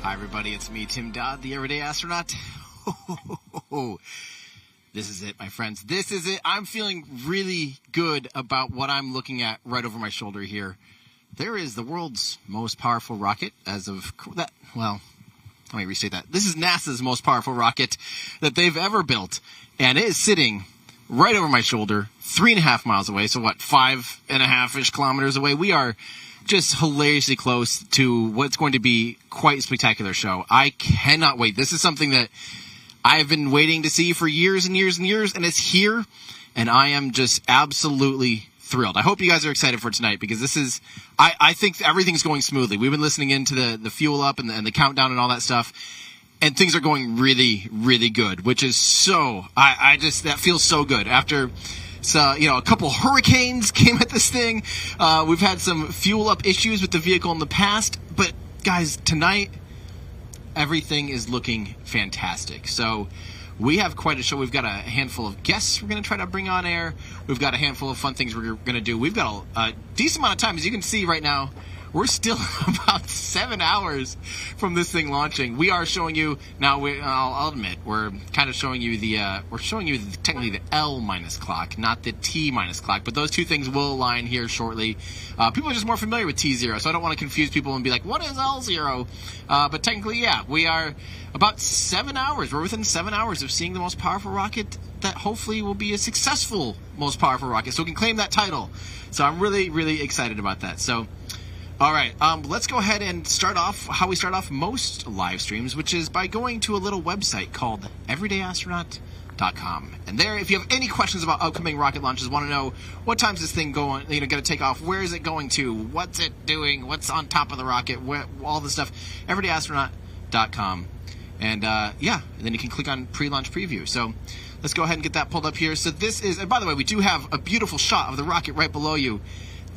Hi everybody, it's me, Tim Dodd, the Everyday Astronaut. This is it, my friends. This is it. I'm feeling really good about what I'm looking at right over my shoulder here. There is the world's most powerful rocket as of that. Well, let me restate that. This is NASA's most powerful rocket that they've ever built, and it is sitting right over my shoulder, 3.5 miles away. So what, 5.5-ish kilometers away? We are just hilariously close to what's going to be quite a spectacular show. I cannot wait. This is something that I've been waiting to see for years and years and years, and it's here, and I am just absolutely thrilled. I hope you guys are excited for tonight, because this is, I think everything's going smoothly. We've been listening into the fuel up and the countdown and all that stuff, and things are going really, really good, which is so, that feels so good. After, a couple hurricanes came at this thing. We've had some fuel up issues with the vehicle in the past, but guys, tonight, everything is looking fantastic. So we have quite a show. We've got a handful of guests we're going to try to bring on air. We've got a handful of fun things we're going to do. We've got a decent amount of time. As you can see right now, we're still about 7 hours from this thing launching. We are showing you now. I'll admit, we're kind of showing you technically the L minus clock, not the T minus clock. But those two things will align here shortly. People are just more familiar with T0, so I don't want to confuse people and be like, "What is L0?" But technically, yeah, we are about 7 hours. We're within 7 hours of seeing the most powerful rocket that hopefully will be a successful most powerful rocket, so we can claim that title. So I'm really, really excited about that. So. All right, let's go ahead and start off how we start off most live streams, which is by going to a little website called everydayastronaut.com. And there, if you have any questions about upcoming rocket launches, want to know what time's this thing going, going to take off, where is it going to, what's it doing, what's on top of the rocket, all this stuff, everydayastronaut.com. And then you can click on Prelaunch Preview. So let's go ahead and get that pulled up here. So this is, and by the way, we do have a beautiful shot of the rocket right below you.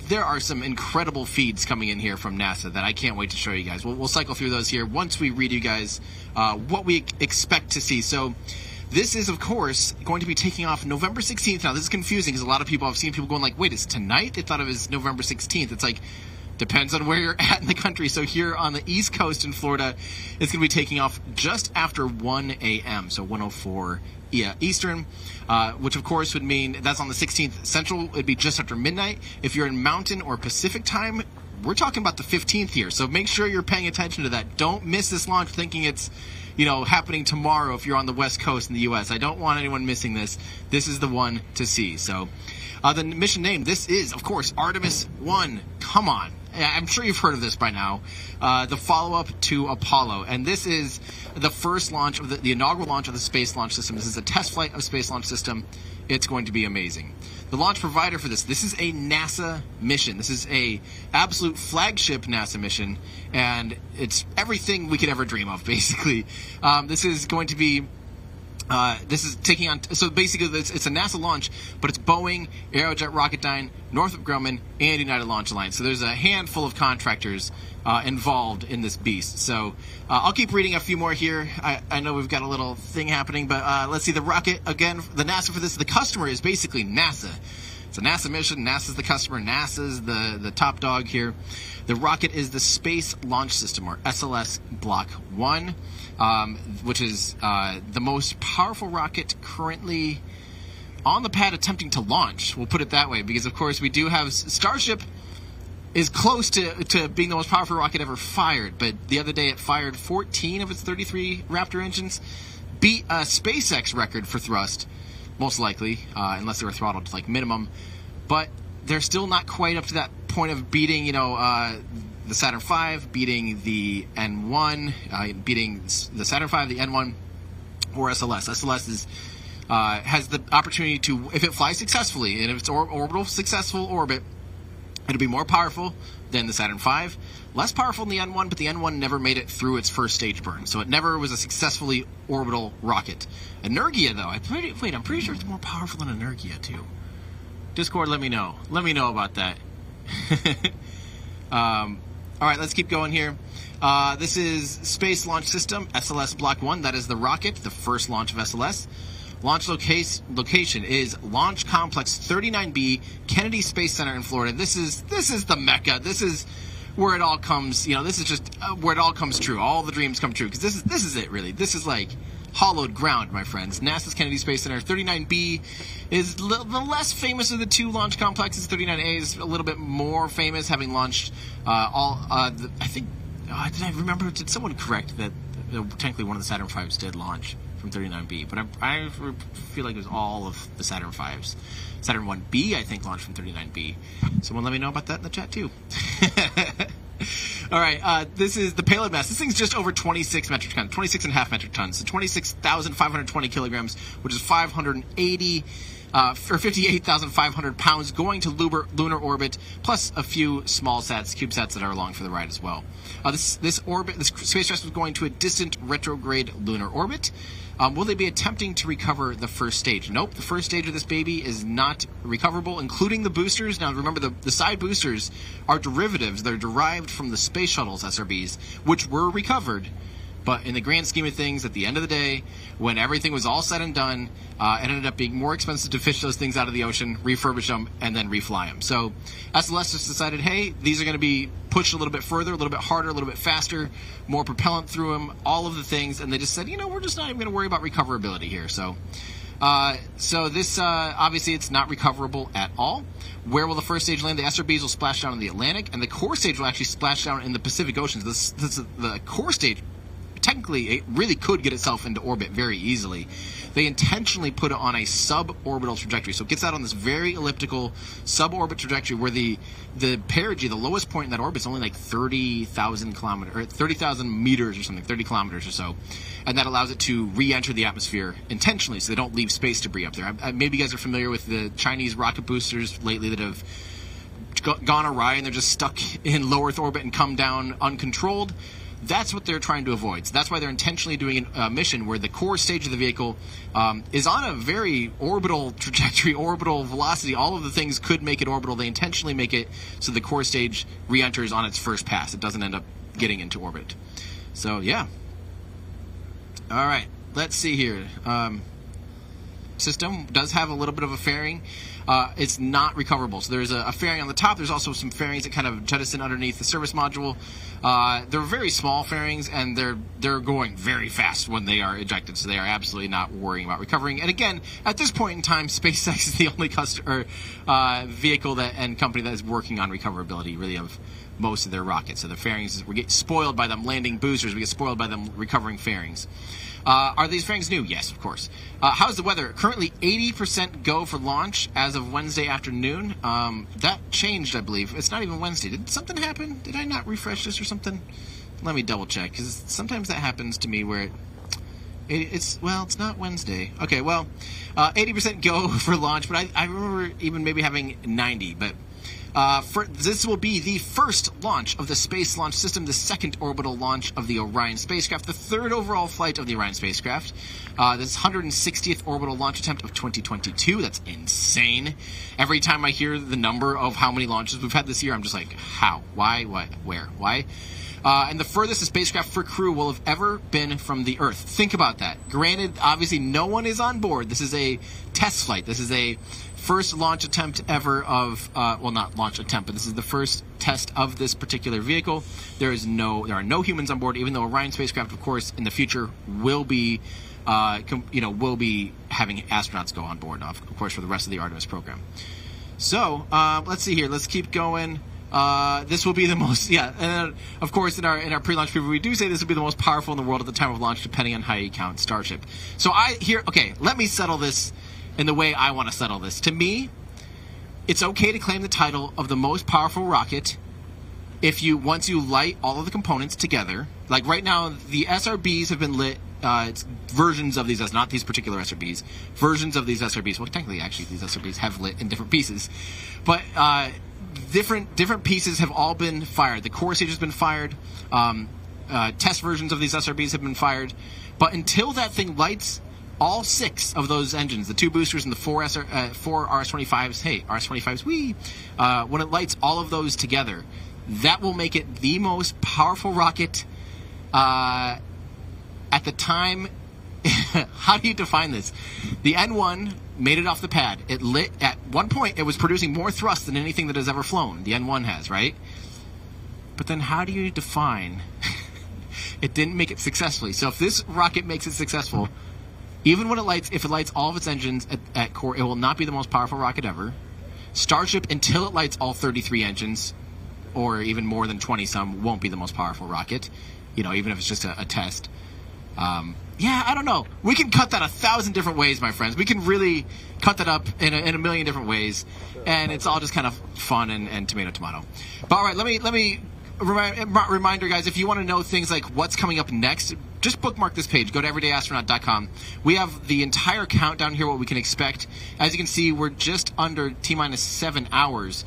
There are some incredible feeds coming in here from NASA that I can't wait to show you guys. We'll cycle through those here once we read you guys what we expect to see. So this is, of course, going to be taking off November 16th. Now, this is confusing because a lot of people, I've seen people going like, wait, it's tonight? They thought it was November 16th. It's like, depends on where you're at in the country. So here on the East Coast in Florida, it's going to be taking off just after 1 a.m., so 1:04 Eastern, which of course would mean that's on the 16th Central. It'd be just after midnight. If you're in Mountain or Pacific time, we're talking about the 15th here. So make sure you're paying attention to that. Don't miss this launch thinking it's, happening tomorrow if you're on the West Coast in the U.S. I don't want anyone missing this. This is the one to see. So the mission name, this is, of course, Artemis I. Come on. I'm sure you've heard of this by now. The follow-up to Apollo. And this is the first launch of the inaugural launch of the Space Launch System. This is a test flight of Space Launch System. It's going to be amazing. The launch provider for this is a NASA mission. This is a absolute flagship NASA mission. And it's everything we could ever dream of, basically. This is going to be... this is taking on, so basically it's a NASA launch, but it's Boeing, Aerojet Rocketdyne, Northrop Grumman, and United Launch Alliance. So there's a handful of contractors involved in this beast. So I'll keep reading a few more here. I know we've got a little thing happening, but let's see the rocket again. The NASA for this, the customer is basically NASA. It's a NASA mission. NASA's the customer. NASA's the top dog here. The rocket is the Space Launch System, or SLS Block 1. Which is the most powerful rocket currently on the pad attempting to launch. We'll put it that way, because of course we do have Starship is close to being the most powerful rocket ever fired, but the other day it fired 14 of its 33 Raptor engines, beat a SpaceX record for thrust, most likely, unless they were throttled to like minimum, but they're still not quite up to that point of beating, the Saturn V, beating the N1, beating the Saturn V, the N1, or SLS. SLS is, has the opportunity to, if it flies successfully, and if it's orbital successful orbit, it'll be more powerful than the Saturn V, less powerful than the N1, but the N1 never made it through its first stage burn, so it never was a successfully orbital rocket. Energia, though, I'm pretty sure it's more powerful than Energia, too. Discord, let me know. Let me know about that. All right, let's keep going here. This is Space Launch System, SLS Block 1. That is the rocket, the first launch of SLS. Launch location is Launch Complex 39B, Kennedy Space Center in Florida. This is the Mecca. This is where it all comes. This is just where it all comes true. All the dreams come true, because this is it, really. This is like hollowed ground, my friends. NASA's Kennedy Space Center. 39B is the less famous of the two launch complexes. 39A is a little bit more famous, having launched I think. Did I remember? Did someone correct that technically one of the Saturn V's did launch from 39B? But I feel like it was all of the Saturn V's. Saturn 1B, I think, launched from 39B. Someone let me know about that in the chat, too. All right, this is the payload mass. This thing's just over 26 metric tons, 26.5 metric tons, so 26,520 kilograms, which is 58,500 pounds, going to lunar orbit, plus a few small CubeSats that are along for the ride as well. This spacecraft was going to a distant retrograde lunar orbit. Will they be attempting to recover the first stage? Nope, the first stage of this baby is not recoverable, including the boosters. Now, remember, the side boosters are derivatives. They're derived from the space shuttle's SRBs, which were recovered. But in the grand scheme of things, at the end of the day, when everything was all said and done, it ended up being more expensive to fish those things out of the ocean, refurbish them, and then refly them. So SLS just decided, hey, these are going to be pushed a little bit further, a little bit harder, a little bit faster, more propellant through them, all of the things. And they just said, we're just not even going to worry about recoverability here. So this, obviously, it's not recoverable at all. Where will the first stage land? The SRBs will splash down in the Atlantic, and the core stage will actually splash down in the Pacific Oceans. The core stage, technically, it really could get itself into orbit very easily. They intentionally put it on a suborbital trajectory, so it gets out on this very elliptical suborbit trajectory where the perigee, the lowest point in that orbit, is only like 30,000 kilometers or 30,000 meters or something, 30 kilometers or so, and that allows it to re-enter the atmosphere intentionally, so they don't leave space debris up there. Maybe you guys are familiar with the Chinese rocket boosters lately that have gone awry and they're just stuck in low Earth orbit and come down uncontrolled. That's what they're trying to avoid. So that's why they're intentionally doing a mission where the core stage of the vehicle is on a very orbital trajectory, orbital velocity. All of the things could make it orbital. They intentionally make it so the core stage re-enters on its first pass. It doesn't end up getting into orbit. So, yeah. All right. Let's see here. System does have a little bit of a fairing. It's not recoverable. So there's a fairing on the top. There's also some fairings that kind of jettison underneath the service module. They're very small fairings, and they're going very fast when they are ejected. So they are absolutely not worrying about recovering. And again, at this point in time, SpaceX is the only vehicle and company that is working on recoverability, really, of most of their rockets. So the fairings, we get spoiled by them landing boosters. We get spoiled by them recovering fairings. Are these fairings new? Yes, of course. How's the weather? Currently 80% go for launch as of Wednesday afternoon. That changed, I believe. It's not even Wednesday. Did something happen? Did I not refresh this or something? Let me double check, because sometimes that happens to me where it's not Wednesday. Okay, well, 80% go for launch, but I remember even maybe having 90, but this will be the first launch of the Space Launch System, the second orbital launch of the Orion spacecraft, the third overall flight of the Orion spacecraft. This 160th orbital launch attempt of 2022. That's insane. Every time I hear the number of how many launches we've had this year, I'm just like, how? Why? What? Where? Why? And the furthest a spacecraft for crew will have ever been from the Earth. Think about that. Granted, obviously, no one is on board. This is a test flight. This is a first launch attempt ever of, not launch attempt, but this is the first test of this particular vehicle. There are no humans on board, even though Orion spacecraft, of course, in the future will be having astronauts go on board, of course, for the rest of the Artemis program. So, let's see here. Let's keep going. This will be the most, and of course in our pre-launch preview we do say this will be the most powerful in the world at the time of launch, depending on how you count Starship. So let me settle this in the way I want to settle this. To me, it's okay to claim the title of the most powerful rocket once you light all of the components together. Like right now, the SRBs have been lit. It's versions of these, not these particular SRBs, versions of these SRBs. Well, technically, actually, these SRBs have lit in different pieces, but different pieces have all been fired. The core stage has been fired. Test versions of these SRBs have been fired. But until that thing lights all 6 of those engines, the 2 boosters and the 4 RS-25s, RS-25s, when it lights all of those together, that will make it the most powerful rocket at the time. How do you define this? The N1 made it off the pad. It lit at one point. It was producing more thrust than anything that has ever flown. The N1 has, right? But then how do you define it didn't make it successfully? So if this rocket makes it successful, even when if it lights all of its engines at core, it will not be the most powerful rocket ever. Starship, until it lights all 33 engines, or even more than 20-some, won't be the most powerful rocket, even if it's just a test. Yeah, I don't know. We can cut that 1,000 different ways, my friends. We can really cut that up in a million different ways, and it's all just kind of fun and tomato. But all right, let me reminder, guys, if you want to know things like what's coming up next, just bookmark this page. Go to everydayastronaut.com. We have the entire countdown here, what we can expect. As you can see, we're just under T-minus 7 hours.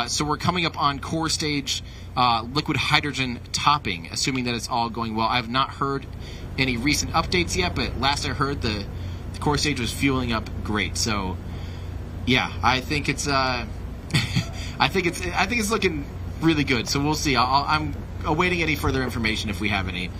So we're coming up on core stage liquid hydrogen topping, assuming that it's all going well. I have not heard any recent updates yet, but last I heard, the core stage was fueling up great. So, yeah, I think it's I think it's looking really good. So we'll see. I'm awaiting any further information if we have any.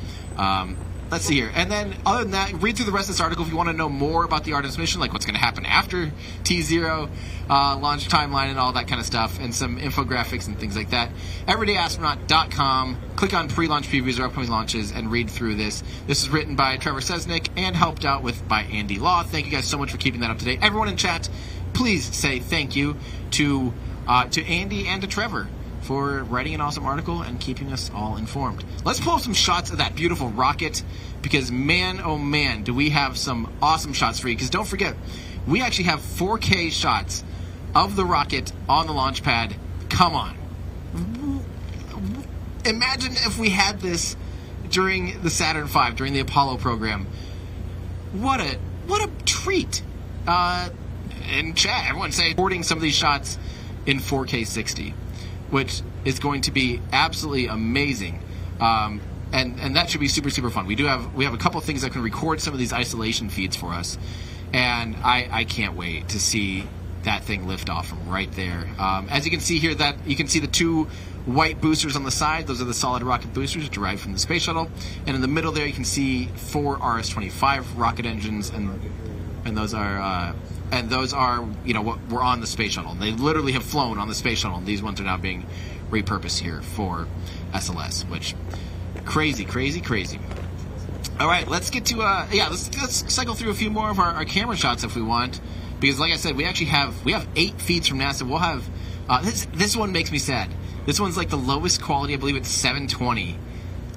Let's see here. And then, other than that, read through the rest of this article if you want to know more about the Artemis mission, like what's going to happen after T0, launch timeline and all that kind of stuff, and some infographics and things like that. everydayastronaut.com. Click on pre-launch previews or upcoming launches and read through this. This is written by Trevor Sesnick and helped out by Andy Law. Thank you guys so much for keeping that up to date. Everyone in chat, please say thank you to Andy and to Trevor for writing an awesome article and keeping us all informed. Let's pull up some shots of that beautiful rocket, because man, oh man, do we have some awesome shots for you. Because don't forget, we actually have 4K shots of the rocket on the launch pad. Come on. Imagine if we had this during the Saturn V, during the Apollo program. What a treat. In chat, everyone say recording some of these shots in 4K 60. Which is going to be absolutely amazing, and that should be super fun. We have a couple of things that can record some of these isolation feeds for us, and I can't wait to see that thing lift off from right there. As you can see here, that you can see the two white boosters on the side. Those are the solid rocket boosters derived from the space shuttle, and in the middle there you can see 4 RS-25 rocket engines, and those are. What were on the space shuttle. They literally have flown on the space shuttle, and these ones are now being repurposed here for SLS, which crazy. All right, let's get to let's cycle through a few more of our camera shots if we want, because like I said, we have 8 feeds from NASA. We'll have this one makes me sad. This one's like the lowest quality. I believe it's 720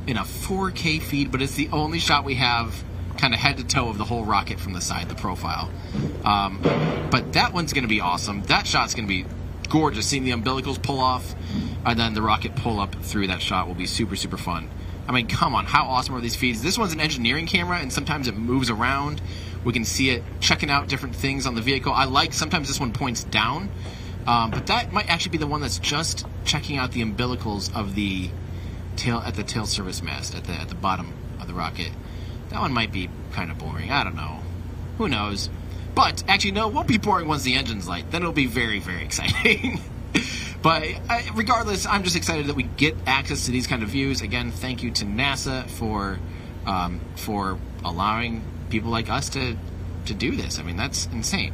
in a 4K feed, but it's the only shot we have kind of head to toe of the whole rocket from the side, the profile. But that one's going to be awesome. That shot's going to be gorgeous. Seeing the umbilicals pull off and then the rocket pull up through that shot will be super fun. I mean, come on, how awesome are these feeds? This one's an engineering camera, and sometimes it moves around. We can see it checking out different things on the vehicle. Sometimes this one points down, but that might actually be the one that's just checking out the umbilicals of the tail at the tail service mast at the bottom of the rocket. That one might be kind of boring. I don't know. Who knows? But actually, no, it won't be boring once the engine's light. Then it'll be very exciting. But regardless, I'm just excited that we get access to these kind of views. Again, thank you to NASA for allowing people like us to do this. I mean, that's insane.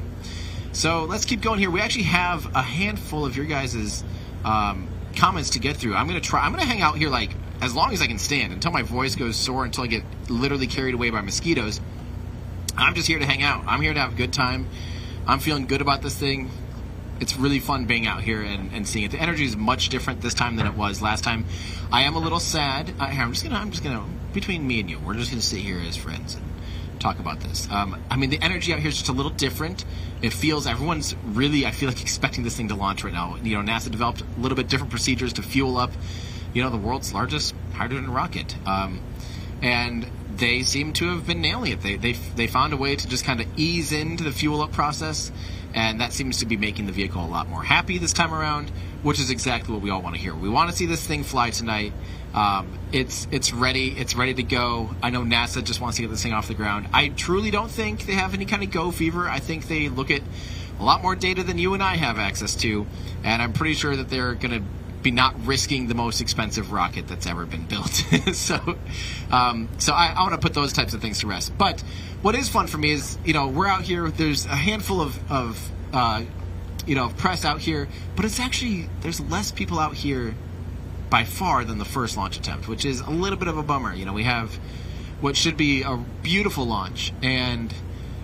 So let's keep going here. We actually have a handful of your guys' comments to get through. I'm gonna hang out here like as long as I can stand, until my voice goes sore, until I get literally carried away by mosquitoes. I'm just here to hang out. I'm here to have a good time. I'm feeling good about this thing. It's really fun being out here and seeing it. The energy is much different this time than it was last time. I am a little sad. I'm just gonna between me and you, we're just gonna sit here as friends and talk about this. I mean, the energy out here is just a little different. It feels everyone's really, I feel like, expecting this thing to launch right now. NASA developed a little bit different procedures to fuel up the world's largest hydrogen rocket. And they seem to have been nailing it. They found a way to just kind of ease into the fuel up process, and that seems to be making the vehicle a lot more happy this time around, which is exactly what we all want to hear. We want to see this thing fly tonight. It's ready. It's ready to go. I know NASA just wants to get this thing off the ground. I truly don't think they have any kind of go fever. I think they look at a lot more data than you and I have access to, and I'm pretty sure that they're going to be not risking the most expensive rocket that's ever been built. So I want to put those types of things to rest. But what is fun for me is, we're out here. There's a handful of press out here, but it's actually, there's less people out here by far than the first launch attempt, which is a little bit of a bummer. You know, we have what should be a beautiful launch, and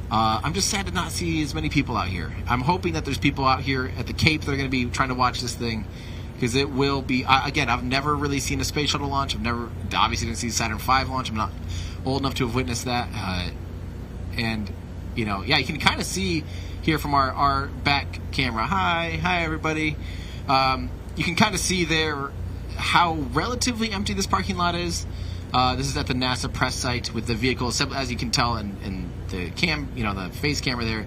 I'm just sad to not see as many people out here. I'm hoping that there's people out here at the Cape that are going to be trying to watch this thing, because it will be, again, I've never really seen a space shuttle launch. I've never, obviously didn't see Saturn V launch. I'm not old enough to have witnessed that. And, you know, yeah, you can kind of see here from our back camera. Hi everybody. You can kind of see there how relatively empty this parking lot is. This is at the NASA press site with the vehicle, as you can tell in the the face camera there.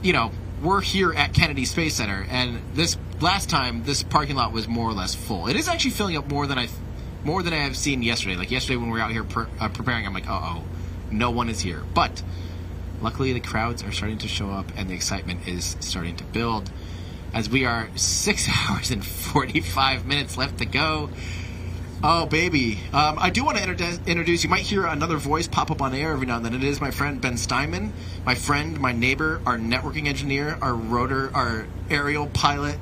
You know, we're here at Kennedy Space Center, and this last time this parking lot was more or less full. It is actually filling up more than I have seen yesterday. Like yesterday when we were out here preparing, I'm like, uh-oh, no one is here. But luckily the crowds are starting to show up, and the excitement is starting to build, as we are 6 hours and 45 minutes left to go. Oh, baby. I do want to introduce, you might hear another voice pop up on air every now and then. It is my friend Ben Steinman, my friend, my neighbor, our networking engineer, our aerial pilot,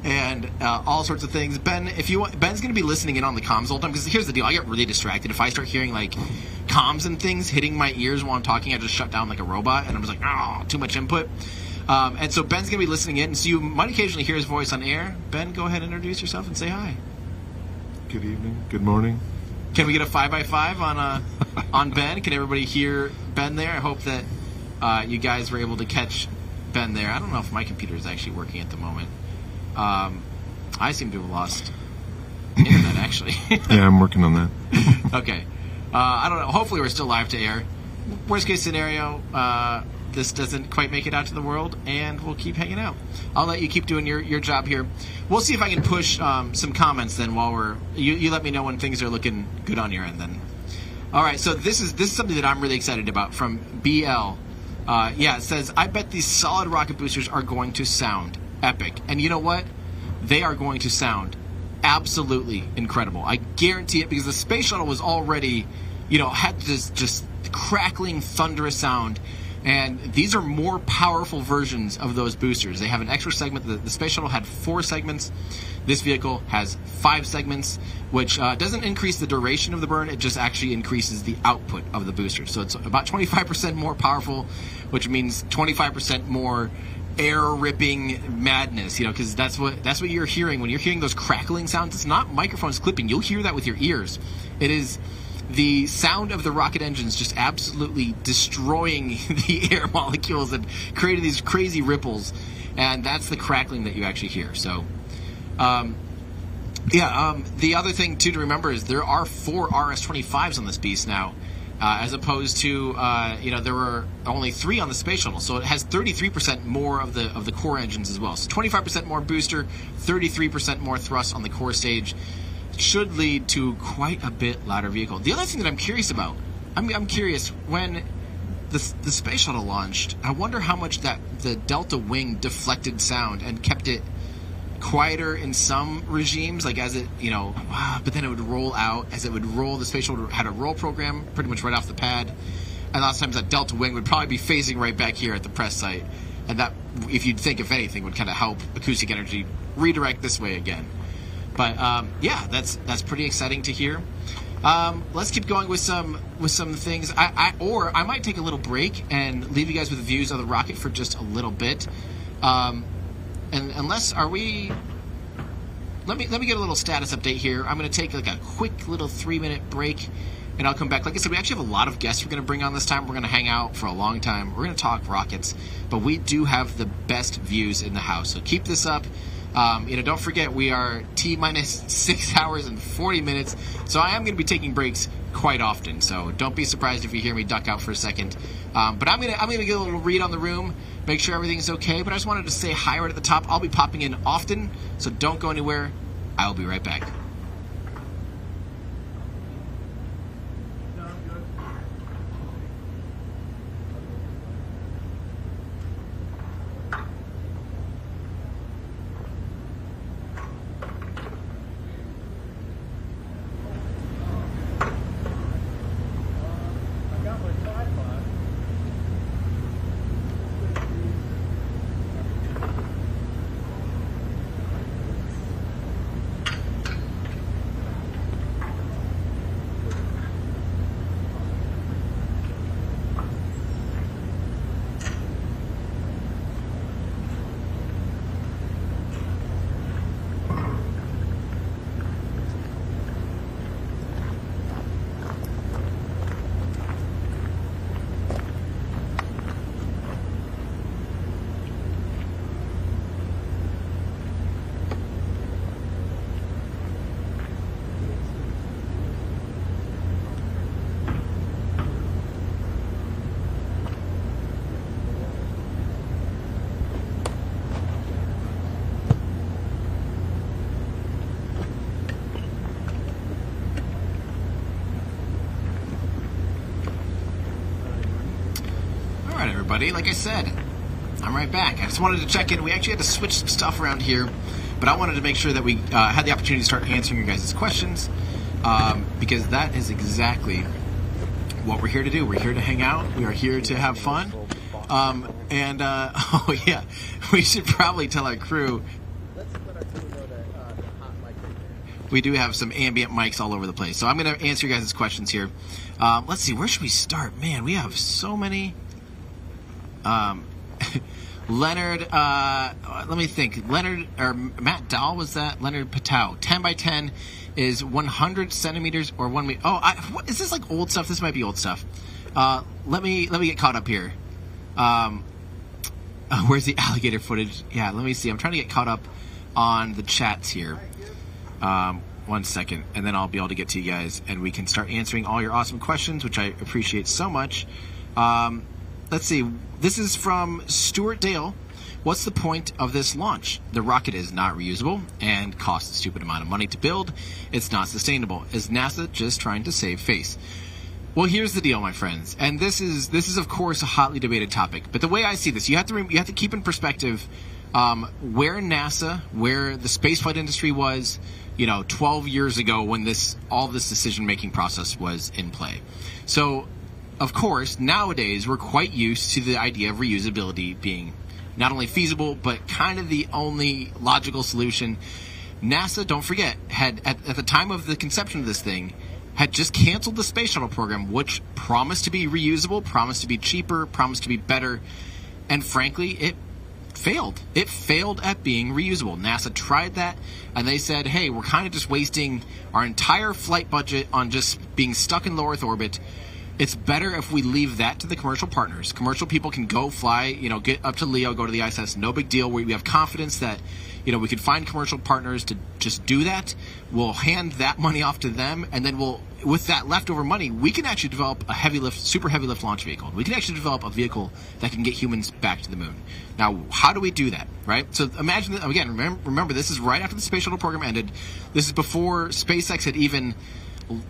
and all sorts of things. Ben, if you want, Ben's going to be listening in on the comms all the time, because here's the deal. I get really distracted. If I start hearing, like, comms and things hitting my ears while I'm talking, I just shut down like a robot, and I'm just like, oh, too much input. And so Ben's going to be listening in, so you might occasionally hear his voice on air. Ben, go ahead and introduce yourself and say hi. Good evening. Good morning. Can we get a 5x5 on Ben? Can everybody hear Ben there? I hope that you guys were able to catch Ben there. I don't know if my computer is actually working at the moment. I seem to have lost internet, actually. Yeah, I'm working on that. Okay. I don't know. Hopefully we're still live to air. Worst case scenario, this doesn't quite make it out to the world, and we'll keep hanging out. I'll let you keep doing your job here. We'll see if I can push some comments then while you let me know when things are looking good on your end then. All right, so this is something that I'm really excited about from BL. Yeah, it says, I bet these solid rocket boosters are going to sound epic. And you know what? They are going to sound absolutely incredible. I guarantee it, because the space shuttle was already, had this just crackling, thunderous sound. And these are more powerful versions of those boosters. They have an extra segment. The space shuttle had 4 segments. This vehicle has 5 segments, which doesn't increase the duration of the burn. It just actually increases the output of the booster. So it's about 25% more powerful, which means 25% more air-ripping madness, because that's what you're hearing. When you're hearing those crackling sounds, it's not microphones clipping. You'll hear that with your ears. It is the sound of the rocket engines just absolutely destroying the air molecules and creating these crazy ripples, and that's the crackling that you actually hear. So, the other thing too to remember is there are 4 RS-25s on this beast now, as opposed to there were only 3 on the space shuttle. So it has 33% more of the core engines as well. So 25% more booster, 33% more thrust on the core stage. Should lead to quite a bit louder vehicle. The other thing that I'm curious about, I'm curious, when the space shuttle launched, I wonder how much that the Delta wing deflected sound and kept it quieter in some regimes, like as it, but then it would roll out. As it would roll, the space shuttle had a roll program pretty much right off the pad, and lots of times that Delta wing would probably be phasing right back here at the press site, and that, if you'd think, if anything, would kind of help acoustic energy redirect this way again. But that's pretty exciting to hear. Let's keep going with some things. Or I might take a little break and leave you guys with views of the rocket for just a little bit. And unless let me get a little status update here. I'm going to take like a quick little 3-minute break, and I'll come back. Like I said, we actually have a lot of guests we're going to bring on this time. We're going to hang out for a long time. We're going to talk rockets, but we do have the best views in the house. So keep this up. Don't forget, we are T-minus 6 hours and 40 minutes, so I am going to be taking breaks quite often, so don't be surprised if you hear me duck out for a second. But I'm gonna get a little read on the room, make sure everything's okay, but I just wanted to say hi right at the top. I'll be popping in often, so don't go anywhere. I will be right back. everybody. Like I said, I'm right back. I just wanted to check in. We actually had to switch some stuff around here, but I wanted to make sure that we had the opportunity to start answering your guys' questions, because that is exactly what we're here to do. We're here to hang out. We are here to have fun. Oh yeah, we should probably tell our crew. We do have some ambient mics all over the place. So I'm going to answer you guys' questions here. Let's see, where should we start? Man, we have so many. Leonard, let me think. Leonard, or Matt Dahl, was that? Leonard Patow. 10 by 10 is 100 centimeters or 1 meter. Oh, what, is this like old stuff? This might be old stuff. Let me get caught up here. Where's the alligator footage? Yeah, let me see. I'm trying to get caught up on the chats here. 1 second, and then I'll be able to get to you guys, and we can start answering all your awesome questions, which I appreciate so much. Let's see. This is from Stuart Dale. What's the point of this launch? The rocket is not reusable and costs a stupid amount of money to build. It's not sustainable. Is NASA just trying to save face? Well, here's the deal, my friends, and this is of course a hotly debated topic. But the way I see this, you have to keep in perspective where NASA, where the spaceflight industry was, 12 years ago when all this decision-making process was in play. So, of course, nowadays we're quite used to the idea of reusability being not only feasible, but kind of the only logical solution. NASA, don't forget, had at the time of the conception of this thing, had just canceled the space shuttle program, which promised to be reusable, promised to be cheaper, promised to be better, and frankly, it failed. It failed at being reusable. NASA tried that, and they said, hey, we're kind of just wasting our entire flight budget on just being stuck in low Earth orbit. It's better if we leave that to the commercial partners. Commercial people can go fly, get up to LEO, go to the ISS, no big deal. We have confidence that, we could find commercial partners to just do that. We'll hand that money off to them, and then with that leftover money, we can actually develop a super heavy lift launch vehicle. We can actually develop a vehicle that can get humans back to the moon. Now, how do we do that, right? So imagine that, again, remember, this is right after the space shuttle program ended. This is before SpaceX had even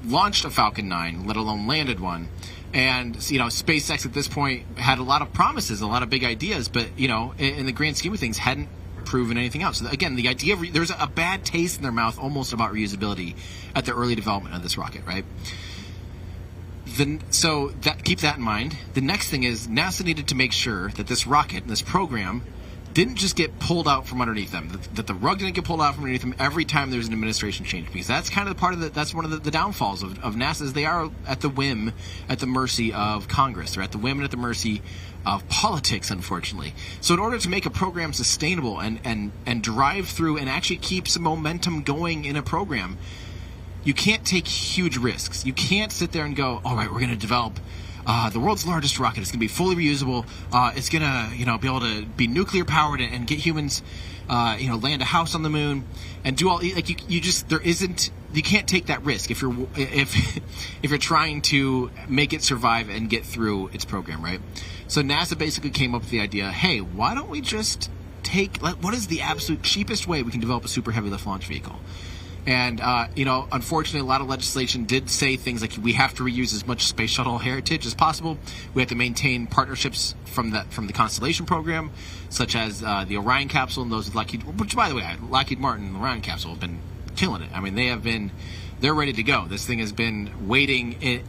launched a Falcon 9, let alone landed one. And, SpaceX at this point had a lot of promises, a lot of big ideas, but, in the grand scheme of things, hadn't proven anything else. So again, the idea of there's a bad taste in their mouth almost about reusability at the early development of this rocket, right? So keep that in mind. The next thing is NASA needed to make sure that this rocket and this program didn't just get pulled out from underneath them, that the rug didn't get pulled out from underneath them every time there's an administration change, because that's kind of that's one of the downfalls of NASA, is they are at the mercy of Congress. They're at the whim and at the mercy of politics, unfortunately. So in order to make a program sustainable and drive through and actually keep some momentum going in a program, you can't take huge risks. You can't sit there and go, all right, we're going to develop the world's largest rocket. It's going to be fully reusable. It's going to, be able to be nuclear powered and get humans, land a house on the moon and do all you can't take that risk if you're trying to make it survive and get through its program, right? So NASA basically came up with the idea, hey, why don't we just what is the absolute cheapest way we can develop a super heavy lift launch vehicle? And, unfortunately, a lot of legislation did say things like we have to reuse as much space shuttle heritage as possible. We have to maintain partnerships from the Constellation program, such as the Orion capsule and those with Lockheed, which, by the way, Lockheed Martin and the Orion capsule have been killing it. I mean, they're ready to go. This thing has been waiting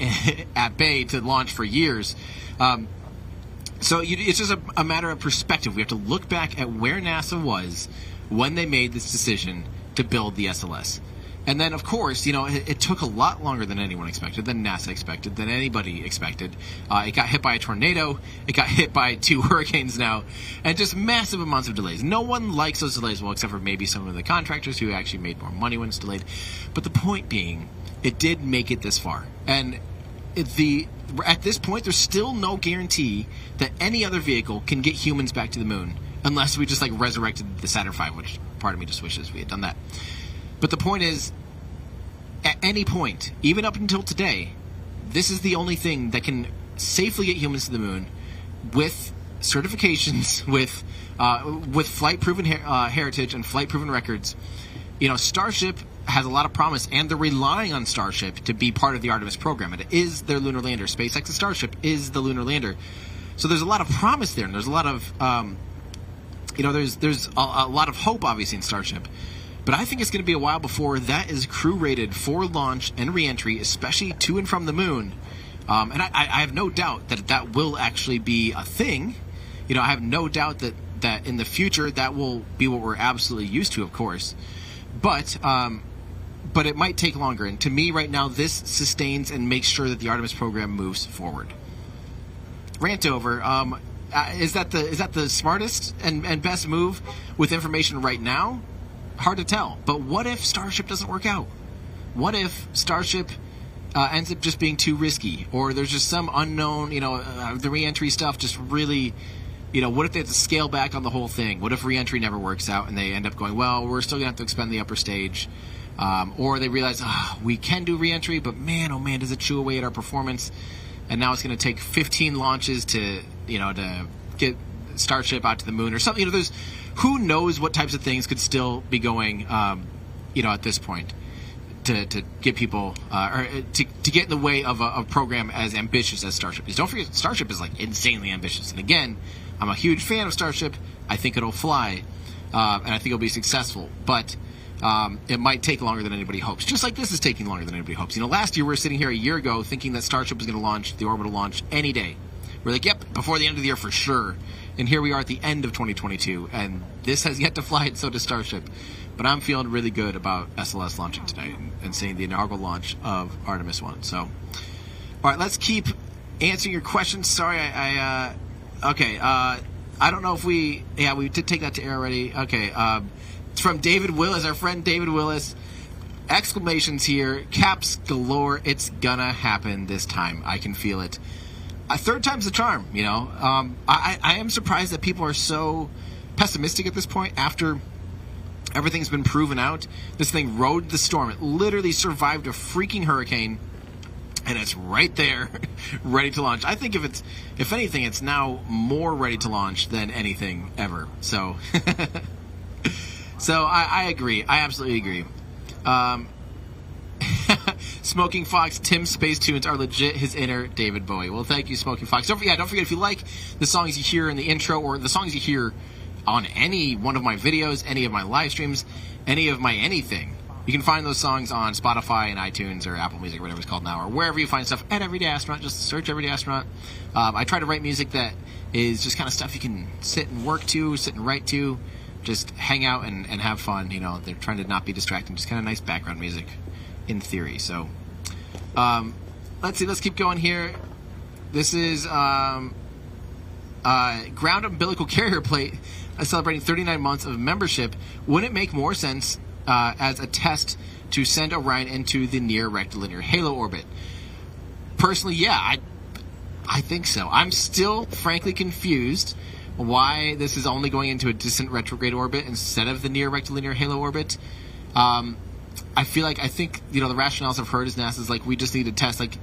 at bay to launch for years. So it's just a matter of perspective. We have to look back at where NASA was when they made this decision to build the SLS. And then, of course, it took a lot longer than anyone expected, than NASA expected, than anybody expected. It got hit by a tornado. It got hit by 2 hurricanes now, and just massive amounts of delays. No one likes those delays, well, except for maybe some of the contractors who actually made more money when it's delayed. But the point being, it did make it this far. And at this point, there's still no guarantee that any other vehicle can get humans back to the moon, unless we just resurrected the Saturn V, which part of me just wishes we had done that. But the point is, at any point, even up until today, this is the only thing that can safely get humans to the moon with certifications, with flight-proven heritage and flight-proven records. Starship has a lot of promise, and they're relying on Starship to be part of the Artemis program. It is their lunar lander. SpaceX's Starship is the lunar lander. So there's a lot of promise there, and there's a lot of there's a lot of hope, obviously, in Starship. But I think it's going to be a while before that is crew rated for launch and reentry, especially to and from the moon. And I have no doubt that will actually be a thing. I have no doubt that in the future that will be what we're absolutely used to, of course. But it might take longer. And to me, right now, this sustains and makes sure that the Artemis program moves forward. Rant over. Is that the smartest and best move with information right now? Hard to tell. But what if Starship doesn't work out? What if Starship ends up just being too risky, or there's just some unknown, the reentry stuff just really, what if they have to scale back on the whole thing? What if reentry never works out and they end up going, well, we're still going to have to expend the upper stage? Or they realize, we can do reentry, but man, oh man, does it chew away at our performance? And now it's going to take 15 launches to get Starship out to the moon or something. There's who knows what types of things could still be going, at this point to get people or to get in the way of a program as ambitious as Starship is. Don't forget, Starship is like insanely ambitious. And again, I'm a huge fan of Starship. I think it'll fly, and I think it'll be successful. But it might take longer than anybody hopes. Just like this is taking longer than anybody hopes. Last year we were sitting here a year ago thinking that Starship was going to launch the orbital launch any day. We're like, yep, before the end of the year for sure. And here we are at the end of 2022, and this has yet to fly, and so does Starship. But I'm feeling really good about SLS launching tonight and seeing the inaugural launch of Artemis I. So, all right, let's keep answering your questions. Sorry, okay. I don't know if we did take that to air already. Okay, it's from David Willis, our friend David Willis. Exclamations here, caps galore. It's gonna happen this time. I can feel it. Third time's the charm, I am surprised that people are so pessimistic at this point after everything's been proven out. This thing rode the storm. It literally survived a freaking hurricane, and it's right there, ready to launch. I think if anything, it's now more ready to launch than anything ever. So, I agree. I absolutely agree. Smoking Fox, Tim's space tunes are legit his inner David Bowie. Well, thank you, Smoking Fox. Don't forget if you like the songs you hear in the intro or the songs you hear on any one of my videos, any of my live streams, any of my anything, you can find those songs on Spotify and iTunes or Apple Music, or whatever it's called now, or wherever you find stuff at Everyday Astronaut. Just search Everyday Astronaut. I try to write music that is just kind of stuff you can sit and work to, sit and write to, just hang out and have fun. They're trying to not be distracting, just kind of nice background music. In theory. So let's see, let's keep going here. This is ground umbilical carrier plate celebrating 39 months of membership. Wouldn't it make more sense as a test to send Orion into the near rectilinear halo orbit? Personally, yeah, I think so. I'm still frankly confused why this is only going into a distant retrograde orbit instead of the near rectilinear halo orbit. I think the rationales I've heard is NASA's like, we just need to test, like,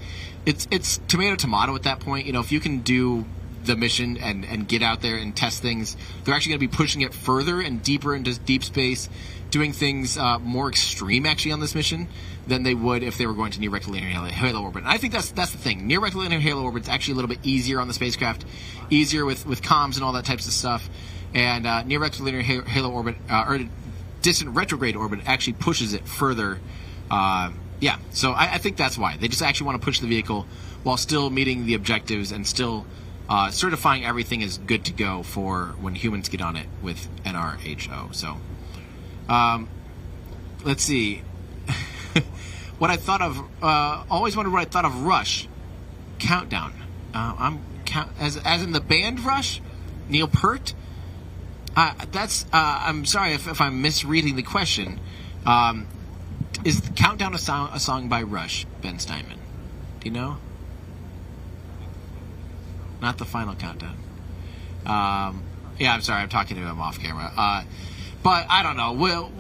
it's tomato at that point. If you can do the mission and get out there and test things, they're actually going to be pushing it further and deeper into deep space, doing things more extreme actually on this mission than they would if they were going to near rectilinear halo orbit. And I think that's the thing. Near rectilinear halo orbit is actually a little bit easier on the spacecraft, easier with comms and all that types of stuff. And near rectilinear halo orbit or distant retrograde orbit actually pushes it further. So I think that's why. They just actually want to push the vehicle while still meeting the objectives and still certifying everything is good to go for when humans get on it with NRHO. So, let's see. What I thought of, always wondered what I thought of Rush. Countdown. As in the band Rush? Neil Peart? I'm sorry if I'm misreading the question. Is Countdown a song by Rush, Ben Steinman? Do you know? Not the final Countdown. I'm sorry, I'm talking to him off camera. But I don't know. Well,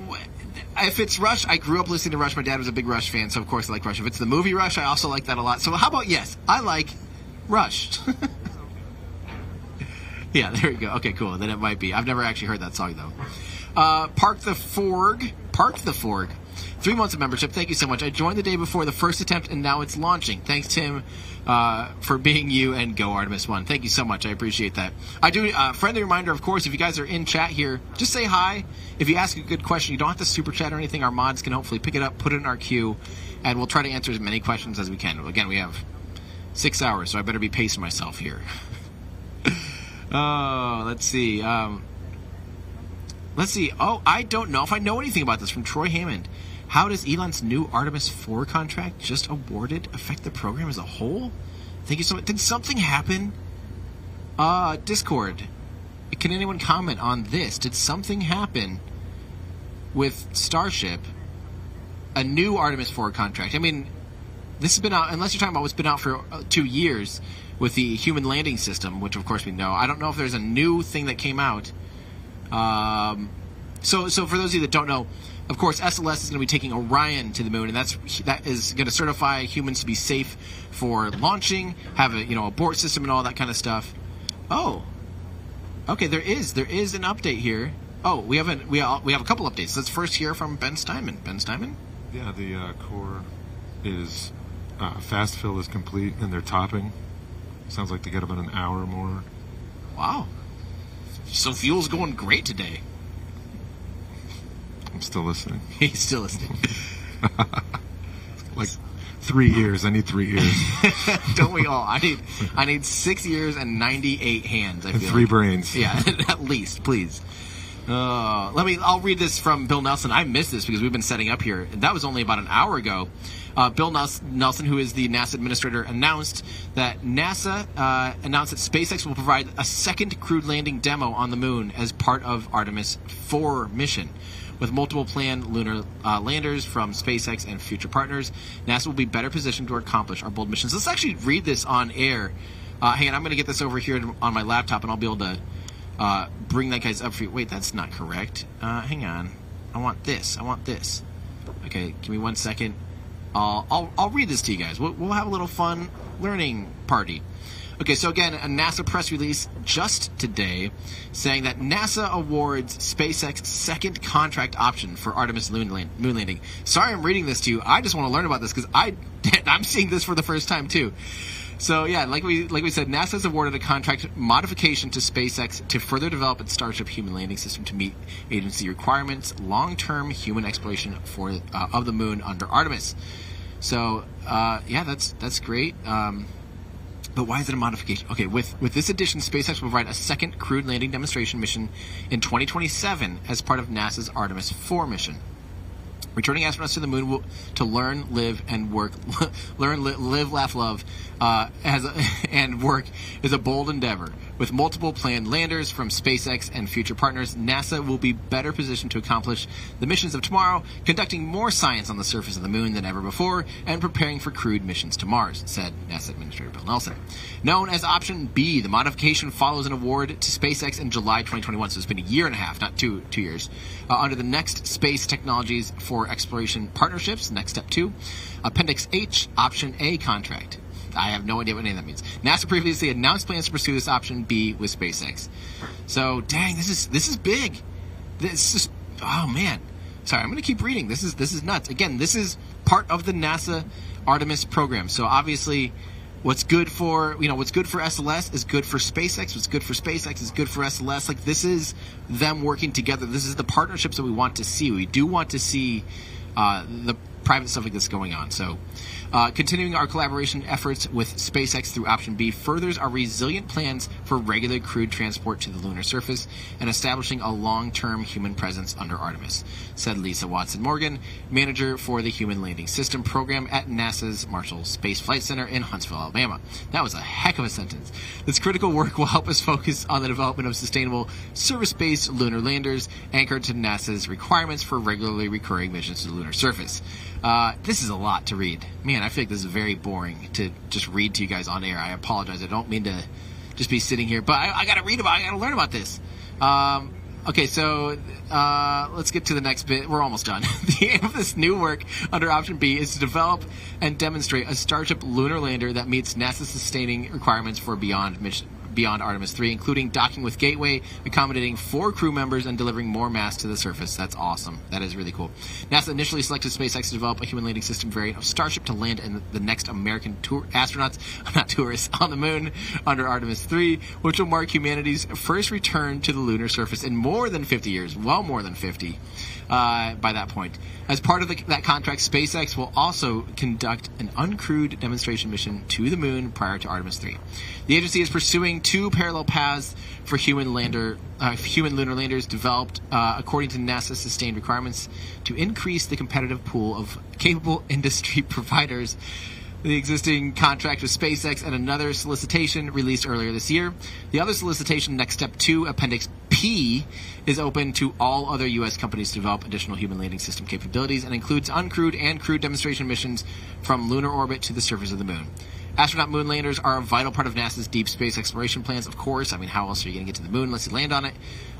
if it's Rush, I grew up listening to Rush. My dad was a big Rush fan, so of course I like Rush. If it's the movie Rush, I also like that a lot. So how about yes, I like Rush. Yeah, there you go. Okay, cool. Then it might be. I've never actually heard that song, though. Park the Forg 3 months of membership. Thank you so much. I joined the day before the first attempt, and now it's launching. Thanks, Tim, for being you, and go Artemis I. Thank you so much. I appreciate that. I do friendly reminder, of course, if you guys are in chat here, just say hi. If you ask a good question, you don't have to super chat or anything. Our mods can hopefully pick it up, put it in our queue, and we'll try to answer as many questions as we can. Again, we have 6 hours, so I better be pacing myself here. Let's see. Oh, I don't know if I know anything about this. From Troy Hammond. How does Elon's new Artemis IV contract just awarded affect the program as a whole? Thank you so much. Did something happen? Discord. Can anyone comment on this? Did something happen with Starship? A new Artemis IV contract. I mean, this has been out, unless you're talking about what's been out for 2 years with the human landing system, which of course we know. I don't know if there's a new thing that came out. So for those of you that don't know, of course, SLS is going to be taking Orion to the moon, and that is going to certify humans to be safe for launching, have a abort system and all that kind of stuff. Oh, okay. There is an update here. Oh, we have a couple updates. Let's first hear from Ben Steinman. Ben Steinman. Yeah, the core is fast fill is complete, and they're topping. Sounds like they got about an hour more. Wow. So fuel's going great today. I'm still listening. He's still listening. Like 3 years. I need 3 years. Don't we all? I need 6 years and 98 hands. And 3 brains. Yeah, at least, please. I'll read this from Bill Nelson. I missed this because we've been setting up here. That was only about an hour ago. Bill Nelson, who is the NASA administrator, announced that NASA announced that SpaceX will provide a second crewed landing demo on the moon as part of Artemis IV mission. With multiple planned lunar landers from SpaceX and future partners, NASA will be better positioned to accomplish our bold missions. Let's actually read this on air. Hang on, I'm going to get this over here on my laptop, and I'll be able to bring that guys up for you. Wait, that's not correct. Hang on. I want this. Okay, give me 1 second. I'll read this to you guys. We'll have a little fun learning party. Okay, so again, a NASA press release just today saying that NASA awards SpaceX second contract option for Artemis moon landing. Sorry I'm reading this to you. I just want to learn about this because I'm seeing this for the first time too. So yeah, like we said, NASA has awarded a contract modification to SpaceX to further develop its Starship human landing system to meet agency requirements, long-term human exploration of the moon under Artemis. So yeah, that's great. But why is it a modification? Okay, with this addition, SpaceX will provide a second crewed landing demonstration mission in 2027 as part of NASA's Artemis IV mission. Returning astronauts to the moon to learn, live, and work. Live, laugh, love, and work is a bold endeavor. With multiple planned landers from SpaceX and future partners, NASA will be better positioned to accomplish the missions of tomorrow, conducting more science on the surface of the moon than ever before, and preparing for crewed missions to Mars, said NASA Administrator Bill Nelson. Known as Option B, the modification follows an award to SpaceX in July 2021, so it's been a year and a half, not two years, under the Next Space Technologies for Exploration Partnerships, Next Step 2, Appendix H, Option A contract. I have no idea what any of that means. NASA previously announced plans to pursue this Option B with SpaceX. So, dang, this is big. This is, oh man. Sorry, I'm going to keep reading. This is nuts. Again, this is part of the NASA Artemis program. So obviously, what's good for SLS is good for SpaceX. What's good for SpaceX is good for SLS. Like, this is them working together. This is the partnerships that we want to see. We do want to see the private stuff like this going on. So continuing our collaboration efforts with SpaceX through Option B furthers our resilient plans for regular crewed transport to the lunar surface and establishing a long-term human presence under Artemis, said Lisa Watson-Morgan, manager for the Human Landing System program at NASA's Marshall Space Flight Center in Huntsville, Alabama. That was a heck of a sentence. This critical work will help us focus on the development of sustainable service-based lunar landers anchored to NASA's requirements for regularly recurring missions to the lunar surface. This is a lot to read. Man, I feel like this is very boring to just read to you guys on air. I apologize. I don't mean to just be sitting here, but I got to read about it. I got to learn about this. Okay, so let's get to the next bit. We're almost done. The aim of this new work under Option B is to develop and demonstrate a Starship lunar lander that meets NASA's sustaining requirements for beyond beyond Artemis III, including docking with Gateway, accommodating 4 crew members, and delivering more mass to the surface. That's awesome. That is really cool. NASA initially selected SpaceX to develop a human landing system variant of Starship to land in the next American astronauts, not tourists, on the moon under Artemis III, which will mark humanity's first return to the lunar surface in more than 50 years. Well, more than 50 by that point. As part of that contract, SpaceX will also conduct an uncrewed demonstration mission to the moon prior to Artemis III. The agency is pursuing 2 parallel paths for human lunar landers developed according to NASA's sustained requirements to increase the competitive pool of capable industry providers. The existing contract with SpaceX and another solicitation released earlier this year. The other solicitation, Next Step 2, Appendix P, is open to all other U.S. companies to develop additional human landing system capabilities and includes uncrewed and crewed demonstration missions from lunar orbit to the surface of the moon. Astronaut moon landers are a vital part of NASA's deep space exploration plans, of course. I mean, how else are you going to get to the moon unless you land on it?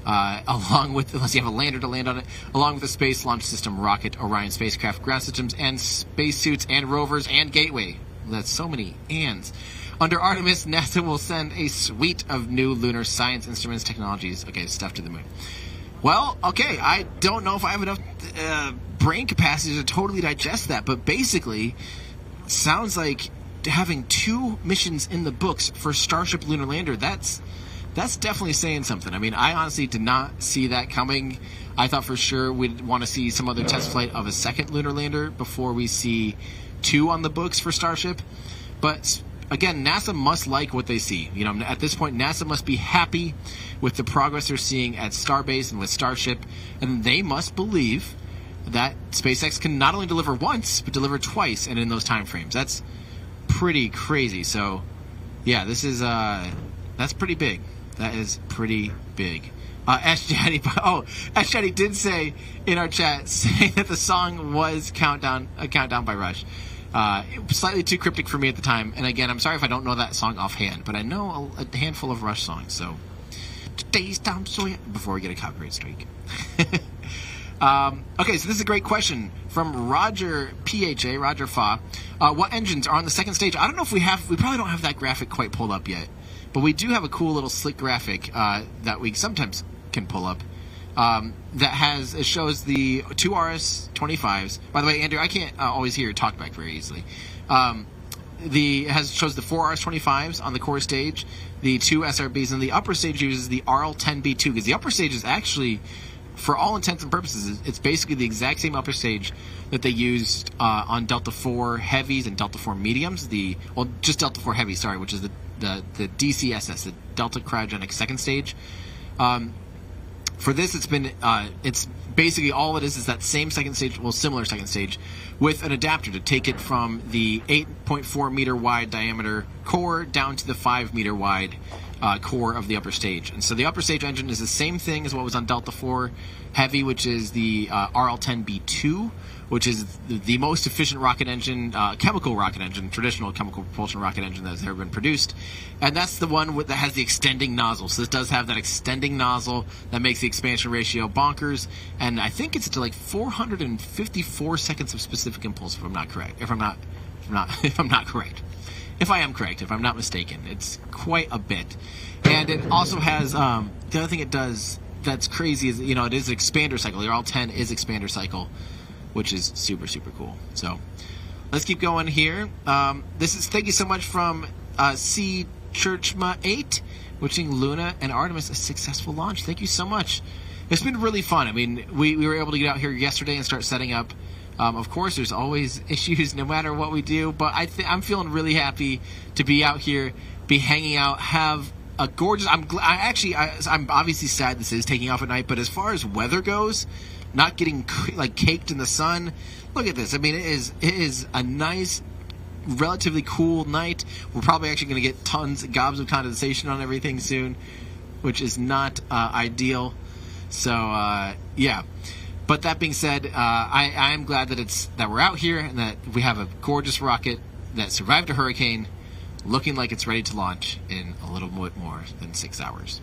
Unless you have a lander to land on it, along with the Space Launch System rocket, Orion spacecraft, ground systems, and spacesuits, and rovers, and Gateway. That's so many ands. Under Artemis, NASA will send a suite of new lunar science instruments, technologies, stuff to the moon. Well, okay, I don't know if I have enough brain capacity to totally digest that, but basically, sounds like having 2 missions in the books for Starship Lunar Lander, that's definitely saying something. I mean, I honestly did not see that coming. I thought for sure we'd want to see some other test flight of a second lunar lander before we see 2 on the books for Starship. But again, NASA must like what they see. You know, at this point, NASA must be happy with the progress they're seeing at Starbase and with Starship, and they must believe that SpaceX can not only deliver once, but deliver twice, and in those time frames. That's pretty crazy. So, yeah, this is that's pretty big. That is pretty big. Ash Jetty did say in our chat saying that the song was Countdown by Rush. Slightly too cryptic for me at the time, and again, I'm sorry if I don't know that song offhand, but I know a handful of Rush songs. So, today's Tom Sawyer. Before we get a copyright strike. Okay, so this is a great question from Roger PHA, Roger Fa. What engines are on the second stage? I don't know if we probably don't have that graphic quite pulled up yet, but we do have a cool little slick graphic that we sometimes can pull up it shows the 2 RS-25s. By the way, Andrew, I can't always hear your talkback very easily. Shows the 4 RS-25s on the core stage, the 2 SRBs, and the upper stage uses the RL-10B2, because the upper stage is actually, for all intents and purposes, it's basically the exact same upper stage that they used on Delta IV Heavies and Delta IV Mediums. Just Delta IV Heavy, sorry, which is the DCSS, the Delta Cryogenic Second Stage. For this, it's basically all it is that same second stage, similar second stage, with an adapter to take it from the 8.4 meter wide diameter core down to the 5 meter wide core of the upper stage. And so the upper stage engine is the same thing as what was on Delta IV Heavy, which is the RL-10B2, which is the most efficient rocket engine, chemical rocket engine, traditional chemical propulsion rocket engine that has ever been produced. And that's the one that has the extending nozzle. So this does have that extending nozzle that makes the expansion ratio bonkers. And I think it's to like 454 seconds of specific impulse, if I'm not correct. If I am correct, if I'm not mistaken. It's quite a bit. And it also has, the other thing it does that's crazy is, it is an expander cycle. The RL-10 is expander cycle, which is super, super cool. So let's keep going here. Thank you so much from C. Churchma 8, wishing Luna and Artemis a successful launch. Thank you so much. It's been really fun. I mean, we were able to get out here yesterday and start setting up. Of course, there's always issues no matter what we do, but I'm feeling really happy to be out here, be hanging out, have a gorgeous. I'm obviously sad this is taking off at night, but as far as weather goes, not getting caked in the sun. Look at this. I mean, it is a nice, relatively cool night. We're probably actually going to get gobs of condensation on everything soon, which is not ideal. So yeah. But that being said, I am glad that we're out here and that we have a gorgeous rocket that survived a hurricane, looking like it's ready to launch in a little bit more than 6 hours.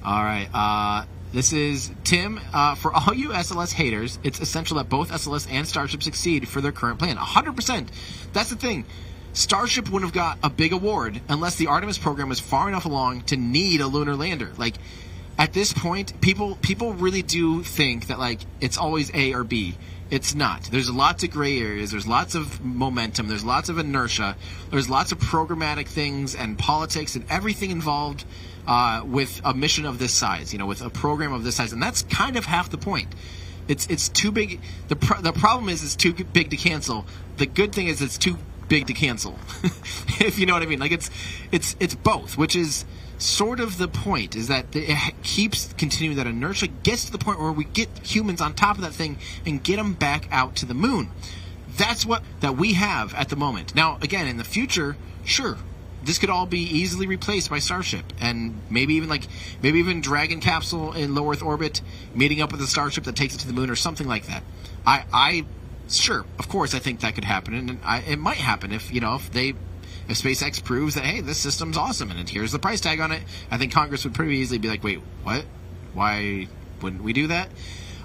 All right. This is Tim. For all you SLS haters, it's essential that both SLS and Starship succeed for their current plan. 100%. That's the thing. Starship wouldn't have got a big award unless the Artemis program was far enough along to need a lunar lander. Like, at this point, people really do think that, like, it's always A or B. It's not. There's lots of gray areas. There's lots of momentum. There's lots of inertia. There's lots of programmatic things and politics and everything involved with a mission of this size, with a program of this size. And that's kind of half the point. It's too big. The problem is it's too big to cancel. The good thing is it's too big to cancel, if you know what I mean. Like, it's both, which is sort of the point, is that it keeps continuing. That inertia gets to the point where we get humans on top of that thing and get them back out to the moon. That's what that we have at the moment. Now, again, in the future, sure, this could all be easily replaced by Starship, and maybe even Dragon capsule in low Earth orbit meeting up with a Starship that takes it to the moon or something like that. Sure, of course, I think that could happen, and it might happen if SpaceX proves that, hey, this system's awesome and here's the price tag on it. I think Congress would pretty easily be like, wait, what? Why wouldn't we do that?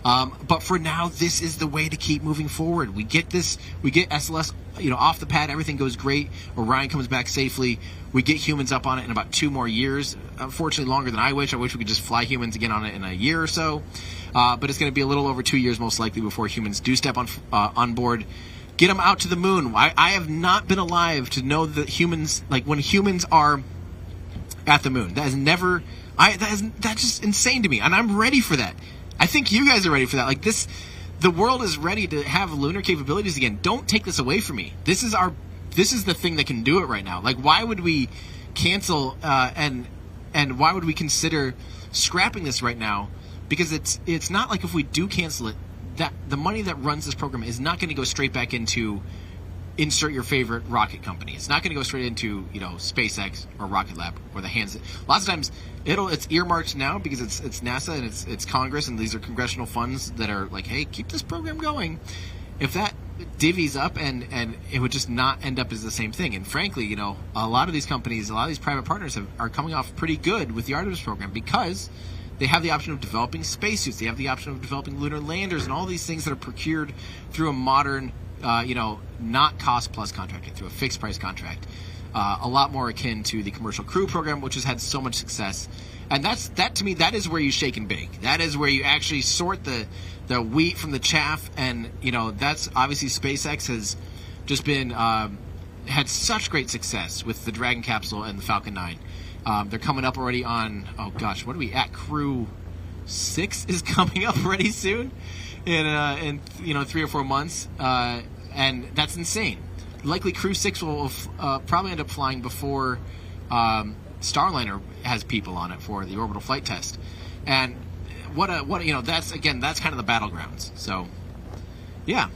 But for now, this is the way to keep moving forward. We get SLS, off the pad. Everything goes great. Orion comes back safely. We get humans up on it in about 2 more years. Unfortunately, longer than I wish. I wish we could just fly humans again on it in a year or so. But it's going to be a little over 2 years, most likely, before humans do step on board. Get them out to the moon. I have not been alive to know that humans, like when humans are at the moon. That is never. That's just insane to me, and I'm ready for that. I think you guys are ready for that. Like this, the world is ready to have lunar capabilities again. Don't take this away from me. This is the thing that can do it right now. Like, why would we cancel and why would we consider scrapping this right now? Because it's not like if we do cancel it, that the money that runs this program is not going to go straight back into insert your favorite rocket company. It's not going to go straight into SpaceX or Rocket Lab or the hands. Lots of times it's earmarked now because it's NASA and it's Congress, and these are congressional funds that are like, hey, keep this program going. If that divvies up and it would just not end up as the same thing. And frankly, a lot of these companies, a lot of these private partners are coming off pretty good with the Artemis program because they have the option of developing spacesuits. They have the option of developing lunar landers and all these things that are procured through a modern, not cost-plus contract, through a fixed-price contract. A lot more akin to the commercial crew program, which has had so much success. And that to me, that is where you shake and bake. That is where you actually sort the wheat from the chaff. And, that's obviously SpaceX has just been had such great success with the Dragon capsule and the Falcon 9. They're coming up already on, oh gosh, what are we at? Crew 6 is coming up already soon in 3 or 4 months. And that's insane. Likely Crew 6 will probably end up flying before Starliner has people on it for the orbital flight test. And that's kind of the battlegrounds. So, yeah.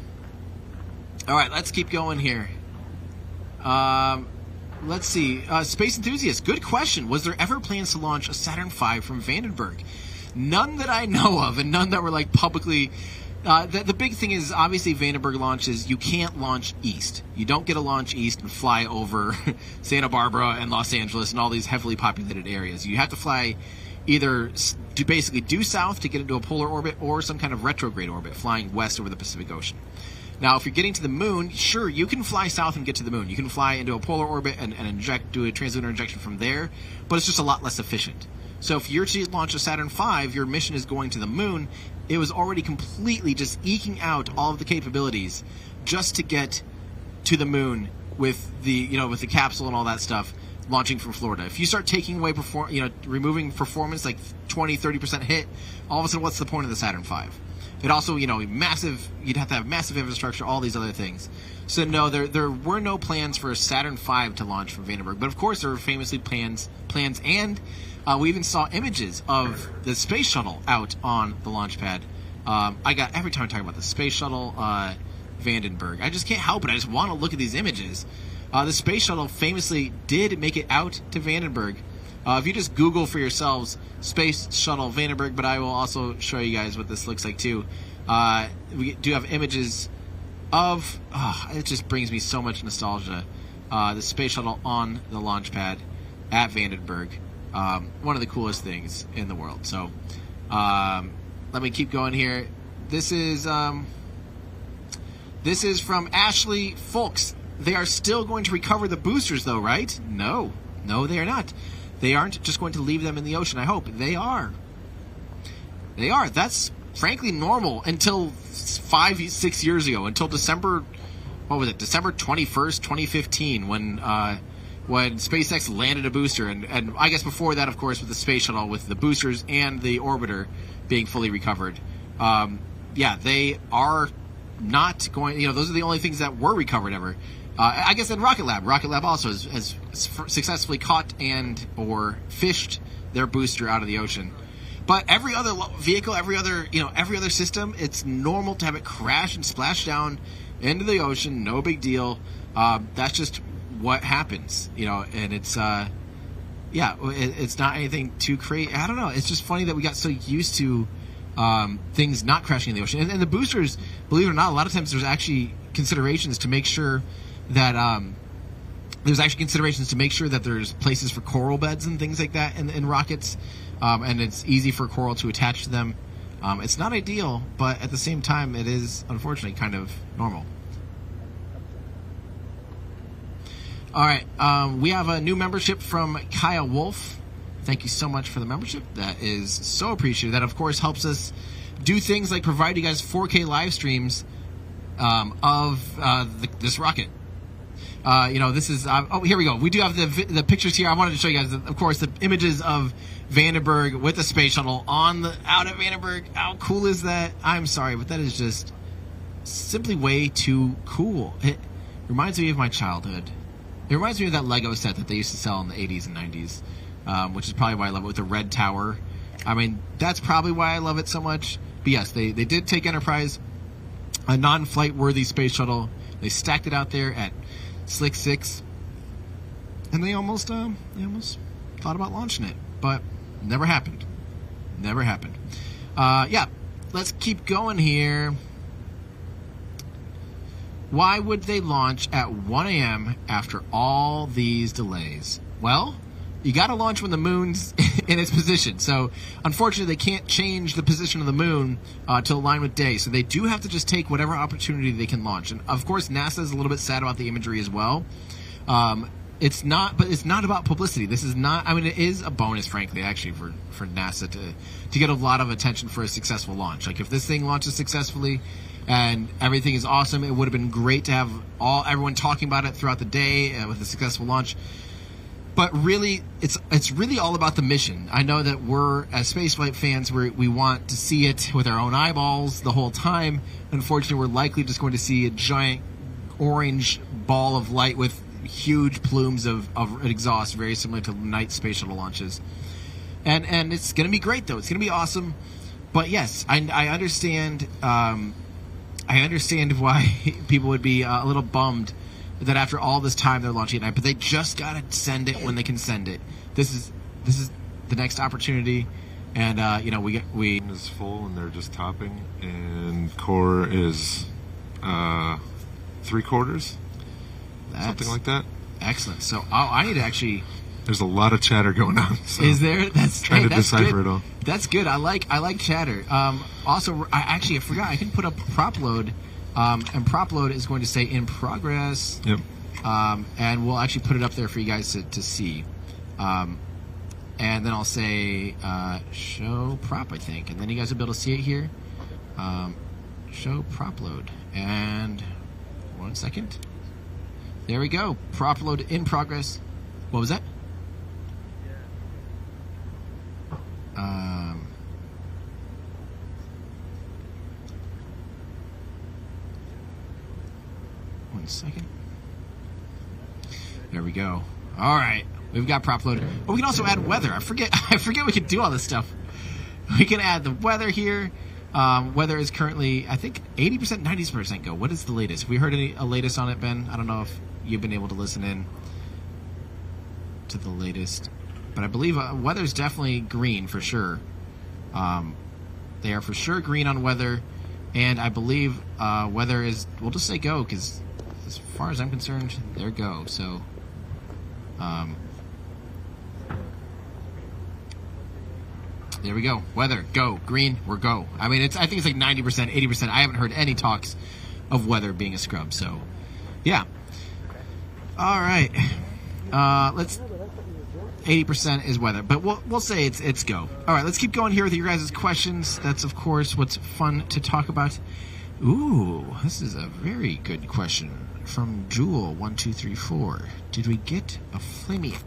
All right, let's keep going here. Let's see. Space Enthusiast, good question. Was there ever plans to launch a Saturn V from Vandenberg? None that I know of, and none that were publicly. The big thing is, obviously, Vandenberg launches, you can't launch east. You don't get to launch east and fly over Santa Barbara and Los Angeles and all these heavily populated areas. You have to fly either basically due south to get into a polar orbit or some kind of retrograde orbit, flying west over the Pacific Ocean. Now, if you're getting to the moon, sure, you can fly south and get to the moon. You can fly into a polar orbit and do a translunar injection from there, but it's just a lot less efficient. So if you're to launch a Saturn V, your mission is going to the moon. It was already completely just eking out all of the capabilities just to get to the moon with the capsule and all that stuff, launching from Florida. If you start taking away removing performance, like 20-30% hit, all of a sudden, what's the point of the Saturn V? It also, massive. You'd have to have massive infrastructure, all these other things. So no, there were no plans for a Saturn V to launch from Vandenberg. But of course, there were famously plans, and we even saw images of the space shuttle out on the launch pad. Every time I talk about the space shuttle, Vandenberg, I just can't help it. I just want to look at these images. The space shuttle famously did make it out to Vandenberg. If you just Google for yourselves Space Shuttle Vandenberg, but I will also show you guys what this looks like too. We do have images of, it just brings me so much nostalgia. The Space Shuttle on the launch pad at Vandenberg. One of the coolest things in the world. So let me keep going here. This is from Ashley Folks. They are still going to recover the boosters, though, right? No, they are not. They aren't just going to leave them in the ocean, I hope. They are. That's frankly normal until 5-6 years ago, until December 21st, 2015, when SpaceX landed a booster. And I guess before that, of course, with the space shuttle, with the boosters and the orbiter being fully recovered. They are not going, those are the only things that were recovered ever. I guess in Rocket Lab also has successfully caught and or fished their booster out of the ocean. But every other vehicle, every other system, it's normal to have it crash and splash down into the ocean. No big deal. That's just what happens, and it's it's not anything too crazy. I don't know. It's just funny that we got so used to things not crashing in the ocean. And the boosters, believe it or not, a lot of times there's actually considerations to make sure that there's places for coral beds and things like that in rockets, and it's easy for coral to attach to them. It's not ideal, but at the same time, it is unfortunately kind of normal. All right, we have a new membership from Kaya Wolf. Thank you so much for the membership. That is so appreciated. That, of course, helps us do things like provide you guys 4K live streams of this rocket. This is... here we go. We do have the pictures here. I wanted to show you guys, of course, the images of Vandenberg with the space shuttle out at Vandenberg. How cool is that? I'm sorry, but that is just simply way too cool. It reminds me of my childhood. It reminds me of that Lego set that they used to sell in the 80s and 90s, which is probably why I love it, with the red tower. I mean, that's probably why I love it so much. But yes, they did take Enterprise, a non-flight worthy space shuttle. They stacked it out there at Slick 6, and they almost thought about launching it, but never happened. Let's keep going here. Why would they launch at 1 a.m. after all these delays? Well, you got to launch when the moon's in its position. So, unfortunately, they can't change the position of the moon to align with day. So they do have to just take whatever opportunity they can launch. And, of course, NASA is a little bit sad about the imagery as well. It's not about publicity. This is not, it is a bonus, frankly, actually, for NASA to get a lot of attention for a successful launch. Like, if this thing launches successfully and everything is awesome, it would have been great to have everyone talking about it throughout the day with a successful launch. But really, it's really all about the mission. I know that we're, as spaceflight fans, we want to see it with our own eyeballs the whole time. Unfortunately, we're likely just going to see a giant orange ball of light with huge plumes of exhaust, very similar to night space shuttle launches. And it's going to be great, though. It's going to be awesome. But yes, I understand. I understand why people would be a little bummed that after all this time they're launching at night, but they just gotta send it when they can send it. This is the next opportunity, and we is full and they're just topping, and core is 3/4, something like that. Excellent. So I need to actually. There's a lot of chatter going on. So is there? That's trying to decipher good. it all. That's good. I like chatter. Also, I forgot. I can put up prop load. And prop load is going to say in progress. Yep. And we'll actually put it up there for you guys to see. And then I'll say show prop, I think. And then you guys will be able to see it here. Show prop load. And 1 second. There we go. Prop load in progress. What was that? 1 second. There we go. All right, we've got prop load. But we can also add weather. I forget we can do all this stuff. We can add the weather here. Weather is currently, I think, 80%, 90% go. What is the latest? Have we heard a latest on it, Ben? I don't know if you've been able to listen in to the latest, but I believe weather is definitely green for sure. They are for sure green on weather, and I believe weather is, we'll just say go, because as far as I'm concerned, they're go. So there we go. Weather, go. Green, we're go. I mean, I think it's like 90%, 80%. I haven't heard any talks of weather being a scrub. So, yeah. All right. Let's. 80% is weather, but we'll say it's go. All right, let's keep going here with your guys' questions. That's of course what's fun to talk about. Ooh, this is a very good question from Jewel1234. Did we get a flamey?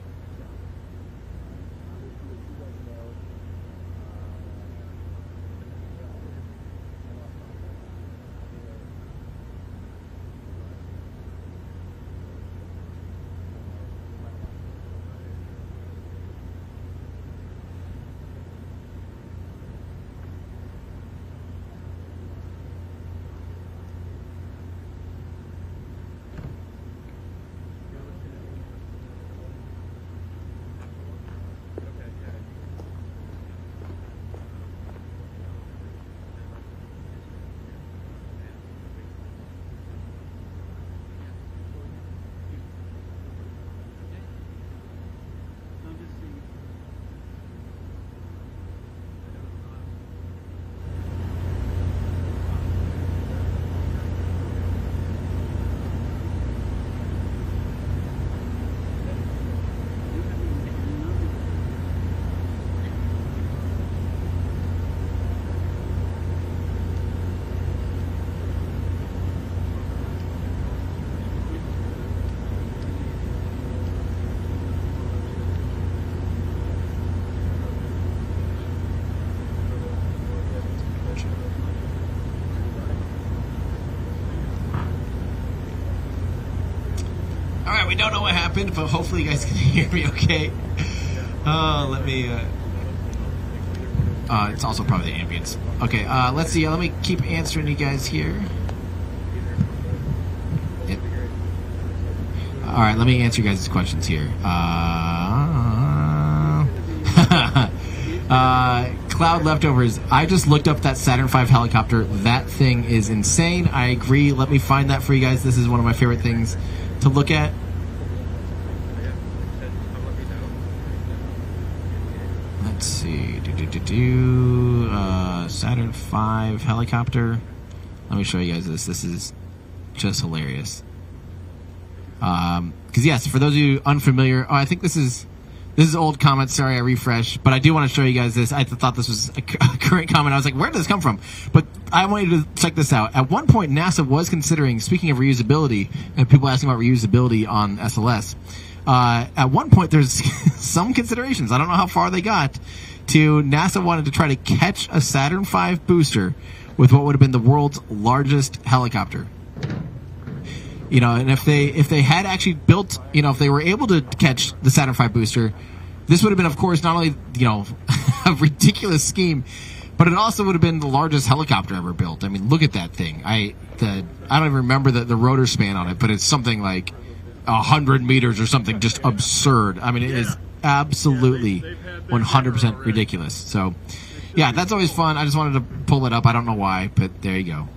We don't know what happened, but hopefully you guys can hear me okay. Let me... it's also probably the ambience. Okay, let's see. Let me keep answering you guys here. Yep. Alright, let me answer you guys' questions here. Cloud Leftovers. I just looked up that Saturn V helicopter. That thing is insane. I agree. Let me find that for you guys. This is one of my favorite things to look at. Let's see. Saturn V helicopter. Let me show you guys this. This is just hilarious. Because yes, for those of you unfamiliar, I think this is old comment. Sorry, I refreshed, but I do want to show you guys this. I thought this was a current comment. I was like, where did this come from? But I want you to check this out. At one point, NASA was considering, speaking of reusability, and people asking about reusability on SLS, at one point there's some considerations. I don't know how far they got. NASA wanted to try to catch a Saturn V booster with what would have been the world's largest helicopter. You know, and if they had actually built, you know, if they were able to catch the Saturn V booster, this would have been, of course, not only, you know, a ridiculous scheme, but it also would have been the largest helicopter ever built. I mean, look at that thing. I don't even remember the rotor span on it, but it's something like 100 meters or something, just absurd. I mean, it is absolutely 100% ridiculous. So, yeah, that's always fun. I just wanted to pull it up. I don't know why, but there you go.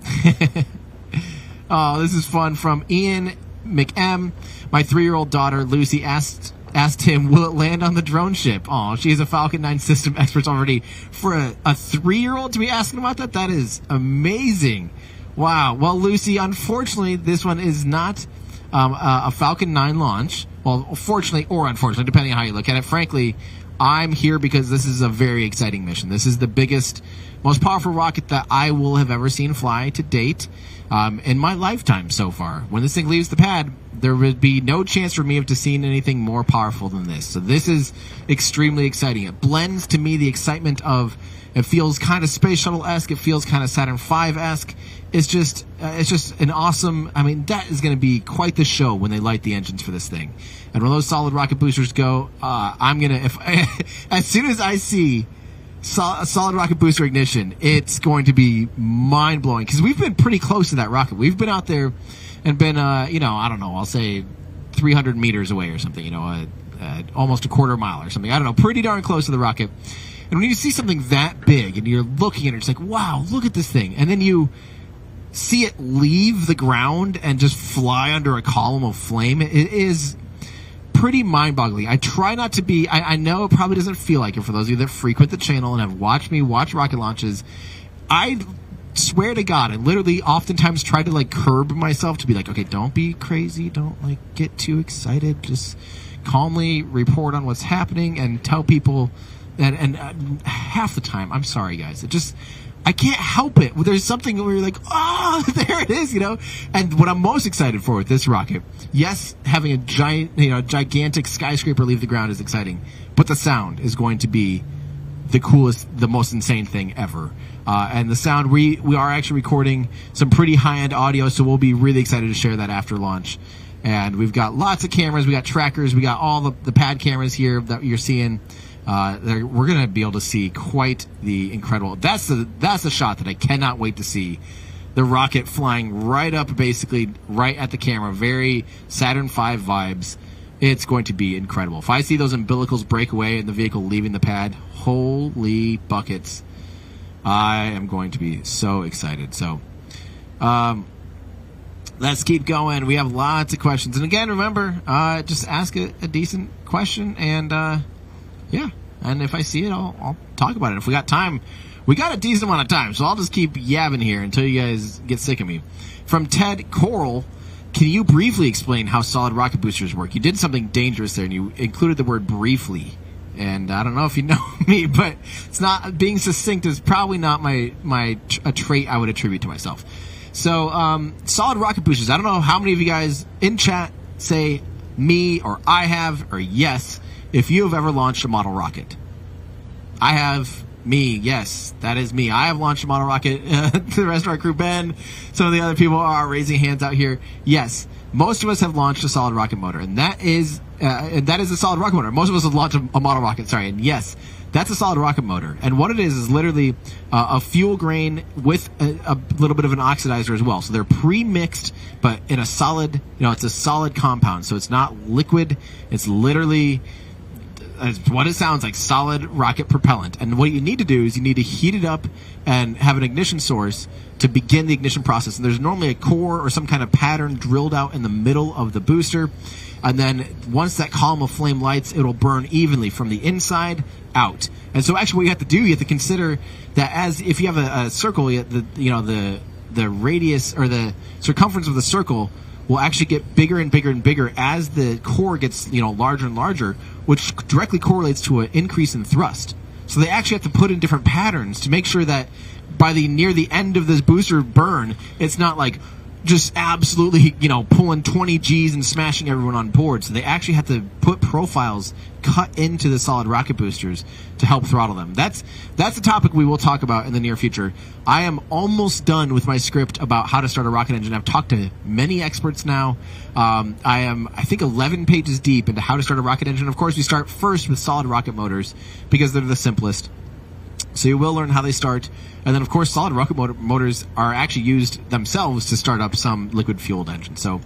Oh, this is fun from Ian McM. My 3-year-old daughter, Lucy, asked him, will it land on the drone ship? Oh, she is a Falcon 9 system expert already. For a 3-year-old to be asking about that, that is amazing. Wow. Well, Lucy, unfortunately, this one is not a Falcon 9 launch. Well, fortunately or unfortunately, depending on how you look at it. Frankly, I'm here because this is a very exciting mission. This is the biggest, most powerful rocket that I will have ever seen fly to date in my lifetime so far. When this thing leaves the pad, there would be no chance for me to seen anything more powerful than this. So this is extremely exciting. It blends to me the excitement of, it feels kind of Space Shuttle-esque. It feels kind of Saturn V-esque. It's just an awesome, I mean, that is going to be quite the show when they light the engines for this thing. And when those solid rocket boosters go, I'm going to, as soon as I see solid rocket booster ignition, it's going to be mind-blowing. Because we've been pretty close to that rocket. We've been out there and been, you know, I don't know, I'll say 300 meters away or something, you know, almost a quarter mile or something. I don't know, pretty darn close to the rocket. And when you see something that big and you're looking at it, it's like, wow, look at this thing. And then you see it leave the ground and just fly under a column of flame. It is pretty mind-boggling. I try not to be, I know it probably doesn't feel like it for those of you that frequent the channel and have watched me watch rocket launches. I swear to God, I literally oftentimes try to like curb myself to be like, okay, don't be crazy, don't like get too excited, just calmly report on what's happening and tell people that. And half the time, I'm sorry, guys, I can't help it. There's something where you're like, oh, there it is, you know. And what I'm most excited for with this rocket, yes, having a gigantic skyscraper leave the ground is exciting, but the sound is going to be the coolest, the most insane thing ever. And the sound, we are actually recording some pretty high-end audio, so we'll be really excited to share that after launch. And we've got lots of cameras, we got trackers, we got all the pad cameras here that you're seeing. We're going to be able to see quite the incredible. That's the shot that I cannot wait to see. The rocket flying right up, basically right at the camera. Very Saturn V vibes. It's going to be incredible. If I see those umbilicals break away and the vehicle leaving the pad, holy buckets. I am going to be so excited. So, let's keep going. We have lots of questions. And again, remember, just ask a decent question and, yeah, and if I see it, I'll talk about it. If we got time, we got a decent amount of time, so I'll just keep yabbing here until you guys get sick of me. From Ted Coral, can you briefly explain how solid rocket boosters work? You did something dangerous there, and you included the word briefly. And I don't know if you know me, but it's not being succinct is probably not a trait I would attribute to myself. So, solid rocket boosters. I don't know how many of you guys in chat say me or I have or yes. If you have ever launched a model rocket. I have, me, yes, that is me. I have launched a model rocket. The rest of our crew, Ben, some of the other people are raising hands out here. Yes, most of us have launched a solid rocket motor, and that is a solid rocket motor. Most of us have launched a model rocket, sorry, and yes, that's a solid rocket motor. And what it is literally a fuel grain with a little bit of an oxidizer as well. So they're pre-mixed, but in a solid, it's a solid compound. So it's not liquid, it's literally what it sounds like, solid rocket propellant. And what you need to do is you need to heat it up and have an ignition source to begin the ignition process. And there's normally a core or some kind of pattern drilled out in the middle of the booster. And then once that column of flame lights, it'll burn evenly from the inside out. And so actually what you have to do, you have to consider that as if you have a circle, the radius or the circumference of the circle will actually get bigger and bigger and bigger as the core gets, larger and larger, which directly correlates to an increase in thrust. So they actually have to put in different patterns to make sure that by near the end of this booster burn, it's not like just absolutely, pulling 20 Gs and smashing everyone on board. So they actually have to put profiles cut into the solid rocket boosters to help throttle them. That's a topic we will talk about in the near future. I am almost done with my script about how to start a rocket engine. I've talked to many experts now. I am, I think, 11 pages deep into how to start a rocket engine. Of course, we start first with solid rocket motors because they're the simplest. So you will learn how they start. And then, of course, solid rocket motors are actually used themselves to start up some liquid-fueled engines. So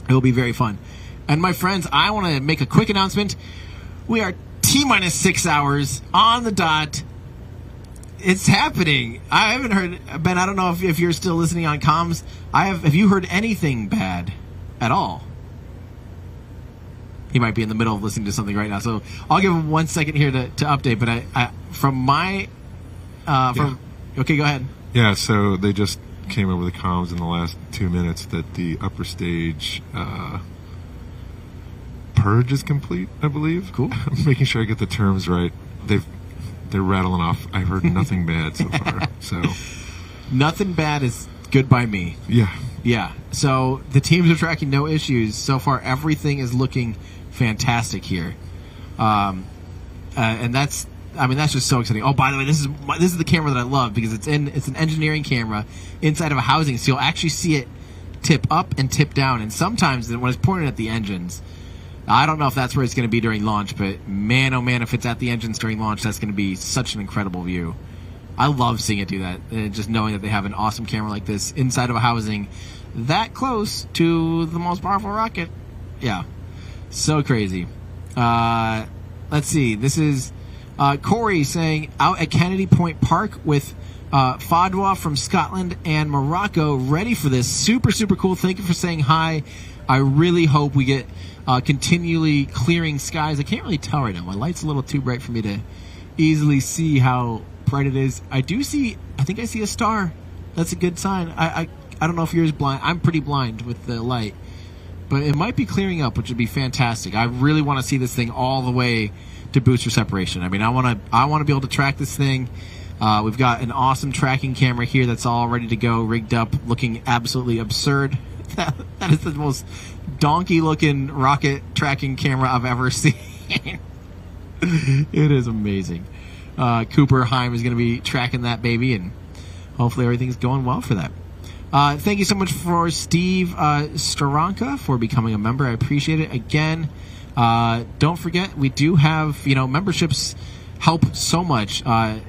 it will be very fun. And, my friends, I want to make a quick announcement. We are T-minus 6 hours on the dot. It's happening. I haven't heard... Ben, I don't know if you're still listening on comms. Have you heard anything bad at all? He might be in the middle of listening to something right now, so I'll give him 1 second here to update. But I from my okay, go ahead. Yeah, so they just came over the comms in the last 2 minutes that the upper stage purge is complete, I believe. Cool. I'm making sure I get the terms right. They're rattling off. I've heard nothing bad so far. So nothing bad is good by me. Yeah. Yeah. So the teams are tracking no issues so far. Everything is looking fantastic here, and that's just so exciting. Oh, by the way, this is the camera that I love because it's an engineering camera inside of a housing, so you'll actually see it tip up and tip down. And sometimes when it's pointed at the engines, I don't know if that's where it's going to be during launch, but man, oh man, if it's at the engines during launch, that's going to be such an incredible view. I love seeing it do that, just knowing that they have an awesome camera like this inside of a housing that close to the most powerful rocket. Yeah, so crazy. Let's see. This is Corey saying, out at Kennedy Point Park with Fadwa from Scotland and Morocco, ready for this. Super, super cool. Thank you for saying hi. I really hope we get continually clearing skies. I can't really tell right now. My light's a little too bright for me to easily see how bright it is. I think I see a star That's a good sign. I don't know if yours blind. I'm pretty blind with the light, but it might be clearing up, which would be fantastic. I really want to see this thing all the way to booster separation. I mean, I want to be able to track this thing. We've got an awesome tracking camera here that's all ready to go, rigged up, looking absolutely absurd. That is the most donkey-looking rocket tracking camera I've ever seen. It is amazing. Cooper Heim is going to be tracking that baby, and hopefully everything's going well for that. Thank you so much for Steve Staranka for becoming a member. I appreciate it. Again, don't forget, we do have, memberships help so much.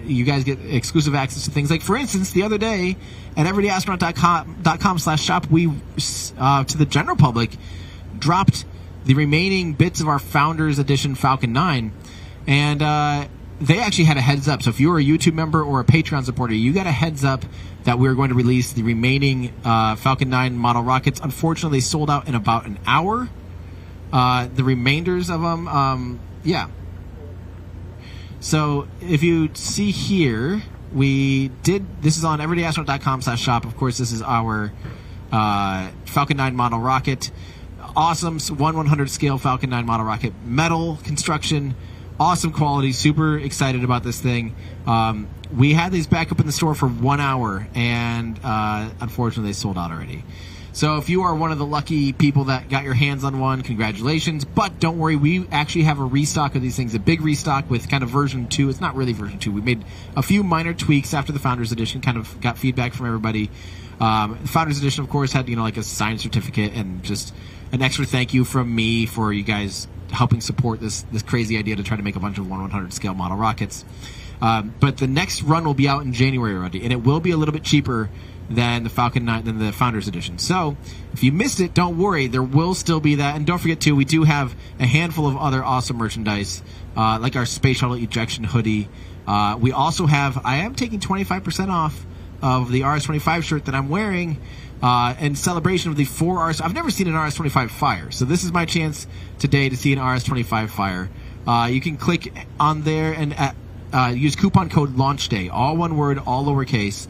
You guys get exclusive access to things like, for instance, the other day at everydayastronaut.com/shop, we, to the general public, dropped the remaining bits of our Founders Edition Falcon 9, and they actually had a heads up. So if you were a YouTube member or a Patreon supporter, you got a heads up that we were going to release the remaining Falcon 9 model rockets. Unfortunately, they sold out in about an hour. The remainders of them, yeah. So if you see here, this is on everydayastronaut.com/shop. Of course, this is our Falcon 9 model rocket. Awesome 1/100 scale Falcon 9 model rocket. Metal construction, awesome quality, super excited about this thing. We had these back up in the store for 1 hour, and unfortunately they sold out already. So if you are one of the lucky people that got your hands on one, congratulations. But don't worry, we actually have a restock of these things, a big restock with kind of version 2. It's not really version 2. We made a few minor tweaks after the Founders Edition, kind of got feedback from everybody. The Founders Edition, of course, had like a signed certificate and just an extra thank you from me for you guys helping support this crazy idea to try to make a bunch of 1/100 scale model rockets. But the next run will be out in January already, and it will be a little bit cheaper than the Falcon 9, than the Founders Edition. So if you missed it, don't worry, there will still be that. And don't forget too, we do have a handful of other awesome merchandise, like our Space Shuttle Ejection hoodie. We also have, I am taking 25% off of the RS-25 shirt that I'm wearing in celebration of the 4 RS. I've never seen an RS-25 fire, so this is my chance today to see an RS-25 fire. You can click on there and use coupon code LAUNCHDAY, all one word, all lowercase,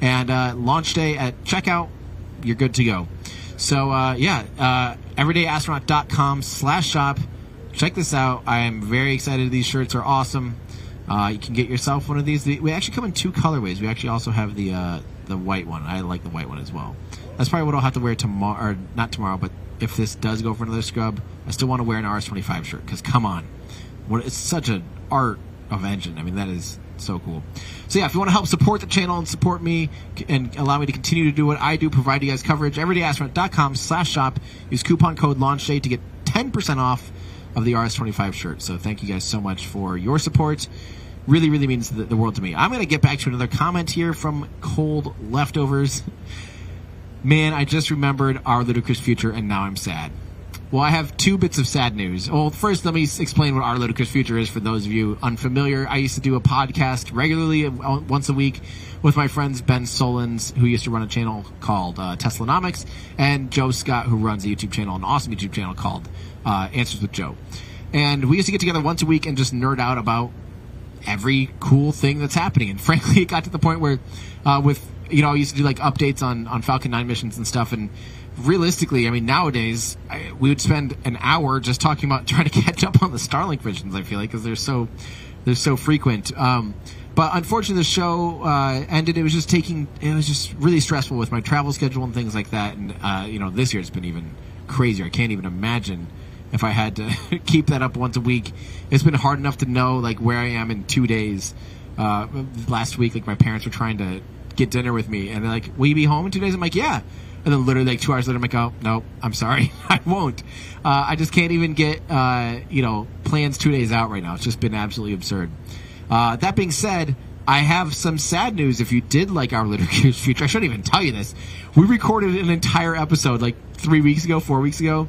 and launch day at checkout, you're good to go. So everydayastronaut.com/shop. Check this out. I am very excited. These shirts are awesome. You can get yourself one of these. We actually come in 2 colorways. We actually also have the white one. I like the white one as well. That's probably what I'll have to wear tomorrow, or not tomorrow, but if this does go for another scrub, I still want to wear an RS-25 shirt, because come on. It's such an art of engine. I mean, that is so cool. So yeah, if you want to help support the channel and support me and allow me to continue to do what I do, provide you guys coverage, everydayastronaut.com/shop. Use coupon code LAUNCHDAY to get 10% off of the RS-25 shirt. So thank you guys so much for your support. Really, really means the world to me. I'm going to get back to another comment here from Cold Leftovers. Man, I just remembered our ludicrous future, and now I'm sad. Well, I have 2 bits of sad news. Well, first, let me explain what our ludicrous future is for those of you unfamiliar. I used to do a podcast regularly once a week with my friends Ben Solons, who used to run a channel called Teslanomics, and Joe Scott, who runs a YouTube channel, an awesome YouTube channel called Answers with Joe. And we used to get together once a week and just nerd out about every cool thing that's happening. And frankly, it got to the point where I used to do like updates on Falcon 9 missions and stuff, and realistically, I mean, nowadays, we would spend an hour just talking about trying to catch up on the Starlink missions, I feel like, because they're so frequent. But unfortunately, the show ended. It was just really stressful with my travel schedule and things like that. And, this year it's been even crazier. I can't even imagine if I had to keep that up once a week. It's been hard enough to know, like, where I am in 2 days. Last week, like, my parents were trying to get dinner with me, and they're like, will you be home in 2 days? I'm like, yeah. And then literally like 2 hours later, I'm like, oh, no, I'm sorry. I won't. I just can't even get, plans 2 days out right now. It's just been absolutely absurd. That being said, I have some sad news. If you did like our ludicrous future, I shouldn't even tell you this. We recorded an entire episode like 4 weeks ago.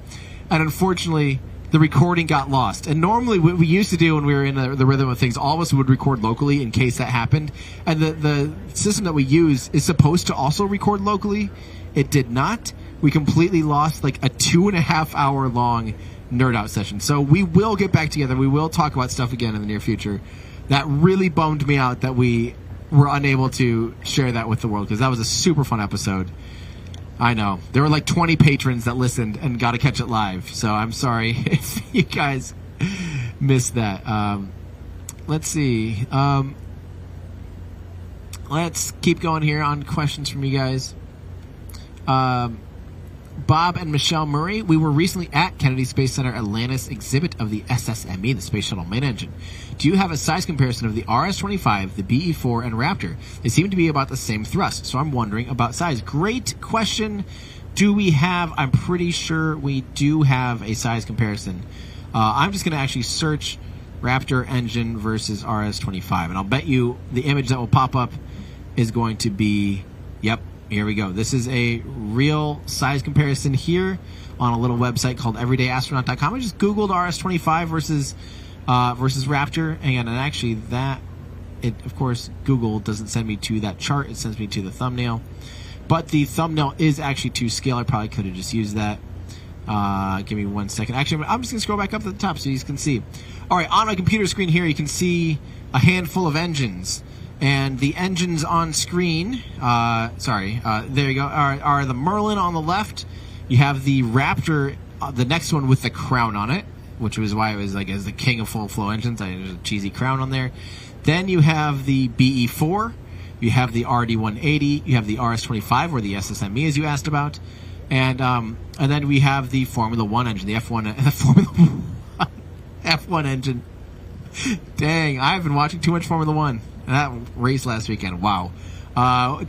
And unfortunately, the recording got lost. And normally what we used to do when we were in the rhythm of things, all of us would record locally in case that happened. And the system that we use is supposed to also record locally. It did not. We completely lost like a 2.5 hour long nerd out session. So we will get back together. We will talk about stuff again in the near future. That really bummed me out that we were unable to share that with the world, because that was a super fun episode. I know. There were like 20 patrons that listened and got to catch it live. So I'm sorry if you guys missed that. Let's see. Let's keep going here on questions from you guys. Bob and Michelle Murray, we were recently at Kennedy Space Center Atlantis exhibit of the SSME, the Space Shuttle main engine. Do you have a size comparison of the RS-25, the BE-4, and Raptor? They seem to be about the same thrust, so I'm wondering about size. Great question. Do we have? I'm pretty sure we do have a size comparison. I'm just going to actually search Raptor engine versus RS-25, and I'll bet you the image that will pop up is going to be, yep, here we go. This is a real size comparison here on a little website called everydayastronaut.com. I just Googled RS-25 versus Raptor, and actually of course, Google doesn't send me to that chart. It sends me to the thumbnail. But the thumbnail is actually to scale. I probably could have just used that. Give me 1 second. Actually, I'm just going to scroll back up to the top so you can see. All right, on my computer screen here, you can see a handful of engines. And the engines on screen, there you go, are the Merlin on the left. You have the Raptor, the next one with the crown on it, which was why it was like as the king of full flow engines. There's a cheesy crown on there. Then you have the BE-4, you have the RD-180, you have the RS-25, or the SSME, as you asked about, and then we have the Formula One engine, the F1 engine. Dang, I've been watching too much Formula One. That race last weekend, wow.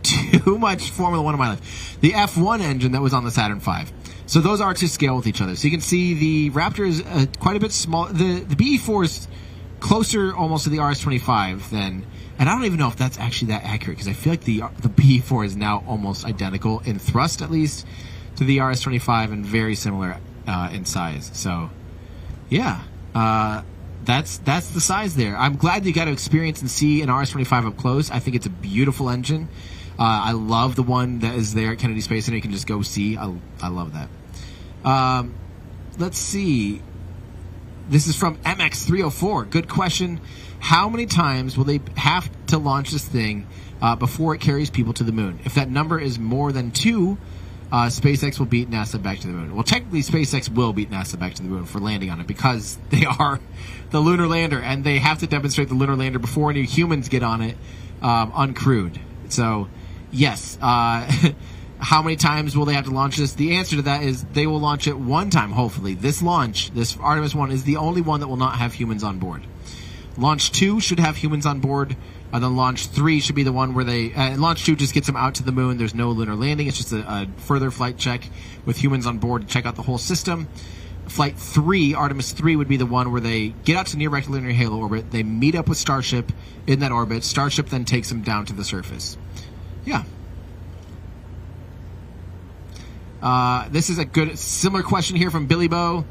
Too much Formula One in my life. The F1 engine that was on the Saturn V. So those are to scale with each other. So you can see the Raptor is quite a bit small. The BE-4 is closer almost to the RS-25 than, and I don't even know if that's actually that accurate, because I feel like the BE-4 is now almost identical in thrust, at least, to the RS-25, and very similar in size. So, yeah. That's the size there. I'm glad you got to experience and see an RS-25 up close. I think it's a beautiful engine. I love the one that is there at Kennedy Space Center. You can just go see. I love that. Let's see. This is from MX304. Good question. How many times will they have to launch this thing before it carries people to the moon? If that number is more than 2, SpaceX will beat NASA back to the moon. Well, technically, SpaceX will beat NASA back to the moon for landing on it, because they are the lunar lander, and they have to demonstrate the lunar lander before any humans get on it uncrewed. So, yes. How many times will they have to launch this? The answer to that is they will launch it one time, hopefully. This launch, this Artemis I, is the only one that will not have humans on board. Launch 2 should have humans on board. Then Launch 3 should be the one where they... Launch 2 just gets them out to the moon. There's no lunar landing. It's just a further flight check with humans on board to check out the whole system. Flight 3, Artemis 3, would be the one where they get out to near rectilinear halo orbit. They meet up with Starship in that orbit. Starship then takes them down to the surface. Yeah. This is a good, similar question here from Billy Bow.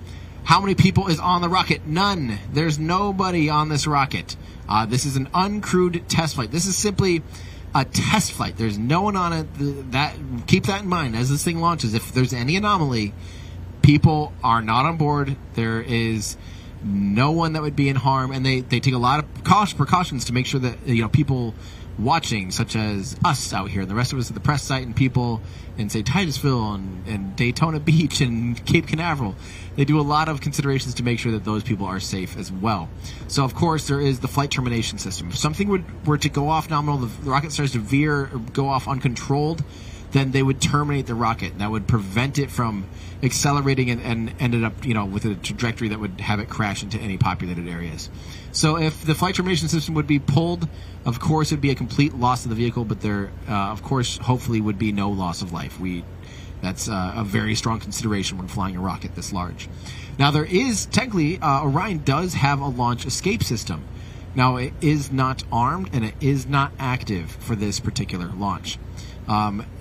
How many people is on the rocket? None. There's nobody on this rocket. This is an uncrewed test flight. This is simply a test flight. There's no one on it. Keep that in mind as this thing launches. If there's any anomaly, people are not on board. There is no one that would be in harm, and they take a lot of precautions to make sure that people watching, such as us out here, and the rest of us at the press site, and people in, say, Titusville and Daytona Beach and Cape Canaveral. They do a lot of considerations to make sure that those people are safe as well. So, of course, there is the flight termination system. If something were to go off nominal, the rocket starts to veer or go off uncontrolled, then they would terminate the rocket. That would prevent it from accelerating and ended up, with a trajectory that would have it crash into any populated areas. So if the flight termination system would be pulled, of course it would be a complete loss of the vehicle, but there, of course, hopefully would be no loss of life. That's a very strong consideration when flying a rocket this large. Now, there is, technically, Orion does have a launch escape system. Now, it is not armed, and it is not active for this particular launch.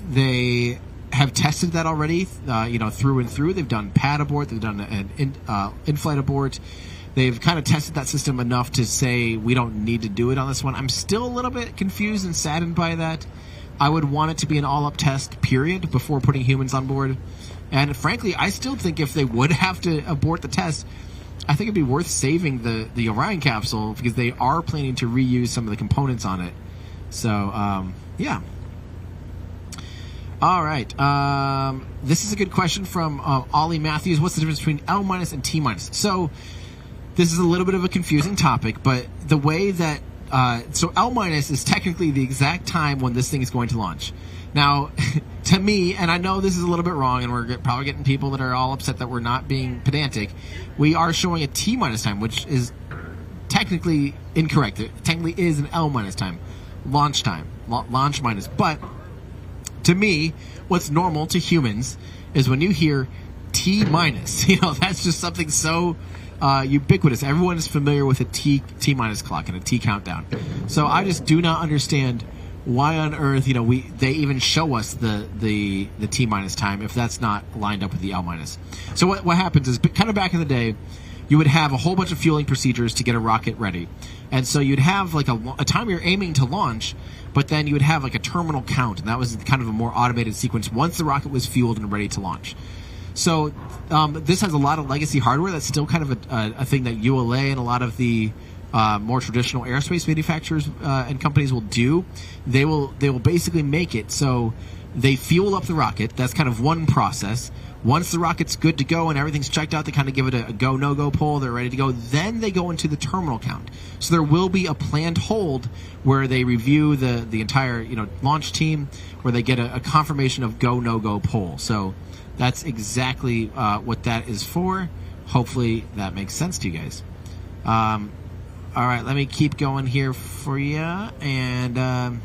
They have tested that already, through and through. They've done pad abort, they've done an in-flight abort. They've kind of tested that system enough to say we don't need to do it on this one. I'm still a little bit confused and saddened by that. I would want it to be an all-up test, period, before putting humans on board. And frankly, I still think if they would have to abort the test, I think it'd be worth saving the Orion capsule, because they are planning to reuse some of the components on it So, yeah. All right. This is a good question from Ollie Matthews. What's the difference between L- and T-? So this is a little bit of a confusing topic, but the way that so L- is technically the exact time when this thing is going to launch. Now, to me, and I know this is a little bit wrong, and we're probably getting people that are all upset that we're not being pedantic, we are showing a T- time, which is technically incorrect. It technically is an L- time, launch minus. But to me, what's normal to humans is when you hear T-, that's just something so ubiquitous. Everyone is familiar with a T- clock and a T countdown. So I just do not understand why on earth, they even show us the T- time if that's not lined up with the L-. So what happens is, kind of back in the day, you would have a whole bunch of fueling procedures to get a rocket ready. And so you'd have like a time you're aiming to launch, but then you would have like a terminal count, and that was kind of a more automated sequence once the rocket was fueled and ready to launch. So this has a lot of legacy hardware that's still kind of a thing that ULA and a lot of the more traditional aerospace manufacturers and companies will do. They will basically make it so they fuel up the rocket. That's kind of one process. Once the rocket's good to go and everything's checked out, they kind of give it a go, no-go poll. They're ready to go. Then they go into the terminal count. So there will be a planned hold where they review the entire launch team, where they get a confirmation of go, no-go poll. So that's exactly what that is for. Hopefully that makes sense to you guys. All right, let me keep going here for you. And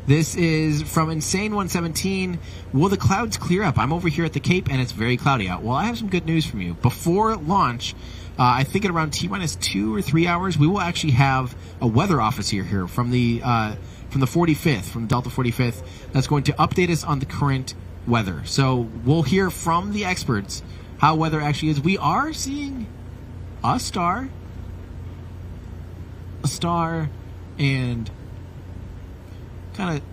this is from Insane117. Will the clouds clear up? I'm over here at the Cape, and it's very cloudy out. Well, I have some good news from you. Before launch, I think at around T-2 or 3 hours, we will actually have a weather office here from the 45th, from Delta 45th, that's going to update us on the current weather. So we'll hear from the experts how weather actually is. We are seeing a star, and kind of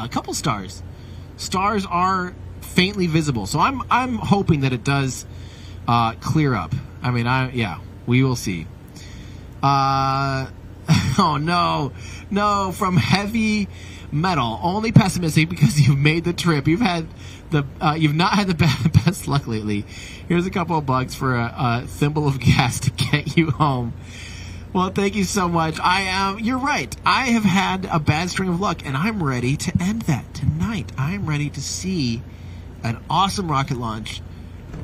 a couple stars. Stars are faintly visible, so I'm hoping that it does clear up. I mean, we will see. Oh no, from Heavy Metal, only pessimistic because you've made the trip. You've not had the best luck lately. Here's a couple of bucks for a thimble of gas to get you home. Well, thank you so much. You're right. I have had a bad string of luck, and I'm ready to end that tonight. I'm ready to see an awesome rocket launch,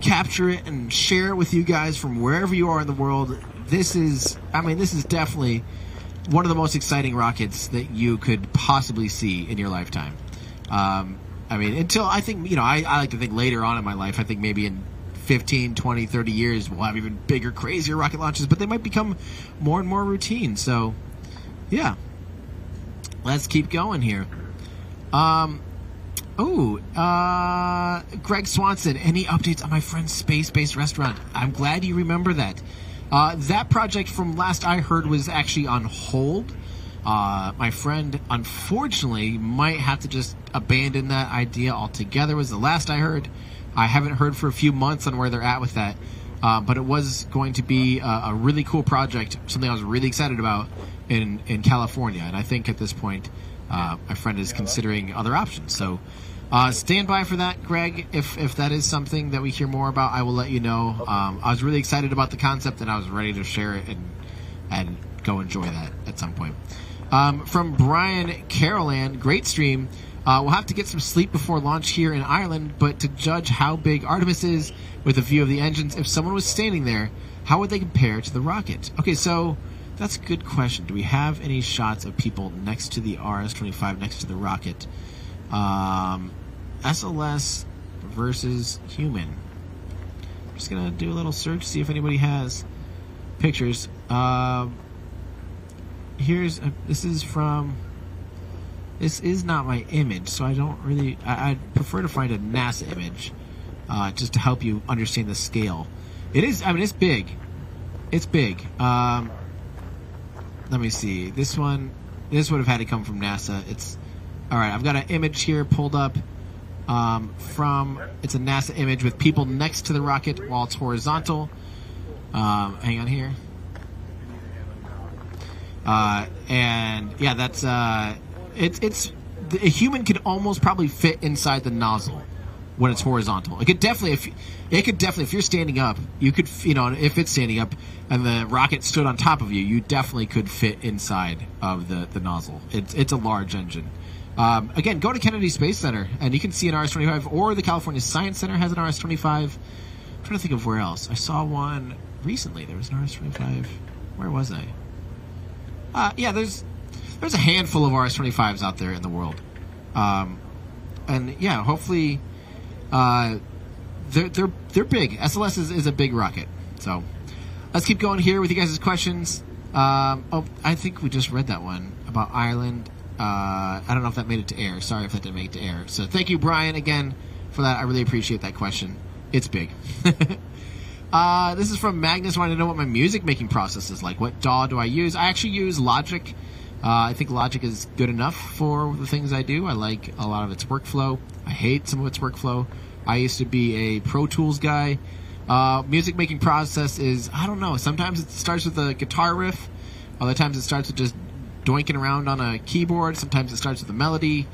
capture it, and share it with you guys from wherever you are in the world. This is definitely one of the most exciting rockets that you could possibly see in your lifetime. Until I think, I like to think later on in my life, I think maybe in 15, 20, 30 years, we'll have even bigger, crazier rocket launches, but they might become more and more routine. So, yeah. Let's keep going here. Greg Swanson, any updates on my friend's space-based restaurant? I'm glad you remember that. That project, from last I heard, was actually on hold. My friend, unfortunately, might have to just abandon that idea altogether, was the last I heard. I haven't heard for a few months on where they're at with that. But it was going to be a really cool project, something I was really excited about in California. And I think at this point, my friend is considering other options. So stand by for that, Greg. If that is something that we hear more about, I will let you know. I was really excited about the concept, and I was ready to share it and go enjoy that at some point. From Brian Carolan, great stream. We'll have to get some sleep before launch here in Ireland, but to judge how big Artemis is with a view of the engines, if someone was standing there, how would they compare to the rocket? Okay, so that's a good question. Do we have any shots of people next to the RS-25, next to the rocket? SLS versus human. I'm just going to do a little search, see if anybody has pictures. This is not my image, so I don't really... I'd prefer to find a NASA image, just to help you understand the scale. It is... it's big. It's big. Let me see. This would have had to come from NASA. It's... Alright, I've got an image here pulled up from... It's a NASA image with people next to the rocket while it's horizontal. Hang on here. And, yeah, that's... a human could almost probably fit inside the nozzle when it's horizontal. It could definitely, if you're standing up, you could, if it's standing up and the rocket stood on top of you, you definitely could fit inside of the nozzle. It's a large engine. Again, go to Kennedy Space Center and you can see an RS-25, or the California Science Center has an RS-25. I'm trying to think of where else. I saw one recently. There was an RS-25. Where was I? Yeah, there's a handful of RS-25s out there in the world. And yeah, hopefully they're big. SLS is a big rocket. So let's keep going here with you guys' questions. I think we just read that one about Ireland. I don't know if that made it to air. Sorry if that didn't make it to air. So thank you, Brian, again for that. I really appreciate that question. It's big. This is from Magnus, wanting to know what my music making process is like. What DAW do I use? I actually use Logic. I think Logic is good enough for the things I do. I like a lot of its workflow. I hate some of its workflow. I used to be a Pro Tools guy. Music making process is, I don't know, sometimes it starts with a guitar riff. Other times it starts with just doinking around on a keyboard. Sometimes it starts with a melody.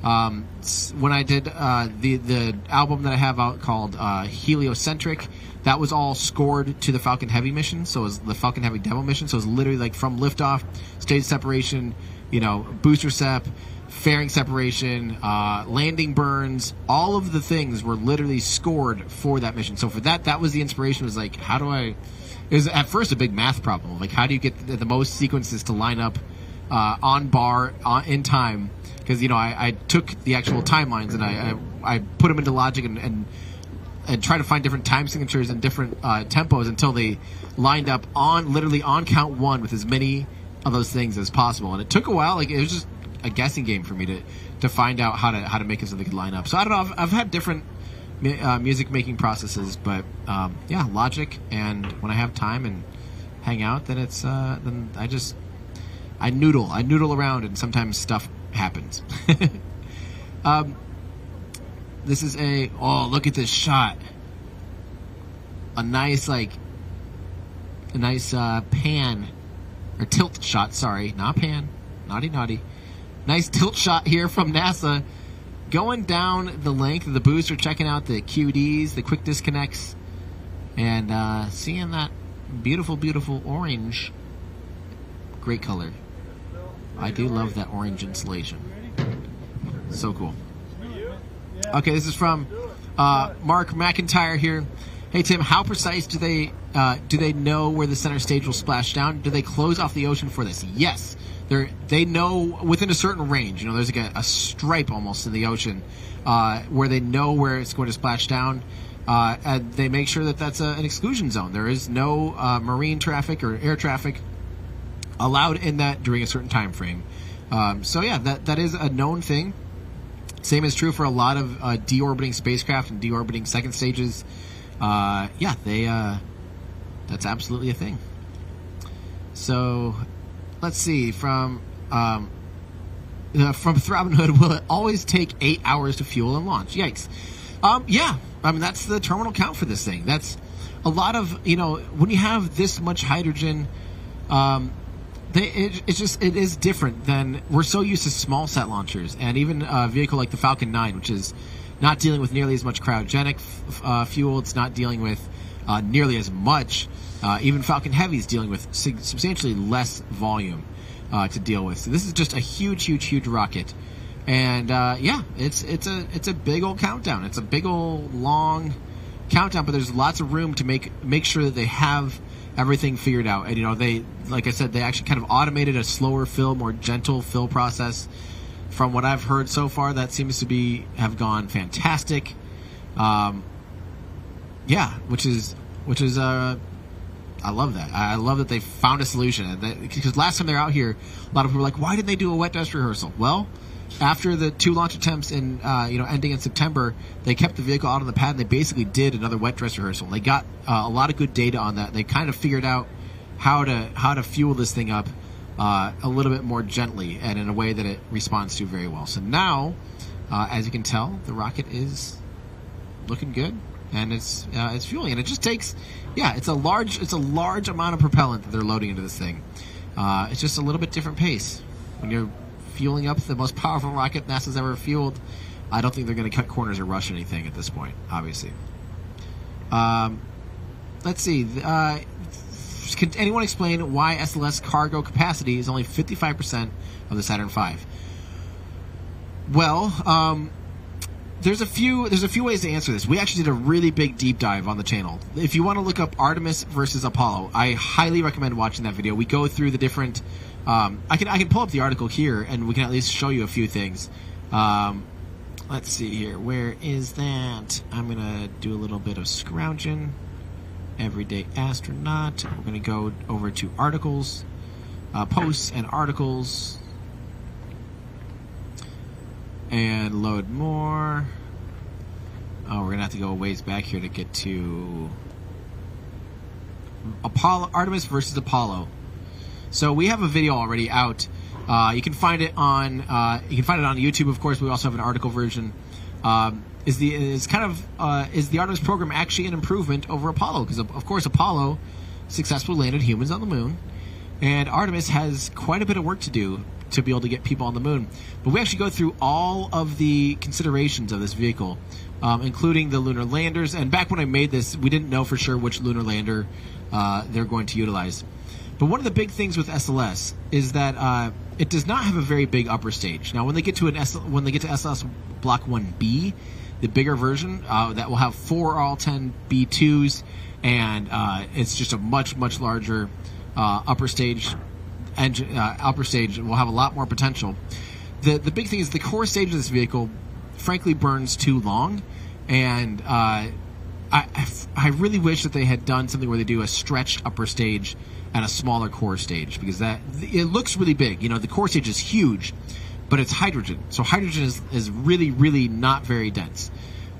When I did the album that I have out called Heliocentric, that was all scored to the Falcon Heavy mission. So it was the Falcon Heavy demo mission. So it was literally like from liftoff, stage separation, booster sep, fairing separation, landing burns. All of the things were literally scored for that mission. So for that was the inspiration. Was like, it was at first a big math problem. Like, how do you get the most sequences to line up on bar in time? Because I took the actual timelines and I put them into Logic and try to find different time signatures and different tempos until they lined up literally on count one with as many of those things as possible. And it took a while. Like, it was just a guessing game for me to find out how to make it so they could line up. So I don't know. I've had different music making processes, but yeah, Logic. And when I have time and hang out, then it's then I noodle around, and sometimes stuff happens. This is look at this shot. A nice pan or tilt shot. Sorry, not pan. Naughty. Nice tilt shot here from NASA, going down the length of the booster, checking out the QDs, the quick disconnects, and seeing that beautiful, beautiful orange. Great color. I do love that orange insulation. So cool. Okay, this is from Mark McIntyre here. Hey Tim, how precise do they know where the center stage will splash down? Do they close off the ocean for this? Yes, they know within a certain range. There's like a stripe almost in the ocean where they know where it's going to splash down, and they make sure that that's an exclusion zone. There is no marine traffic or air traffic allowed in that during a certain time frame. So yeah, that is a known thing. Same is true for a lot of deorbiting spacecraft and deorbiting second stages. Yeah, that's absolutely a thing. So let's see, from Throbbing Hood, will it always take 8 hours to fuel and launch? Yikes. Yeah, I mean, that's the terminal count for this thing. That's a lot of, when you have this much hydrogen, it is different than, we're so used to small sat launchers, and even a vehicle like the Falcon 9, which is not dealing with nearly as much cryogenic fuel. It's not dealing with nearly as much. Even Falcon Heavy is dealing with substantially less volume to deal with. So this is just a huge, huge, huge rocket, and yeah, it's a big old countdown. It's a big old long countdown, but there's lots of room to make sure that they have everything figured out. And they, like I said, they actually kind of automated a slower fill, more gentle fill process. From what I've heard so far, that seems to have gone fantastic. Yeah, which is I love that. I love that they found a solution. Because last time they're out here, a lot of people were like, why didn't they do a wet dress rehearsal? Well, after the 2 launch attempts in ending in September, they kept the vehicle out on the pad, and they basically did another wet dress rehearsal. They got a lot of good data on that. They kind of figured out how to fuel this thing up a little bit more gently and in a way that it responds to very well. So now, as you can tell, the rocket is looking good, and it's fueling. And it just takes, it's a large amount of propellant that they're loading into this thing. It's just a little bit different pace when you're fueling up the most powerful rocket NASA's ever fueled. I don't think they're going to cut corners or rush anything at this point, obviously. Let's see. Can anyone explain why SLS cargo capacity is only 55% of the Saturn V? Well, there's a few ways to answer this. We actually did a really big deep dive on the channel. If you want to look up Artemis versus Apollo, I highly recommend watching that video. We go through the different. I can pull up the article here, and we can at least show you a few things. Let's see here. Where is that? I'm gonna do a little bit of scrounging. Everyday Astronaut. We're gonna go over to articles, posts, and articles. And load more. Oh, we're going to have to go a ways back here to get to Artemis versus Apollo. So we have a video already out. You can find it on YouTube, of course. We also have an article version. Is the Artemis program actually an improvement over Apollo? Because of course Apollo successfully landed humans on the moon, and Artemis has quite a bit of work to do to be able to get people on the moon. But we actually go through all of the considerations of this vehicle, including the lunar landers. And back when I made this, we didn't know for sure which lunar lander they're going to utilize. But one of the big things with SLS is that it does not have a very big upper stage. Now, when they get to SLS Block 1B, the bigger version that will have 4 all-10 B2s, and it's just a much larger upper stage. Upper stage will have a lot more potential. The big thing is the core stage of this vehicle, frankly, burns too long, and I really wish that they had done something where they do a stretched upper stage and a smaller core stage, because it looks really big. You know, the core stage is huge, but it's hydrogen, so hydrogen is really not very dense.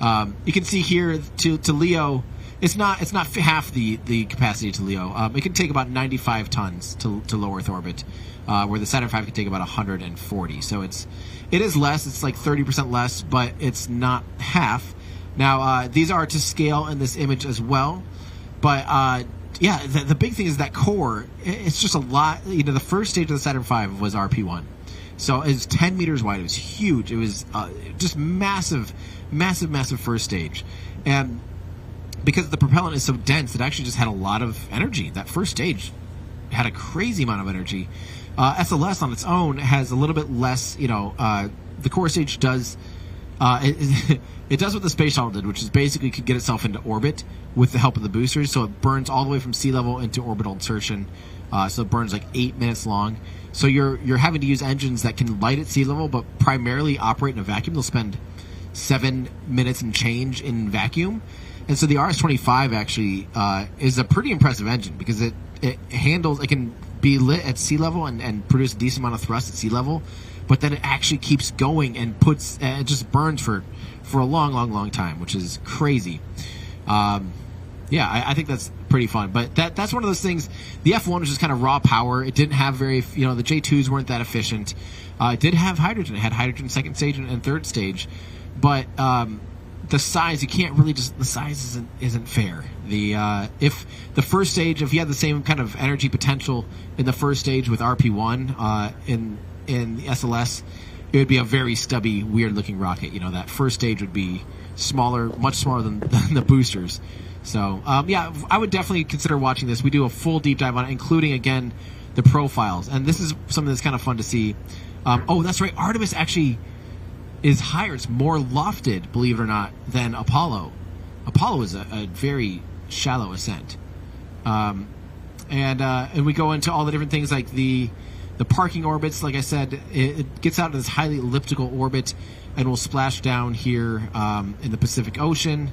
You can see here to Leo. It's not half the capacity to Leo. It can take about 95 tons to low Earth orbit, where the Saturn V can take about 140. So it is less. It's like 30% less, but it's not half. Now these are to scale in this image as well, but yeah, the big thing is that core. It's just a lot. You know, the first stage of the Saturn V was RP1, so it's 10 meters wide. It was huge. It was just massive first stage, and because the propellant is so dense, it actually just had a lot of energy. That first stage had a crazy amount of energy. SLS on its own has a little bit less. You know, the core stage does it does what the space shuttle did, which is basically could get itself into orbit with the help of the boosters. So it burns all the way from sea level into orbital insertion. So it burns like 8 minutes long. So you're having to use engines that can light at sea level, but primarily operate in a vacuum. They'll spend 7 minutes and change in vacuum. And so the RS-25 actually is a pretty impressive engine, because it can be lit at sea level and produce a decent amount of thrust at sea level, but then it actually keeps going and it just burns for a long time, which is crazy. Yeah, I think that's pretty fun. But that's one of those things. The F1 was just kind of raw power. It didn't have the J2s weren't that efficient. It did have hydrogen. It had hydrogen second stage and third stage, but the size, you can't really the size isn't fair. If the first stage, if you had the same kind of energy potential in the first stage with RP1 in the SLS, it would be a very stubby, weird looking rocket. You know, that first stage would be smaller, much smaller than the boosters. So yeah, I would definitely consider watching this. We do a full deep dive on it, including again the profiles, and this is something that's kind of fun to see. Oh, that's right, Artemis actually is higher. It's more lofted, believe it or not, than Apollo. Apollo is a very shallow ascent. And we go into all the different things like the parking orbits. Like I said, it gets out of this highly elliptical orbit and will splash down here in the Pacific Ocean.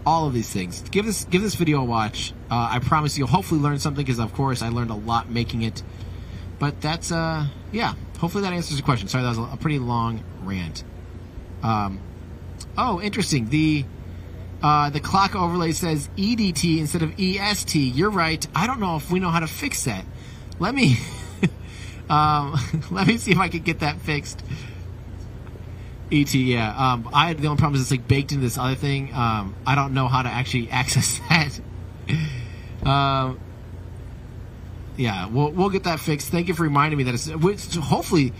All of these things. Give this video a watch. I promise you'll hopefully learn something, because of course I learned a lot making it. But that's yeah. Hopefully that answers your question. Sorry, that was a pretty long rant. Oh, interesting. The clock overlay says EDT instead of EST. You're right. I don't know if we know how to fix that. Let me let me see if I can get that fixed. ET, yeah. The only problem is it's like baked into this other thing. I don't know how to actually access that. Yeah, we'll get that fixed. Thank you for reminding me that it's hopefully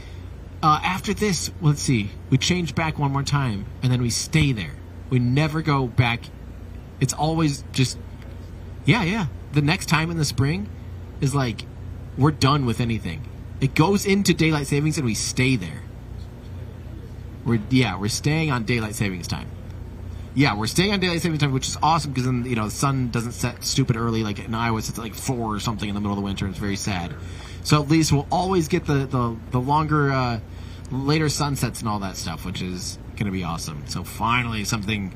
After this, let's see. We change back one more time, and then we stay there. We never go back. It's always just, yeah. The next time in the spring is like, we're done with anything. It goes into daylight savings, and we stay there. We're staying on daylight savings time. Yeah, we're staying on daylight savings time, which is awesome because then, the sun doesn't set stupid early. Like in Iowa, it's like 4 or something in the middle of the winter. It's very sad. So at least we'll always get the longer, later sunsets and all that stuff, which is going to be awesome. So finally, something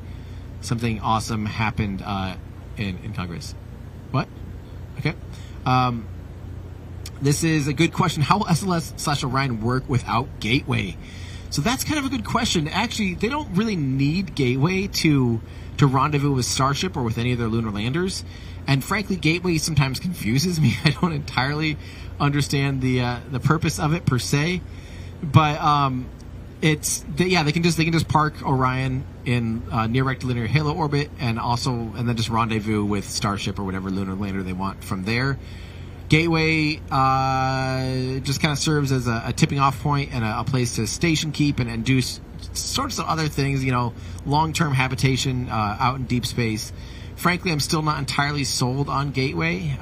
awesome happened in Congress. What? Okay. This is a good question. How will SLS/Orion work without Gateway? So that's kind of a good question. Actually, they don't really need Gateway to rendezvous with Starship or with any of their lunar landers. And frankly, Gateway sometimes confuses me. I don't entirely understand the purpose of it per se. But they can just park Orion in near rectilinear halo orbit and then just rendezvous with Starship or whatever lunar lander they want from there. Gateway just kind of serves as a tipping off point and a place to station keep and do sorts of other things, long-term habitation out in deep space. Frankly, I'm still not entirely sold on Gateway,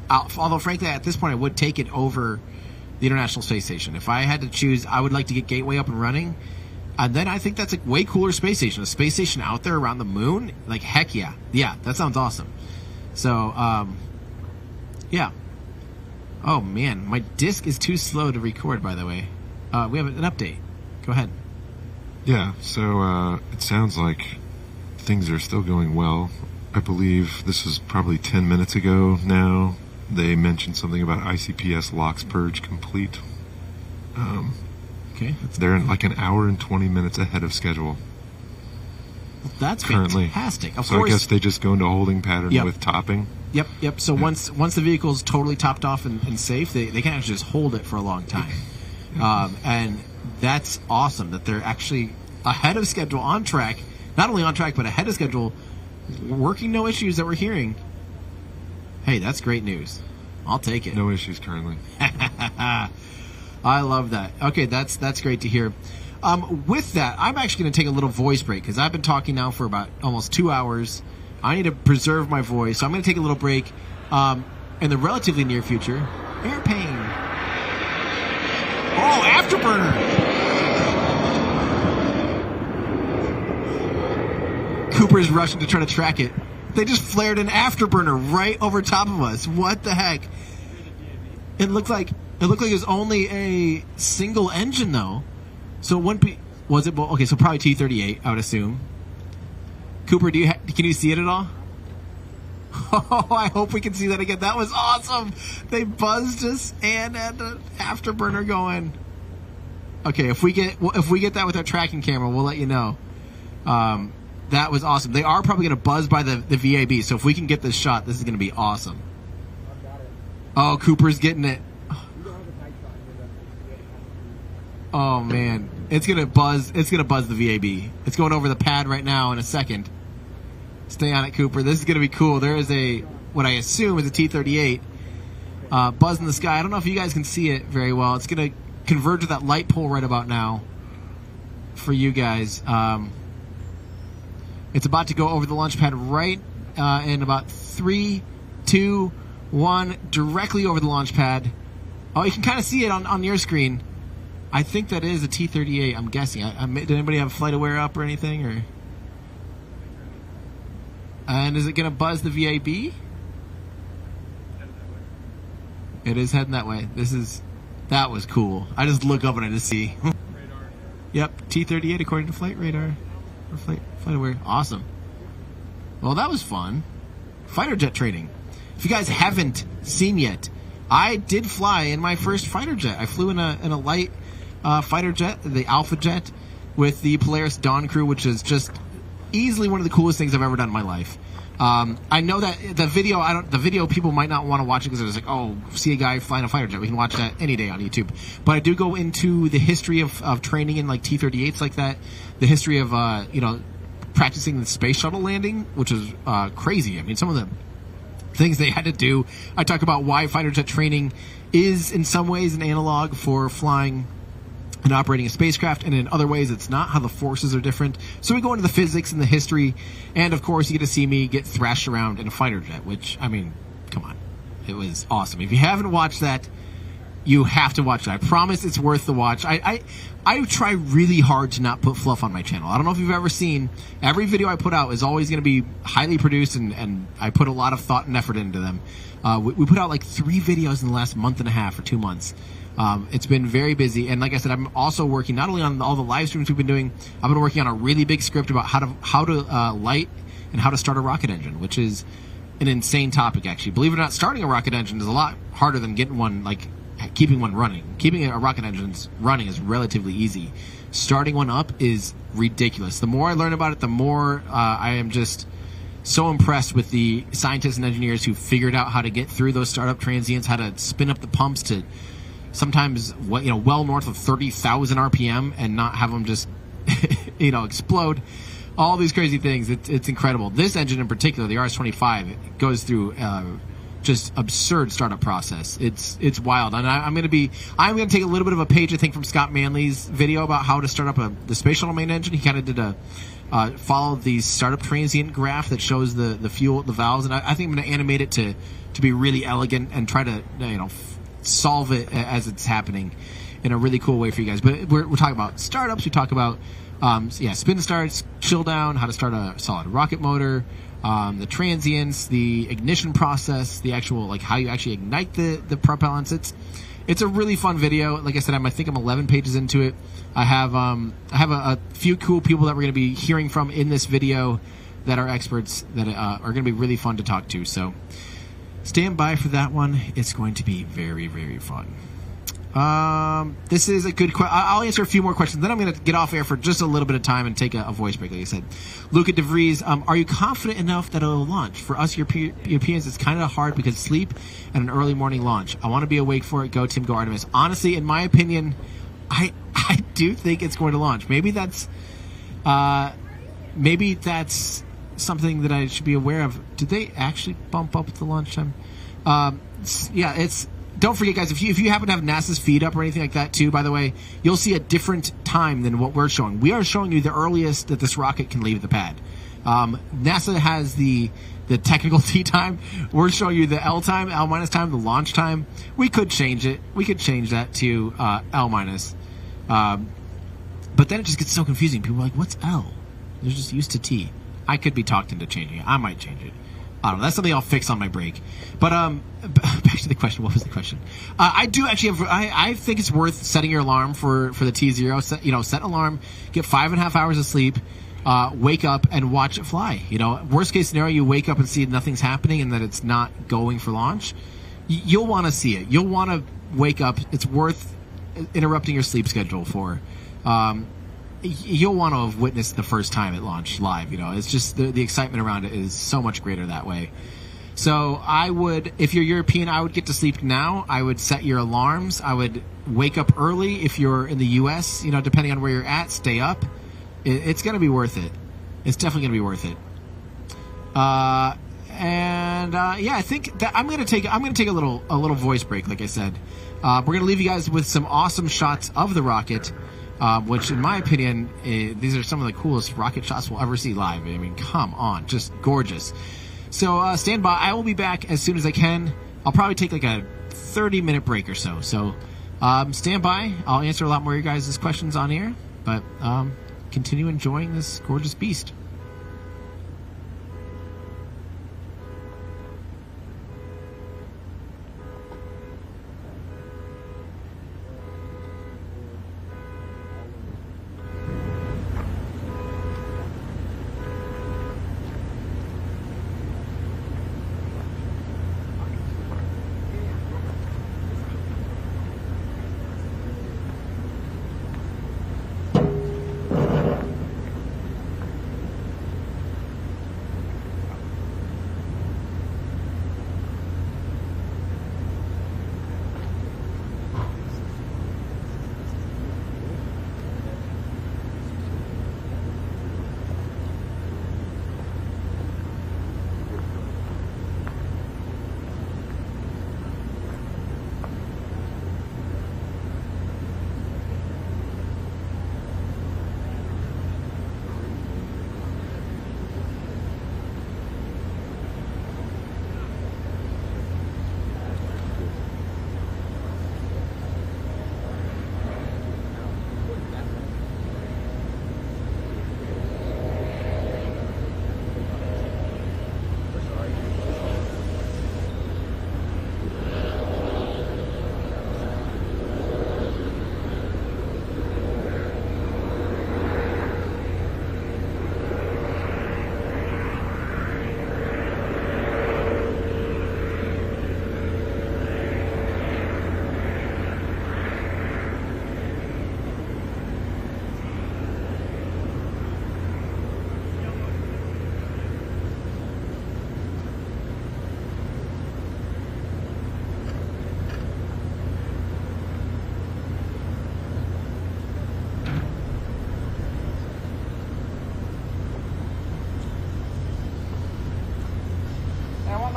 although frankly at this point I would take it over the International Space Station. If I had to choose, I would like to get Gateway up and running, and then I think that's a way cooler space station. A space station out there around the moon, like heck yeah, that sounds awesome. So yeah. Oh, man. My disk is too slow to record, by the way. We have an update. Go ahead. Yeah, so it sounds like things are still going well. I believe this is probably 10 minutes ago now. They mentioned something about ICPS LOX purge complete. Okay. They're in like an hour and 20 minutes ahead of schedule. Well, that's currently fantastic. Of so course. I guess they just go into holding pattern with topping. Yep. So once the vehicle's totally topped off and safe, they can actually just hold it for a long time. And that's awesome that they're actually ahead of schedule, on track. Not only on track, but ahead of schedule, working no issues that we're hearing. Hey, that's great news. I'll take it. No issues currently. I love that. Okay, that's great to hear. With that, I'm actually going to take a little voice break because I've been talking now for about almost 2 hours. I need to preserve my voice, so I'm going to take a little break. In the relatively near future, air pain. Oh, afterburner! Cooper's rushing to try to track it. They just flared an afterburner right over top of us. What the heck? It looked like it was only a single engine though, so it wouldn't be. Was it? Okay, so probably T-38, I would assume. Cooper, can you see it at all? Oh, I hope we can see that again. That was awesome. They buzzed us and had the afterburner going. Okay, if we get that with our tracking camera, we'll let you know. That was awesome. They are probably going to buzz by the VAB, so if we can get this shot, this is going to be awesome. Oh, Cooper's getting it. Oh man, it's gonna buzz. It's gonna buzz the VAB. It's going over the pad right now in a second. Stay on it, Cooper. This is gonna be cool. There is what I assume is a T-38 buzz in the sky. I don't know if you guys can see it very well. It's gonna converge to that light pole right about now for you guys. It's about to go over the launch pad right in about 3, 2, 1, directly over the launch pad. Oh, you can kind of see it on your screen. I think that is a T-38, I'm guessing. Did anybody have flight aware up or anything? Or? And is it going to buzz the VAB? It is heading that way. That was cool. I just look up and I just see. Yep, T-38 according to flight radar. Or flight aware. Awesome. Well, that was fun. Fighter jet training. If you guys haven't seen yet, I did fly in my first fighter jet. I flew in a light fighter jet, the Alpha jet, with the Polaris Dawn crew, which is just easily one of the coolest things I've ever done in my life. I know that the video people might not want to watch it because it's like, oh, see a guy flying a fighter jet. We can watch that any day on YouTube. But I do go into the history of training in like T-38s like that, the history of practicing the space shuttle landing, which is crazy. I mean, some of the things they had to do. I talk about why fighter jet training is in some ways an analog for flying and operating a spacecraft, and in other ways it's not, how the forces are different. So we go into the physics and the history, and of course you get to see me get thrashed around in a fighter jet, which, I mean, come on. It was awesome. If you haven't watched that, you have to watch it. I promise it's worth the watch. I try really hard to not put fluff on my channel. I don't know if you've ever seen, every video I put out is always going to be highly produced, and I put a lot of thought and effort into them. We put out like 3 videos in the last month and a half or 2 months. It's been very busy, and like I said, I'm also working not only on all the live streams we've been doing, I've been working on a really big script about how to light and how to start a rocket engine, which is an insane topic, actually. Believe it or not, starting a rocket engine is a lot harder than getting one, like keeping one running. Keeping a rocket engine running is relatively easy. Starting one up is ridiculous. The more I learn about it, the more I am just so impressed with the scientists and engineers who figured out how to get through those startup transients, how to spin up the pumps to sometimes well north of 30,000 RPM and not have them just explode. All these crazy things. It's incredible. This engine in particular, the RS-25, it goes through just absurd startup process. It's wild, and I'm going to take a little bit of a page, I think, from Scott Manley's video about how to start up the space shuttle main engine. He kind of did follow the startup transient graph that shows the fuel, the valves, and I think I'm going to animate it to be really elegant and try to solve it as it's happening in a really cool way for you guys. But we're talking about startups. We talk about spin starts, chill down, how to start a solid rocket motor, the transients, the ignition process, the actual how you actually ignite the propellants. It's a really fun video. Like I said, I think I'm 11 pages into it. I have a few cool people that we're going to be hearing from in this video that are experts that are going to be really fun to talk to. So stand by for that one. It's going to be very, very fun. This is a good question. I'll answer a few more questions. Then I'm going to get off air for just a little bit of time and take a voice break, like I said. Luca DeVries, are you confident enough that it'll launch? For us Europeans, it's kind of hard because sleep and an early morning launch. I want to be awake for it. Go Tim, go Artemis. Honestly, in my opinion, I do think it's going to launch. Maybe that's something that I should be aware of. Did they actually bump up the launch time? Don't forget, guys, if you happen to have NASA's feed up or anything like that, too, by the way, you'll see a different time than what we're showing. We are showing you the earliest that this rocket can leave the pad. NASA has the technical T time. We're showing you the L time, L minus time, the launch time. We could change it. We could change that to L minus. But then it just gets so confusing. People are like, what's L? They're just used to T. I could be talked into changing it. I might change it. I don't know. That's something I'll fix on my break. But back to the question. What was the question? I do actually have. I think it's worth setting your alarm for the T0. Set alarm. Get 5.5 hours of sleep. Wake up and watch it fly. Worst case scenario, you wake up and see nothing's happening and that it's not going for launch. You'll want to see it. You'll want to wake up. It's worth interrupting your sleep schedule for. You'll want to have witnessed the first time it launched live. It's just the excitement around it is so much greater that way. So I would, if you're European, I would get to sleep now. I would set your alarms. I would wake up early. If you're in the U.S., depending on where you're at, stay up. It's going to be worth it. It's definitely going to be worth it. I think that I'm going to take a little voice break. Like I said, we're going to leave you guys with some awesome shots of the rocket. Which, in my opinion, these are some of the coolest rocket shots we'll ever see live. I mean, come on, just gorgeous. So stand by. I will be back as soon as I can. I'll probably take like a 30-minute break or so. So stand by. I'll answer a lot more of your guys' questions on air. But continue enjoying this gorgeous beast.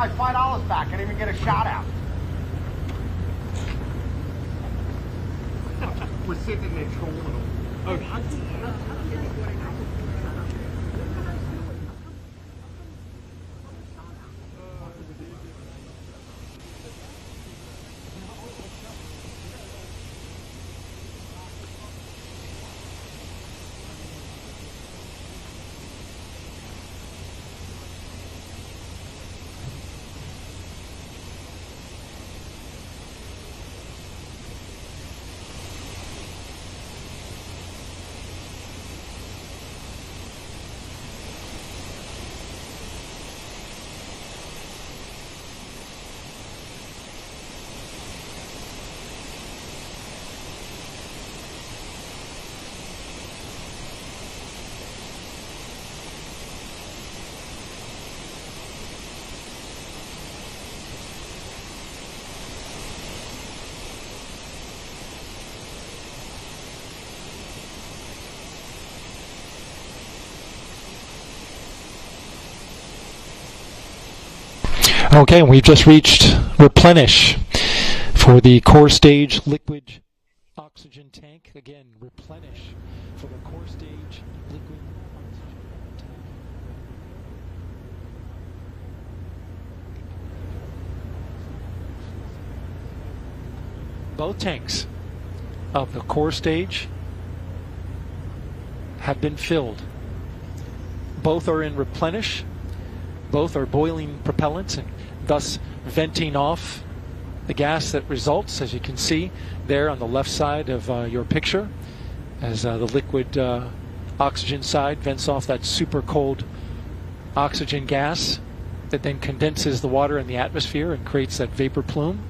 my $5 back. I didn't even get a shout out. We're sitting there trolling them. Okay, and we've just reached replenish for the core stage liquid oxygen tank. Again, replenish for the core stage liquid oxygen tank. Both tanks of the core stage have been filled. Both are in replenish. Both are boiling propellants and thus venting off the gas that results, as you can see there on the left side of your picture, as the liquid oxygen side vents off that super cold oxygen gas that then condenses the water in the atmosphere and creates that vapor plume.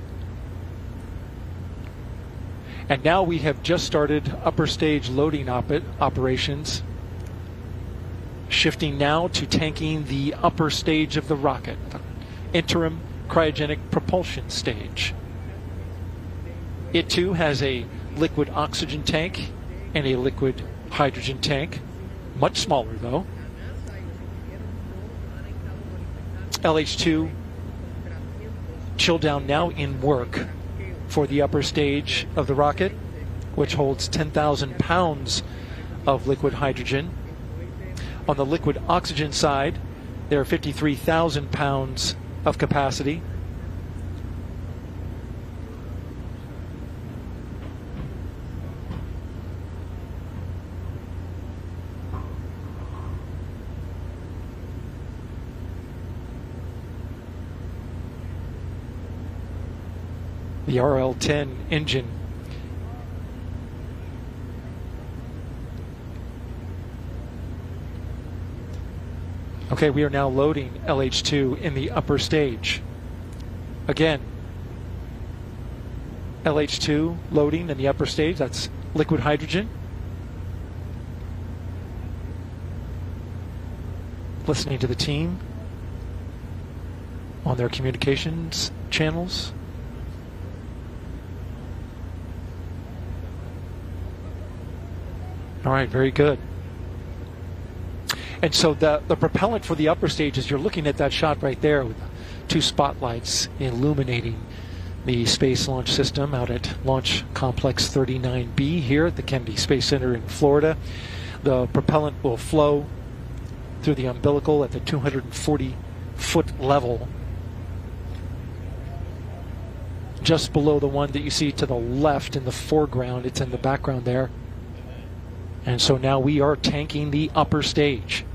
And now we have just started upper stage loading operations, shifting now to tanking the upper stage of the rocket, the interim cryogenic propulsion stage. It too has a liquid oxygen tank and a liquid hydrogen tank, much smaller though. LH2 chill down now in work for the upper stage of the rocket, which holds 10,000 pounds of liquid hydrogen. On the liquid oxygen side, there are 53,000 pounds of capacity. The RL-10 engine Okay, we are now loading LH2 in the upper stage. Again, LH2 loading in the upper stage, that's liquid hydrogen. Listening to the team on their communications channels. All right, very good. And so the propellant for the upper stages, you're looking at that shot right there with two spotlights illuminating the Space Launch System out at Launch Complex 39B here at the Kennedy Space Center in Florida. The propellant will flow through the umbilical at the 240-foot level, just below the one that you see to the left in the foreground. It's in the background there. And so now we are tanking the upper stage.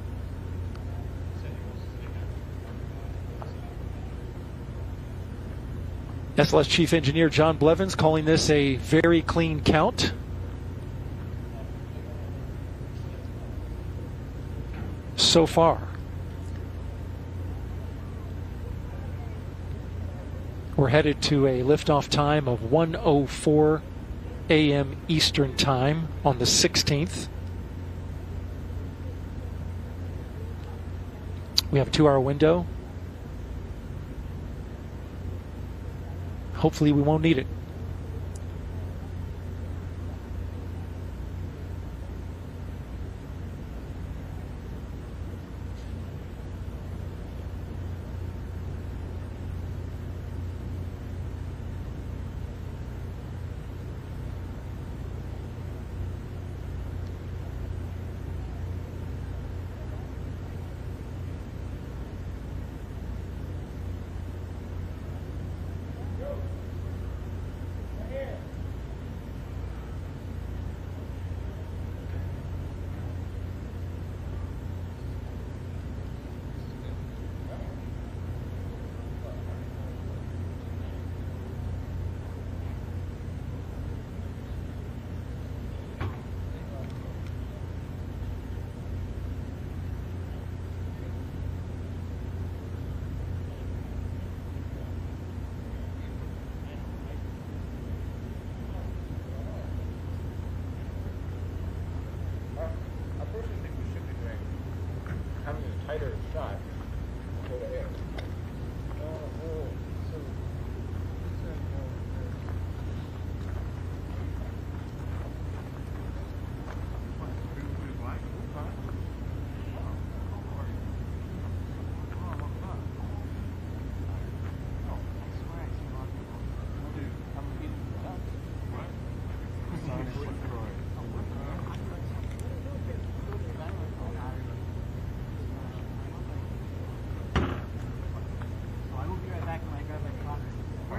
SLS Chief Engineer John Blevins calling this a very clean count. So far. We're headed to a liftoff time of 1:04 a.m. Eastern Time on the 16th. We have a 2-hour window. Hopefully we won't need it.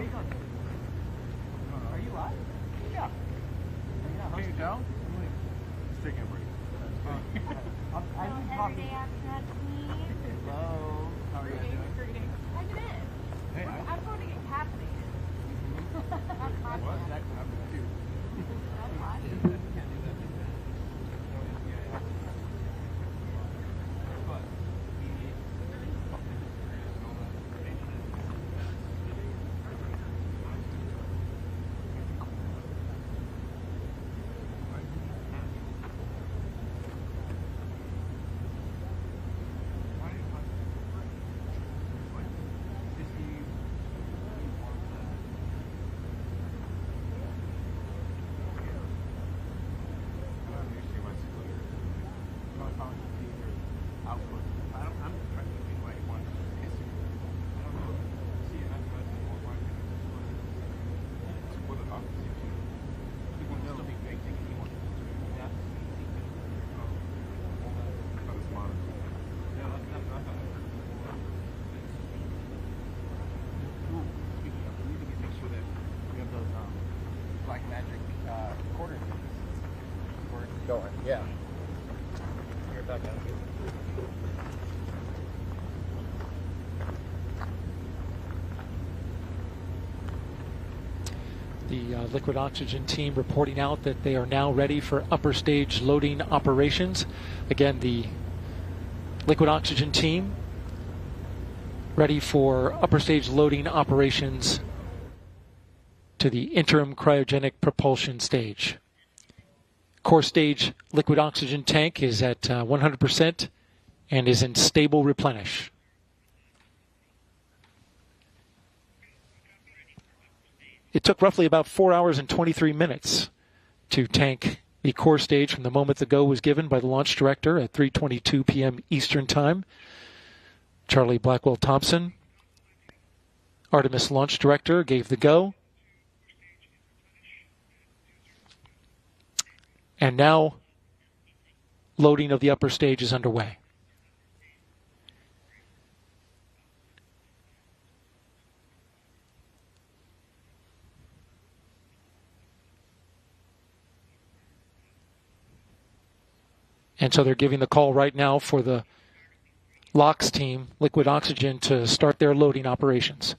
Where are you going? Are you live? Yeah. Can you tell? Just taking a break. Everyday astronaut team. Hello. How are you doing? I'm good. Hey, I'm going to get caffeinated. That's my what? plan. That happened too. That's fine. Going. Yeah. You're back down. The liquid oxygen team reporting out that they are now ready for upper stage loading operations. Again, the liquid oxygen team ready for upper stage loading operations to the interim cryogenic propulsion stage. Core stage liquid oxygen tank is at 100% and is in stable replenish. It took roughly about 4 hours and 23 minutes to tank the core stage from the moment the go was given by the launch director at 3:22 p.m. Eastern Time. Charlie Blackwell Thompson, Artemis launch director, gave the go. And now loading of the upper stage is underway. And so they're giving the call right now for the LOX team, liquid oxygen, to start their loading operations.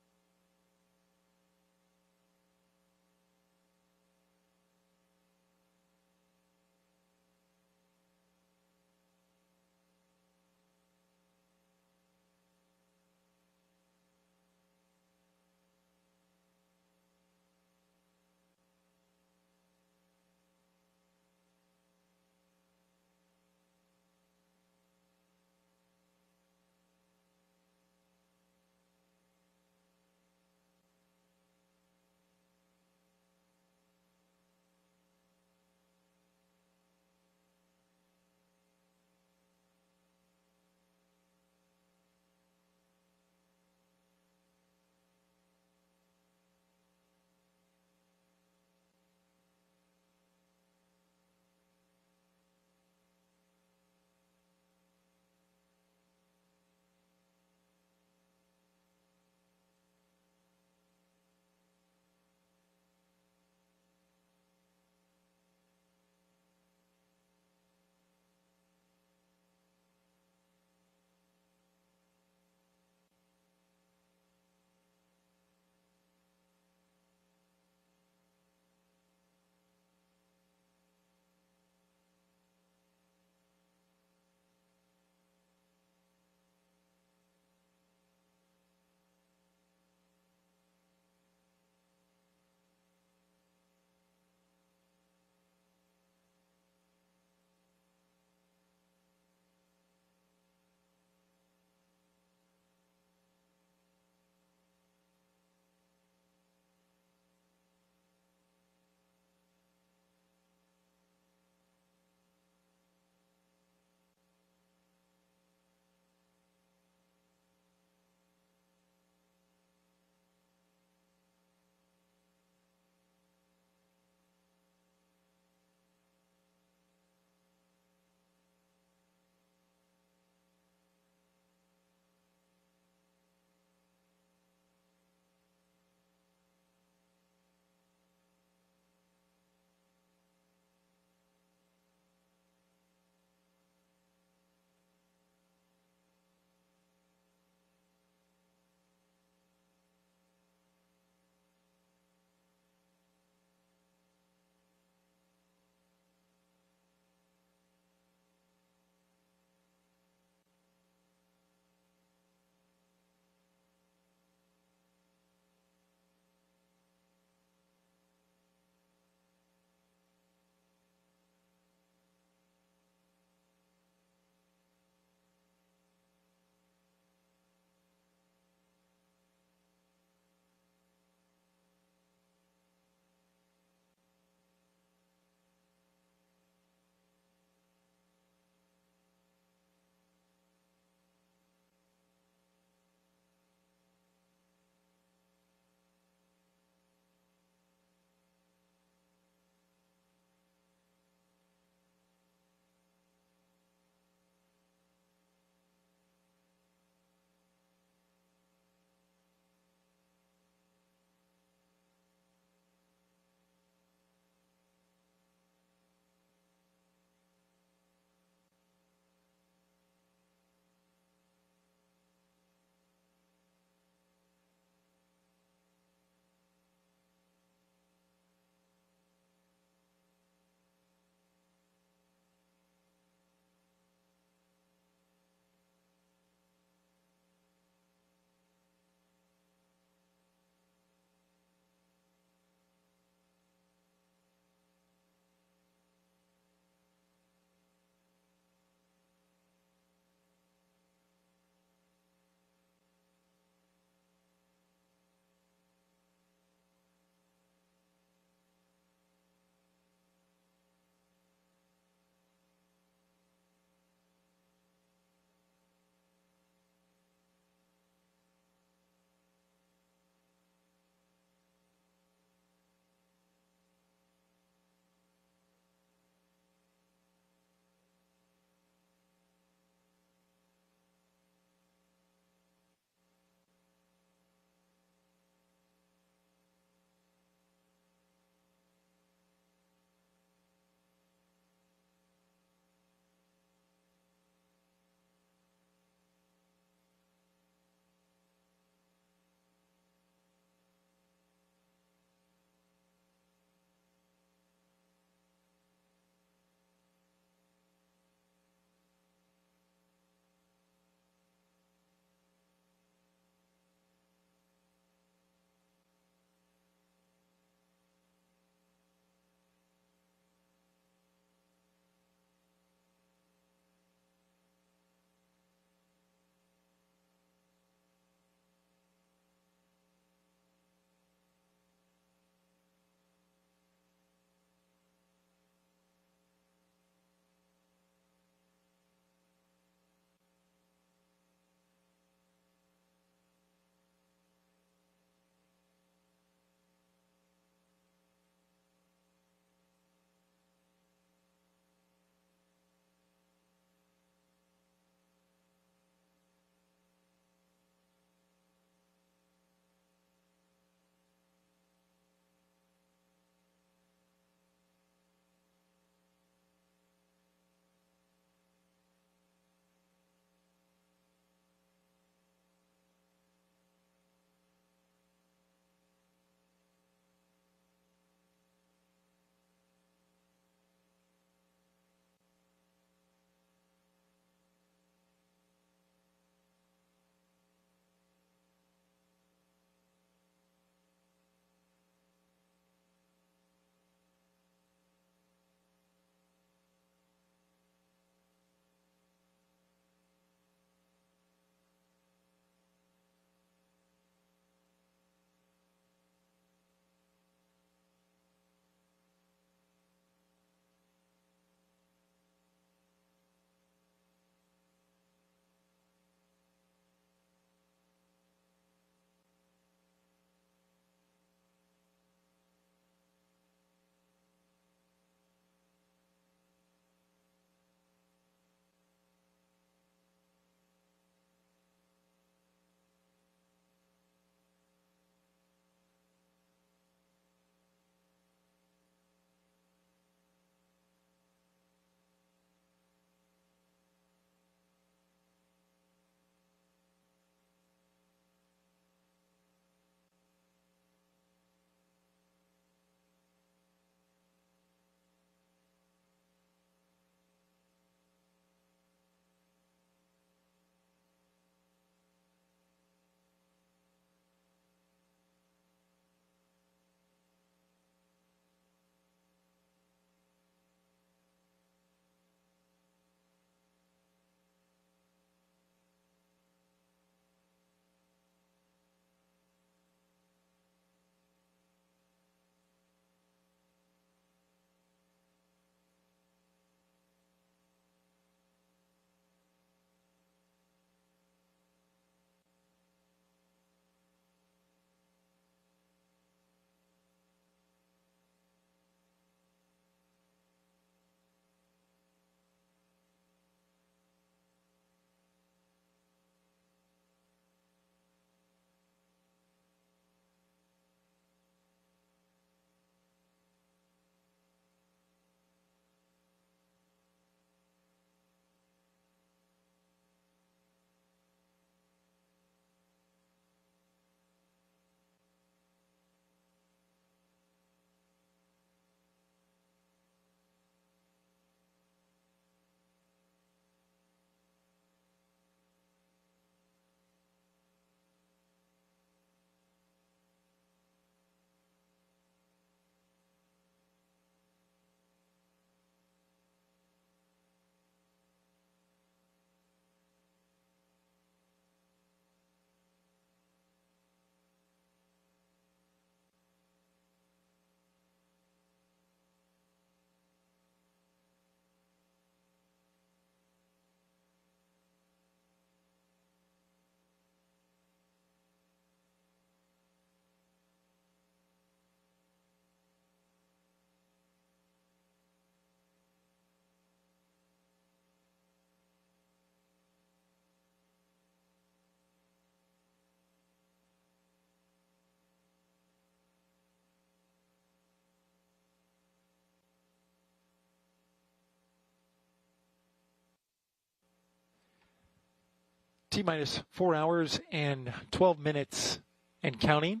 T-minus 4 hours and 12 minutes and counting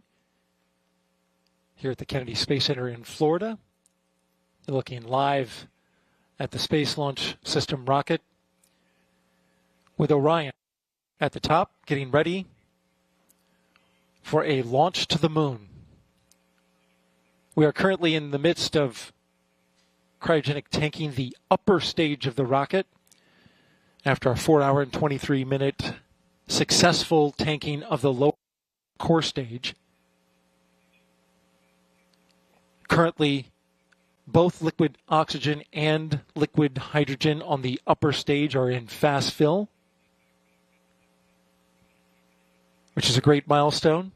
here at the Kennedy Space Center in Florida. You're looking live at the Space Launch System rocket with Orion at the top, getting ready for a launch to the moon. We are currently in the midst of cryogenic tanking the upper stage of the rocket after a 4 hour and 23 minute successful tanking of the lower core stage. Currently, both liquid oxygen and liquid hydrogen on the upper stage are in fast fill, which is a great milestone.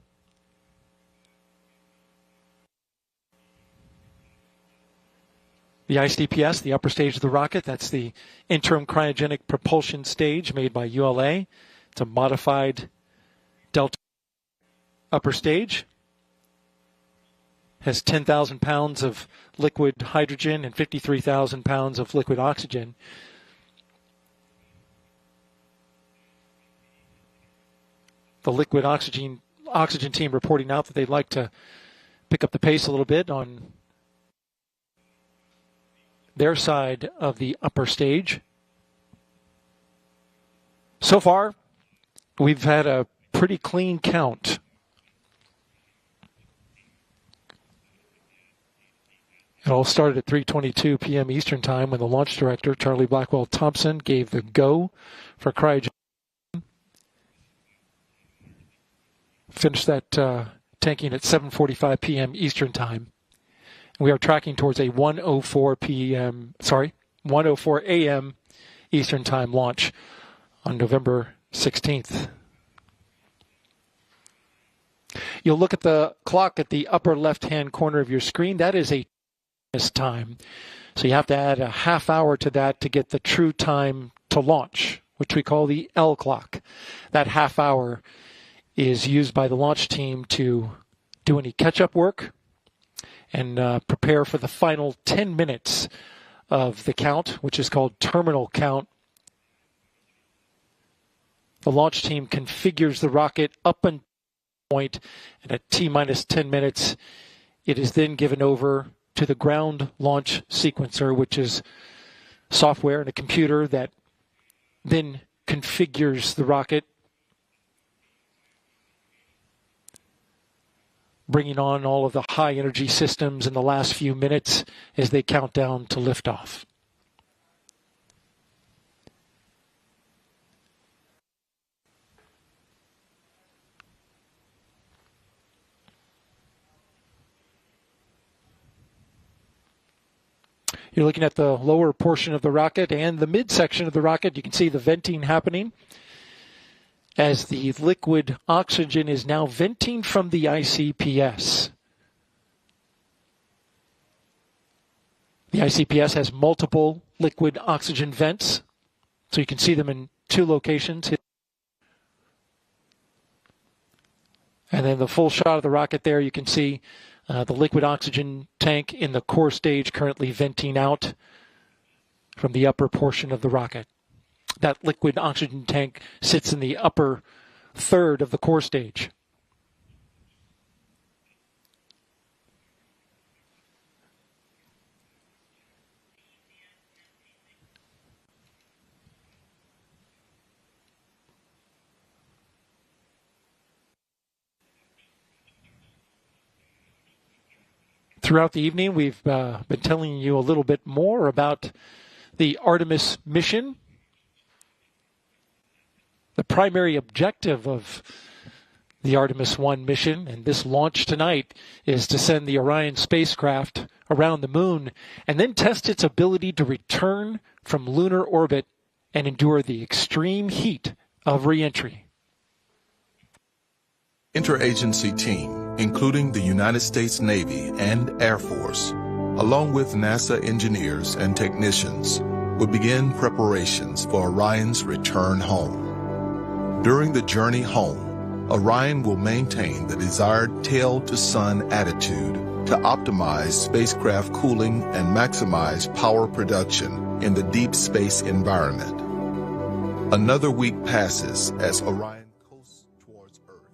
The ICPS, the upper stage of the rocket, that's the interim cryogenic propulsion stage made by ULA. It's a modified Delta upper stage. Has 10,000 pounds of liquid hydrogen and 53,000 pounds of liquid oxygen. The liquid oxygen team reporting out that they'd like to pick up the pace a little bit on their side of the upper stage. So far, we've had a pretty clean count. It all started at 3:22 p.m. Eastern Time when the launch director, Charlie Blackwell Thompson, gave the go for cryogenic. Finished that tanking at 7:45 p.m. Eastern Time. We are tracking towards a 1:04 a.m. Eastern Time launch on November 16th. You'll look at the clock at the upper left-hand corner of your screen. That is a time. So you have to add a half hour to that to get the true time to launch, which we call the L clock. That half hour is used by the launch team to do any catch-up work and prepare for the final 10 minutes of the count, which is called terminal count. The launch team configures the rocket up until the point, and at T-minus 10 minutes, it is then given over to the ground launch sequencer, which is software and a computer that then configures the rocket, bringing on all of the high energy systems in the last few minutes as they count down to liftoff. You're looking at the lower portion of the rocket and the midsection of the rocket. You can see the venting happening as the liquid oxygen is now venting from the ICPS. The ICPS has multiple liquid oxygen vents, so you can see them in two locations. And then the full shot of the rocket there, you can see the liquid oxygen tank in the core stage currently venting out from the upper portion of the rocket. That liquid oxygen tank sits in the upper third of the core stage. Throughout the evening, we've been telling you a little bit more about the Artemis mission. The primary objective of the Artemis I mission and this launch tonight is to send the Orion spacecraft around the moon and then test its ability to return from lunar orbit and endure the extreme heat of re-entry. Interagency team, including the United States Navy and Air Force, along with NASA engineers and technicians, will begin preparations for Orion's return home. During the journey home, Orion will maintain the desired tail-to-sun attitude to optimize spacecraft cooling and maximize power production in the deep space environment. Another week passes as Orion coasts towards Earth.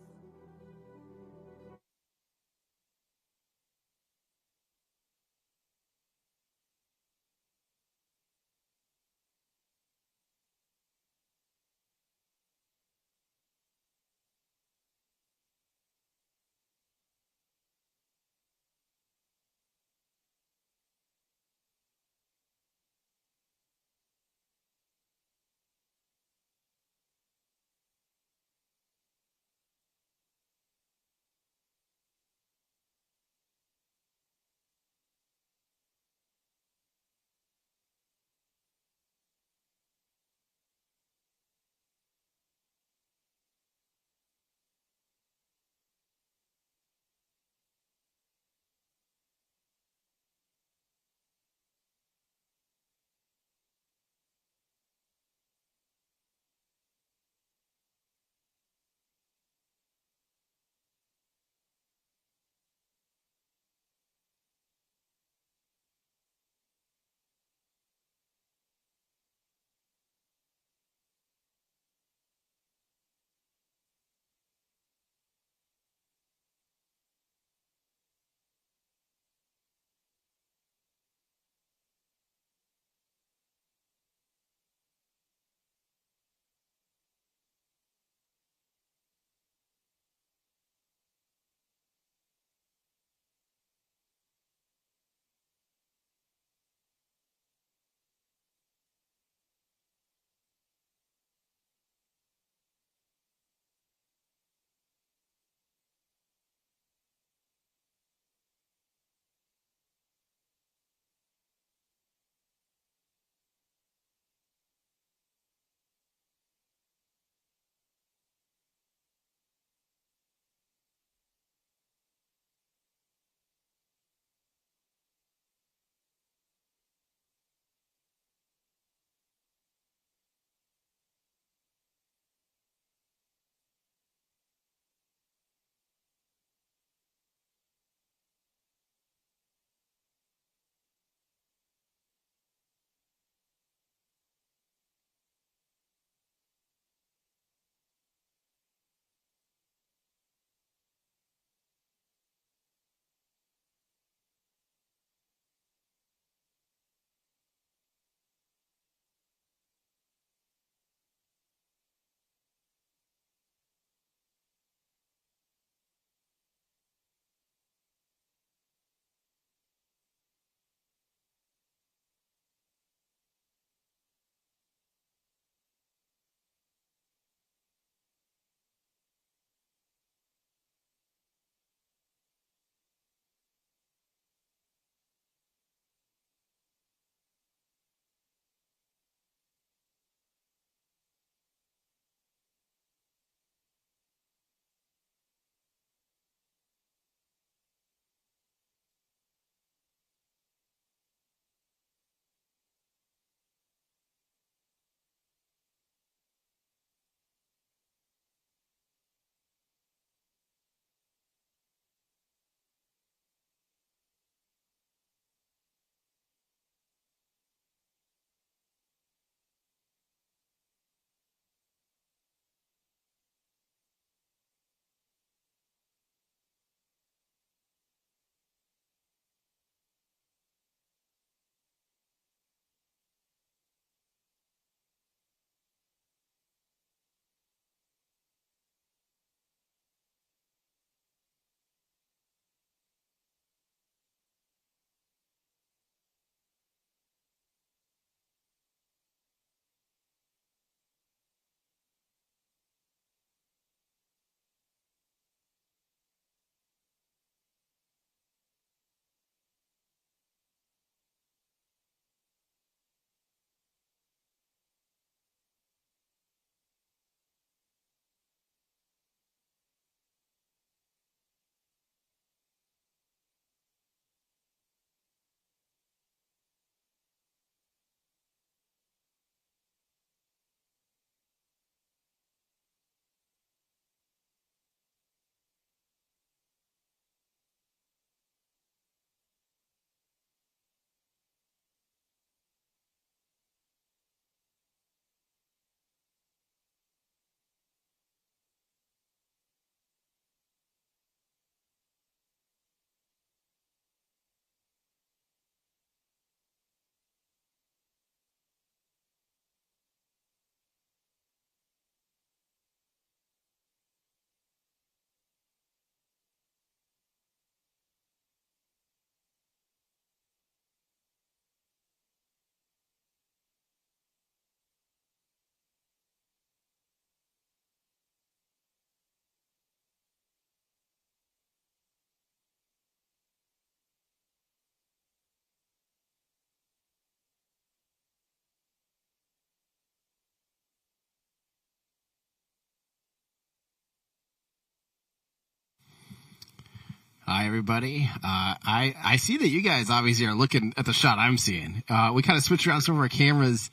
Hi, everybody. I see that you guys obviously are looking at the shot I'm seeing. We kind of switched around some of our cameras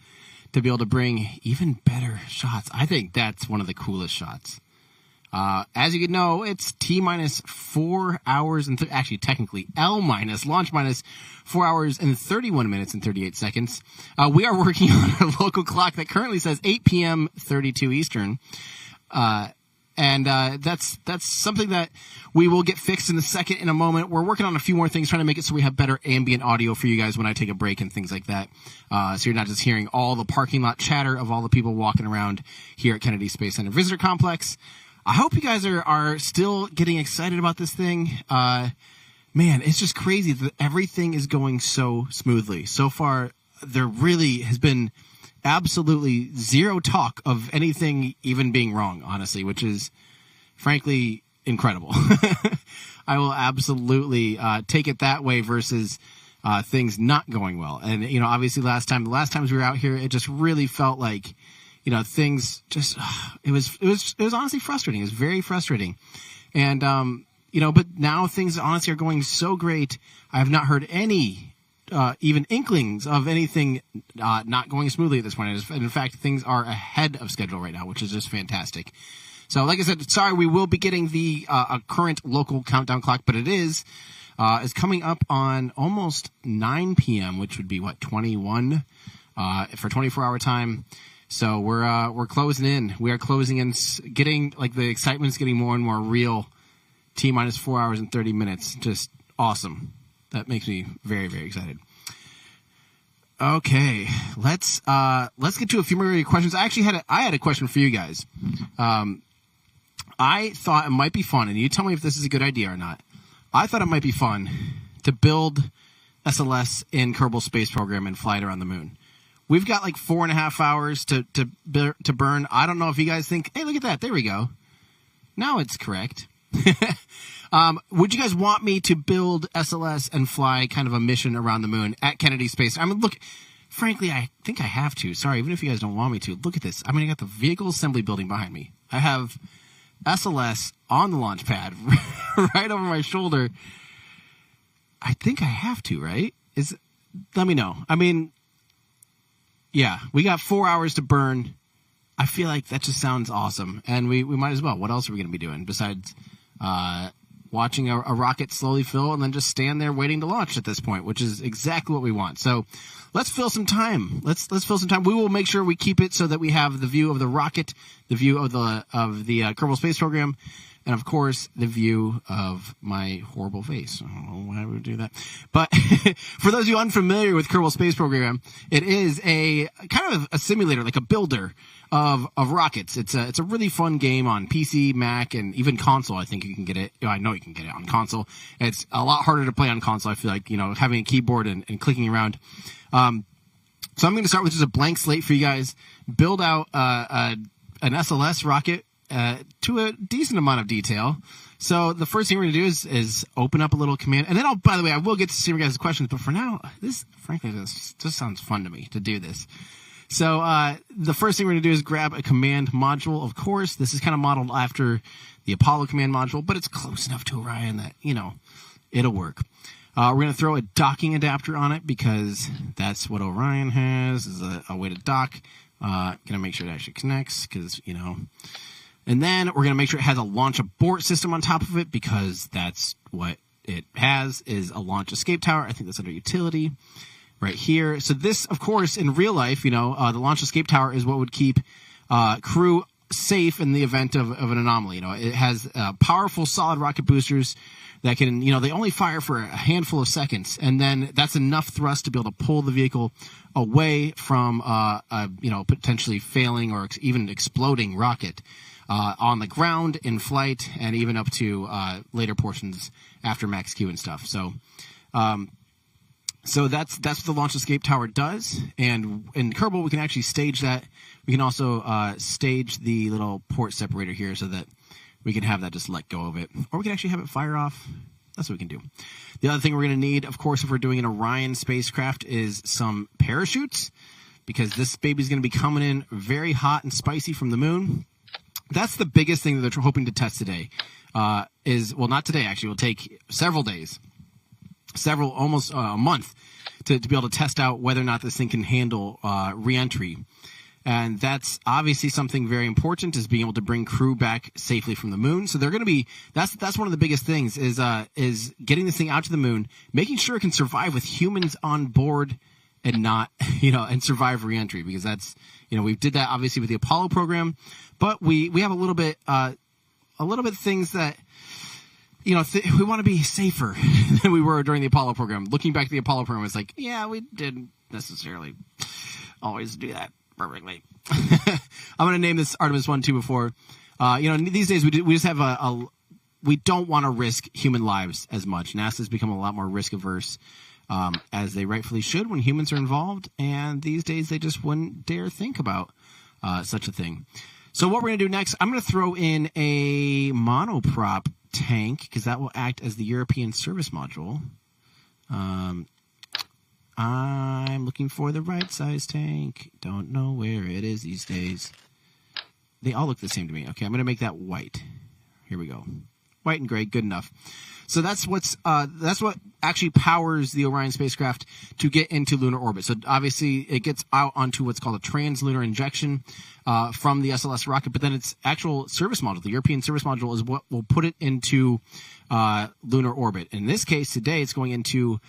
to be able to bring even better shots. I think that's one of the coolest shots. As you can know, it's T minus 4 hours and actually technically L minus, launch minus 4 hours and 31 minutes and 38 seconds. We are working on a local clock that currently says 8 p.m. 32 Eastern. And that's something that we will get fixed in a second, in a moment. We're working on a few more things, trying to make it so we have better ambient audio for you guys when I take a break and things like that. So you're not just hearing all the parking lot chatter of all the people walking around here at Kennedy Space Center Visitor Complex. I hope you guys are still getting excited about this thing. Man, it's just crazy that everything is going so smoothly. So far, there really has been absolutely zero talk of anything even being wrong, honestly, which is frankly incredible. I will absolutely take it that way versus things not going well. And, you know, obviously the last times we were out here, it just really felt like, you know, things just, it was honestly frustrating. It was very frustrating. And, you know, but now things honestly are going so great. I have not heard any even inklings of anything not going smoothly at this point. And in fact, things are ahead of schedule right now, which is just fantastic. So, like I said, sorry, we will be getting the a current local countdown clock, but it is coming up on almost 9 p.m., which would be, 21 for 24-hour time. So we're closing in. We are closing in, getting, like, the excitement's getting more and more real. T minus 4 hours and 30 minutes. Just awesome. That makes me very, very excited. Okay, let's get to a few more questions. I had a question for you guys. I thought it might be fun, and you tell me if this is a good idea or not. I thought it might be fun to build SLS in Kerbal Space Program and fly it around the moon. We've got like 4.5 hours to burn. I don't know if you guys think, hey, look at that. There we go. Now it's correct. Would you guys want me to build SLS and fly kind of a mission around the moon at Kennedy Space? I mean, look, frankly, I think I have to. Sorry, even if you guys don't want me to. Look at this. I mean, I got the vehicle assembly building behind me. I have SLS on the launch pad right over my shoulder. I think I have to, right? Let me know. I mean, yeah, we got 4 hours to burn. I feel like that just sounds awesome. And we might as well. What else are we going to be doing besides watching a rocket slowly fill and then just stand there waiting to launch at this point, which is exactly what we want. So let's fill some time. Let's fill some time. We will make sure we keep it so that we have the view of the rocket, the view of the Kerbal Space Program, and of course the view of my horrible face. I don't know why we would do that. But for those of you unfamiliar with Kerbal Space Program, it is a kind of a simulator, like a builder of rockets. It's a really fun game on PC, Mac, and even console. I think you can get it. I know you can get it on console. It's a lot harder to play on console. I feel like, you know, having a keyboard and clicking around. So I'm going to start with just a blank slate for you guys. Build out an SLS rocket to a decent amount of detail. So the first thing we're going to do is open up a little command. And then by the way, I will get to see your guys' questions. But for now, this just sounds fun to me to do this. So the first thing we're going to do is grab a command module. Of course, this is kind of modeled after the Apollo command module, but it's close enough to Orion that, you know, it'll work. We're going to throw a docking adapter on it because that's what Orion has, is a way to dock. Going to make sure it actually connects because, you know. And then we're going to make sure it has a launch abort system on top of it because that's what it has, is a launch escape tower. I think that's under utility. Right here. So this, of course, in real life, you know, the launch escape tower is what would keep crew safe in the event of an anomaly. You know, it has powerful solid rocket boosters that can, you know, they only fire for a handful of seconds, and then that's enough thrust to be able to pull the vehicle away from you know, potentially failing or even exploding rocket on the ground, in flight, and even up to later portions after max Q and stuff. So. So that's what the launch escape tower does, and in Kerbal we can actually stage that. We can also stage the little port separator here so that we can have that just let go of it, or we can actually have it fire off. That's what we can do. The other thing we're going to need, of course, if we're doing an Orion spacecraft, is some parachutes, because this baby's going to be coming in very hot and spicy from the moon. that's the biggest thing that they're hoping to test today. Not today, actually. It will take several days, almost a month to be able to test out whether or not this thing can handle re-entry. And that's obviously something very important, is being able to bring crew back safely from the moon. So they're going to be, that's one of the biggest things is getting this thing out to the moon, making sure it can survive with humans on board and not, and survive re-entry, because that's, we did that obviously with the Apollo program, but we have a little bit things that, we want to be safer than we were during the Apollo program. Looking back at the Apollo program, it's like, yeah, we didn't necessarily always do that perfectly. I'm going to name this Artemis I, 2 before. These days we just have we don't want to risk human lives as much. NASA's become a lot more risk averse, as they rightfully should when humans are involved. And these days they just wouldn't dare think about such a thing. So what we're going to do next, I'm going to throw in a monoprop tank, because that will act as the European service module. I'm looking for the right size tank. Don't know where it is these days. They all look the same to me. Okay, I'm going to make that white. Here we go. White and gray, good enough. So that's what actually powers the Orion spacecraft to get into lunar orbit. So obviously it gets out onto what's called a translunar injection from the SLS rocket, but then its actual service module, the European service module, is what will put it into lunar orbit. In this case, today it's going into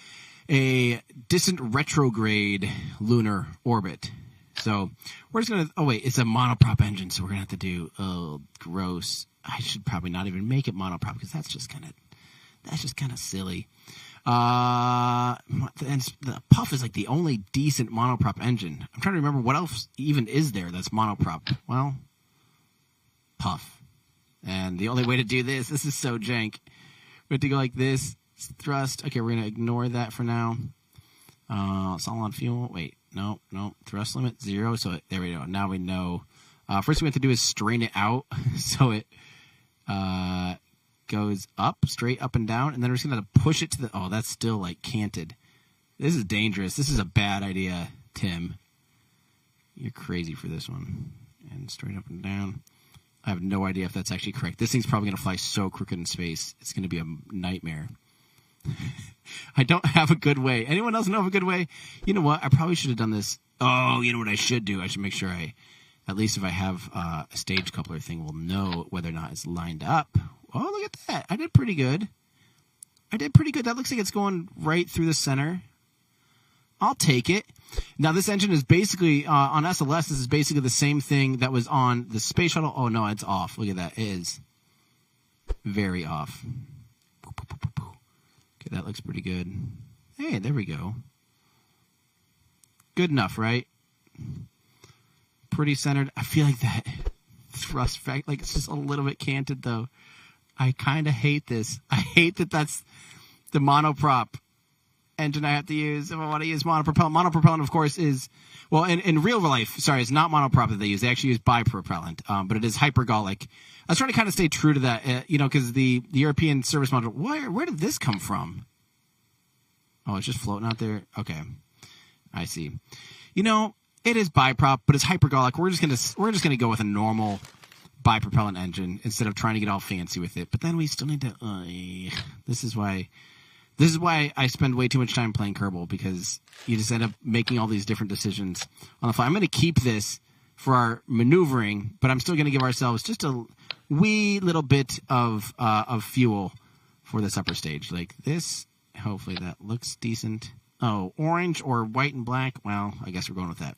a distant retrograde lunar orbit. So we're just going to, oh wait, it's a monoprop engine, so we're going to have to do, oh, gross. I should probably not even make it monoprop, because that's just kind of silly. And the Puff is like the only decent monoprop engine. I'm trying to remember what else even is there that's monoprop. Well, Puff. And the only way to do this is so jank. We have to go like this, thrust. Okay, we're going to ignore that for now. Solid fuel. Wait, no. Thrust limit 0. So there we go. Now we know. First thing we have to do is strain it out so it goes up, straight up and down, and then we're just going to push it to the... Oh, that's still, like, canted. This is dangerous. This is a bad idea, Tim. You're crazy for this one. And straight up and down. I have no idea if that's actually correct. This thing's probably going to fly so crooked in space. It's going to be a nightmare. I don't have a good way. Anyone else know of a good way? You know what? I probably should have done this. Oh, you know what I should do? I should make sure at least if I have a stage coupler thing, we'll know whether or not it's lined up. Oh, look at that. I did pretty good. That looks like it's going right through the center. I'll take it. Now, this engine is basically, on SLS, this is basically the same thing that was on the space shuttle. Oh, no, it's off. Look at that. It is very off. Okay, that looks pretty good. Hey, there we go. Good enough, right? Pretty centered. I feel like that thrust fact, like it's just a little bit canted, though. I kind of hate this. I hate that that's the monoprop engine I have to use if I want to use monopropellant. Monopropellant, of course, is, well, in real life, sorry, it's not monoprop that they use. They actually use bipropellant, but it is hypergolic. I was trying to kind of stay true to that, because the European service module, where did this come from? Oh, it's just floating out there? Okay. I see. It is biprop, but it's hypergolic. We're just gonna go with a normal bipropellant engine instead of trying to get all fancy with it. But then we still need to. This is why I spend way too much time playing Kerbal, because you just end up making all these different decisions on the fly. I'm gonna keep this for our maneuvering, but I'm still gonna give ourselves just a wee little bit of fuel for this upper stage, like this. Hopefully that looks decent. Oh, orange or white and black. Well, I guess we're going with that.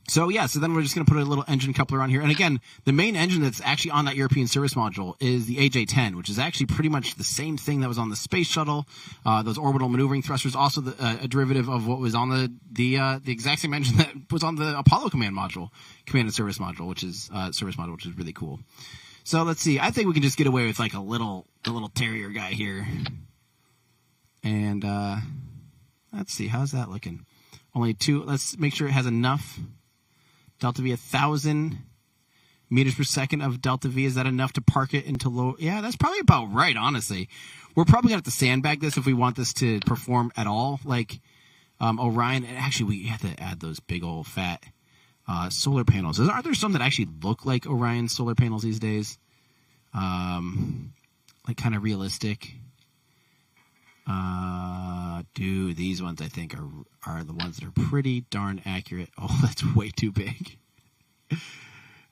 So then we're just going to put a little engine coupler on here. And again, the main engine that's actually on that European service module is the AJ-10, which is actually pretty much the same thing that was on the space shuttle. Those orbital maneuvering thrusters, also a derivative of what was on the exact same engine that was on the Apollo command and service module, which is really cool. So let's see. I think we can just get away with like a little Terrier guy here. And let's see, how's that looking? Only 2. Let's make sure it has enough. Delta V, 1,000 meters per second of Delta V. Is that enough to park it into low? Yeah, that's probably about right, honestly. We're probably going to have to sandbag this if we want this to perform at all. Like Orion, and actually we have to add those big old fat solar panels. Aren't there some that actually look like Orion solar panels these days? Like kind of realistic. Dude, these ones I think are the ones that are pretty darn accurate. Oh, that's way too big.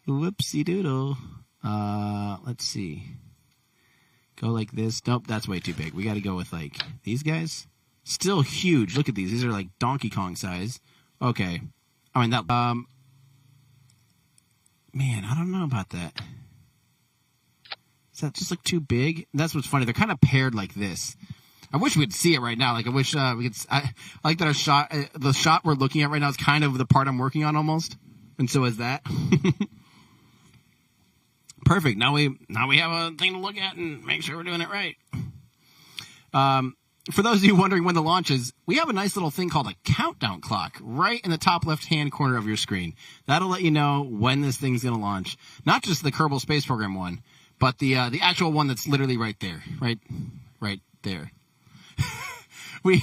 Whoopsie doodle. Let's see. Go like this. Nope, that's way too big. We got to go with like these guys. Still huge. Look at these. These are like Donkey Kong size. Okay. I mean that. Man, I don't know about that. Does that just look too big? That's what's funny. They're kind of paired like this. I wish we could see it right now. Like I wish we could. I like that our shot. The shot we're looking at right now is kind of the part I'm working on almost, and so is that. Perfect. Now we have a thing to look at and make sure we're doing it right. For those of you wondering when the launch is, we have a nice little thing called a countdown clock right in the top left-hand corner of your screen. That'll let you know when this thing's going to launch. Not just the Kerbal Space Program one, but the actual one that's literally right there. Right there. My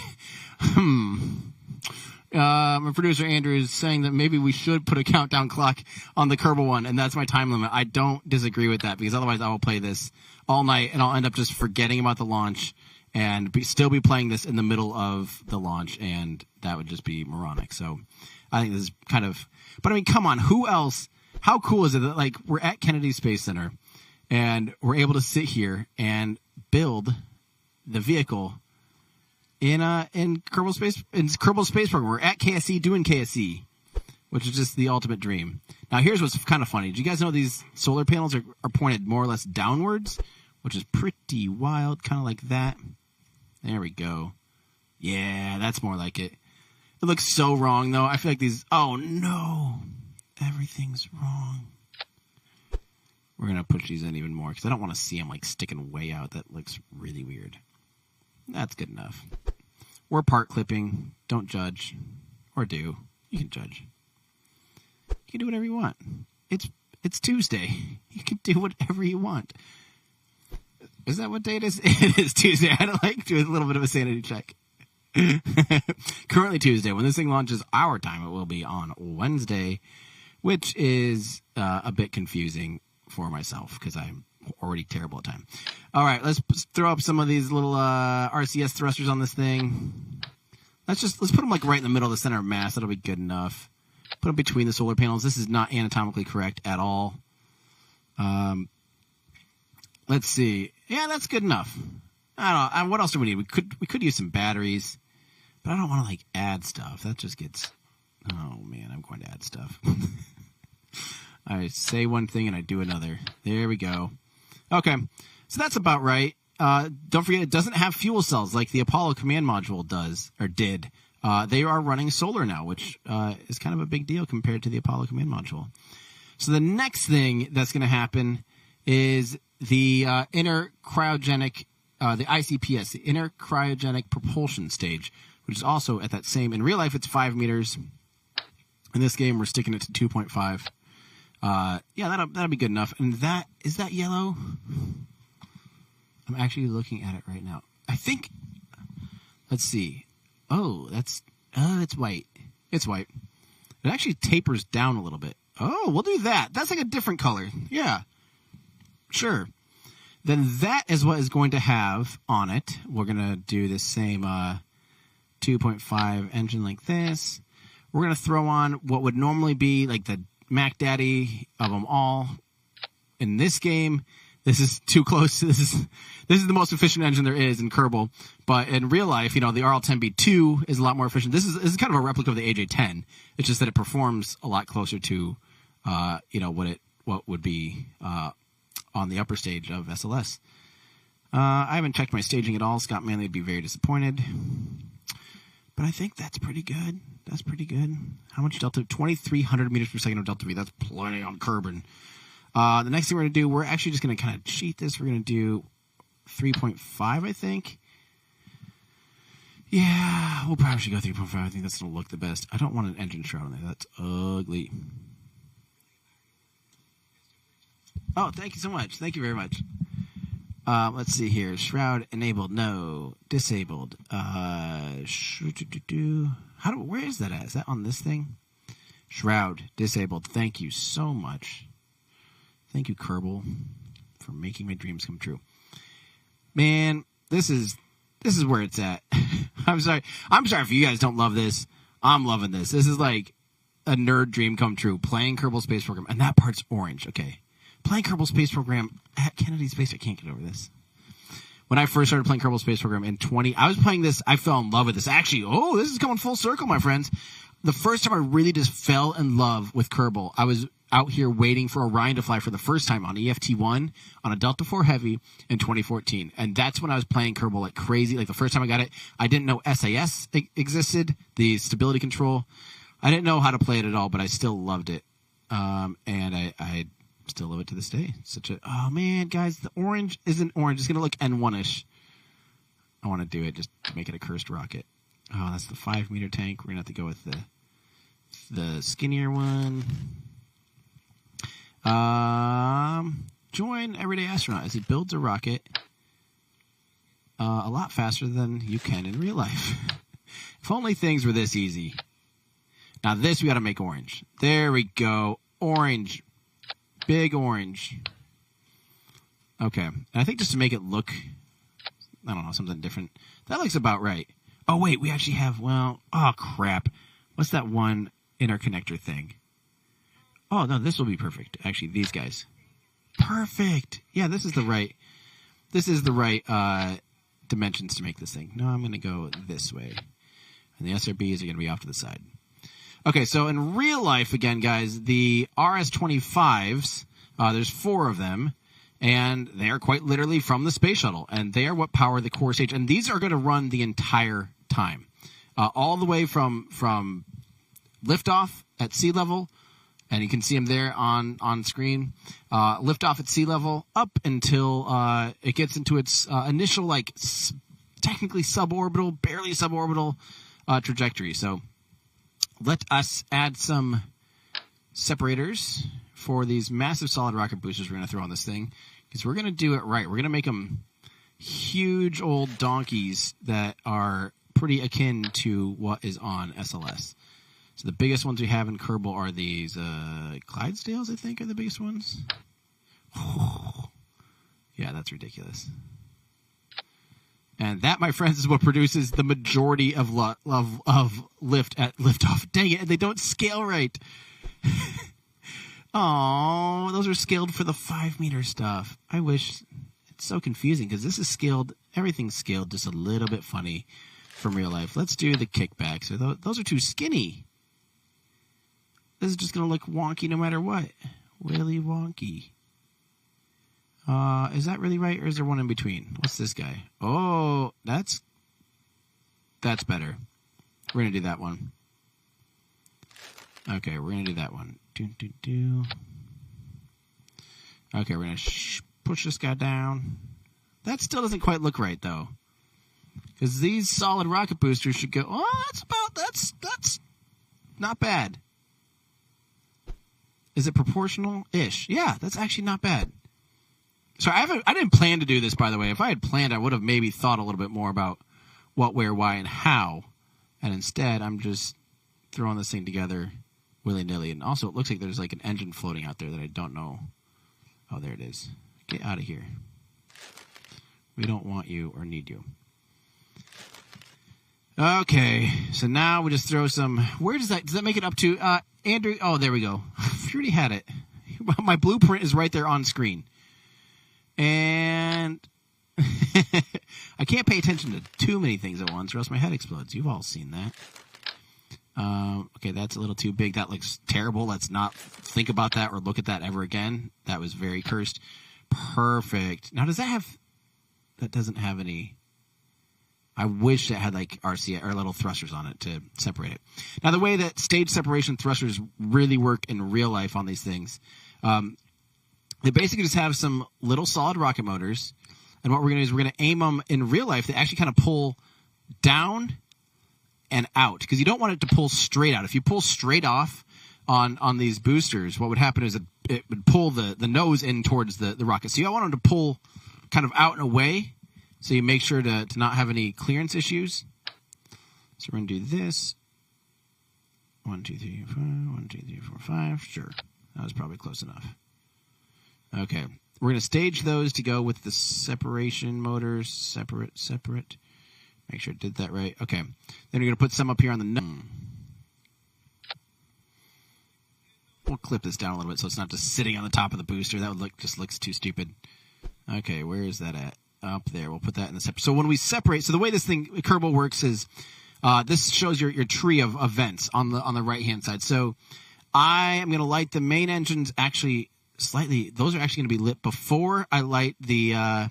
producer Andrew is saying that maybe we should put a countdown clock on the Kerbal one, and that's my time limit. I don't disagree with that, because otherwise I will play this all night, and I'll end up just forgetting about the launch and still be playing this in the middle of the launch, and that would just be moronic. So I think this is kind of... But I mean, come on, who else... How cool is it that, like, we're at Kennedy Space Center, and we're able to sit here and build the vehicle in Kerbal Space Program. We're at KSC doing KSC, which is just the ultimate dream. Now, here's what's kind of funny. Did you guys know these solar panels are pointed more or less downwards, which is pretty wild, kind of like that. There we go. Yeah, that's more like it. It looks so wrong, though. I feel like these... Oh, no. Everything's wrong. We're going to push these in even more, because I don't want to see them, like, sticking way out. That looks really weird. That's good enough. We're part clipping. Don't judge. Or do. You can judge. You can do whatever you want. It's Tuesday. You can do whatever you want. Is that what day it is? It is Tuesday. I had to like do a little bit of a sanity check. Currently Tuesday. When this thing launches our time, it will be on Wednesday, which is a bit confusing for myself because I'm already terrible at time. All right, let's throw up some of these little RCS thrusters on this thing. Let's put them like right in the middle of the center of mass. That'll be good enough. Put them between the solar panels. This is not anatomically correct at all. Let's see. Yeah, that's good enough. I don't know. What else do we need? We could use some batteries, but I don't want to like add stuff. That just gets. Oh man, I'm going to add stuff. I say one thing and I do another. There we go. Okay, so that's about right. Don't forget, it doesn't have fuel cells like the Apollo command module does or did. They are running solar now, which is kind of a big deal compared to the Apollo command module. So the next thing that's going to happen is the inner cryogenic, the ICPS, the inner cryogenic propulsion stage, which is also at that same. In real life, it's 5 meters. In this game, we're sticking it to 2.5. Yeah, that'll be good enough. And is that yellow? I'm actually looking at it right now. I think. Let's see. Oh, it's white. It's white. It actually tapers down a little bit. Oh, we'll do that. That's like a different color. Yeah. Sure. Then that is what is going to have on it. We're going to do the same 2.5 engine like this. We're going to throw on what would normally be like the Mac Daddy of them all. In this game, this is too close. This is the most efficient engine there is in Kerbal. But in real life, the RL-10B2 is a lot more efficient. This is kind of a replica of the AJ-10. It's just that it performs a lot closer to, what would be on the upper stage of SLS. I haven't checked my staging at all. Scott Manley would be very disappointed. But I think that's pretty good. That's pretty good. How much delta? 2,300 meters per second of delta V. That's plenty on Kerbin. The next thing we're going to do, we're actually just going to kind of cheat this. We're going to do 3.5, I think. Yeah, we'll probably should go 3.5. I think that's going to look the best. I don't want an engine shroud on there. That's ugly. Oh, thank you so much. Thank you very much. Let's see here. Shroud enabled. No. Disabled. Where is that at? Is that on this thing? Shroud disabled. Thank you so much. Thank you, Kerbal, for making my dreams come true. Man, this is where it's at. I'm sorry if you guys don't love this. I'm loving this. This is like a nerd dream come true. Playing Kerbal Space Program, and that part's orange. Okay, playing Kerbal Space Program at Kennedy Space. I can't get over this. When I first started playing Kerbal Space Program I was playing this. I fell in love with this. Actually, this is coming full circle, my friends. The first time I really just fell in love with Kerbal, I was out here waiting for Orion to fly for the first time on EFT-1 on a Delta IV Heavy in 2014. And that's when I was playing Kerbal like crazy. Like the first time I got it, I didn't know SAS existed, the stability control. I didn't know how to play it at all, but I still loved it. And I still love it to this day. Oh man, guys, the orange isn't orange. It's going to look N1-ish. I want to do it just to make it a cursed rocket. Oh, that's the 5-meter tank. We're going to have to go with the skinnier one. Join Everyday Astronaut as he builds a rocket a lot faster than you can in real life. If only things were this easy. Now this we got to make orange. There we go. Orange. Big orange. Okay. And I think just to make it look, I don't know, something different. That looks about right. Oh, wait. We actually have, oh, crap. What's that one interconnector thing? Oh, no, this will be perfect. Actually, these guys. Perfect. Yeah, this is the right dimensions to make this thing. No, I'm going to go this way. And the SRBs are going to be off to the side. Okay, so in real life, again, guys, the RS-25s, there's 4 of them, and they are quite literally from the space shuttle, and they are what power the core stage. And these are going to run the entire time, all the way from liftoff at sea level, and you can see them there on screen, liftoff at sea level up until it gets into its initial, technically suborbital, barely suborbital trajectory. So let us add some separators for these massive solid rocket boosters we're going to throw on this thing, because we're going to do it right. We're going to make them huge old donkeys that are pretty akin to what is on SLS. So the biggest ones we have in Kerbal are these Clydesdales, I think, are the biggest ones. Oh, yeah, that's ridiculous. And that, my friends, is what produces the majority of lift at liftoff. Dang it, they don't scale right. Oh, those are scaled for the 5-meter stuff. I wish. It's so confusing because this is scaled. Everything's scaled just a little bit funny from real life. Let's do the kickbacks. So those are too skinny. This is just going to look wonky no matter what. Really wonky. Is that really right, or is there one in between? What's this guy? Oh, that's better. We're going to do that one. Okay, we're going to do that one. Okay, we're going to push this guy down. That still doesn't quite look right, though. Because these solid rocket boosters should go, that's not bad. Is it proportional-ish? Yeah, that's actually not bad. So I didn't plan to do this, by the way. If I had planned, I would have maybe thought a little bit more about what, where, why, and how. And instead, I'm just throwing this thing together willy-nilly. And also, it looks like there's like an engine floating out there that I don't know. Oh, there it is. Get out of here. We don't want you or need you. Okay, so now we just throw some. Where does that make it up to? Andrew, oh, there we go. You already had it. My blueprint is right there on screen. And I can't pay attention to too many things at once or else my head explodes. You've all seen that. Okay, that's a little too big. That looks terrible. Let's not think about that or look at that ever again. That was very cursed. Perfect. Now, does that have... That doesn't have any... I wish it had like RCA or little thrusters on it to separate it. Now, the way that stage separation thrusters really work in real life on these things, they basically just have some little solid rocket motors. And what we're going to do is we're going to aim them in real life. They actually kind of pull down and out because you don't want it to pull straight out. If you pull straight off on these boosters, what would happen is it would pull the nose in towards the rocket. So you want them to pull kind of out and away. So you make sure to not have any clearance issues. So we're going to do this. 1, 2, 3, 4, 1, 2, 3, 4, 5. Sure. That was probably close enough. Okay. We're going to stage those to go with the separation motors. Separate. Make sure I did that right. Okay. Then we're going to put some up here on the... We'll clip this down a little bit so it's not just sitting on the top of the booster. That would just looks too stupid. Okay, where is that at? Up there. We'll put that in the separate. So when we separate, so the way this thing Kerbal works is this shows your tree of vents on the right hand side. So I am going to light the main engines actually slightly. Those are actually going to be lit before I light the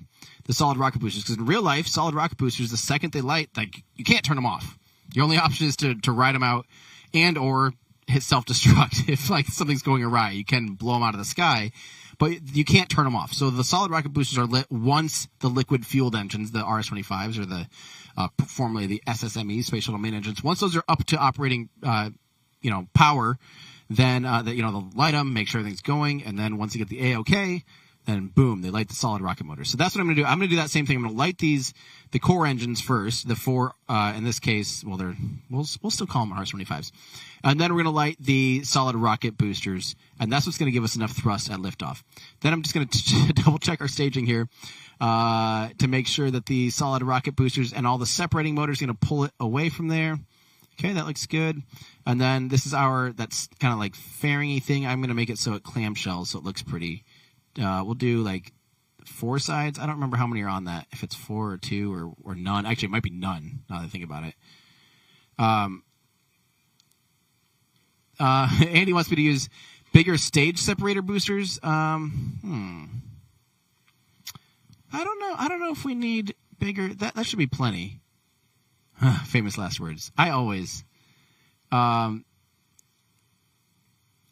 solid rocket boosters, because in real life, solid rocket boosters, the second they light, like you can't turn them off. Your only option is to ride them out and or hit self-destruct. If like something's going awry, you can blow them out of the sky, but you can't turn them off. So the solid rocket boosters are lit once the liquid fueled engines, the RS-25s or the formerly the SSME, Space Shuttle Main Engines, once those are up to operating power, then they'll light them, make sure everything's going, and then once you get the A-OK, then boom, they light the solid rocket motor. So that's what I'm going to do. I'm going to do that same thing. I'm going to light the core engines first, the four, in this case, well, we'll still call them RS-25s. And then we're going to light the solid rocket boosters, and that's what's going to give us enough thrust at liftoff. Then I'm just going to double check our staging here to make sure that the solid rocket boosters and all the separating motors are going to pull it away from there. Okay, that looks good. And then this is that's kind of like fairing-y thing. I'm going to make it so it clamshells, so it looks pretty. We'll do like 4 sides. I don't remember how many are on that, if it's 4 or 2 or none. Actually, it might be none, now that I think about it. Andy wants me to use bigger stage separator boosters. I don't know. I don't know if we need bigger. That should be plenty. Famous last words. I always. I'm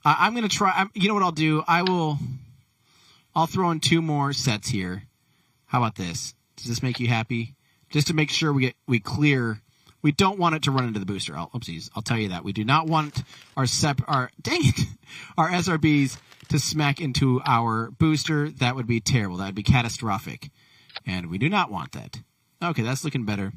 going to try. You know what I'll do? I'll throw in 2 more sets here. How about this? Does this make you happy? Just to make sure we clear. We don't want it to run into the booster. I'll tell you that. We do not want our SRBs to smack into our booster. That would be terrible. That would be catastrophic. And we do not want that. Okay, that's looking better.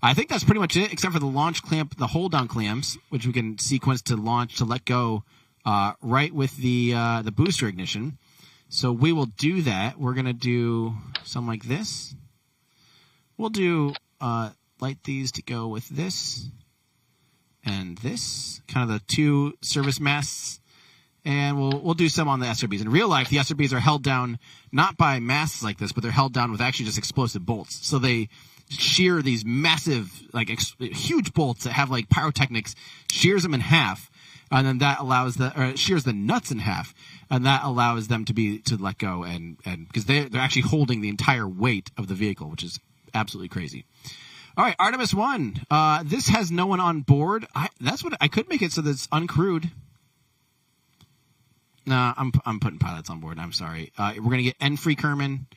I think that's pretty much it, except for the launch clamp, the hold down clamps, which we can sequence to launch to let go right with the booster ignition. So we will do that. We're going to do something like this. We'll do light these to go with this and this, kind of the 2 service masts, and we'll do some on the SRBs. In real life, the SRBs are held down not by masts like this, but they're held down with actually just explosive bolts. So they shear these massive, like huge bolts that have like pyrotechnics, shears them in half, and then that allows shears the nuts in half, and that allows them to let go, and because they're actually holding the entire weight of the vehicle, which is absolutely crazy. All right, Artemis I. This has no one on board. I could make it so that it's uncrewed. No, I'm putting pilots on board. I'm sorry. We're gonna get Enfrey Kerman.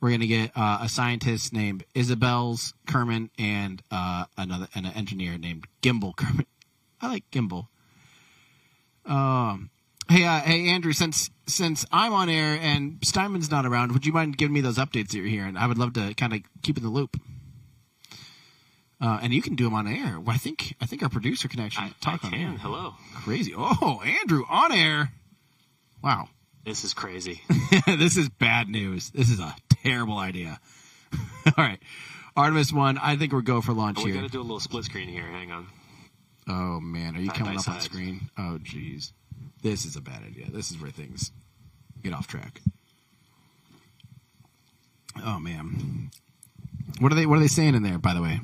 We're gonna get a scientist named Isabel's Kerman and an engineer named Gimbal Kerman. I like Gimbal. Hey Andrew, since I'm on air and Steinman's not around, would you mind giving me those updates that you're hearing? I would love to kind of keep in the loop. And you can do them on air. Well, I think our producer can actually talk on air. Hello. Crazy. Oh, Andrew on air. Wow. This is crazy. This is bad news. This is a terrible idea. All right. Artemis I. I think we're go for launch here. We got to do a little split screen here. Hang on. Oh man, are you coming up side. on screen? Oh geez, this is a bad idea. This is where things get off track. Oh man, what are they saying in there? By the way,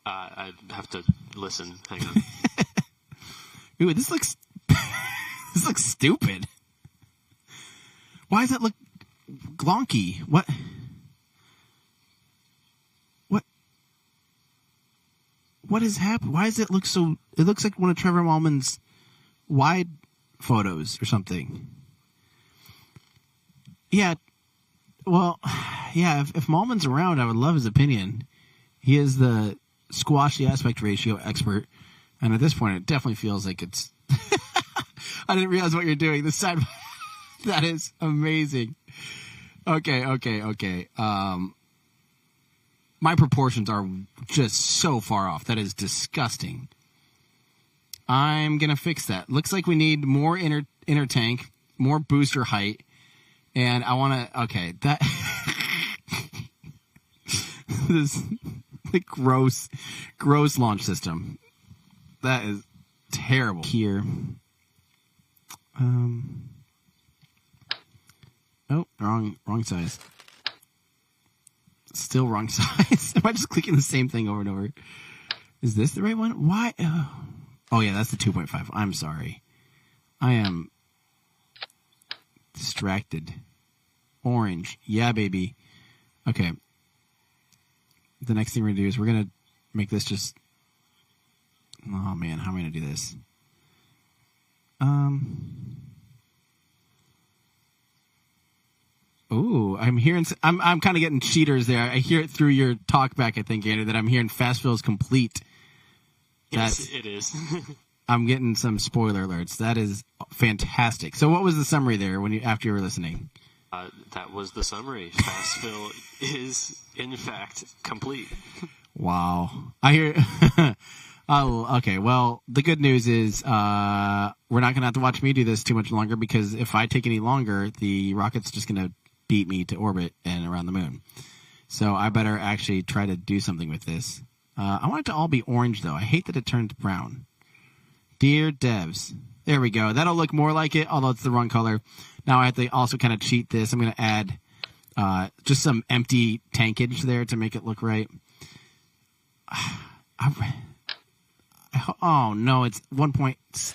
I have to listen. Hang on. Ooh, this looks stupid. Why does that look glonky? What has happened? Why does it look so... It looks like one of Trevor Mallman's wide photos or something. Yeah. Well, yeah, if Mallman's around, I would love his opinion. He is the squash the aspect ratio expert. And at this point, it definitely feels like it's... I didn't realize what you're doing. This side... That is amazing. Okay. My proportions are just so far off. That is disgusting. I'm going to fix that. Looks like we need more inner tank, more booster height, and I want to... Okay, that... This the gross launch system. That is terrible. Here. Oh, wrong size. Still wrong size. Am I just clicking the same thing over and over? Is this the right one? Why? Oh yeah, that's the 2.5. I'm sorry. I am distracted. Orange. Yeah, baby. Okay. The next thing we're going to do is we're going to make this just... Oh, man. How am I going to do this? Ooh, I'm hearing... I'm kind of getting cheaters there. I hear it through your talk back, I think, Andrew, that I'm hearing fast fill is complete. Yes, it is. I'm getting some spoiler alerts. That is fantastic. So what was the summary there after you were listening? That was the summary. Fast fill is, in fact, complete. Wow. I hear... Oh, okay. Well, the good news is we're not going to have to watch me do this too much longer, because if I take any longer, the rocket's just going to beat me to orbit and around the moon. So I better actually try to do something with this. I want it to all be orange, though. I hate that it turned brown. Dear devs. There we go. That'll look more like it, although it's the wrong color. Now I have to also kind of cheat this. I'm going to add just some empty tankage there to make it look right. Oh, no, it's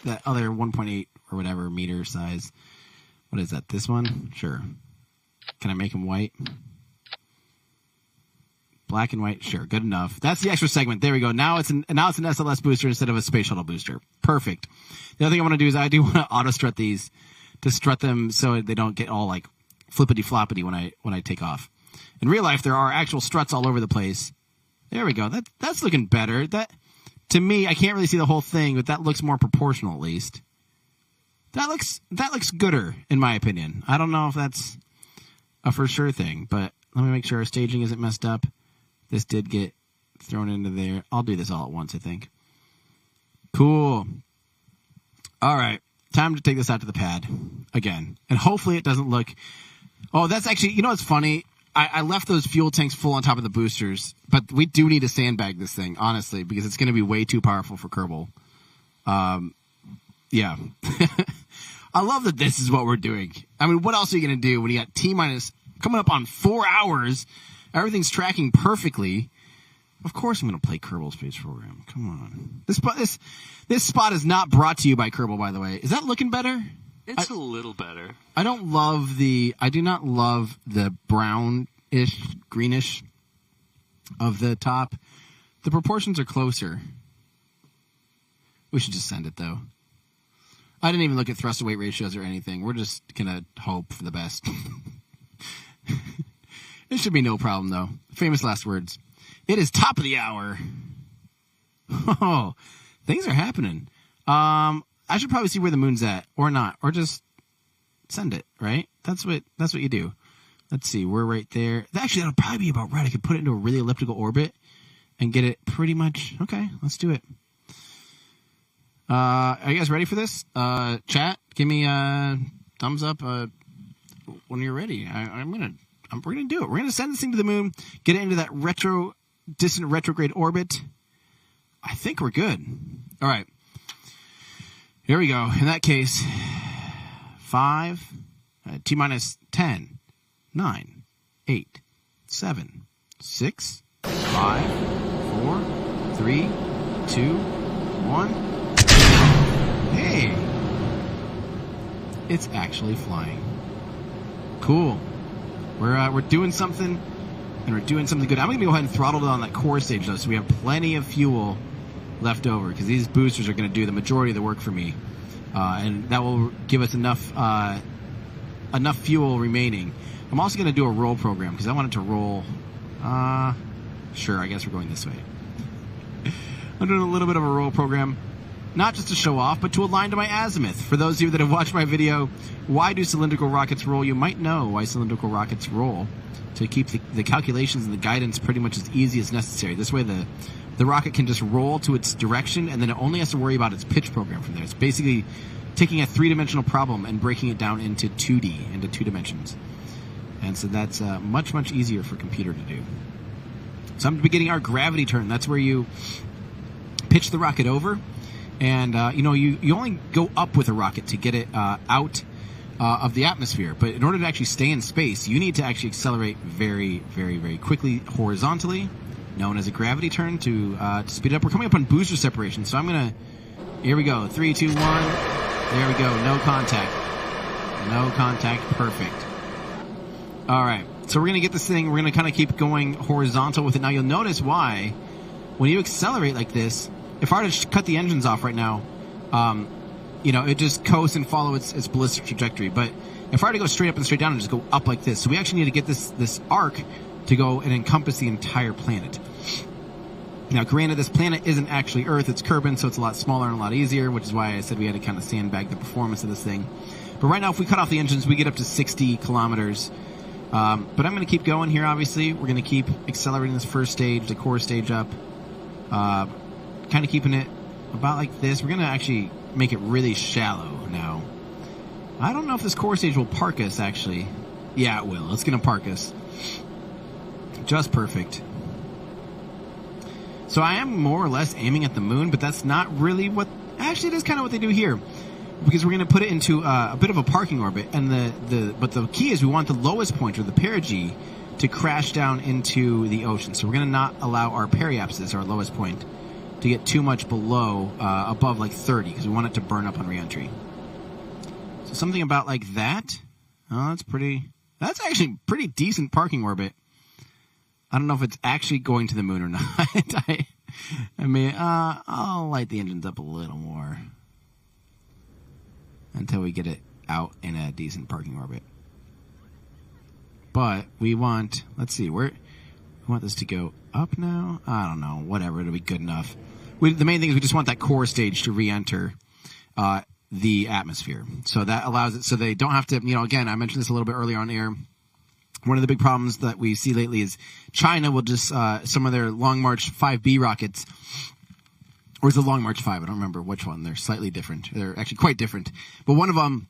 that other 1.8 or whatever meter size. What is that? This one? Sure. Can I make them white? Black and white? Sure. Good enough. That's the extra segment. There we go. Now it's an SLS booster instead of a space shuttle booster. Perfect. The other thing I want to do is I do want to auto strut these to strut them so they don't get all like flippity floppity when I take off. In real life, there are actual struts all over the place. There we go. That's looking better. That, to me, I can't really see the whole thing, but that looks more proportional at least. That looks gooder, in my opinion. I don't know if that's a for sure thing, but let me make sure our staging isn't messed up. This did get thrown into there. I'll do this all at once, I think. Cool. All right. Time to take this out to the pad again. And hopefully it doesn't look... Oh, that's actually... You know what's funny? I left those fuel tanks full on top of the boosters, but we do need to sandbag this thing, honestly, because it's going to be way too powerful for Kerbal. Yeah. I love that this is what we're doing. I mean, what else are you going to do when you got T-minus coming up on 4 hours? Everything's tracking perfectly. Of course I'm going to play Kerbal Space Program. Come on. This spot is not brought to you by Kerbal, by the way. Is that looking better? It's a little better. I do not love the brownish, greenish of the top. The proportions are closer. We should just send it, though. I didn't even look at thrust to weight ratios or anything. We're just going to hope for the best. It should be no problem, though. Famous last words. It is top of the hour. Oh, things are happening. I should probably see where the moon's at, or not, or just send it, right? That's what you do. Let's see, we're right there. Actually, that'll probably be about right. I could put it into a really elliptical orbit and get it pretty much. Okay, let's do it. Are you guys ready for this? Chat, give me a thumbs up when you're ready. We're gonna do it. We're gonna send this thing to the moon, get it into that distant retrograde orbit. I think we're good. All right. Here we go. In that case, 5, T-minus 10, 9, 8, 7, 6, 5, 4, 3, 2, 1. Hey! It's actually flying. Cool. We're doing something, and we're doing something good. I'm going to go ahead and throttle it on that core stage, though, so we have plenty of fuel left over, because these boosters are going to do the majority of the work for me, and that will give us enough fuel remaining. I'm also going to do a roll program because I want it to roll. Sure, I guess we're going this way. I'm doing a little bit of a roll program. not just to show off, but to align to my azimuth. For those of you that have watched my video, Why Do Cylindrical Rockets Roll? You might know why cylindrical rockets roll, to keep the calculations and the guidance pretty much as easy as necessary. This way the rocket can just roll to its direction, and then it only has to worry about its pitch program from there. It's basically taking a three-dimensional problem and breaking it down into 2D, into 2 dimensions. And so that's much, much easier for a computer to do. So I'm beginning our gravity turn. That's where you pitch the rocket over, and you only go up with a rocket to get it out of the atmosphere. But in order to actually stay in space, you need to actually accelerate very, very, very quickly horizontally, known as a gravity turn, to speed it up. We're coming up on booster separation, so I'm gonna. Here we go. 3, 2, 1. There we go. No contact. No contact. Perfect. All right. So we're going to get this thing, we're going to kind of keep going horizontal with it. Now you'll notice why, when you accelerate like this, if I were to cut the engines off right now, it just coasts and follow its ballistic trajectory. But if I were to go straight up and straight down and just go up like this, so we actually need to get this arc to go and encompass the entire planet. Now, granted, this planet isn't actually Earth, it's Kerbal, so it's a lot smaller and a lot easier, which is why I said we had to kind of sandbag the performance of this thing. But right now, if we cut off the engines, we get up to 60 kilometers. But I'm going to keep going here, obviously. We're going to keep accelerating this first stage, the core stage up. Kind of keeping it about like this. We're going to actually make it really shallow now. I don't know if this core stage will park us, actually. Yeah, it will. It's going to park us. Just perfect. So I am more or less aiming at the moon, but that's not really what... Actually, that's kind of what they do here. Because we're going to put it into a bit of a parking orbit, and but the key is we want the lowest point, or the perigee, to crash down into the ocean. So we're going to not allow our periapsis, our lowest point, to get too much below, above like 30, because we want it to burn up on reentry. So something about like that. Oh, that's actually pretty decent parking orbit. I don't know if it's actually going to the moon or not. I'll light the engines up a little more until we get it out in a decent parking orbit. But we want, let's see, we want this to go up now? I don't know, whatever, it'll be good enough. The main thing is we just want that core stage to re-enter the atmosphere. So that allows it, so they don't have to, again, I mentioned this a little bit earlier on air. One of the big problems that we see lately is China will just, some of their Long March 5B rockets, or is it Long March 5? I don't remember which one. They're slightly different. They're actually quite different. But one of them,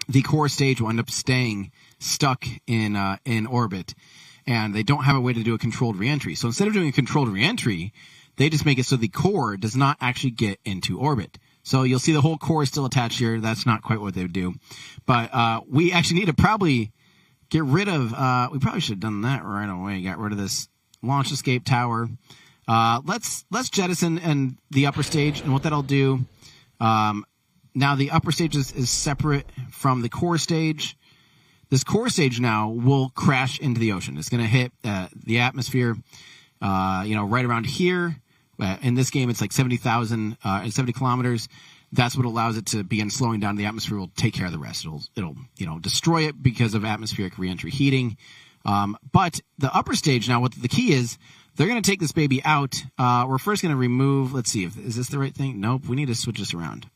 the core stage will end up staying stuck in orbit, and they don't have a way to do a controlled reentry. So instead of doing a controlled reentry, they just make it so the core does not actually get into orbit. So you'll see the whole core is still attached here. That's not quite what they would do. But we actually need to probably get rid of, we probably should have done that right away. Got rid of this launch escape tower. Let's jettison and the upper stage, and what that'll do, now the upper stage is separate from the core stage. This core stage now will crash into the ocean. It's going to hit the atmosphere, right around here. In this game, it's like 70 kilometers. That's what allows it to begin slowing down. The atmosphere will take care of the rest. It'll destroy it because of atmospheric reentry heating. But the upper stage now, what the key is, they're going to take this baby out. We're first going to remove, let's see, is this the right thing? Nope, we need to switch this around.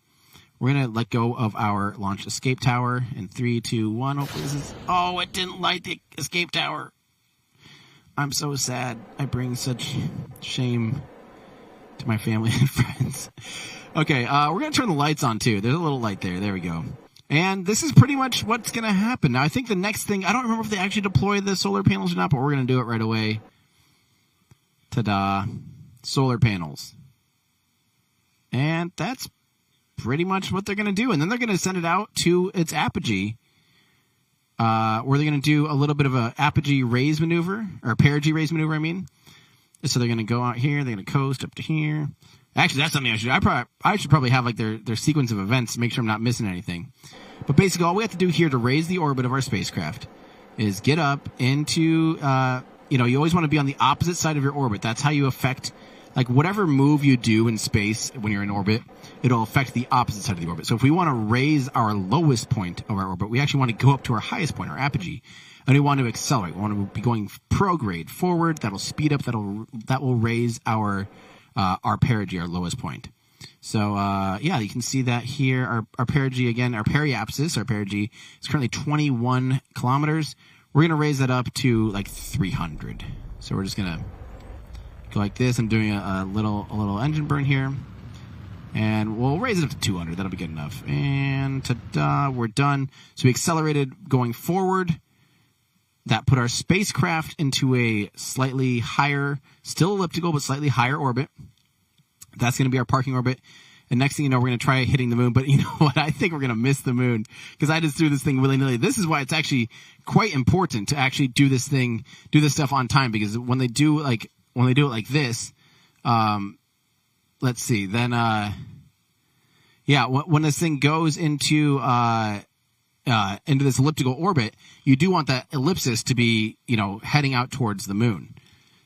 We're going to let go of our launch escape tower in 3, 2, 1. Hopefully this is, oh, it didn't light the escape tower. I'm so sad. I bring such shame to my family and friends. Okay, we're going to turn the lights on too. There's a little light there. There we go. And this is pretty much what's going to happen. Now, I think the next thing, I don't remember if they actually deploy the solar panels or not, but we're going to do it right away. Ta-da. Solar panels. And that's pretty much what they're going to do. And then they're going to send it out to its apogee, where they're going to do a little bit of a apogee raise maneuver, or perigee raise maneuver, I mean. So they're going to go out here, they're going to coast up to here. Actually, that's something I should do. I should probably have like their sequence of events to make sure I'm not missing anything. But basically, all we have to do here to raise the orbit of our spacecraft is get up into, you always want to be on the opposite side of your orbit. That's how you affect, like, whatever move you do in space when you're in orbit, it'll affect the opposite side of the orbit. So if we want to raise our lowest point of our orbit, we actually want to go up to our highest point, our apogee, and we want to accelerate. We want to be going prograde forward. That'll speed up. That will raise our perigee, our lowest point. So, yeah, you can see that here. Our perigee, again, our periapsis, our perigee, is currently 21 kilometers. We're going to raise that up to like 300. So we're just going to go like this. I'm doing a little engine burn here. And we'll raise it up to 200. That'll be good enough. And ta-da, we're done. So we accelerated going forward. That put our spacecraft into a slightly higher, still elliptical, but slightly higher orbit. That's going to be our parking orbit. And next thing you know, we're going to try hitting the moon. But you know what? I think we're going to miss the moon because I just threw this thing willy-nilly. This is why it's actually quite important to actually do this stuff on time, because when they do it like this, let's see, then, yeah, when this thing goes into this elliptical orbit, you do want that ellipsis to be, heading out towards the moon.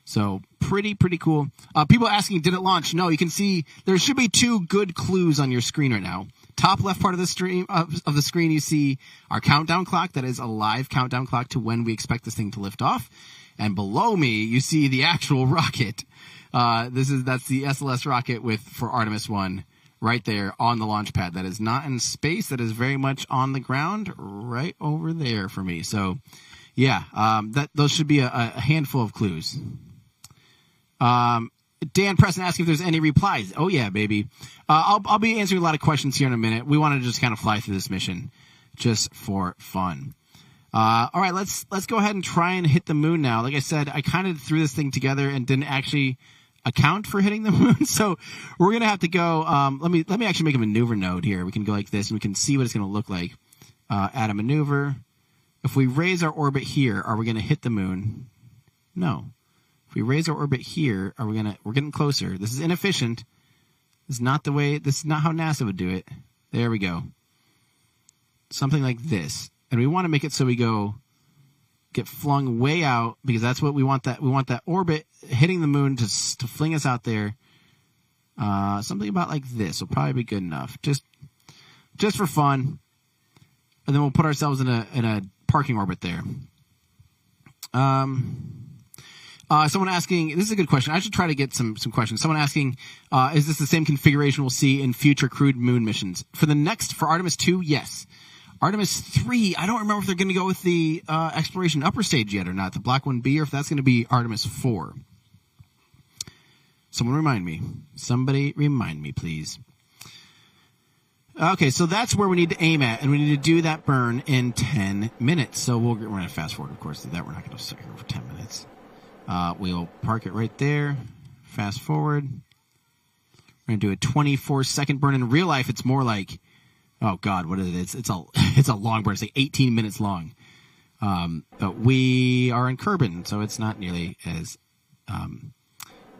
So pretty cool. People asking, did it launch? No, you can see there should be 2 good clues on your screen right now. Top left part of the stream of the screen, you see our countdown clock. That is a live countdown clock to when we expect this thing to lift off. And below me, you see the actual rocket. That's the SLS rocket for Artemis I right there on the launch pad. That is not in space. That is very much on the ground right over there for me. So, yeah, those should be a handful of clues. Dan Preston asking if there's any replies. Oh yeah, baby. I'll be answering a lot of questions here in a minute. We want to just kind of fly through this mission just for fun. All right, let's go ahead and try and hit the moon now. Like I said, I kind of threw this thing together and didn't actually account for hitting the moon. So we're going to have to go, let me actually make a maneuver node here. We can go like this and we can see what it's going to look like. Add a maneuver. If we raise our orbit here, are we going to hit the moon? No. If we raise our orbit here, we're getting closer. This is inefficient. This is not how NASA would do it. There we go. Something like this. And we want to make it so we get flung way out, because that's what we want. We want that orbit hitting the moon to fling us out there. Something about like this will probably be good enough. Just for fun. And then we'll put ourselves in a parking orbit there. Someone asking, this is a good question. I should try to get some questions. Someone asking, is this the same configuration we'll see in future crewed moon missions? For Artemis II, yes. Artemis III, I don't remember if they're going to go with the exploration upper stage yet or not, the Block 1B, or if that's going to be Artemis IV. Somebody remind me, please. Okay, so that's where we need to aim at, and we need to do that burn in 10 minutes. So we're going to fast forward, of course, to that. We're not going to sit here for 10 minutes. We'll park it right there. Fast forward. We're going to do a 24-second burn. In real life, it's more like, oh God, what is it? It's a long burn. It's like 18 minutes long. But we are in Kerbal, so it's not nearly as,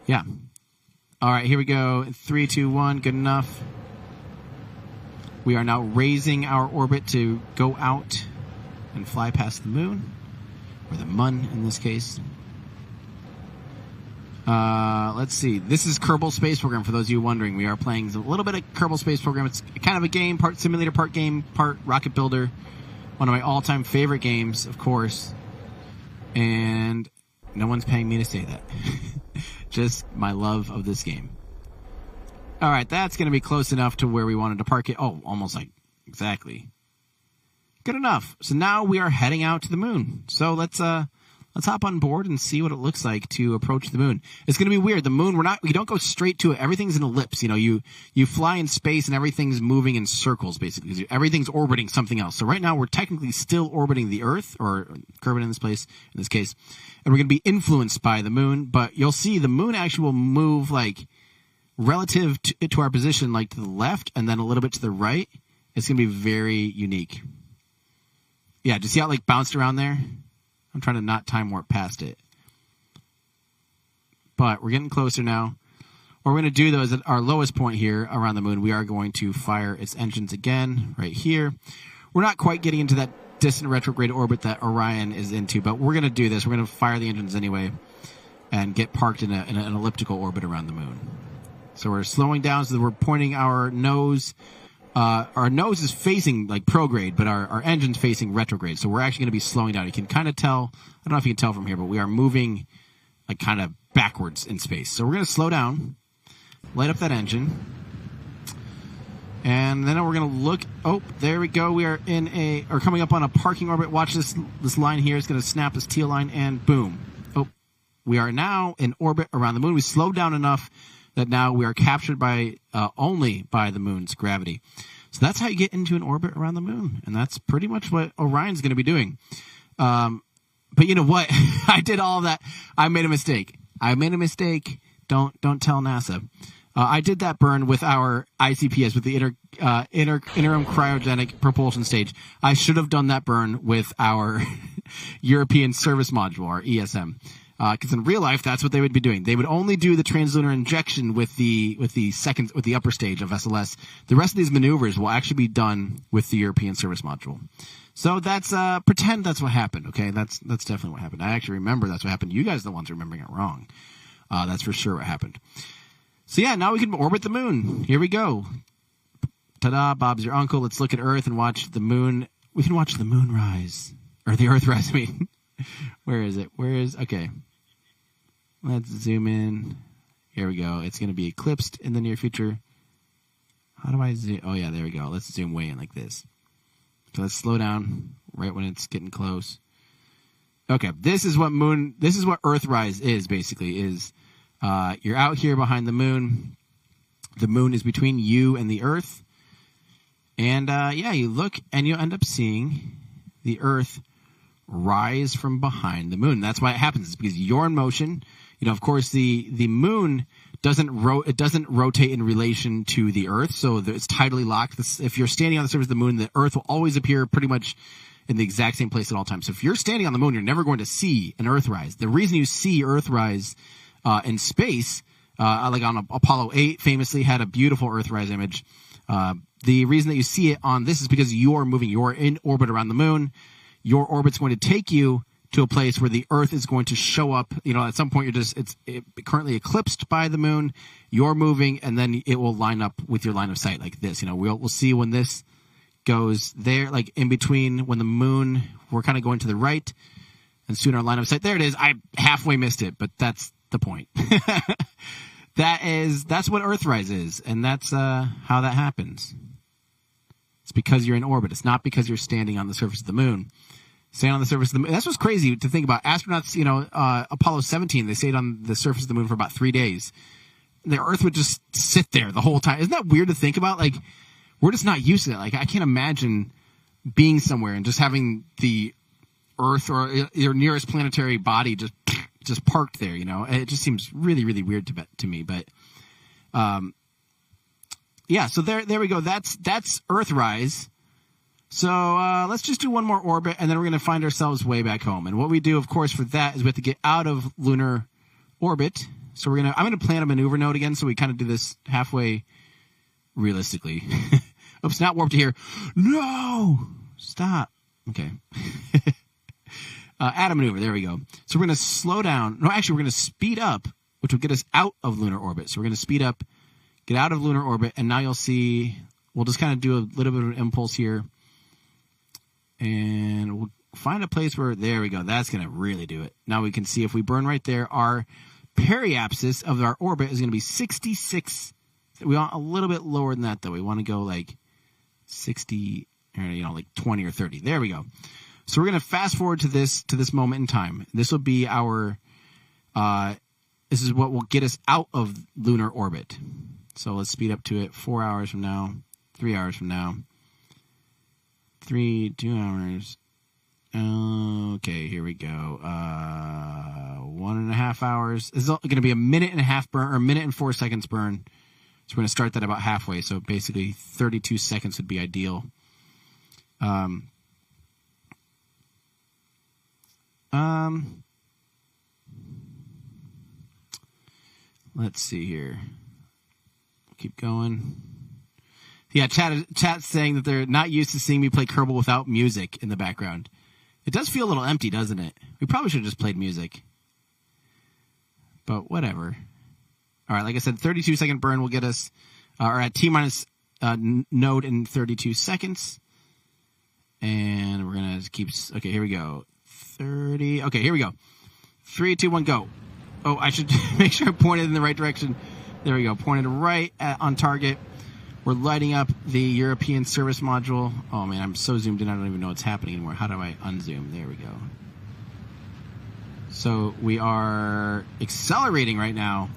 yeah. All right, here we go. 3, 2, 1. Good enough. We are now raising our orbit to go out and fly past the moon, or the mun in this case. Let's see. This is Kerbal Space Program, for those of you wondering. We are playing a little bit of Kerbal Space Program. It's kind of a game, part simulator, part game, part rocket builder. One of my all-time favorite games, of course. And no one's paying me to say that. Just my love of this game. All right, that's going to be close enough to where we wanted to park it. Oh, almost like exactly. Good enough. So now we are heading out to the moon. So let's hop on board and see what it looks like to approach the moon. It's going to be weird. The moon, we don't go straight to it. Everything's an ellipse. You fly in space and everything's moving in circles, basically. Everything's orbiting something else. So right now we're technically still orbiting the Earth, or Kerbal in this case, and we're going to be influenced by the moon. But you'll see the moon actually will move like relative to our position, like to the left and then a little bit to the right. It's going to be very unique. Yeah, do you see how it like bounced around there? I'm trying to not time warp past it. But we're getting closer now. What we're going to do, though, is at our lowest point here around the moon, we are going to fire its engines again right here. We're not quite getting into that distant retrograde orbit that Orion is into, but we're going to do this. We're going to fire the engines anyway and get parked in an elliptical orbit around the moon. So we're slowing down so that we're pointing our nose. Our nose is facing like prograde, but our engine's facing retrograde. So we're actually going to be slowing down. You can kind of tell, I don't know if you can tell from here, but we are moving like kind of backwards in space. So we're going to slow down, light up that engine, And then we're going to look. Oh, there we go. We are coming up on a parking orbit. Watch this line here. It's going to snap this teal line, and boom. Oh, we are now in orbit around the moon. We slowed down enough that now we are captured by only by the moon's gravity. So that's how you get into an orbit around the moon, and that's pretty much what Orion's going to be doing. But you know what? I did all of that. I made a mistake. Don't tell NASA. I did that burn with our ICPS, with the interim cryogenic propulsion stage. I should have done that burn with our European Service Module, our ESM. Because in real life, that's what they would be doing. They would only do the translunar injection with the upper stage of SLS. The rest of these maneuvers will actually be done with the European Service Module. So that's pretend that's what happened. Okay, that's definitely what happened. I actually remember that's what happened. You guys are the ones remembering it wrong. That's for sure what happened. So yeah, now we can orbit the moon. Here we go. Ta-da! Bob's your uncle. Let's look at Earth and watch the moon. We can watch the moon rise, or the Earth rise. I mean, where is it? Okay. Let's zoom in. Here we go. It's going to be eclipsed in the near future. How do I zoom? Oh, yeah, there we go. Let's zoom way in like this. So let's slow down right when it's getting close. Okay, this is what Earthrise is, basically, you're out here behind the moon. The moon is between you and the Earth. And, you look and you'll end up seeing the Earth rise from behind the moon. That's why it happens. It's because you're in motion. You know, of course, the moon doesn't rotate in relation to the Earth, so it's tidally locked. If you're standing on the surface of the moon, the Earth will always appear pretty much in the exact same place at all times. So if you're standing on the moon, you're never going to see an Earthrise. The reason you see Earthrise in space, like on Apollo 8, famously had a beautiful Earthrise image. The reason that you see it on this is because you're moving. You're in orbit around the moon. Your orbit's going to take you to a place where the Earth is going to show up. You know, at some point it's currently eclipsed by the moon. You're moving, and then it will line up with your line of sight like this. You know, we'll see when this goes there, like in between when the moon, we're kind of going to the right, and soon our line of sight. There it is. I halfway missed it, but that's the point. That's what Earthrise is, and that's how that happens. It's because you're in orbit. It's not because you're standing on the surface of the moon. Staying on the surface of the moon. That's what's crazy to think about. Astronauts, you know, Apollo 17, they stayed on the surface of the moon for about 3 days. The Earth would just sit there the whole time. Isn't that weird to think about? Like, we're just not used to it. Like, I can't imagine being somewhere and just having the Earth or your nearest planetary body just parked there, you know? It just seems really, really weird to me. But, yeah, so there we go. That's Earthrise. So let's just do one more orbit, and then we're going to find ourselves way back home. And what we do, of course, for that is we have to get out of lunar orbit. So I'm going to plan a maneuver node again, so we kind of do this halfway realistically. Oops, not warp to here. No! Stop. Okay. Add a maneuver. There we go. So we're going to slow down. No, actually, we're going to speed up, which will get us out of lunar orbit. So we're going to speed up, get out of lunar orbit, and now you'll see we'll just kind of do a little bit of an impulse here. And we'll find a place where, there we go. That's going to really do it. Now we can see if we burn right there, our periapsis of our orbit is going to be 66. We want a little bit lower than that, though. We want to go like 60, or, you know, like 20 or 30. There we go. So we're going to fast forward to this moment in time. This will be our, this is what will get us out of lunar orbit. So let's speed up to it. 4 hours from now, 3 hours from now. 2 hours. Okay, here we go. 1.5 hours. This is going to be a 1.5 burn, or 1 minute and 4 seconds burn. So we're going to start that about halfway. So basically 32 seconds would be ideal. Let's see here. Keep going. Yeah, chat's saying that they're not used to seeing me play Kerbal without music in the background. It does feel a little empty, doesn't it? We probably should have just played music. But whatever. All right, like I said, 32-second burn will get us, or at T-minus node in 32 seconds. And we're going to keep, okay, here we go. 30, okay, here we go. 3, 2, 1, go. Oh, I should make sure I pointed in the right direction. There we go, pointed right on target. We're lighting up the European service module. Oh man, I'm so zoomed in I don't even know what's happening anymore. How do I unzoom? There we go. So we are accelerating right now.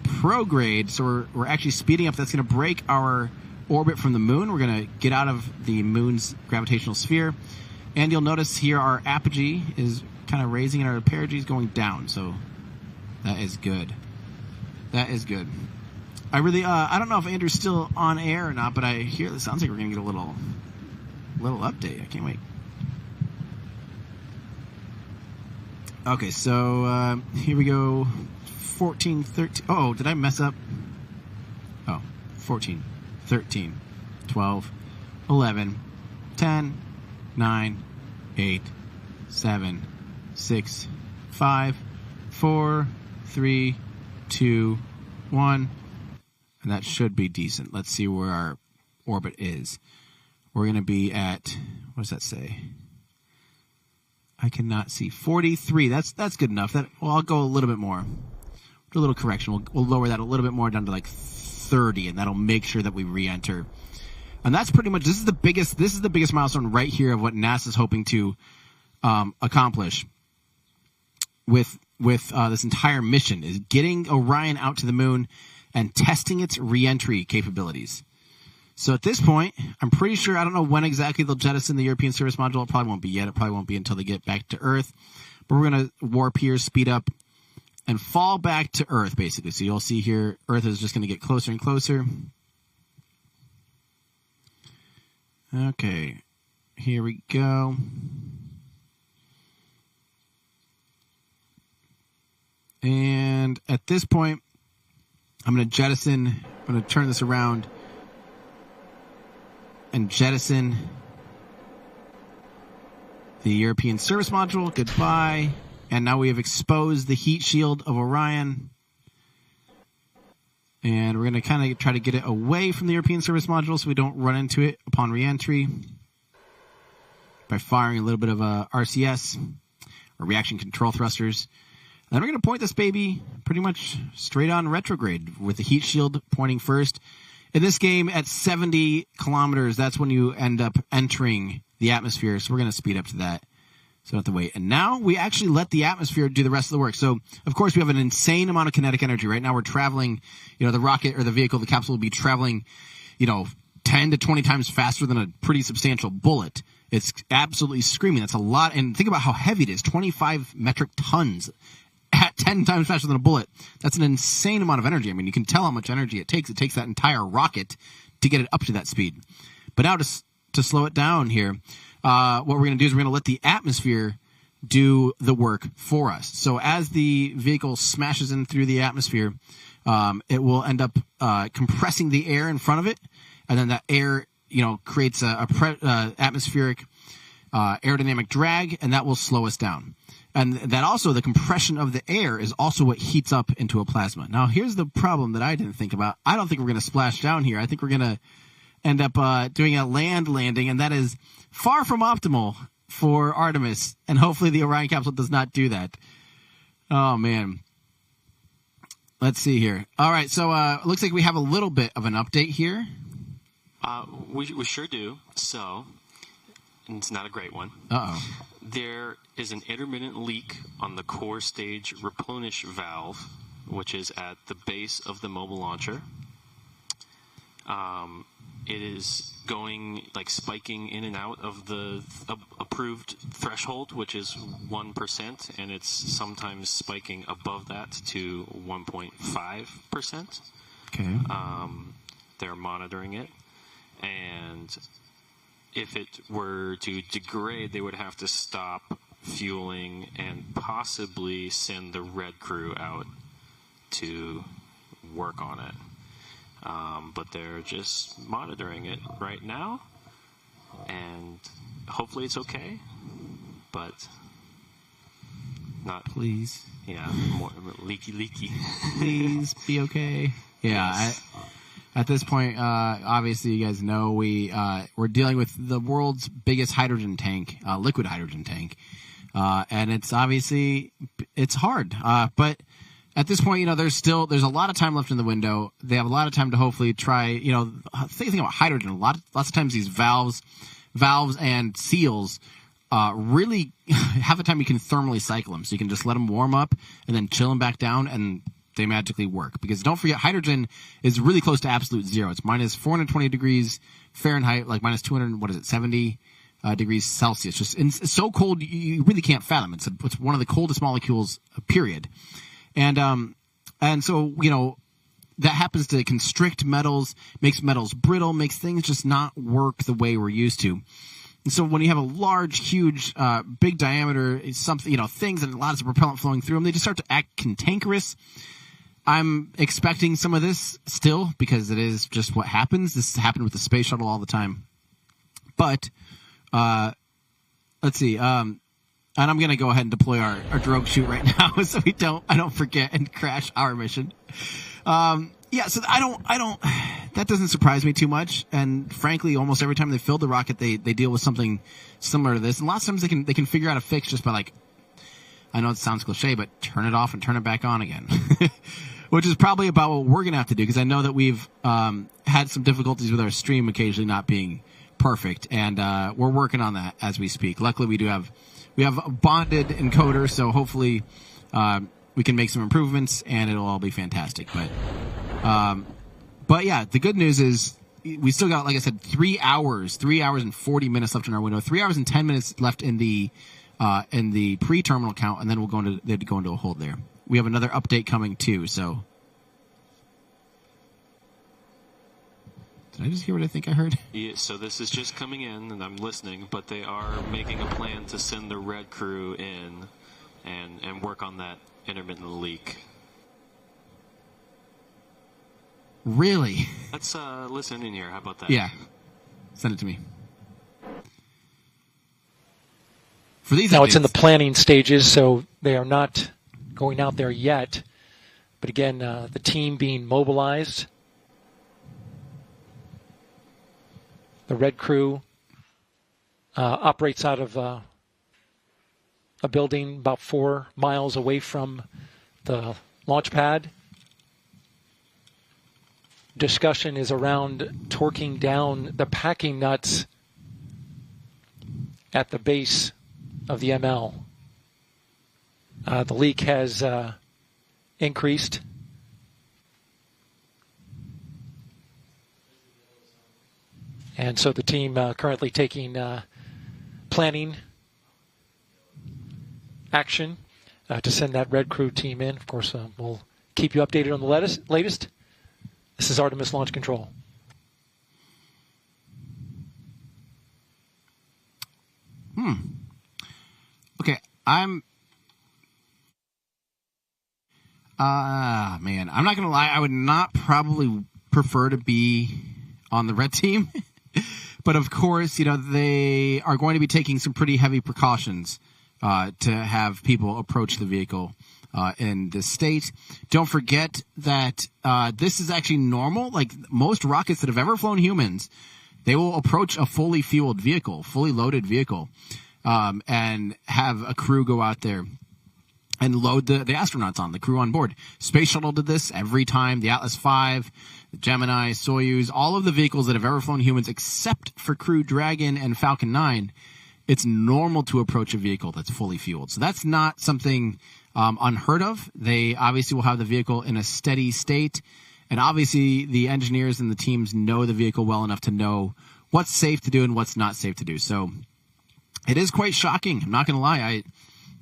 Prograde, so we're actually speeding up. That's going to break our orbit from the moon. We're going to get out of the moon's gravitational sphere. And you'll notice here our apogee is kind of raising and our perigee is going down. So that is good. That is good. I really, I don't know if Andrew's still on air or not, but I hear it sounds like we're going to get a little update. I can't wait. Okay, so here we go. 14, 13. Oh, did I mess up? Oh, 14, 13, 12, 11, 10, 9, 8, 7, 6, 5, 4, 3, 2, 1. And that should be decent. Let's see where our orbit is. We're going to be at, what does that say? I cannot see. 43. That's good enough. Well, I'll go a little bit more. Do a little correction. We'll lower that a little bit more down to like 30, and that'll make sure that we re-enter. And that's pretty much, this is the biggest milestone right here of what NASA's hoping to accomplish with this entire mission, is getting Orion out to the moon and testing its re-entry capabilities. So at this point, I'm pretty sure, I don't know when exactly they'll jettison the European service module. It probably won't be yet. It probably won't be until they get back to Earth. But we're going to warp here, speed up, and fall back to Earth, basically. So you'll see here, Earth is just going to get closer and closer. Okay, here we go. And at this point, I'm going to turn this around and jettison the European service module. Goodbye. And now we have exposed the heat shield of Orion. And we're going to kind of try to get it away from the European service module so we don't run into it upon re-entry by firing a little bit of RCS, or reaction control thrusters. And then we're going to point this baby pretty much straight on retrograde with the heat shield pointing first. In this game, at 70 kilometers, that's when you end up entering the atmosphere. So we're going to speed up to that. So we have to wait. And now we actually let the atmosphere do the rest of the work. So, of course, we have an insane amount of kinetic energy. Right now we're traveling, the rocket or the vehicle, the capsule will be traveling, 10 to 20 times faster than a pretty substantial bullet. It's absolutely screaming. That's a lot. And think about how heavy it is, 25 metric tons at 10 times faster than a bullet. That's an insane amount of energy. I mean, you can tell how much energy it takes. It takes that entire rocket to get it up to that speed. But now to slow it down here, what we're going to do is we're going to let the atmosphere do the work for us. So as the vehicle smashes in through the atmosphere, it will end up compressing the air in front of it, and then that air, creates a atmospheric aerodynamic drag, and that will slow us down. And that also, the compression of the air is also what heats up into a plasma. Now, here's the problem that I didn't think about. I don't think we're going to splash down here. I think we're going to end up doing a land landing, and that is far from optimal for Artemis, and hopefully the Orion capsule does not do that. Oh, man. Let's see here. All right, so it looks like we have a little bit of an update here. We sure do. So, and it's not a great one. Uh-oh. There is an intermittent leak on the core stage replenish valve, which is at the base of the mobile launcher. It is going, spiking in and out of the approved threshold, which is 1%, and it's sometimes spiking above that to 1.5%. Okay. They're monitoring it, and if it were to degrade, they would have to stop fueling and possibly send the red crew out to work on it. But they're just monitoring it right now, and hopefully it's okay, but not. Please. Yeah, more leaky. Please be okay. Yeah, Yes. At this point, obviously, you guys know we're dealing with the world's biggest hydrogen tank, liquid hydrogen tank, and it's obviously it's hard. But at this point, there's a lot of time left in the window. They have a lot of time to hopefully try, think about hydrogen. Lots of times these valves and seals, really half the time you can thermally cycle them. So you can just let them warm up and then chill them back down and they magically work. Because don't forget, hydrogen is really close to absolute zero. It's minus 420 degrees Fahrenheit, like minus 70 degrees Celsius. It's so cold you really can't fathom. It's one of the coldest molecules, period. And so, that happens to constrict metals, makes metals brittle, makes things just not work the way we're used to. And so when you have a large, huge, big diameter, things and lots of propellant flowing through them, they just start to act cantankerous. I'm expecting some of this still because it is just what happens. This happened with the space shuttle all the time. But, let's see. And I'm going to go ahead and deploy our drogue chute right now so I don't forget and crash our mission. So that doesn't surprise me too much. And frankly, almost every time they fill the rocket, they deal with something similar to this. And lots of times they can figure out a fix just by I know it sounds cliche, but turn it off and turn it back on again. Which is probably about what we're going to have to do, because I know that we've had some difficulties with our stream occasionally not being perfect, and we're working on that as we speak. Luckily, we have a bonded encoder, so hopefully we can make some improvements, and it'll all be fantastic. But yeah, the good news is we still got, like I said, 3 hours and 40 minutes left in our window. 3 hours and 10 minutes left in the pre-terminal count, and then we'll go into a hold there. We have another update coming too, so. Did I just hear what I think I heard? Yeah, so this is just coming in, and I'm listening, but they are making a plan to send the red crew in and work on that intermittent leak. Really? Let's listen in here. How about that? Yeah. Send it to me. For these now updates, it's in the planning stages, so they are not going out there yet. But again, the team being mobilized. The red crew operates out of a building about 4 miles away from the launch pad. Discussion is around torquing down the packing nuts at the base of the ML. The leak has increased. And so the team currently taking planning action to send that red crew team in. Of course, we'll keep you updated on the latest. This is Artemis Launch Control. Okay, I'm not gonna lie, I would not probably prefer to be on the red team. But of course, they are going to be taking some pretty heavy precautions to have people approach the vehicle in this state. Don't forget that this is actually normal. Like most rockets that have ever flown humans, they will approach a fully fueled vehicle, fully loaded vehicle, and have a crew go out there and load the astronauts on, the crew on board. Space Shuttle did this every time. The Atlas V, the Gemini, Soyuz, all of the vehicles that have ever flown humans except for Crew Dragon and Falcon 9, it's normal to approach a vehicle that's fully fueled. So that's not something unheard of. They obviously will have the vehicle in a steady state. And obviously the engineers and the teams know the vehicle well enough to know what's safe to do and what's not safe to do. So it is quite shocking. I'm not going to lie. I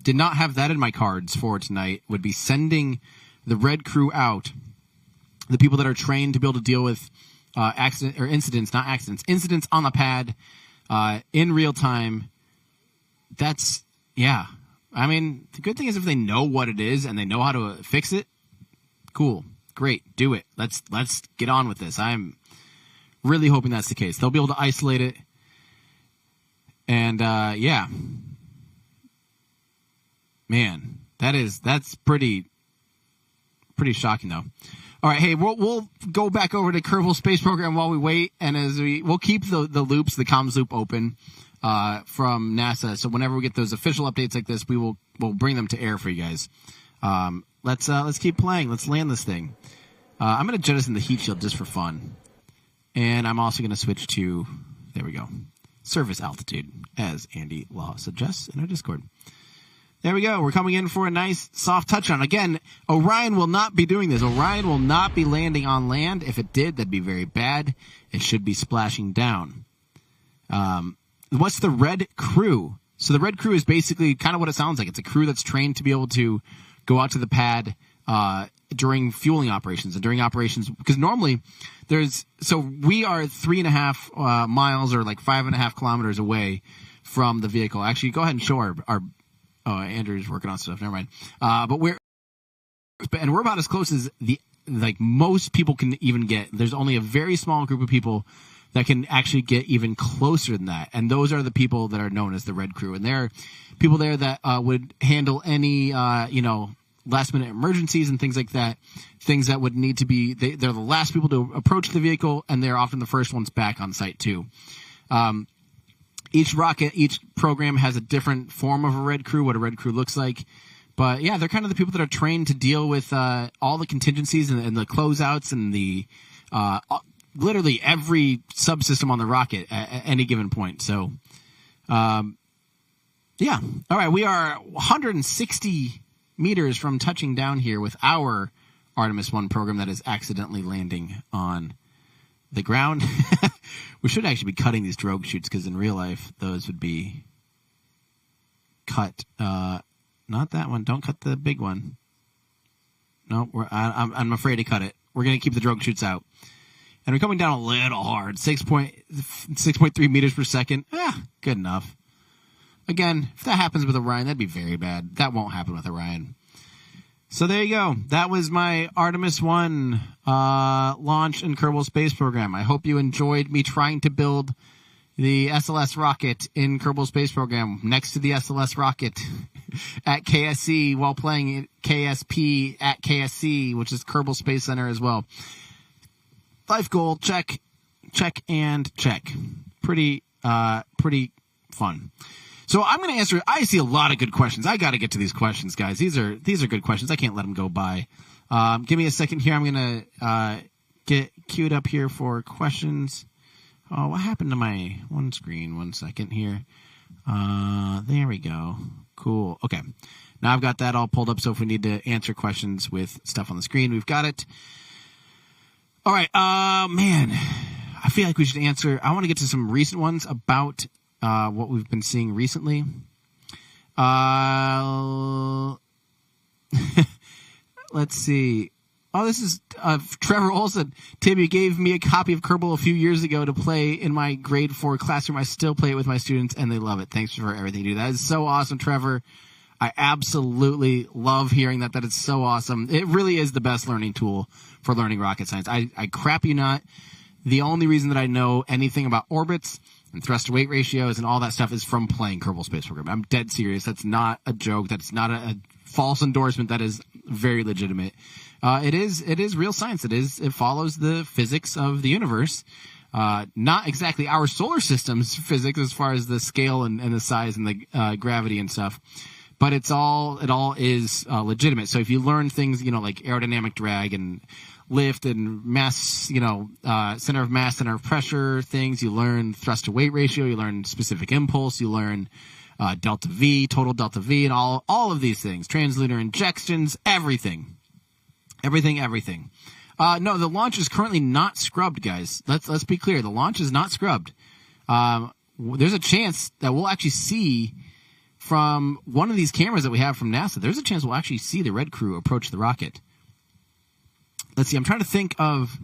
did not have that in my cards for tonight, would be sending the red crew out, the people that are trained to be able to deal with incidents on the pad in real time. That's, yeah. I mean, the good thing is if they know what it is and they know how to fix it, cool, great, do it. Let's get on with this. I'm really hoping that's the case. They'll be able to isolate it. And, yeah. Man, that's pretty shocking, though. All right, hey, we'll go back over to Kerbal Space Program while we wait, and we'll keep the loops, the comms loop open from NASA. So whenever we get those official updates like this, we'll bring them to air for you guys. let's keep playing. Let's land this thing. I'm going to jettison the heat shield just for fun. And I'm also going to switch to, there we go, surface altitude, as Andy Law suggests in our Discord. There we go. We're coming in for a nice soft touchdown. Again, Orion will not be doing this. Orion will not be landing on land. If it did, that'd be very bad. It should be splashing down. What's the red crew? So the red crew is basically kind of what it sounds like. It's a crew that's trained to be able to go out to the pad during fueling operations and during operations, because normally we are 3.5 miles or like 5.5 kilometers away from the vehicle. Actually, go ahead and show our Andrew's working on stuff. Never mind. But we're about as close as most people can even get. There's only a very small group of people that can actually get even closer than that. And those are the people that are known as the red crew. And there are people there that would handle any, last minute emergencies and things like that. Things that would need to be, they're the last people to approach the vehicle, and they're often the first ones back on site too. Each program has a different form of a red crew, what a red crew looks like. But yeah, they're kind of the people that are trained to deal with all the contingencies and the closeouts and the literally every subsystem on the rocket at any given point. So, yeah. All right, we are 160 meters from touching down here with our Artemis I program that is accidentally landing on the ground. We should actually be cutting these drogue chutes, because in real life those would be cut. Not that one. Don't cut the big one. No, I'm afraid to cut it. We're going to keep the drogue chutes out. And we're coming down a little hard. 6.3 meters per second. Good enough. Again, if that happens with Orion, that'd be very bad. That won't happen with Orion. So there you go. That was my Artemis I launch and Kerbal space program. I hope you enjoyed me trying to build the SLS rocket in Kerbal space program next to the SLS rocket at KSC while playing KSP at KSC, which is Kerbal Space Center as well. Life goal, check, and check. Pretty fun. So I'm going to answer. I see a lot of good questions. I got to get to these questions, guys. These are good questions. I can't let them go by. Give me a second here. I'm going to get queued up here for questions. Oh, what happened to my one screen? 1 second here. There we go. Cool. Okay. Now I've got that all pulled up. So if we need to answer questions with stuff on the screen, we've got it. All right. Man, I feel like we should answer. I want to get to some recent ones about what we've been seeing recently. Let's see. Oh, this is Trevor Olson. Tim, you gave me a copy of Kerbal a few years ago to play in my grade 4 classroom. I still play it with my students, and they love it. Thanks for everything you do. That is so awesome, Trevor. I absolutely love hearing that. That is so awesome. It really is the best learning tool for learning rocket science. I crap you not. The only reason that I know anything about orbits and thrust to weight ratios and all that stuff is from playing Kerbal Space Program. I'm dead serious. That's not a joke. That's not a false endorsement. That is very legitimate. It is real science. It follows the physics of the universe. Not exactly our solar system's physics as far as the scale and the size and the gravity and stuff. But it all is legitimate. So if you learn things, like aerodynamic drag and lift and mass, center of mass, center of pressure things, you learn thrust to weight ratio, you learn specific impulse, you learn delta V, total delta V, and all of these things, translunar injections, everything. No, the launch is currently not scrubbed, guys. Let's be clear. The launch is not scrubbed. There's a chance that we'll actually see from one of these cameras that we have from NASA, there's a chance we'll actually see the red crew approach the rocket. Let's see. I'm trying to think of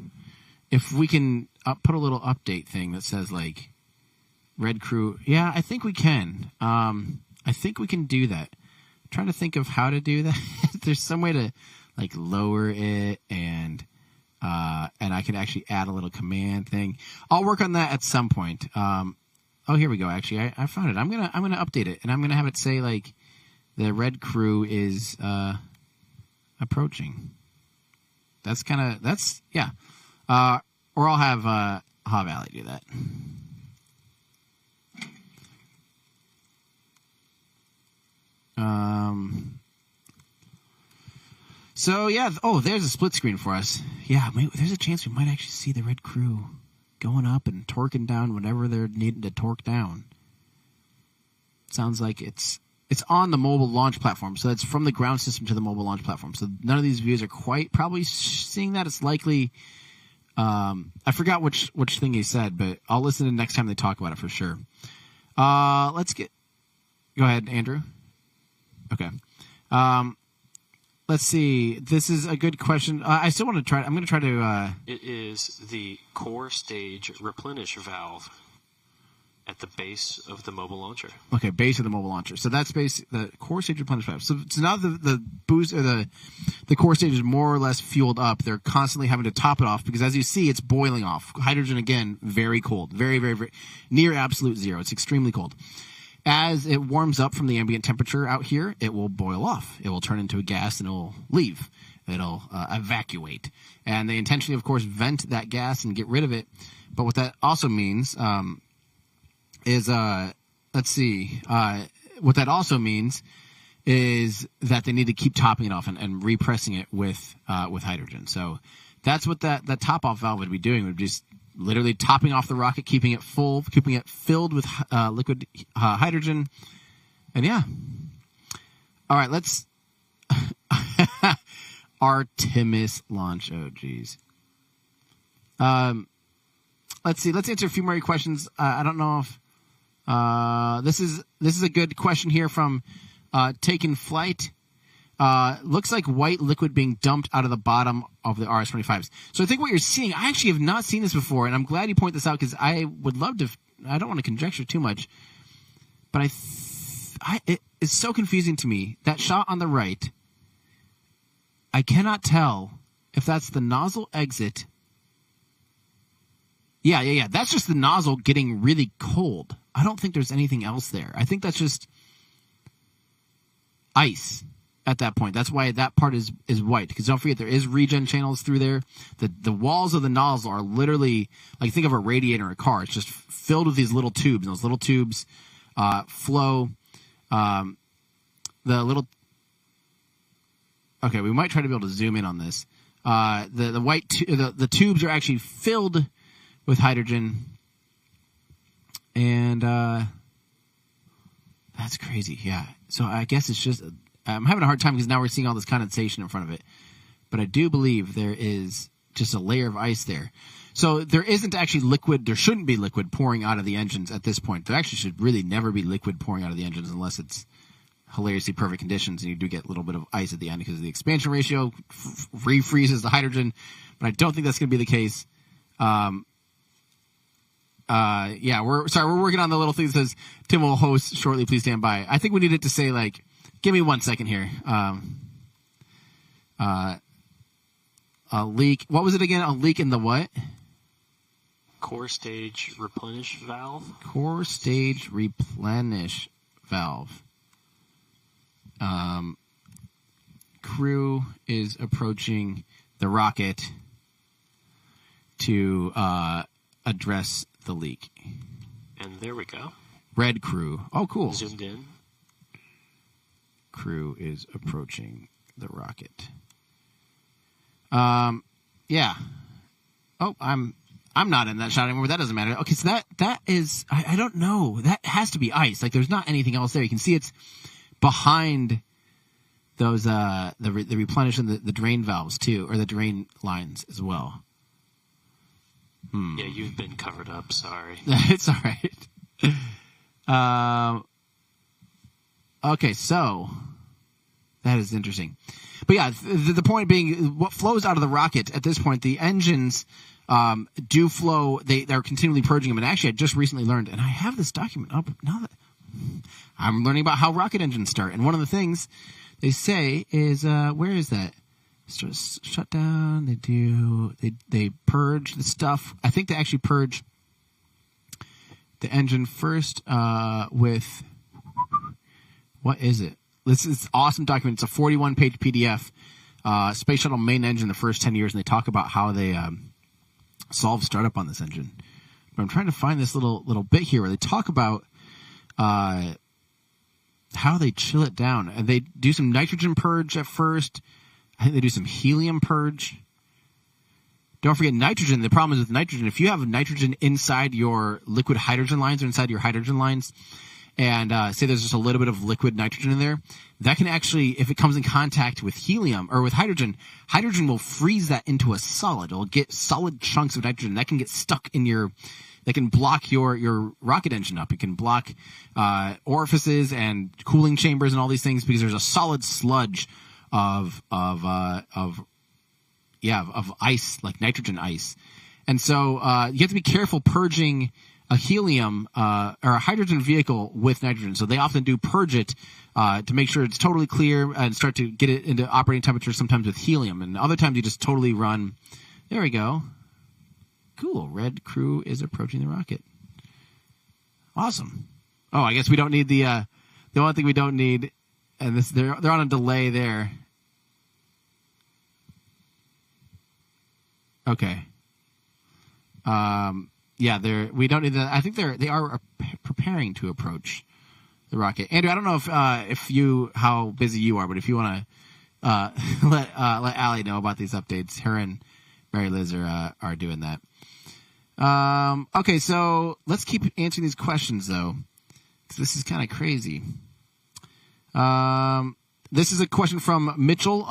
if we can put a little update thing that says, red crew. Yeah, I think we can. I think we can do that. I'm trying to think of how to do that. There's some way to, lower it and I can actually add a little command thing. I'll work on that at some point. Oh, here we go. Actually, I found it. I'm gonna update it, and I'm gonna have it say the red crew is approaching. Yeah. Or I'll have Ali do that. So, yeah. Oh, there's a split screen for us. Yeah, maybe, there's a chance we might actually see the red crew going up and torquing down whatever they're needing to torque down. Sounds like it's on the mobile launch platform. So it's from the ground system to the mobile launch platform. So none of these views are quite probably seeing that. It's likely... I forgot which thing he said, but I'll listen to next time they talk about it for sure. Go ahead, Andrew. Okay. Let's see. This is a good question. I still want to try. I'm going to try to. It is the core stage replenish valve at the base of the mobile launcher. Okay, base of the mobile launcher. So that's the core stage replenish valve. So now the boost or the core stage is more or less fueled up. They're constantly having to top it off because, as you see, it's boiling off. Hydrogen, again, very cold, very, very, very near absolute zero. It's extremely cold. As it warms up from the ambient temperature out here, it will boil off. It will turn into a gas and it will leave. It'll evacuate. And they intentionally, of course, vent that gas and get rid of it. But what that also means is what that also means is that they need to keep topping it off and repressing it with hydrogen. So that's what that top off valve would be doing. It would just literally topping off the rocket, keeping it full, keeping it filled with liquid hydrogen. And yeah. All right, let's Artemis launch. Oh, geez. Let's see. Let's answer a few more questions. I don't know if this is a good question here from Taken Flight. Looks like white liquid being dumped out of the bottom of the RS-25s. So I think what you're seeing, I actually have not seen this before, and I'm glad you point this out because I would love to. I don't want to conjecture too much, but it's so confusing to me. That shot on the right, I cannot tell if that's the nozzle exit. Yeah. That's just the nozzle getting really cold. I don't think there's anything else there. I think that's just ice at that point. That's why that part is white. Because don't forget, there is regen channels through there. The walls of the nozzle are literally, like, think of a radiator in a car. It's just filled with these little tubes. And those little tubes flow. The little... Okay, we might try to be able to zoom in on this. The white the tubes are actually filled with hydrogen, and that's crazy. Yeah. So I guess it's just I'm having a hard time because now we're seeing all this condensation in front of it, but I do believe there is just a layer of ice there. So there isn't actually liquid. There shouldn't be liquid pouring out of the engines at this point. There actually should really never be liquid pouring out of the engines unless it's hilariously perfect conditions, and you do get a little bit of ice at the end because of the expansion ratio refreezes the hydrogen. But I don't think that's going to be the case. Yeah, we're working on the little thing that says Tim will host shortly. Please stand by. I think we need it to say, like, give me 1 second here. A leak. What was it again? A leak in the what? Core stage replenish valve. Core stage replenish valve. Crew is approaching the rocket to address the leak. And there we go. Red crew. Oh, cool. Zoomed in. Crew is approaching the rocket. Yeah. Oh, I'm not in that shot anymore. That doesn't matter. Okay, so that is I don't know. That has to be ice. Like, there's not anything else there. You can see it's behind those the replenish and the drain valves too, or the drain lines as well. Yeah, you've been covered up. Sorry. It's all right. Okay, so that is interesting. But yeah, the point being, what flows out of the rocket at this point, the engines do flow. They're continually purging them. And actually, I just recently learned, and I have this document up now that I'm learning about how rocket engines start. And one of the things they say is, where is that? Shut down. They purge the stuff. I think they actually purge the engine first with, what is it? This is an awesome document. It's a 41-page PDF. Space Shuttle main engine the first 10 years, and they talk about how they solve startup on this engine. But I'm trying to find this little bit here where they talk about how they chill it down. And they do some nitrogen purge at first. I think they do some helium purge. Don't forget nitrogen. The problem is with nitrogen, if you have nitrogen inside your liquid hydrogen lines or inside your hydrogen lines, and say there's just a little bit of liquid nitrogen in there, that can actually, if it comes in contact with helium or with hydrogen, hydrogen will freeze that into a solid. It'll get solid chunks of nitrogen. That can get stuck in that can block your rocket engine up. It can block orifices and cooling chambers and all these things because there's a solid sludge of ice, like nitrogen ice. And so you have to be careful purging a helium or a hydrogen vehicle with nitrogen. So they often do purge it to make sure it's totally clear and start to get it into operating temperature sometimes with helium. And other times you just totally run. There we go. Cool. Red crew is approaching the rocket. Awesome. Oh, I guess we don't need the one thing we don't need, and they're on a delay there. Okay. We don't need that. I think they are preparing to approach the rocket. Andrew, I don't know how busy you are, but if you want to let Allie know about these updates, her and Mary Liz are doing that. Okay, so let's keep answering these questions though, because this is kind of crazy. This is a question from Mitchell.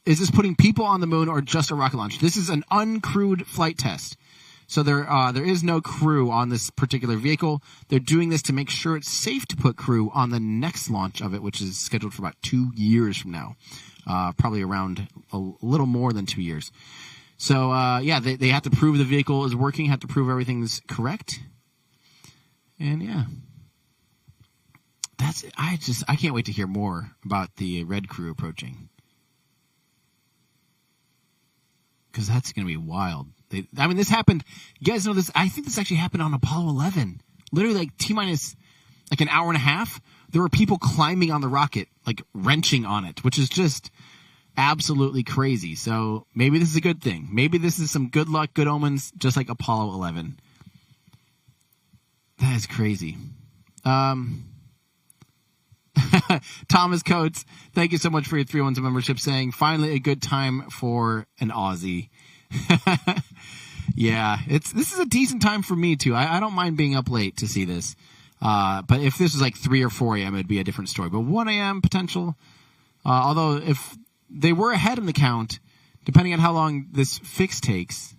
Is this putting people on the moon or just a rocket launch? This is an uncrewed flight test. So there is no crew on this particular vehicle. They're doing this to make sure it's safe to put crew on the next launch of it, which is scheduled for about 2 years from now. Probably around a little more than 2 years. So, they have to prove the vehicle is working, have to prove everything's correct. And yeah. I can't wait to hear more about the red crew approaching. Because that's going to be wild. This happened. You guys know this. I think this actually happened on Apollo 11. Literally, like T-minus like an hour and a half. There were people climbing on the rocket, like wrenching on it, which is just absolutely crazy. So maybe this is a good thing. Maybe this is some good luck, good omens, just like Apollo 11. That is crazy. Thomas Coates, thank you so much for your 3 months of membership, saying finally a good time for an Aussie. Yeah, this is a decent time for me too. I don't mind being up late to see this. But if this was like 3 or 4 a.m., it'd be a different story. But 1 a.m. potential. Although if they were ahead in the count, depending on how long this fix takes,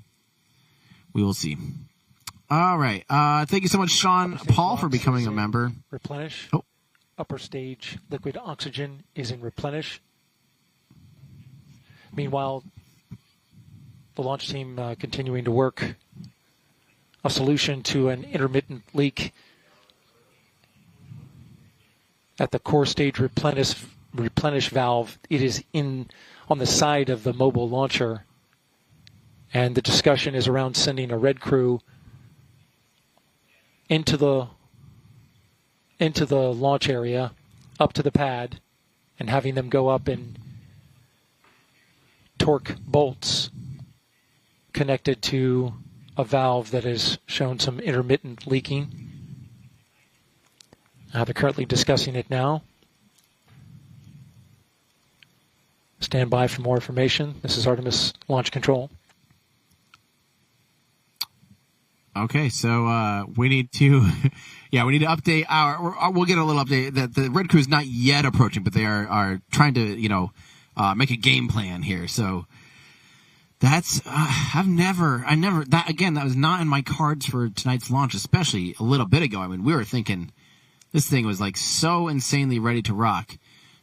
we will see. All right. Thank you so much, Sean Paul, for becoming a member. Replenish. Oh. Upper stage liquid oxygen is in replenish. Meanwhile, the launch team continuing to work a solution to an intermittent leak at the core stage replenish valve. It is on the side of the mobile launcher, and the discussion is around sending a red crew into the launch area, up to the pad, and having them go up and torque bolts connected to a valve that has shown some intermittent leaking. They're currently discussing it now. Stand by for more information. This is Artemis Launch Control. Okay, so we need to, we need to update we'll get a little update that the red crew is not yet approaching, but they are trying to, make a game plan here. So that's, that was not in my cards for tonight's launch, especially a little bit ago. I mean, we were thinking this thing was like so insanely ready to rock.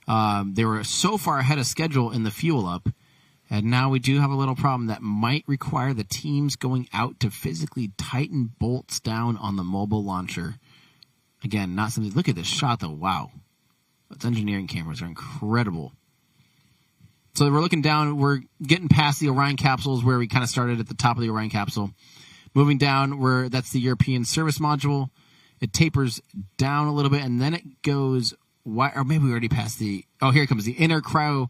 They were so far ahead of schedule in the fuel up. And now we do have a little problem that might require the teams going out to physically tighten bolts down on the mobile launcher. Again, not something. Look at this shot, though. Wow. Those engineering cameras are incredible. So we're looking down. We're getting past the Orion capsules where we kind of started at the top of the Orion capsule. Moving down, that's the European service module. It tapers down a little bit, and then it goes. Or maybe we already passed the. Oh, here it comes. The inner cryogenic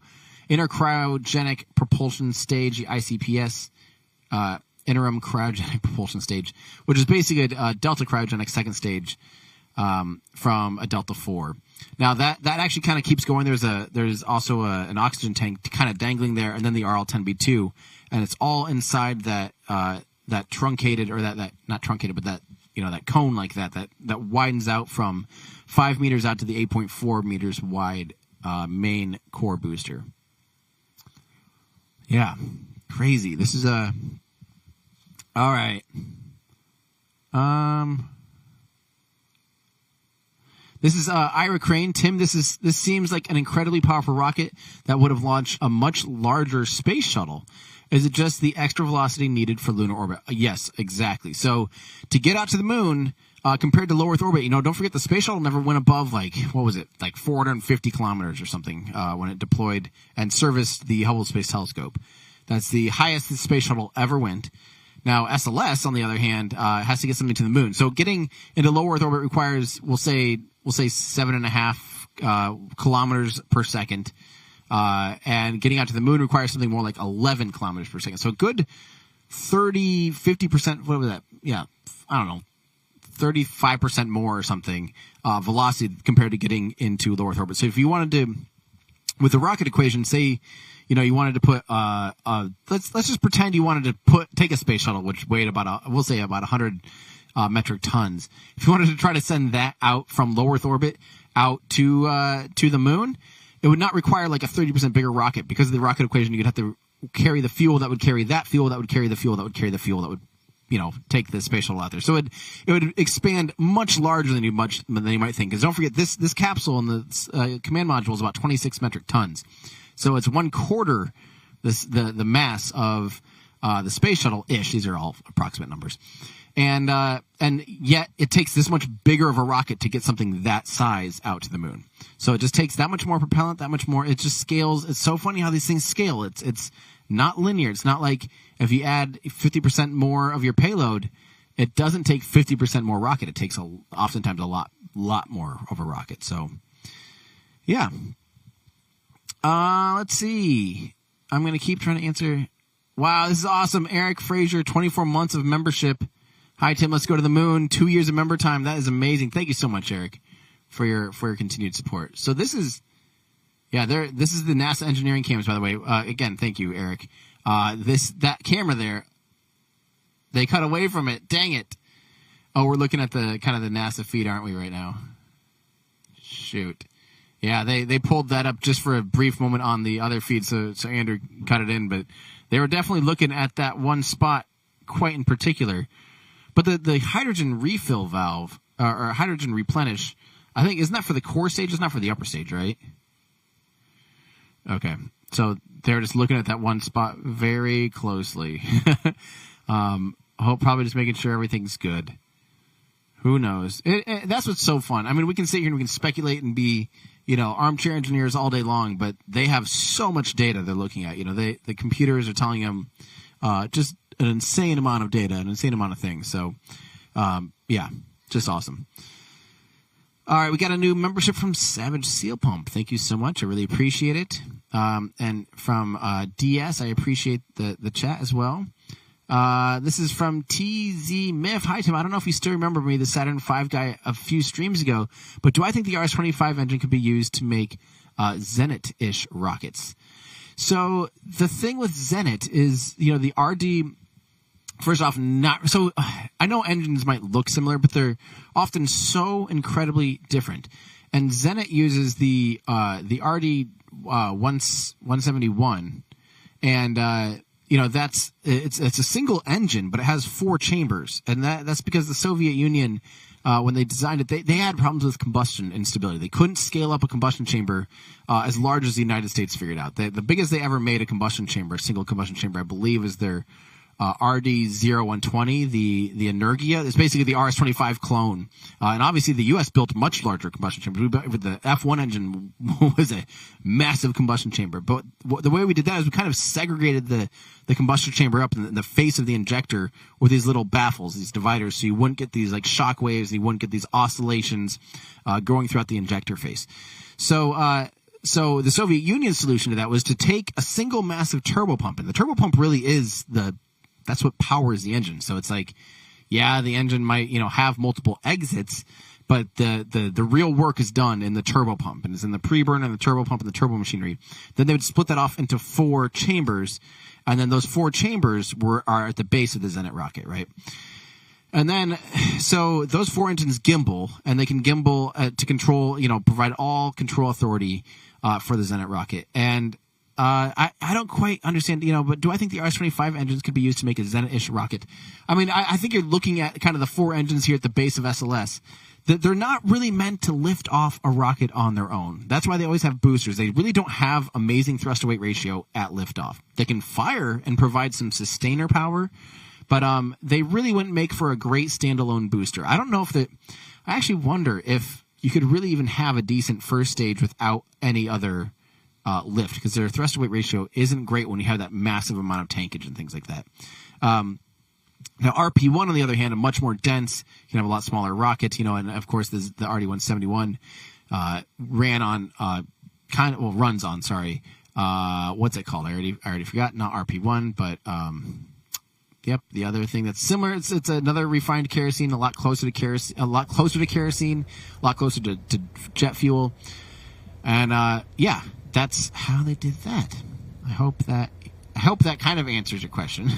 propulsion stage, the ICPS, interim cryogenic propulsion stage, which is basically a delta cryogenic second stage from a Delta IV. Now that actually kind of keeps going. There's also an oxygen tank kind of dangling there, and then the RL-10B2, and it's all inside that truncated, or that not truncated, but that that cone like that widens out from 5 meters out to the 8.4 meters wide main core booster. Yeah, crazy. This is all right. This is Ira Crane. Tim, this seems like an incredibly powerful rocket that would have launched a much larger space shuttle. Is it just the extra velocity needed for lunar orbit? Yes, exactly. So to get out to the moon, compared to low Earth orbit, don't forget the space shuttle never went above like 450 kilometers or something when it deployed and serviced the Hubble Space Telescope. That's the highest the space shuttle ever went. Now, SLS, on the other hand, has to get something to the moon. So getting into low Earth orbit requires, we'll say 7.5 kilometers per second. And getting out to the moon requires something more like 11 kilometers per second. So a good 50%, what was that? Yeah, I don't know, 35% more or something, velocity compared to getting into low Earth orbit. So if you wanted to, with the rocket equation, say, you wanted to put, let's just pretend you wanted to take a space shuttle, which weighed about, we'll say about 100 metric tons. If you wanted to try to send that out from low Earth orbit out to the moon, it would not require like a 30% bigger rocket. Because of the rocket equation, you'd have to carry the fuel that would carry that fuel that would carry the fuel that would carry the fuel that would, take the space shuttle out there. So it would expand much larger than you might think. Because don't forget, this capsule in the command module is about 26 metric tons. So it's 1/4 the mass of the space shuttle-ish. These are all approximate numbers. And yet it takes this much bigger of a rocket to get something that size out to the moon. So it just takes that much more propellant, that much more. It just scales. It's so funny how these things scale. It's not linear. It's not like if you add 50% more of your payload, it doesn't take 50% more rocket. It takes oftentimes a lot more of a rocket. So, yeah. Let's see. I'm going to keep trying to answer. Wow, this is awesome. Eric Frazier, 24 months of membership. Hi, Tim. Let's go to the moon. 2 years of member time. That is amazing. Thank you so much, Eric, for your continued support. So this is the NASA engineering cameras, by the way. Again, thank you, Eric. That camera there, they cut away from it. Dang it. Oh, we're looking at the kind of the NASA feed, aren't we, right now? Shoot. Yeah, they pulled that up just for a brief moment on the other feed, so Andrew cut it in, but they were definitely looking at that one spot quite in particular. But the hydrogen refill valve, or hydrogen replenish, I think, isn't that for the core stage? It's not for the upper stage, right? Okay. So they're just looking at that one spot very closely. Probably just making sure everything's good. Who knows? That's what's so fun. I mean, we can sit here and we can speculate and be, armchair engineers all day long, but they have so much data they're looking at. The computers are telling them just an insane amount of data, an insane amount of things. So, yeah, just awesome. All right, we got a new membership from Savage Seal Pump. Thank you so much. I really appreciate it. And from DS, I appreciate the chat as well. This is from TZ Miff. Hi, Tim. I don't know if you still remember me, the Saturn V guy, a few streams ago, but do I think the RS-25 engine could be used to make Zenit-ish rockets? So the thing with Zenit is, the RD, first off, I know engines might look similar, but they're often so incredibly different. And Zenit uses the RD 171, and it's a single engine, but it has 4 chambers, and that's because the Soviet Union, when they designed it, they had problems with combustion instability. They couldn't scale up a combustion chamber as large as the United States figured out. The biggest they ever made a combustion chamber, a single combustion chamber, I believe, is their RD-0120, the Energia. It's basically the RS-25 clone. And obviously the U.S. built much larger combustion chambers. The F1 engine was a massive combustion chamber. But the way we did that is we kind of segregated the combustion chamber up in the face of the injector with these little baffles, these dividers, so you wouldn't get these like shock waves and you wouldn't get these oscillations going throughout the injector face. So the Soviet Union solution to that was to take a single massive turbopump. And the turbopump really is that's what powers the engine. So it's like, yeah, the engine might, have multiple exits, but the real work is done in the turbo pump, and it's in the pre-burn and the turbo pump and the turbo machinery. Then they would split that off into 4 chambers, and then those 4 chambers are at the base of the Zenit rocket, right? And then, so those 4 engines gimbal, and they can gimbal to control, provide all control authority for the Zenit rocket. And I don't quite understand, but do I think the RS-25 engines could be used to make a Zenit-ish rocket? I mean, I think you're looking at kind of the 4 engines here at the base of SLS. They're not really meant to lift off a rocket on their own. That's why they always have boosters. They really don't have amazing thrust-to-weight ratio at liftoff. They can fire and provide some sustainer power, but they really wouldn't make for a great standalone booster. I don't know if I actually wonder if you could really even have a decent first stage without any other lift, because their thrust-to-weight ratio isn't great when you have that massive amount of tankage and things like that. Now, RP1, on the other hand, a much more dense, you can have a lot smaller rocket, and of course the RD-171 runs on, sorry. What's it called? I already forgot. Not RP1, but yep, the other thing that's similar. It's another refined kerosene, a lot closer to kerosene, a lot closer to jet fuel, and yeah, that's how they did that. I hope that kind of answers your question.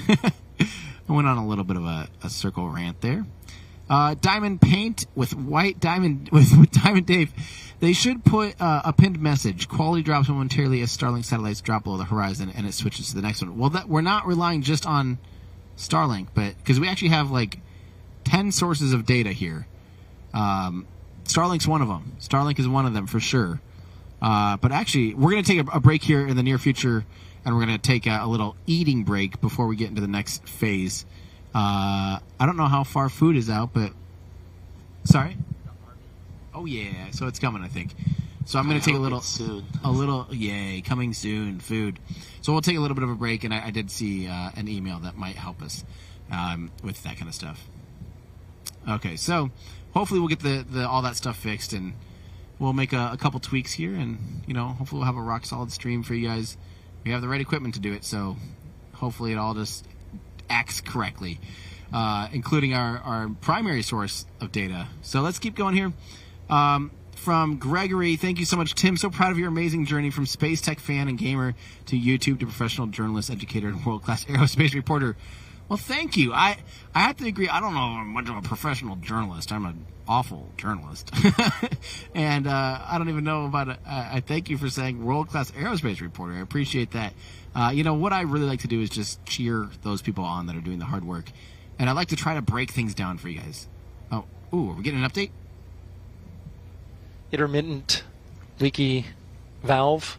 I went on a little bit of a circle rant there. Diamond Paint with White Diamond with Diamond Dave. They should put a pinned message. Quality drops momentarily as Starlink satellites drop below the horizon, and it switches to the next one. Well, we're not relying just on Starlink, but because we actually have like 10 sources of data here. Starlink's one of them. Starlink is one of them for sure. But actually, we're going to take a break here in the near future, and we're going to take a little eating break before we get into the next phase. I don't know how far food is out, but... Sorry? Oh, yeah. So it's coming, I think. So I'm going to take yay, coming soon, food. So we'll take a little bit of a break, and I did see an email that might help us with that kind of stuff. Okay, so hopefully we'll get the all that stuff fixed, and we'll make a couple tweaks here, and, hopefully we'll have a rock-solid stream for you guys. We have the right equipment to do it, so hopefully it all just acts correctly, including our primary source of data. So let's keep going here. From Gregory, thank you so much, Tim. So proud of your amazing journey from space tech fan and gamer to YouTube to professional journalist, educator, and world-class aerospace reporter. Well, thank you. I have to agree. I don't know if I'm much of a professional journalist. I'm an awful journalist. And I don't even know about it. I thank you for saying world-class aerospace reporter. I appreciate that. What I really like to do is just cheer those people on that are doing the hard work. And I like to try to break things down for you guys. Are we getting an update? Intermittent leaky valve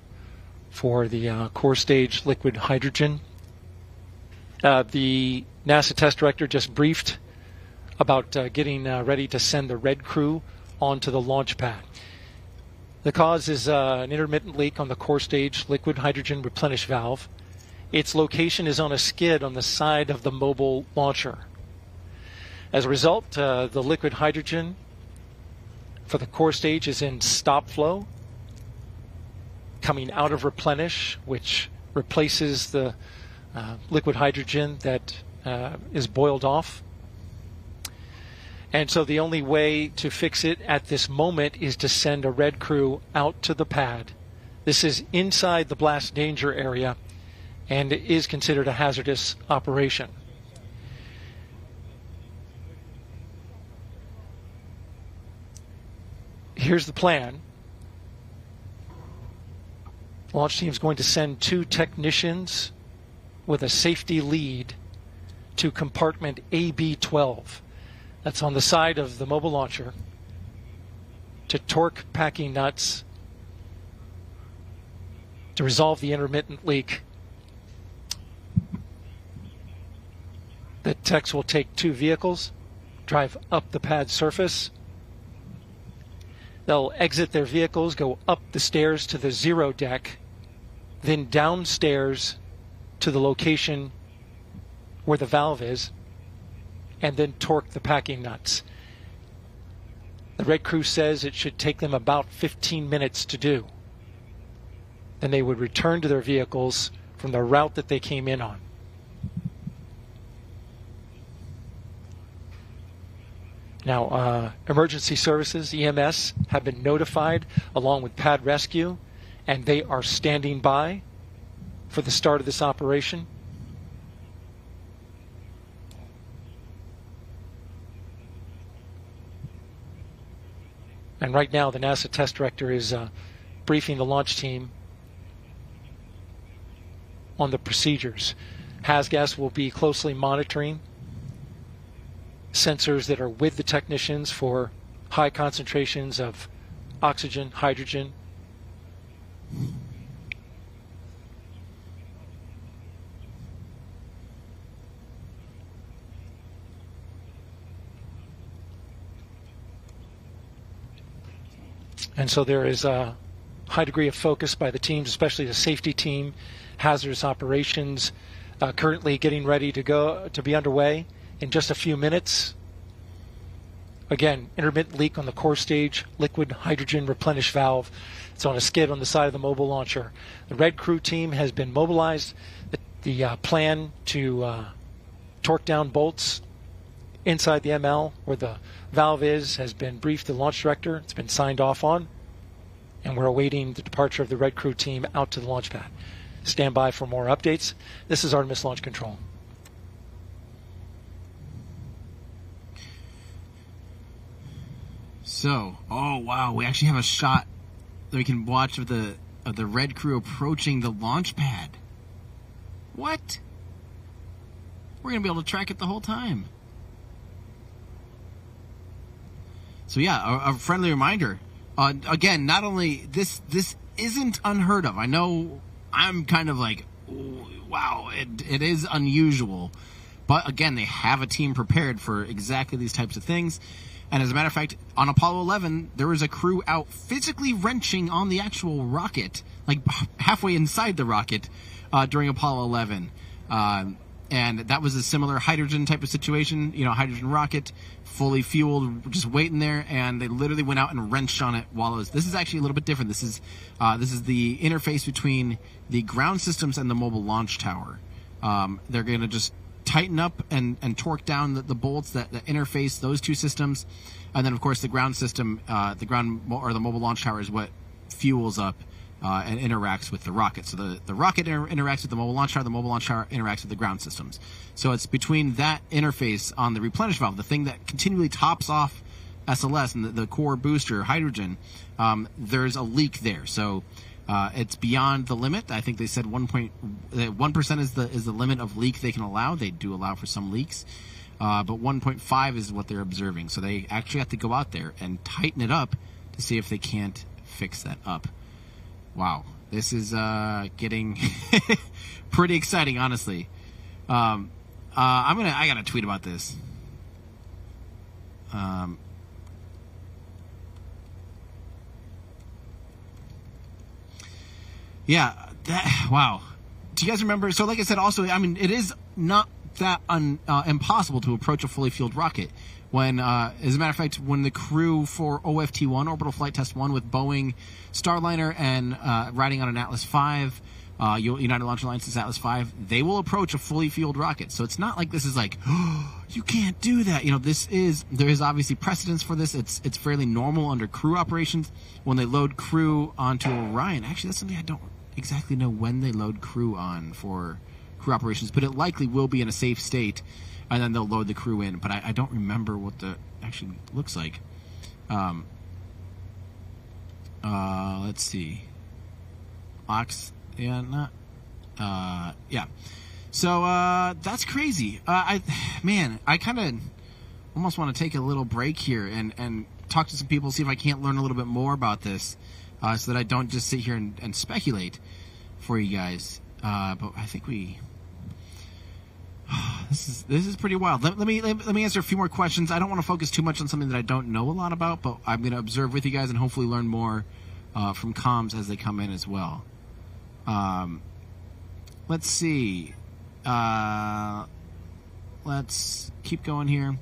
for the core stage liquid hydrogen. The NASA test director just briefed about getting ready to send the red crew onto the launch pad. The cause is an intermittent leak on the core stage liquid hydrogen replenish valve. Its location is on a skid on the side of the mobile launcher. As a result, the liquid hydrogen for the core stage is in stop flow, coming out of replenish, which replaces the liquid hydrogen that is boiled off. And so the only way to fix it at this moment is to send a red crew out to the pad. This is inside the blast danger area and is considered a hazardous operation. Here's the plan. The launch team is going to send 2 technicians with a safety lead to compartment AB12. That's on the side of the mobile launcher, to torque packing nuts to resolve the intermittent leak. The techs will take 2 vehicles, drive up the pad surface. They'll exit their vehicles, go up the stairs to the 0 deck, then downstairs to the location where the valve is, and then torque the packing nuts. The red crew says it should take them about 15 minutes to do. Then they would return to their vehicles from the route that they came in on. Now, emergency services, EMS, have been notified along with pad rescue, and they are standing by for the start of this operation. And right now, the NASA test director is briefing the launch team on the procedures. HASGAS will be closely monitoring sensors that are with the technicians for high concentrations of oxygen, hydrogen. And so there is a high degree of focus by the teams, especially the safety team, hazardous operations, currently getting ready to be underway in just a few minutes. Again, intermittent leak on the core stage, liquid hydrogen replenish valve. It's on a skid on the side of the mobile launcher. The Red Crew team has been mobilized. The plan to torque down bolts inside the ML where the valve has been briefed to the launch director. It's been signed off on, and we're awaiting the departure of the Red Crew team out to the launch pad. Stand by for more updates. This is Artemis Launch Control. So, oh wow, we actually have a shot that we can watch of the Red Crew approaching the launch pad. What? We're gonna be able to track it the whole time. So yeah, a friendly reminder. Again, not only this isn't unheard of. I know I'm kind of like, wow, it is unusual. But again, they have a team prepared for exactly these types of things. And as a matter of fact, on Apollo 11, there was a crew out physically wrenching on the actual rocket, like halfway inside the rocket, during Apollo 11. And that was a similar hydrogen type of situation, hydrogen rocket, fully fueled, just waiting there, and they literally went out and wrenched on it while it was. This is actually a little bit different. This is the interface between the ground systems and the mobile launch tower. They're going to just tighten up and torque down the bolts that interface those two systems, and then of course the ground system, the mobile launch tower is what fuels up and interacts with the rocket. So the rocket interacts with the mobile launch tower interacts with the ground systems. So it's between that interface on the replenish valve, the thing that continually tops off SLS and the core booster hydrogen, there's a leak there. So it's beyond the limit. I think they said 1% is the limit of leak they can allow. They do allow for some leaks, but 1.5 is what they're observing. So they actually have to go out there and tighten it up to see if they can't fix that up. Wow, this is getting pretty exciting, honestly. I gotta tweet about this. Yeah, wow. Do you guys remember? So, like I said, also, it is not that impossible to approach a fully fueled rocket. When, as a matter of fact, when the crew for OFT-1, Orbital Flight Test 1, with Boeing Starliner and riding on an Atlas V, United Launch Alliance's Atlas V, they will approach a fully fueled rocket. So it's not like this is like, oh, you can't do that. There is obviously precedence for this. It's fairly normal under crew operations. When they load crew onto Orion, actually, that's something I don't exactly know when they load crew on for crew operations, but it likely will be in a safe state, and then they'll load the crew in. But I don't remember what the actually looks like. Let's see. Yeah. So that's crazy. I kind of almost want to take a little break here and talk to some people, see if I can't learn a little bit more about this, so that I don't just sit here and speculate for you guys. But I think this is pretty wild. Let me answer a few more questions. I don't want to focus too much on something that I don't know a lot about, but I'm going to observe with you guys and hopefully learn more from comms as they come in as well. Let's see. Let's keep going here.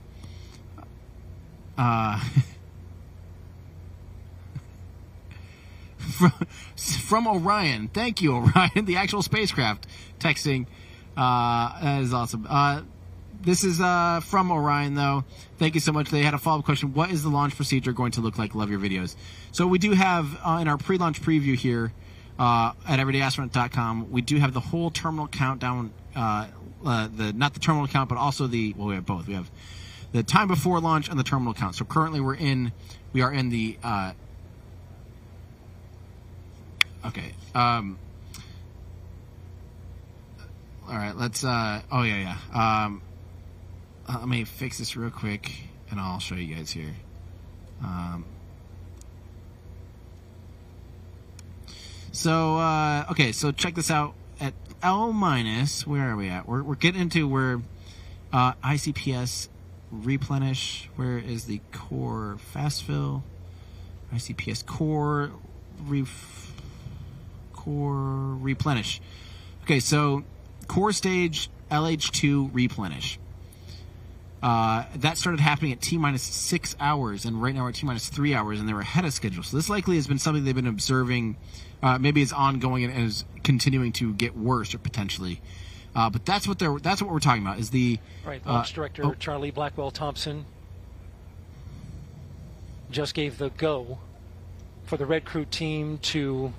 From Orion. Thank you, Orion, the actual spacecraft, texting. That is awesome. This is from Orion, though. Thank you so much. They had a follow-up question. What is the launch procedure going to look like? Love your videos. So we do have, in our pre-launch preview here at everydayastronaut.com, we do have the whole terminal countdown, not the terminal count, but also we have both. We have the time before launch and the terminal count. So currently we are in the, okay. All right, let's, let me fix this real quick, and I'll show you guys here. Okay, so check this out. At L-, where are we at? We're getting into where ICPS replenish. Where is the core fast fill? ICPS core replenish. Okay, so core stage LH2 replenish. That started happening at T-6 hours, and right now we're at T-3 hours, and they're ahead of schedule. So this likely has been something they've been observing. Maybe it's ongoing and is continuing to get worse, or potentially. But that's what we're talking about. Is the right launch director Charlie Blackwell Thompson just gave the go for the Red Crew team to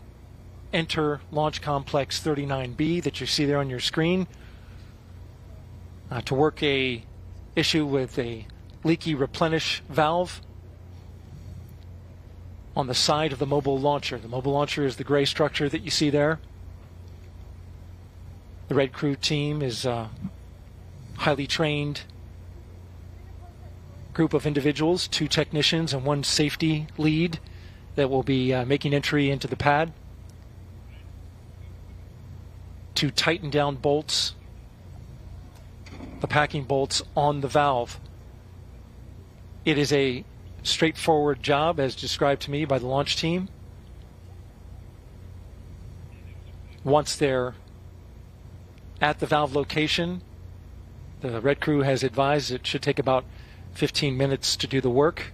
enter Launch Complex 39B that you see there on your screen to work a issue with a leaky replenish valve on the side of the mobile launcher. The mobile launcher is the gray structure that you see there. The Red Crew team is a highly trained group of individuals, 2 technicians and 1 safety lead that will be making entry into the pad to tighten down bolts, the packing bolts on the valve. It is a straightforward job as described to me by the launch team. Once they're at the valve location, the Red Crew has advised it should take about 15 minutes to do the work.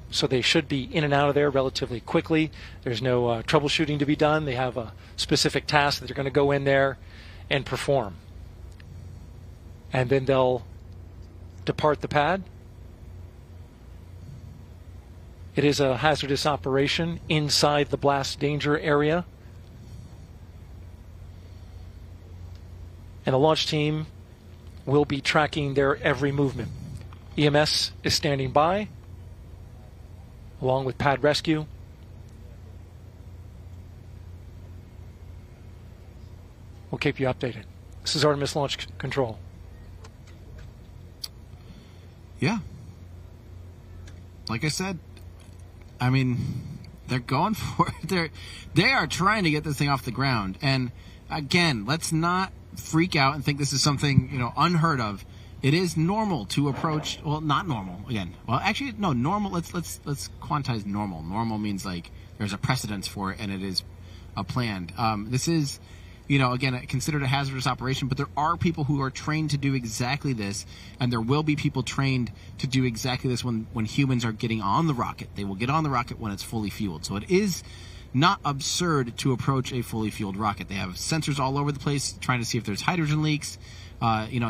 So they should be in and out of there relatively quickly. There's no troubleshooting to be done. They have a specific task that they're going to go in there and perform. And then they'll depart the pad. It is a hazardous operation inside the blast danger area. And the launch team will be tracking their every movement. EMS is standing by, along with pad rescue. We'll keep you updated. This is Artemis Launch Control. Yeah. Like I said, I mean, they're going for it. They are trying to get this thing off the ground. And again, let's not freak out and think this is something, unheard of. It is normal to approach, well, not normal, again. Well, actually, no, normal, let's quantize normal. Normal means like there's a precedence for it and it is planned. This is, again, considered a hazardous operation, but there are people who are trained to do exactly this, and there will be people trained to do exactly this when humans are getting on the rocket. They will get on the rocket when it's fully fueled. So it is not absurd to approach a fully fueled rocket. They have sensors all over the place trying to see if there's hydrogen leaks,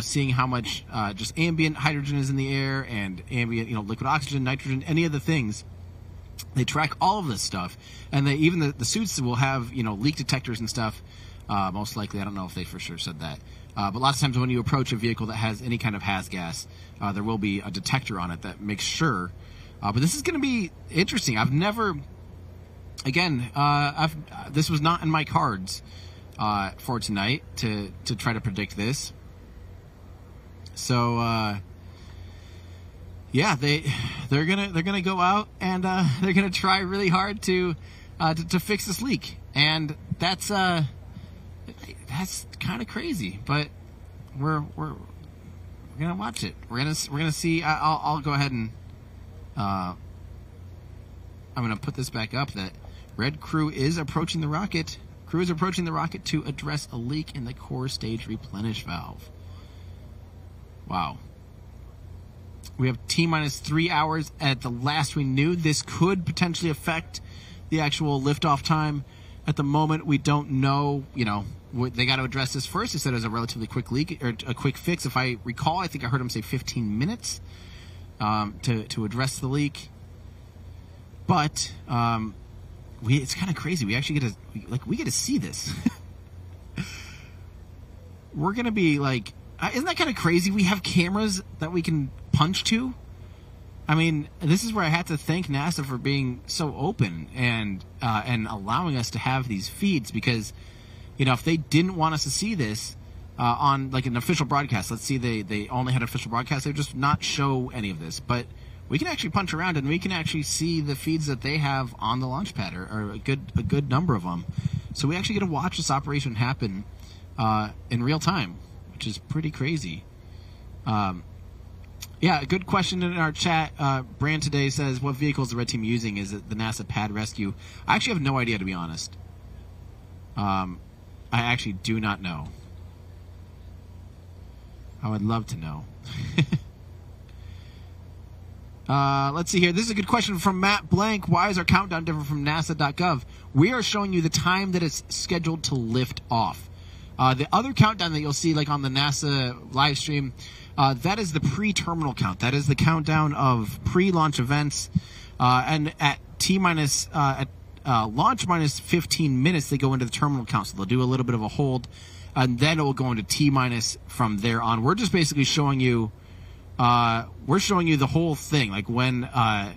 seeing how much just ambient hydrogen is in the air and ambient, liquid oxygen, nitrogen, any of the things. They track all of this stuff, and even the suits will have, leak detectors and stuff. Most likely, I don't know if they for sure said that. But lots of times when you approach a vehicle that has any kind of haz gas, there will be a detector on it that makes sure. But this is going to be interesting. I've never, again, this was not in my cards for tonight to try to predict this. So yeah, they're gonna go out and they're gonna try really hard to fix this leak, and that's kind of crazy, but we're gonna watch it. We're gonna see. I'll go ahead and I'm gonna put this back up. That Red Crew is approaching the rocket. Crew is approaching the rocket to address a leak in the core stage replenish valve. Wow. We have T-3 hours at the last we knew. This could potentially affect the actual liftoff time. At the moment, we don't know. They got to address this first. They said it was a relatively quick leak or a quick fix. If I recall, I think I heard them say 15 minutes to address the leak. But it's kind of crazy. We actually get to see this. We're gonna be like, isn't that kind of crazy? We have cameras that we can punch to. I mean, this is where I have to thank NASA for being so open and allowing us to have these feeds, because, if they didn't want us to see this on like an official broadcast, let's see they only had official broadcast, they would just not show any of this. But we can actually punch around and we can actually see the feeds that they have on the launch pad, or a good number of them. So we actually get to watch this operation happen in real time, which is pretty crazy. Yeah, a good question in our chat. Brand today says, what vehicle is the red team using? Is it the NASA pad rescue? I actually have no idea, to be honest. I actually do not know. I would love to know. Let's see here. This is a good question from Matt Blank. Why is our countdown different from NASA.gov? We are showing you the time that it's scheduled to lift off. The other countdown that you'll see, like on the NASA live stream, that is the pre-terminal count. That is the countdown of pre-launch events. And at launch minus 15 minutes, they go into the terminal count. So they'll do a little bit of a hold, and then it will go into T minus from there on. We're just basically showing you, the whole thing. Like when, it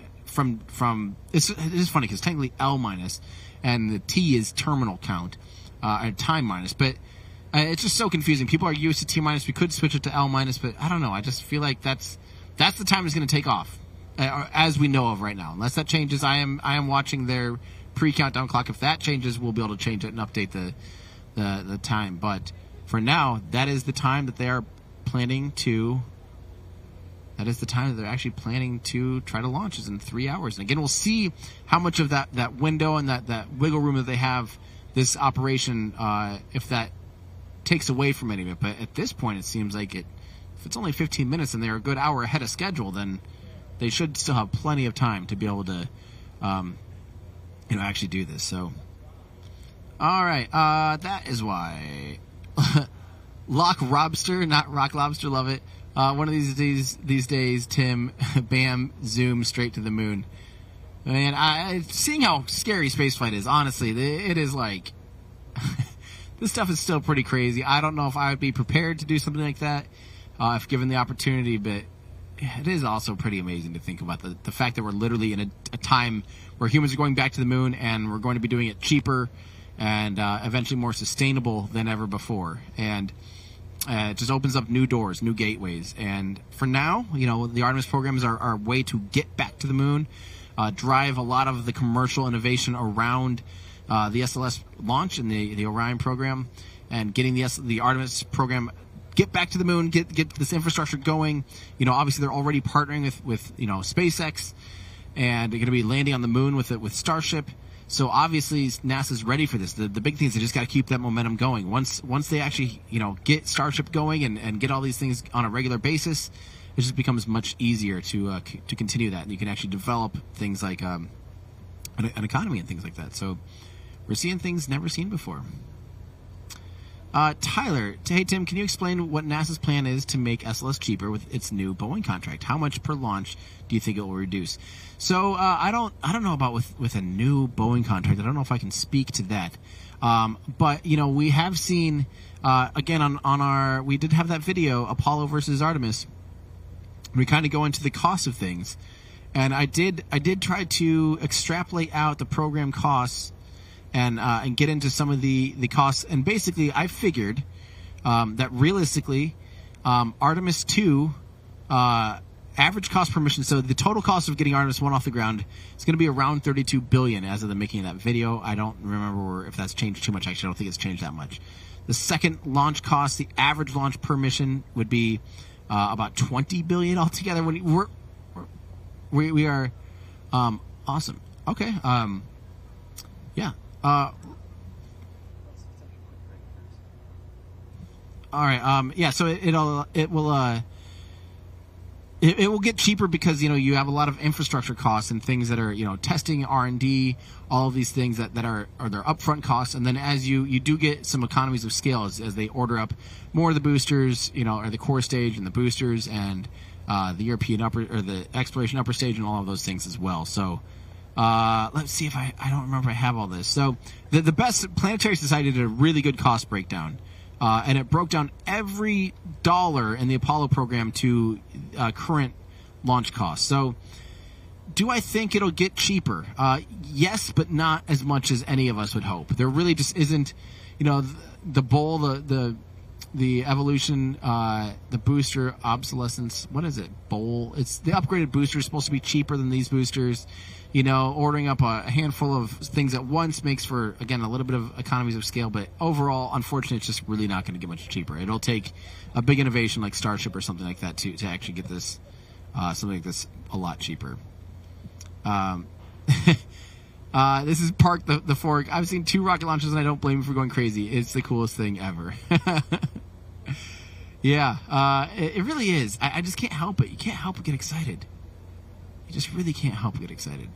is funny because technically L minus, and the T is terminal count, and time minus, but it's just so confusing. People are used to T minus. We could switch it to L minus, but I don't know. I just feel like that's the time it's going to take off, as we know of right now. Unless that changes, I am watching their pre-countdown clock. If that changes, we'll be able to change it and update the time. But for now, that is the time that they are planning to. That is the time that they're actually planning to try to launch, is in 3 hours. And again, we'll see how much of that window and that wiggle room that they have this operation, if that takes away from any of it. But at this point, it seems like if it's only 15 minutes and they're a good hour ahead of schedule, then they should still have plenty of time to be able to actually do this. So all right, that is why Lock Robster, not Rock Lobster, love it. One of these days, Tim, bam, zoom straight to the moon. Man, seeing how scary spaceflight is, honestly, it is like this stuff is still pretty crazy. I don't know if I would be prepared to do something like that if given the opportunity, but it is also pretty amazing to think about the fact that we're literally in a time where humans are going back to the moon, and we're going to be doing it cheaper and eventually more sustainable than ever before. And it just opens up new doors, new gateways. And for now, the Artemis programs are our way to get back to the moon, drive a lot of the commercial innovation around the SLS launch and the Orion program, and getting the Artemis program get back to the moon, get this infrastructure going. Obviously they're already partnering with SpaceX, and they're going to be landing on the moon with Starship. So obviously NASA's ready for this. The big thing is they just got to keep that momentum going. Once they actually get Starship going and get all these things on a regular basis, it just becomes much easier to continue that, and you can actually develop things like an economy and things like that. So we're seeing things never seen before. Tyler, hey Tim, can you explain what NASA's plan is to make SLS cheaper with its new Boeing contract? How much per launch do you think it will reduce? So I don't know about with a new Boeing contract. I don't know if I can speak to that. But we have seen again on our, we did have that video, Apollo versus Artemis. We kind of go into the cost of things, and I did try to extrapolate out the program costs and get into some of the costs. And basically, I figured that realistically, Artemis II, average cost per mission, so the total cost of getting Artemis I off the ground is going to be around $32 billion as of the making of that video. I don't remember if that's changed too much. Actually, I don't think it's changed that much. The second launch cost, the average launch per mission, would be about $20 billion altogether. When we are awesome. Okay. Yeah. All right. Yeah. So it will it will get cheaper because, you have a lot of infrastructure costs and things that are, testing, R&D, all of these things that are their upfront costs. And then as you do get some economies of scale as they order up more of the boosters, or the core stage and the boosters and the European or the exploration upper stage and all of those things as well. So let's see if I don't remember if I have all this. So the best Planetary Society did a really good cost breakdown. And it broke down every dollar in the Apollo program to current launch costs. So, do I think it'll get cheaper? Yes, but not as much as any of us would hope. There really just isn't, the bowl, the evolution, the booster obsolescence. What is it? Bowl. It's the upgraded booster is supposed to be cheaper than these boosters. Ordering up a handful of things at once makes for, again, a little bit of economies of scale, but overall, unfortunately, it's just really not going to get much cheaper. It'll take a big innovation like Starship or something like that to actually get this, something like this a lot cheaper. This is Park the Fork. I've seen 2 rocket launches and I don't blame you for going crazy. It's the coolest thing ever. Yeah, it really is. I just can't help it. You can't help but get excited. You just really can't help but get excited.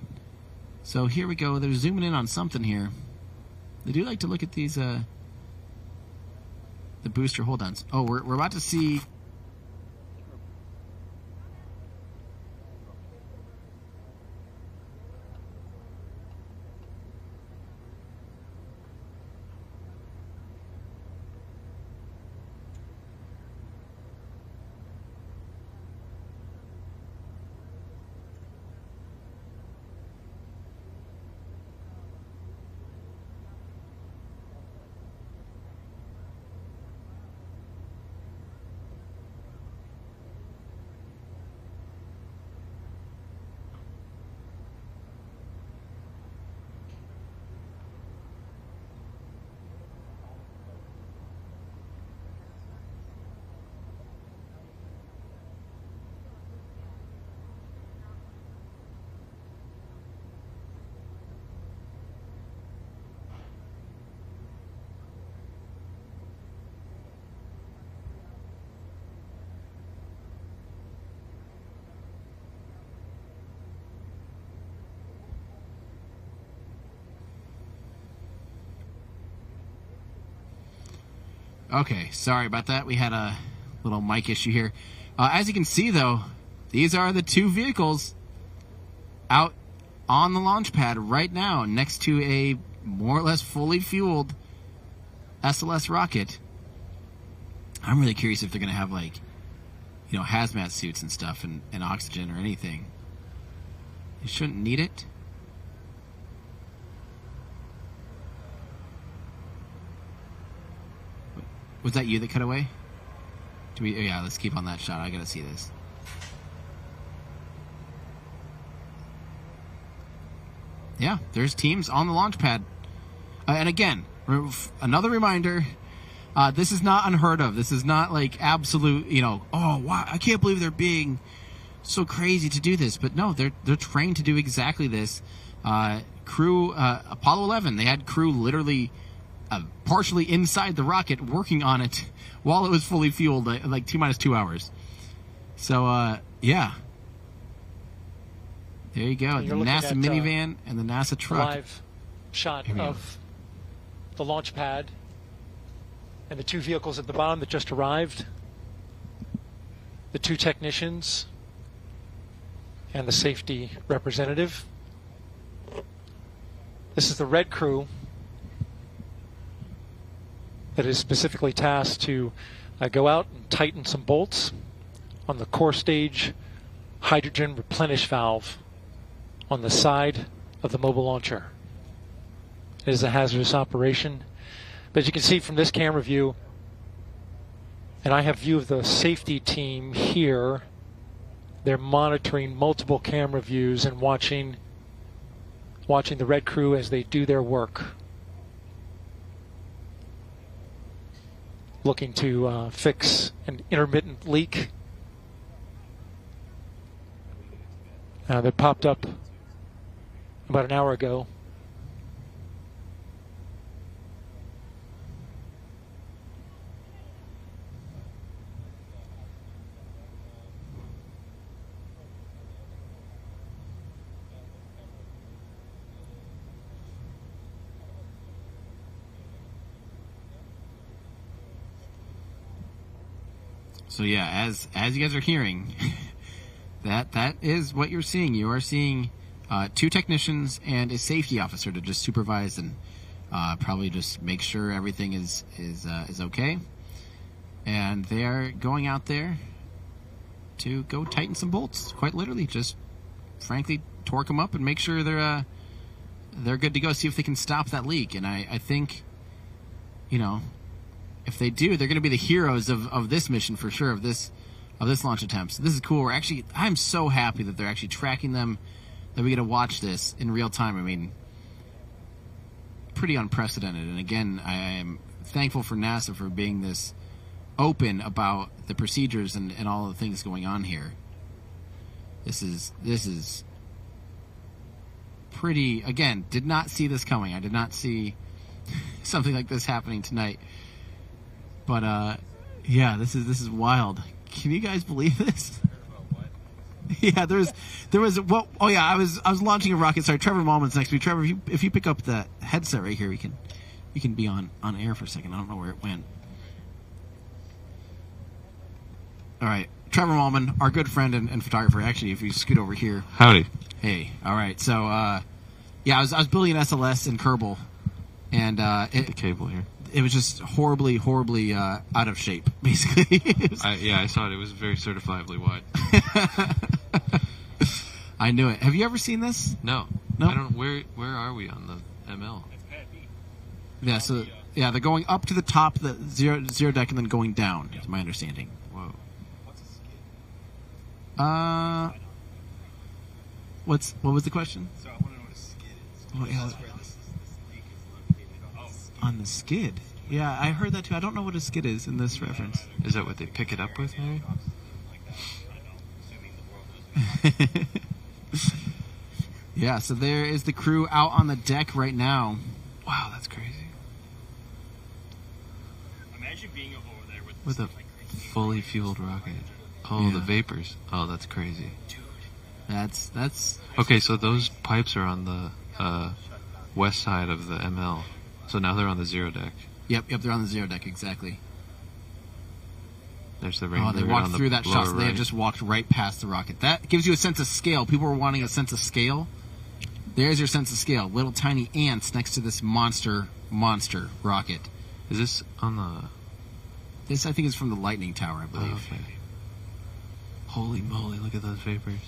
So here we go. They're zooming in on something here. They do like to look at these, the booster hold-ons. Oh, we're about to see... Okay, sorry about that. We had a little mic issue here. As you can see, though, these are the 2 vehicles out on the launch pad right now next to a more or less fully fueled SLS rocket. I'm really curious if they're going to have, like, hazmat suits and stuff and oxygen or anything. You shouldn't need it. Was that you that cut away? Yeah, let's keep on that shot. I gotta see this. Yeah, there's teams on the launch pad. And again, another reminder, this is not unheard of. This is not like absolute, oh, wow, I can't believe they're being so crazy to do this. But no, they're trained to do exactly this. Crew, Apollo 11, they had crew literally... partially inside the rocket working on it while it was fully fueled, like T-minus 2 hours. So, yeah. There you go. The NASA minivan and the NASA truck. Live shot of the launch pad and the 2 vehicles at the bottom that just arrived. The 2 technicians and the safety representative. This is the red crew that is specifically tasked to go out and tighten some bolts on the core stage hydrogen replenish valve on the side of the mobile launcher. It is a hazardous operation, but as you can see from this camera view, and I have view of the safety team here, they're monitoring multiple camera views and watching the red crew as they do their work. Looking to fix an intermittent leak that popped up about an hour ago. So yeah, as you guys are hearing, that is what you're seeing. You are seeing 2 technicians and a safety officer to just supervise and probably just make sure everything is okay. And they are going out there to go tighten some bolts, quite literally, just frankly torque them up and make sure they're good to go. See if they can stop that leak. And I think, if they do, they're going to be the heroes of this mission for sure, of this launch attempt. So this is cool. I'm so happy that they're actually tracking them, that we get to watch this in real time. I mean, pretty unprecedented. And again, I am thankful for NASA for being this open about the procedures and all the things going on here. This is pretty, again, did not see this coming. I did not see something like this happening tonight. But yeah, this is wild. Can you guys believe this? Yeah, there was well, oh yeah, I was launching a rocket. Sorry, Trevor Mallman's next to me. Trevor, if you pick up the headset right here, you can be on air for a second. I don't know where it went. All right, Trevor Mallman, our good friend and photographer. Actually, if you scoot over here. Howdy. Hey. All right. So yeah, I was building an SLS in Kerbal, and the cable here. It was just horribly out of shape, basically. I saw it. It was very certifiably wide. I knew it. Have you ever seen this? No. I don't. Where are we on the ML? Yeah. So yeah, they're going up to the top, the zero deck, and then going down. Is my understanding. Whoa. What was the question? So I want to know what a skid is. Well, yeah. That's where this leak is located. On the skid. Yeah, I heard that too. I don't know what a skid is in this reference. Is that what they pick it up with, maybe? Yeah, so there is the crew out on the deck right now. Wow, that's crazy. Imagine being over there with a fully fueled rocket. Oh, Yeah. the vapors. Oh, that's crazy. That's Okay, so those pipes are on the west side of the ML. So now they're on the zero deck. Yep, they're on the zero deck, exactly. There's the rainbow. Oh, they walked through that shot, so they had just walked right past the rocket. That gives you a sense of scale. People were wanting a sense of scale. There's your sense of scale. Little tiny ants next to this monster rocket. Is this on the... This, I think, is from the Lightning Tower, I believe. Oh, okay. Holy moly, look at those vapors.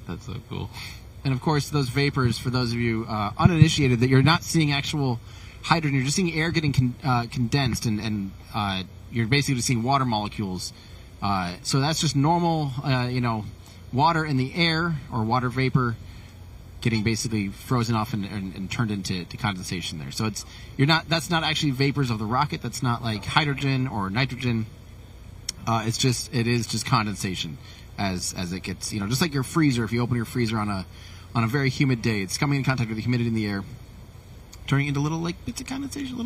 That's so cool. And, of course, those vapors, for those of you uninitiated, that you're not seeing actual hydrogen. You're just seeing air getting condensed, and you're basically just seeing water molecules. So that's just normal, water in the air, or water vapor, getting basically frozen off and turned into condensation there. So that's not actually vapors of the rocket. That's not like hydrogen or nitrogen. It is just condensation as it gets, just like your freezer. If you open your freezer on a very humid day, it's coming in contact with the humidity in the air, turning into little like bits of condensation,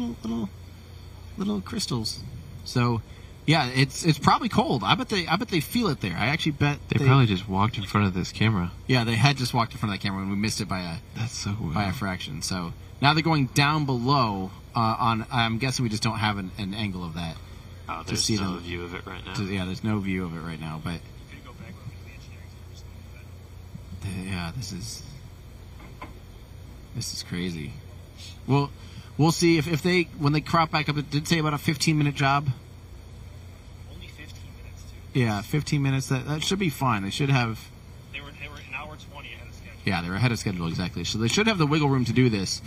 little crystals. So yeah, it's probably cold. I bet they feel it there. I actually bet they probably just walked in front of this camera. Yeah, they had just walked in front of that camera, and we missed it by a fraction. So now they're going down below. I'm guessing we just don't have an angle of that. There's no view of it right now. Yeah, there's no view of it right now. But yeah, this is crazy. Well, we'll see if they, when they crop back up. It did say about a 15-minute job. Only 15 minutes too. Yeah, 15 minutes. That should be fine. They should have. They were an hour 20 ahead of schedule. Yeah, they're ahead of schedule, exactly. So they should have the wiggle room to do this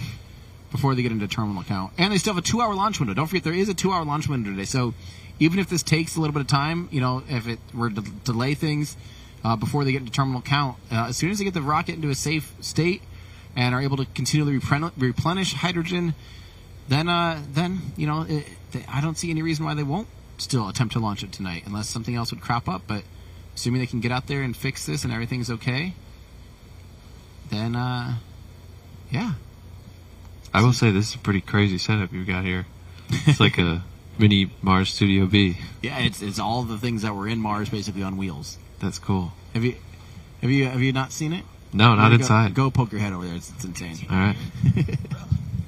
before they get into terminal count. And they still have a 2-hour launch window. Don't forget, there is a 2-hour launch window today. So even if this takes a little bit of time, if it were to delay things before they get into terminal count, as soon as they get the rocket into a safe state and are able to continually replenish hydrogen, then I don't see any reason why they won't still attempt to launch it tonight, unless something else would crop up. But assuming they can get out there and fix this and everything's okay, then yeah. I will say this is a pretty crazy setup you've got here. It's like a mini Mars Studio B. Yeah, it's all the things that were in Mars basically on wheels. That's cool. Have you not seen it? No, not inside. Go poke your head over there. It's insane. All right.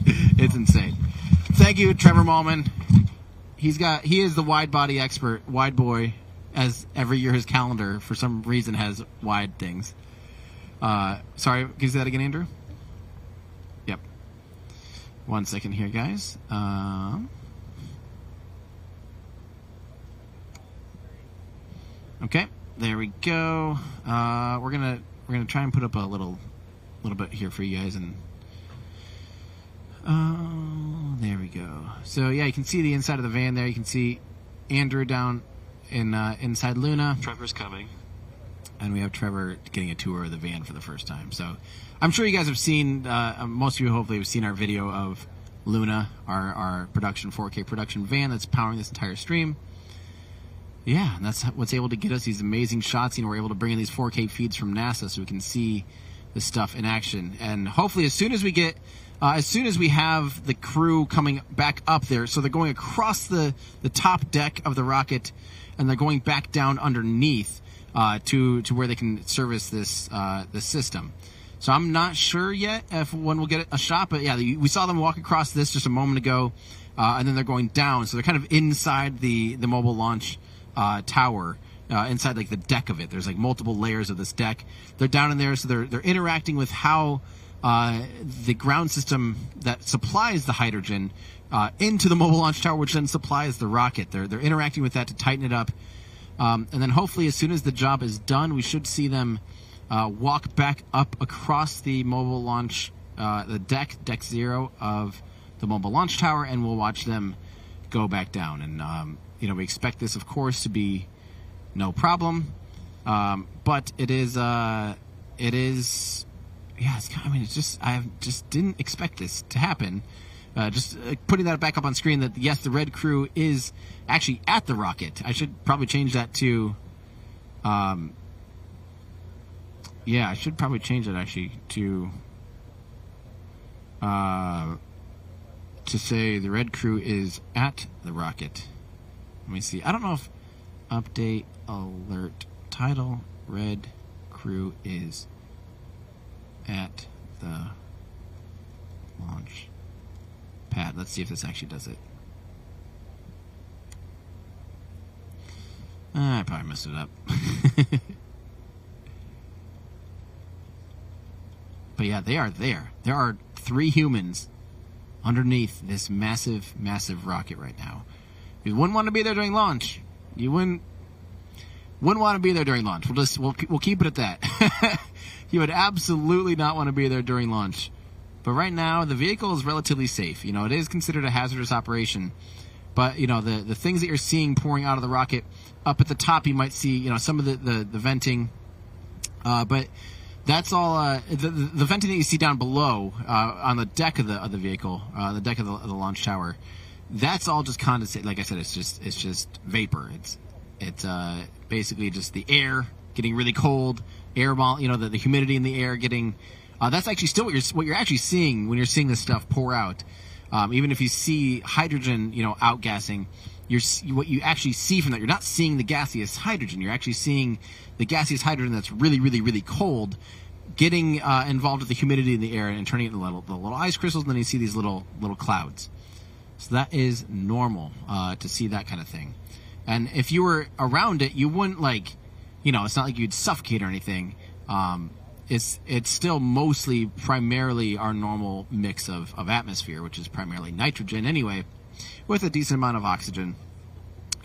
It's insane. Thank you, Trevor Mallman. he is the wide body expert, wide boy, as every year his calendar for some reason has wide things. Sorry, can you say that again, Andrew? Yep. 1 second here, guys. Okay, there we go. We're gonna try and put up a little bit here for you guys, and there we go. So yeah, you can see the inside of the van there. You can see Andrew down in inside Luna. Trevor's coming. And we have Trevor getting a tour of the van for the first time. So I'm sure you guys have seen, most of you hopefully have seen our video of Luna, our production, 4K production van that's powering this entire stream. Yeah, and that's what's able to get us these amazing shots. You know, we're able to bring in these 4K feeds from NASA so we can see the stuff in action. And hopefully as soon as we have the crew coming back up there, so they're going across the top deck of the rocket and they're going back down underneath, to where they can service this system. So I'm not sure yet when we'll get a shot, but yeah, we saw them walk across this just a moment ago, and then they're going down. So they're kind of inside the mobile launch tower, inside like the deck of it. There's like multiple layers of this deck. They're down in there, so they're interacting with how the ground system that supplies the hydrogen into the mobile launch tower, which then supplies the rocket. They're interacting with that to tighten it up. And then hopefully as soon as the job is done, we should see them walk back up across the mobile launch, the deck 0 of the mobile launch tower, and we'll watch them go back down. And, you know, we expect this, of course, to be no problem. But it is, yeah, it's kind of, I mean, it's just, I just didn't expect this to happen. Just putting that back up on screen, that yes, the red crew is actually at the rocket. I should probably change that to, yeah, I should probably change that actually to say the red crew is at the rocket. Let me see. I don't know if update alert title red crew is at the launch pad. Let's see if this actually does it. I probably messed it up. But yeah, they are there. There are 3 humans underneath this massive, massive rocket right now. You wouldn't want to be there during launch. You wouldn't want to be there during launch. We'll keep it at that. You would absolutely not want to be there during launch. But right now, the vehicle is relatively safe. You know, it is considered a hazardous operation. But, you know, the things that you're seeing pouring out of the rocket, up at the top you might see, you know, some of the venting. But that's all, the venting that you see down below on the deck of the vehicle, the deck of the launch tower, that's all just condensate. Like I said, it's just vapor. It's basically just the air getting really cold, you know, the humidity in the air getting... that's actually still what you're actually seeing when you're seeing this stuff pour out. Even if you see hydrogen, you know, outgassing, what you actually see from that, you're not seeing the gaseous hydrogen. You're actually seeing the gaseous hydrogen that's really, really, really cold, getting involved with the humidity in the air and turning it into little ice crystals. And then you see these little clouds. So that is normal to see that kind of thing. And if you were around it, you wouldn't you know, it's not like you'd suffocate or anything. It's still primarily our normal mix of atmosphere, which is primarily nitrogen anyway, with a decent amount of oxygen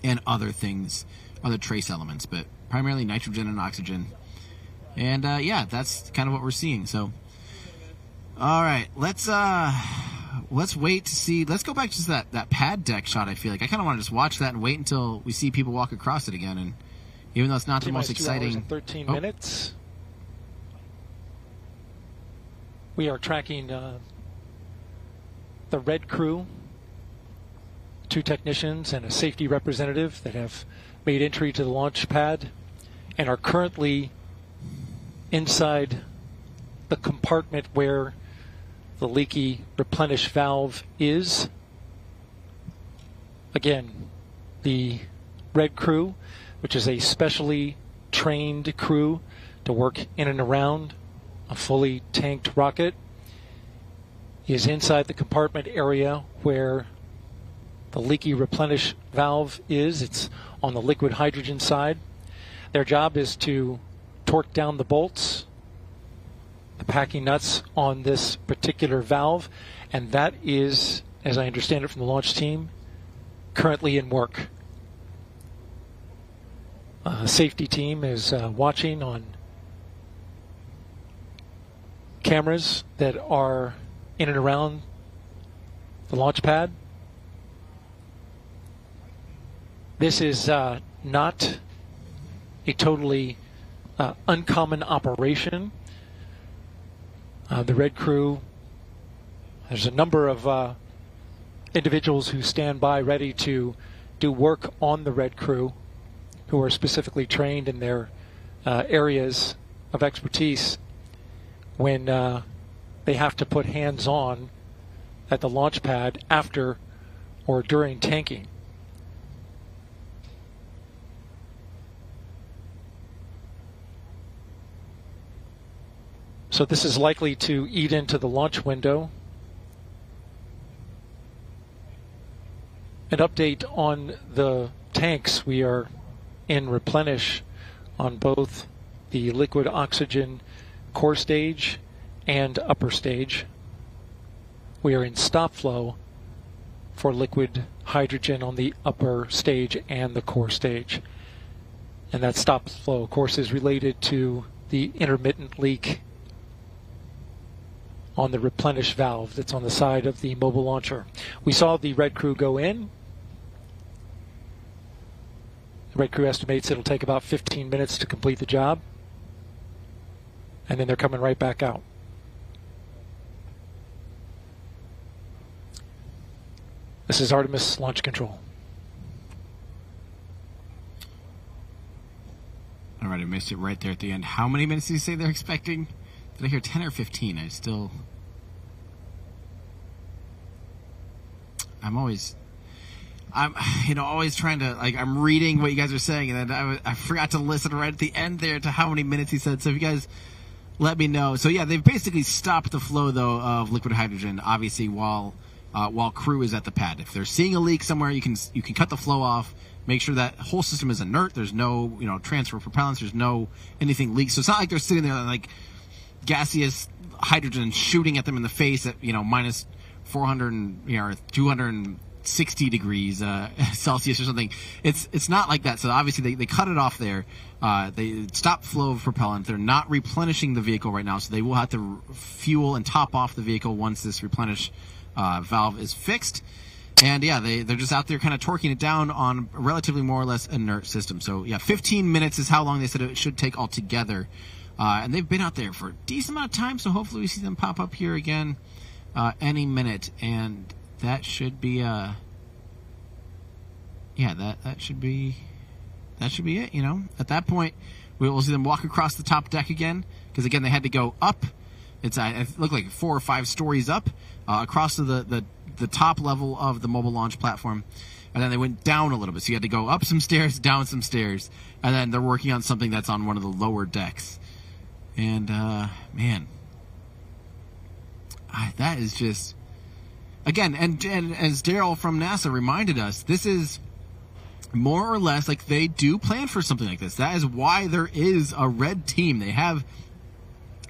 and other things, other trace elements, but primarily nitrogen and oxygen. And yeah, that's kind of what we're seeing. So, all right, let's wait to see. Let's go back to that pad deck shot. I feel like I kind of want to just watch that and wait until we see people walk across it again. And even though it's not the most exciting, 2 hours and 13 minutes. We are tracking the red crew, 2 technicians and a safety representative that have made entry to the launch pad and are currently inside the compartment where the leaky replenish valve is. Again, the red crew, which is a specially trained crew to work in and around a fully tanked rocket, is inside the compartment area where the leaky replenish valve is. It's on the liquid hydrogen side. Their job is to torque down the bolts, the packing nuts on this particular valve, and that is, as I understand it from the launch team, currently in work. Safety team is watching on cameras that are in and around the launch pad. This is not a totally uncommon operation. The Red Crew, there's a number of individuals who stand by ready to do work on the Red Crew, who are specifically trained in their areas of expertise when they have to put hands on at the launch pad after or during tanking. So this is likely to eat into the launch window. An update on the tanks. We are in replenish on both the liquid oxygen core stage and upper stage. We are in stop flow for liquid hydrogen on the upper stage and the core stage. And that stop flow, of course, is related to the intermittent leak on the replenish valve that's on the side of the mobile launcher. We saw the Red Crew go in. The Red Crew estimates it'll take about 15 minutes to complete the job. And then they're coming right back out. This is Artemis Launch Control. All right, I missed it right there at the end. How many minutes did you say they're expecting? Did I hear 10 or 15? I'm always trying to, I'm reading what you guys are saying, and then I forgot to listen right at the end there to how many minutes he said. So if you guys let me know. So yeah, they've basically stopped the flow though of liquid hydrogen, obviously while crew is at the pad. If they're seeing a leak somewhere, you can cut the flow off. Make sure that whole system is inert. There's no transfer of propellants. There's no anything leaks. So it's not like they're sitting there like gaseous hydrogen shooting at them in the face at minus 400 or 260 degrees Celsius or something. It's not like that. So obviously they cut it off there. They stop flow of propellant. They're not replenishing the vehicle right now, so they will have to fuel and top off the vehicle once this replenish valve is fixed. And yeah, they're just out there kind of torquing it down on a relatively more or less inert system. So yeah, 15 minutes is how long they said it should take altogether. And they've been out there for a decent amount of time, so hopefully we see them pop up here again any minute. And that should be that should be it. At that point, we'll see them walk across the top deck again, because again they had to go up. It looked like 4 or 5 stories up across to the top level of the mobile launch platform, and then they went down a little bit. So you had to go up some stairs, down some stairs, and then they're working on something that's on one of the lower decks. And man, that is just, again, and as Daryl from NASA reminded us, this is more or less like they do plan for something like this. That is why there is a red team. They have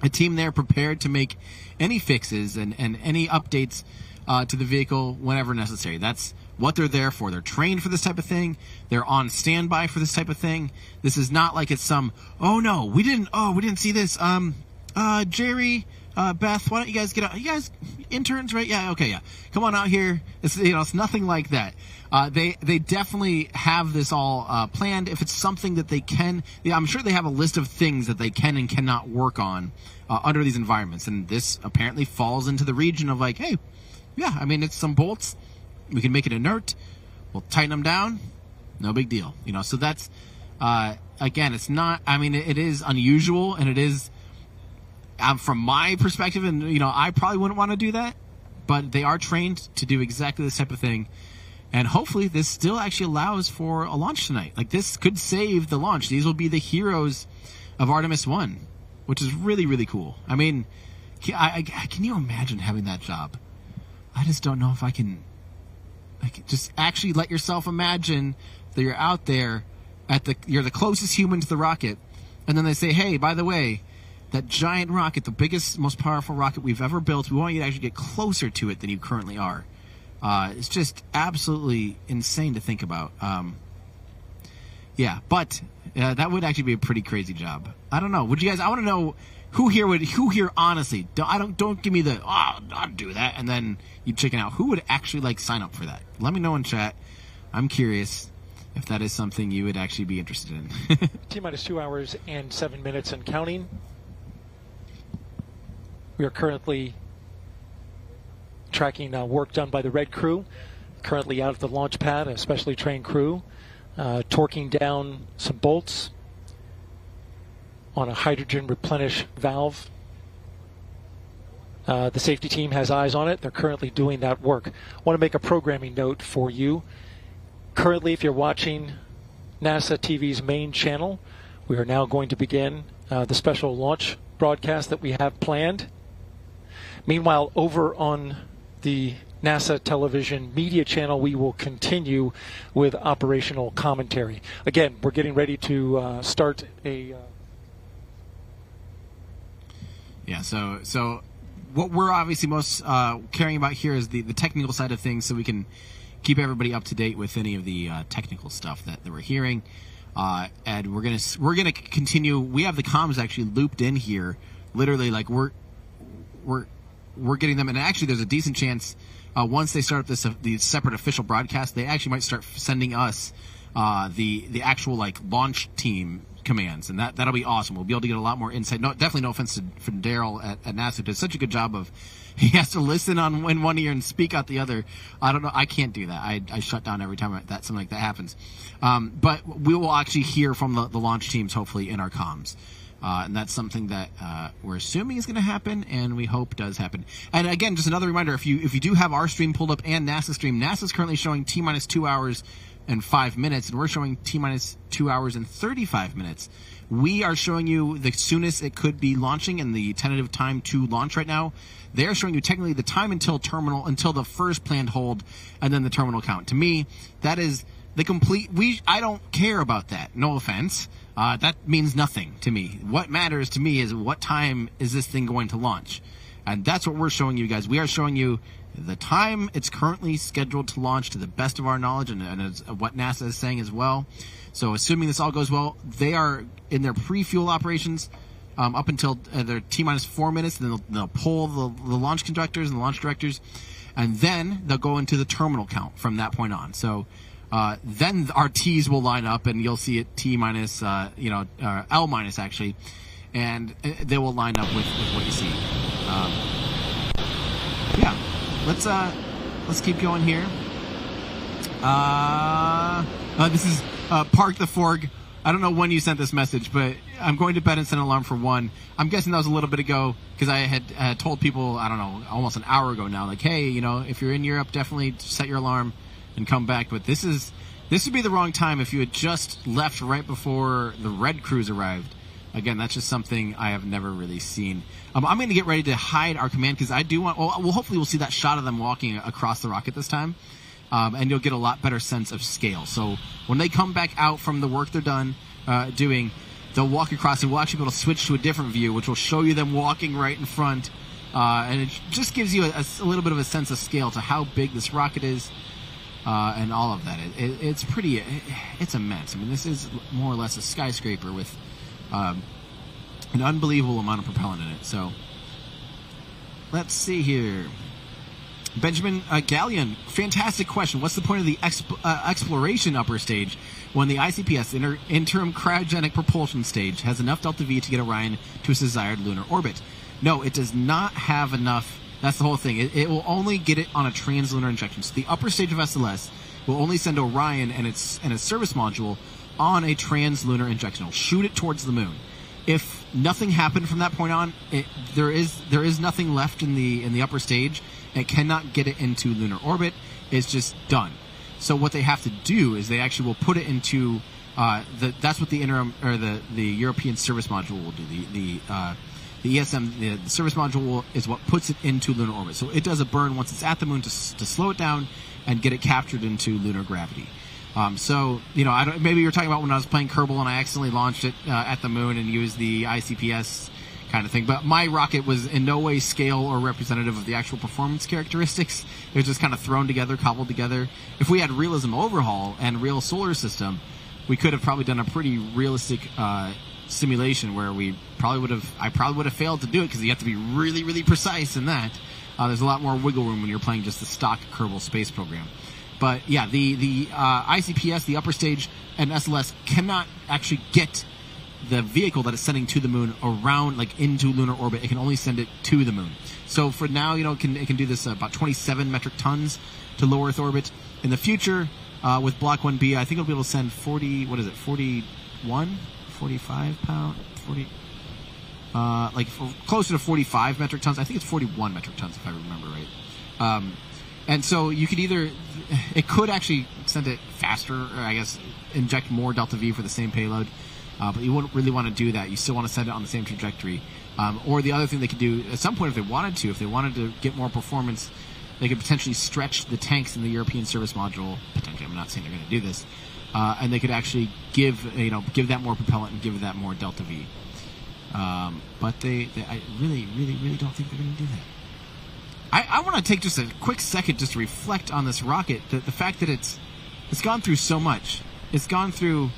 a team there prepared to make any fixes and any updates to the vehicle whenever necessary. That's what they're there for. They're trained for this type of thing. They're on standby for this type of thing. This is not like it's some, oh no, we didn't see this. Jerry, Beth, why don't you guys get out? You guys interns, right? Yeah, okay, yeah. Come on out here. It's nothing like that. They definitely have this all planned. If it's something that they can, I'm sure they have a list of things that they can and cannot work on under these environments. And this apparently falls into the region of like, hey, yeah, I mean, it's some bolts. We can make it inert. We'll tighten them down. No big deal. So that's, again, it's not, I mean, it is unusual, and it is, from my perspective, and, I probably wouldn't want to do that, but they are trained to do exactly this type of thing. And hopefully this still actually allows for a launch tonight. Like, this could save the launch. These will be the heroes of Artemis I, which is really, really cool. I mean, can you imagine having that job? I just don't know if I can. Like, just actually let yourself imagine that you're out there you're the closest human to the rocket, and then they say, hey, by the way, that giant rocket, the biggest, most powerful rocket we've ever built, we want you to actually get closer to it than you currently are. It's just absolutely insane to think about. Yeah, but that would actually be a pretty crazy job. I don't know. Would you guys? I want to know who here honestly. Don't give me the I'll do that and then you chicken out. Who would actually like sign up for that? Let me know in chat. I'm curious if that is something you would actually be interested in. T-minus 2 hours and 7 minutes and counting. We are currently tracking work done by the red crew, currently out of the launch pad, a specially trained crew, torquing down some bolts on a hydrogen replenish valve. The safety team has eyes on it. They're currently doing that work. I want to make a programming note for you. Currently, if you're watching NASA TV's main channel, we are now going to begin the special launch broadcast that we have planned. Meanwhile, over on the NASA television media channel, we will continue with operational commentary. Again, we're getting ready to start a... Yeah, so what we're obviously most caring about here is the technical side of things, so we can keep everybody up to date with any of the technical stuff that we're hearing. And we're gonna continue. We have the comms actually looped in here, literally, like we're getting them. And actually, there's a decent chance once they start the separate official broadcast, they actually might start sending us the actual like launch team commands, and that'll be awesome. We'll be able to get a lot more insight. No, definitely no offense to Daryl at NASA, who does such a good job of, he has to listen in one ear and speak out the other. I don't know. I can't do that. I shut down every time something like that happens. But we will actually hear from the launch teams, hopefully, in our comms. And that's something that we're assuming is going to happen, and we hope does happen. And again, just another reminder, if you do have our stream pulled up and NASA stream, NASA's currently showing T-minus 2 hours and 5 minutes, and we're showing T-minus 2 hours and 35 minutes. We are showing you the soonest it could be launching and the tentative time to launch right now. They're showing you technically the time until the first planned hold, and then the terminal count. To me, that is the complete... I don't care about that. No offense. That means nothing to me. What matters to me is what time is this thing going to launch. And that's what we're showing you guys. We are showing you the time it's currently scheduled to launch to the best of our knowledge, and what NASA is saying as well. So assuming this all goes well, they are in their pre-fuel operations up until their T-minus 4 minutes, and then they'll pull the launch conductors and the launch directors, and then they'll go into the terminal count from that point on. So then our T's will line up, and you'll see it T-minus, L minus actually, and they will line up with what you see. Yeah. Let's keep going here. This is Park the Forg. I don't know when you sent this message, but I'm going to bed and set an alarm for 1. I'm guessing that was a little bit ago, because I had told people, I don't know, almost an hour ago now, like, hey, if you're in Europe, definitely set your alarm and come back. But this would be the wrong time if you had just left right before the red crews arrived. Again, that's just something I have never really seen. I'm going to get ready to hide our command, because I do want... Well, hopefully we'll see that shot of them walking across the rocket this time, and you'll get a lot better sense of scale. So when they come back out from the work they're done doing, they'll walk across, and we'll actually be able to switch to a different view, which will show you them walking right in front, and it just gives you a little bit of a sense of scale to how big this rocket is, and all of that. It's pretty... It's immense. I mean, this is more or less a skyscraper with... an unbelievable amount of propellant in it. So let's see here. Benjamin Galleon, fantastic question. What's the point of the exploration upper stage when the ICPS interim cryogenic propulsion stage has enough delta V to get Orion to its desired lunar orbit? No, it does not have enough. That's the whole thing. It will only get it on a translunar injection. So the upper stage of SLS will only send Orion and its service module on a translunar injection. It'll shoot it towards the moon. If nothing happened from that point on, there is nothing left in the upper stage. It cannot get it into lunar orbit. It's just done. So what they have to do is they actually will put it into that's what the interim or the European service module will do. The ESM, the service module is what puts it into lunar orbit. So it does a burn once it's at the moon to slow it down and get it captured into lunar gravity. So, maybe you're talking about when I was playing Kerbal and I accidentally launched it at the moon and used the ICPS kind of thing. But my rocket was in no way scale or representative of the actual performance characteristics. It was just kind of thrown together, cobbled together. If we had realism overhaul and real solar system, we could have probably done a pretty realistic simulation where I probably would have failed to do it because you have to be really, really precise in that. There's a lot more wiggle room when you're playing just the stock Kerbal space program. But yeah, the ICPS, the upper stage, and SLS cannot actually get the vehicle that it's sending to the moon around, like into lunar orbit. It can only send it to the moon. So for now, it can do this about 27 metric tons to low Earth orbit. In the future, with Block 1B, I think it'll be able to send 45 pound, 40, closer to 45 metric tons. I think it's 41 metric tons if I remember right. And so you could it could actually send it faster, or I guess inject more delta V for the same payload. But you wouldn't really want to do that. You still want to send it on the same trajectory. Or the other thing they could do at some point, if they wanted to get more performance, they could potentially stretch the tanks in the European service module. Potentially, I'm not saying they're going to do this. And they could actually give that more propellant and give that more delta V. But I really, really, really don't think they're going to do that. I want to take just a quick second just to reflect on this rocket. The fact that it's gone through so much. It's gone through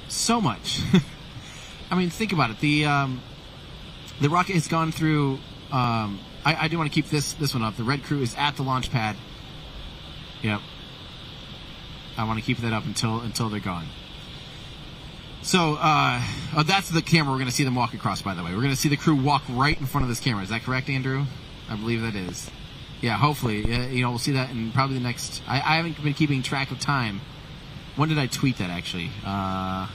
so much. I mean, think about it. The rocket has gone through. I do want to keep this one up. The red crew is at the launch pad. Yep. I want to keep that up until they're gone. So that's the camera we're going to see them walk across. By the way, we're going to see the crew walk right in front of this camera. Is that correct, Andrew? I believe that is. Yeah, hopefully. We'll see that in probably the next. I haven't been keeping track of time. When did I tweet that, actually? I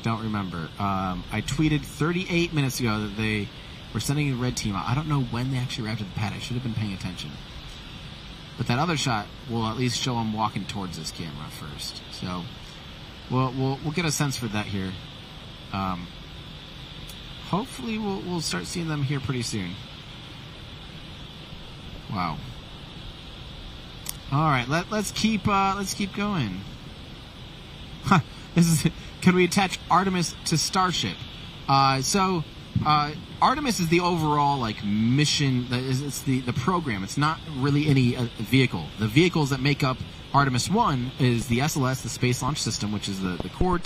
don't remember. I tweeted 38 minutes ago that they were sending the red team out. I don't know when they actually arrived at the pad. I should have been paying attention. But that other shot will at least show them walking towards this camera first. So we'll get a sense for that here. Hopefully we'll start seeing them here pretty soon. Wow. All right, let's keep going. Huh, can we attach Artemis to Starship? So Artemis is the overall mission. It's the program. It's not really any vehicle. The vehicles that make up Artemis I is the SLS, the Space Launch System, which is the core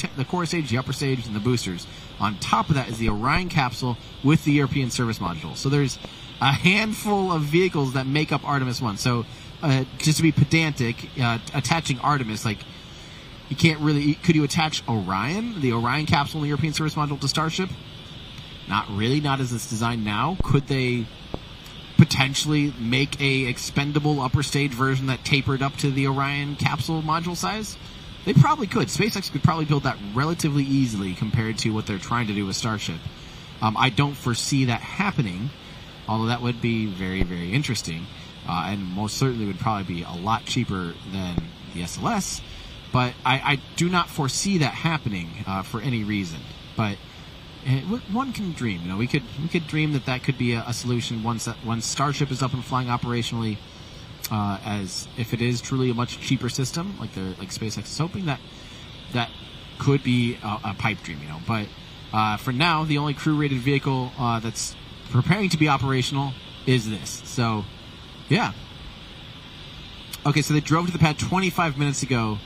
stage, the upper stage, and the boosters. On top of that is the Orion capsule with the European Service Module. So there's a handful of vehicles that make up Artemis I. So just to be pedantic, attaching Artemis, you can't really. Could you attach Orion, the Orion capsule and the European Service Module to Starship? Not really, not as it's designed now. Could they potentially make a expendable upper stage version that tapered up to the Orion capsule module size? They probably could. SpaceX could probably build that relatively easily compared to what they're trying to do with Starship. I don't foresee that happening, although that would be very, very interesting, and most certainly would probably be a lot cheaper than the SLS. But I do not foresee that happening for any reason. But one can dream. We could dream that could be a solution once Starship is up and flying operationally. As if it is truly a much cheaper system, like SpaceX is hoping, that could be a pipe dream. But for now, the only crew-rated vehicle that's preparing to be operational is this. So, yeah. Okay, so they drove to the pad 25 minutes ago.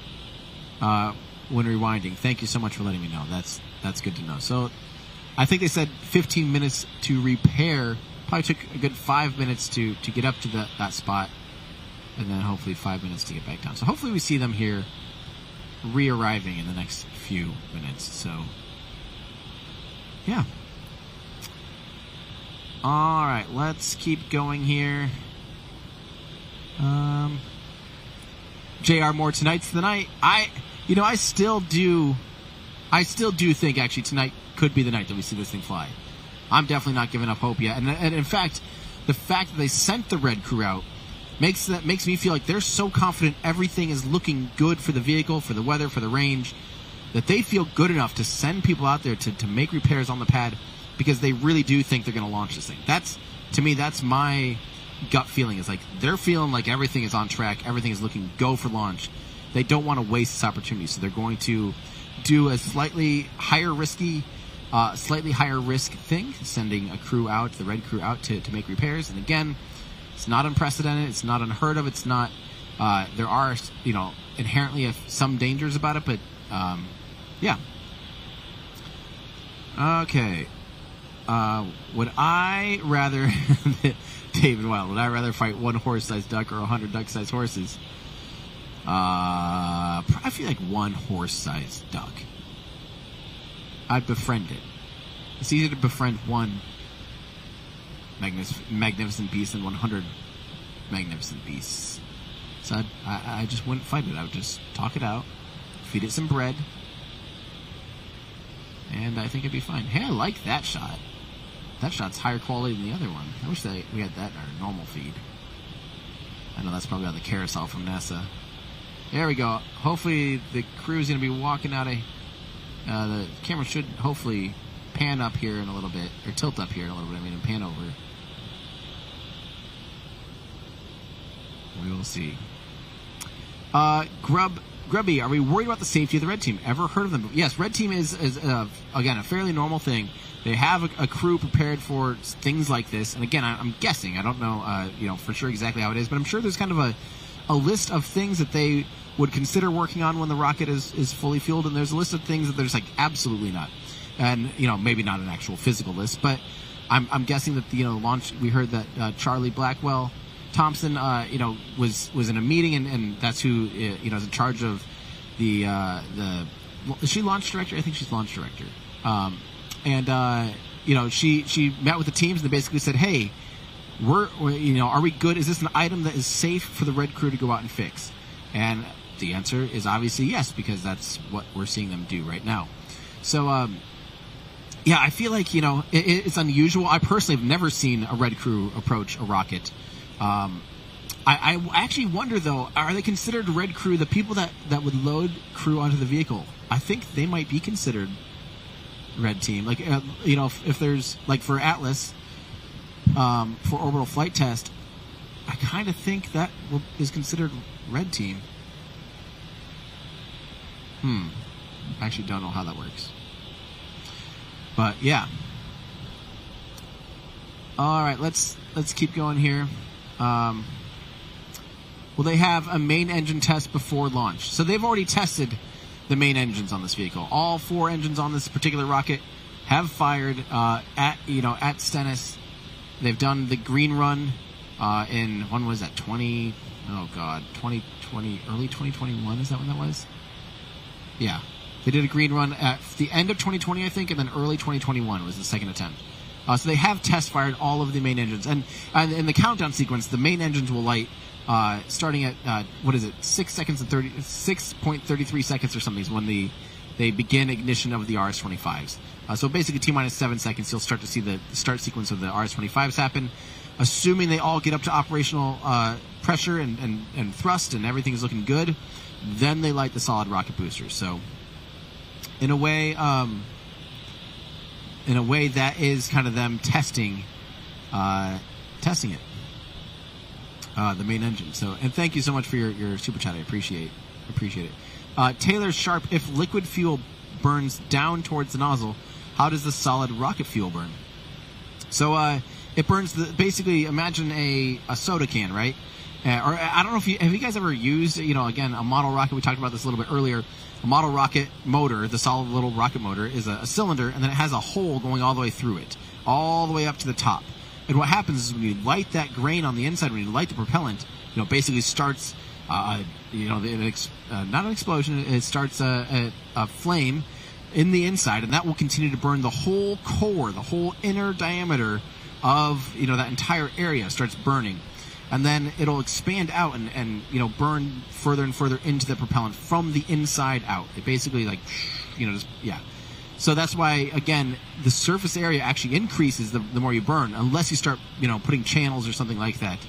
When rewinding, thank you so much for letting me know. That's good to know. So, I think they said 15 minutes to repair. Probably took a good 5 minutes to get up to that spot, and then hopefully 5 minutes to get back down. So hopefully we see them here re-arriving in the next few minutes. So, yeah. All right, let's keep going here. JR, more tonight's the night. I still do think actually tonight could be the night that we see this thing fly. I'm definitely not giving up hope yet. And in fact, the fact that they sent the red crew out makes me feel like they're so confident everything is looking good for the vehicle, for the weather, for the range, that they feel good enough to send people out there to make repairs on the pad because they really do think they're going to launch this thing. To me, that's my gut feeling is like they're feeling like everything is on track, everything is looking go for launch. They don't want to waste this opportunity, so they're going to do a slightly higher risk thing, sending a crew out, the red crew out to make repairs. And again, it's not unprecedented, it's not unheard of, it's not. There are inherently some dangers about it, but yeah. Okay. Would I rather, David Wild, would I rather fight one horse-sized duck or 100 duck-sized horses? I feel like one horse-sized duck. I'd befriend it. It's easier to befriend one magnificent beast than 100 magnificent beasts. So I just wouldn't fight it. I would just talk it out, feed it some bread, and I think it'd be fine. Hey, I like that shot. That shot's higher quality than the other one. I wish we had that in our normal feed. I know that's probably on the carousel from NASA. There we go. Hopefully the crew's going to be walking out of... the camera should hopefully pan up here in a little bit, or tilt up here in a little bit, and pan over. We will see. Grubby, are we worried about the safety of the red team? Ever heard of them? Yes, red team is again, a fairly normal thing. They have a crew prepared for things like this. And again, I'm guessing. I don't know, for sure exactly how it is, but I'm sure there's kind of a list of things that they would consider working on when the rocket is fully fueled, and there's a list of things that there's like absolutely not. And maybe not an actual physical list, but I'm guessing that the launch. We heard that Charlie Blackwell Thompson was in a meeting, and that's who is in charge of the is she launch director? I think she's launch director. She met with the teams and they basically said, hey, are we good? Is this an item that is safe for the red crew to go out and fix? And the answer is obviously yes, because that's what we're seeing them do right now. So, I feel like, it's unusual. I personally have never seen a red crew approach a rocket. I actually wonder, though, are they considered red crew, the people that would load crew onto the vehicle? I think they might be considered red team. Like, if there's, like for Atlas, for orbital flight test, I kind of think that is considered red team. I actually don't know how that works. But, yeah. All right, let's keep going here. Will they have a main engine test before launch? So they've already tested the main engines on this vehicle. All 4 engines on this particular rocket have fired at Stennis. They've done the green run in, when was that, 2020, early 2021, is that when that was? Yeah. They did a green run at the end of 2020, I think, and then early 2021 was the second attempt. So they have test fired all of the main engines. And in the countdown sequence, the main engines will light starting at, 6.33 seconds or something is when they begin ignition of the RS-25s. So basically T-minus 7 seconds, you'll start to see the start sequence of the RS-25s happen. Assuming they all get up to operational pressure and thrust and everything is looking good, then they light the solid rocket boosters. So in a way that is kind of them testing it, the main engine. So, and thank you so much for your super chat. I appreciate it. Taylor Sharp, if liquid fuel burns down towards the nozzle, how does the solid rocket fuel burn? So it burns basically imagine a soda can, right? Or I don't know have you guys ever used again a model rocket? We talked about this a little bit earlier. A model rocket motor, the solid little rocket motor, is a cylinder, and then it has a hole going all the way through it, all the way up to the top. And what happens is when you light that grain on the inside, when you light the propellant, basically starts, not an explosion. It starts a flame in the inside, and that will continue to burn the whole core, the whole inner diameter of that entire area starts burning. And then it'll expand out and burn further and further into the propellant from the inside out. It basically So that's why, again, the surface area actually increases the more you burn, unless you start putting channels or something like that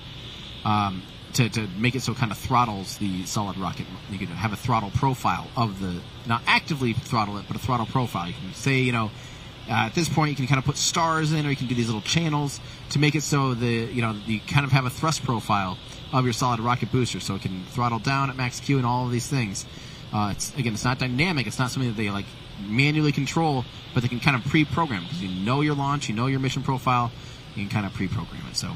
to make it so it kind of throttles the solid rocket. You can have a throttle profile of not actively throttle it, but a throttle profile. You can say At this point, you can kind of put stars in, or you can do these little channels to make it so you kind of have a thrust profile of your solid rocket booster, so it can throttle down at max Q and all of these things. It's not dynamic. It's not something that they like manually control, but they can kind of pre-program, because you know your launch, you know your mission profile, you can kind of pre-program it. So,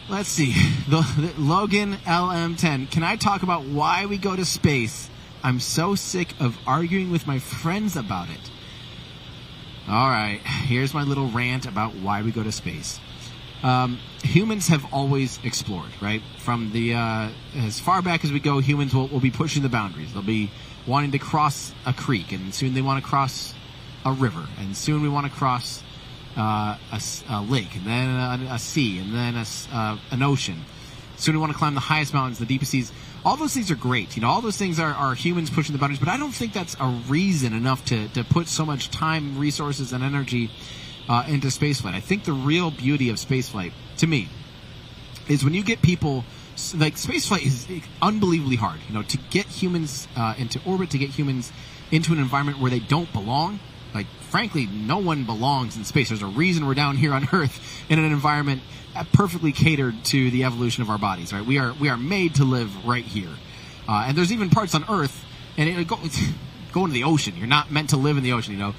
let's see. The Logan LM10. Can I talk about why we go to space? I'm so sick of arguing with my friends about it. All right, here's my little rant about why we go to space. Humans have always explored, right? From the as far back as we go, humans will be pushing the boundaries. They'll be wanting to cross a creek, and soon they want to cross a river, and soon we want to cross a lake, and then a sea, and then an ocean. Soon we want to climb the highest mountains, the deepest seas. All those things are great. You know, all those things are humans pushing the boundaries, but I don't think that's a reason enough to put so much time, resources, and energy into spaceflight. I think the real beauty of spaceflight, to me, is when you get people, like, spaceflight is unbelievably hard. You know, to get humans into orbit, to get humans into an environment where they don't belong. Like, frankly, no one belongs in space. There's a reason we're down here on Earth in an environment perfectly catered to the evolution of our bodies, right? We are made to live right here. And there's even parts on Earth, and go into the ocean. You're not meant to live in the ocean, you know.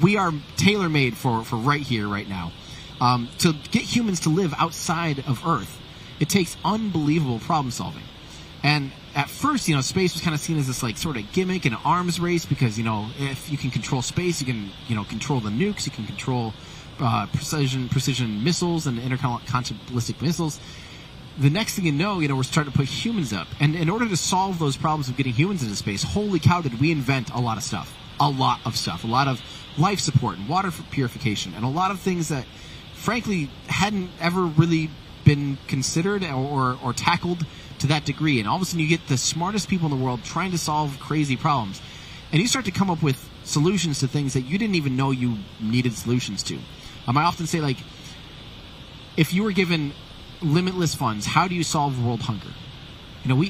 We are tailor-made for right here, right now. To get humans to live outside of Earth, it takes unbelievable problem solving. And at first, you know, space was kind of seen as this, like, sort of gimmick and arms race, because, you know, if you can control space, you can, you know, control the nukes, you can control precision missiles and intercontinental ballistic missiles. The next thing you know, we're starting to put humans up. And in order to solve those problems of getting humans into space, holy cow, did we invent a lot of stuff. A lot of stuff. A lot of life support and water purification, and a lot of things that, frankly, hadn't ever really been considered or tackled to that degree. And all of a sudden you get the smartest people in the world trying to solve crazy problems, and you start to come up with solutions to things that you didn't even know you needed solutions to. I often say, like, if you were given limitless funds, how do you solve world hunger? You know,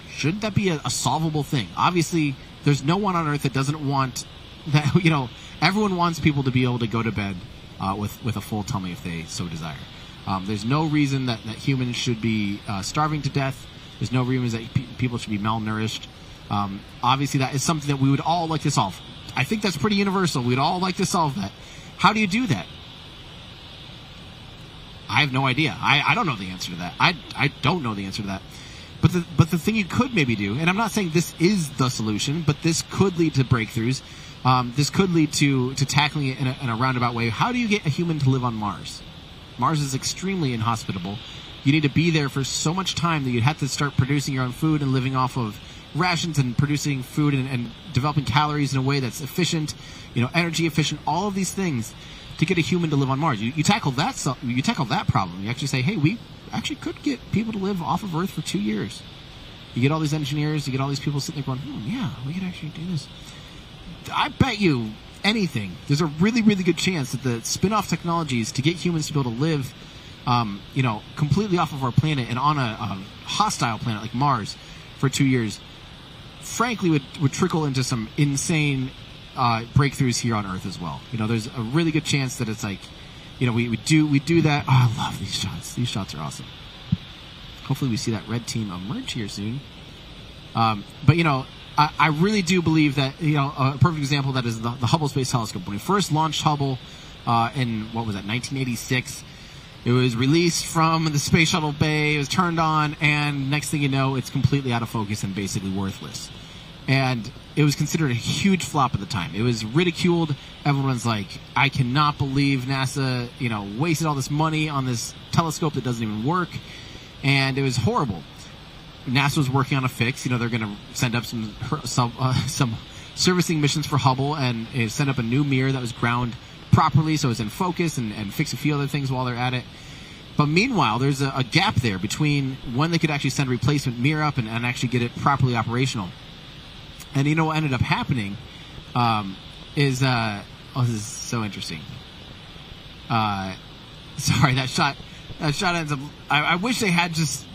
shouldn't that be a solvable thing? Obviously, there's no one on Earth that doesn't want that. You know, everyone wants people to be able to go to bed with a full tummy if they so desire. There's no reason that humans should be starving to death. There's no reason that people should be malnourished. Obviously, that is something that we would all like to solve. I think that's pretty universal. We'd all like to solve that. How do you do that? I have no idea. I don't know the answer to that. I don't know the answer to that. But the thing you could maybe do, and I'm not saying this is the solution, but this could lead to breakthroughs. This could lead to tackling it in a roundabout way. How do you get a human to live on Mars? Mars is extremely inhospitable. You need to be there for so much time that you'd have to start producing your own food and living off of rations and producing food and developing calories in a way that's efficient, energy efficient, all of these things to get a human to live on Mars. You tackle that problem. You actually say, hey, we actually could get people to live off of Earth for 2 years. You get all these engineers, you get all these people sitting there going, yeah, we could actually do this. I bet you anything, there's a really, really good chance that the spin-off technologies to get humans to be able to live, completely off of our planet and on a hostile planet like Mars for 2 years, frankly, would trickle into some insane breakthroughs here on Earth as well. There's a really good chance that it's like, we do that. Oh, I love these shots. These shots are awesome. Hopefully we see that red team emerge here soon. But I really do believe that, a perfect example of that is the Hubble Space Telescope. When we first launched Hubble in, 1986, it was released from the Space Shuttle Bay, it was turned on, and next thing you know, it's completely out of focus and basically worthless. And it was considered a huge flop at the time. It was ridiculed. Everyone's like, I cannot believe NASA, wasted all this money on this telescope that doesn't even work. And it was horrible. NASA was working on a fix. They're going to send up some servicing missions for Hubble and send up a new mirror that was ground properly so it's in focus and fix a few other things while they're at it. But meanwhile, there's a gap there between when they could actually send a replacement mirror up and actually get it properly operational. And what ended up happening is this is so interesting. Sorry, that shot ends up. I wish they had just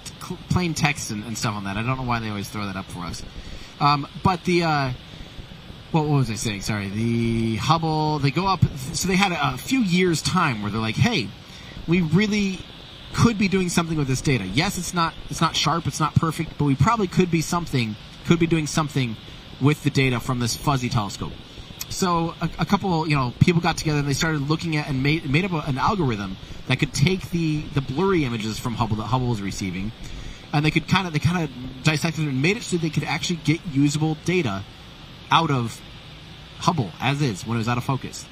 plain text and stuff on that. I don't know why they always throw that up for us. But the what was I saying? Sorry, the Hubble. They go up. So they had a few years' time where they're like, hey, we really could be doing something with this data. Yes, it's not sharp, it's not perfect, but we probably could be doing something with the data from this fuzzy telescope. So a couple, people got together and they started looking at and made up an algorithm that could take the blurry images from Hubble that Hubble was receiving, and they kind of dissected it and made it so they could actually get usable data out of Hubble as is when it was out of focus.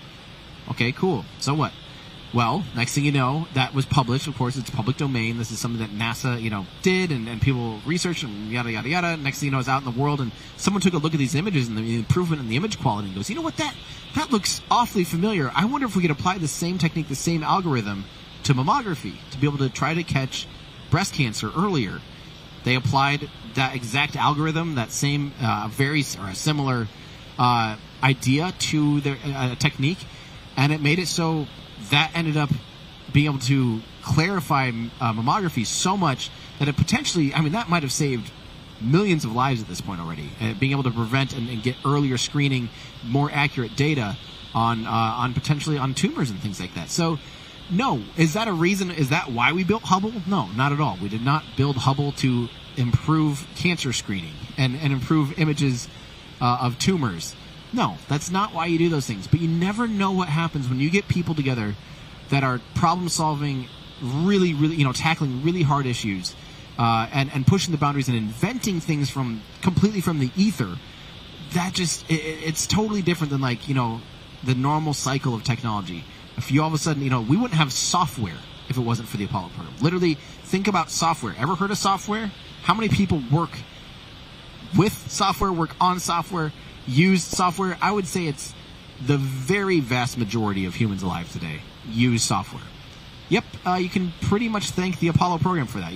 Okay, cool. So what? Well, next thing you know, that was published. Of course, it's public domain. This is something that NASA, did, and people researched, and yada, yada, yada. Next thing you know, it's out in the world, and someone took a look at these images and the improvement in the image quality and goes, you know what, that looks awfully familiar. I wonder if we could apply the same technique, the same algorithm to mammography to be able to try to catch breast cancer earlier. They applied that exact algorithm, that same similar idea to their technique, and it made it so that ended up being able to clarify mammography so much that it potentially, that might have saved millions of lives at this point already. Being able to prevent and get earlier screening, more accurate data on potentially on tumors and things like that. So, no, is that a reason? Is that why we built Hubble? No, not at all. We did not build Hubble to improve cancer screening and improve images of tumors. No, that's not why you do those things. But you never know what happens when you get people together that are problem solving, really, really, tackling really hard issues, and pushing the boundaries and inventing things completely from the ether. That just it's totally different than the normal cycle of technology. If you all of a sudden, we wouldn't have software if it wasn't for the Apollo program. Literally, think about software. Ever heard of software? How many people work with software, work on software, use software? I would say it's the very vast majority of humans alive today use software. Yep, you can pretty much thank the Apollo program for that.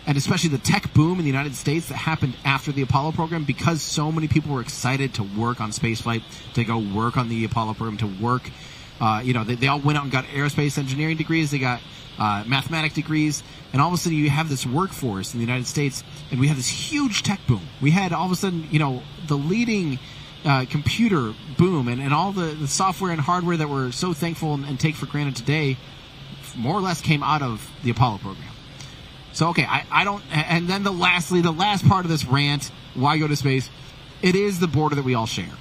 And especially the tech boom in the United States that happened after the Apollo program, because so many people were excited to work on spaceflight, to go work on the Apollo program, to work. They all went out and got aerospace engineering degrees. They got mathematics degrees. And all of a sudden you have this workforce in the United States, and we have this huge tech boom. We had all of a sudden, the leading computer boom, and all the software and hardware that we're so thankful and take for granted today more or less came out of the Apollo program. So, okay, I don't... And then the last part of this rant, why go to space? It is the border that we all share.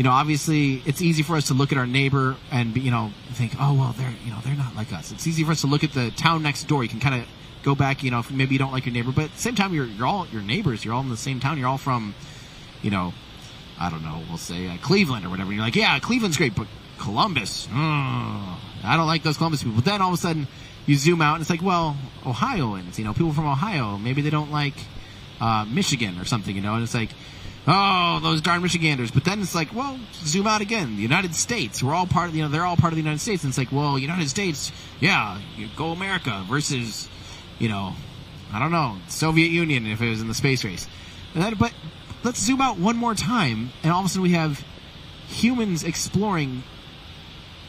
Obviously, it's easy for us to look at our neighbor and think, oh well, they're not like us. It's easy for us to look at the town next door. You can kind of go back, if maybe you don't like your neighbor, but at the same time, you're all your neighbors. You're all in the same town. You're all from, I don't know, we'll say Cleveland or whatever. And you're like, yeah, Cleveland's great, but Columbus, I don't like those Columbus people. But then all of a sudden, you zoom out and it's like, well, Ohioans, people from Ohio, maybe they don't like Michigan or something, and it's like, oh, those darn Michiganders. But then it's like, well, zoom out again. The United States. We're all part of, they're all part of the United States. And it's like, well, United States, yeah, you go America versus, I don't know, Soviet Union if it was in the space race. But let's zoom out one more time, and all of a sudden we have humans exploring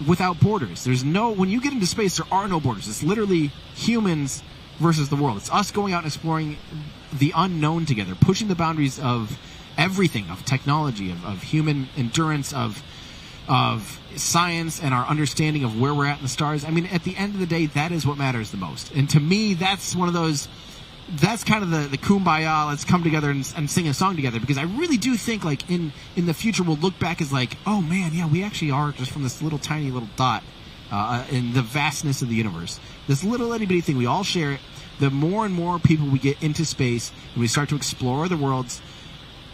without borders. When you get into space, there are no borders. It's literally humans versus the world. It's us going out and exploring the unknown together, pushing the boundaries of everything, of technology, of human endurance, of science, and our understanding of where we're at in the stars. At the end of the day, that is what matters the most. And to me, that's one of those, that's kind of the kumbaya, let's come together and sing a song together, because I really do think, in the future, we'll look back as oh man, yeah, we actually are just from this little tiny little dot in the vastness of the universe. This little itty-bitty thing, we all share it. The more and more people we get into space, and we start to explore the worlds,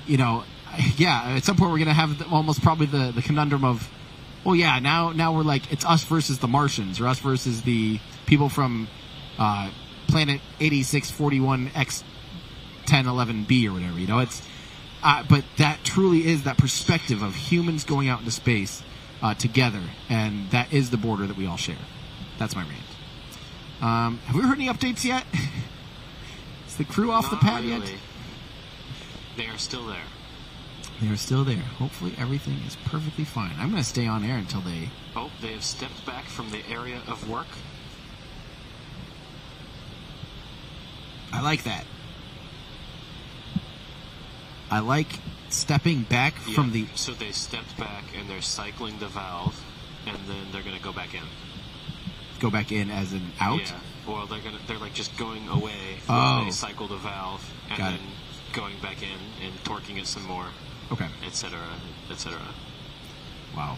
at some point we're going to have almost probably the conundrum of, well, yeah, now we're like, it's us versus the Martians, or us versus the people from planet 8641X1011b or whatever, it's, but that truly is that perspective of humans going out into space together, and that is the border that we all share. That's my rant. Have we heard any updates yet? Is the crew off the pad really. yet? They are still there. They're still there. Hopefully everything is perfectly fine. I'm going to stay on air until they... Oh, they have stepped back from the area of work. I like that. I like stepping back from the... So they stepped back, and they're cycling the valve, and then they're going to go back in. Go back in as an out? Yeah. Well, they're like just going away. Oh. They cycle the valve, and Got then going back in and torquing it some more. Okay. Etc. Etc. Wow.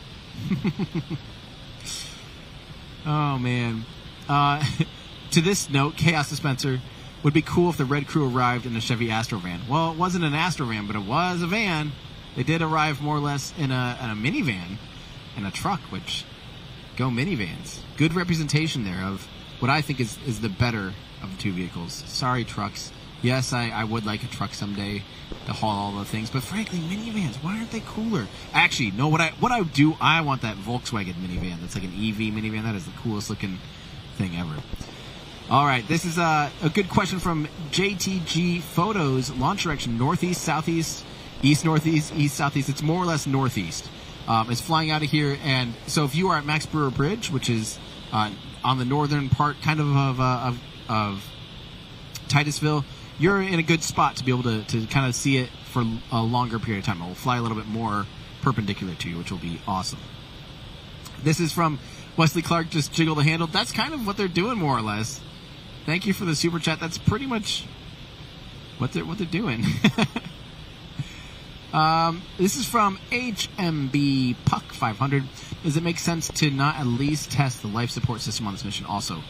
Oh, man. To this note, Chaos Dispenser, would be cool if the Red Crew arrived in a Chevy Astro van. Well, it wasn't an Astro van, but it was a van. They did arrive more or less in a minivan, in a truck, which, go minivans. Good representation there of what I think is the better of the two vehicles. Sorry, trucks. Yes, I would like a truck someday to haul all the things, but frankly, minivans, why aren't they cooler? Actually, no, what I do, I want that Volkswagen minivan. That's like an EV minivan. That is the coolest looking thing ever. All right, this is a good question from JTG Photos. Launch direction, northeast, southeast, east, northeast, east, southeast. It's more or less northeast. It's flying out of here, and so if you are at Max Brewer Bridge, which is on the northern part kind of Titusville, you're in a good spot to be able to kind of see it for a longer period of time. It will fly a little bit more perpendicular to you, which will be awesome. This is from Wesley Clark, just jiggle the handle. That's kind of what they're doing, more or less. Thank you for the super chat. That's pretty much what they're doing. This is from HMB Puck 500. Does it make sense to not at least test the life support system on this mission also?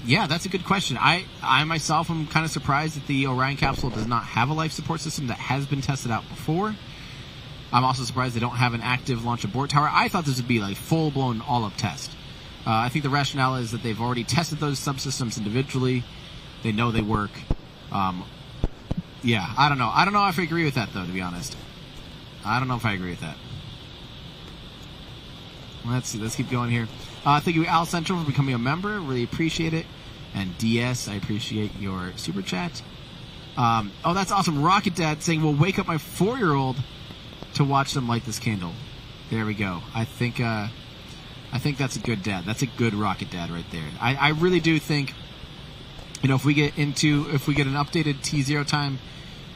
Yeah, that's a good question. I myself am kind of surprised that the Orion capsule does not have a life support system that has been tested out before. I'm also surprised they don't have an active launch abort tower. I thought this would be like full-blown all-up test. I think the rationale is that they've already tested those subsystems individually. They know they work. Yeah, I don't know. I don't know if I agree with that, though, to be honest. I don't know if I agree with that. Let's see. Let's keep going here. Thank you, Al Central, for becoming a member. Really appreciate it. And DS, I appreciate your super chat. Oh, that's awesome. Rocket Dad saying, "Well, wake up my 4-year-old to watch them light this candle." There we go. I think that's a good dad. That's a good Rocket Dad right there. I really do think, if we get an updated T0 time,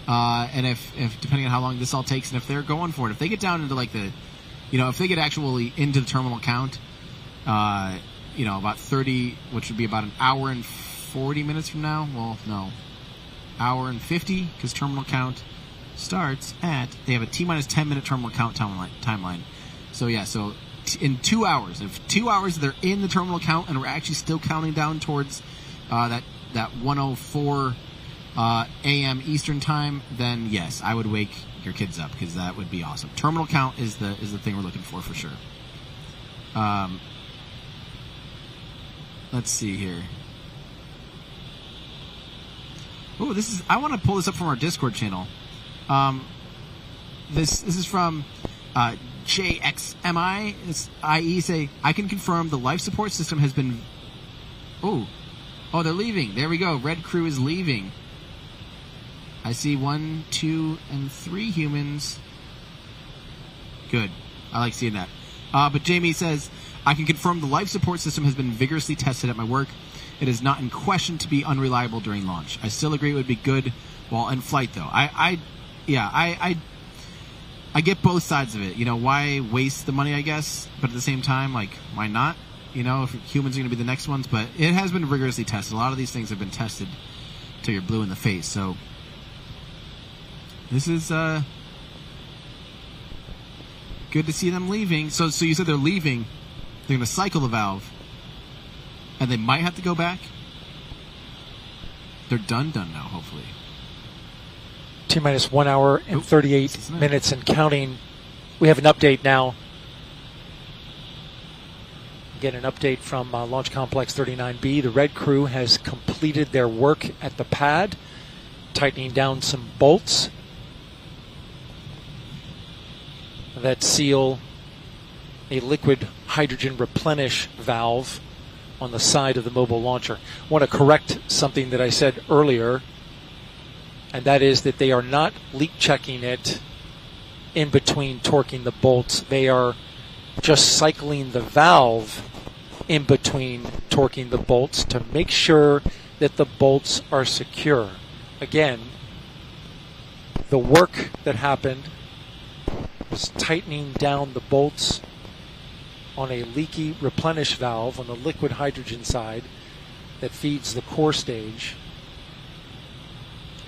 and if depending on how long this all takes, and if they're going for it, if they get down into like the, if they get actually into the terminal count, about 30, which would be about an hour and 40 minutes from now. Well, no, hour and 50, because terminal count starts at, they have a T-minus 10-minute terminal count timeline. So yeah, so in 2 hours, if 2 hours they're in the terminal count and we're actually still counting down towards that 1:04 a.m. Eastern time, then yes, I would wake your kids up, because that would be awesome. Terminal count is the thing we're looking for sure. Let's see here. Oh, I want to pull this up from our Discord channel. This is from JXMI. IE say, "I can confirm the life support system has been..." Oh, they're leaving. There we go. Red Crew is leaving. I see 1, 2, and 3 humans. Good. I like seeing that. But Jamie says, "I can confirm the life support system has been vigorously tested at my work. It is not in question to be unreliable during launch. I still agree it would be good while in flight, though." I get both sides of it. Why waste the money, I guess? But at the same time, why not? If humans are going to be the next ones. But it has been rigorously tested. A lot of these things have been tested till you're blue in the face. So this is good to see them leaving. So you said they're leaving. They're going to cycle the valve. And they might have to go back. They're done now, hopefully. T-minus 1 hour and 38 minutes and counting. We have an update now. Get an update from Launch Complex 39B. The Red Crew has completed their work at the pad, tightening down some bolts that seal a liquid hydrogen replenish valve on the side of the mobile launcher. I want to correct something that I said earlier, and that is that they are not leak checking it in between torquing the bolts. They are just cycling the valve in between torquing the bolts to make sure that the bolts are secure. Again, the work that happened was tightening down the bolts on a leaky replenish valve on the liquid hydrogen side that feeds the core stage,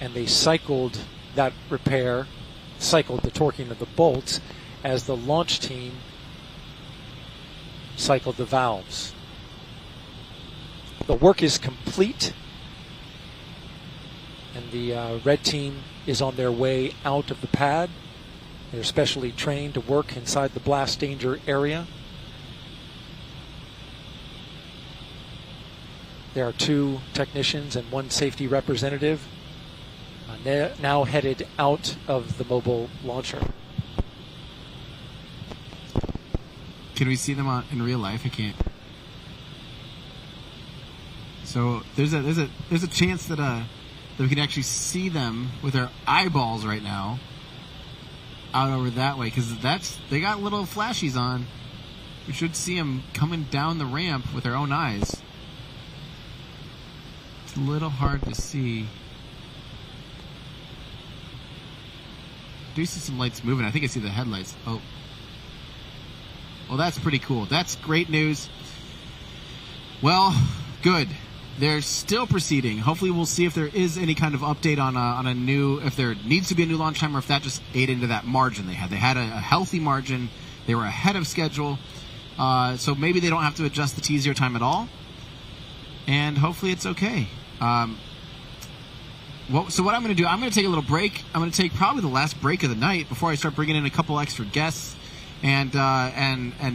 and they cycled that repair, cycled the torquing of the bolts as the launch team cycled the valves. The work is complete, and the red team is on their way out of the pad. They're specially trained to work inside the blast danger area. There are 2 technicians and 1 safety representative now headed out of the mobile launcher. Can we see them in real life? I can't. So there's a chance that we can actually see them with our eyeballs right now out over that way, because they got little flashies on. We should see them coming down the ramp with our own eyes. It's a little hard to see. I do see some lights moving. I think I see the headlights. Oh. Well, that's pretty cool. That's great news. Well, good. They're still proceeding. Hopefully we'll see if there is any kind of update on a new, if there needs to be a new launch time, or if that just ate into that margin they had. They had a healthy margin. They were ahead of schedule. So maybe they don't have to adjust the T0 time at all. And hopefully it's okay. So what I'm going to do, I'm going to take a little break. I'm going to take probably the last break of the night before I start bringing in a couple extra guests and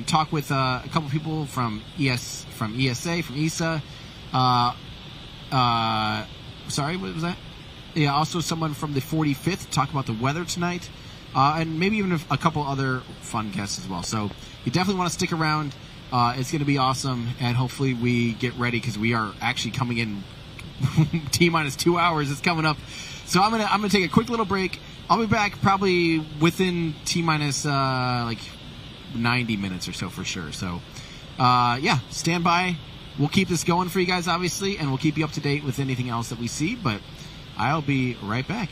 talk with a couple people from ESA, from ESA. Sorry, what was that? Yeah, also someone from the 45th, talk about the weather tonight, and maybe even a couple other fun guests as well. So you definitely want to stick around. It's going to be awesome, and hopefully we get ready, because we are actually coming in T-minus 2 hours. It's coming up. So I'm gonna take a quick little break. I'll be back probably within T-minus like 90 minutes or so for sure. So yeah, stand by. We'll keep this going for you guys, obviously, and we'll keep you up to date with anything else that we see, but I'll be right back.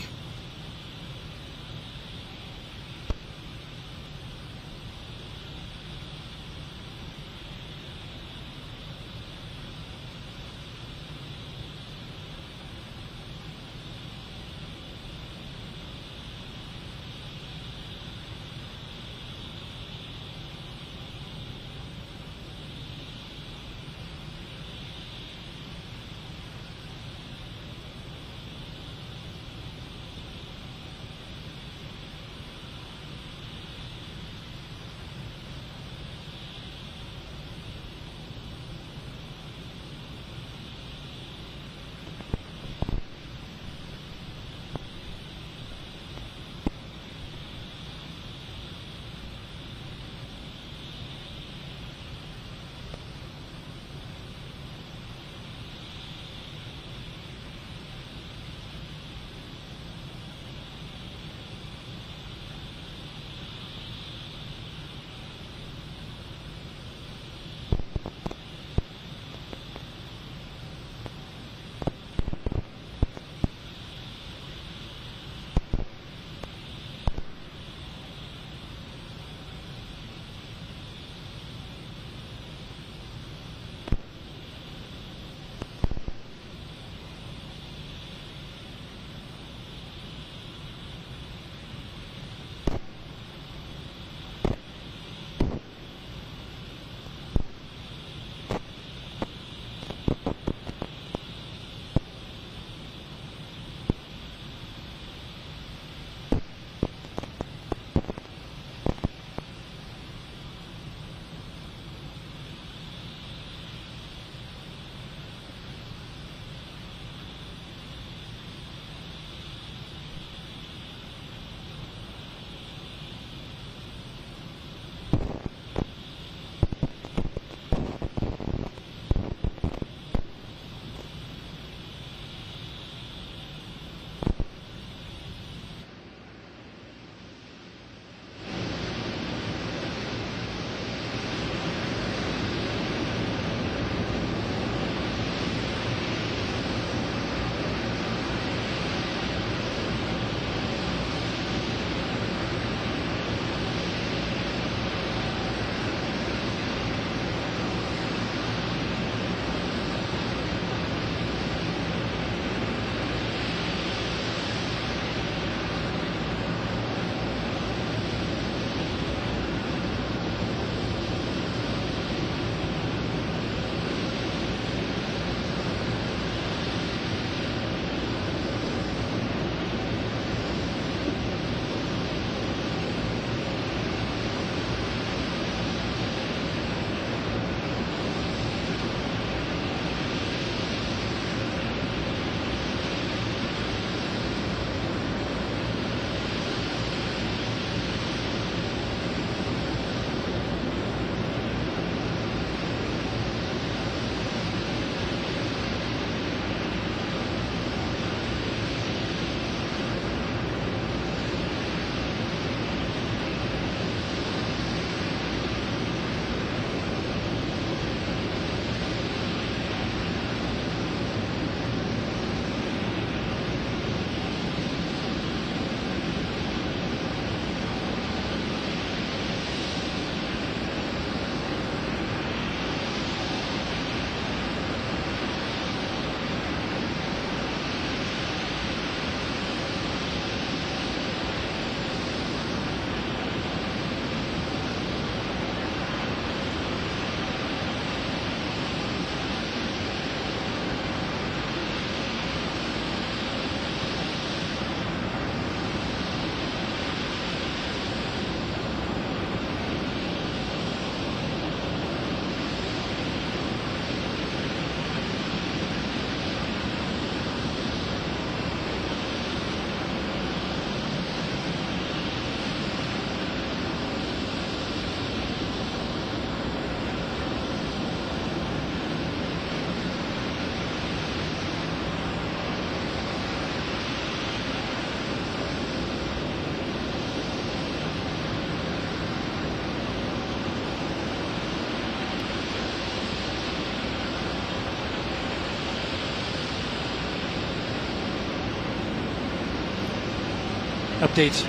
Updates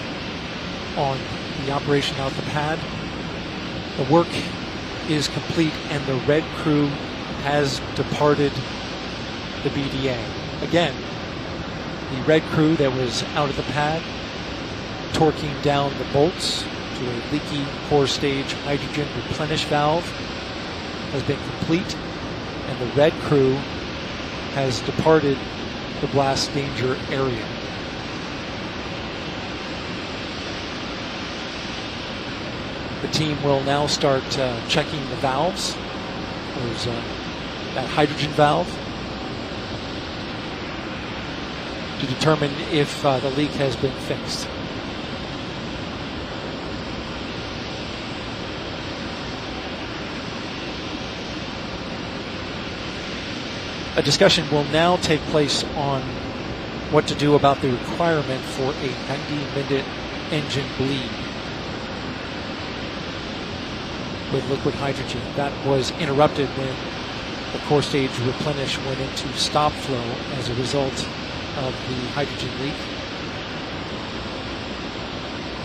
on the operation out the pad. The work is complete and the red crew has departed the BDA. Again, the red crew that was out at the pad torquing down the bolts to a leaky core stage hydrogen replenish valve has been complete, and the red crew has departed the blast danger area. The team will now start checking the valves. There's that hydrogen valve to determine if the leak has been fixed. A discussion will now take place on what to do about the requirement for a 90-minute engine bleed with liquid hydrogen. That was interrupted when the core stage replenish went into stop flow as a result of the hydrogen leak.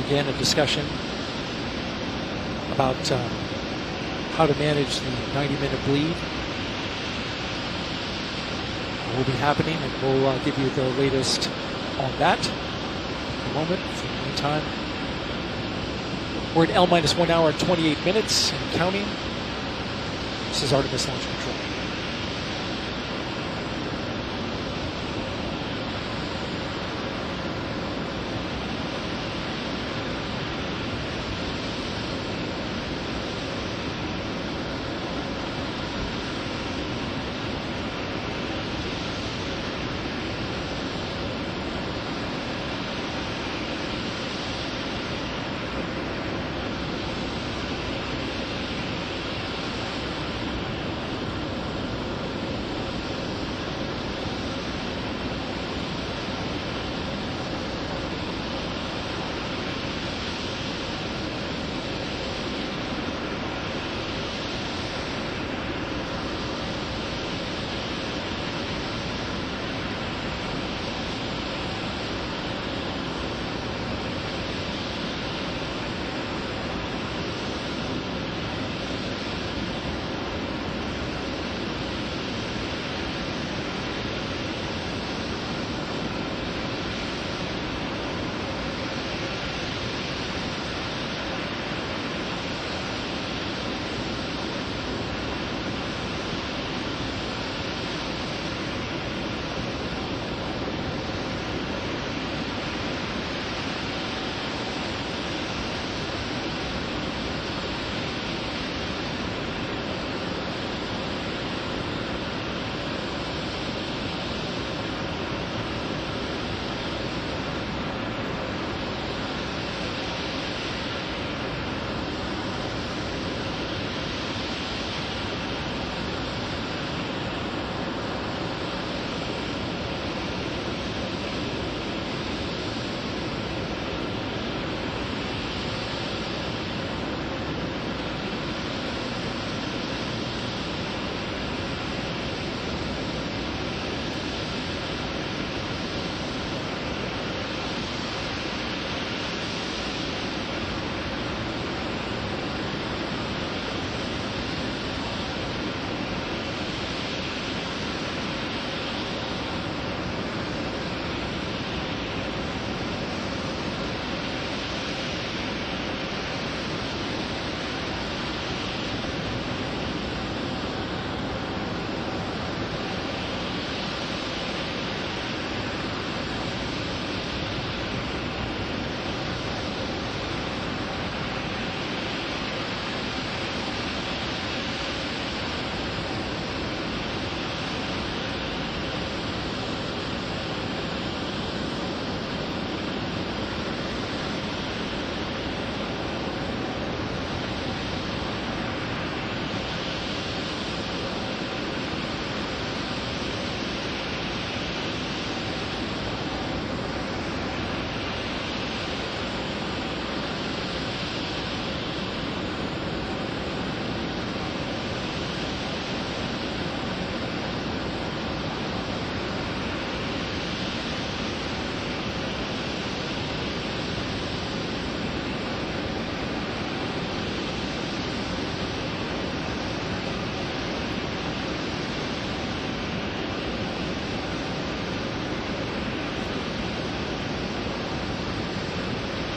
Again, a discussion about how to manage the 90-minute bleed will be happening, and we'll give you the latest on that in a moment. For the meantime, we're at L-1 hour and 28 minutes and counting. This is Artemis Launch Control.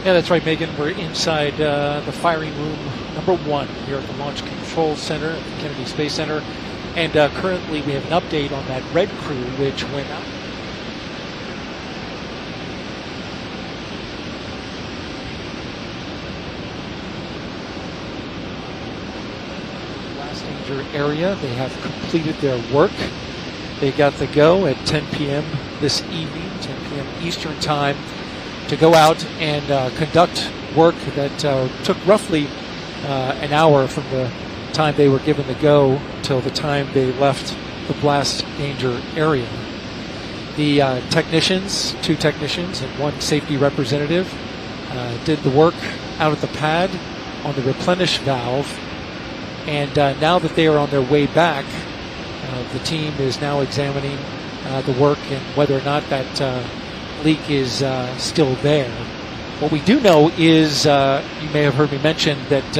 Yeah, that's right, Megan. We're inside the firing room number 1 here at the Launch Control Center at the Kennedy Space Center. And currently we have an update on that red crew, which went out. Blast danger area. They have completed their work. They got the go at 10 p.m. this evening, 10 p.m. Eastern Time, to go out and conduct work that took roughly an hour from the time they were given the go till the time they left the blast danger area. The technicians, 2 technicians and 1 safety representative, did the work out at the pad on the replenish valve, and now that they are on their way back, the team is now examining the work and whether or not that leak is still there. What we do know is, you may have heard me mention that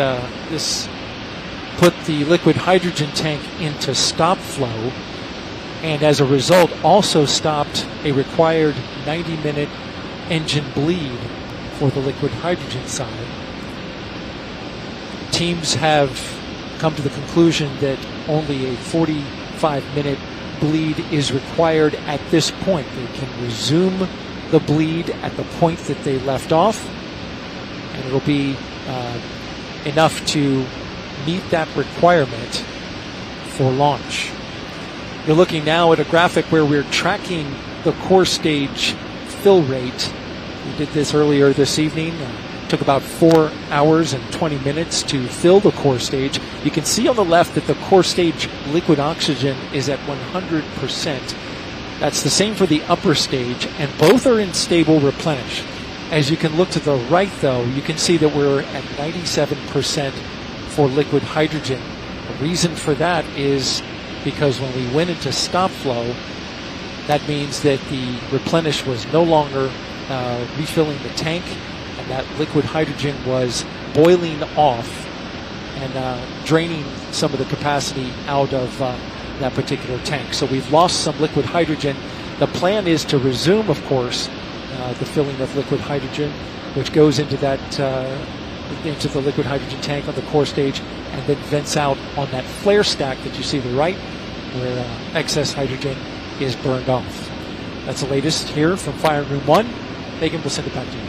this put the liquid hydrogen tank into stop flow, and as a result also stopped a required 90-minute engine bleed for the liquid hydrogen side. Teams have come to the conclusion that only a 45-minute bleed is required at this point. They can resume the bleed at the point that they left off, and it'll be enough to meet that requirement for launch. You're looking now at a graphic where we're tracking the core stage fill rate. We did this earlier this evening. Took about 4 hours and 20 minutes to fill the core stage. You can see on the left that the core stage liquid oxygen is at 100%. That's the same for the upper stage, and both are in stable replenish. As you can look to the right, though, you can see that we're at 97% for liquid hydrogen. The reason for that is because when we went into stop flow, that means that the replenish was no longer refilling the tank, and that liquid hydrogen was boiling off and draining some of the capacity out of that particular tank. So we've lost some liquid hydrogen. The plan is to resume, of course, the filling of liquid hydrogen, which goes into that into the liquid hydrogen tank on the core stage, and then vents out on that flare stack that you see to the right, where excess hydrogen is burned off. That's the latest here from Fire Room 1. Megan, we'll send it back to you.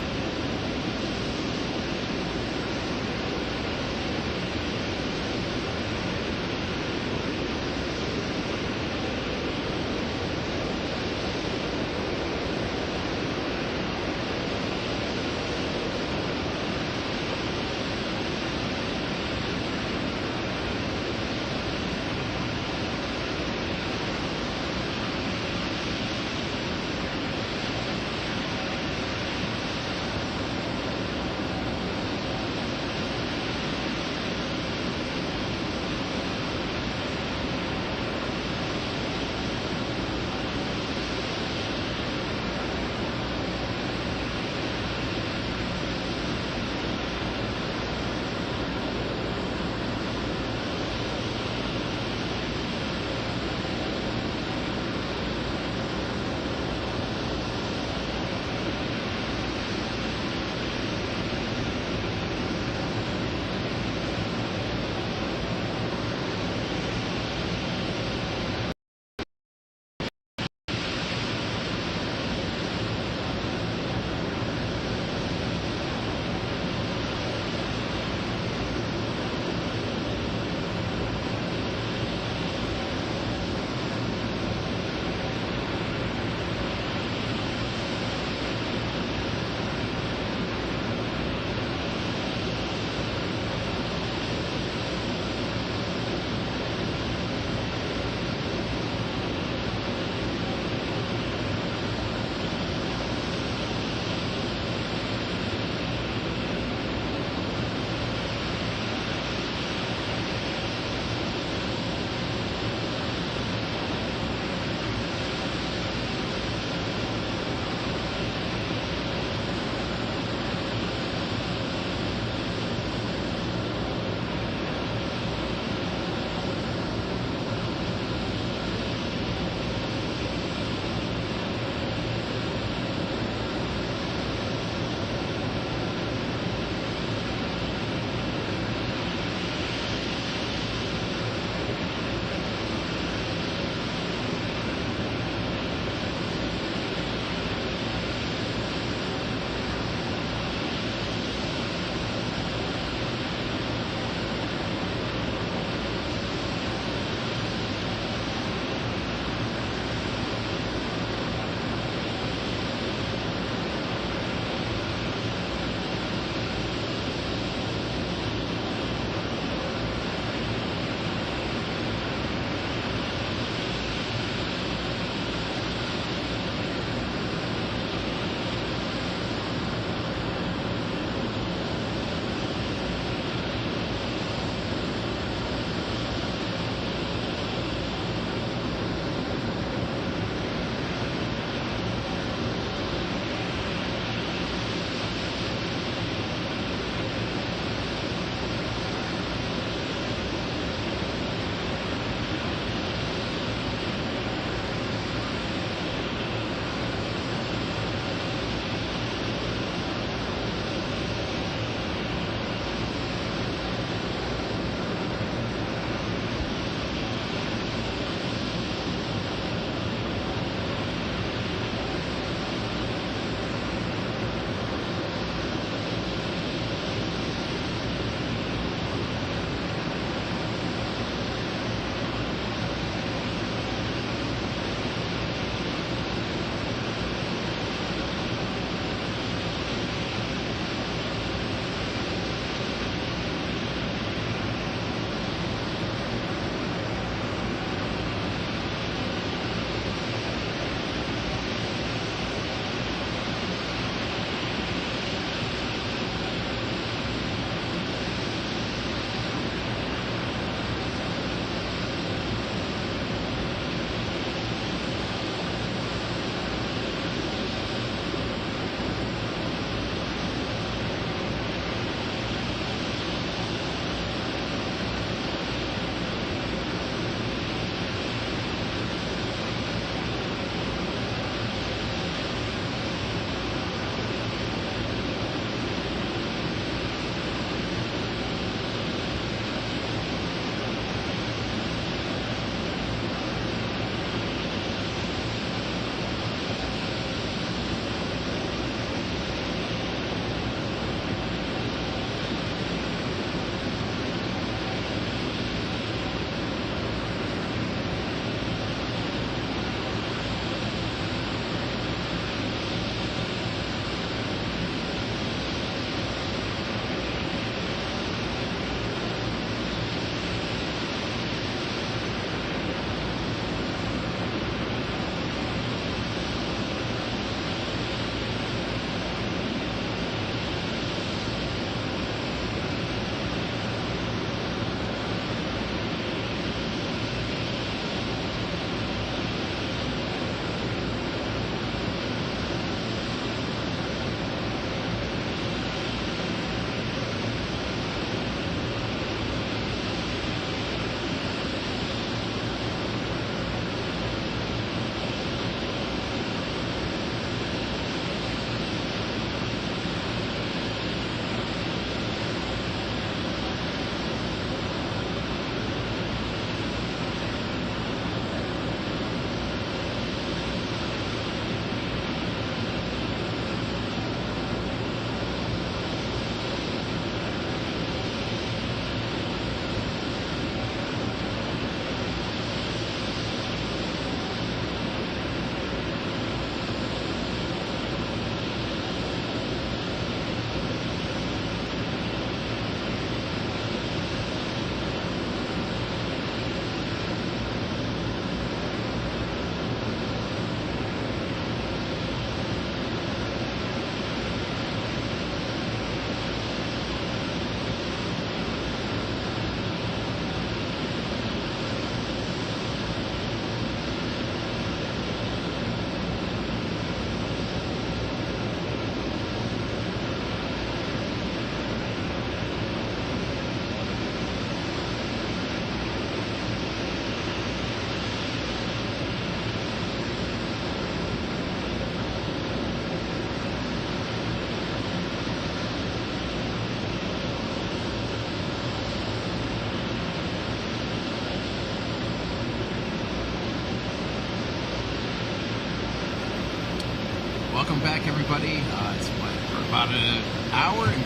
Welcome back, everybody. We're about an hour and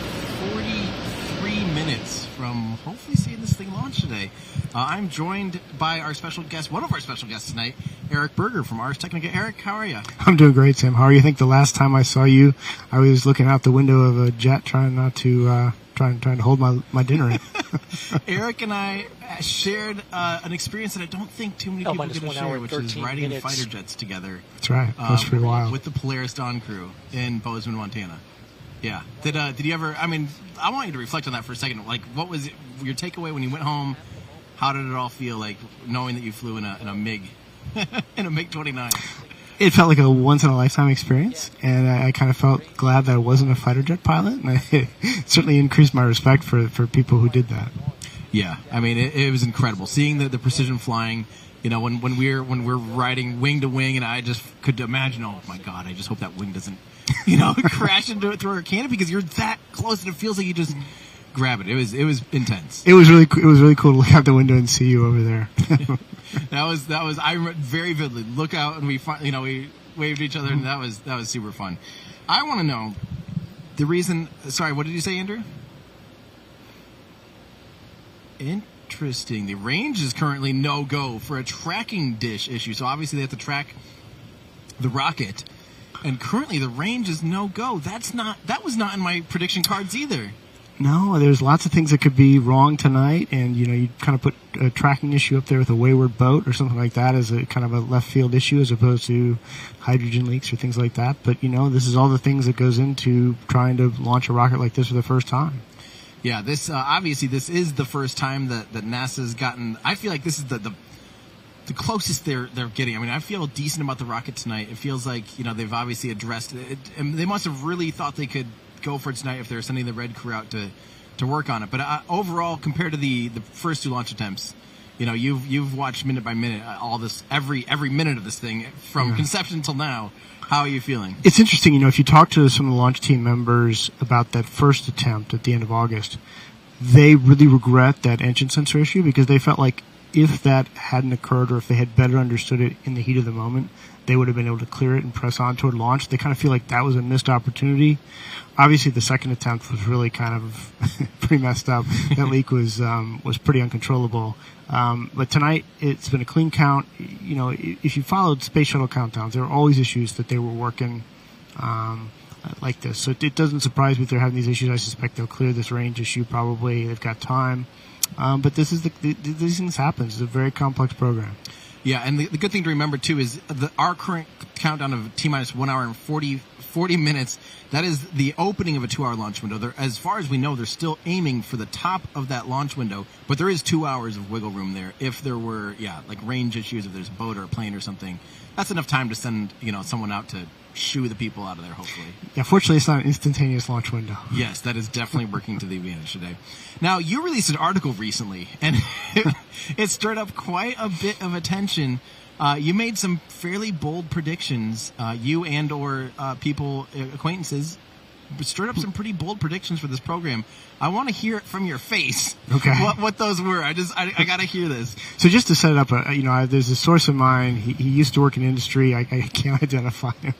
43 minutes from hopefully seeing this thing launch today. I'm joined by our special guest, one of our special guests tonight, Eric Berger from Ars Technica. Eric, how are you? I'm doing great, Sam. How are you? I think the last time I saw you, I was looking out the window of a jet trying to hold my dinner in. Eric and I shared an experience that I don't think too many people get to share, which is riding fighter jets together. That's right. That's pretty wild. With the Polaris Dawn crew in Bozeman, Montana. Yeah. Did you ever? I mean, I want you to reflect on that for a second. Like, what was your takeaway when you went home? How did it all feel like knowing that you flew in a MiG, in a MiG-29? It felt like a once-in-a-lifetime experience, and I kind of felt glad that I wasn't a fighter jet pilot, and it certainly increased my respect for people who did that. Yeah, I mean, it was incredible seeing the precision flying. You know, when we're riding wing to wing, and I just could imagine, oh my God, I just hope that wing doesn't, crash into it through our canopy, because you're that close, and it feels like you just grab it. It was intense. It was really cool to look out the window and see you over there. That was I remember very vividly. Look out, and we waved at each other, and that was super fun. I want to know the reason. Sorry, what did you say, Andrew? Interesting. The range is currently no-go for a tracking dish issue. So obviously they have to track the rocket, and currently the range is no-go. That was not in my prediction cards either. No, there's lots of things that could be wrong tonight, and you kind of put a tracking issue up there with a wayward boat or something like that as a kind of a left field issue, as opposed to hydrogen leaks or things like that. But this is all the things that goes into trying to launch a rocket like this for the first time. Yeah, this obviously this is the first time that NASA's gotten. I feel like this is the closest they're getting. I mean, I feel decent about the rocket tonight. It feels like they've obviously addressed it, and they must have really thought they could go for it tonight if they're sending the red crew out to work on it. But overall, compared to the first two launch attempts, you've watched minute by minute all this every minute of this thing from conception till now. How are you feeling? It's interesting, if you talk to some of the launch team members about that first attempt at the end of August, they really regret that engine sensor issue, because they felt like if that hadn't occurred, or if they had better understood it in the heat of the moment, they would have been able to clear it and press on toward launch. They kind of feel like that was a missed opportunity. Obviously, the second attempt was really kind of pretty messed up. That leak was pretty uncontrollable. But tonight, it's been a clean count. If you followed space shuttle countdowns, there were always issues that they were working like this. So it doesn't surprise me if they're having these issues. I suspect they'll clear this range issue probably. They've got time. But this is these things happen. It's a very complex program. Yeah, and the good thing to remember, too, is our current countdown of T-minus 1 hour and 40 minutes, that is the opening of a 2-hour launch window. As far as we know, they're still aiming for the top of that launch window, but there is 2 hours of wiggle room there. If there were, like range issues, if there's a boat or a plane or something, that's enough time to send, someone out to shoo the people out of there, hopefully. Yeah, fortunately, it's not an instantaneous launch window. Yes, that is definitely working to the advantage today. Now, you released an article recently, and it stirred up quite a bit of attention. You made some fairly bold predictions. You and or people, acquaintances, stirred up some pretty bold predictions for this program. I want to hear it from your face. Okay. What those were. I got to hear this. So just to set it up, there's a source of mine. He used to work in industry. I can't identify him.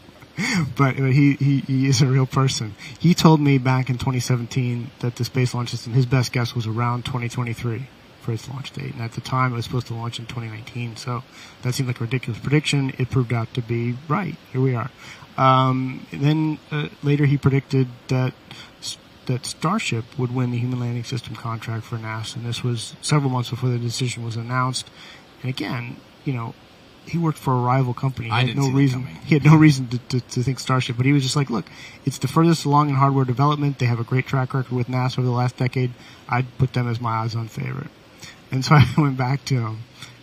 But he is a real person. He told me back in 2017 that the Space Launch System, his best guess was around 2023 for its launch date. And at the time, it was supposed to launch in 2019. So that seemed like a ridiculous prediction. It proved out to be right. Here we are. Then later he predicted that Starship would win the Human Landing System contract for NASA. And this was several months before the decision was announced. And again, he worked for a rival company. He had no reason to think Starship, but he was just like, look, it's the furthest along in hardware development. They have a great track record with NASA over the last decade. I'd put them as my odds-on favorite. And so I went back to him,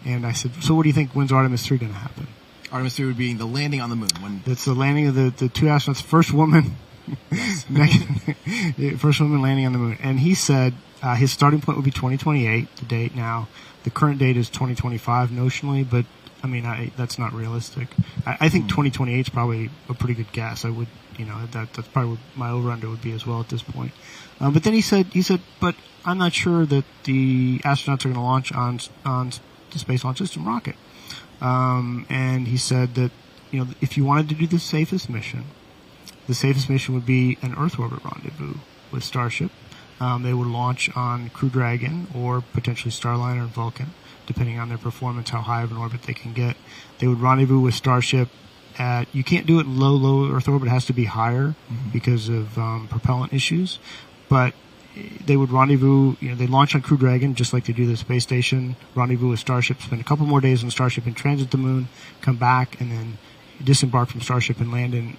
and I said, so what do you think, when's Artemis III going to happen? Artemis III would be the landing on the moon. That's the landing of the two astronauts, first woman first woman landing on the moon. And he said his starting point would be 2028, the date now. The current date is 2025 notionally, but I mean, that's not realistic. I think 2028 is probably a pretty good guess. I would, that's probably what my over/under would be as well at this point. But then he said, but I'm not sure that the astronauts are going to launch on the Space Launch System rocket. And he said that, if you wanted to do the safest mission, the safest mission would be an Earth orbit rendezvous with Starship. They would launch on Crew Dragon or potentially Starliner and Vulcan, depending on their performance, how high of an orbit they can get. They would rendezvous with Starship you can't do it in low Earth orbit. It has to be higher because of propellant issues. But they would rendezvous, they launch on Crew Dragon just like they do the space station, rendezvous with Starship, spend a couple more days on Starship and transit the moon, come back, and then disembark from Starship and land in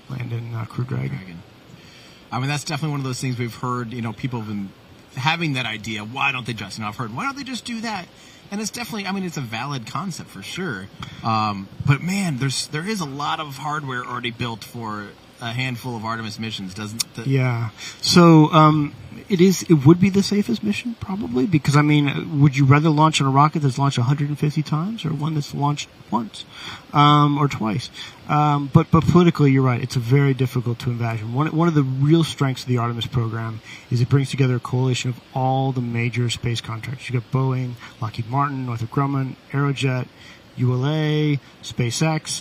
Crew Dragon. I mean, that's definitely one of those things we've heard, people have been having that idea. Why don't they just, I've heard, why don't they just do that? And it's definitely, it's a valid concept for sure. But man, there is a lot of hardware already built for a handful of Artemis missions, doesn't it? Yeah. So, it would be the safest mission, probably, because, would you rather launch on a rocket that's launched 150 times or one that's launched once, or twice? But politically, you're right. It's very difficult to imagine. One of the real strengths of the Artemis program is it brings together a coalition of all the major space contractors. You got Boeing, Lockheed Martin, Northrop Grumman, Aerojet, ULA, SpaceX.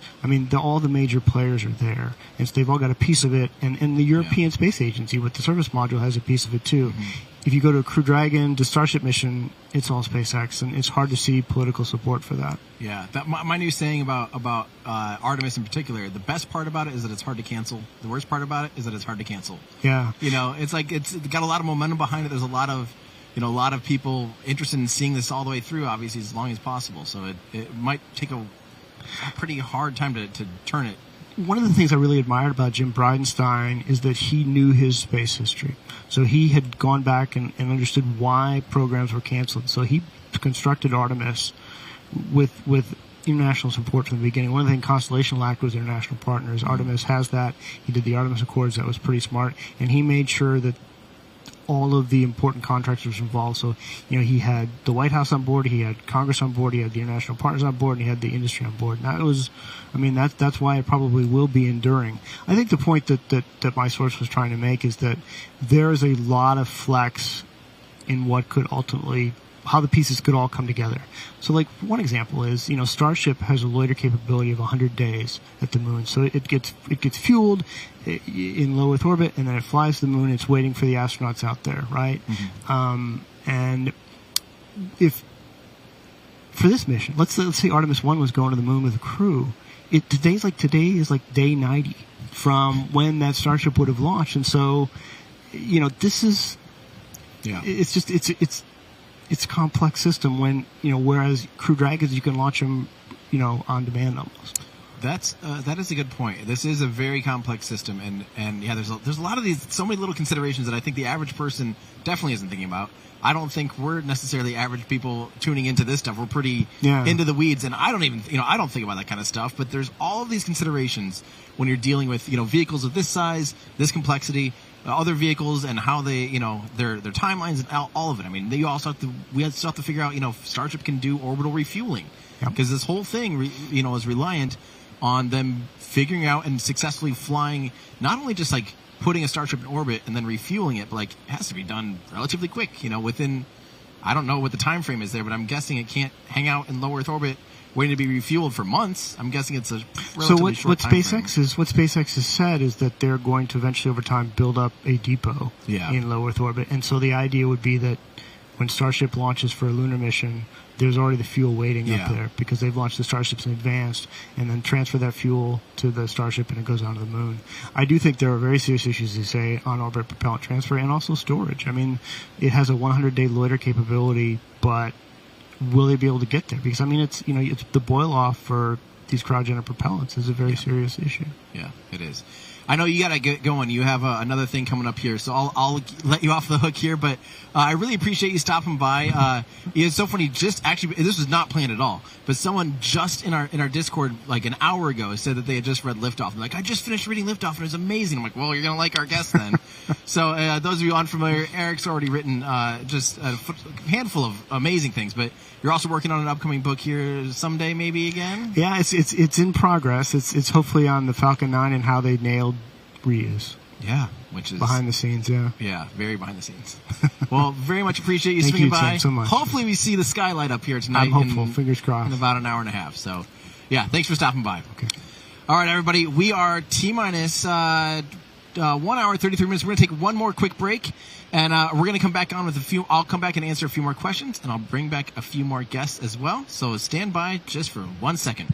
All the major players are there. And so they've all got a piece of it. And the European Space Agency with the service module has a piece of it too. Mm-hmm. If you go to a Crew Dragon to Starship mission, it's all SpaceX. And it's hard to see political support for that. Yeah. My new saying about Artemis in particular, the best part about it is that it's hard to cancel. The worst part about it is that it's hard to cancel. Yeah. It's like it's got a lot of momentum behind it. There's a lot of people interested in seeing this all the way through, obviously, as long as possible. So it might take a pretty hard time to turn it. One of the things I really admired about Jim Bridenstine is that he knew his space history. So he had gone back and understood why programs were canceled. So he constructed Artemis with international support from the beginning. One of the things Constellation lacked was international partners. Artemis has that. He did the Artemis Accords. That was pretty smart. And he made sure that all of the important contractors involved. So, he had the White House on board, he had Congress on board, he had the international partners on board, and he had the industry on board. And that was, that's why it probably will be enduring. I think the point that my source was trying to make is that there is a lot of flex in what could ultimately, how the pieces could all come together. So, like, one example is, Starship has a loiter capability of 100 days at the moon. So it gets fueled in low Earth orbit, and then it flies to the moon. It's waiting for the astronauts out there, right? Mm-hmm. And if for this mission, let's say Artemis I was going to the moon with a crew, today is like day 90 from when that Starship would have launched, and so, this is, it's a complex system when, whereas Crew Dragons, you can launch them, on demand almost. That is a good point. This is a very complex system, and yeah, there's a lot of these, so many little considerations that I think the average person definitely isn't thinking about. I don't think we're necessarily average people tuning into this stuff. We're pretty into the weeds, and I don't even, I don't think about that kind of stuff. But there's all of these considerations when you're dealing with, vehicles of this size, this complexity, other vehicles, and how they, their timelines and all of it. We also have to figure out, if Starship can do orbital refueling, because this whole thing, is reliant on them figuring out and successfully flying, not only just like putting a Starship in orbit and then refueling it, but like it has to be done relatively quick, within, I don't know what the time frame is there, but I'm guessing it can't hang out in low Earth orbit waiting to be refueled for months. I'm guessing it's a relatively short time frame. What SpaceX has said is that they're going to eventually over time build up a depot in low Earth orbit. And so the idea would be that when Starship launches for a lunar mission, there's already the fuel waiting up there because they've launched the Starships in advance and then transfer that fuel to the Starship and it goes onto the moon. I do think there are very serious issues, you say, on orbit propellant transfer and also storage. It has a 100-day loiter capability, but will they be able to get there? Because, it's, it's the boil-off for these cryogenic propellants is a very serious issue. Yeah, it is. I know you got to get going. You have another thing coming up here, so I'll let you off the hook here. But I really appreciate you stopping by. It's so funny. Just actually, this was not planned at all. But someone just in our Discord like an hour ago said that they had just read Liftoff. They're like, I just finished reading Liftoff and it was amazing. I'm like, well, you're gonna like our guest then. So those of you unfamiliar, Eric's already written just a handful of amazing things. But you're also working on an upcoming book here someday, maybe again. Yeah, it's in progress. It's hopefully on the Falcon 9 and how they nailed reuse. Yeah, which is behind the scenes. Yeah, very behind the scenes. Well, very much appreciate you swinging by. Thank you so much. Hopefully we see the skylight up here tonight. I'm hopeful. Fingers crossed. In about an hour and a half. So, yeah, thanks for stopping by. Okay. All right, everybody. We are T-minus 1 hour, 33 minutes. We're going to take one more quick break, and we're going to come back on with a few. I'll come back and answer a few more questions, and I'll bring back a few more guests as well. So stand by just for 1 second.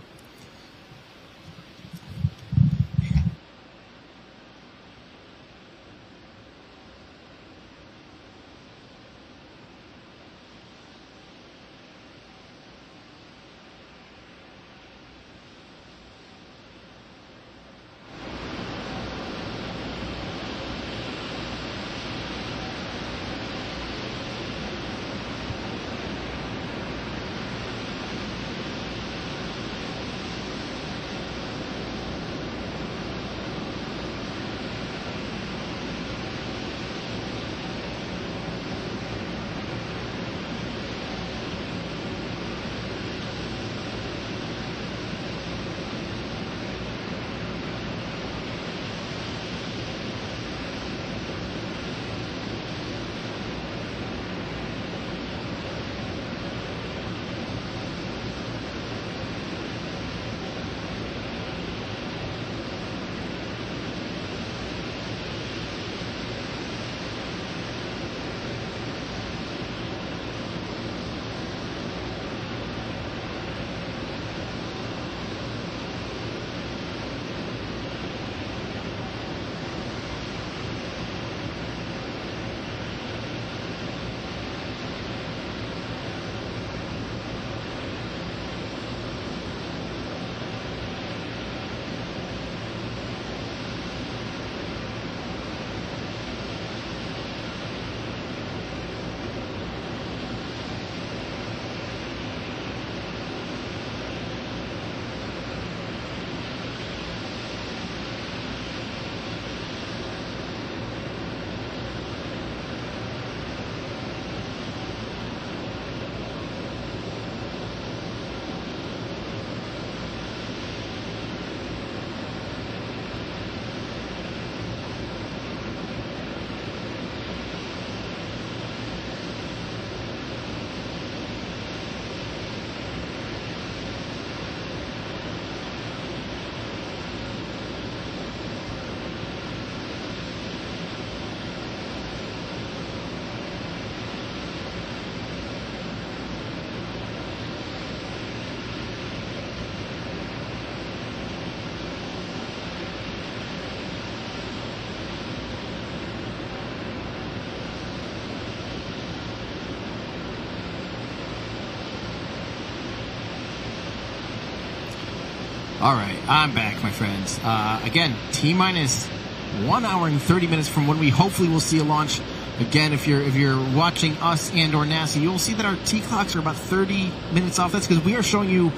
All right, I'm back, my friends. Again, T-minus 1 hour and 30 minutes from when we hopefully will see a launch. Again, if you're watching us and or NASA, you'll see that our T-clocks are about 30 minutes off. That's because we are showing you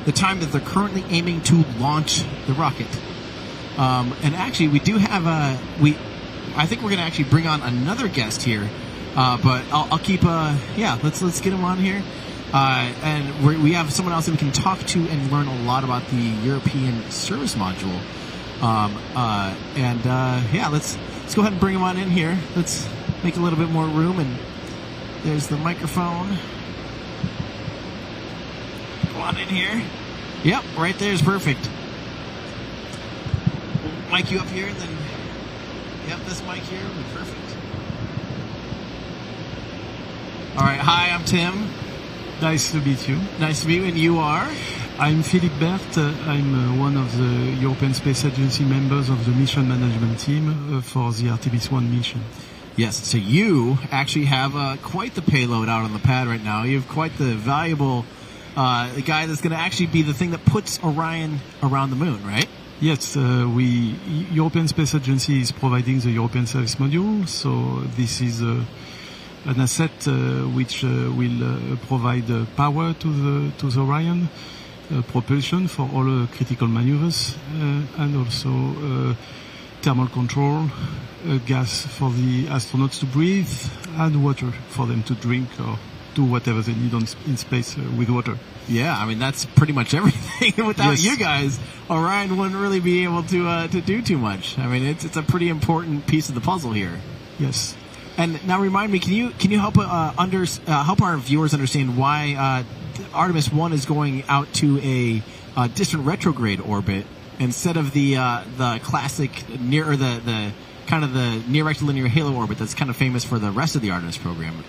the time that they're currently aiming to launch the rocket. And actually, we do have I think we're going to actually bring on another guest here. But I'll keep let's get him on here. And we have someone else that we can talk to and learn a lot about the European service module. Let's go ahead and bring him on in here. Let's make a little bit more room, and there's the microphone. Go on in here. Yep, right there is perfect. We'll mic you up here, and then this mic here will be perfect. All right, hi, I'm Tim. Nice to meet you. Nice to meet you, and you are? I'm Philippe Berthe. I'm one of the European Space Agency members of the mission management team for the Artemis I mission. Yes, so you actually have quite the payload out on the pad right now. You have quite the valuable guy that's going to actually be the thing that puts Orion around the moon, right? Yes, European Space Agency is providing the European Service Module, so this is an asset which will provide power to the Orion, propulsion for all critical maneuvers, and also thermal control, gas for the astronauts to breathe, and water for them to drink or do whatever they need in space with water. Yeah, I mean, that's pretty much everything. Without you guys, Orion wouldn't really be able to do too much. I mean, it's a pretty important piece of the puzzle here. Yes. And now, remind me, can you help help our viewers understand why Artemis I is going out to a distant retrograde orbit instead of the classic kind of the near rectilinear halo orbit that's kind of famous for the rest of the Artemis program.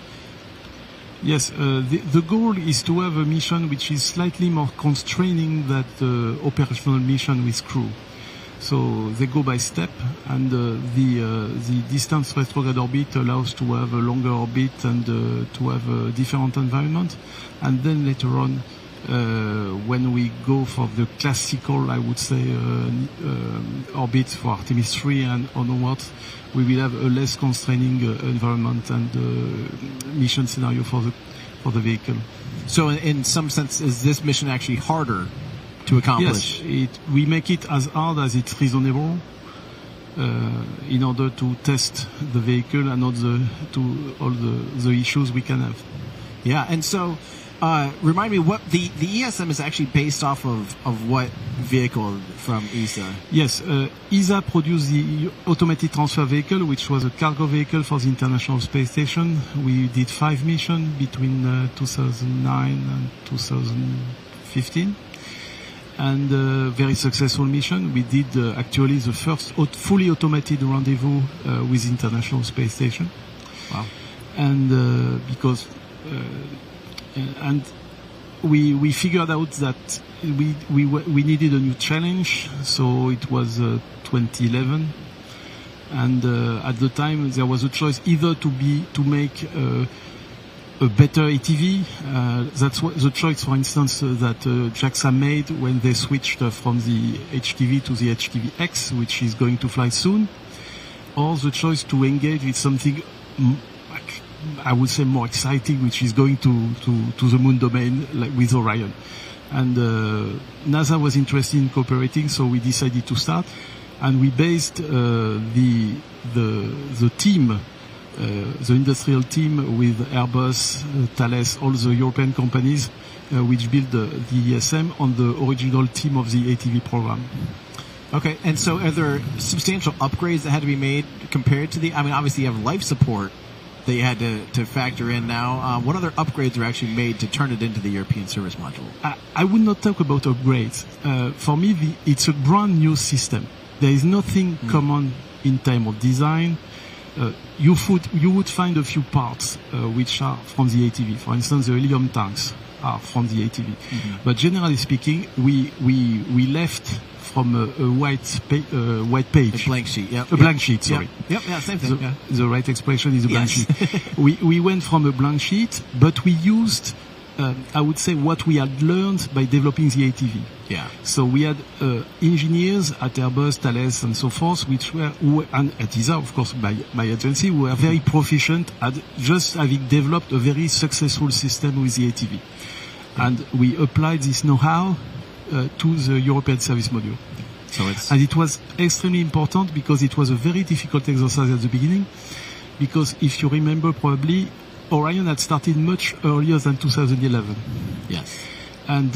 Yes, the goal is to have a mission which is slightly more constraining than the operational mission with crew. So they go by step, and the distance retrograde orbit allows to have a longer orbit and to have a different environment. And then later on, when we go for the classical, I would say, orbit for Artemis III and onwards, we will have a less constraining environment and mission scenario for the vehicle. So in some sense, is this mission actually harder to accomplish? Yes, we make it as hard as it's reasonable in order to test the vehicle and all the issues we can have. Yeah, and so remind me, what the ESM is actually based off of what vehicle from ESA? Yes, ESA produced the automated transfer vehicle, which was a cargo vehicle for the International Space Station. We did 5 missions between 2009 and 2015. And very successful mission. We did actually the first fully automated rendezvous with the International Space Station. Wow! And because and we figured out that we needed a new challenge, so it was 2011. And at the time there was a choice either to make a better ATV. That's what the choice, for instance, that JAXA made when they switched from the HTV to the HTV-X, which is going to fly soon, or the choice to engage with something, I would say, more exciting, which is going to the moon domain, like with Orion. And NASA was interested in cooperating, so we decided to start, and we based the team. The industrial team with Airbus, Thales, all the European companies which built the ESM on the original team of the ATV program. Okay, and so are there substantial upgrades that had to be made compared to obviously you have life support that you had to factor in now. What other upgrades are actually made to turn it into the European service module? I would not talk about upgrades. For me, it's a brand new system. There is nothing common in terms of design. You would find a few parts which are from the ATV. For instance, the helium tanks are from the ATV. Mm-hmm. But generally speaking, we left from a white page. A blank sheet, yeah. A blank sheet, sorry. Yep, yeah, same thing. The right expression is a blank sheet. We went from a blank sheet, but we used, I would say, what we had learned by developing the ATV. Yeah. So we had engineers at Airbus, Thales, and so forth, and at ESA, of course, my agency, who were very proficient at just having developed a very successful system with the ATV. And we applied this know-how to the European service module. And it was extremely important because it was a very difficult exercise at the beginning, because if you remember probably, Orion had started much earlier than 2011. Yes. And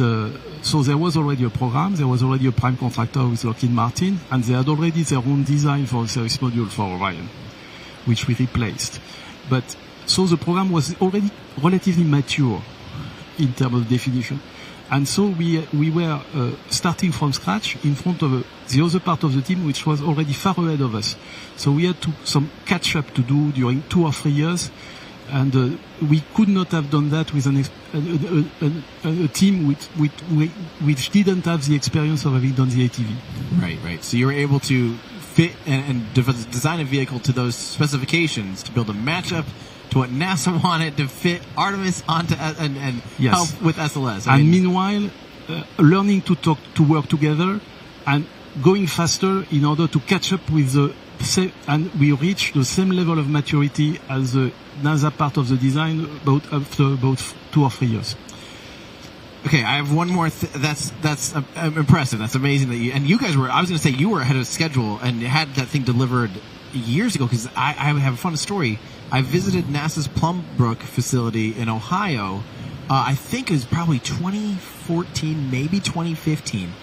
so there was already a program, there was already a prime contractor with Lockheed Martin, and they had already their own design for a service module for Orion, which we replaced. But so the program was already relatively mature in terms of definition. And so we were starting from scratch in front of the other part of the team, which was already far ahead of us. So we had some catch up to do during 2 or 3 years. And we could not have done that with a team which didn't have the experience of having done the ATV. Right. So you were able to fit and design a vehicle to those specifications to build a matchup to what NASA wanted to fit Artemis onto and help with SLS. Meanwhile, learning to work together and going faster in order to catch up with and we reached the same level of maturity as the NASA part of the design after about 2 or 3 years. Okay, I have one more. That's impressive. That's amazing that you guys were. I was going to say you were ahead of schedule and had that thing delivered years ago. Because I have a fun story. I visited NASA's Plum Brook facility in Ohio. I think it was probably 2014, maybe 2015,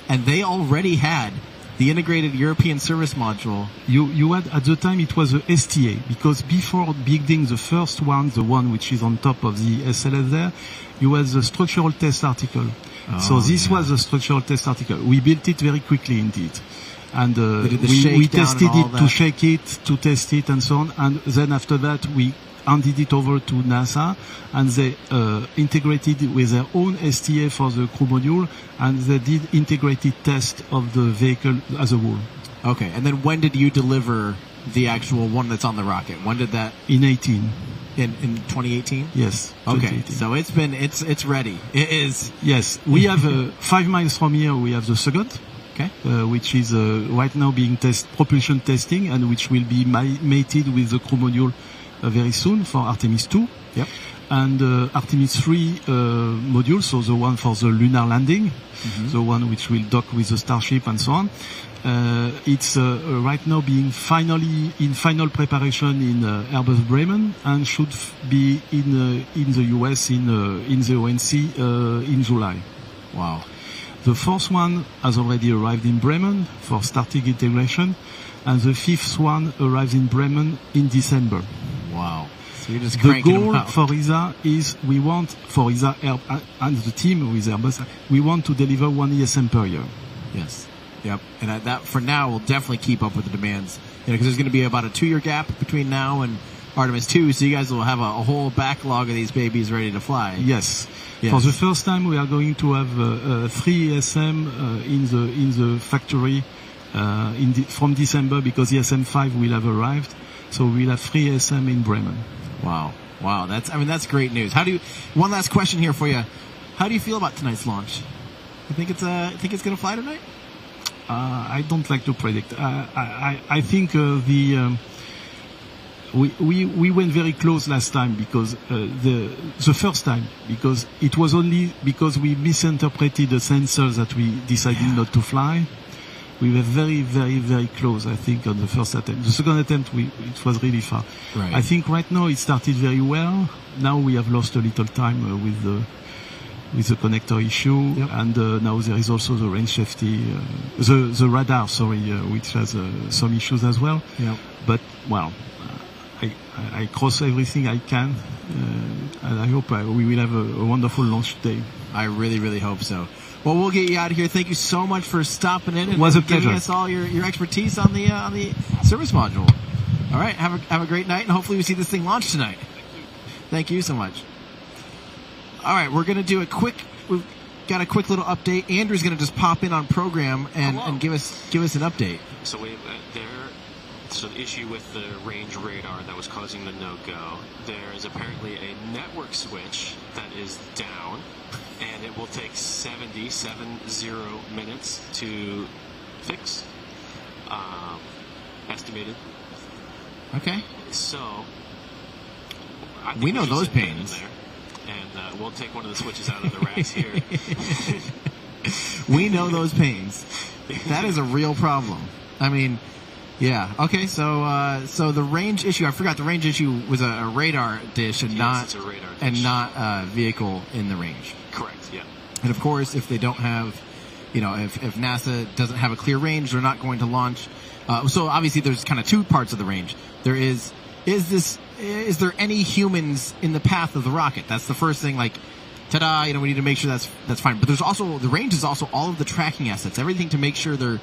and they already had the integrated European service module. You had, at the time, it was a STA, because before building the first one, the one which is on top of the SLS there, you had the structural test article. So this was the structural test article. We built it very quickly indeed. And They did the we shakedown tested and all it that. to shake it, to test it, and so on. And then after that, we handed it over to NASA, and they integrated with their own STA for the crew module, and they did integrated test of the vehicle as a whole. Okay, and then when did you deliver the actual one that's on the rocket? When did that? In 18. In 2018? Yes. Okay, 2018. so it's ready. It is. Yes, we have 5 miles from here. We have the second, Okay. which is right now being propulsion testing, and which will be mated with the crew module very soon for Artemis II. Yep. And Artemis III module, so the one for the lunar landing, the one which will dock with the Starship and so on. It's right now being in final preparation in Airbus Bremen, and should be in the US in the ONC in July. Wow. The fourth one has already arrived in Bremen for starting integration, and the fifth one arrives in Bremen in December. Wow. So you're just The cranking them goal out. for ESA is for ESA and the team with Airbus, we want to deliver 1 ESM per year. Yes. Yep. And that for now will definitely keep up with the demands. Because there's going to be about a 2-year gap between now and Artemis II, so you guys will have a whole backlog of these babies ready to fly. Yes. Yes. For the first time, we are going to have 3 ESM in the factory from December, because ESM 5 will have arrived. So we'll have 3 ESM in Bremen. Wow. Wow. That's great news. One last question here for you. How do you feel about tonight's launch? You think it's going to fly tonight? I don't like to predict. I think we went very close last time, because the first time, because it was only because we misinterpreted the sensors that we decided not to fly. We were very, very, very close, I think, on the first attempt. The second attempt, it was really far. Right. I think right now it started very well. Now we have lost a little time with the connector issue, Yep. and now there is also the range safety, the radar, which has some issues as well. Yep. But, well, I cross everything I can, and I hope we will have a wonderful launch day. I really, really hope so. Well, we'll get you out of here. Thank you so much for stopping in and Was a giving pleasure. us all your expertise on the service module. All right, have a great night, and hopefully we see this thing launch tonight. Thank you so much. All right, we're going to do we've got a quick little update. Andrew's going to just pop in on program and give us an update. So there's an issue with the range radar that was causing the no-go. There is apparently a network switch that is down, and it will take 70 minutes to fix, estimated. Okay. So I think We know should those sit down in pains. there, and we'll take one of the switches out of the racks here. We know those pains. That is a real problem. I mean, yeah. Okay, so the range issue, I forgot the range issue was a radar dish and Yes, it's a radar dish. and not a vehicle in the range. Correct, yeah. And of course, if they don't have, if NASA doesn't have a clear range, they're not going to launch. So obviously, there's kind of two parts of the range. There is there any humans in the path of the rocket? That's the first thing. Like, ta-da! We need to make sure that's fine. But there's also the range is also all of the tracking assets, everything to make sure they're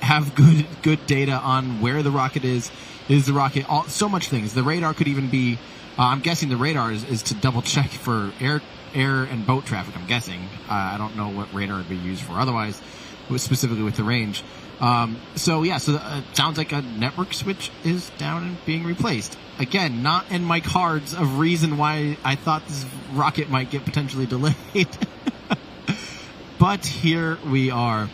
have good data on where the rocket is the rocket. So much things. The radar could even be. I'm guessing the radar is to double check for air and boat traffic. I'm guessing. I don't know what radar would be used for. Otherwise, specifically with the range. So it sounds like a network switch is down and being replaced. Again, not in my cards of reason why I thought this rocket might get potentially delayed. But here we are.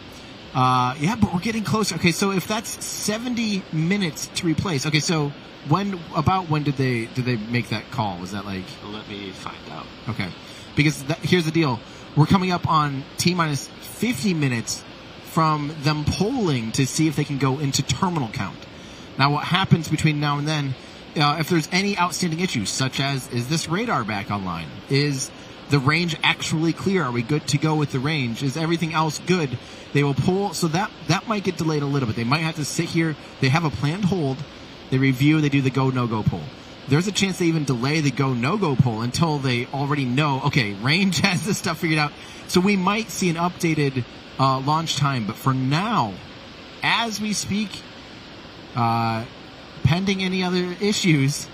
But we're getting closer. Okay, so if that's 70 minutes to replace. Okay, so when did they make that call? Was that like? Let me find out. Okay, because here's the deal. We're coming up on T-minus 50 minutes from them polling to see if they can go into terminal count. Now, what happens between now and then, if there's any outstanding issues, such as, is this radar back online? Is the range actually clear? Are we good to go with the range? Is everything else good? They will poll, so that might get delayed a little bit. They might have to sit here. They have a planned hold. They review. They do the go, no-go poll. There's a chance they even delay the go, no-go poll until they already know, okay, range has this stuff figured out. So we might see an updated launch time, but for now, as we speak, pending any other issues.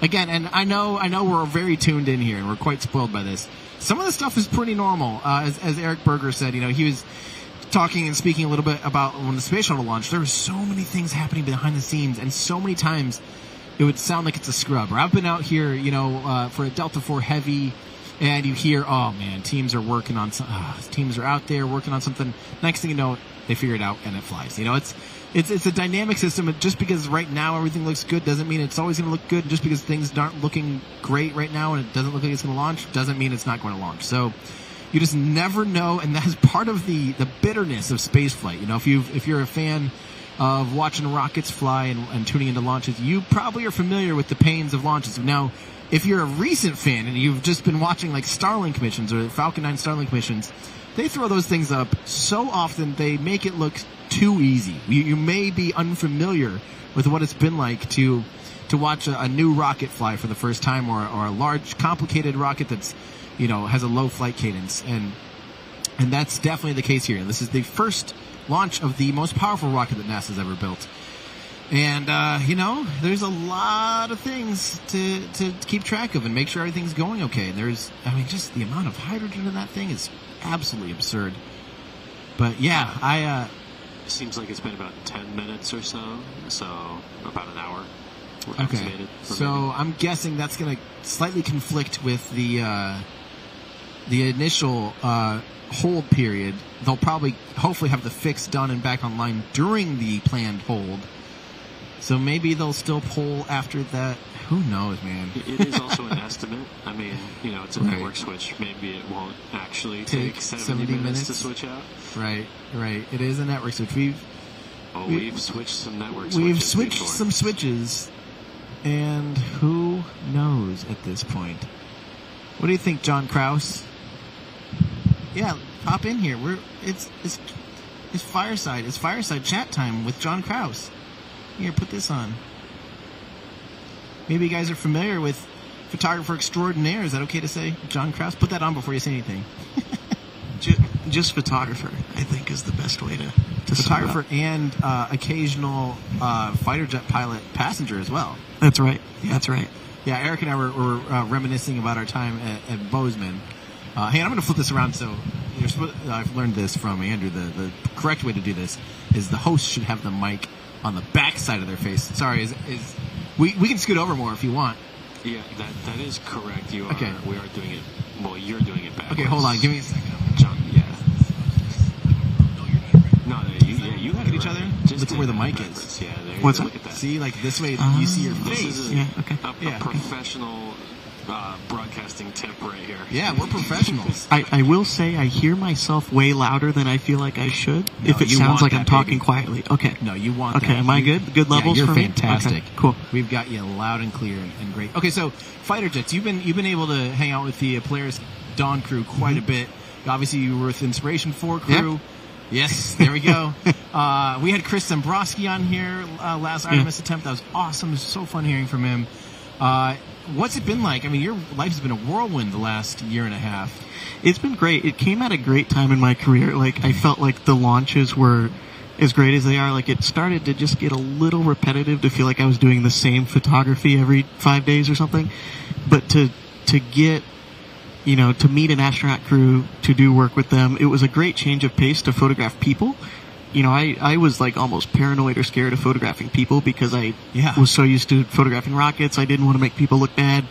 Again, and I know we're very tuned in here, and we're quite spoiled by this. Some of the stuff is pretty normal. As Eric Berger said, he was talking and speaking a little bit about when the space shuttle launched. There were so many things happening behind the scenes, and so many times it would sound like it's a scrub. Or I've been out here, for a Delta IV Heavy, and you hear, oh man, teams are working on teams are out there working on something. Next thing you know, they figure it out and it flies. It's a dynamic system. Just because right now everything looks good doesn't mean it's always going to look good. Just because things aren't looking great right now and it doesn't look like it's going to launch doesn't mean it's not going to launch. So you just never know, and that's part of the bitterness of spaceflight. If you're a fan of watching rockets fly and tuning into launches, you probably are familiar with the pains of launches. Now, if you're a recent fan and you've just been watching like Starlink missions or Falcon 9 Starlink missions, they throw those things up so often they make it look too easy. You may be unfamiliar with what it's been like to watch a new rocket fly for the first time, or a large, complicated rocket that's has a low flight cadence, and that's definitely the case here. This is the first launch of the most powerful rocket that NASA's ever built. And, there's a lot of things to keep track of and make sure everything's going okay. Just the amount of hydrogen in that thing is absolutely absurd. But, yeah, It seems like it's been about 10 minutes or so about an hour. Okay, so I'm guessing that's going to slightly conflict with the initial hold period. They'll hopefully have the fix done and back online during the planned hold. So maybe they'll still pull after that. Who knows, man? It is also an estimate. It's a network switch. Maybe it won't actually take 70 minutes to switch out. Right. It is a network switch. We've switched some network switches. We've switched before. some switches, and who knows at this point? What do you think, John Kraus? Yeah, pop in here. It's fireside. It's fireside chat time with John Kraus. Here, put this on. Maybe you guys are familiar with photographer extraordinaire. Is that okay to say, John Kraus? Put that on before you say anything. Just photographer, I think, is the best way to photographer and occasional fighter jet pilot passenger as well. That's right. Yeah. That's right. Yeah, Eric and I were reminiscing about our time at Bozeman. Hey, I'm going to flip this around. So I've learned this from Andrew. The correct way to do this is the host should have the mic on the back side of their face. Sorry, we can scoot over more if you want. Yeah, that is correct. You are. Okay. We are doing it. Well, you're doing it backwards. Okay, hold on. Give me a second. John, yeah. No, you look at each other. Look at where the mic is. Yeah, what's look at that. See, like this way, you see your face. A professional broadcasting tip right here. Yeah, we're professionals. I will say I hear myself way louder than I feel like I should. No, if it sounds like I'm talking quietly. Okay. No, you want that. Okay, am I good? Good levels you're for fantastic. me? Okay, cool. We've got you loud and clear and great. Okay, so fighter jets. You've been able to hang out with the Polaris Dawn crew quite a bit. Obviously, you were with Inspiration 4 crew. Yep. Yes, there we go. We had Chris Zembrowski on here last Artemis attempt. That was awesome. It was so fun hearing from him. What's it been like? I mean, your life has been a whirlwind the last year and a half. It's been great. It came at a great time in my career. Like, I felt like the launches were as great as they are. Like, it started to just get a little repetitive, to feel like I was doing the same photography every 5 days or something. But to get, to meet an astronaut crew, to do work with them, it was a great change of pace to photograph people. I was like almost paranoid or scared of photographing people because I was so used to photographing rockets. I didn't want to make people look bad.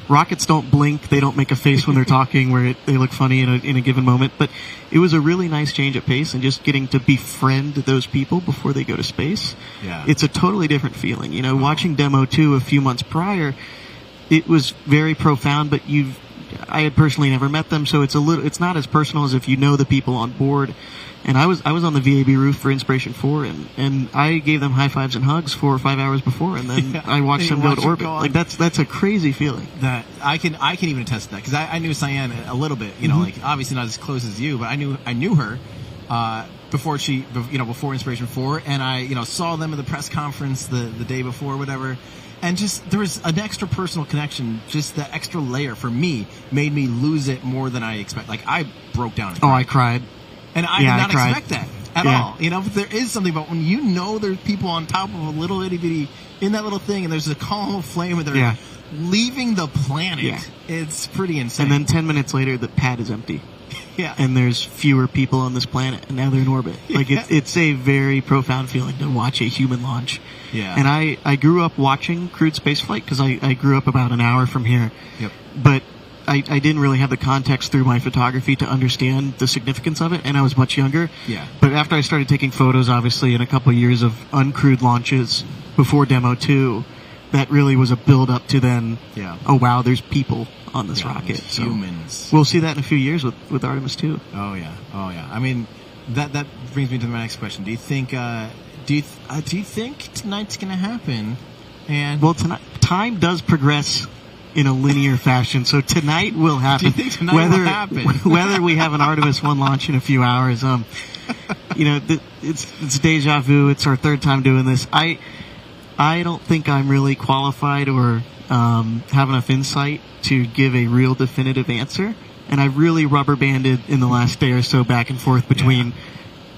Rockets don't blink. They don't make a face when they're talking where they look funny in a given moment. But it was a really nice change of pace, and just getting to befriend those people before they go to space. Yeah. It's a totally different feeling. Watching Demo 2 a few months prior, it was very profound, but I had personally never met them, so it's not as personal as if you know the people on board. And I was on the VAB roof for Inspiration 4, and I gave them high fives and hugs 4 or 5 hours before, and then I watched them go to orbit. Like, that's a crazy feeling. That I can even attest to that, because I knew Cyan a little bit. Like, obviously not as close as you, but I knew her before Inspiration 4, and I saw them at the press conference the day before, whatever. And just, there was an extra personal connection. Just the extra layer for me made me lose it more than I expected. Like, I broke down and cried. I cried. And I did not expect that. at Yeah. all. You know, but there is something about when you know there's people on top of a little itty bitty in that little thing, and there's a column of flame, and they're Yeah. leaving the planet. Yeah. It's pretty insane. And then 10 minutes later, the pad is empty. yeah, And there's fewer people on this planet, and now they're in orbit. Like, it's a very profound feeling to watch a human launch. yeah, And I grew up watching crewed spaceflight because I grew up about an hour from here. Yep. But I didn't really have the context through my photography to understand the significance of it, and I was much younger. Yeah. But after I started taking photos, obviously, in a couple of years of uncrewed launches before Demo 2, that really was a build-up to then, Yeah. oh, wow, there's people on this Yeah, rocket. there's So humans. we'll see that in a few years with Artemis II. Oh yeah, oh yeah. I mean, that brings me to my next question. Do you think do you think tonight's gonna happen? And Well, time does progress in a linear fashion, so tonight will happen. Do you think tonight will happen? Whether we have an Artemis I launch in a few hours, it's deja vu. It's our third time doing this. I don't think I'm really qualified or have enough insight to give a real definitive answer. And I've really rubber banded in the last day or so back and forth between,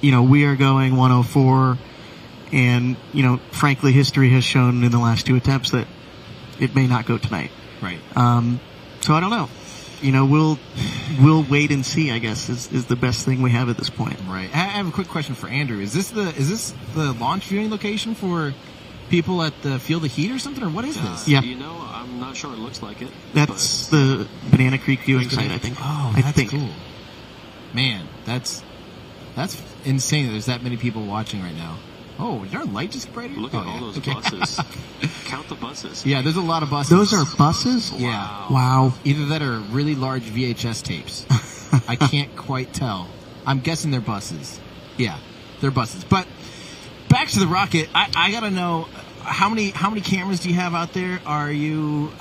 we are going 104, and frankly, history has shown in the last two attempts that it may not go tonight. Right. So I don't know. We'll wait and see, I guess, is the best thing we have at this point. Right. I have a quick question for Andrew. Is this the launch viewing location for people at the Field of Heat or something, or what is this? Yeah. I'm not sure it looks like it. That's the Banana Creek viewing site, I think. Oh, I that's think. cool. Man, that's insane that there's that many people watching right now. Oh, is our light just brighter? Look at all those buses. Count the buses. Yeah, there's a lot of buses. Those are buses? Yeah. Wow. Either that or really large VHS tapes. I can't quite tell. I'm guessing they're buses. Yeah, they're buses. But back to the rocket. I gotta know how many cameras do you have out there? You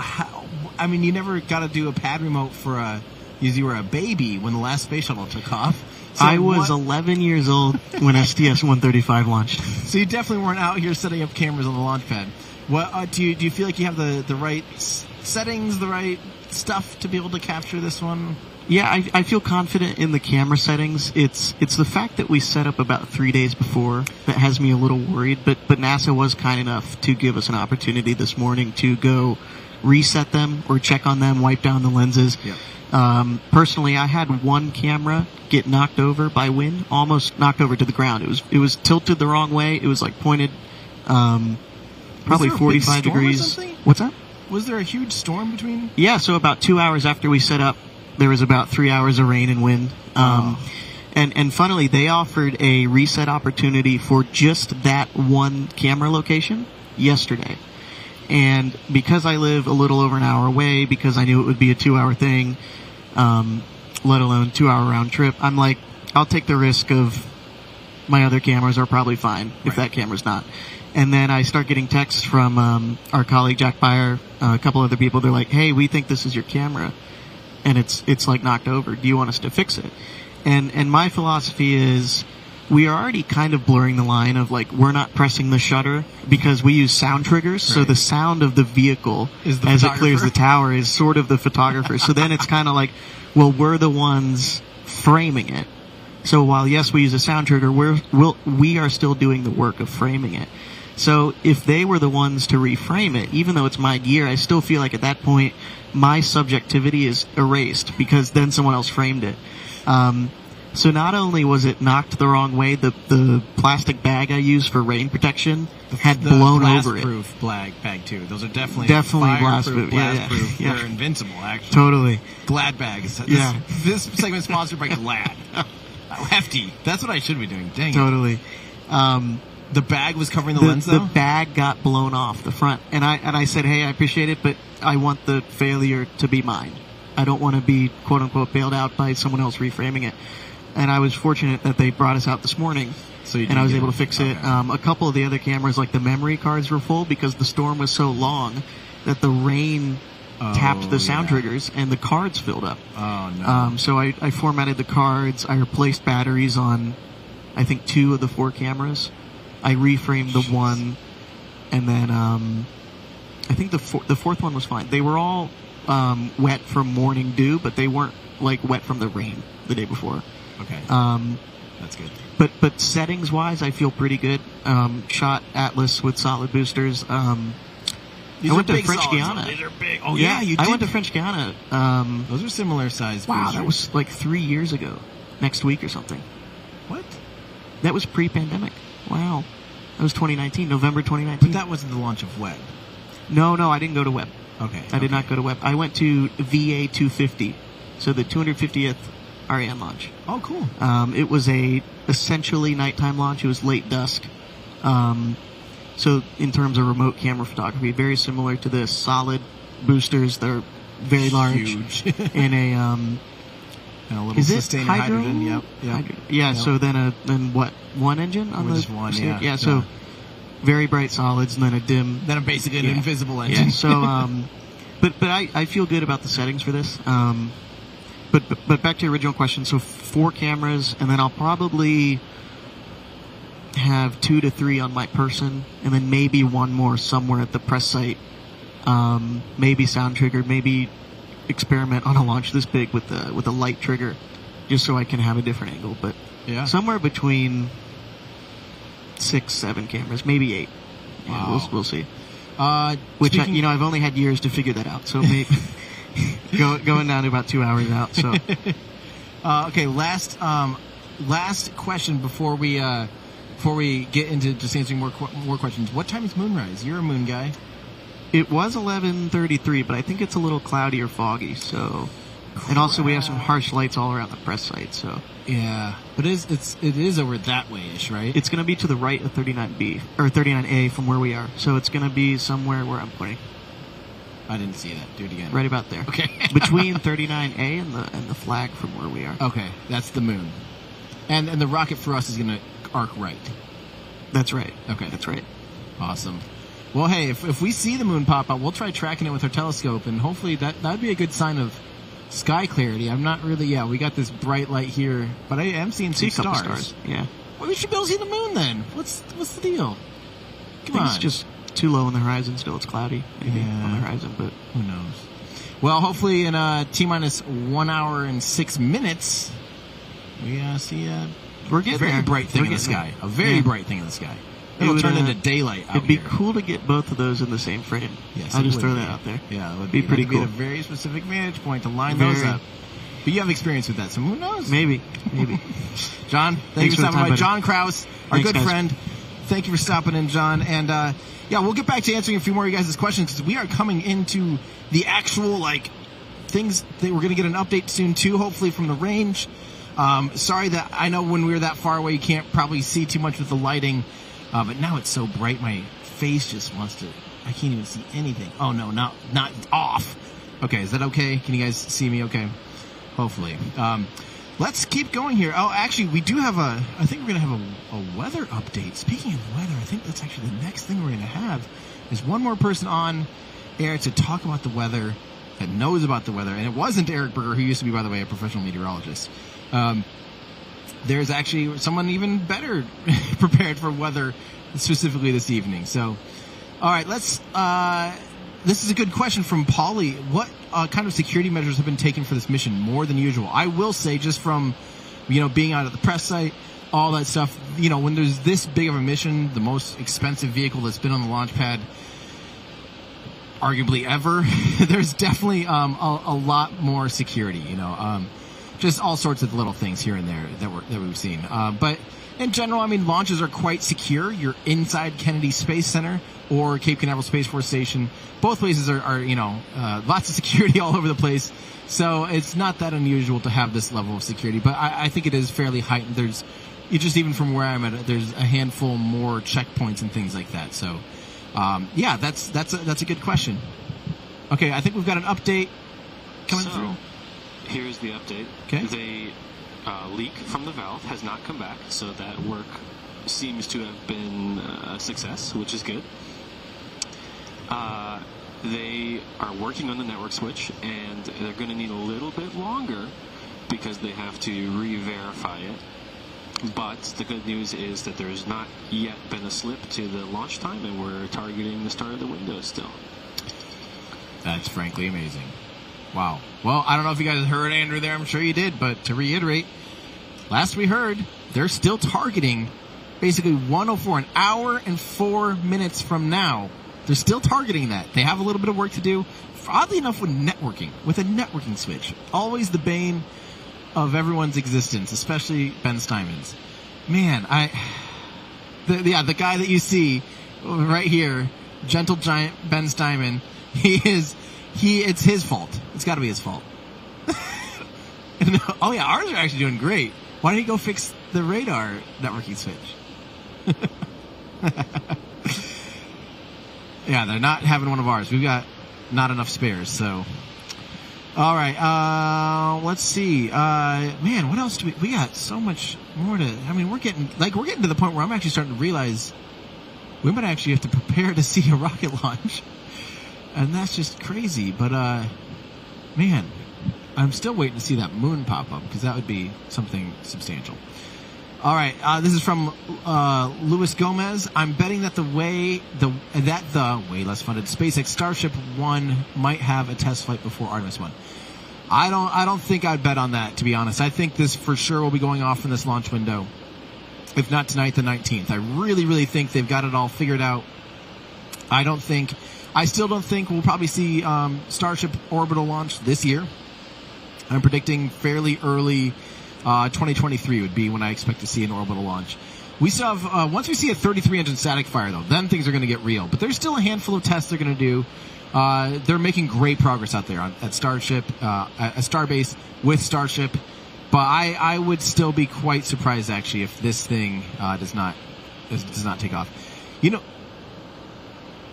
never got to do a pad remote for you were a baby when the last space shuttle took off. So I was 11 years old when STS-135 launched. So you definitely weren't out here setting up cameras on the launch pad. What do you feel like you have the right settings, the right stuff to be able to capture this one? Yeah, I feel confident in the camera settings. It's the fact that we set up about 3 days before that has me a little worried. But NASA was kind enough to give us an opportunity this morning to go reset them or check on them, wipe down the lenses. Yep. Personally, I had one camera get knocked over by wind, almost knocked over to the ground. It was tilted the wrong way. It was like pointed, probably 45 degrees. What's that? Was there a huge storm between? Yeah, so about 2 hours after we set up, there was about 3 hours of rain and wind. And funnily, they offered a reset opportunity for just that one camera location yesterday. And because I live a little over an hour away, because I knew it would be a 2 hour thing, let alone 2 hour round trip, I'm like, I'll take the risk of my other cameras are probably fine if that camera's not. And then I start getting texts from our colleague Jack Beyer, a couple other people. They're like, hey, we think this is your camera, and it's like knocked over. Do you want us to fix it? And my philosophy is, we are already kind of blurring the line of, like, we're not pressing the shutter because we use sound triggers. Right. So the sound of the vehicle as it clears the tower is sort of the photographer. So then it's kind of like, well, we're the ones framing it. So while, yes, we use a sound trigger, we are still doing the work of framing it. So if they were the ones to reframe it, even though it's my gear, I still feel like at that point my subjectivity is erased because then someone else framed it. So not only was it knocked the wrong way, the plastic bag I use for rain protection had blown over it. Blast-proof bag too. Those are definitely blast-proof. Yeah. Yeah. They're invincible, actually. Totally. Glad bags. This segment's sponsored by Glad. Hefty. That's what I should be doing. Dang totally. it. The bag was covering the lens, though? The bag got blown off the front. And I said, hey, I appreciate it, but I want the failure to be mine. I don't want to be, quote-unquote, bailed out by someone else reframing it. And I was fortunate that they brought us out this morning, and I was able to fix it. A couple of the other cameras, like the memory cards, were full because the storm was so long that the rain tapped the sound triggers, and the cards filled up. Oh, no. So I formatted the cards. I replaced batteries on, I think, 2 of the 4 cameras. I reframed the one, and then I think the fourth one was fine. They were all wet from morning dew, but they weren't like wet from the rain the day before. Okay. That's good. But settings wise, I feel pretty good. Shot Atlas with solid boosters. These I went are to big French solids. Guiana. These are big. Oh yeah, you did. I went to French Guiana. Those are similar size. Wow, boosters. that was like 3 years ago. Next week or something. What? That was pre-pandemic. Wow. That was 2019, November 2019. But that wasn't the launch of Webb. No, I didn't go to Webb. Okay. I did not go to Webb. I went to VA 250, so the 250th Ariane launch. Oh, cool. It was a essentially nighttime launch. It was late dusk. So in terms of remote camera photography, very similar to this. Solid boosters. They're very large. Huge. In a and a little is it sustained hydro? hydrogen. Yep. Yeah. Yep. So then what? One engine on Just the one. stick? Yeah. So very bright solids, and then a dim. Then basically an Yeah. invisible engine. Yeah. So but I feel good about the settings for this. But back to your original question. So 4 cameras, and then I'll probably have 2 to 3 on my person, and then maybe one more somewhere at the press site. Maybe sound triggered, maybe experiment on a launch this big with a light trigger, just so I can have a different angle. But Yeah. somewhere between 6, 7 cameras, maybe 8. Yeah, Wow. we'll see. Which speaking- I've only had years to figure that out. So maybe going down to about 2 hours out. So Okay, last question before we get into just answering more questions. What time is moonrise? You're a moon guy. it was 11:33, but I think it's a little cloudy or foggy. So, and also we have some harsh lights all around the press site. So Yeah, but it is over that way-ish, right? it's going to be to the right of 39B or 39A from where we are. So it's going to be somewhere where I'm pointing. I didn't see that. Do it again. Right about there. Okay. Between 39A and the flag from where we are. Okay, that's the moon, and the rocket for us is going to arc right. That's right. Okay, That's right. awesome. Well, hey, if we see the moon pop out, we'll try tracking it with our telescope, and hopefully that'd be a good sign of sky clarity. I'm not really. Yeah, we got this bright light here, but I am seeing some See a couple stars. stars. Yeah. Well, we should be able to see the moon then. What's the deal? I Come think on. it's just too low on the horizon still. It's cloudy maybe Yeah. on the horizon, but Who knows? Well, hopefully in T-minus 1 hour and 6 minutes, we see we're getting very there. bright thing We're in the getting sky. there. A very Yeah. bright thing in the sky. It It'll would, turn into daylight out It'd be here. cool to get both of those in the same frame. Yes, I'll it just would throw be. that out there. Yeah, it would Be pretty that'd cool. Be a very specific vantage point to line Very. those up. But you have experience with that, so who knows? Maybe. John, thank Thanks you for for the stopping time, by. buddy. John Kraus, our Thanks, good guys. friend. Thank you for stopping in, John. And yeah, we'll get back to answering a few more of you guys' questions because we are coming into the actual things that we're going to get an update soon too, hopefully from the range. Sorry that I know when we were that far away you can't probably see too much with the lighting, but now it's so bright my face just wants to. I can't even see anything. Oh no, not off. Okay, is that okay? Can you guys see me? Okay, hopefully. Let's keep going here. Oh, actually, we do have I think we're going to have a weather update. Speaking of weather, I think that's actually the next thing we're going to have is one more person on air to talk about the weather that knows about the weather. And it wasn't Eric Berger, who used to be, by the way, a professional meteorologist. There's actually someone even better prepared for weather specifically this evening. So, all right, let's... this is a good question from Polly. What kind of security measures have been taken for this mission more than usual? I will say, just from being out at the press site, all that stuff, when there's this big of a mission, the most expensive vehicle that's been on the launch pad arguably ever, there's definitely a lot more security, just all sorts of little things here and there that we've seen. But in general, launches are quite secure. You're inside Kennedy Space Center or Cape Canaveral Space Force Station. Both places are lots of security all over the place. So it's not that unusual to have this level of security. But I think it is fairly heightened. Just even from where I'm at, there's a handful more checkpoints and things like that. So, yeah, that's a good question. Okay, I think we've got an update coming through. Here's the update. Okay. The leak from the valve has not come back, so that work seems to have been a success, which is good. They are working on the network switch, and they're going to need a little bit longer because they have to re-verify it. But the good news is that there's not yet been a slip to the launch time, and we're targeting the start of the window still. That's frankly amazing. Wow. Well, I don't know if you guys heard Andrew there. I'm sure you did. But to reiterate, last we heard, they're still targeting basically 104, an hour and 4 minutes from now. They're still targeting that. They have a little bit of work to do. Oddly enough, with a networking switch. Always the bane of everyone's existence, especially Ben Steinman's. Man, the guy that you see right here, gentle giant Ben Steinman, it's his fault. It's got to be his fault. Oh yeah, ours are actually doing great. Why don't you go fix the radar networking switch? Yeah, they're not having one of ours. We've got not enough spares, so. All right, let's see. Man, what else do we got so much more to, I mean, we're getting to the point where I'm actually starting to realize we might actually have to prepare to see a rocket launch. And that's just crazy, but, man, I'm still waiting to see that moon pop up, because that would be something substantial. All right, this is from Luis Gomez. I'm betting that the way less funded SpaceX Starship 1 might have a test flight before Artemis 1. I don't think I'd bet on that, to be honest. I think this for sure will be going off in this launch window. If not tonight, the 19th. I really, really think they've got it all figured out. I still don't think we'll probably see Starship orbital launch this year. I'm predicting fairly early 2023 would be when I expect to see an orbital launch. We still have, once we see a 33-engine static fire, though, then things are going to get real. But there's still a handful of tests they're going to do. They're making great progress out there at Starship, at Starbase with Starship. But I would still be quite surprised, actually, if this thing does not take off. You know,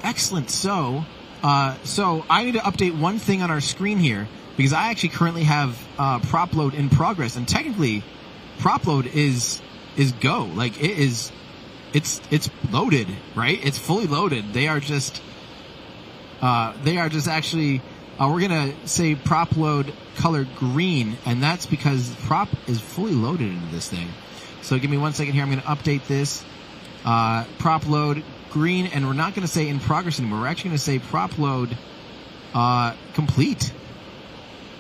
excellent. So I need to update one thing on our screen here, because I actually currently have prop load in progress, and technically, prop load is go. Like it's loaded, right? It's fully loaded. They are just actually. We're gonna say prop load color green, and that's because prop is fully loaded into this thing. So give me 1 second here. I'm gonna update this. Prop load green, and we're not gonna say in progress anymore. We're actually gonna say prop load complete.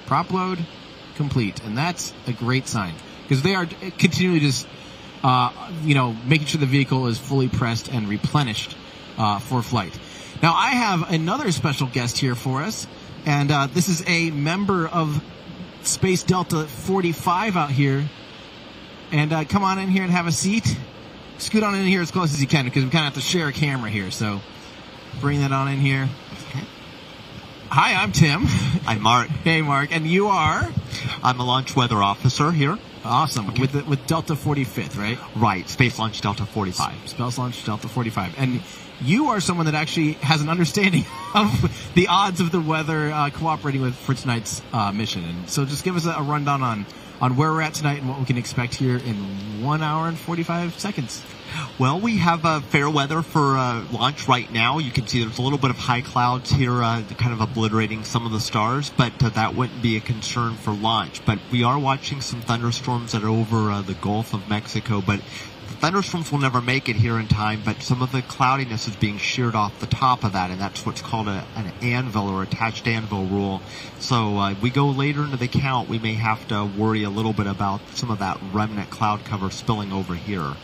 Prop load complete, and that's a great sign, because they are continually just making sure the vehicle is fully pressed and replenished for flight. Now I have another special guest here for us, and this is a member of Space Delta 45 out here, and come on in here and have a seat. Scoot on in here as close as you can, because we kind of have to share a camera here, so bring that on in here. Hi, I'm Tim. I'm Mark. Hey, Mark. And you are? I'm a launch weather officer here. Awesome. Okay. With Delta 45th, right? Right. Space Launch Delta 45. Space Launch Delta 45. And you are someone that actually has an understanding of the odds of the weather cooperating with for tonight's mission. And so just give us a rundown on where we're at tonight and what we can expect here in 1 hour and 45 seconds. Well, we have fair weather for launch right now. You can see there's a little bit of high clouds here kind of obliterating some of the stars, but that wouldn't be a concern for launch. But we are watching some thunderstorms that are over the Gulf of Mexico, but the thunderstorms will never make it here in time, but some of the cloudiness is being sheared off the top of that, and that's what's called an anvil or attached anvil rule. So we go later into the count, we may have to worry a little bit about some of that remnant cloud cover spilling over here.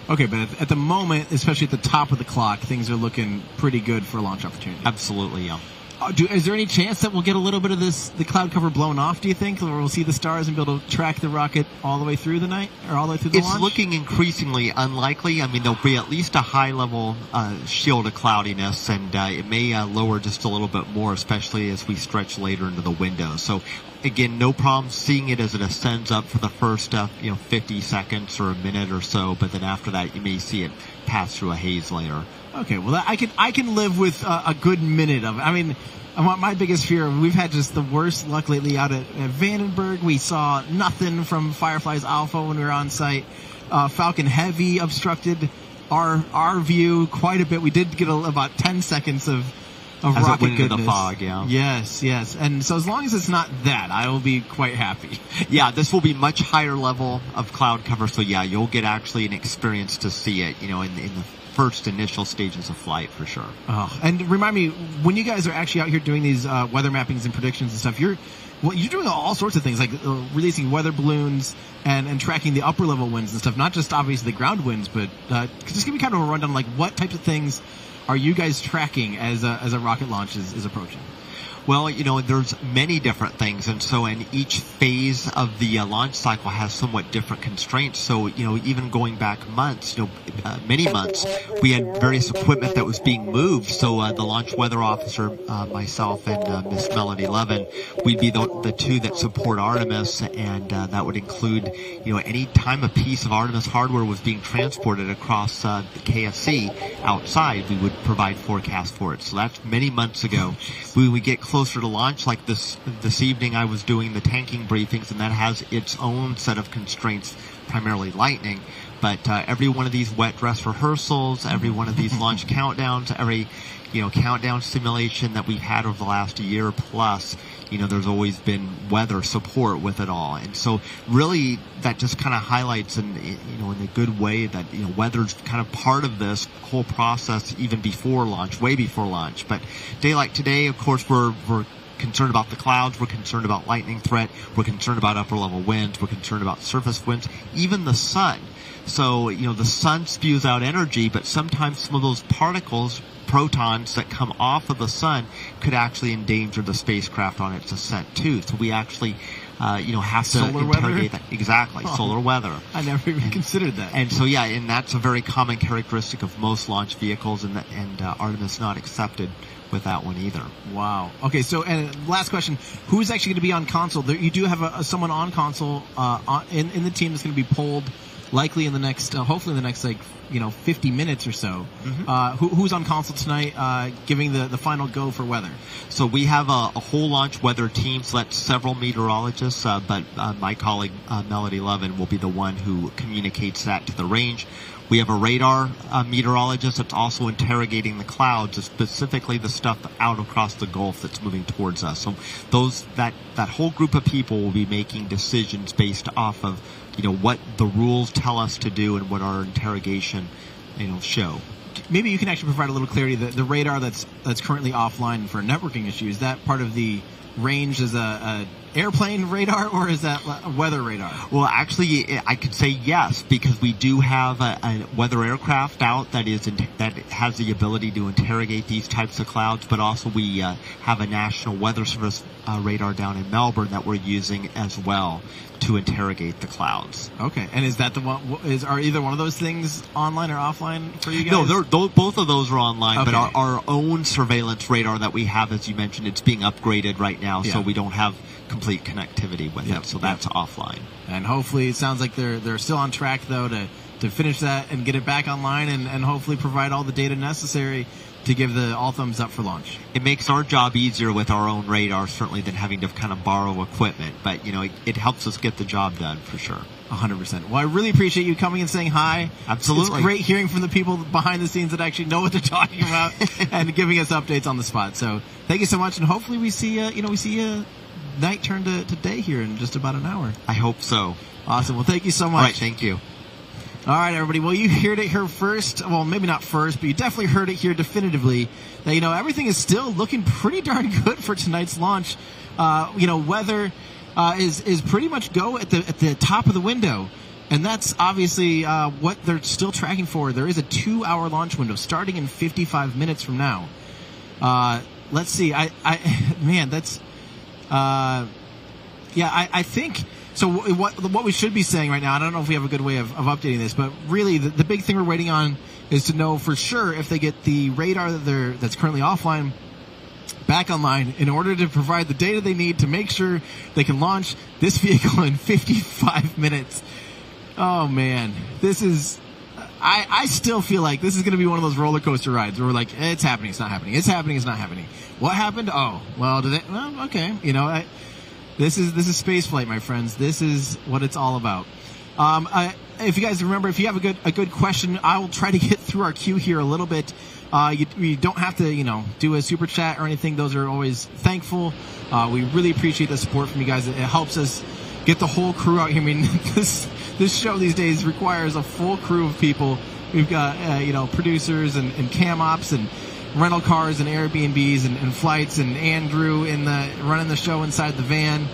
Okay, but at the moment, especially at the top of the clock, things are looking pretty good for a launch opportunity. Absolutely, yeah. Is there any chance that we'll get a little bit of the cloud cover blown off, do you think? Or we'll see the stars and be able to track the rocket all the way through the night? Or all the way through the launch? It's looking increasingly unlikely. I mean, there'll be at least a high-level shield of cloudiness, and it may lower just a little bit more, especially as we stretch later into the window. So, again, no problem seeing it as it ascends up for the first 50 seconds or a minute or so, but then after that, you may see it pass through a haze layer. Okay, well, I can live with a good minute of it. I mean, my biggest fear, we've had just the worst luck lately out at Vandenberg. We saw nothing from Firefly's Alpha when we were on site. Falcon Heavy obstructed our view quite a bit. We did get about 10 seconds of As it rocket went into goodness. the fog, yeah. Yes, yes. And so as long as it's not that, I will be quite happy. Yeah, this will be much higher level of cloud cover, so yeah, you'll get actually an experience to see it, in the first initial stages of flight for sure. Oh, and remind me, when you guys are actually out here doing these weather mappings and predictions and stuff, you're doing all sorts of things, like releasing weather balloons and tracking the upper level winds and stuff, not just obviously the ground winds, but just give me kind of a rundown, like what types of things are you guys tracking as a rocket launch is approaching? Well, there's many different things, and so in each phase of the launch cycle has somewhat different constraints. So, even going back months, many months, we had various equipment that was being moved. So the launch weather officer, myself, and Miss Melody Levin, we'd be the two that support Artemis, and that would include, any time a piece of Artemis hardware was being transported across the KSC outside, we would provide forecasts for it. So that's many months ago. We would get closer to launch, like this evening I was doing the tanking briefings, and that has its own set of constraints, primarily lightning. But every one of these wet dress rehearsals, every one of these launch countdowns, every countdown simulation that we've had over the last year plus, there's always been weather support with it all. And so really that just kind of highlights in a good way that, weather's kind of part of this whole process even before launch, way before launch. But day like today, of course, we're concerned about the clouds, we're concerned about lightning threat, we're concerned about upper level winds, we're concerned about surface winds, even the sun. So, the sun spews out energy, but sometimes some of those particles, protons that come off of the sun, could actually endanger the spacecraft on its ascent too. So we actually, have to solar interrogate weather? that. Exactly, solar weather. I never even considered that. And so, and that's a very common characteristic of most launch vehicles, and Artemis not accepted with that one either. Wow. Okay, so and last question: who's actually going to be on console? You do have someone on console in the team that's going to be polled, likely in the next, hopefully in the next 50 minutes or so. Mm-hmm. Who's on console tonight, giving the final go for weather? So we have a whole launch weather team, so that's several meteorologists, but my colleague Melody Levin will be the one who communicates that to the range. We have a radar meteorologist that's also interrogating the clouds, specifically the stuff out across the Gulf that's moving towards us. So that whole group of people will be making decisions based off of what the rules tell us to do and what our interrogation show. Maybe you can actually provide a little clarity. The radar that's currently offline for networking issues, is that part of the range as a airplane radar, or is that a weather radar? Well, actually, I could say yes, because we do have a weather aircraft out that has the ability to interrogate these types of clouds, but also we have a National Weather Service radar down in Melbourne that we're using as well to interrogate the clouds. Okay, and is that the one? Are either one of those things online or offline for you guys? No, both of those are online. Okay. But our own surveillance radar that we have, as you mentioned, it's being upgraded right now, so we don't have complete connectivity with it. So that's offline. And hopefully, it sounds like they're still on track though to finish that and get it back online and hopefully provide all the data necessary to give the all thumbs up for launch. It makes our job easier with our own radar, certainly, than having to kind of borrow equipment. But, it helps us get the job done for sure. 100%. Well, I really appreciate you coming and saying hi. Absolutely. It's great hearing from the people behind the scenes that actually know what they're talking about and giving us updates on the spot. So thank you so much. And hopefully we see night turn to day here in just about an hour. I hope so. Awesome. Well, thank you so much. All right. Thank you. All right, everybody. Well, you heard it here first. Well, maybe not first, but you definitely heard it here definitively that, everything is still looking pretty darn good for tonight's launch. Weather is pretty much go at the top of the window. And that's obviously what they're still tracking for. There is a 2-hour launch window starting in 55 minutes from now. Let's see. I think... So what we should be saying right now, I don't know if we have a good way of updating this, but really the big thing we're waiting on is to know for sure if they get the radar that's currently offline back online in order to provide the data they need to make sure they can launch this vehicle in 55 minutes. Oh, man. This is... I still feel like this is going to be one of those roller coaster rides where we're like, it's happening, it's not happening. It's happening, it's not happening. What happened? Oh, well, okay. This is spaceflight, my friends. This is what it's all about. if you guys remember, if you have a good question, I will try to get through our queue here a little bit. You don't have to, do a super chat or anything. Those are always thankful. We really appreciate the support from you guys. It helps us get the whole crew out here. I mean, this show these days requires a full crew of people. We've got, producers and cam ops and rental cars and Airbnbs and flights, and Andrew running the show inside the van.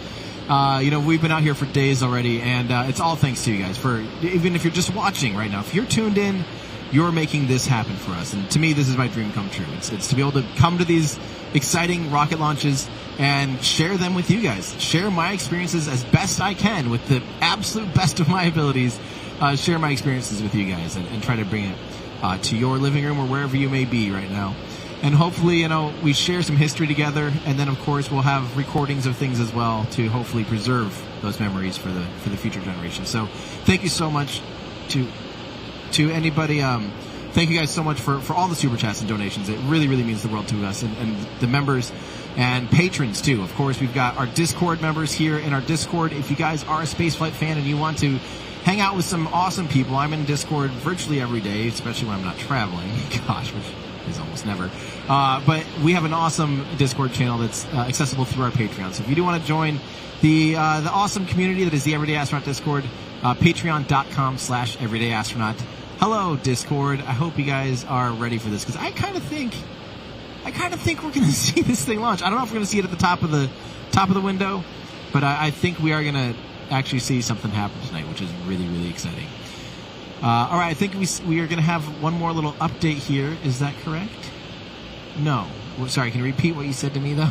We've been out here for days already, and it's all thanks to you guys. For even if you're just watching right now, if you're tuned in, you're making this happen for us. And to me, this is my dream come true. It's to be able to come to these exciting rocket launches and share them with you guys. Share my experiences as best I can with the absolute best of my abilities. Share my experiences with you guys and try to bring it to your living room or wherever you may be right now. And hopefully, we share some history together, and then, of course, we'll have recordings of things as well to hopefully preserve those memories for the future generation. So thank you so much to anybody. Thank you guys so much for all the super chats and donations. It really, really means the world to us, and the members and patrons, too. Of course, we've got our Discord members here in our Discord. If you guys are a spaceflight fan and you want to hang out with some awesome people, I'm in Discord virtually every day, especially when I'm not traveling. Gosh, which is almost never. But we have an awesome Discord channel that's accessible through our Patreon. So if you do want to join the awesome community that is the Everyday Astronaut Discord, patreon.com/everydayastronaut. Hello, Discord. I hope you guys are ready for this, because I kind of think we're going to see this thing launch. I don't know if we're going to see it at the top of the window, but I think we are going to actually see something happen tonight, which is really, really exciting. All right, I think we are going to have one more little update here. Is that correct? No. Well, sorry, can you repeat what you said to me, though?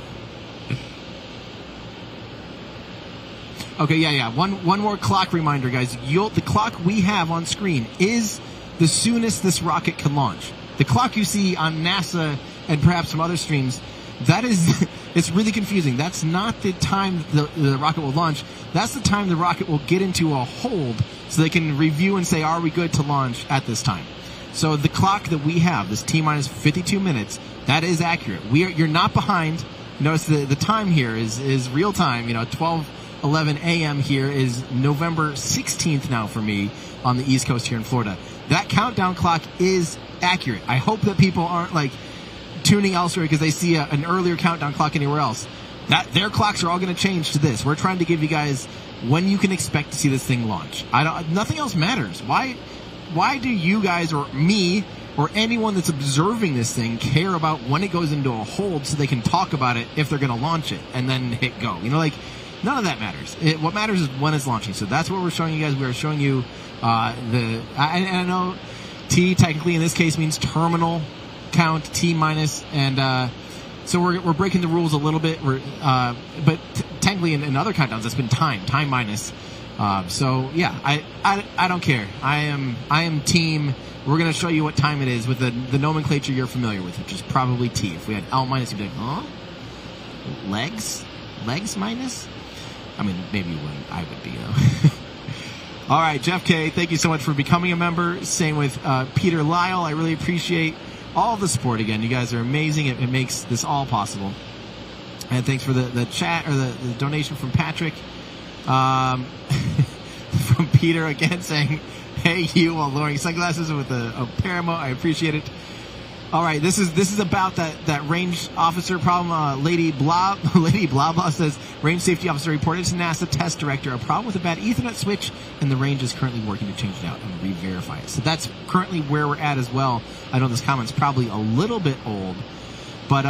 Okay, yeah. One more clock reminder, guys. The clock we have on screen is the soonest this rocket can launch. The clock you see on NASA and perhaps some other streams, that is, it's really confusing. That's not the time the rocket will launch. That's the time the rocket will get into a hold so they can review and say, are we good to launch at this time? So the clock that we have, this T-minus 52 minutes, that is accurate. You're not behind. Notice the time here is real time. 12:11 a.m. here is November 16th now for me on the East Coast here in Florida. That countdown clock is accurate. I hope that people aren't tuning elsewhere because they see an earlier countdown clock anywhere else. Their clocks are all going to change to this. We're trying to give you guys when you can expect to see this thing launch. Nothing else matters. Why do you guys or me or anyone that's observing this thing care about when it goes into a hold so they can talk about it if they're going to launch it and then hit go? None of that matters. What matters is when it's launching. So that's what we're showing you guys. We are showing you I know T technically in this case means terminal count, T-minus, and so we're breaking the rules a little bit. But technically in other countdowns that's been time minus. So yeah, I don't care. I am team. We're going to show you what time it is with the nomenclature you're familiar with, which is probably T. If we had L minus, you'd be like, huh? Legs minus? I mean, maybe you wouldn't. I would be, though. All right, Jeff K., thank you so much for becoming a member. Same with Peter Lyle. I really appreciate all the support again. You guys are amazing. It makes this all possible. And thanks for the chat or the donation from Patrick. From Peter again saying, hey, you, while lowering sunglasses with a paramo. I appreciate it. All right, this is about that range officer problem. Lady Blah says, range safety officer reported to NASA test director a problem with a bad Ethernet switch, and the range is currently working to change it out and re-verify it. So that's currently where we're at as well. I know this comment's probably a little bit old, but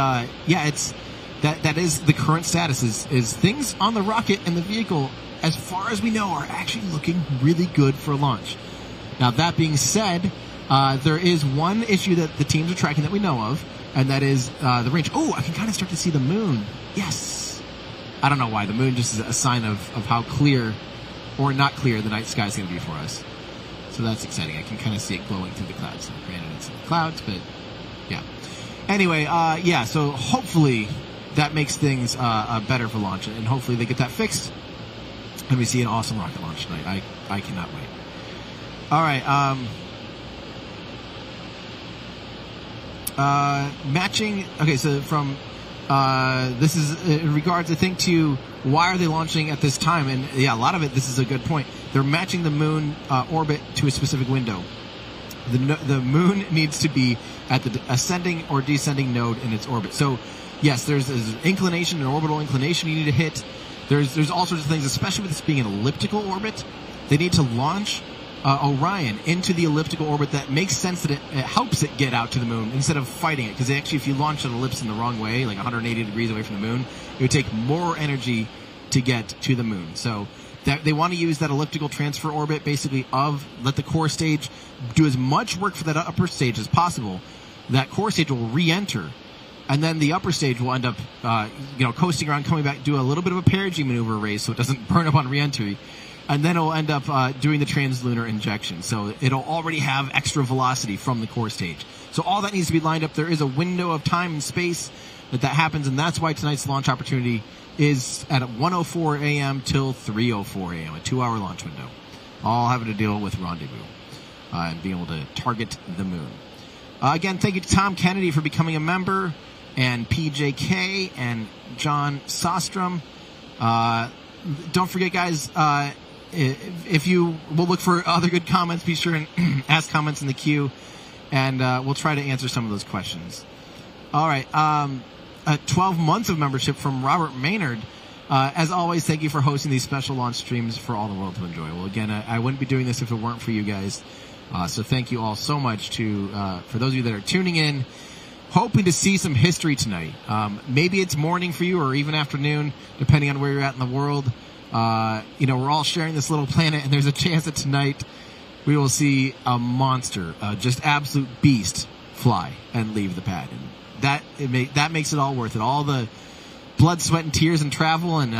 yeah, it's that is the current status. Is things on the rocket and the vehicle, as far as we know, are actually looking really good for launch. Now that being said, there is one issue that the teams are tracking that we know of, and that is the range. Oh, I can kind of start to see the moon. Yes. I don't know why. The moon just is a sign of how clear or not clear the night sky is going to be for us. So that's exciting. I can kind of see it glowing through the clouds. So granted, it's in the clouds, but yeah. Anyway, yeah, so hopefully that makes things better for launch, and hopefully they get that fixed, and we see an awesome rocket launch tonight. I cannot wait. All right, matching. Okay, so from this is in regards, I think, to why are they launching at this time? And yeah, a lot of it. This is a good point. they're matching the moon orbit to a specific window. The moon needs to be at the ascending or descending node in its orbit. So, yes, there's an inclination, an orbital inclination you need to hit. There's all sorts of things, especially with this being an elliptical orbit. They need to launch Orion into the elliptical orbit. That makes sense that it helps it get out to the moon instead of fighting it. Because actually, if you launch an ellipse in the wrong way, like 180 degrees away from the moon, it would take more energy to get to the moon. So they want to use that elliptical transfer orbit, basically, let the core stage do as much work for that upper stage as possible. That core stage will re-enter, and then the upper stage will end up, coasting around, coming back, do a little bit of a perigee maneuver race so it doesn't burn up on re-entry, and then it'll end up doing the translunar injection. So it'll already have extra velocity from the core stage. So all that needs to be lined up. There is a window of time and space that happens, and that's why tonight's launch opportunity is at 1:04 a.m. till 3:04 a.m., a 2-hour launch window. All having to deal with rendezvous and being able to target the moon. Again, thank you to Tom Kennedy for becoming a member, and PJK and John Sostrom. Don't forget, guys, if you will look for other good comments, be sure and ask comments in the queue, and we'll try to answer some of those questions. All right. 12 months of membership from Robert Maynard. As always, thank you for hosting these special launch streams for all the world to enjoy. Well, again, I wouldn't be doing this if it weren't for you guys. So thank you all so much for those of you that are tuning in, hoping to see some history tonight. Maybe it's morning for you or even afternoon, depending on where you're at in the world. We're all sharing this little planet, and there's a chance that tonight we will see a monster, just absolute beast, fly and leave the pad. And that makes it all worth it. All the blood, sweat, and tears, and travel, and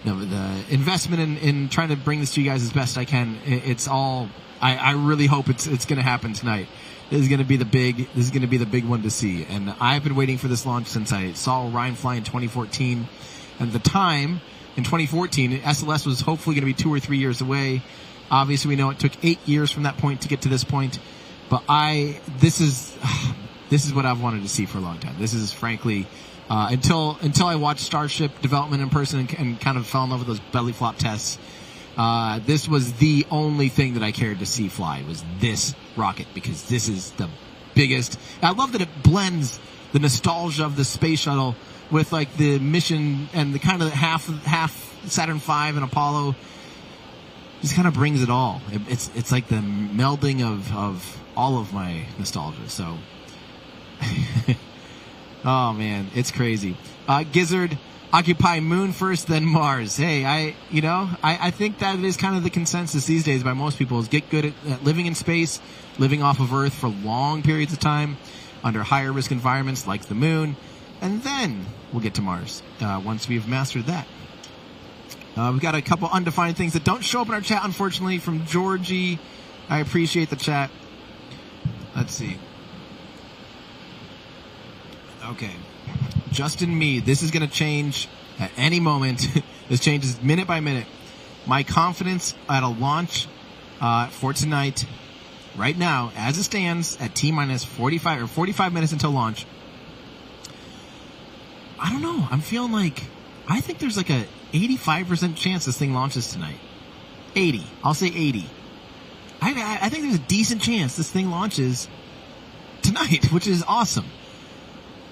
the investment in trying to bring this to you guys as best I can. It's all. I really hope it's going to happen tonight. This is going to be the big one to see. And I've been waiting for this launch since I saw Orion fly in 2014. And at the time, in 2014, SLS was hopefully going to be 2 or 3 years away. Obviously, we know it took 8 years from that point to get to this point. But this is what I've wanted to see for a long time. This is, frankly, until I watched Starship development in person and kind of fell in love with those belly flop tests, this was the only thing that I cared to see fly, was this rocket, because this is the biggest. I love that it blends the nostalgia of the space shuttle with like the mission and the kind of half Saturn V and Apollo. Just kind of brings it all. It's like the melding of all of my nostalgia. So, oh man, it's crazy. Gizzard, occupy Moon first, then Mars. Hey, I think that is kind of the consensus these days by most people, is get good at living in space, living off of Earth for long periods of time under higher risk environments like the Moon, and then we'll get to Mars once we've mastered that. We've got a couple undefined things that don't show up in our chat, unfortunately, from Georgie. I appreciate the chat. Let's see. Okay. Justin Meade, this is going to change at any moment. This changes minute by minute. My confidence at a launch for tonight, right now, as it stands, at T-minus 45 minutes until launch. I don't know. I'm feeling like, I think there's like a 85% chance this thing launches tonight. 80. I'll say 80. I think there's a decent chance this thing launches tonight, which is awesome.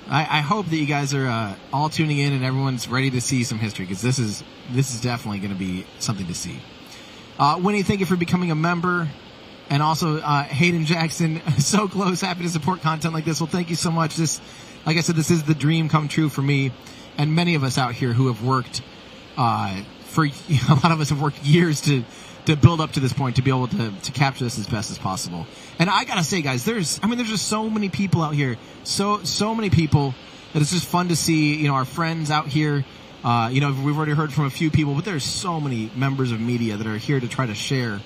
I hope that you guys are all tuning in and everyone's ready to see some history, because this is definitely going to be something to see. Winnie, thank you for becoming a member. And also, Hayden Jackson, so close, happy to support content like this. Well, thank you so much. Like I said, this is the dream come true for me and many of us out here who have worked a lot of us have worked years to build up to this point, to be able to capture this as best as possible. And I gotta say, guys, there's just so many people out here, so many people that it's just fun to see. Our friends out here. We've already heard from a few people, but there's so many members of media that are here to try to share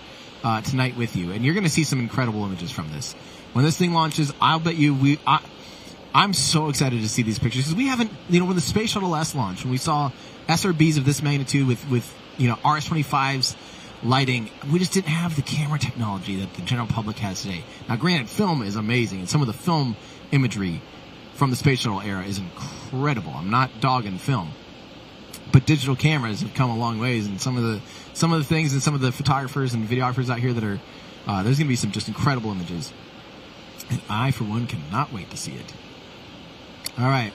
tonight with you, and you're going to see some incredible images from this. When this thing launches, I'll bet you I'm so excited to see these pictures, because we haven't, when the Space Shuttle S launched, when we saw SRBs of this magnitude with RS-25's lighting, we just didn't have the camera technology that the general public has today. Now, granted, film is amazing, and some of the film imagery from the Space Shuttle era is incredible. I'm not dogging film. But but digital cameras have come a long ways, and some of the things and some of the photographers and videographers out here that are there's going to be some just incredible images, and I for one cannot wait to see it. All right.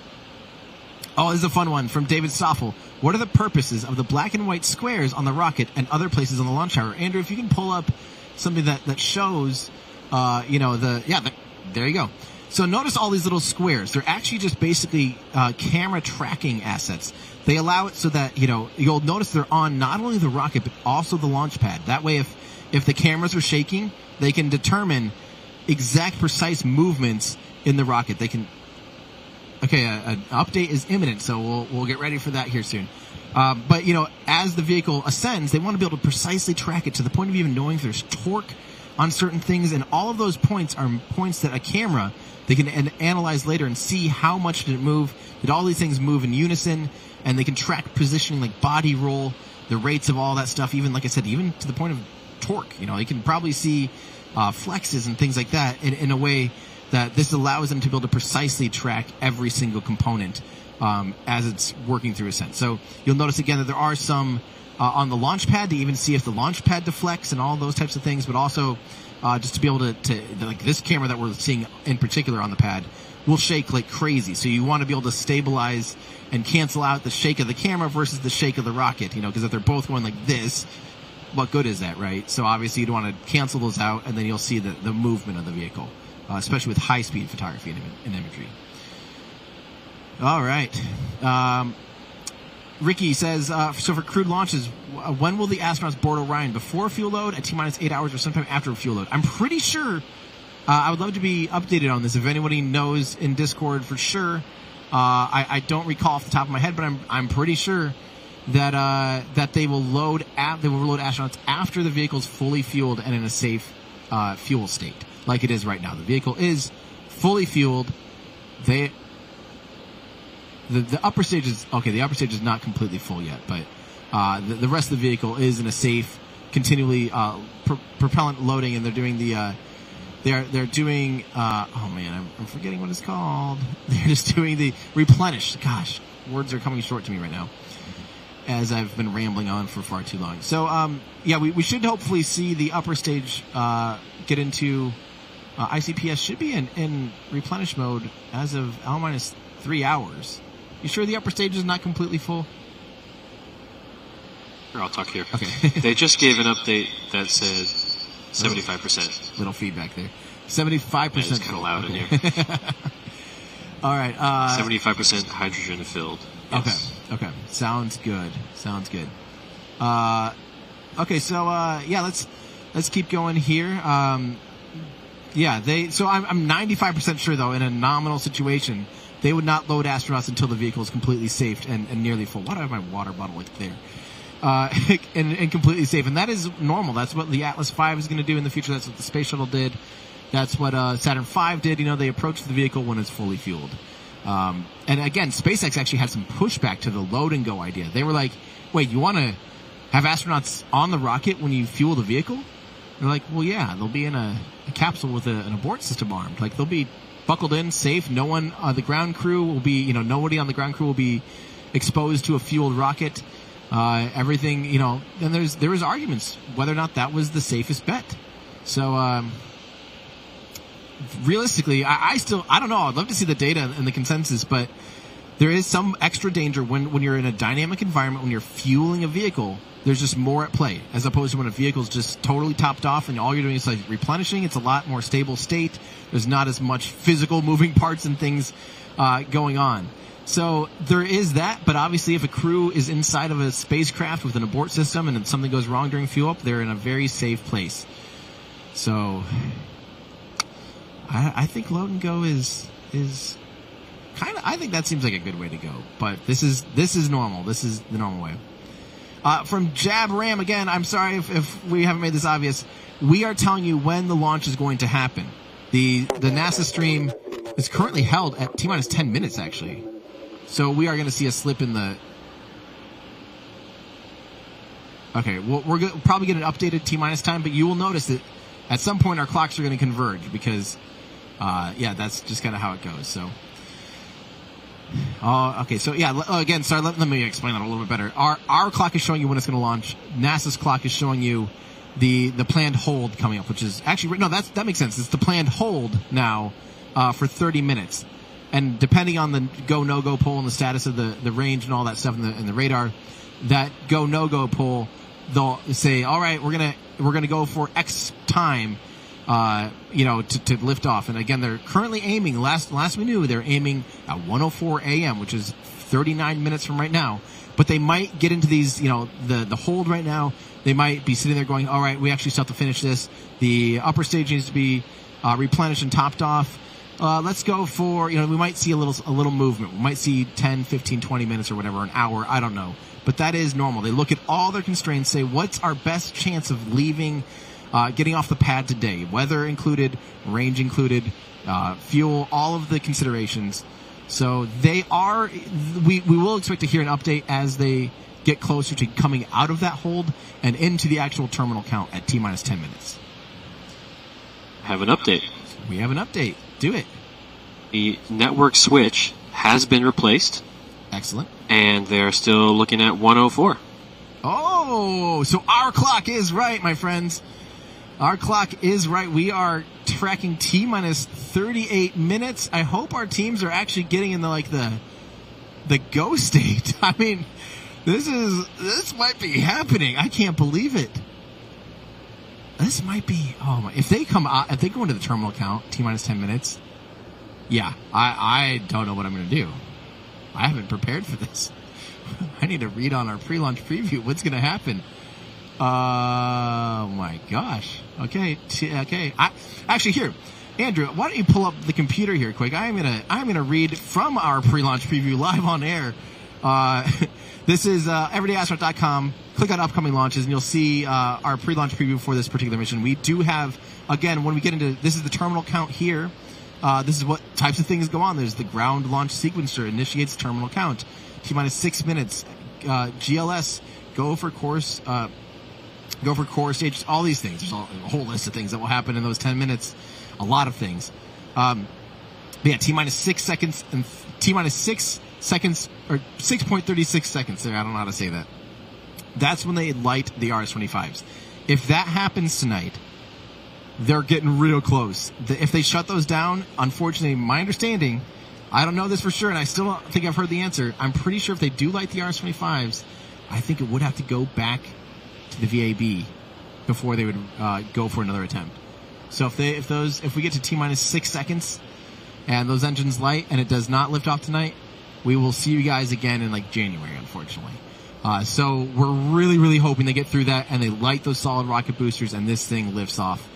Oh, this is a fun one from David Stoffel. What are the purposes of the black and white squares on the rocket and other places on the launch tower? Andrew, if you can pull up something that shows, there you go. So notice all these little squares. They're actually just basically camera tracking assets. They allow it so that, you'll notice they're on not only the rocket, but also the launch pad. That way, if the cameras are shaking, they can determine exact, precise movements in the rocket. They can... Okay, an update is imminent, so we'll get ready for that here soon. But, as the vehicle ascends, they want to be able to precisely track it to the point of even knowing if there's torque on certain things. And all of those points are points that a camera, they can analyze later and see how much did it move, did all these things move in unison, and they can track positioning like body roll, the rates of all that stuff, even, like I said, even to the point of torque. They can probably see flexes and things like that in a way that this allows them to be able to precisely track every single component as it's working through ascent. So you'll notice again that there are some on the launch pad to even see if the launch pad deflects and all those types of things, but also just to be able to like this camera that we're seeing in particular on the pad will shake like crazy. So you want to be able to stabilize and cancel out the shake of the camera versus the shake of the rocket, because if they're both going like this, what good is that, right? So obviously you'd want to cancel those out, and then you'll see the movement of the vehicle. Especially with high-speed photography and imagery. All right. Ricky says, so for crewed launches, when will the astronauts board Orion? Before fuel load, at T-minus 8 hours, or sometime after fuel load? I'm pretty sure, I would love to be updated on this. If anybody knows in Discord for sure, I don't recall off the top of my head, but I'm pretty sure that they will load astronauts after the vehicle's fully fueled and in a safe fuel state, like it is right now. The vehicle is fully fueled. The upper stage is okay. The upper stage is not completely full yet, but the rest of the vehicle is in a safe, continually propellant loading, and they're doing they're doing oh man, I'm forgetting what it's called. They're just doing the replenish. Gosh, words are coming short to me right now, as I've been rambling on for far too long. So we should hopefully see the upper stage get into ICPS. Should be in replenish mode as of L-minus 3 hours. You sure the upper stage is not completely full? Here, I'll talk here. Okay. They just gave an update that said 75%. Little feedback there. 75%. It's kind of loud in here. All right. 75% hydrogen filled. Yes. Okay. Sounds good. Okay, so let's keep going here. I'm 95% sure though, in a nominal situation, they would not load astronauts until the vehicle is completely safe and nearly full. Why do I have my water bottle like there? And completely safe. And that is normal. That's what the Atlas V is going to do in the future. That's what the Space Shuttle did. That's what Saturn V did. They approach the vehicle when it's fully fueled. And again, SpaceX actually had some pushback to the load and go idea. They were like, wait, you want to have astronauts on the rocket when you fuel the vehicle? They're like, well, yeah, they'll be in a capsule with an abort system armed. Like, they'll be buckled in, safe. No one, the ground crew will be, nobody on the ground crew will be exposed to a fueled rocket. Everything, and there was arguments whether or not that was the safest bet. So, realistically, I don't know. I'd love to see the data and the consensus, but there is some extra danger when you're in a dynamic environment, when you're fueling a vehicle. There's just more at play, as opposed to when a vehicle's just totally topped off and all you're doing is like replenishing. It's a lot more stable state. There's not as much physical moving parts and things going on. So there is that, but obviously if a crew is inside of a spacecraft with an abort system and something goes wrong during fuel up, they're in a very safe place. So I think load and go is kind of, I think that seems like a good way to go. But this is normal. This is the normal way. From Jab Ram again, I'm sorry if we haven't made this obvious. We are telling you when the launch is going to happen. The NASA stream is currently held at T-minus 10 minutes, actually. So we are going to see a slip in the... Okay, we're probably get an updated T-minus time, but you will notice that at some point our clocks are going to converge because, that's just kind of how it goes. So, Oh, okay. So yeah, again, sorry. Let me explain that a little bit better. Our clock is showing you when it's going to launch. NASA's clock is showing you the planned hold coming up, which is actually no. That makes sense. It's the planned hold now for 30 minutes, and depending on the go no go poll and the status of the range and all that stuff in the radar, that go no go poll, they'll say, all right, we're gonna go for X time. To lift off. And again, they're currently aiming, last we knew, they're aiming at 1:04 a.m., which is 39 minutes from right now. But they might get into these, the hold right now. They might be sitting there going, all right, we actually still have to finish this. The upper stage needs to be replenished and topped off. Let's go for, we might see a little movement. We might see 10, 15, 20 minutes or whatever, an hour, I don't know. But that is normal. They look at all their constraints, say, what's our best chance of leaving, getting off the pad today, weather included, range included, fuel, all of the considerations. So we will expect to hear an update as they get closer to coming out of that hold and into the actual terminal count at T-minus 10 minutes. Have an update. We have an update. Do it. The network switch has been replaced. Excellent. And they're still looking at 1:04. Oh, so our clock is right, my friends. Our clock is right. We are tracking T-minus 38 minutes. I hope our teams are actually getting in the go state. I mean, this might be happening. I can't believe it. This might be, if they go into the terminal count, T-minus 10 minutes, yeah, I don't know what I'm going to do. I haven't prepared for this. I need to read on our pre-launch preview what's going to happen. Oh my gosh. Okay. Actually, here, Andrew, why don't you pull up the computer here quick? I'm gonna read from our pre-launch preview live on air. This is everydayastronaut.com. Click on upcoming launches, and you'll see our pre-launch preview for this particular mission. We do have, again, when we get into this is the terminal count here. This is what types of things go on. There's the ground launch sequencer initiates terminal count. T-minus 6 minutes. GLS, go for course stage, all these things. There's a whole list of things that will happen in those 10 minutes. A lot of things. T-minus 6 seconds and T-minus 6 seconds or 6.36 seconds there. I don't know how to say that. That's when they light the RS-25s. If that happens tonight, they're getting real close. If they shut those down, unfortunately, my understanding, I don't know this for sure, and I still don't think I've heard the answer. I'm pretty sure if they do light the RS-25s, I think it would have to go back to the VAB before they would go for another attempt. So if we get to T-minus 6 seconds and those engines light and it does not lift off tonight, we will see you guys again in January, unfortunately. So we're really, really hoping they get through that and they light those solid rocket boosters and this thing lifts off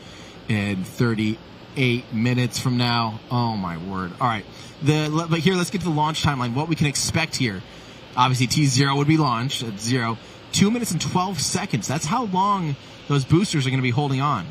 in 38 minutes from now. Oh my word. All right. But here, let's get to the launch timeline. What we can expect here. Obviously, T0 would be launched at 0. 2 minutes and 12 seconds. That's how long those boosters are going to be holding on.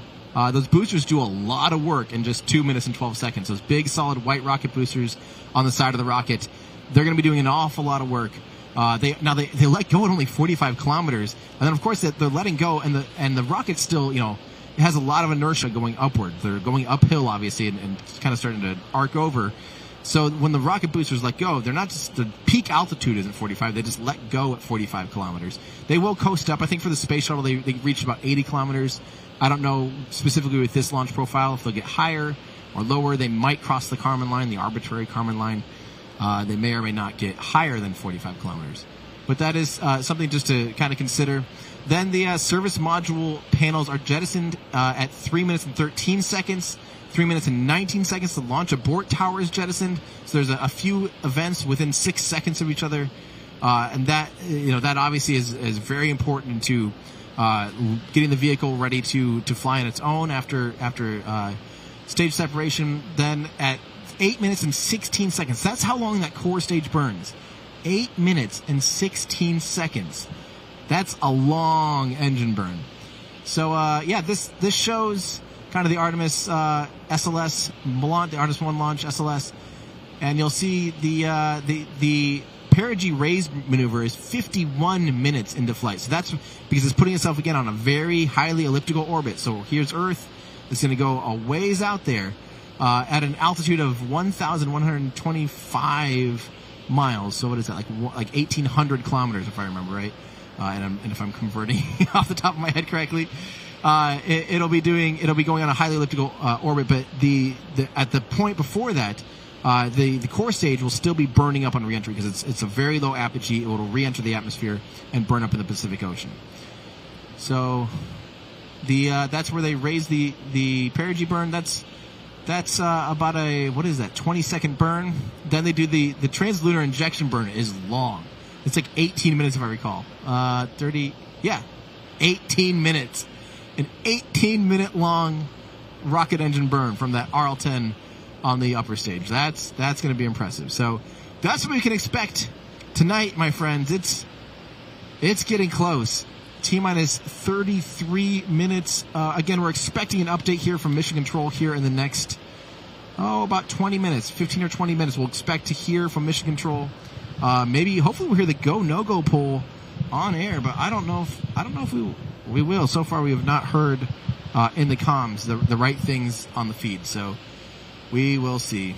Those boosters do a lot of work in just 2 minutes and 12 seconds. Those big, solid white rocket boosters on the side of the rocket, they're going to be doing an awful lot of work. They let go at only 45 kilometers, and then of course they're letting go, and the rocket still, it has a lot of inertia going upward. They're going uphill, obviously, and kind of starting to arc over. So when the rocket boosters let go, they're not just, the peak altitude isn't 45, they just let go at 45 kilometers. They will coast up. I think for the space shuttle, they reached about 80 kilometers. I don't know specifically with this launch profile if they'll get higher or lower. They might cross the Kármán line, the arbitrary Kármán line. They may or may not get higher than 45 kilometers. But that is something just to kind of consider. Then the service module panels are jettisoned at 3 minutes and 13 seconds. 3 minutes and 19 seconds. The launch abort tower is jettisoned. So there's a few events within 6 seconds of each other. And that, that obviously is very important to getting the vehicle ready to fly on its own after stage separation. Then at 8 minutes and 16 seconds. That's how long that core stage burns. 8 minutes and 16 seconds. That's a long engine burn. So, this shows kind of the Artemis SLS launch, the Artemis I launch SLS, and you'll see the perigee raise maneuver is 51 minutes into flight. So that's because it's putting itself again on a very highly elliptical orbit. So here's Earth. It's going to go a ways out there at an altitude of 1,125 miles. So what is that, like 1,800 kilometers, if I remember right, and if I'm converting off the top of my head correctly. It'll be going on a highly elliptical orbit, but at the point before that, the core stage will still be burning up on reentry because it's a very low apogee. It will re-enter the atmosphere and burn up in the Pacific Ocean. So that's where they raise the perigee burn. That's about a 20-second burn. Then they do the translunar injection burn is long. It's like 18 minutes if I recall. 18 minutes. An 18-minute long rocket engine burn from that RL-10 on the upper stage. That's going to be impressive. So that's what we can expect tonight, my friends. It's getting close. T-minus 33 minutes. Again, we're expecting an update here from Mission Control here in the next, about 20 minutes, 15 or 20 minutes. We'll expect to hear from Mission Control. Hopefully we'll hear the go, no-go poll on air, but I don't know if we will. So far we have not heard in the comms the right things on the feed, so we will see.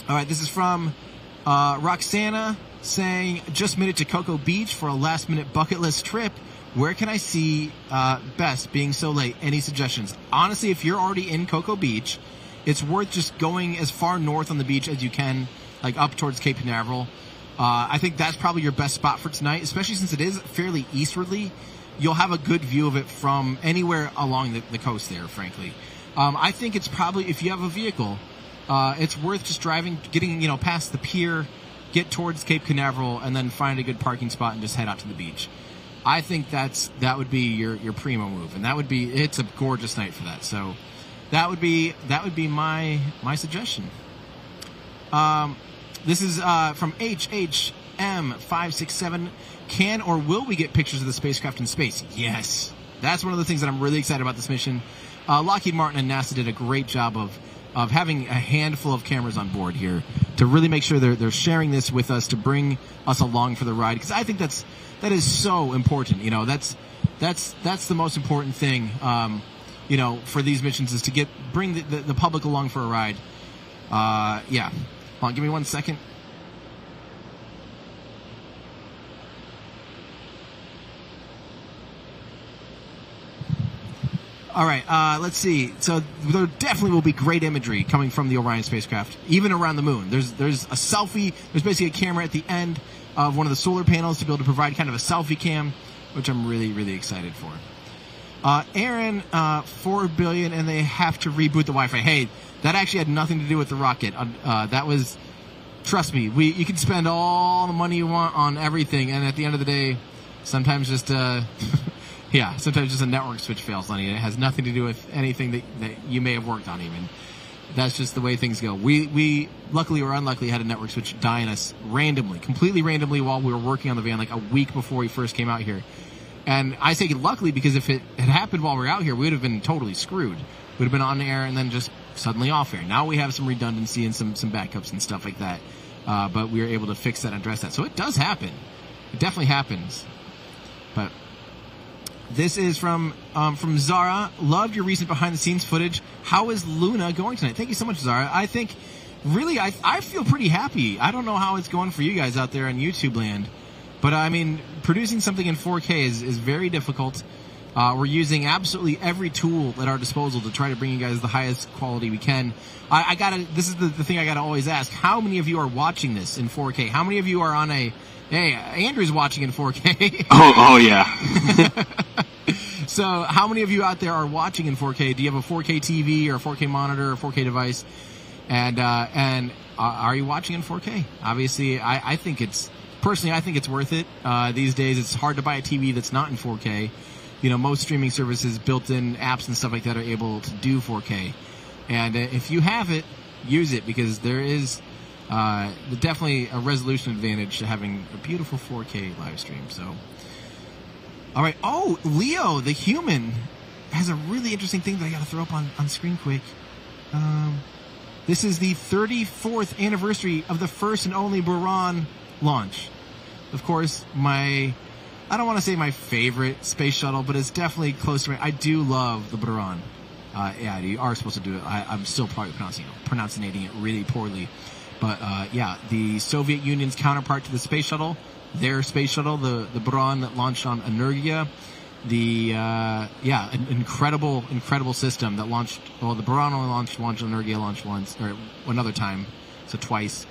All right, this is from Roxana saying, just made it to Cocoa Beach for a last-minute bucket list trip. Where can I see best being so late? Any suggestions? Honestly, if you're already in Cocoa Beach, it's worth just going as far north on the beach as you can, like up towards Cape Canaveral. I think that's probably your best spot for tonight, especially since it is fairly eastwardly. You'll have a good view of it from anywhere along the coast there, frankly. I think it's probably, if you have a vehicle, it's worth just driving, getting, past the pier, get towards Cape Canaveral, and then find a good parking spot and just head out to the beach. I think that would be your primo move, and it's a gorgeous night for that. So that would be my suggestion. This is from HHM567. Can or will we get pictures of the spacecraft in space? Yes. That's one of the things that I'm really excited about this mission. Lockheed Martin and NASA did a great job of having a handful of cameras on board here to really make sure they're sharing this with us to bring us along for the ride, because I think that is so important. That's the most important thing. For these missions is to bring the public along for a ride. Yeah. Hold on, give me 1 second. All right, let's see. So there definitely will be great imagery coming from the Orion spacecraft, even around the moon. There's a selfie. There's basically a camera at the end of one of the solar panels to be able to provide kind of a selfie cam, which I'm really, really excited for. Aaron, 4 billion, and they have to reboot the Wi-Fi. Hey, that actually had nothing to do with the rocket. That was, trust me, you can spend all the money you want on everything, and at the end of the day, sometimes just sometimes just a network switch fails on you. It has nothing to do with anything that you may have worked on even. That's just the way things go. We luckily or unluckily had a network switch die on us completely randomly while we were working on the van, like a week before we first came out here. And I say luckily because if it had happened while we were out here, we would have been totally screwed. We'd have been on air and then just suddenly off air. Now we have some redundancy and some backups and stuff like that. But we were able to fix that and address that. So it does happen. It definitely happens. But this is from Zara. Loved your recent behind-the-scenes footage. How is Luna going tonight? Thank you so much, Zara. I think, really, I feel pretty happy. I don't know how it's going for you guys out there in YouTube land. But, I mean, producing something in 4K is very difficult. We're using absolutely every tool at our disposal to try to bring you guys the highest quality we can. This is the thing I gotta always ask. How many of you are watching this in 4K? How many of you are on hey, Andrew's watching in 4K. oh yeah. So how many of you out there are watching in 4K? Do you have a 4K TV or a 4K monitor or a 4K device? And are you watching in 4K? Obviously, I think it's worth it. These days, it's hard to buy a TV that's not in 4K. Most streaming services, built-in apps and stuff like that are able to do 4K. And if you have it, use it, because there is definitely a resolution advantage to having a beautiful 4K live stream. So, all right. Oh, Leo, the human, has a really interesting thing that I got to throw up on screen quick. This is the 34th anniversary of the first and only Buran launch. Of course, I don't want to say my favorite space shuttle, but it's definitely close to me. I do love the Buran. Yeah, you are supposed to do it. I'm still probably pronouncing it really poorly. But yeah, the Soviet Union's counterpart to the space shuttle, their space shuttle, the Buran that launched on Energia, an incredible system that launched. Well, the Buran only launched once, Energia launched once, or another time, so twice.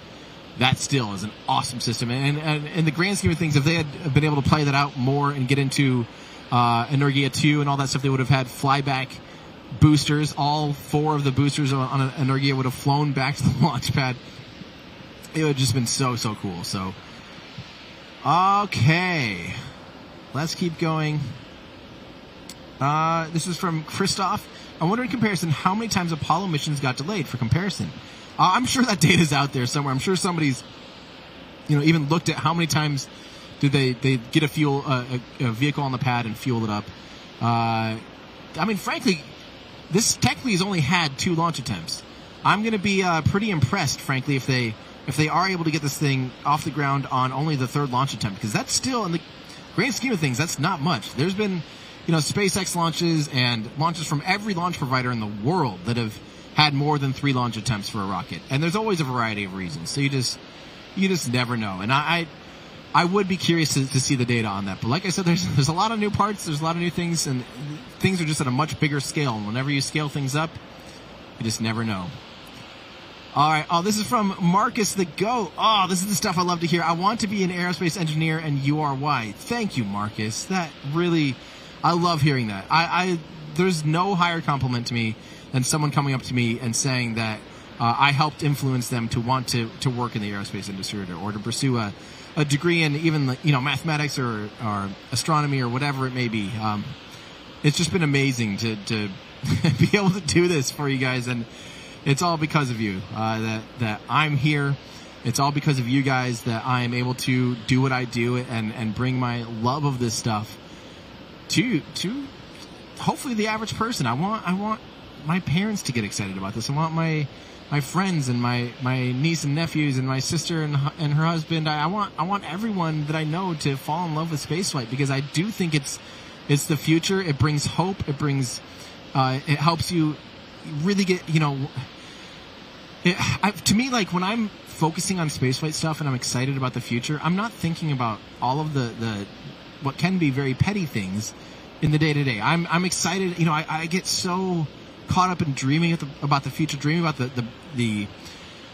That still is an awesome system, and in the grand scheme of things, if they had been able to play that out more and get into Energia 2 and all that stuff, they would have had flyback boosters. All 4 of the boosters on Energia would have flown back to the launch pad. It would have just been so cool. So, okay, let's keep going. This is from Christoph. I wonder in comparison how many times Apollo missions got delayed for comparison. I'm sure that data's out there somewhere. I'm sure somebody's, even looked at how many times did they get a vehicle on the pad and fuel it up. I mean, frankly, this technically has only had 2 launch attempts. I'm going to be pretty impressed, frankly, if they are able to get this thing off the ground on only the 3rd launch attempt, because that's still, in the grand scheme of things, that's not much. There's been, SpaceX launches and launches from every launch provider in the world that have had more than 3 launch attempts for a rocket, and there's always a variety of reasons. So you just never know. And I would be curious to see the data on that. But like I said, there's a lot of new parts, there's a lot of new things, and things are just at a much bigger scale. And whenever you scale things up, you just never know. All right. Oh, this is from Marcus the Goat. Oh, this is the stuff I love to hear. I want to be an aerospace engineer, and you are why. Thank you, Marcus. That really, I love hearing that. There's no higher compliment to me than someone coming up to me and saying that I helped influence them to want to work in the aerospace industry or to pursue a degree in even mathematics or astronomy or whatever it may be. It's just been amazing to be able to do this for you guys, and it's all because of you that I'm here. It's all because of you guys that I am able to do what I do and bring my love of this stuff to hopefully the average person. I want my parents to get excited about this. I want my friends and my niece and nephews and my sister and her husband. I want everyone that I know to fall in love with spaceflight, because I do think it's the future. It brings hope. It brings it helps you really get to me, like, when I'm focusing on spaceflight stuff and I'm excited about the future, I'm not thinking about all of the what can be very petty things in the day-to-day. I'm excited. I get so caught up in dreaming about the future, dreaming about the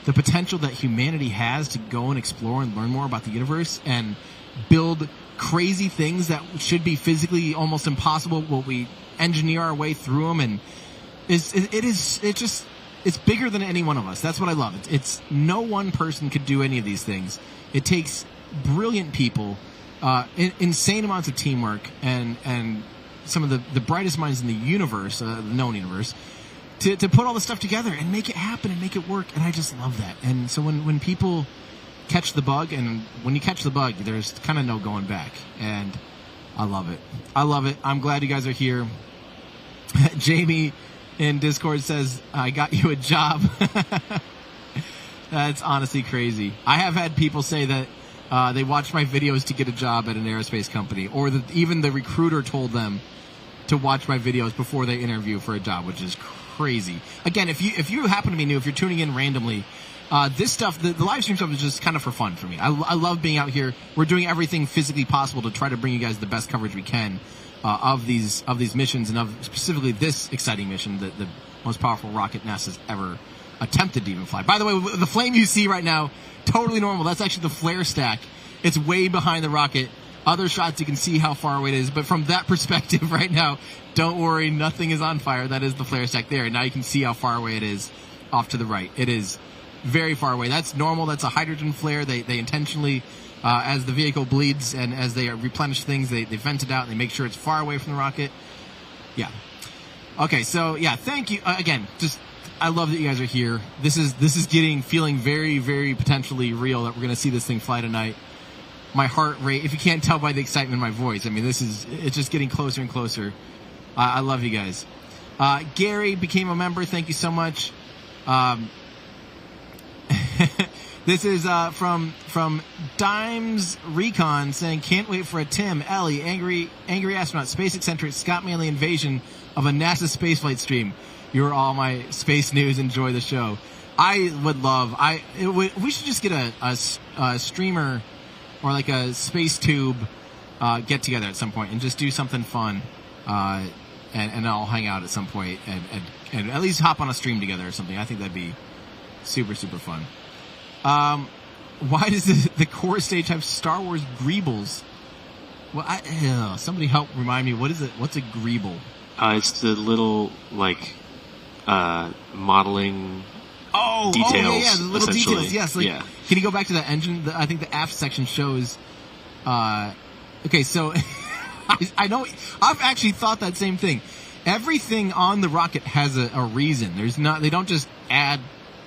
potential that humanity has to go and explore and learn more about the universe and build crazy things that should be physically almost impossible. Will we engineer our way through them? And it's bigger than any one of us. That's what I love. It's no one person could do any of these things. It takes brilliant people, insane amounts of teamwork, and some of the brightest minds in the universe, the known universe, to put all this stuff together and make it happen and make it work. And I just love that. And so when people catch the bug, and when you catch the bug, there's kind of no going back. And I love it. I love it. I'm glad you guys are here. Jamie in Discord says, I got you a job. That's honestly crazy. I have had people say that they watched my videos to get a job at an aerospace company, or even the recruiter told them to watch my videos before they interview for a job, which is crazy. Again, if you happen to be new, if you're tuning in randomly, this stuff, the live stream stuff is just kind of for fun for me. I love being out here. We're doing everything physically possible to try to bring you guys the best coverage we can of these missions, and of specifically this exciting mission, the most powerful rocket NASA's ever attempted to even fly. By the way, the flame you see right now, totally normal. That's actually the flare stack. It's way behind the rocket. Other shots, you can see how far away it is. But from that perspective right now, don't worry, nothing is on fire. That is the flare stack there. Now you can see how far away it is off to the right. It is very far away. That's normal. That's a hydrogen flare. They intentionally, as the vehicle bleeds and as they replenish things, they vent it out and they make sure it's far away from the rocket. Yeah. Okay, so yeah, thank you. Again, just I love that you guys are here. This is feeling very, very potentially real that we're going to see this thing fly tonight. My heart rate, if you can't tell by the excitement in my voice, I mean, it's just getting closer and closer. I love you guys. Gary became a member. Thank you so much. This is from Dimes Recon saying, can't wait for a Tim, Ellie, Angry Astronaut, Space Eccentric, Scott Manley invasion of a NASA spaceflight stream. You're all my space news. Enjoy the show. I would love. We should just get a streamer or like a space tube get together at some point and just do something fun, and all hang out at some point and at least hop on a stream together or something. I think that'd be super fun. Why does the core stage have Star Wars greebles? Well, somebody help remind me. What is it? What's a greeble? It's the little modeling. Details, the little details. Yes, yeah. Can you go back to the engine? I think the aft section shows. Okay, so I know I've actually thought that same thing. Everything on the rocket has a reason. They don't just add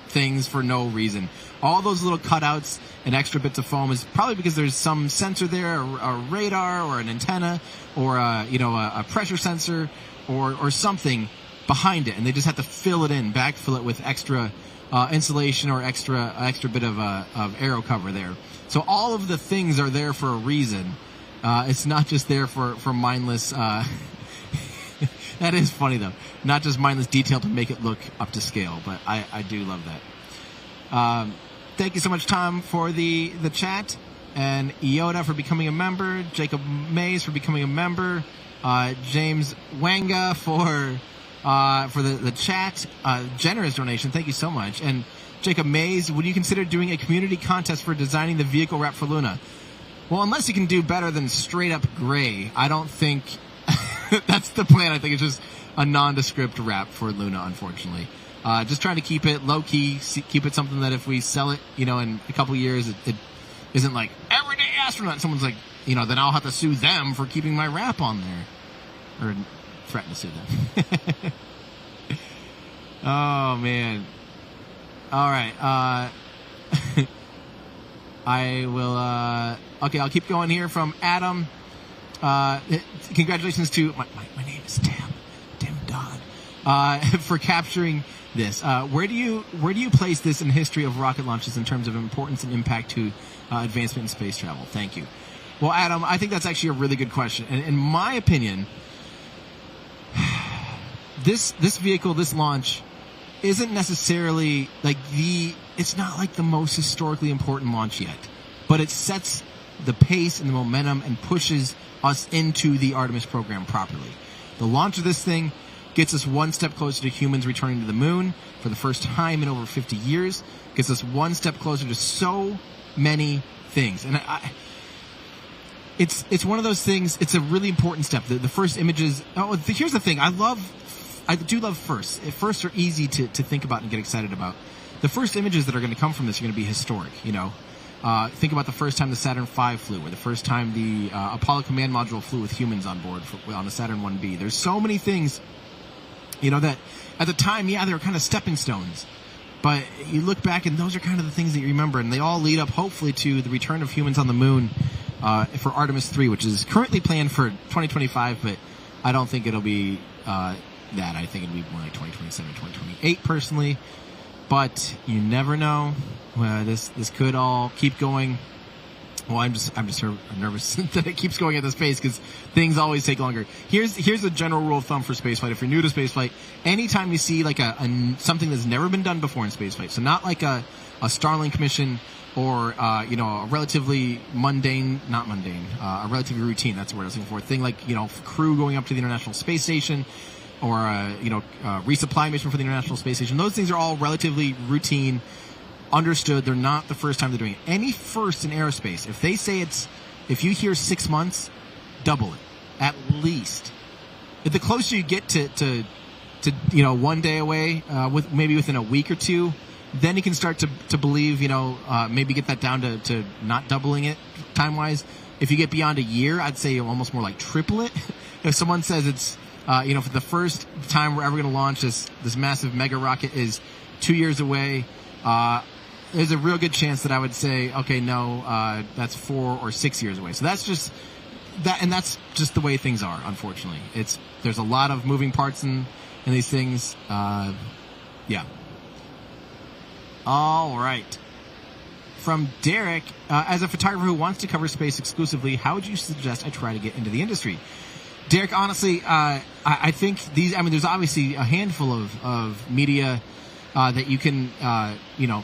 things for no reason. All those little cutouts and extra bits of foam is probably because there's some sensor there, a radar or an antenna, or a pressure sensor or something behind it, and they just have to backfill it with extra insulation or extra bit of aero cover there. So all of the things are there for a reason. It's not just there for mindless. That is funny though. Not just mindless detail to make it look up to scale, but I do love that. Thank you so much, Tom, for the chat, and Yoda for becoming a member, Jacob Mays for becoming a member, James Wanga for the chat, generous donation. Thank you so much. And Jacob Mays, would you consider doing a community contest for designing the vehicle wrap for Luna? Well, unless you can do better than straight up gray, I don't think that's the plan. I think it's just a nondescript wrap for Luna, unfortunately. Just trying to keep it low key, keep it something that if we sell it, in a couple years, it isn't like everyday astronaut. Someone's like, then I'll have to sue them for keeping my wrap on there, or threaten to sue them. Oh man! All right, I will. Okay, I'll keep going here from Adam. Congratulations to my name is Tim Dodd, for capturing this. Where do you place this in history of rocket launches in terms of importance and impact to advancement in space travel? Thank you. Well, Adam, I think that's actually a really good question, and in my opinion, this vehicle, this launch, isn't necessarily it's not like the most historically important launch yet, but it sets the pace and the momentum and pushes us into the Artemis program properly. The launch of this thing gets us one step closer to humans returning to the moon for the first time in over 50 years, gets us one step closer to so many things. And it's one of those things, it's a really important step. The first images, here's the thing, I do love firsts. Firsts are easy to think about and get excited about. The first images that are going to come from this are going to be historic, Think about the first time the Saturn V flew, or the first time the Apollo command module flew with humans on board on the Saturn 1B. There's so many things, that at the time, they were kind of stepping stones. But you look back, and those are kind of the things that you remember, and they all lead up, hopefully, to the return of humans on the moon for Artemis III, which is currently planned for 2025, but I don't think it'll be that. I think it'll be more like 2027, 2028, personally. But you never know. This could all keep going. Well, I'm just nervous that it keeps going at this pace because things always take longer. Here's a general rule of thumb for spaceflight. If you're new to spaceflight, anytime you see like something that's never been done before in spaceflight, so not like a Starlink mission or a relatively a relatively routine. That's the word I was looking for. Thing like crew going up to the International Space Station, or resupply mission for the International Space Station. Those things are all relatively routine. Understood. They're not the first time they're doing it. Any first in aerospace, if they say if you hear 6 months, double it at least. If the closer you get to 1 day away, maybe within a week or two, then you can start to believe, maybe get that down to not doubling it time wise. If you get beyond a year, I'd say almost more like triple it. If someone says it's for the first time we're ever going to launch this massive mega rocket is 2 years away, there's a real good chance that I would say, okay, no, that's 4 or 6 years away. So that's just that, and that's just the way things are. Unfortunately, there's a lot of moving parts in these things. Yeah. All right. From Derek, as a photographer who wants to cover space exclusively, how would you suggest I try to get into the industry? Derek, honestly, I think there's obviously a handful of media that you can,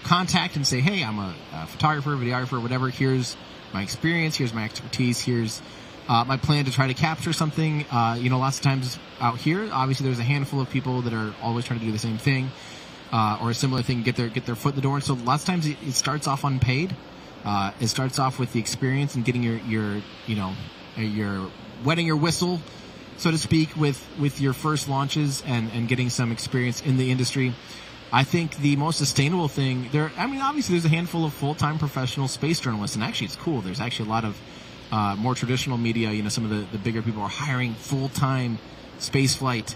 contact and say, hey, I'm a photographer, videographer, whatever. Here's my experience. Here's my expertise. Here's my plan to try to capture something. Lots of times out here, obviously, there's a handful of people that are always trying to do the same thing or a similar thing, get their foot in the door. And so lots of times it starts off unpaid. It starts off with the experience and getting your wetting your whistle, so to speak, with your first launches and getting some experience in the industry. I think the most sustainable thing obviously there's a handful of full-time professional space journalists, and actually it's cool. There's actually a lot of more traditional media, some of the bigger people are hiring full-time spaceflight,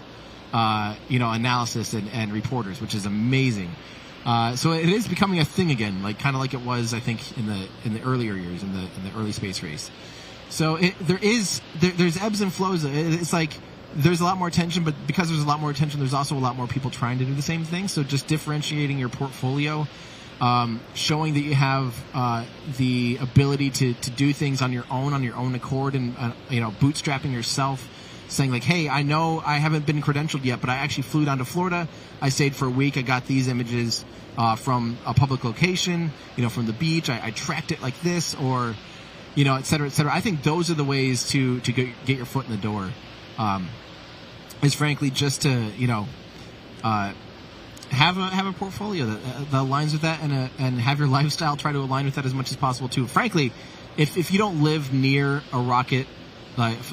analysis and reporters, which is amazing. So it is becoming a thing again, kind of like it was, I think, in the earlier years, in the early space race. So there's ebbs and flows. It's like there's a lot more attention, but because there's a lot more attention, there's also a lot more people trying to do the same thing. So just differentiating your portfolio, showing that you have the ability to do things on your own accord, and bootstrapping yourself, saying like, hey, I know I haven't been credentialed yet, but I actually flew down to Florida. I stayed for a week. I got these images from a public location, from the beach. I tracked it like this, or, et cetera, et cetera. I think those are the ways to get your foot in the door. Is frankly just to, have a portfolio that aligns with that, and have your lifestyle try to align with that as much as possible too. Frankly, if you don't live near a rocket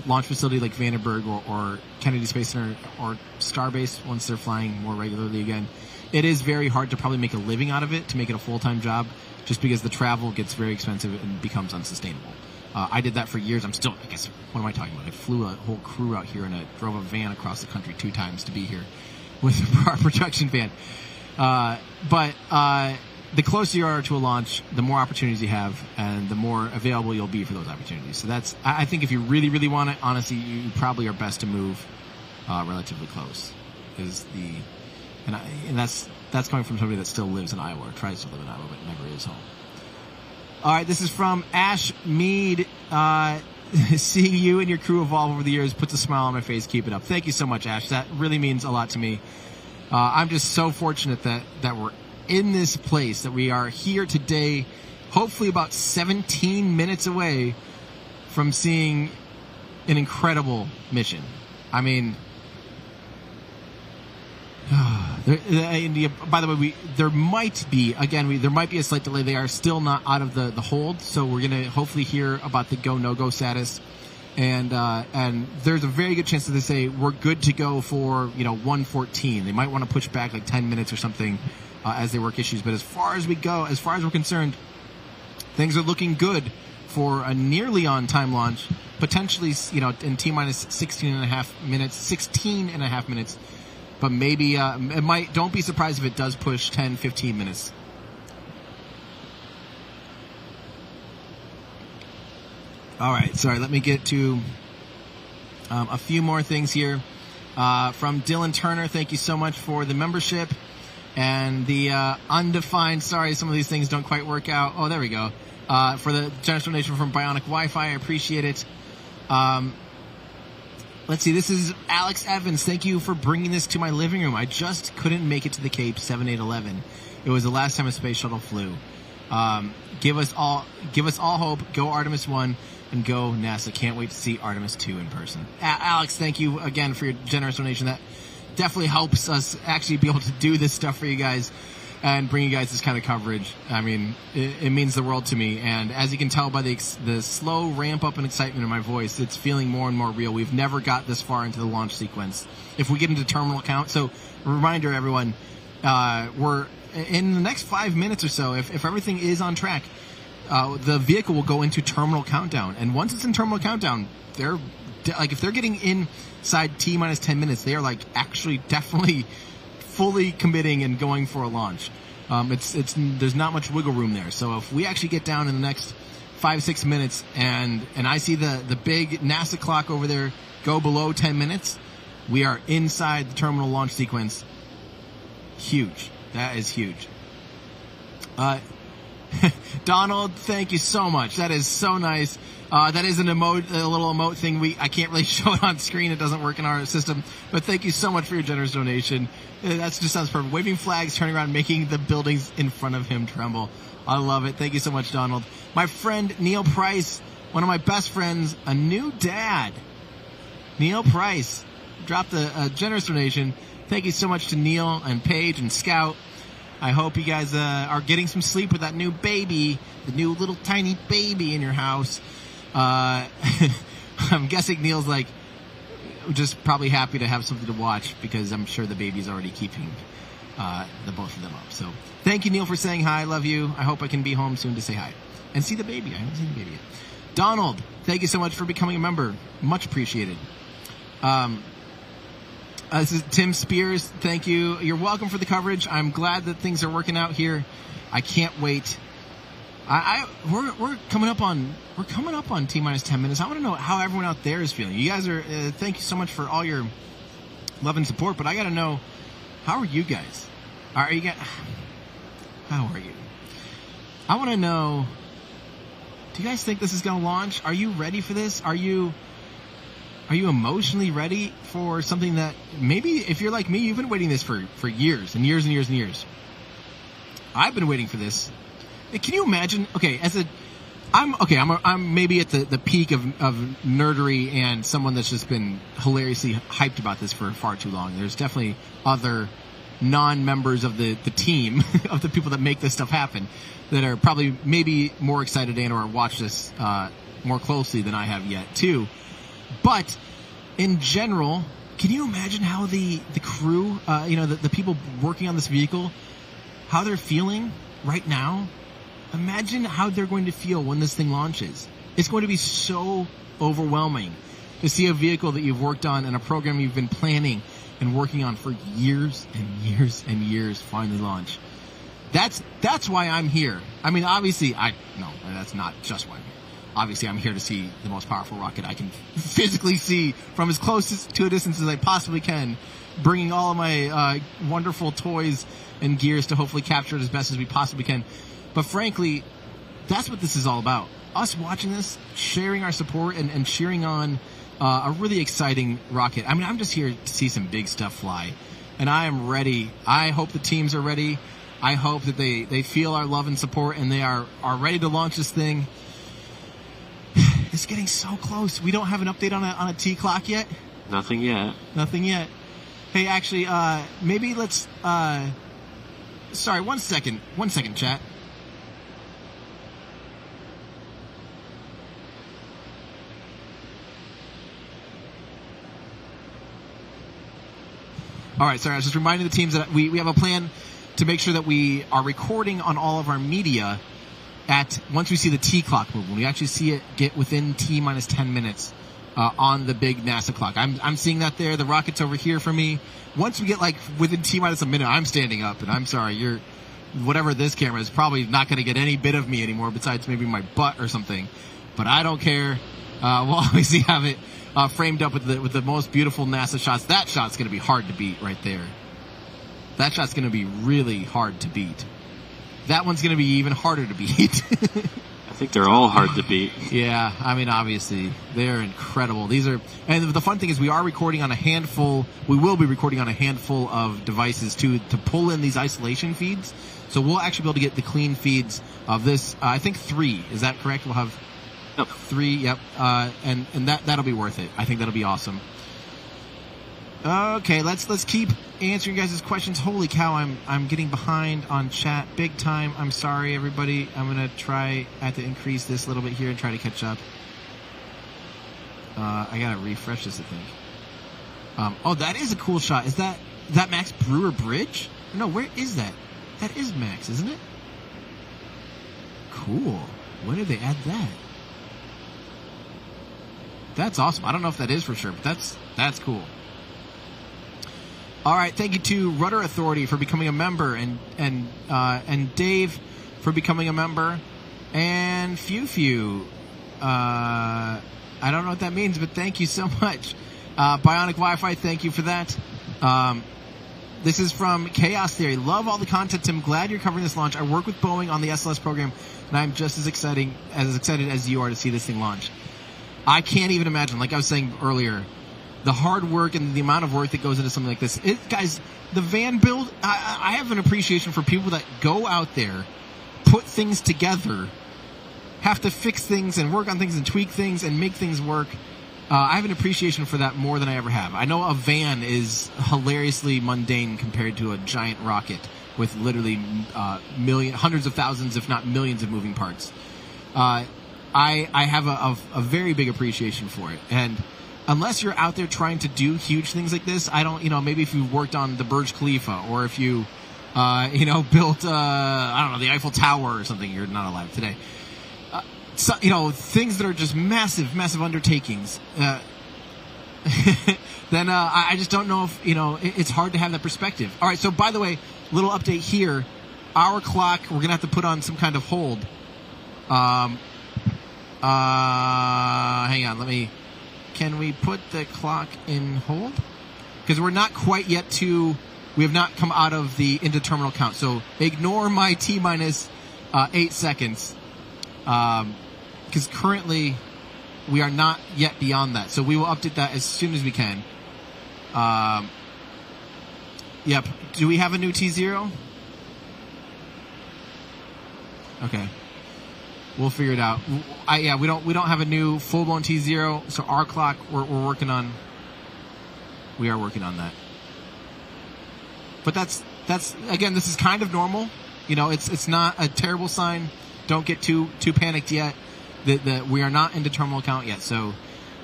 launch facility like Vandenberg or Kennedy Space Center or Starbase, once they're flying more regularly again, it is very hard to probably make a living out of it, to make it a full-time job, just because the travel gets very expensive and becomes unsustainable. I did that for years. I'm still, I guess, what am I talking about? I flew a whole crew out here and I drove a van across the country 2 times to be here with our production van. But the closer you are to a launch, the more opportunities you have and the more available you'll be for those opportunities. So I think if you really, really want it, honestly, you probably are best to move relatively close. And that's coming from somebody that still lives in Iowa, or tries to live in Iowa, but never is home. All right, this is from Ash Mead. Seeing you and your crew evolve over the years puts a smile on my face. Keep it up. Thank you so much, Ash. That really means a lot to me. I'm just so fortunate that we're in this place, that we are here today, hopefully about 17 minutes away from seeing an incredible mission. I mean, by the way, there might be a slight delay. They are still not out of the hold, so we're going to hopefully hear about the go no-go status. And there's a very good chance that they say we're good to go for 1:14. They might want to push back like 10 minutes or something as they work issues. But as far as we're concerned, things are looking good for a nearly on-time launch, potentially in T-minus 16 and a half minutes. But maybe it might. Don't be surprised if it does push 10, 15 minutes. All right, sorry. Let me get to a few more things here. From Dylan Turner, thank you so much for the membership and the undefined. Sorry, some of these things don't quite work out. Oh, there we go. For the generous donation from Bionic Wi-Fi, I appreciate it. Let's see, this is Alex Evans. Thank you for bringing this to my living room. I just couldn't make it to the Cape 7811. It was the last time a space shuttle flew. Give us all hope. Go Artemis I and go NASA. Can't wait to see Artemis II in person. Alex, thank you again for your generous donation. That definitely helps us actually be able to do this stuff for you guys and bring you guys this kind of coverage. I mean, it means the world to me. And as you can tell by the slow ramp up in excitement in my voice, it's feeling more and more real. We've never got this far into the launch sequence. If we get into terminal count, so reminder everyone, we're in the next 5 minutes or so, if everything is on track, the vehicle will go into terminal countdown. And once it's in terminal countdown, if they're getting inside T-minus 10 minutes, they are actually definitely fully committing and going for a launch. There's not much wiggle room there. So if we actually get down in the next 5-6 minutes and I see the big NASA clock over there go below 10 minutes, we are inside the terminal launch sequence. Huge. That is huge. Donald, thank you so much. That is so nice. That is a little emote thing. I can't really show it on screen. It doesn't work in our system. But thank you so much for your generous donation. That just sounds perfect. Waving flags, turning around, making the buildings in front of him tremble. I love it. Thank you so much, Donald. My friend Neil Price, one of my best friends, a new dad. Neil Price dropped a generous donation. Thank you so much to Neil and Paige and Scout. I hope you guys are getting some sleep with that new baby, the new little tiny baby in your house. I'm guessing Neil's like just probably happy to have something to watch because I'm sure the baby's already keeping the both of them up. So thank you, Neil, for saying hi. I love you. I hope I can be home soon to say hi and see the baby. I haven't seen the baby yet. Donald, thank you so much for becoming a member. Much appreciated. This is Tim Spears. Thank you. You're welcome for the coverage. I'm glad that things are working out here. I can't wait. We're coming up on T-minus 10 minutes. I want to know how everyone out there is feeling. You guys are. Thank you so much for all your love and support. But I got to know, how are you guys? How are you? I want to know. Do you guys think this is going to launch? Are you ready for this? Are you emotionally ready for something that maybe if you're like me, you've been waiting this for years and years and years and years. I've been waiting for this. Can you imagine? Okay, I'm maybe at the peak of nerdery and someone that's just been hilariously hyped about this for far too long. There's definitely other non-members of the team of the people that make this stuff happen that are probably maybe more excited and or watch this more closely than I have yet too. But in general, can you imagine how the crew, the people working on this vehicle, how they're feeling right now? Imagine how they're going to feel when this thing launches. It's going to be so overwhelming to see a vehicle that you've worked on and a program you've been planning and working on for years and years and years finally launch. That's why I'm here. I mean, obviously, that's not just why I'm here. Obviously, I'm here to see the most powerful rocket I can physically see from as close to a distance as I possibly can, bringing all of my wonderful toys and gears to hopefully capture it as best as we possibly can. But frankly, that's what this is all about. Us watching this, sharing our support, and cheering on a really exciting rocket. I mean, I'm just here to see some big stuff fly. And I am ready. I hope the teams are ready. I hope that they feel our love and support and they are ready to launch this thing. It's getting so close. We don't have an update on a T clock yet? Nothing yet. Nothing yet. Hey, actually, maybe let's... sorry, one second. 1 second, chat. All right, sorry, I was just reminding the teams that we have a plan to make sure that we are recording on all of our media once we see the T clock move, when we actually see it get within T minus 10 minutes on the big NASA clock. I'm seeing that there. The rocket's over here for me. Once we get like within T minus a minute, I'm standing up, and I'm sorry, whatever this camera is probably not going to get any bit of me anymore besides maybe my butt or something. But I don't care. We'll obviously have it framed up with the most beautiful NASA shots. That shot's going to be hard to beat right there. That shot's going to be really hard to beat. That one's going to be even harder to beat. I think they're all hard to beat. Yeah, I mean, obviously, they're incredible. And the fun thing is we are recording on a handful, we will be recording on a handful of devices to pull in these isolation feeds. So we'll actually be able to get the clean feeds of this, I think 3. Is that correct? We'll have 3, yep. And that'll be worth it. I think that'll be awesome. Okay, let's keep answering you guys' questions. Holy cow, I'm getting behind on chat big time. I'm sorry, everybody. I'm gonna try to increase this a little bit here and try to catch up. I gotta refresh this, I think. Oh, that is a cool shot. Is that Max Brewer Bridge? No, where is that? That is Max, isn't it? Cool. When did they add that? That's awesome. I don't know if that is for sure, but that's cool. All right, thank you to Rudder Authority for becoming a member, and Dave for becoming a member, and Few. I don't know what that means, but thank you so much. Bionic Wi-Fi, thank you for that. This is from Chaos Theory. Love all the content, Tim. Glad you're covering this launch. I work with Boeing on the SLS program, and I'm just as excited as you are to see this thing launch. I can't even imagine, like I was saying earlier, the hard work and the amount of work that goes into something like this. Guys, the van build, I have an appreciation for people that go out there, put things together, have to fix things and work on things and tweak things and make things work. I have an appreciation for that more than I ever have. I know a van is hilariously mundane compared to a giant rocket with literally hundreds of thousands, if not millions of moving parts. I have a very big appreciation for it. And unless you're out there trying to do huge things like this, I don't, maybe if you've worked on the Burj Khalifa or if you, built, I don't know, the Eiffel Tower or something, you're not alive today. So, things that are just massive, massive undertakings, then I just don't know if, it's hard to have that perspective. All right, so by the way, little update here. Our clock, we're going to have to put on some kind of hold. Hang on, can we put the clock in hold? Because we're not quite yet we have not come out of the into terminal count. So ignore my T-minus 8 seconds. Because currently we are not yet beyond that. So we will update that as soon as we can. Yep. Do we have a new T0? Okay. We'll figure it out. We don't have a new full-blown T0, so our clock we're working on. We are working on that. But that's again, this is kind of normal. It's not a terrible sign. Don't get too panicked yet. We are not into terminal count yet, so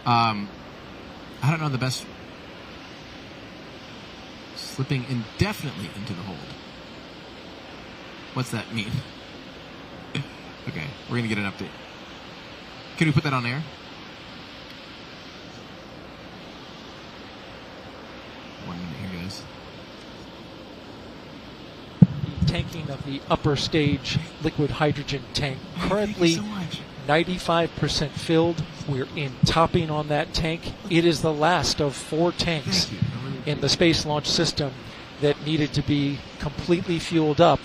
I don't know the best. Slipping indefinitely into the hold. What's that mean? Okay, we're gonna get an update. Can we put that on air? 1 minute here, guys. The tanking of the upper stage liquid hydrogen tank currently 95% filled. We're in topping on that tank. It is the last of 4 tanks in the Space Launch System that needed to be completely fueled up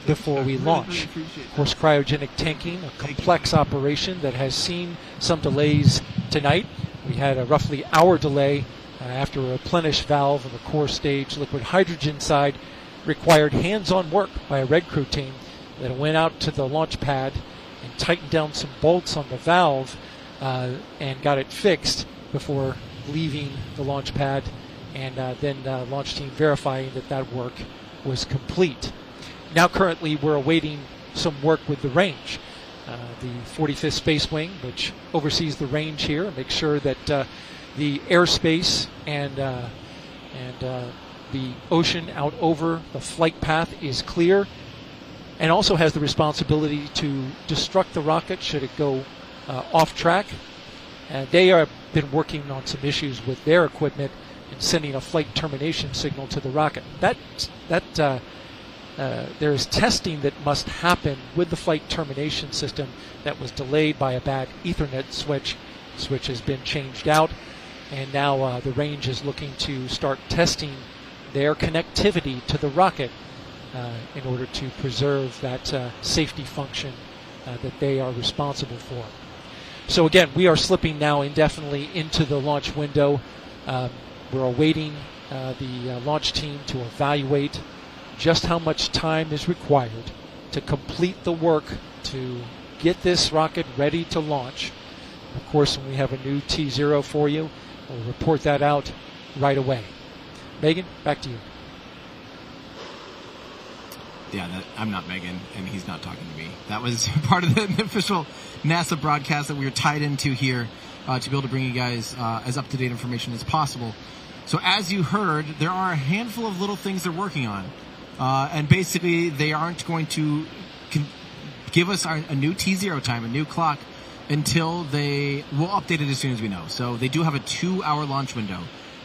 before we launch. Of course, cryogenic tanking, a complex operation that has seen some delays tonight. We had a roughly hour delay after a replenish valve on the core stage liquid hydrogen side required hands-on work by a red crew team that went out to the launch pad and tightened down some bolts on the valve and got it fixed before leaving the launch pad, and then the launch team verifying that work was complete. Now currently we're awaiting some work with the range. The 45th Space Wing, which oversees the range here, makes sure that the airspace and the ocean out over the flight path is clear, and also has the responsibility to destruct the rocket should it go off track. They have been working on some issues with their equipment and sending a flight termination signal to the rocket. There is testing that must happen with the flight termination system that was delayed by a bad Ethernet switch. Switch has been changed out, and now the range is looking to start testing their connectivity to the rocket in order to preserve that safety function that they are responsible for. So again, we are slipping now indefinitely into the launch window. We're awaiting the launch team to evaluate just how much time is required to complete the work to get this rocket ready to launch. Of course, when we have a new T0 for you, we'll report that out right away. Megan, back to you. Yeah, I'm not Megan, and he's not talking to me. That was part of the official NASA broadcast that we were tied into here to be able to bring you guys as up-to-date information as possible. So as you heard, there are a handful of little things they're working on. And basically, they aren't going to give us a new T0 time, a new clock, until we'll update it as soon as we know. So they do have a 2-hour launch window,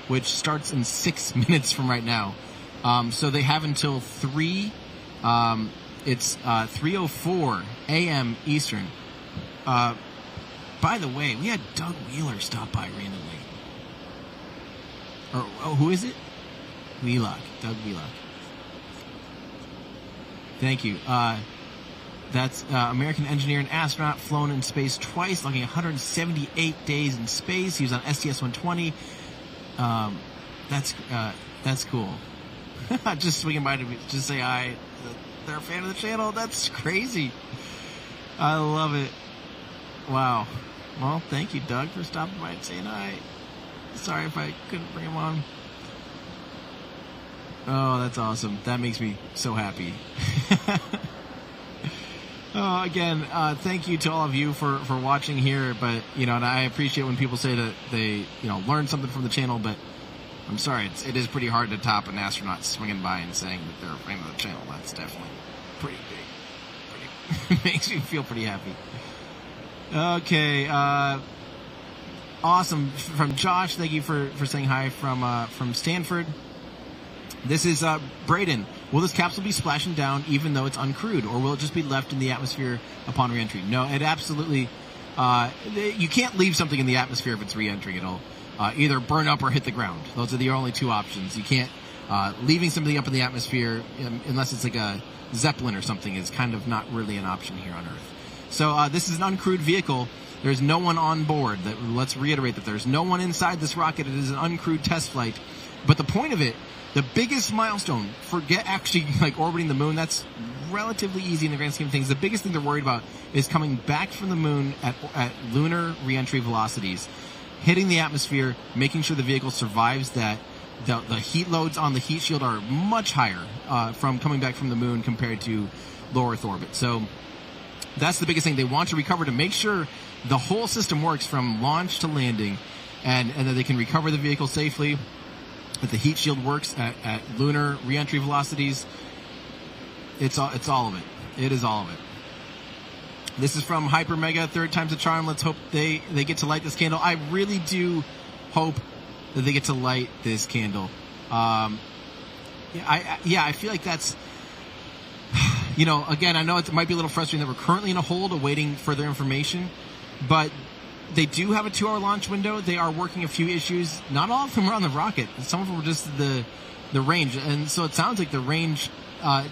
which starts in 6 minutes from right now. So they have until 3. It's 3:04 a.m. Eastern. By the way, we had Doug Wheeler stop by randomly. Or who is it? Wheelock. Doug Wheelock. Thank you. That's American engineer and astronaut, flown in space twice, logging 178 days in space. He was on STS-120. That's cool. Just swinging by to just say hi. They're a fan of the channel. That's crazy. I love it. Wow. Well, thank you, Doug, for stopping by and saying hi. Sorry if I couldn't bring him on. Oh, that's awesome. That makes me so happy. Oh, again, thank you to all of you for watching here. But, and I appreciate when people say that they, learned something from the channel. But I'm sorry, it is pretty hard to top an astronaut swinging by and saying that they're a fan of the channel. That's definitely pretty big. Makes me feel pretty happy. Okay, awesome. From Josh, thank you for saying hi from Stanford. This is Braden. Will this capsule be splashing down even though it's uncrewed, or will it just be left in the atmosphere upon reentry? No, it absolutely. You can't leave something in the atmosphere if it's reentering. It'll either burn up or hit the ground. Those are the only two options. You can't leaving something up in the atmosphere unless it's like a Zeppelin or something is kind of not really an option here on Earth. So this is an uncrewed vehicle. There's no one on board. Let's reiterate that there's no one inside this rocket. It is an uncrewed test flight. But the point of it, the biggest milestone, forget actually like orbiting the moon. That's relatively easy in the grand scheme of things. The biggest thing they're worried about is coming back from the moon at lunar reentry velocities, hitting the atmosphere, making sure the vehicle survives that. The heat loads on the heat shield are much higher from coming back from the moon compared to low Earth orbit. So that's the biggest thing. They want to recover to make sure the whole system works from launch to landing, and that they can recover the vehicle safely, that the heat shield works at lunar reentry velocities. It's all of it. It is all of it. This is from Hyper Mega, third time's a charm. Let's hope they get to light this candle. I really do hope that they get to light this candle. I feel like that's, again, I know it might be a little frustrating that we're currently in a hold awaiting further information, but they do have a 2-hour launch window. They are working a few issues. Not all of them are on the rocket. Some of them were just the range. And so it sounds like the range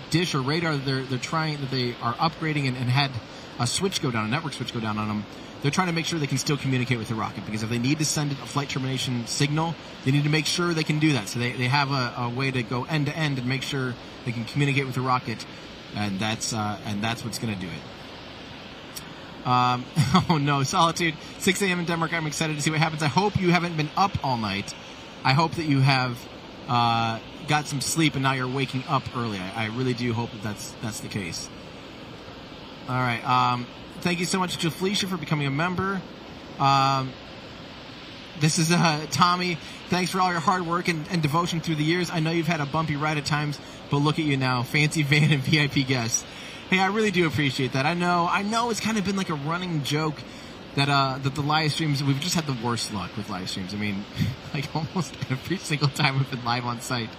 dish or radar they're trying, that they are upgrading and had a switch go down, a network switch go down on them. They're trying to make sure they can still communicate with the rocket, because if they need to send a flight termination signal, they need to make sure they can do that. So they have a way to go end to end and make sure they can communicate with the rocket, and that's what's going to do it. Oh no, Solitude, 6 a.m. in Denmark. I'm excited to see what happens. I hope you haven't been up all night. I hope that you have got some sleep and now you're waking up early. I really do hope that that's the case. All right. Thank you so much to Felicia for becoming a member. This is Tommy. Thanks for all your hard work and devotion through the years. I know you've had a bumpy ride at times, but look at you now. Fancy van and VIP guests. Hey, I really do appreciate that. I know it's kind of been like a running joke that the live streams, we've just had the worst luck with live streams. I mean, like almost every single time we've been live on site,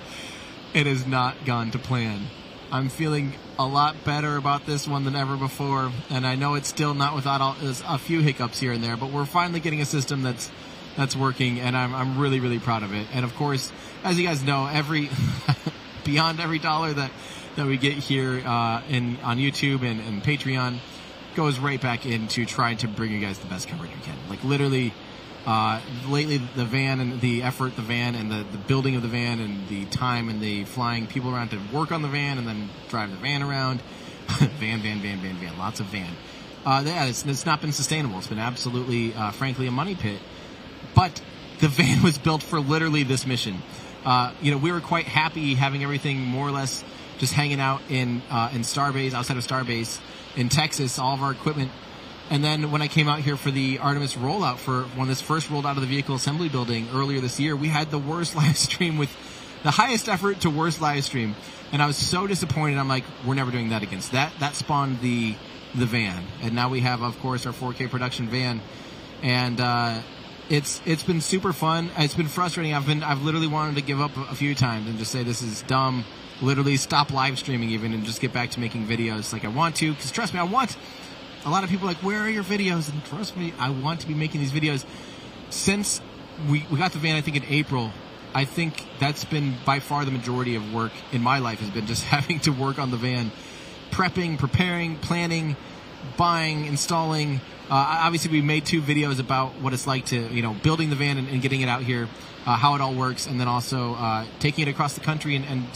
it has not gone to plan. I'm feeling a lot better about this one than ever before, and I know it's still not without a few hiccups here and there, but we're finally getting a system that's working, and I'm really, really proud of it. And of course, as you guys know, beyond every dollar that we get here on YouTube and Patreon goes right back into trying to bring you guys the best coverage we can. Like literally, lately the van and the effort, the van and the building of the van and the time and the flying people around to work on the van and then drive the van around. van, lots of van. It's not been sustainable. It's been absolutely, frankly, a money pit. But the van was built for literally this mission. We were quite happy having everything more or less just hanging out in Starbase, outside of Starbase in Texas, all of our equipment. And then when I came out here for the Artemis rollout, for when this first rolled out of the vehicle assembly building earlier this year, we had the worst live stream with the highest effort to worst live stream. And I was so disappointed. I'm like, we're never doing that again. So that spawned the van. And now we have, of course, our 4K production van. And it's been super fun. It's been frustrating. I've literally wanted to give up a few times and just say this is dumb. Literally stop live streaming even and just get back to making videos like I want to. Because trust me, a lot of people are like, where are your videos? And trust me, I want to be making these videos. Since we got the van, I think in April, I think that's been by far the majority of work in my life has been just having to work on the van, prepping, preparing, planning, buying, installing. Obviously, we made 2 videos about what it's like to, building the van and getting it out here, how it all works, and then also taking it across the country and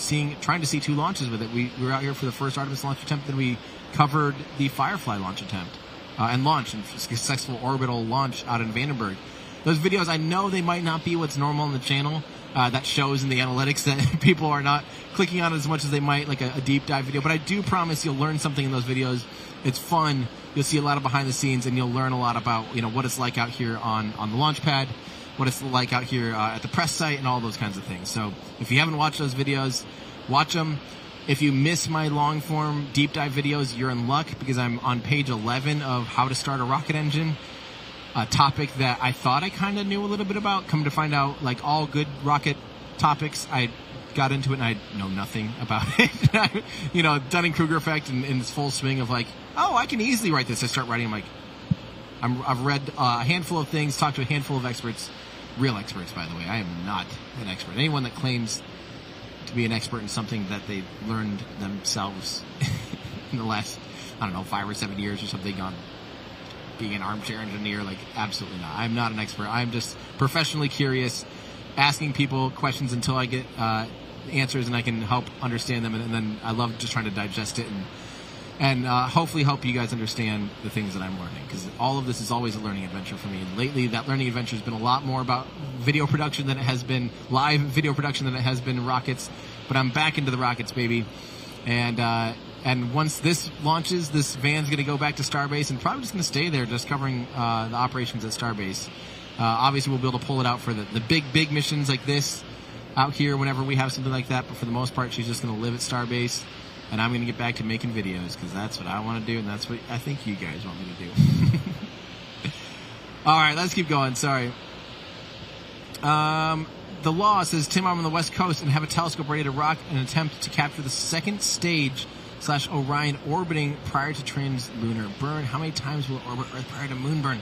trying to see 2 launches with it. We were out here for the first Artemis launch attempt, then we covered the Firefly launch attempt and launch, and successful orbital launch out in Vandenberg. Those videos, I know they might not be what's normal on the channel. That shows in the analytics that people are not clicking on it as much as they might, like a deep dive video. But I do promise you'll learn something in those videos. It's fun. You'll see a lot of behind the scenes, and you'll learn a lot about what it's like out here on the launch pad, what it's like out here at the press site, and all those kinds of things. So if you haven't watched those videos, watch them. If you miss my long form deep dive videos, you're in luck, because I'm on page 11 of how to start a rocket engine. A topic that I thought I kind of knew a little bit about. Come to find out, like all good rocket topics, I got into it and I know nothing about it. Dunning-Kruger effect in its full swing of like, oh, I can easily write this. I start writing, I'm like, I've read a handful of things, talked to a handful of experts, real experts, by the way. I am not an expert. Anyone that claims to be an expert in something that they learned themselves in the last, 5 or 7 years or something on being an armchair engineer, like, absolutely not. I'm not an expert. I'm just professionally curious, asking people questions until I get answers and I can help understand them, and then I love just trying to digest it and hopefully help you guys understand the things that I'm learning, because all of this is always a learning adventure for me. And lately, that learning adventure has been a lot more about video production than it has been live video production than it has been rockets. But I'm back into the rockets, baby. And once this launches, this van's going to go back to Starbase and probably just going to stay there, just covering the operations at Starbase. Obviously, we'll be able to pull it out for the big missions like this out here whenever we have something like that. But for the most part, she's just going to live at Starbase. And I'm going to get back to making videos, because that's what I want to do, and that's what I think you guys want me to do. All right, let's keep going. Sorry. The law says, Tim, I'm on the West Coast and have a telescope ready to rock an attempt to capture the second stage / Orion orbiting prior to trans-lunar burn. How many times will it orbit Earth prior to moon burn?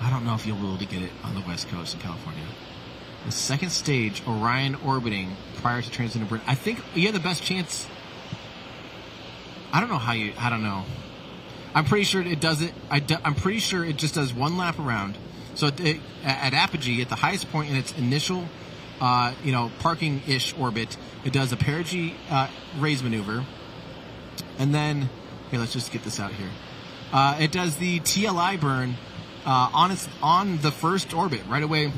I don't know if you'll be able to get it on the West Coast in California. The second stage, Orion orbiting prior to trans-lunar burn. I think you have the best chance. I don't know. I'm pretty sure it does it. I'm pretty sure it just does one lap around. So at apogee, at the highest point in its initial, parking-ish orbit, it does a perigee raise maneuver. And then, okay, let's just get this out here. It does the TLI burn on the first orbit right away.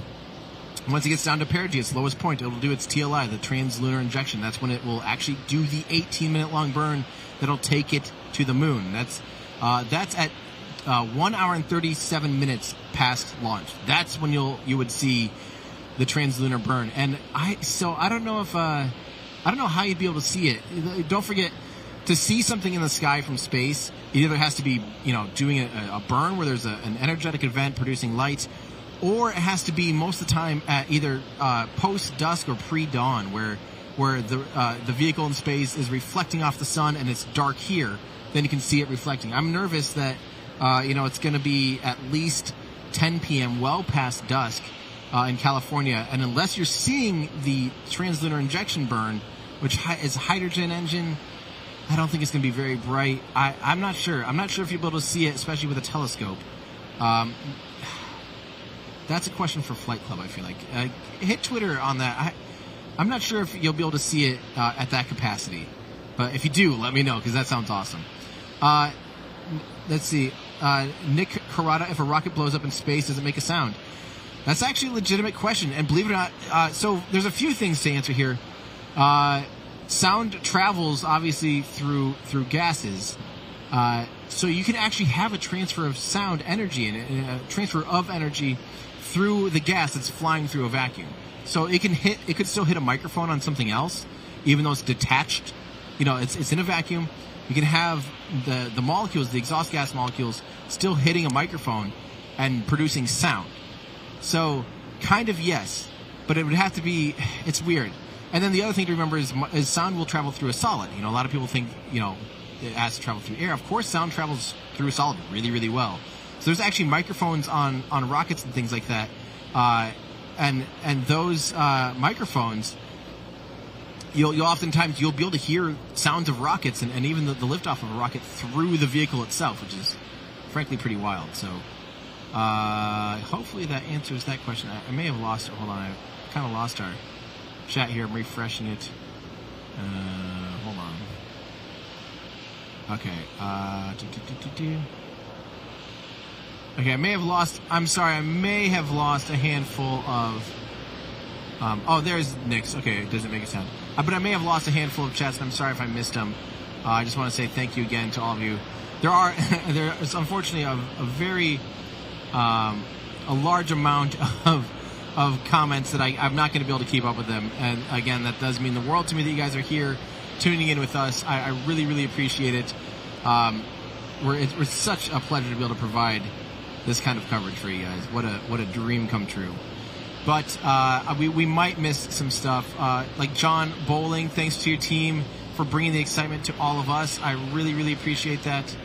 Once it gets down to perigee, its lowest point, it'll do its TLI, the trans-lunar injection. That's when it will actually do the 18-minute long burn that'll take it to the moon. That's at 1 hour and 37 minutes past launch. That's when you would see the trans-lunar burn. And I don't know if I don't know how you'd be able to see it. Don't forget, to see something in the sky from space, it either has to be doing a burn where there's an energetic event producing light, or it has to be most of the time at either post-dusk or pre-dawn, where the vehicle in space is reflecting off the sun and it's dark here. Then you can see it reflecting. I'm nervous that it's going to be at least 10 p.m., well past dusk in California, and unless you're seeing the translunar injection burn, which is a hydrogen engine, I don't think it's going to be very bright. I'm not sure. I'm not sure if you'll be able to see it, especially with a telescope. That's a question for Flight Club, I feel like. Hit Twitter on that. I'm not sure if you'll be able to see it at that capacity. But if you do, let me know, because that sounds awesome. Let's see. Nick Carrata, if a rocket blows up in space, does it make a sound? That's actually a legitimate question. And believe it or not, so there's a few things to answer here. Sound travels, obviously, through gases. So you can actually have a transfer of sound energy and a transfer of energy through the gas that's flying through a vacuum. So it could still hit a microphone on something else, even though it's detached. It's in a vacuum. You can have the molecules, the exhaust gas molecules, still hitting a microphone and producing sound. So, kind of yes, but it would have to be. It's weird. And then the other thing to remember is sound will travel through a solid. A lot of people think it has to travel through air. Of course, sound travels through a solid really, really well. So there's actually microphones on rockets and things like that. and those microphones, you'll oftentimes you'll be able to hear sounds of rockets and even the liftoff of a rocket through the vehicle itself, which is frankly pretty wild. So hopefully that answers that question. I may have lost it. Hold on, I kind of lost our chat here. I'm refreshing it. Hold on. Okay. Okay, I may have lost. I'm sorry. I may have lost a handful of. Oh, there's Nick's. Okay, it doesn't make a sound. But I may have lost a handful of chats, and I'm sorry if I missed them. I just want to say thank you again to all of you. There is unfortunately a very a large amount of comments that I'm not going to be able to keep up with them. And again, that does mean the world to me that you guys are here tuning in with us. I really, really appreciate it. It's such a pleasure to be able to provide this kind of coverage for you guys. What a dream come true. But we might miss some stuff. Like John Bowling, thanks to your team for bringing the excitement to all of us. I really, really appreciate that.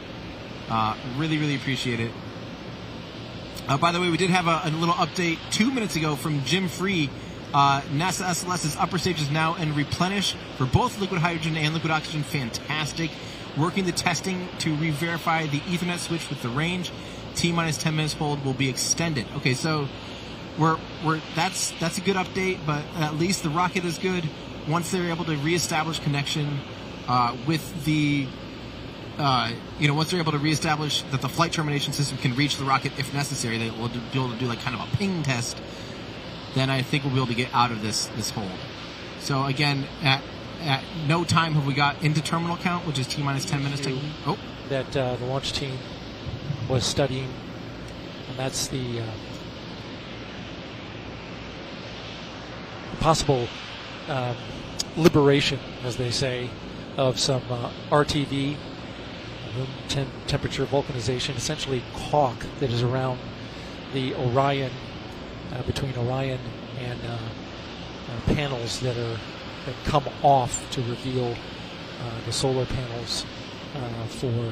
Really, really appreciate it. By the way, we did have a little update 2 minutes ago from Jim Free. NASA SLS's upper stage is now in replenish for both liquid hydrogen and liquid oxygen. Fantastic. Working the testing to re-verify the Ethernet switch with the range. T-minus 10 minutes hold will be extended. Okay, so that's a good update, but at least the rocket is good. Once they're able to reestablish connection with the once they're able to reestablish that the flight termination system can reach the rocket if necessary, they will be able to do like kind of a ping test. Then I think we'll be able to get out of this hold. So again, at no time have we got into terminal count, which is T-minus 10 minutes. That the launch team was studying, and that's the possible liberation, as they say, of some RTV, room temperature vulcanization, essentially caulk that is around the Orion, between Orion and panels that come off to reveal the solar panels for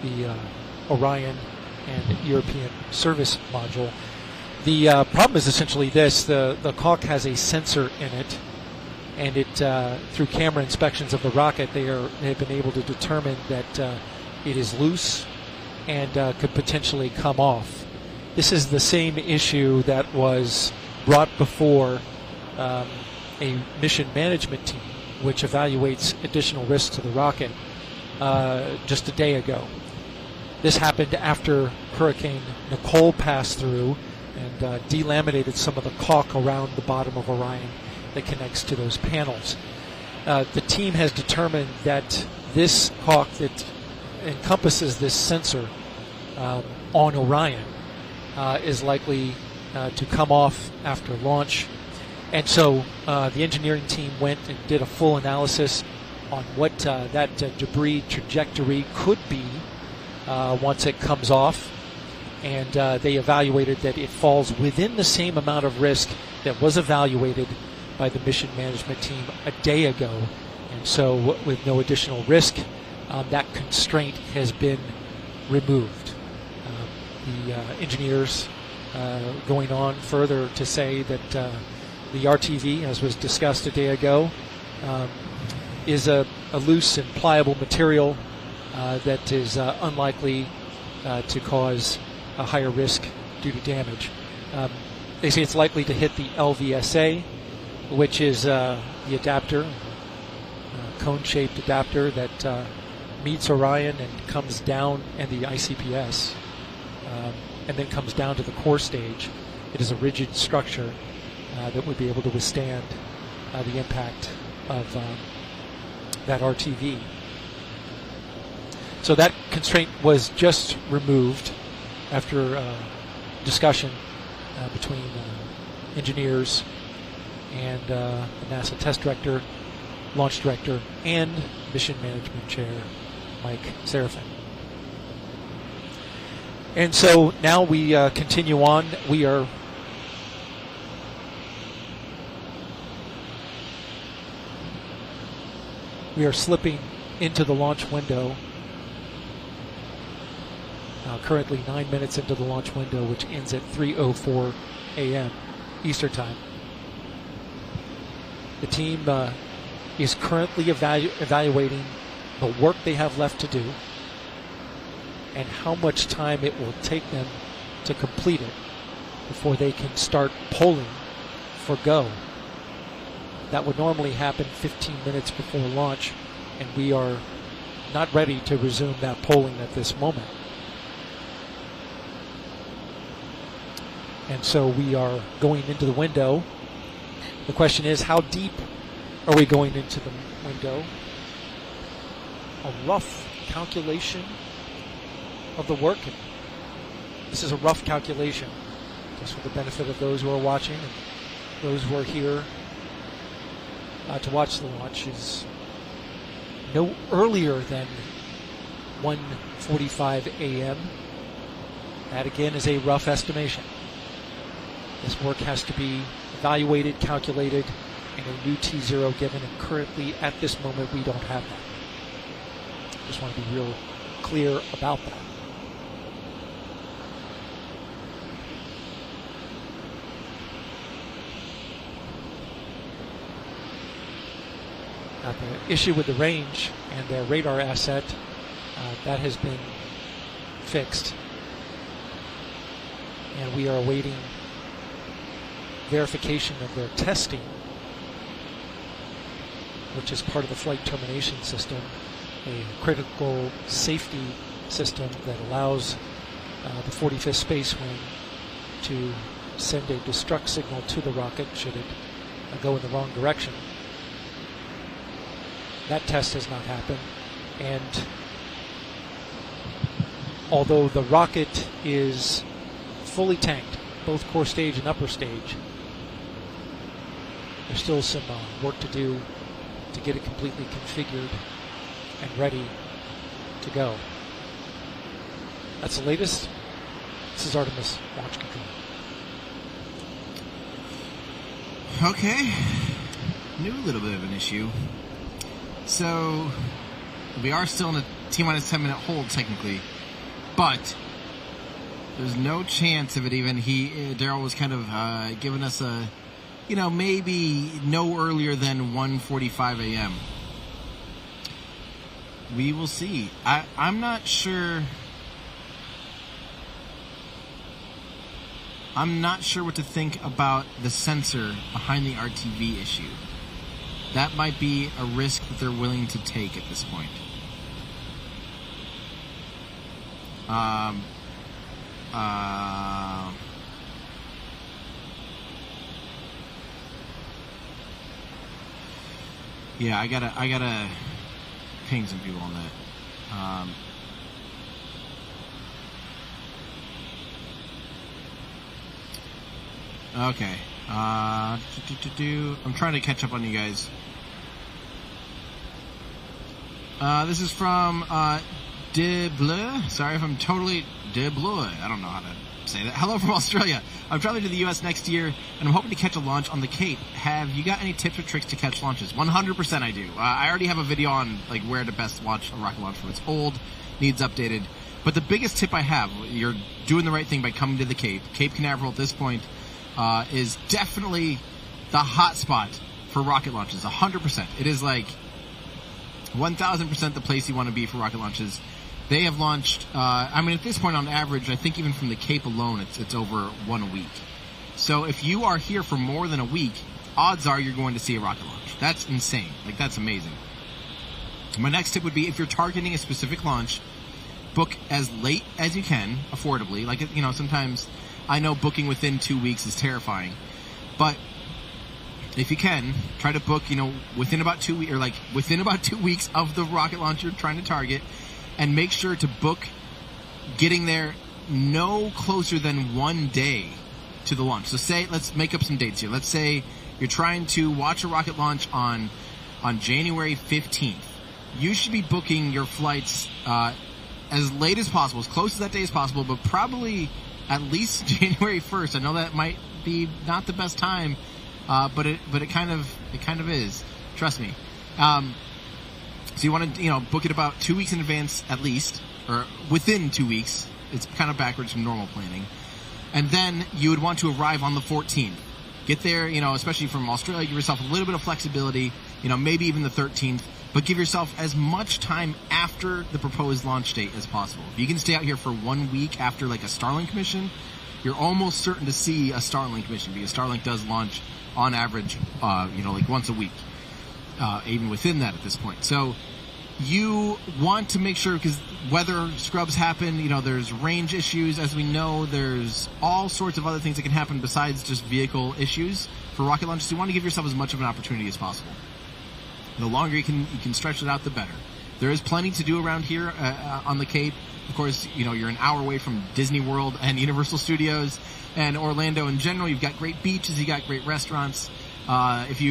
the Orion and European service module. The problem is essentially this: the caulk has a sensor in it, and it through camera inspections of the rocket, they have been able to determine that it is loose and could potentially come off. This is the same issue that was brought before a mission management team, which evaluates additional risks to the rocket, just a day ago. This happened after Hurricane Nicole passed through and delaminated some of the caulk around the bottom of Orion that connects to those panels. The team has determined that this caulk that encompasses this sensor on Orion is likely to come off after launch. And so the engineering team went and did a full analysis on what that debris trajectory could be once it comes off. And they evaluated that it falls within the same amount of risk that was evaluated by the mission management team a day ago. And so with no additional risk, that constraint has been removed. The engineers going on further to say that the RTV, as was discussed a day ago, is a loose and pliable material that is unlikely to cause a higher risk due to damage. They say it's likely to hit the LVSA, which is the adapter, cone-shaped adapter that meets Orion and comes down, and the ICPS, and then comes down to the core stage. It is a rigid structure that would be able to withstand the impact of that RTV. So that constraint was just removed after discussion between engineers and the NASA test director, launch director, and mission management chair Mike Serafin. And so now we continue on. We are slipping into the launch window. Currently 9 minutes into the launch window, which ends at 3:04 a.m. Eastern Time. The team is currently evaluating the work they have left to do and how much time it will take them to complete it before they can start polling for go. That would normally happen 15 minutes before launch, and we are not ready to resume that polling at this moment. And so we are going into the window. The question is, how deep are we going into the window? A rough calculation of the work. And this is a rough calculation, just for the benefit of those who are watching and those who are here to watch the launch, is no earlier than 1:45 a.m. That again is a rough estimation. This work has to be evaluated, calculated, and a new T0 given, and currently at this moment we don't have that. Just want to be real clear about that. Now, the issue with the range and their radar asset, that has been fixed, and we are awaiting verification of their testing, which is part of the flight termination system, a critical safety system that allows the 45th Space Wing to send a destruct signal to the rocket should it go in the wrong direction. That test has not happened, and although the rocket is fully tanked, both core stage and upper stage, there's still some work to do to get it completely configured and ready to go. That's the latest. This is Artemis Launch Control. Okay. Knew a little bit of an issue. So, we are still in a T-minus 10-minute hold, technically. But, there's no chance of it even. Daryl was kind of giving us a, maybe no earlier than 1:45 a.m. We will see. I'm not sure. I'm not sure what to think about the sensor behind the RTV issue. That might be a risk that they're willing to take at this point. Yeah, I gotta ping some people on that. Okay. I'm trying to catch up on you guys. This is from De Bleu. Sorry if I'm totally De Bleu. I don't know how to say that. Hello from Australia. I'm traveling to the U.S. next year, and I'm hoping to catch a launch on the Cape. Have you got any tips or tricks to catch launches? 100% I do. I already have a video on where to best watch a rocket launch from. It's old, needs updated. But the biggest tip I have, you're doing the right thing by coming to the Cape. Cape Canaveral at this point is definitely the hot spot for rocket launches. 100%. It is 1,000% the place you want to be for rocket launches. They have launched, at this point on average, I think even from the Cape alone, it's over one a week. So if you are here for more than a week, odds are you're going to see a rocket launch. That's insane. That's amazing. My next tip would be, if you're targeting a specific launch, book as late as you can, affordably. Sometimes I know booking within 2 weeks is terrifying, but if you can, try to book, within about 2 weeks, or within about 2 weeks of the rocket launch you're trying to target, and make sure to book getting there no closer than 1 day to the launch. So let's make up some dates here. Let's say you're trying to watch a rocket launch on January 15th. You should be booking your flights as late as possible, as close to that day as possible, but probably at least January 1st. I know that might be not the best time, but it kind of is. Trust me. So you want to book it about 2 weeks in advance at least, or within 2 weeks. It's kind of backwards from normal planning. And then you would want to arrive on the 14th. Get there, especially from Australia, give yourself a little bit of flexibility, maybe even the 13th, but give yourself as much time after the proposed launch date as possible. If you can stay out here for 1 week after like a Starlink mission, you're almost certain to see a Starlink mission, because Starlink does launch on average, like once a week, even within that at this point. So you want to make sure, because weather scrubs happen, there's range issues, as we know, there's all sorts of other things that can happen besides just vehicle issues for rocket launches. So you want to give yourself as much of an opportunity as possible. The longer you can stretch it out, the better. There is plenty to do around here on the Cape. Of course, you're an hour away from Disney World and Universal Studios and Orlando in general. You've got great beaches, you got great restaurants. It's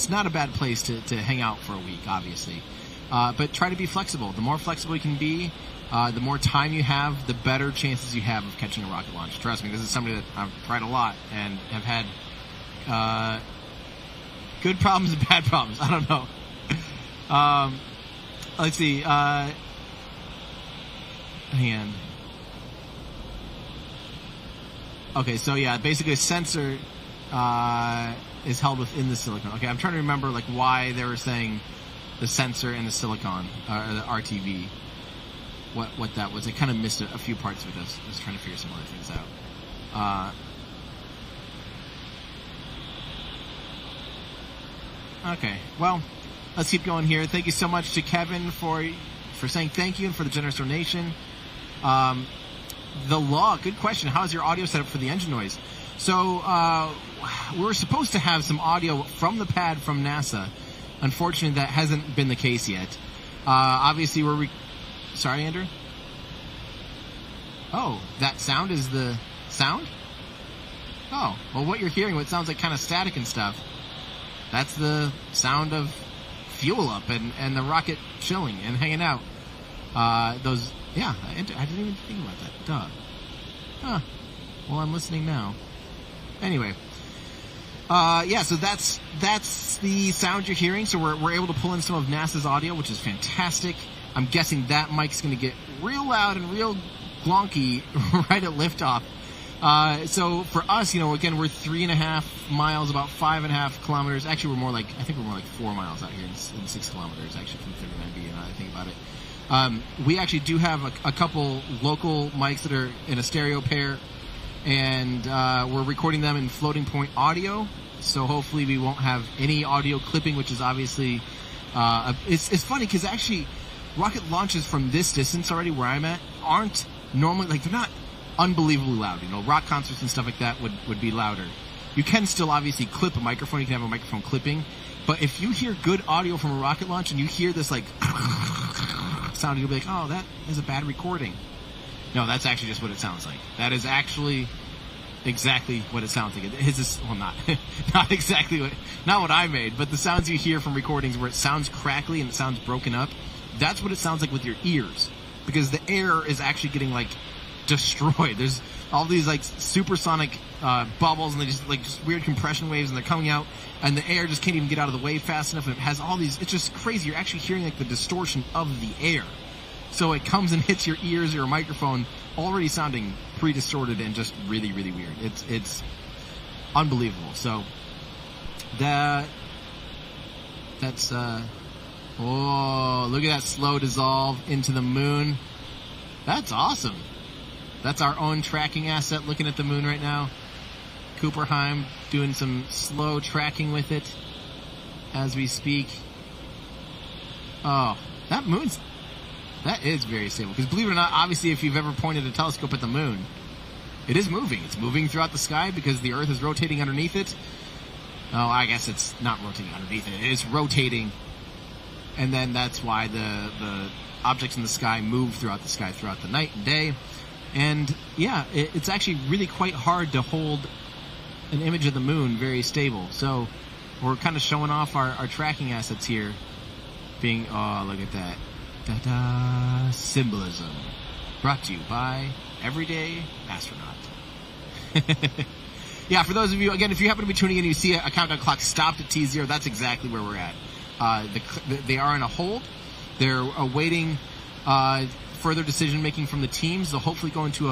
not a bad place to hang out for a week, obviously. But try to be flexible. The more flexible you can be, the more time you have, the better chances you have of catching a rocket launch. Trust me, this is somebody that I've tried a lot and have had good problems and bad problems. I don't know. Let's see. Hang on. Okay, so yeah, basically a sensor is held within the silicon. Okay, I'm trying to remember like why they were saying the sensor and the silicon, or the RTV, what that was. I kind of missed a few parts of it. I was trying to figure some other things out. Okay, well, let's keep going here. Thank you so much to Kevin for saying thank you and for the generous donation. The law, good question. How is your audio set up for the engine noise? So we were supposed to have some audio from the pad from NASA. Unfortunately, that hasn't been the case yet. Obviously, sorry, Andrew? Oh, that sound is the sound? Oh, well, what you're hearing, what sounds like kind of static and stuff, that's the sound of fuel up and the rocket chilling and hanging out. I didn't even think about that. Duh. Huh. Well, I'm listening now. Anyway. So that's the sound you're hearing. So we're able to pull in some of NASA's audio, which is fantastic. I'm guessing that mic's going to get real loud and real glonky right at liftoff. So for us, again, we're 3.5 miles, about 5.5 kilometers. Actually, I think we're more like 4 miles out here in 6 kilometers, actually, from 39B, now that I think about it. We actually do have a couple local mics that are in a stereo pair, and we're recording them in floating point audio, so hopefully we won't have any audio clipping, which is obviously it's funny because actually rocket launches from this distance already where I'm at aren't normally, like, they're not unbelievably loud. Rock concerts and stuff like that would be louder. You can still obviously clip a microphone, you can have a microphone clipping, but if you hear good audio from a rocket launch and you hear this like sound, you'll be like, oh, that is a bad recording. No, that's actually just what it sounds like. That is actually exactly what it sounds like. Not exactly not what I made, but the sounds you hear from recordings where it sounds crackly and it sounds broken up, that's what it sounds like with your ears, because the air is actually getting like destroyed. There's all these like supersonic bubbles, and they just weird compression waves, and they're coming out, and the air just can't even get out of the wave fast enough, and it has all these, it's just crazy. You're actually hearing like the distortion of the air. So it comes and hits your ears or your microphone already sounding pre-distorted and just really, really weird. It's unbelievable. So that's oh, look at that slow dissolve into the moon. That's awesome. That's our own tracking asset looking at the moon right now. Cooperheim doing some slow tracking with it as we speak. Oh, that is very stable. Because believe it or not, obviously, if you've ever pointed a telescope at the moon, it is moving. It's moving throughout the sky because the Earth is rotating underneath it. Oh, I guess it's not rotating underneath it. It is rotating. And then that's why the objects in the sky move throughout the sky throughout the night and day. And yeah, it's actually really quite hard to hold an image of the moon very stable. So we're kind of showing off our tracking assets here. Oh, look at that. Da-da, symbolism. Brought to you by Everyday Astronaut. Yeah, for those of you, again, if you happen to be tuning in and you see a countdown clock stopped at T0, that's exactly where we're at. They are in a hold. They're awaiting further decision making from the teams. They'll hopefully go into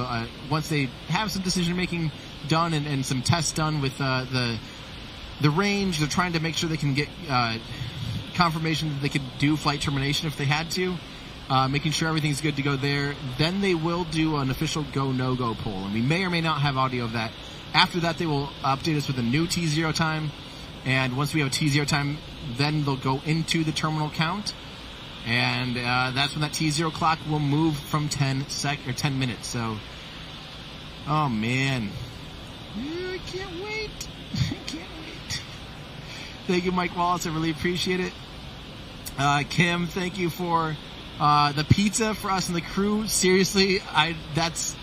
once they have some decision making done and some tests done with the range. They're trying to make sure they can get confirmation that they could do flight termination if they had to, making sure everything's good to go there. Then they will do an official go no go poll, and we may or may not have audio of that. After that, they will update us with a new T0 time, and once we have a T0 time, then they'll go into the terminal count, and that's when that T0 clock will move from 10 minutes. So, oh man, I can't wait. I can't wait. Thank you, Mike Wallace. I really appreciate it. Kim, thank you for the pizza for us and the crew. Seriously, that's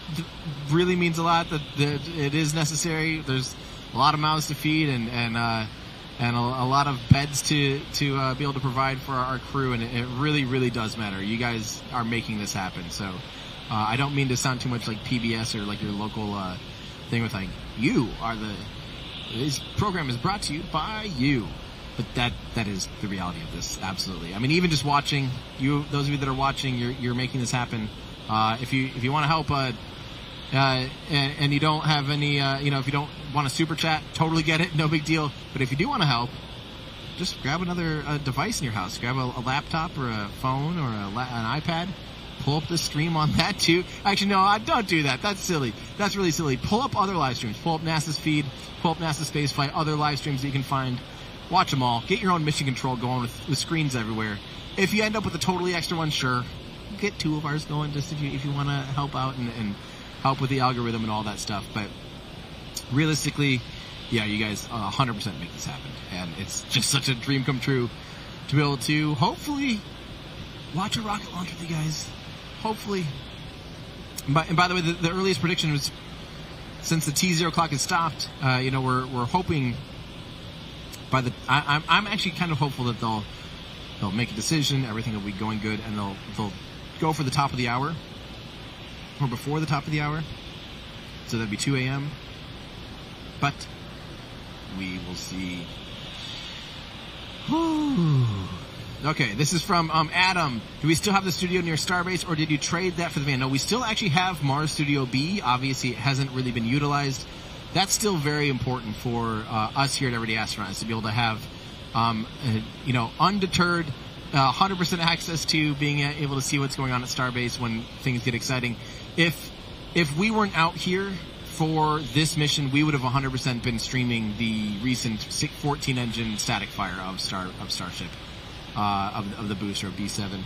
really means a lot. That it is necessary. There's a lot of mouths to feed and a lot of beds to be able to provide for our crew, and it really, really does matter. You guys are making this happen. So I don't mean to sound too much like PBS or like your local thing with like, you are this program is brought to you by you. But that is the reality of this, absolutely. I mean, even just watching, those of you that are watching, you're making this happen. If you want to help, and you don't have any, if you don't want to super chat, totally get it, no big deal. But if you do want to help, just grab another device in your house. Grab a laptop or a phone or an iPad. Pull up the stream on that too. Actually, no, don't do that. That's silly. That's really silly. Pull up other live streams. Pull up NASA's feed. Pull up NASA Spaceflight. Other live streams that you can find. Watch them all. Get your own mission control going with screens everywhere. If you end up with a totally extra one, sure. Get 2 of ours going just if you want to help out and help with the algorithm and all that stuff. But realistically, yeah, you guys 100% make this happen. And it's just such a dream come true to be able to hopefully watch a rocket launch with you guys. Hopefully. And by the way, the earliest prediction was, since the T0 clock has stopped, we're hoping I'm actually kind of hopeful that they'll make a decision, everything will be going good, and they'll go for the top of the hour or before the top of the hour. So that'd be 2 a.m. But we will see. Okay, this is from Adam. Do we still have the studio near Starbase, or did you trade that for the van? No, we still actually have Mars Studio B. Obviously, it hasn't really been utilized. That's still very important for us here at Everyday Astronauts to be able to have, undeterred, 100% access to being able to see what's going on at Starbase when things get exciting. If we weren't out here for this mission, we would have 100% been streaming the recent 14-engine static fire of Starship, of the booster of B7.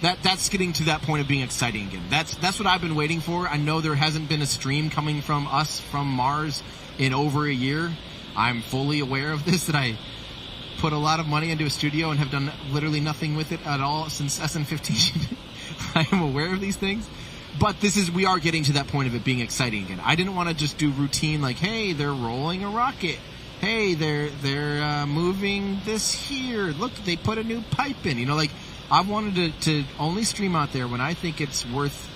That's getting to that point of being exciting again. That's what I've been waiting for. I know there hasn't been a stream coming from us from Mars in over a year. I'm fully aware of this, that I put a lot of money into a studio and have done literally nothing with it at all since SN15. I am aware of these things. But we are getting to that point of it being exciting again. I didn't want to just do routine like, hey, they're rolling a rocket. Hey, they're moving this here. Look, they put a new pipe in. I wanted to only stream out there when I think it's worth,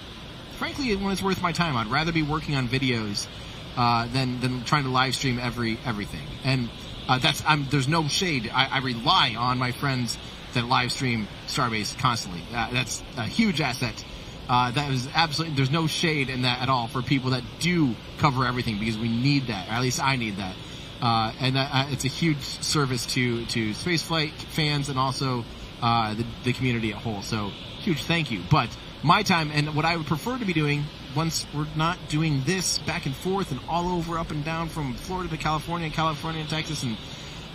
frankly, when it's worth my time. I'd rather be working on videos than trying to live stream everything. And there's no shade. I rely on my friends that live stream Starbase constantly. That's a huge asset. That is absolutely, there's no shade in that at all for people that do cover everything, because we need that, or at least I need that. It's a huge service to spaceflight fans and also the community at whole. So huge thank you. But my time, and what I would prefer to be doing once we're not doing this back and forth and all over, up and down from Florida to California and California to Texas and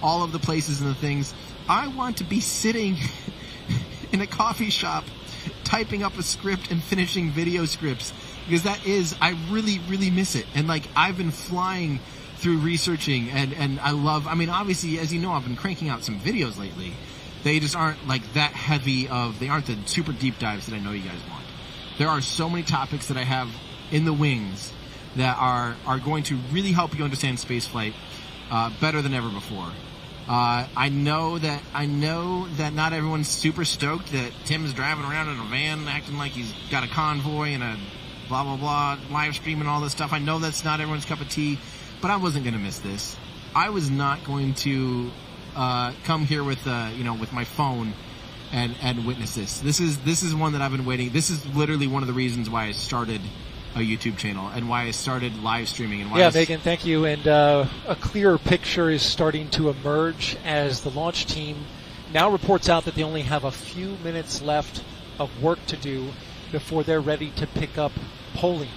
all of the places and the things, I want to be sitting in a coffee shop typing up a script and finishing video scripts, because I really, really miss it. And I've been flying through researching, and obviously, as you know, I've been cranking out some videos lately. They just aren't that heavy they aren't the super deep dives that I know you guys want. There are so many topics that I have in the wings that are going to really help you understand spaceflight better than ever before. I know that not everyone's super stoked that Tim's driving around in a van acting like he's got a convoy and a blah blah blah live stream and all this stuff. I know that's not everyone's cup of tea, but I wasn't going to miss this. I was not going to come here with my phone and witness this. This is one that I've been waiting. This is literally one of the reasons why I started a YouTube channel and why I started live streaming. And why Megan, thank you. And a clearer picture is starting to emerge as the launch team now reports out that they only have a few minutes left of work to do before they're ready to pick up polling.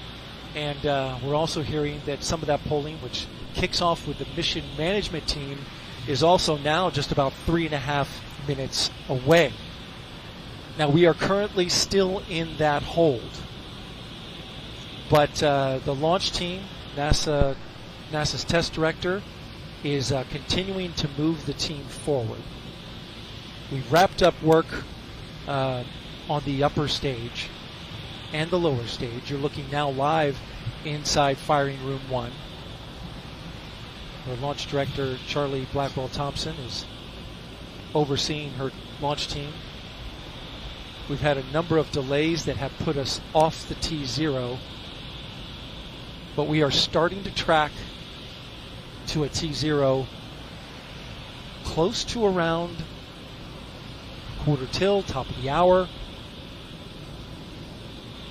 And we're also hearing that some of that polling, which kicks off with the mission management team, is also now just about 3.5 minutes away. Now, we are currently still in that hold. But the launch team, NASA's test director, is continuing to move the team forward. We've wrapped up work on the upper stage and the lower stage. You're looking now live inside Firing Room 1. Our launch director, Charlie Blackwell-Thompson, is overseeing her launch team. We've had a number of delays that have put us off the T0, but we are starting to track to a T0 close to around quarter till, top of the hour.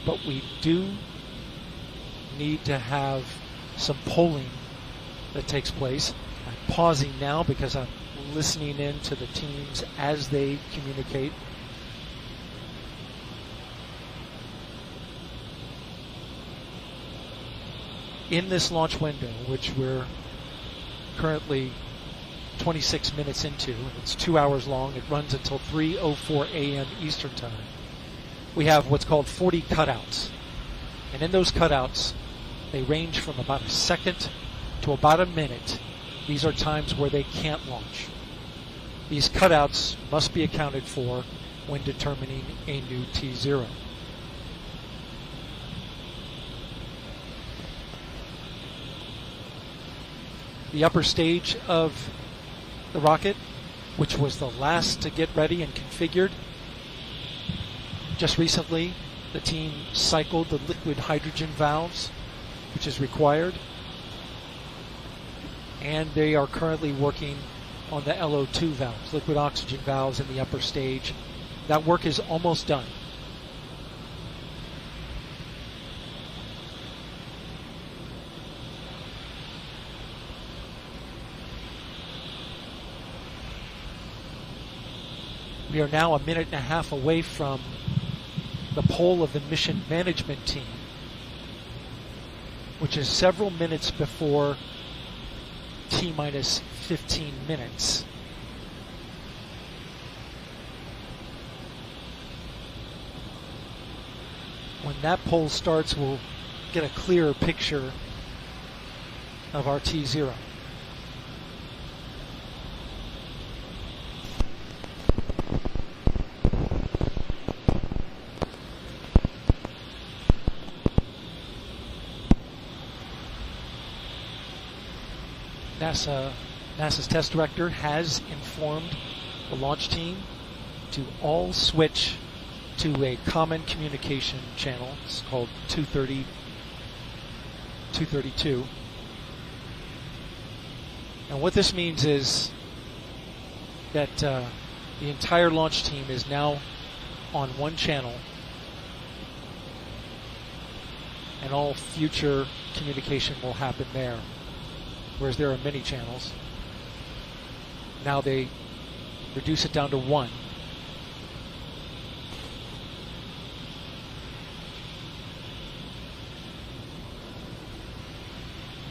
But we do need to have some polling that takes place. I'm pausing now because I'm listening in to the teams as they communicate. In this launch window, which we're currently 26 minutes into, and it's 2 hours long, it runs until 3:04 a.m. Eastern Time. We have what's called 40 cutouts. And in those cutouts, they range from about a second to about a minute. These are times where they can't launch. These cutouts must be accounted for when determining a new T0. The upper stage of the rocket, which was the last to get ready and configured, just recently the team cycled the liquid hydrogen valves, which is required, and they are currently working on the LO2 valves, liquid oxygen valves in the upper stage. That work is almost done. We are now a minute and a half away from the poll of the mission management team, which is several minutes before T-minus 15 minutes. When that poll starts, we'll get a clearer picture of our T0. NASA's test director has informed the launch team to all switch to a common communication channel. It's called 232. And what this means is that the entire launch team is now on one channel, and all future communication will happen there. Whereas there are many channels. Now they reduce it down to one.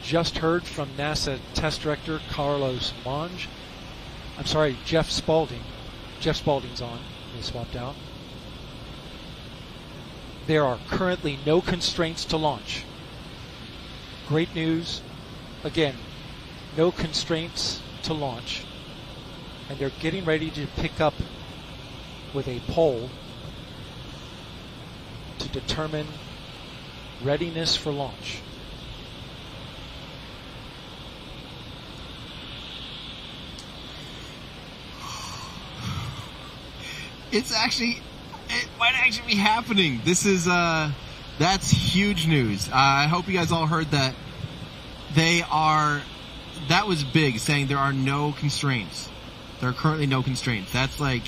Just heard from NASA test director Carlos Monge. I'm sorry, Jeff Spaulding. Jeff Spaulding's on. They swapped out. There are currently no constraints to launch. Great news. Again, no constraints to launch, and they're getting ready to pick up with a poll to determine readiness for launch. It might actually be happening. This is that's huge news. I hope you guys all heard that. That was big, saying there are no constraints. There are currently no constraints. That's like,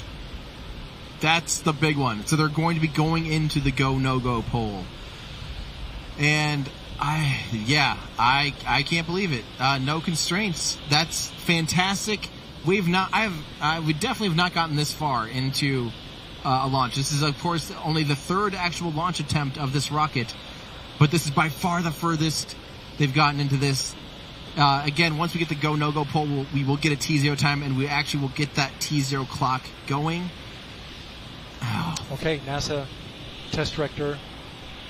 That's the big one. So they're going to be going into the go, no-go poll. And I can't believe it. No constraints. That's fantastic. We definitely have not gotten this far into a launch. This is, of course, only the third actual launch attempt of this rocket, but this is by far the furthest they've gotten into this. Again, once we get the go, no-go poll, we will get a T0 time, and we actually will get that T0 clock going. Oh. Okay, NASA Test Director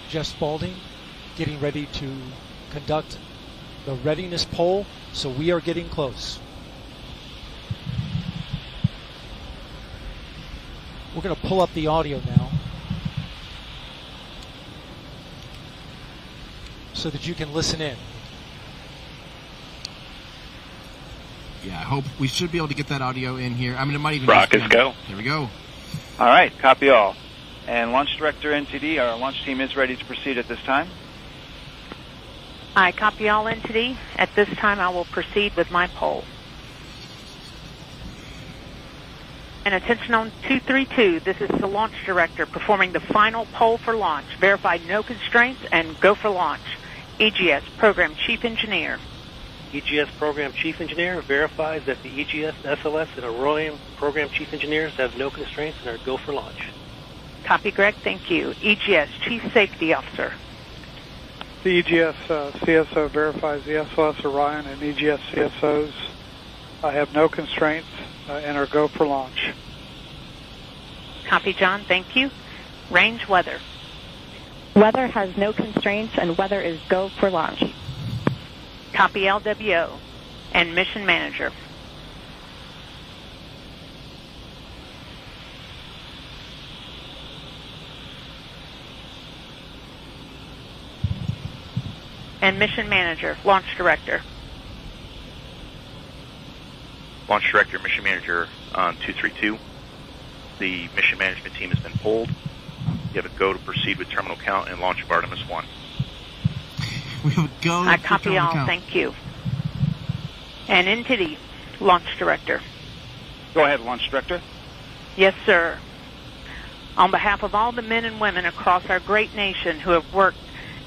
Jeff Spaulding getting ready to conduct the readiness poll, so we are getting close. We're going to pull up the audio now so that you can listen in. Yeah, I hope we should be able to get that audio in here. I mean, it might even... Rockets go. Here we go. All right, copy all. And Launch Director NTD, our launch team is ready to proceed at this time. I copy all NTD. At this time, I will proceed with my poll. And attention on 232, this is the Launch Director performing the final poll for launch. Verify no constraints and go for launch. EGS Program Chief Engineer. EGS Program Chief Engineer verifies that the EGS, SLS, and Orion Program Chief Engineers have no constraints and are go for launch. Copy, Greg. Thank you. EGS Chief Safety Officer. The EGS CSO verifies the SLS, Orion, and EGS CSOs have no constraints and are go for launch. Copy, John. Thank you. Range weather. Weather has no constraints and weather is go for launch. Copy, LWO. And Mission Manager. And Mission Manager, Launch Director. Launch Director, Mission Manager on 232. The mission management team has been pulled. You have a go to proceed with terminal count and launch of Artemis I. We have a go. I copy all. Count. Thank you. And NTD, Launch Director. Go ahead, Launch Director. Yes, sir. On behalf of all the men and women across our great nation who have worked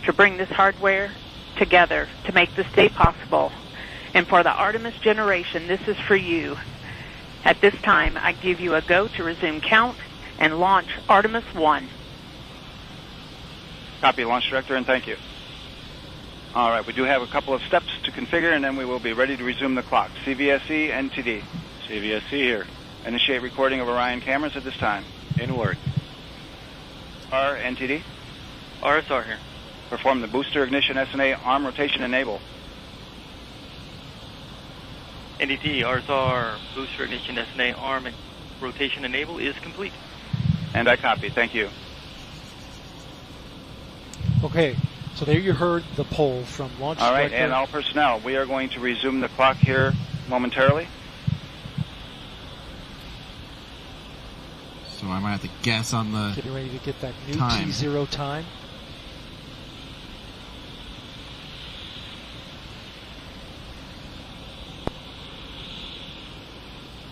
to bring this hardware together to make this day possible, and for the Artemis generation, this is for you. At this time, I give you a go to resume count and launch Artemis I. Copy, Launch Director, and thank you. All right, we do have a couple of steps to configure, and then we will be ready to resume the clock. CVSE, NTD. CVSE here. Initiate recording of Orion cameras at this time. In work. R, NTD. RSR here. Perform the booster ignition SNA arm rotation enable. NDT, RSR, booster ignition SNA arm and rotation enable is complete. And I copy. Thank you. Okay, so there you heard the poll from Launch Director. All right, and all personnel, we are going to resume the clock here momentarily. So I might have to guess on the Getting ready to get that new time. T0 time.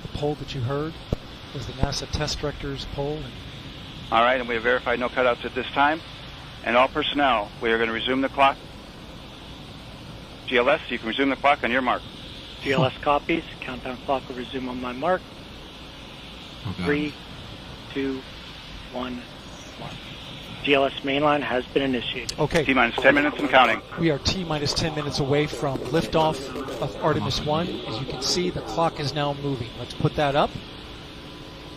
The poll that you heard was the NASA Test Director's poll. All right, and we have verified no cutouts at this time. And all personnel, we are going to resume the clock. GLS, you can resume the clock on your mark. GLS copies. Countdown clock will resume on my mark. Okay. 3, 2, 1, 1. GLS mainline has been initiated. Okay. T-minus 10 minutes and counting. We are T-minus 10 minutes away from liftoff of Artemis I. As you can see, the clock is now moving. Let's put that up.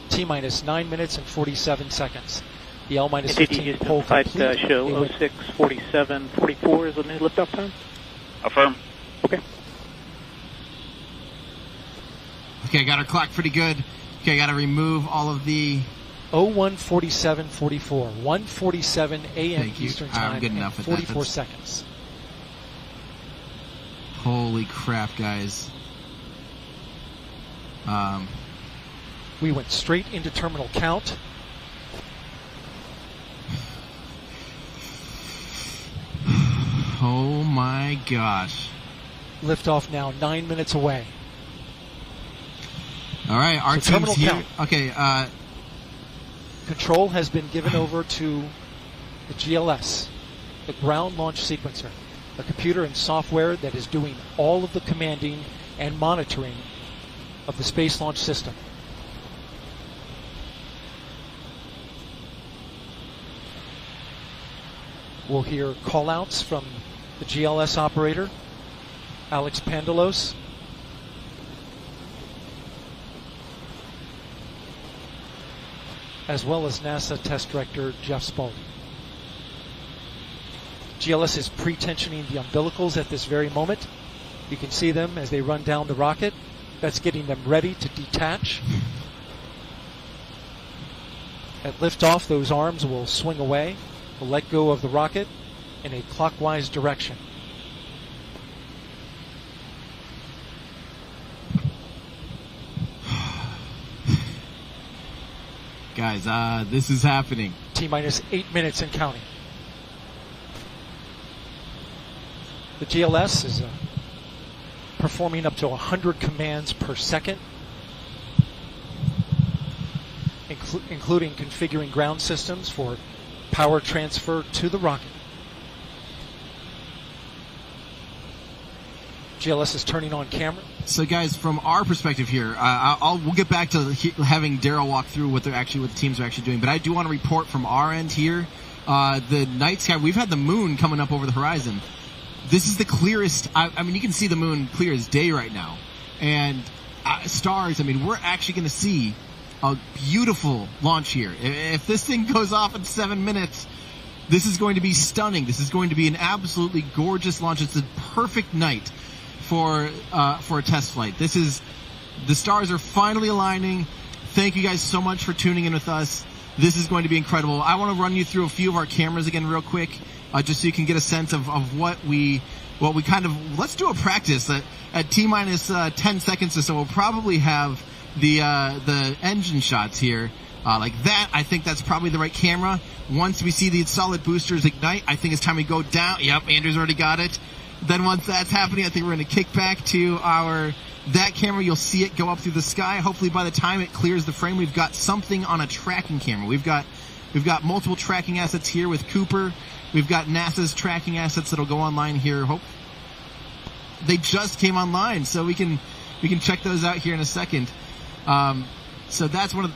T-minus 9 minutes and 47 seconds. The L-minus 15 poll flight complete. show 064744 is the new liftoff time. Affirm. Okay. Okay, got our clock pretty good. Okay, got to remove all of the 014744, 1:47 a.m. Thank you. Eastern I'm Time, good and enough at that. 44 That's- seconds. Holy crap, guys. We went straight into terminal count. Oh my gosh. Liftoff now 9 minutes away. All right, our So team's terminal here. count. Okay, Control has been given over to the GLS, the ground launch sequencer, a computer and software that is doing all of the commanding and monitoring of the Space Launch System. We'll hear call-outs from the GLS operator, Alex Pandalos. As well as NASA Test Director Jeff Spaulding. GLS is pre-tensioning the umbilicals at this very moment. You can see them as they run down the rocket. That's getting them ready to detach. At liftoff, those arms will swing away. We'll let go of the rocket in a clockwise direction. Guys, this is happening. T-minus 8 minutes and counting. The GLS is performing up to 100 commands per second, including configuring ground systems for power transfer to the rocket. GLS is turning on camera. So, guys, from our perspective here, we'll get back to having Daryl walk through what the teams are actually doing. But I do want to report from our end here, the night sky. We've had the moon coming up over the horizon. This is the clearest. I mean, you can see the moon clear as day right now, and stars. I mean, we're actually going to see a beautiful launch here. If this thing goes off in 7 minutes, this is going to be stunning. This is going to be an absolutely gorgeous launch. It's a perfect night for a test flight. The stars are finally aligning. Thank you guys so much for tuning in with us. This is going to be incredible. I want to run you through a few of our cameras again real quick, just so you can get a sense of what we kind of, let's do a practice at T-minus 10 seconds or so. We'll probably have the engine shots here. Like that, I think that's probably the right camera. Once we see the solid boosters ignite, I think it's time we go down. Yep, Andrew's already got it. Then once that's happening, I think we're going to kick back to that camera. You'll see it go up through the sky. Hopefully by the time it clears the frame, we've got something on a tracking camera. We've got multiple tracking assets here with Cooper. We've got NASA's tracking assets that'll go online here. They just came online, so we can check those out here in a second. So that's one of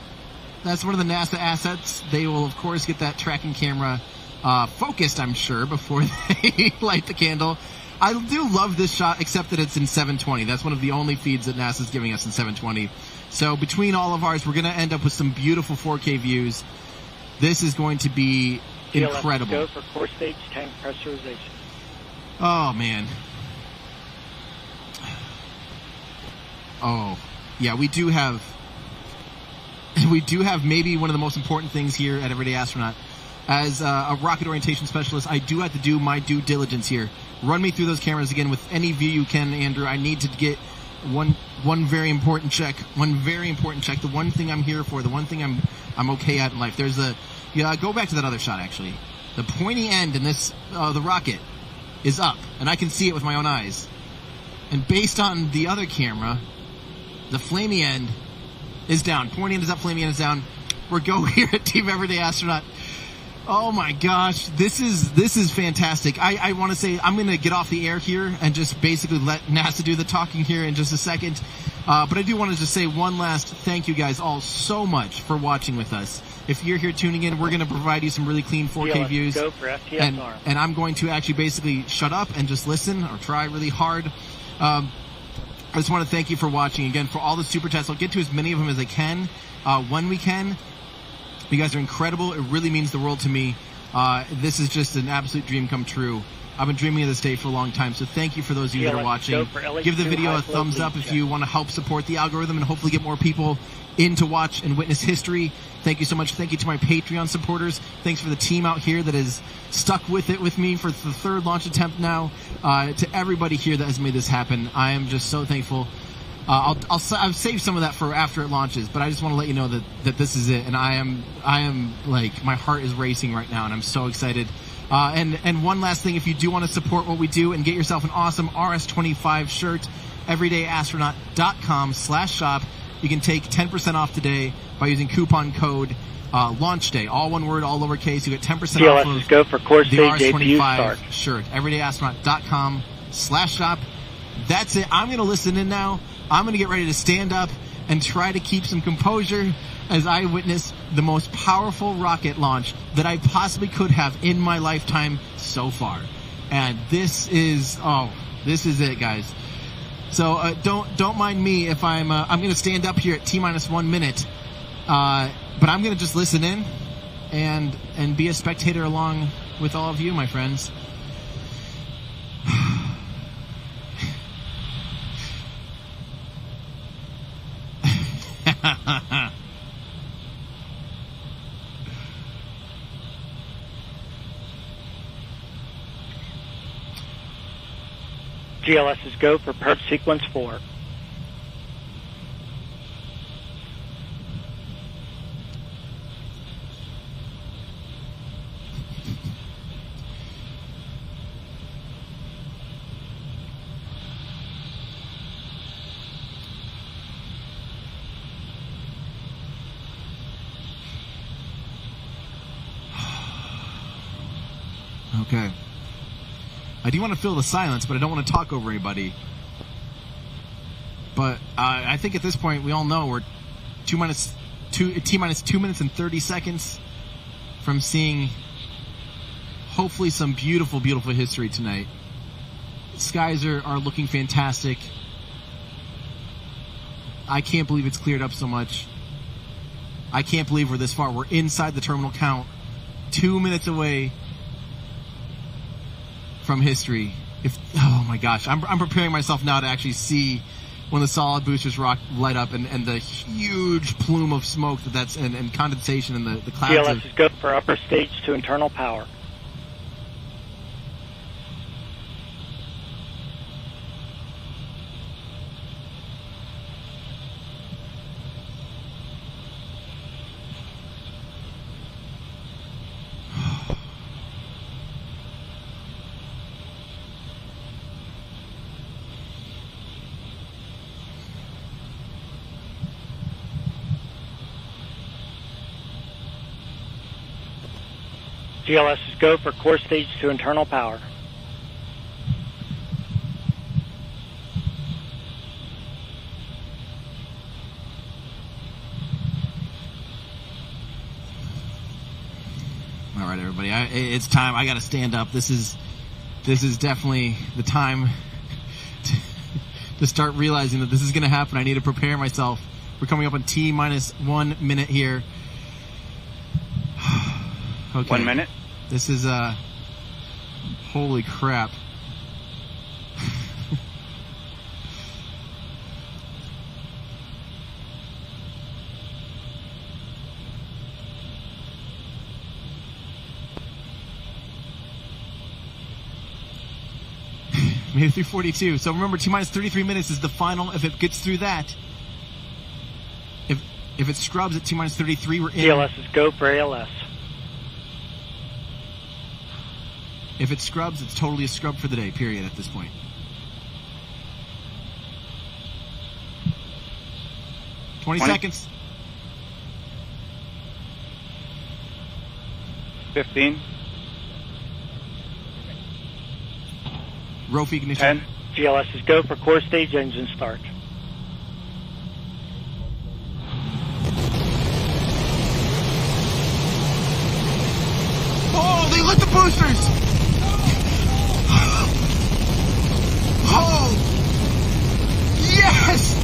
the NASA assets. They will of course get that tracking camera focused, I'm sure, before they light the candle. I do love this shot, except that it's in 720. That's one of the only feeds that NASA's giving us in 720. So between all of ours, we're going to end up with some beautiful 4K views. This is going to be incredible. Go for core stage tank pressurization. Oh, man. Oh, yeah, we do have maybe one of the most important things here at Everyday Astronaut. As a rocket orientation specialist, I do have to do my due diligence here. Run me through those cameras again with any view you can, Andrew. I need to get one very important check. One very important check. The one thing I'm here for. The one thing I'm okay at in life. There's go back to that other shot actually. The pointy end in this the rocket is up, and I can see it with my own eyes. And based on the other camera, the flamey end is down. Pointy end is up. Flamey end is down. We're go here at Team Everyday Astronaut. Oh my gosh, this is fantastic. I want to say I'm going to get off the air here and just basically let NASA do the talking here in just a second. But I do want to just say one last thank you guys all so much for watching with us. If you're here tuning in, we're going to provide you some really clean 4K views. Go for FTSR. And I'm going to actually basically shut up and just listen or try really hard. I just want to thank you for watching again for all the super chats. I'll get to as many of them as I can when we can. You guys are incredible. It really means the world to me. This is just an absolute dream come true. I've been dreaming of this day for a long time, so thank you for those of you that are watching. Give the video a thumbs up if you want to help support the algorithm and hopefully get more people in to watch and witness history. Thank you so much. Thank you to my Patreon supporters. Thanks for the team out here that is stuck with it with me for the third launch attempt now. To everybody here that has made this happen, I am just so thankful. I've saved some of that for after it launches, but I just want to let you know that this is it, and I am like, my heart is racing right now, and I'm so excited. And one last thing, if you do want to support what we do and get yourself an awesome RS25 shirt, everydayastronaut.com/shop. You can take 10% off today by using coupon code launch day, all one word, all lowercase. You get 10% off TLS of is go for course the stage APU RS-25 start. shirt. everydayastronaut.com/shop. That's it. I'm going to listen in now. I'm going to get ready to stand up and try to keep some composure as I witness the most powerful rocket launch that I possibly could have in my lifetime so far. And this is it, guys. So don't mind me if I'm going to stand up here at T-1 minute, but I'm going to just listen in and be a spectator along with all of you, my friends. GLS is go for perp sequence 4. Okay. I do want to fill the silence, but I don't want to talk over anybody. But I think at this point we all know we're T-minus 2 minutes and 30 seconds from seeing hopefully some beautiful, beautiful history tonight. Skies are looking fantastic. I can't believe it's cleared up so much. I can't believe we're this far. We're inside the terminal count, 2 minutes away from history. Oh my gosh, I'm preparing myself now to actually see when the solid boosters light up and the huge plume of smoke that's and condensation and the clouds. GLS is go for upper stage to internal power. GLS is go for core stage to internal power. All right, everybody, it's time. I got to stand up. This is definitely the time to start realizing that this is going to happen. I need to prepare myself. We're coming up on T-1 minute here. Okay. 1 minute. This is holy crap. Made it through 42. So remember, T-minus 33 minutes is the final. If it gets through that, if it scrubs at T-minus 33, we're in. GLS is go for ALS. If it scrubs, it's totally a scrub for the day, period, at this point. Twenty seconds. 15. Rope ignition. 10. GLS is go for core stage engine start. Oh, they lit the boosters! Oh! Yes!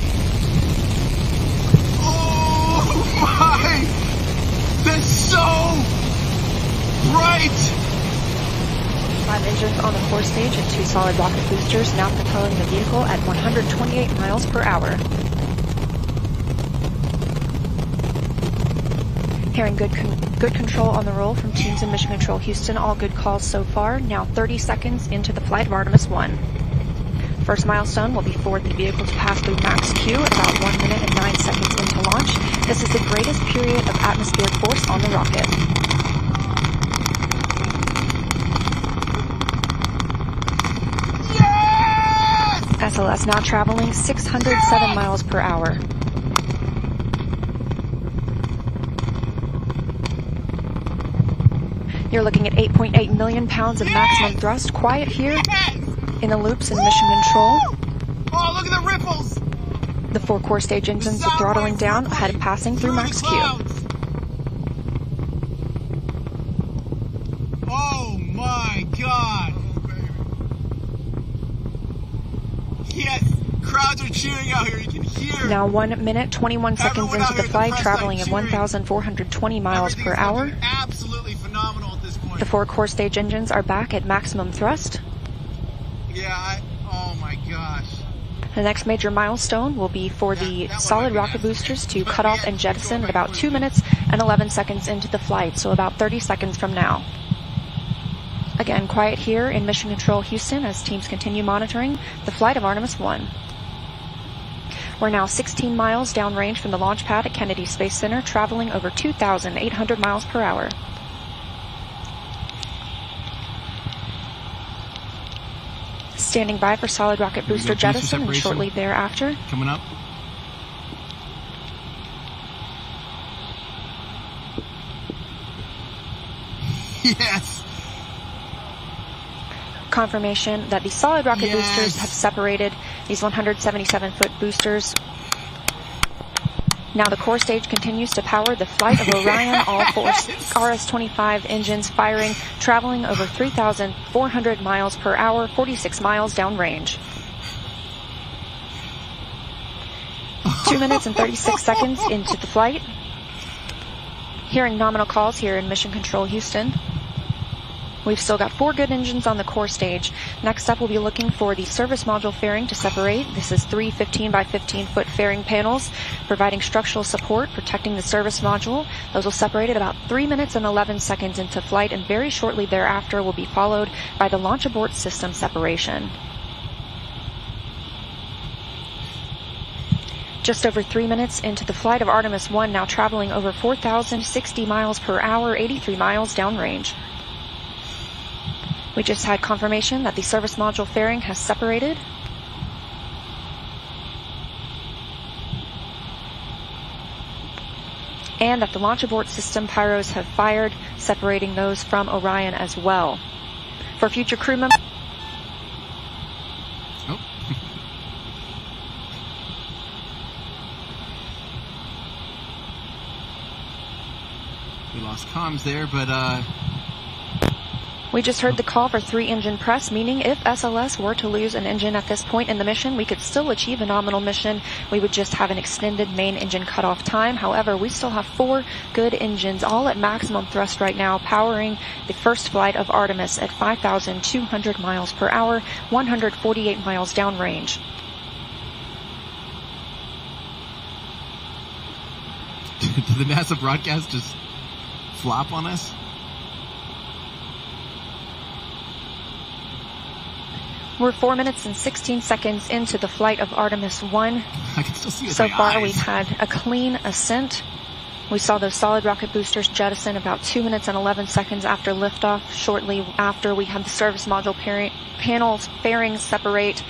Oh my! That's so bright! 5 engines on the core stage and 2 solid rocket boosters now propelling the vehicle at 128 miles per hour. Hearing good control on the roll from teams in Mission Control Houston. All good calls so far. Now 30 seconds into the flight of Artemis I. First milestone will be for the vehicle to pass through max Q about 1 minute and 9 seconds into launch. This is the greatest period of atmospheric force on the rocket. SLS now traveling 607 miles per hour. You're looking at 8.8 million pounds of maximum thrust. Quiet here in the loops in mission control. Oh, look at the ripples! The 4 core stage engines are throttling down ahead of passing through max Q. Oh my god! Yes! Crowds are cheering out here, you can hear! Now 1 minute, 21 seconds into the flight, traveling at 1,420 miles per hour. Absolutely phenomenal at this point. The 4 core stage engines are back at maximum thrust. Yeah, oh my gosh. The next major milestone will be for the solid rocket boosters to cut off and jettison at about 2 minutes and 11 seconds into the flight, so about 30 seconds from now. Again, quiet here in Mission Control Houston as teams continue monitoring the flight of Artemis I. We're now 16 miles downrange from the launch pad at Kennedy Space Center, traveling over 2,800 miles per hour. Standing by for solid rocket booster jettison and shortly thereafter. Coming up. Yes! Confirmation that the solid rocket boosters have separated, these 177-foot boosters. Now the core stage continues to power the flight of Orion, all 4 RS-25 engines firing, traveling over 3,400 miles per hour, 46 miles downrange. 2 minutes and 36 seconds into the flight. Hearing nominal calls here in Mission Control Houston. We've still got 4 good engines on the core stage. Next up, we'll be looking for the service module fairing to separate. This is 3 15 by 15 foot fairing panels, providing structural support, protecting the service module. Those will separate at about 3 minutes and 11 seconds into flight, and very shortly thereafter will be followed by the launch abort system separation. Just over 3 minutes into the flight of Artemis I, now traveling over 4,060 miles per hour, 83 miles downrange. We just had confirmation that the service module fairing has separated. And that the launch abort system pyros have fired, separating those from Orion as well. For future crew members... Oh. We lost comms there, but... We just heard the call for 3-engine press, meaning if SLS were to lose an engine at this point in the mission, we could still achieve a nominal mission. We would just have an extended main engine cutoff time. However, we still have 4 good engines, all at maximum thrust right now, powering the first flight of Artemis at 5,200 miles per hour, 148 miles downrange. Did the NASA broadcast just flop on us? We're 4 minutes and 16 seconds into the flight of Artemis I. I can still see it with So my far, eyes. we've had a clean ascent. We saw those solid rocket boosters jettison about 2 minutes and 11 seconds after liftoff. Shortly after, we had the service module panels fairings separate,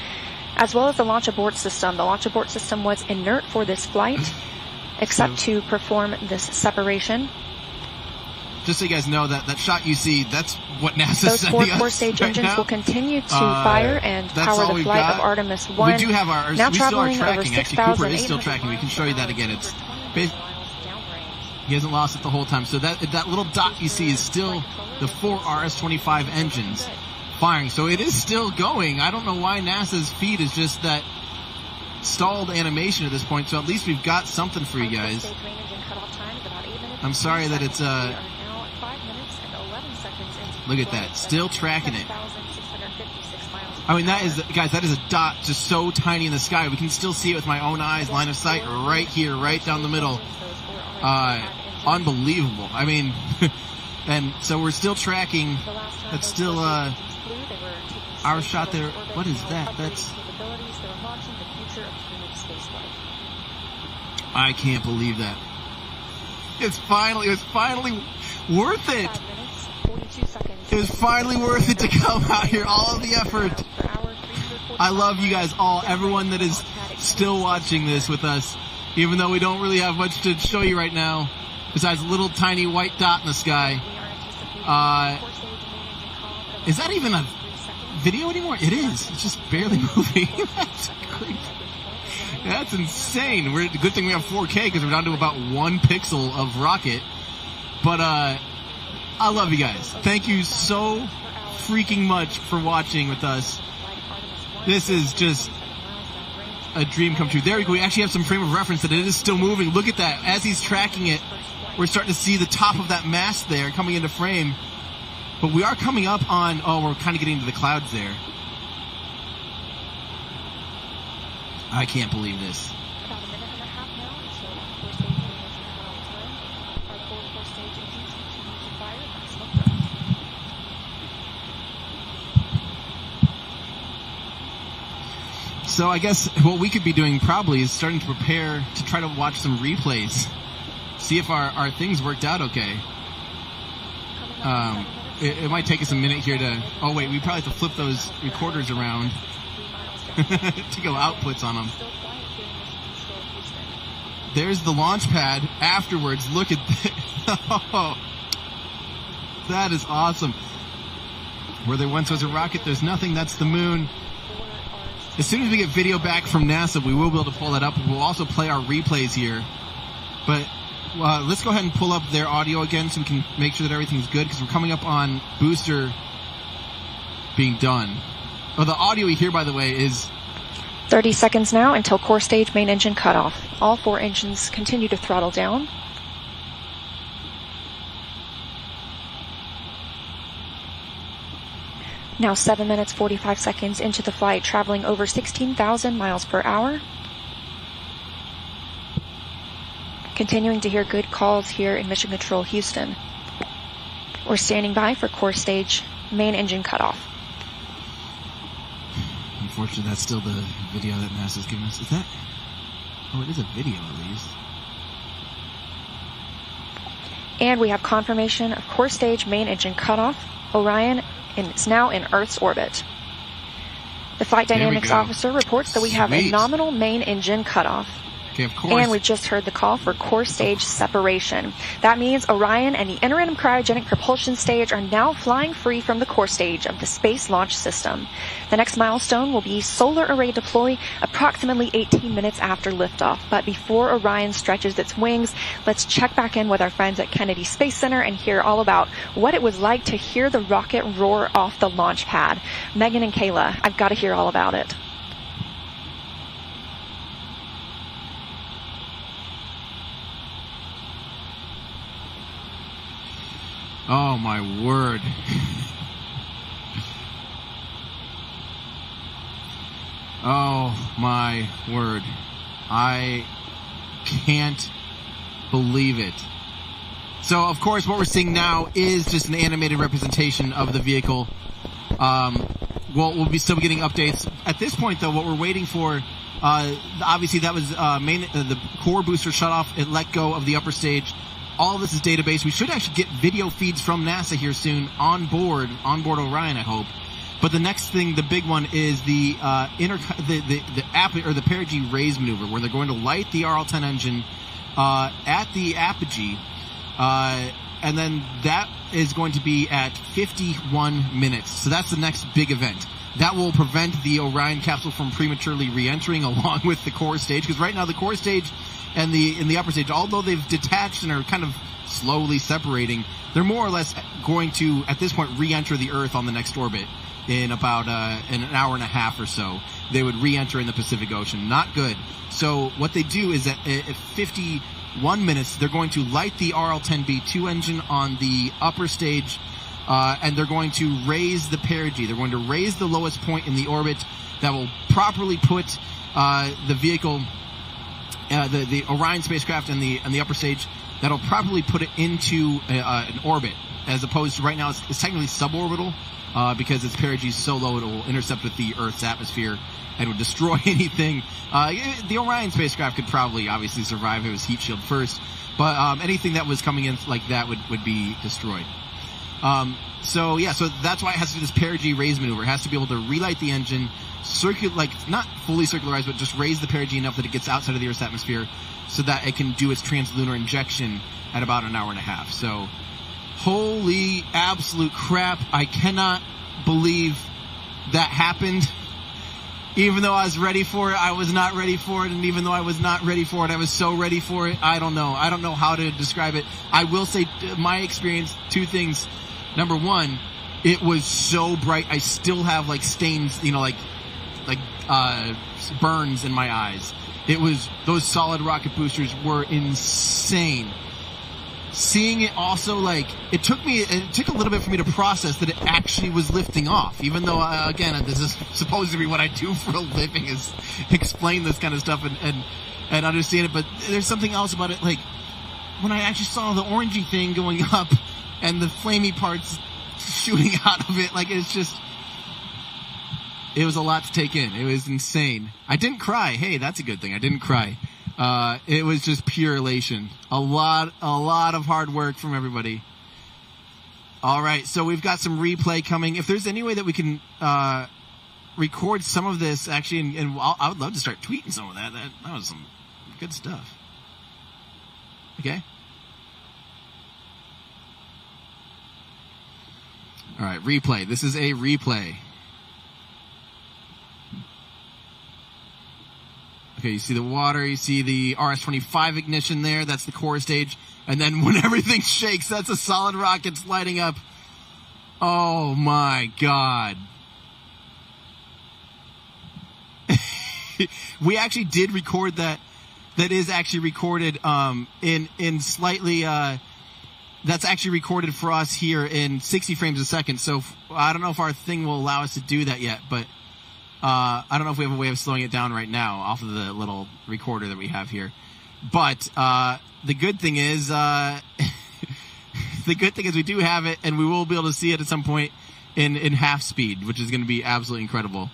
as well as the launch abort system. The launch abort system was inert for this flight, except to perform this separation. Just so you guys know, that shot you see, that's what NASA's Those 4 sending us core stage right engines now. will continue to fire and that's power all the we've flight got. of Artemis I. We do have our, now we still are traveling over tracking. Actually, Cooper is still 6,800 tracking. We can show you that again. It's he hasn't lost it the whole time. So that little dot you see is still the 4 RS-25 engines firing. So it is still going. I don't know why NASA's feed is just that stalled animation at this point. So at least we've got something for you guys. I'm sorry that it's look at that, still tracking it. I mean, that is, guys, that is a dot just so tiny in the sky. We can still see it with my own eyes, line of sight, right here, right down the middle. Unbelievable. I mean, and so we're still tracking. That's still our shot there. What is that? That's... I can't believe that. It was finally worth it. It was finally worth it to come out here. All of the effort. I love you guys all. Everyone that is still watching this with us, even though we don't really have much to show you right now, besides a little tiny white dot in the sky. Is that even a video anymore? It is. It's just barely moving. That's crazy. That's insane. Good thing we have 4K because we're down to about 1 pixel of rocket. But I love you guys. Thank you so freaking much for watching with us. This is just a dream come true. There we go. We actually have some frame of reference that it is still moving. Look at that. As he's tracking it, we're starting to see the top of that mast there coming into frame. But we are coming up on... Oh, we're kind of getting into the clouds there. I can't believe this. So I guess what we could be doing probably is starting to prepare to try to watch some replays. See if our things worked out okay. It might take us a minute here to... Oh, wait, we probably have to flip those recorders around to go outputs on them. There's the launch pad afterwards. Look at that. Oh, that is awesome. Where there once was a rocket, there's nothing. That's the moon. As soon as we get video back from NASA, we will be able to pull that up. We'll also play our replays here. But let's go ahead and pull up their audio again so we can make sure that everything's good, because we're coming up on booster being done. Oh, the audio we hear, by the way, is... 30 seconds now until core stage main engine cutoff. All 4 engines continue to throttle down. Now 7 minutes 45 seconds into the flight, traveling over 16,000 miles per hour. Continuing to hear good calls here in Mission Control Houston. We're standing by for core stage main engine cutoff. Unfortunately, that's still the video that NASA's giving us. Is that? Oh, it is a video at least. And we have confirmation of core stage main engine cutoff. Orion is now in Earth's orbit. The flight dynamics officer reports that we have a nominal main engine cutoff. Okay, of course. And we just heard the call for core stage separation. That means Orion and the interim cryogenic propulsion stage are now flying free from the core stage of the Space Launch System. The next milestone will be solar array deploy approximately 18 minutes after liftoff. But before Orion stretches its wings, let's check back in with our friends at Kennedy Space Center and hear all about what it was like to hear the rocket roar off the launch pad. Megan and Kayla, I've got to hear all about it. Oh, my word. Oh, my word. I can't believe it. So, of course, what we're seeing now is just an animated representation of the vehicle. We'll be still getting updates. At this point, though, what we're waiting for, obviously that was the core booster shut off. It let go of the upper stage. All of this is database. We should actually get video feeds from NASA here soon on board Orion, I hope. But the next thing, the big one, is the perigee raise maneuver, where they're going to light the RL-10 engine at the apogee, and then that is going to be at 51 minutes. So that's the next big event. That will prevent the Orion capsule from prematurely re-entering along with the core stage, because right now the core stage and the upper stage, although they've detached and are kind of slowly separating, they're more or less going to, at this point, re-enter the Earth on the next orbit in about in an hour and a half or so. They would re-enter in the Pacific Ocean. Not good. So what they do is at 51 minutes, they're going to light the RL-10B2 engine on the upper stage, and they're going to raise the perigee. They're going to raise the lowest point in the orbit that will properly put the vehicle... the Orion spacecraft and the upper stage, that'll probably put it into an orbit, as opposed to right now it's technically suborbital, because its perigee is so low it will intercept with the Earth's atmosphere and would destroy anything. The Orion spacecraft could probably obviously survive if it was heat shield first, but anything that was coming in like that would be destroyed. So that's why it has to do this perigee raise maneuver. It has to be able to relight the engine, not fully circularize, but just raise the perigee enough that it gets outside of the Earth's atmosphere so that it can do its translunar injection at about an hour and a half. So Holy absolute crap. I cannot believe that happened. Even though I was ready for it, I was not ready for it. And even though I was not ready for it, I was so ready for it. I don't know. I don't know how to describe it. I will say my experience, two things. Number one, it was so bright. I still have like stains, you know, like burns in my eyes. It was, those solid rocket boosters were insane. Seeing it also, like, it took a little bit for me to process that it actually was lifting off. Even though, again, this is supposed to be what I do for a living, is explain this kind of stuff and understand it. But there's something else about it, like, when I actually saw the orangey thing going up and the flamey parts shooting out of it, like, it's just, it was a lot to take in. It was insane. I didn't cry. Hey, that's a good thing. I didn't cry. It was just pure elation. A lot of hard work from everybody. All right, so we've got some replay coming. If there's any way that we can record some of this, actually, and I would love to start tweeting some of that. That was some good stuff. Okay? All right, replay. This is a replay. Okay, you see the water, you see the RS-25 ignition there, that's the core stage, and then when everything shakes, that's a solid rocket lighting up. Oh my God. We actually did record that. That is actually recorded in slightly, that's actually recorded for us here in 60 frames a second, so I don't know if our thing will allow us to do that yet, but I don't know if we have a way of slowing it down right now off of the little recorder that we have here. But the good thing is, we do have it, and we will be able to see it at some point in half speed, which is going to be absolutely incredible.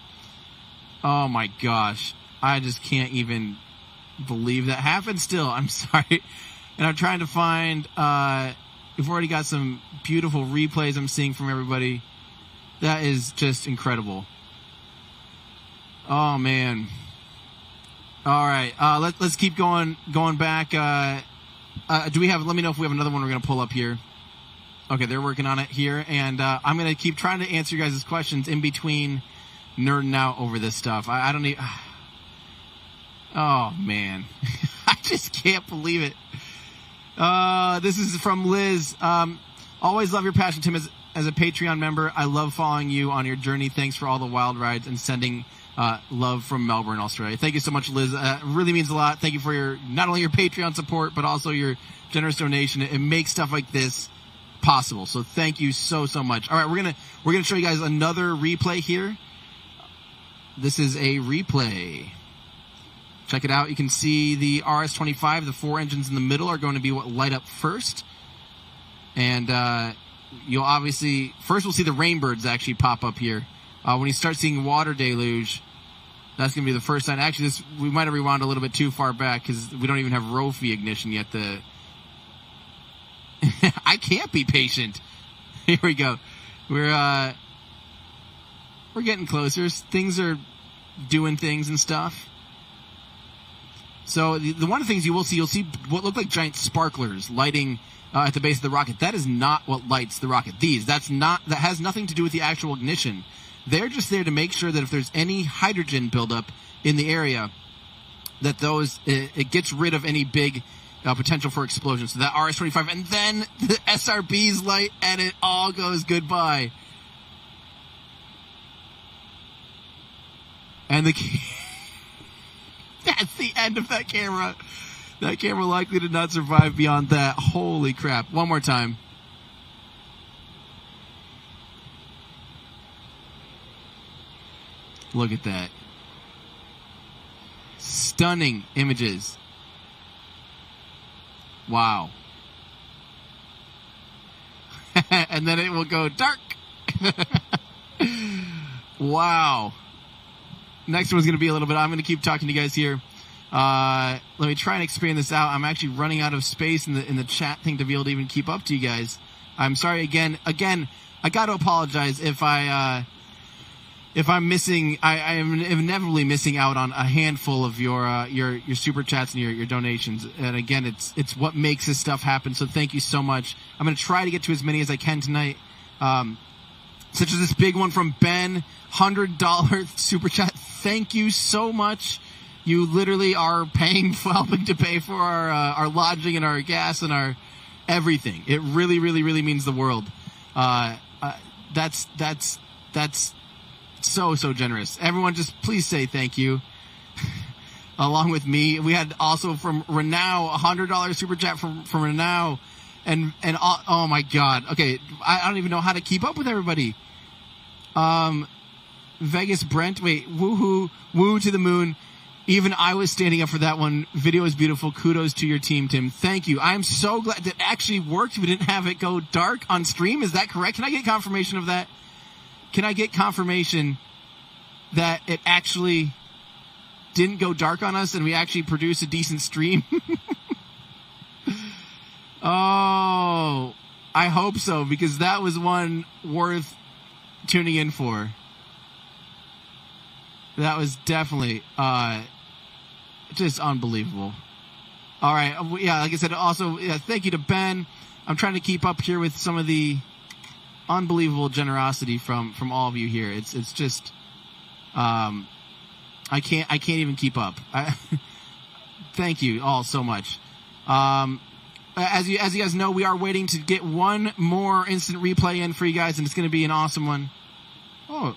Oh my gosh, I just can't even believe that happened. Still, I'm sorry, and I'm trying to find. We've already got some beautiful replays I'm seeing from everybody. That is just incredible. Oh man! All right, let's keep going back. Do we have? Let me know if we have another one we're gonna pull up here. Okay, they're working on it here, and I'm gonna keep trying to answer you guys' questions in between nerding out over this stuff. I don't need. Oh man, I just can't believe it. This is from Liz. Always love your passion, Tim. As a Patreon member, I love following you on your journey. Thanks for all the wild rides and sending. Love from Melbourne, Australia. Thank you so much, Liz. It really means a lot. Thank you for your, not only your Patreon support, but also your generous donation. It makes stuff like this possible. So thank you so much. All right, we're gonna show you guys another replay here. This is a replay. Check it out. You can see the RS-25. The 4 engines in the middle are going to be what light up first, and you'll obviously first we'll see the rainbirds actually pop up here. When you start seeing water deluge, that's going to be the first sign. Actually, we might have rewound a little bit too far back because we don't even have Rofi ignition yet. I can't be patient. Here we go. We're getting closer. Things are doing things and stuff. So the one of the things you'll see what look like giant sparklers lighting at the base of the rocket. That is not what lights the rocket. That has nothing to do with the actual ignition. They're just there to make sure that if there's any hydrogen buildup in the area, that it gets rid of any big potential for explosion. So that RS-25, and then the SRB's light, and it all goes goodbye. And that's the end of that camera. That camera likely did not survive beyond that. Holy crap. One more time. Look at that. Stunning images. Wow. And then it will go dark. Wow. Next one's going to be a little bit, I'm going to keep talking to you guys here. Let me try and expand this out. I'm actually running out of space in the chat thing to be able to even keep up to you guys. I'm sorry again. I got to apologize if I if I'm missing, I am inevitably missing out on a handful of your super chats and your donations. And again, it's what makes this stuff happen. So thank you so much. I'm going to try to get to as many as I can tonight. Such as this big one from Ben, $100 super chat. Thank you so much. You literally are helping to pay for our lodging and our gas and our everything. It really, really, really means the world. That's so generous. Everyone, just please say thank you. Along with me, we had also from Renow $100 super chat from Renow, and oh my God. Okay, I don't even know how to keep up with everybody. Vegas Brent, wait, woohoo, woo to the moon. Even I was standing up for that one. Video is beautiful. Kudos to your team, Tim. Thank you. I'm so glad that actually worked. We didn't have it go dark on stream. Is that correct? Can I get confirmation of that? Can I get confirmation that it actually didn't go dark on us and we actually produced a decent stream? Oh, I hope so, because that was one worth tuning in for. That was definitely just unbelievable. All right. Yeah, like I said, also, thank you to Ben. I'm trying to keep up here with some of the unbelievable generosity from all of you here. It's just I can't even keep up. Thank you all so much. As you guys know, we are waiting to get one more instant replay in for you guys, and it's going to be an awesome one. Oh,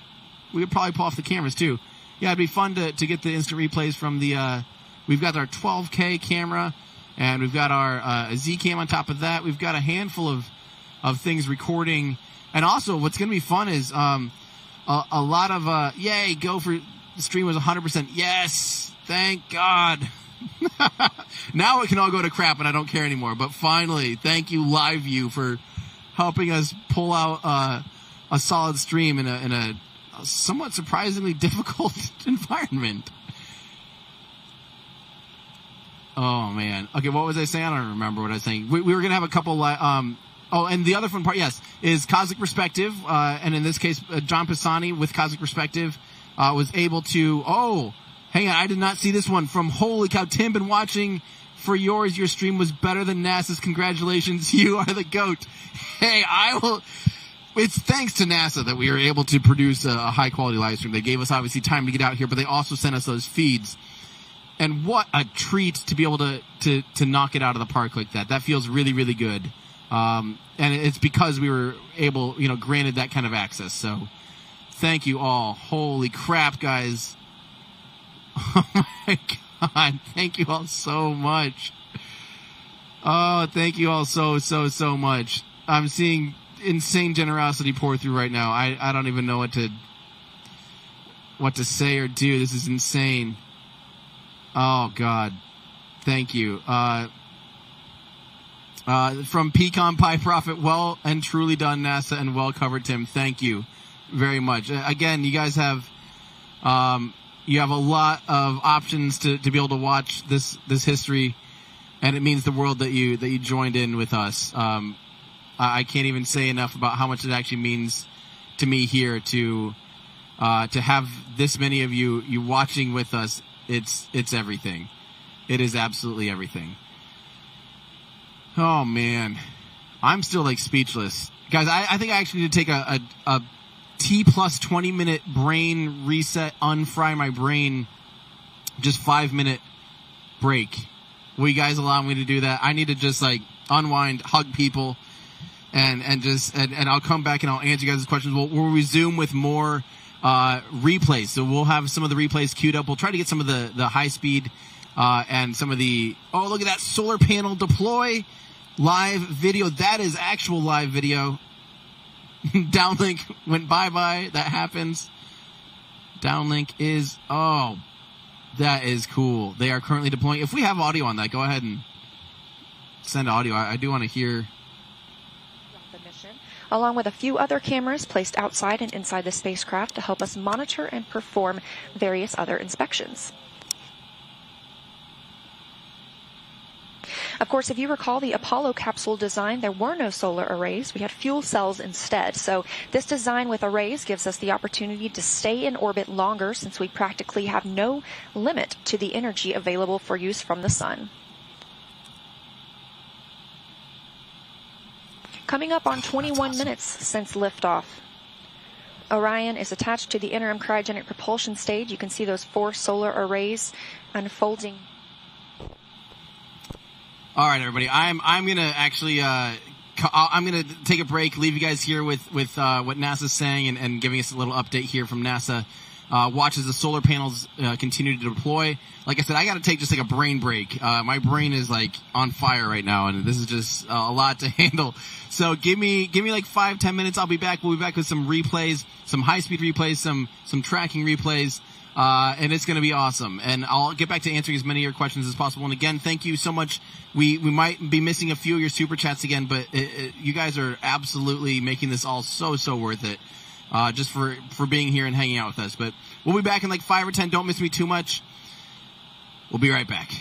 we could probably pull off the cameras too. Yeah, it'd be fun to get the instant replays from the. We've got our 12K camera, and we've got our Z cam on top of that. We've got a handful of things recording, and also what's going to be fun is a lot of yay, go for the stream was 100%. Yes, thank God. Now it can all go to crap, and I don't care anymore. But finally, thank you, LiveView, for helping us pull out a solid stream in a somewhat surprisingly difficult environment. Oh man. Okay, what was I saying? I don't remember what I was saying. We were gonna have a couple. And the other fun part, yes, is Cosmic Perspective, and in this case, John Pisani with Cosmic Perspective was able to. Oh, hang on, I did not see this one from Holy Cow. Tim, been watching for yours. Your stream was better than NASA's. Congratulations, you are the GOAT. Hey, I will. It's thanks to NASA that we were able to produce a high-quality live stream. They gave us, obviously, time to get out here, but they also sent us those feeds. And what a treat to be able to knock it out of the park like that. That feels really, really good. And it's because we were able, granted that kind of access. So thank you all. Holy crap, guys. Oh, my God. Thank you all so much. Oh, thank you all so much. I'm seeing insane generosity pour through right now. I don't even know what to say or do. This is insane. Oh God, thank you. From Pecan Pie Profit, well and truly done, NASA, and well covered, Tim. Thank you very much. Again, you guys have you have a lot of options to be able to watch this history, and it means the world that you joined in with us. I can't even say enough about how much it actually means to me here to have this many of you watching with us. It's everything. It is absolutely everything. Oh man, I'm still speechless, guys. I think I actually need to take a T plus 20-minute brain reset, unfry my brain, just 5-minute break. Will you guys allow me to do that? I need to just unwind, hug people. And I'll come back and I'll answer you guys' questions. We'll resume with more replays. So we'll have some of the replays queued up. We'll try to get some of the high speed and some of the look at that solar panel deploy live video. That is actual live video. Downlink went bye-bye. That happens. Downlink is that is cool. They are currently deploying. If we have audio on that, go ahead and send audio. I do want to hear. Along with a few other cameras placed outside and inside the spacecraft to help us monitor and perform various other inspections. Of course, if you recall the Apollo capsule design, there were no solar arrays. We had fuel cells instead. So this design with arrays gives us the opportunity to stay in orbit longer, since we practically have no limit to the energy available for use from the sun. Coming up on 21 minutes since liftoff. Orion is attached to the interim cryogenic propulsion stage. You can see those 4 solar arrays unfolding. All right, everybody. I'm gonna actually I'm gonna take a break. Leave you guys here with what NASA's saying and giving us a little update here from NASA. Watch as the solar panels continue to deploy. Like I said, I got to take just like a brain break. My brain is like on fire right now, and this is just a lot to handle. So give me like 5-10 minutes. I'll be back. We'll be back with some replays, some high-speed replays, some tracking replays, and it's going to be awesome. And I'll get back to answering as many of your questions as possible. And again, thank you so much. We might be missing a few of your super chats again, but you guys are absolutely making this all so worth it. Just for being here and hanging out with us. But we'll be back in like 5 or 10. Don't miss me too much. We'll be right back.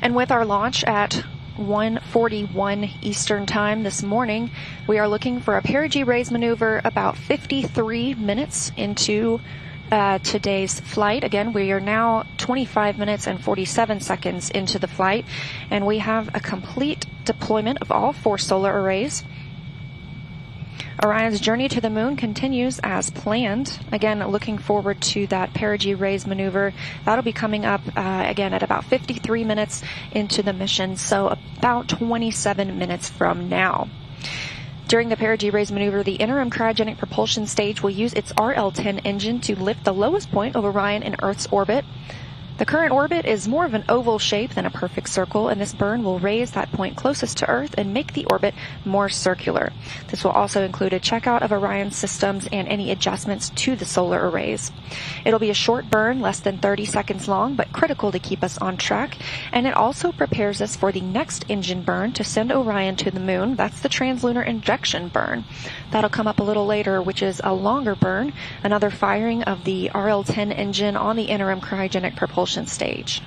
And with our launch at 1:41 Eastern Time this morning. We are looking for a perigee raise maneuver about 53 minutes into today's flight. Again, we are now 25 minutes and 47 seconds into the flight, and we have a complete deployment of all 4 solar arrays. Orion's journey to the moon continues as planned. Again, looking forward to that perigee raise maneuver. That'll be coming up again at about 53 minutes into the mission, so about 27 minutes from now. During the perigee raise maneuver, the interim cryogenic propulsion stage will use its RL-10 engine to lift the lowest point of Orion in Earth's orbit. The current orbit is more of an oval shape than a perfect circle, and this burn will raise that point closest to Earth and make the orbit more circular. This will also include a checkout of Orion's systems and any adjustments to the solar arrays. It'll be a short burn, less than 30 seconds long, but critical to keep us on track, and it also prepares us for the next engine burn to send Orion to the moon. That's the translunar injection burn. That'll come up a little later, which is a longer burn, another firing of the RL-10 engine on the interim cryogenic propulsion stage.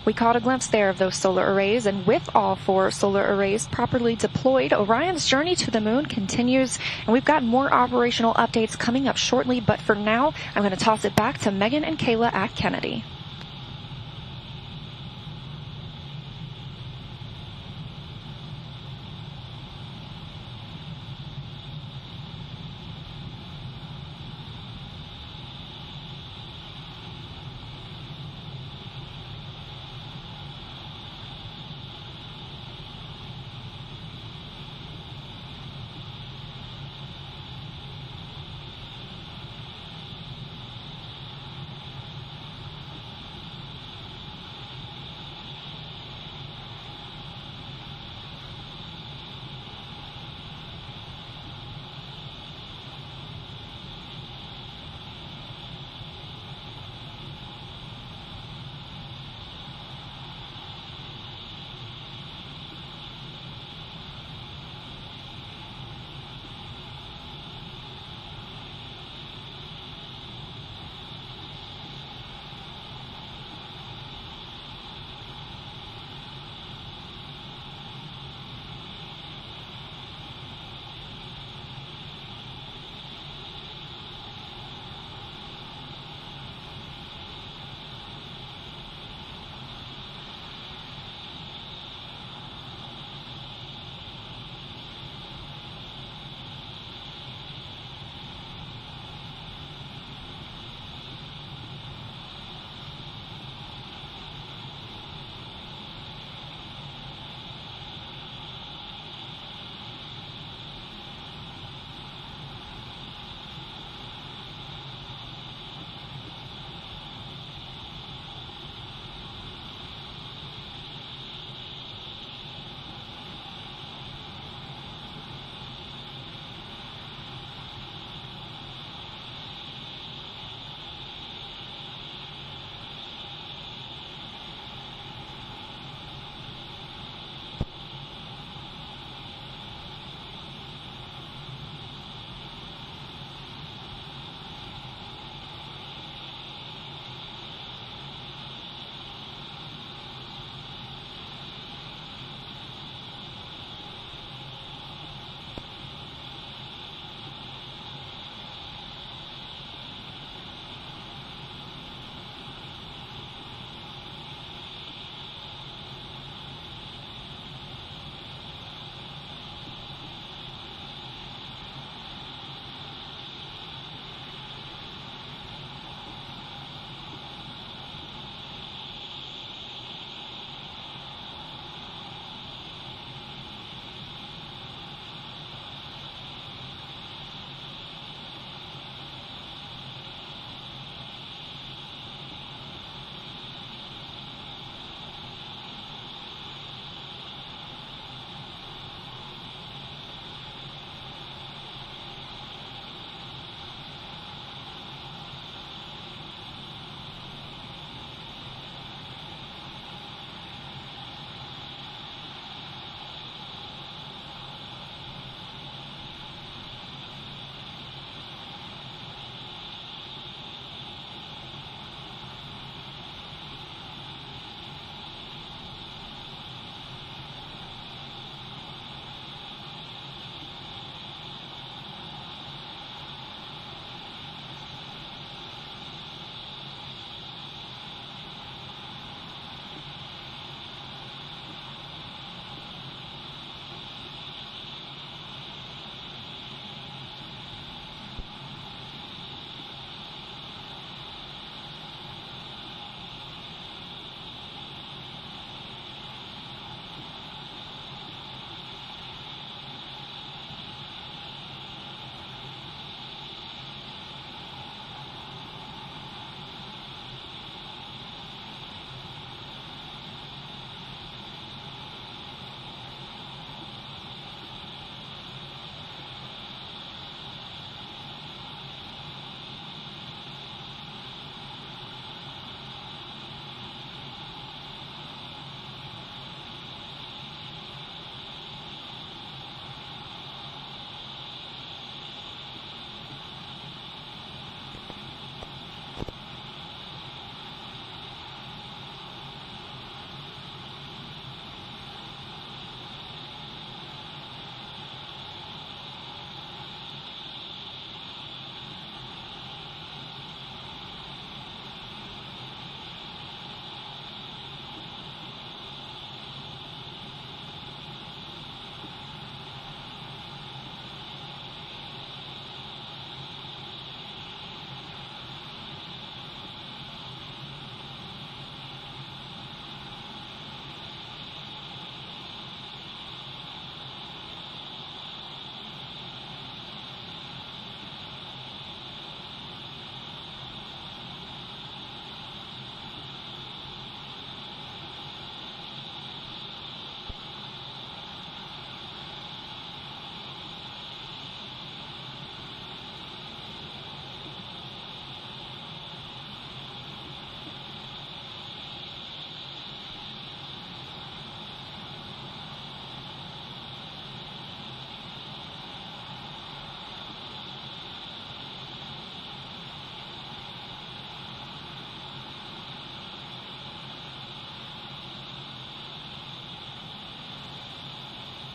We caught a glimpse there of those solar arrays, and with all 4 solar arrays properly deployed, Orion's journey to the moon continues, and we've got more operational updates coming up shortly, but for now, I'm going to toss it back to Megan and Kayla at Kennedy.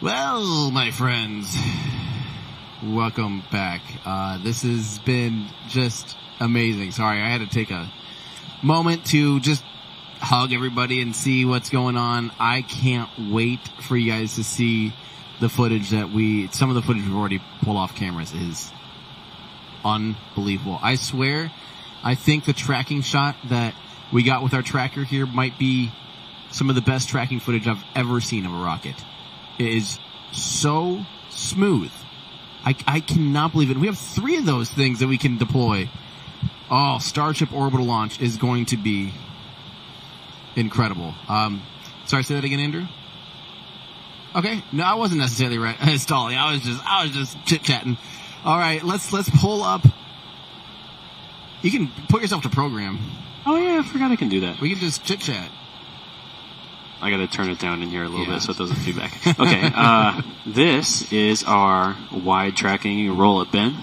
Well, my friends, welcome back. This has been just amazing. Sorry, I had to take a moment to just hug everybody and see what's going on. I can't wait for you guys to see the footage some of the footage we've already pulled off cameras is unbelievable. I swear, I think the tracking shot that we got with our tracker here might be some of the best tracking footage I've ever seen of a rocket. It is so smooth. I cannot believe it. We have 3 of those things that we can deploy. Oh, Starship orbital launch is going to be incredible. Sorry, say that again, Andrew? Okay. No, I wasn't necessarily stalling. I was just chit-chatting. All right, let's pull up. You can put yourself to program. Oh, yeah, I forgot I can do that. We can just chit-chat. I got to turn it down in here a little bit so it doesn't feedback. Okay, this is our wide tracking roll-up bin.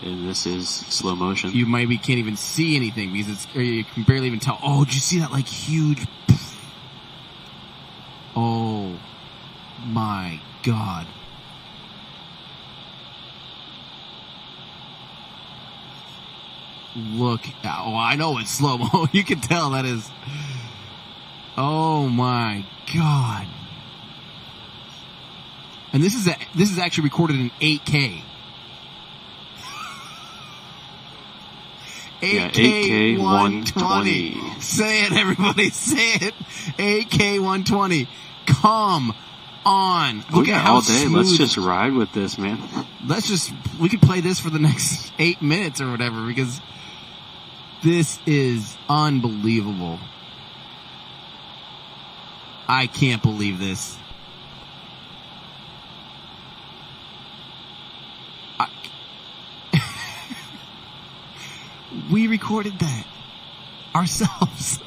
And this is slow motion. You maybe can't even see anything because you can barely even tell. Oh, did you see that like huge? Oh my God. Look. Oh, I know it's slow-mo. You can tell that is. Oh my God. And this is actually recorded in 8K. 8K 120. Say it, everybody. Say it. 8K 120. Come on. Look at how all day. smooth. Let's just ride with this, man. We could play this for the next 8 minutes or whatever because this is unbelievable. I can't believe this. We recorded that ourselves.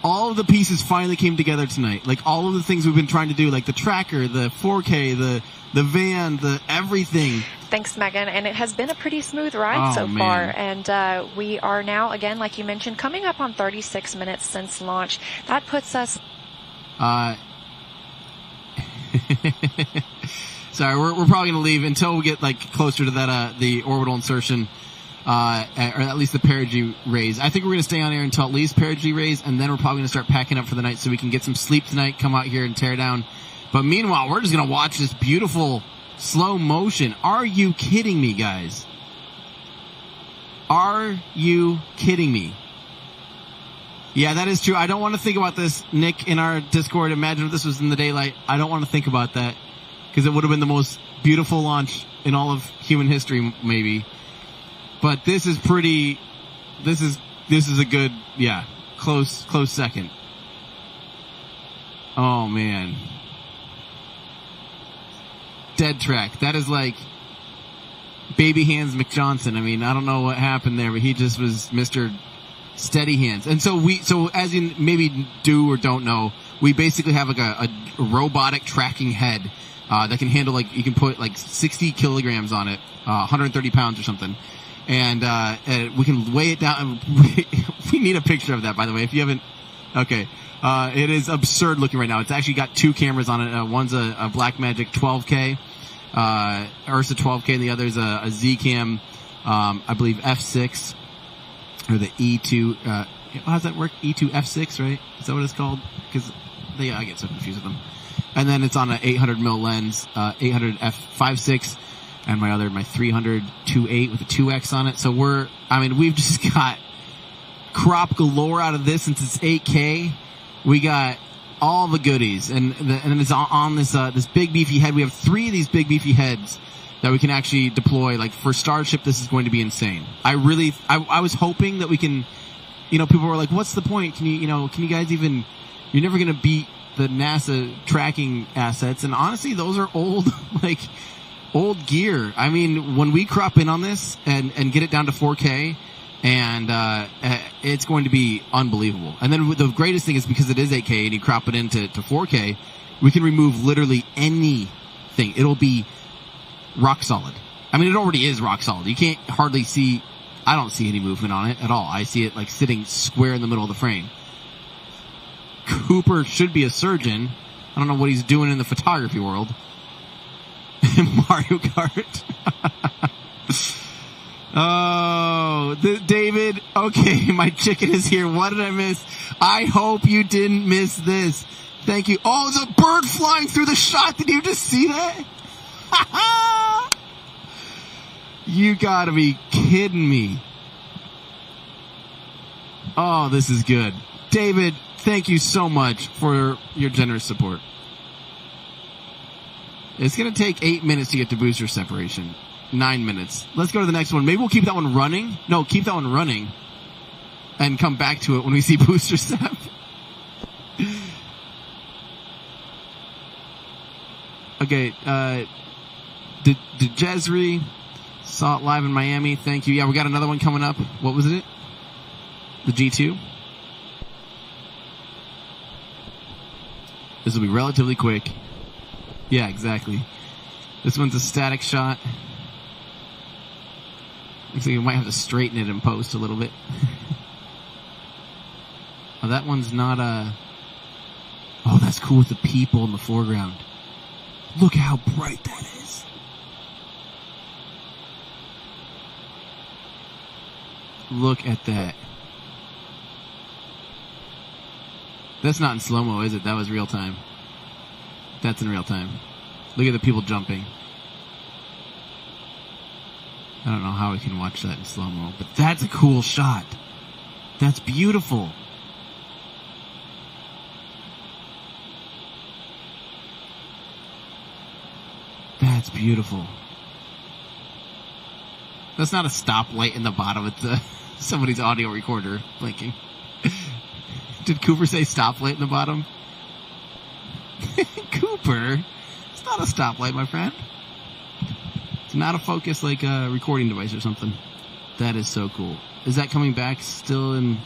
All of the pieces finally came together tonight. Like all of the things we've been trying to do, like the tracker, the 4K, the van, the everything. Thanks, Megan. And it has been a pretty smooth ride so far. And we are now, again, like you mentioned, coming up on 36 minutes since launch. That puts us... Sorry, we're probably going to leave until we get like closer to that the orbital insertion, or at least the perigee raise. I think we're going to stay on air until at least perigee raise, and then we're probably going to start packing up for the night so we can get some sleep tonight, come out here and tear down. But meanwhile, we're just going to watch this beautiful slow motion. Are you kidding me, guys? Are you kidding me? Yeah, that is true. I don't want to think about this, Nick, in our Discord. Imagine if this was in the daylight. I don't want to think about that. Because it would have been the most beautiful launch in all of human history, maybe. But this is pretty. This is a good, close second. Oh man, dead track. That is like baby hands McJohnson. I mean, I don't know what happened there, but he just was Mr. Steady Hands. And so as you maybe do or don't know, we basically have like a robotic tracking head. That can handle you can put 60 kilograms on it, 130 pounds or something. And we can weigh it down. We need a picture of that, by the way, if you haven't. Okay. It is absurd looking right now. It's actually got 2 cameras on it. One's a Blackmagic 12K, Ursa 12K, and the other is a Z-Cam, I believe F6, or the E2, how does that work? E2 F6, right? Is that what it's called? Because I get so confused with them. And then it's on an 800mm lens, 800 f5.6, and my 300 2.8 with a 2x on it. So we've just got crop galore out of this since it's 8K. We got all the goodies, and it's on this big beefy head. We have 3 of these big beefy heads that we can actually deploy. Like for Starship, this is going to be insane. I was hoping that we can, people were like, "What's the point? Can you guys even? You're never going to beat the NASA tracking assets." And honestly, those are old gear. I mean, when we crop in on this and get it down to 4K, and it's going to be unbelievable. And then the greatest thing is because it is 8K and you crop it into 4K, we can remove literally anything. It'll be rock solid. I mean, it already is rock solid. You can't hardly see I don't see any movement on it at all. I see it like sitting square in the middle of the frame. Cooper should be a surgeon. I don't know what he's doing in the photography world. Mario Kart. Oh, David. Okay, my chicken is here. What did I miss? I hope you didn't miss this. Thank you. Oh, the bird flying through the shot. Did you just see that? You gotta be kidding me. Oh, this is good. David, thank you so much for your generous support. It's gonna take 8 minutes to get to booster separation. 9 minutes. Let's go to the next one. Maybe we'll keep that one running. No, keep that one running. And come back to it when we see booster step. Okay, Jezri saw it live in Miami. Thank you. Yeah, we got another one coming up. What was it? The G2. This will be relatively quick. Yeah, exactly. This one's a static shot. Looks like we might have to straighten it in post a little bit. Oh, that one's not a... Oh, that's cool with the people in the foreground. Look how bright that is. Look at that. That's not in slow-mo, is it? That was real time. That's in real time. Look at the people jumping. I don't know how we can watch that in slow-mo, but that's a cool shot. That's beautiful. That's beautiful. That's not a stoplight in the bottom. It's somebody's audio recorder blinking. Did Cooper say stoplight in the bottom? Cooper? It's not a stoplight, my friend. It's not a focus like a recording device or something. That is so cool. Is that coming back still in...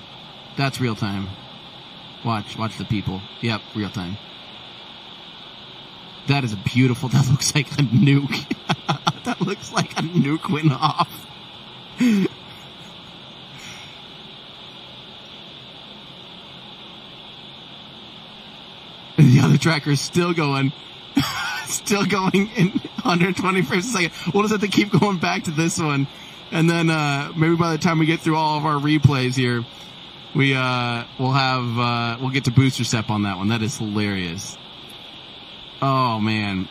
That's real time. Watch the people. Yep, real time. That is a beautiful... That looks like a nuke. That looks like a nuke went off. The other tracker is still going. Still going in 120 frames a second. We'll just have to keep going back to this one. And then maybe by the time we get through all of our replays here, we'll get to booster step on that one. That is hilarious. Oh, man.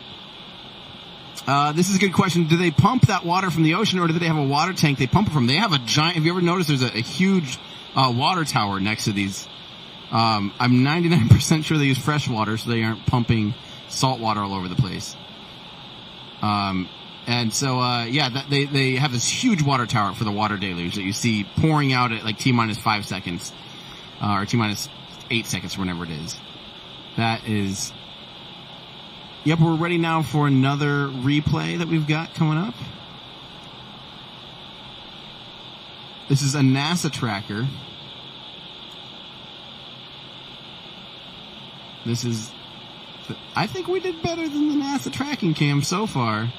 This is a good question. Do they pump that water from the ocean, or do they have a water tank they pump it from? They have a giant... Have you ever noticed there's a huge water tower next to these? I'm 99% sure they use fresh water, so they aren't pumping salt water all over the place. And so, they have this huge water tower for the water deluge that you see pouring out at like T-minus 5 seconds, or T-minus 8 seconds, whenever it is. That is... Yep, we're ready now for another replay that we've got coming up. This is a NASA tracker. This is... I think we did better than the NASA tracking cam so far.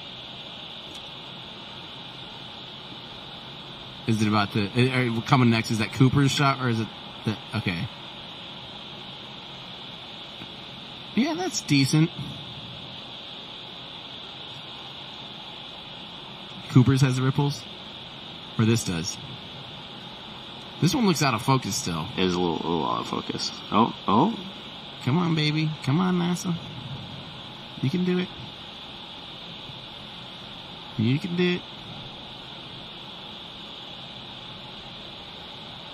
Is it about the... coming next, is that Cooper's shot, or is it... Okay. Yeah, that's decent. Cooper's has the ripples? Or this does? This one looks out of focus still. It is a little out of focus. Oh. Come on, baby. Come on, NASA. You can do it. You can do it.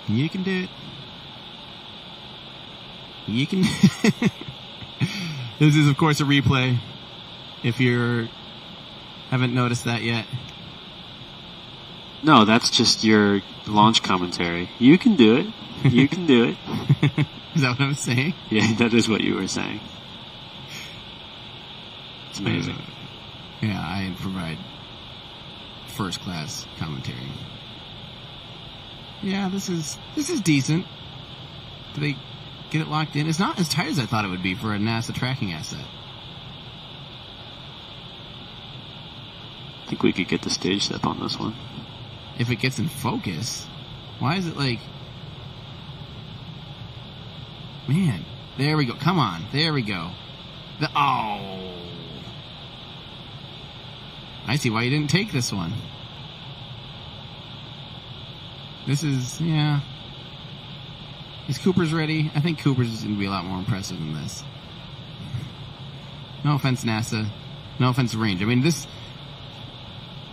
You can do it. You can... This is, of course, a replay. If you haven't noticed that yet. No, that's just your launch commentary. You can do it. You can do it. Is that what I'm saying? Yeah, that is what you were saying. It's amazing. Yeah, I provide first-class commentary. Yeah, this is decent. Do they get it locked in? It's not as tight as I thought it would be for a NASA tracking asset. I think we could get the stage step on this one. if it gets in focus. Why is it like... Man, there we go. Come on, there we go. Oh. I see why you didn't take this one. This is, yeah. Is Cooper's ready? I think Cooper's is going to be a lot more impressive than this. No offense, NASA. No offense, range. I mean, this...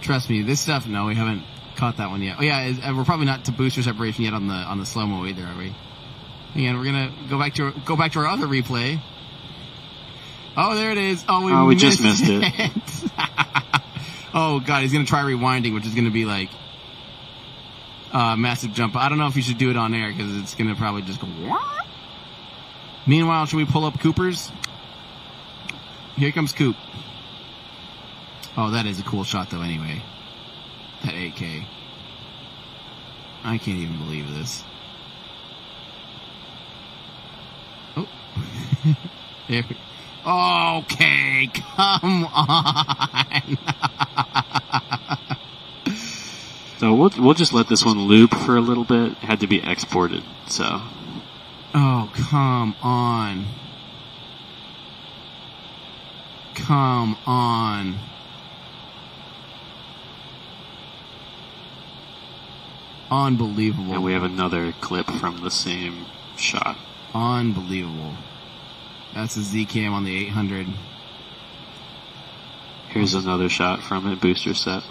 Trust me, this stuff, no, we haven't caught that one yet. Oh, yeah, we're probably not to booster separation yet on the slow-mo either, are we? And we're going to go back to our other replay. Oh, there it is. Oh, we just missed it. Oh, God, he's going to try rewinding, which is going to be like massive jump. I don't know if you should do it on air because it's going to probably just go... Meanwhile, should we pull up Cooper's? Here comes Coop. Oh, that is a cool shot, though, anyway. That 8K. I can't even believe this. Oh. There we... Okay, come on. So we'll just let this one loop for a little bit. It had to be exported, so. Oh, come on. Come on. Unbelievable. And we have another clip from the same shot. Unbelievable. That's a Z-cam on the 800. Here's another shot from it, booster set.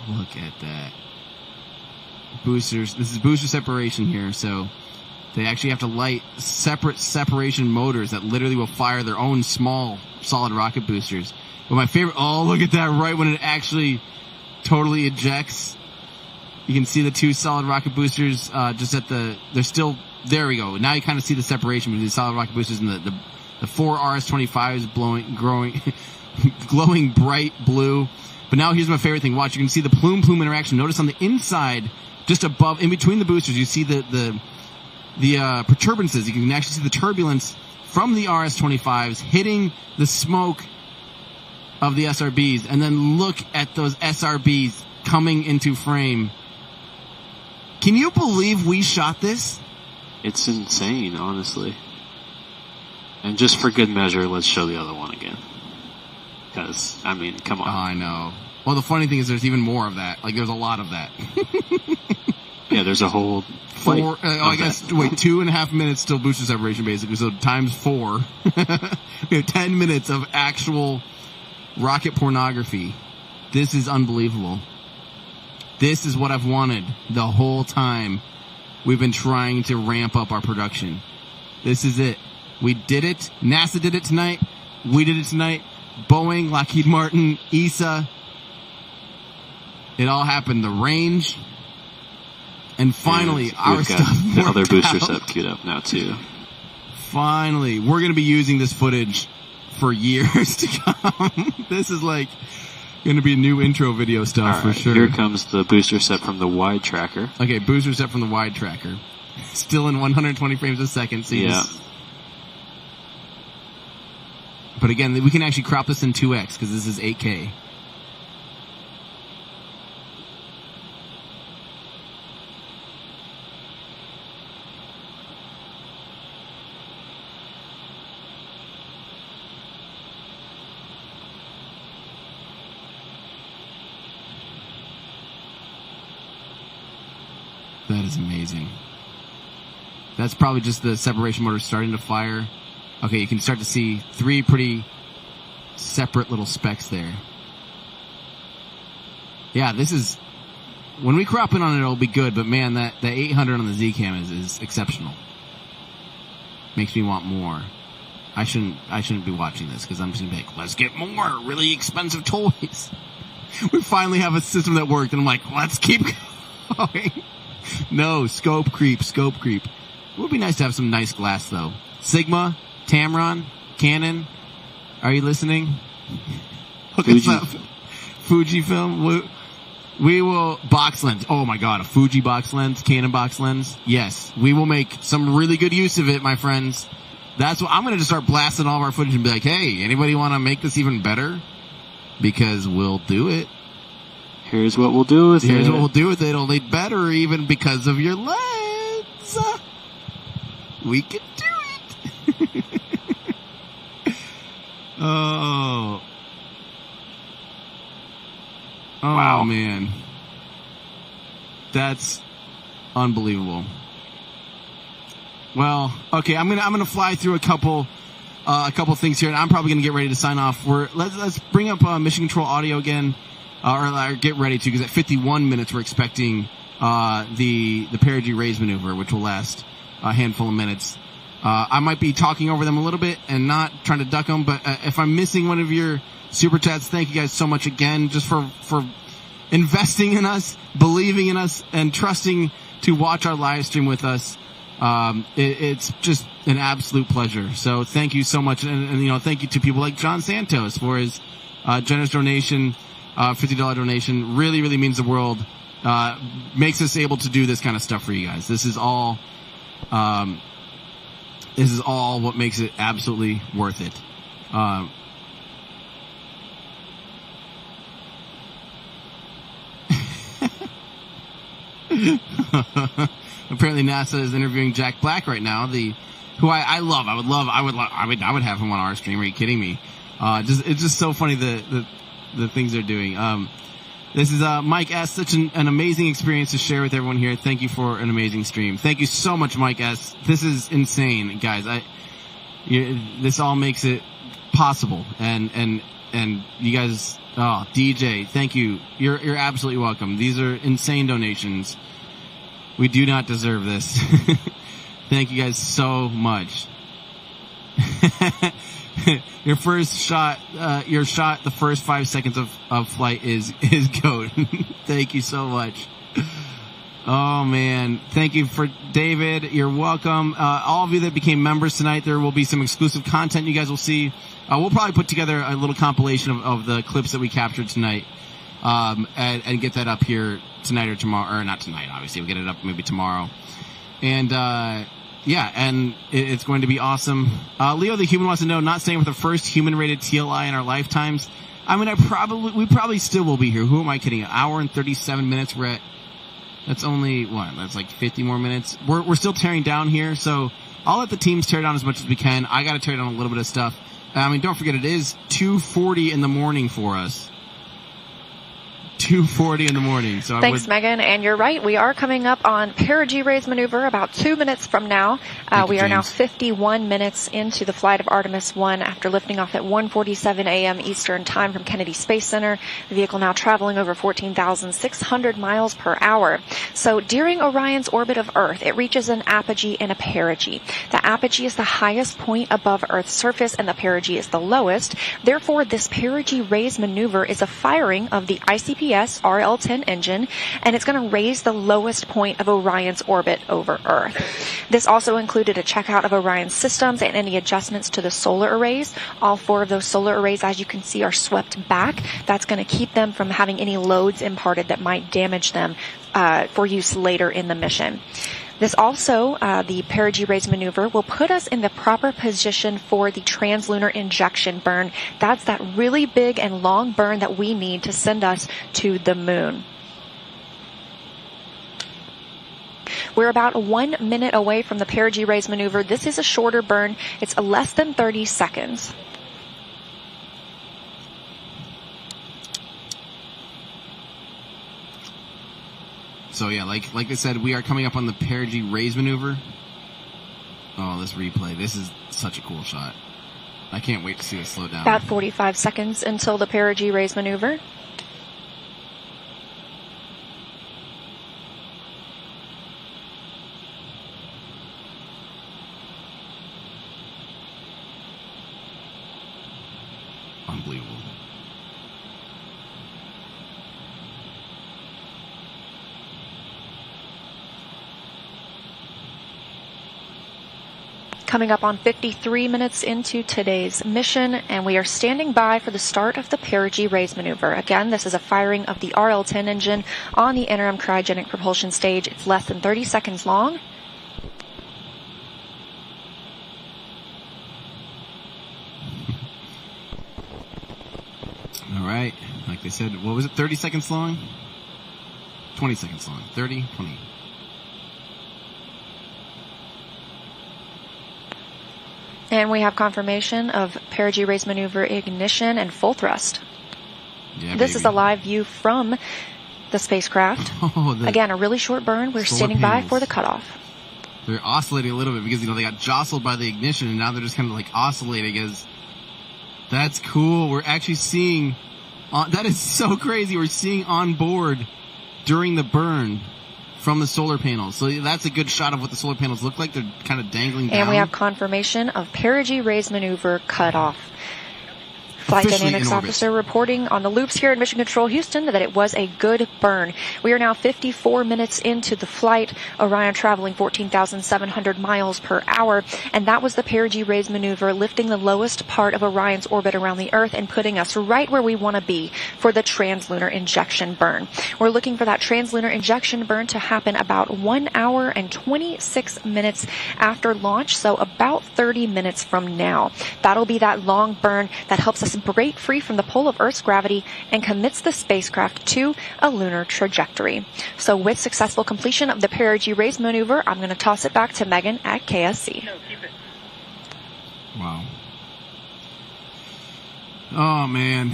Look at that. Boosters. This is booster separation here, so they actually have to light separate separation motors that literally will fire their own small solid rocket boosters. But my favorite, oh, look at that, right when it actually totally ejects. You can see the two solid rocket boosters just at they're still, there we go. Now you kind of see the separation between the solid rocket boosters and the four RS-25s glowing bright blue. But now here's my favorite thing. Watch, you can see the plume-plume interaction. Notice on the inside, just above, in between the boosters, you see the perturbances. You can actually see the turbulence from the RS-25s hitting the smoke of the SRBs. And then look at those SRBs coming into frame. Can you believe we shot this? It's insane, honestly. And just for good measure, let's show the other one again. Because, I mean, come on. Oh, I know. Well, the funny thing is there's even more of that. Like, there's a lot of that. Yeah, there's a whole flight. I guess, 2.5 minutes till booster separation, basically. So times 4. We have 10 minutes of actual rocket pornography. This is unbelievable. This is what I've wanted the whole time. We've been trying to ramp up our production. This is it. We did it. NASA did it tonight. We did it tonight. Boeing, Lockheed Martin, ESA. It all happened. The range. And finally, our stuff got the other booster out. set queued up now, too. Finally. We're going to be using this footage for years to come. This is like going to be new intro video stuff for sure. Here comes the booster set from the wide tracker. Okay, booster set from the wide tracker. Still in 120 frames a second. So yeah. But again, we can actually crop this in 2x because this is 8K. That is amazing. That's probably just the separation motor starting to fire. Okay, you can start to see 3 pretty separate little specks there. Yeah, this is... When we crop in on it, it'll be good, but man, the 800 on the Z-Cam is exceptional. Makes me want more. I shouldn't be watching this, because I'm just going to be like, let's get more really expensive toys. We finally have a system that worked, and I'm like, let's keep going. No, scope creep. It would be nice to have some nice glass, though. Sigma, Tamron, Canon, are you listening? Hook us up. Fujifilm. We will... Box lens. Oh, my God. A Fuji box lens. Canon box lens. Yes. We will make some really good use of it, my friends. That's what... I'm going to just start blasting all of our footage and be like, hey, anybody want to make this even better? because we'll do it. Here's what we'll do with it. Here's what we'll do with it. Only better, even because of your lens. We can do it. Oh. Oh, wow. Man. That's unbelievable. Well, okay, I'm gonna fly through a couple things here, and I'm probably gonna get ready to sign off. Let's bring up mission control audio again, or get ready to, because at 51 minutes we're expecting the perigee raise maneuver, which will last a handful of minutes. I might be talking over them a little bit and not trying to duck them, but if I'm missing one of your super chats, thank you guys so much again, just for investing in us, believing in us, and trusting to watch our live stream with us. It's just an absolute pleasure. So thank you so much, and thank you to people like John Santos for his generous donation, $50 donation. Really, really means the world. Makes us able to do this kind of stuff for you guys. This is all what makes it absolutely worth it. Apparently NASA is interviewing Jack Black right now, who I love. I would have him on our stream. Are you kidding me? It's just so funny the things they're doing. This is Mike S. Such an amazing experience to share with everyone here. Thank you for an amazing stream. Thank you so much, Mike S. This is insane, guys. This all makes it possible, and you guys. Oh, DJ, thank you. You're absolutely welcome. These are insane donations. We do not deserve this. Thank you guys so much. Your first shot, the first 5 seconds of flight is GOAT. Thank you so much. Oh man, thank you for David. You're welcome. All of you that became members tonight, there will be some exclusive content you guys will see. We'll probably put together a little compilation of the clips that we captured tonight, and get that up here tonight or tomorrow, or not tonight, obviously. We'll get it up maybe tomorrow. And, yeah, and it's going to be awesome. Leo the Human wants to know, not staying with the first human-rated TLI in our lifetimes. I mean, we probably still will be here. Who am I kidding? An hour and 37 minutes. That's only, that's like 50 more minutes. We're still tearing down here, so I'll let the teams tear down as much as we can. I gotta tear down a little bit of stuff. I mean, don't forget, it is 2:40 in the morning for us. 2:40 in the morning. So thanks, Megan. And you're right. We are coming up on perigee raise maneuver about 2 minutes from now. We are now 51 minutes into the flight of Artemis I after lifting off at 1:47 a.m. Eastern Time from Kennedy Space Center. The vehicle now traveling over 14,600 miles per hour. So during Orion's orbit of Earth, it reaches an apogee and a perigee. The apogee is the highest point above Earth's surface, and the perigee is the lowest. Therefore, this perigee raise maneuver is a firing of the ICPS RL-10 engine, and it's going to raise the lowest point of Orion's orbit over Earth. This also included a checkout of Orion's systems and any adjustments to the solar arrays. All 4 of those solar arrays, as you can see, are swept back. That's going to keep them from having any loads imparted that might damage them for use later in the mission. This also, the perigee raise maneuver, will put us in the proper position for the translunar injection burn. That's that really big and long burn that we need to send us to the moon. We're about 1 minute away from the perigee raise maneuver. This is a shorter burn. It's less than 30 seconds. So yeah, like I said, we are coming up on the perigee raise maneuver. Oh, this replay. This is such a cool shot. I can't wait to see it slow down. About 45 seconds until the perigee raise maneuver. Unbelievable. Coming up on 53 minutes into today's mission, and we are standing by for the start of the perigee raise maneuver. Again, this is a firing of the RL-10 engine on the interim cryogenic propulsion stage. It's less than 30 seconds long. All right. Like they said, what was it, 30 seconds long? 20 seconds long. 30, 20. And we have confirmation of perigee raise maneuver ignition and full thrust. Yeah, this is a live view from the spacecraft. Again, a really short burn. We're standing by for the cutoff. They're oscillating a little bit because, they got jostled by the ignition, and now they're just kind of like oscillating. That's cool. We're actually seeing, that is so crazy. We're seeing on board during the burn from the solar panels. So that's a good shot of what the solar panels look like. They're kind of dangling down. And we have confirmation of perigee raise maneuver cutoff. Flight Dynamics Officer reporting on the loops here in Mission Control Houston that it was a good burn. We are now 54 minutes into the flight. Orion traveling 14,700 miles per hour. And that was the perigee raise maneuver, lifting the lowest part of Orion's orbit around the Earth and putting us right where we want to be for the translunar injection burn. We're looking for that translunar injection burn to happen about 1 hour and 26 minutes after launch, so about 30 minutes from now. That'll be that long burn that helps us break free from the pull of Earth's gravity and commits the spacecraft to a lunar trajectory. So with successful completion of the perigee raise maneuver, I'm going to toss it back to Megan at KSC. Wow. Oh, man.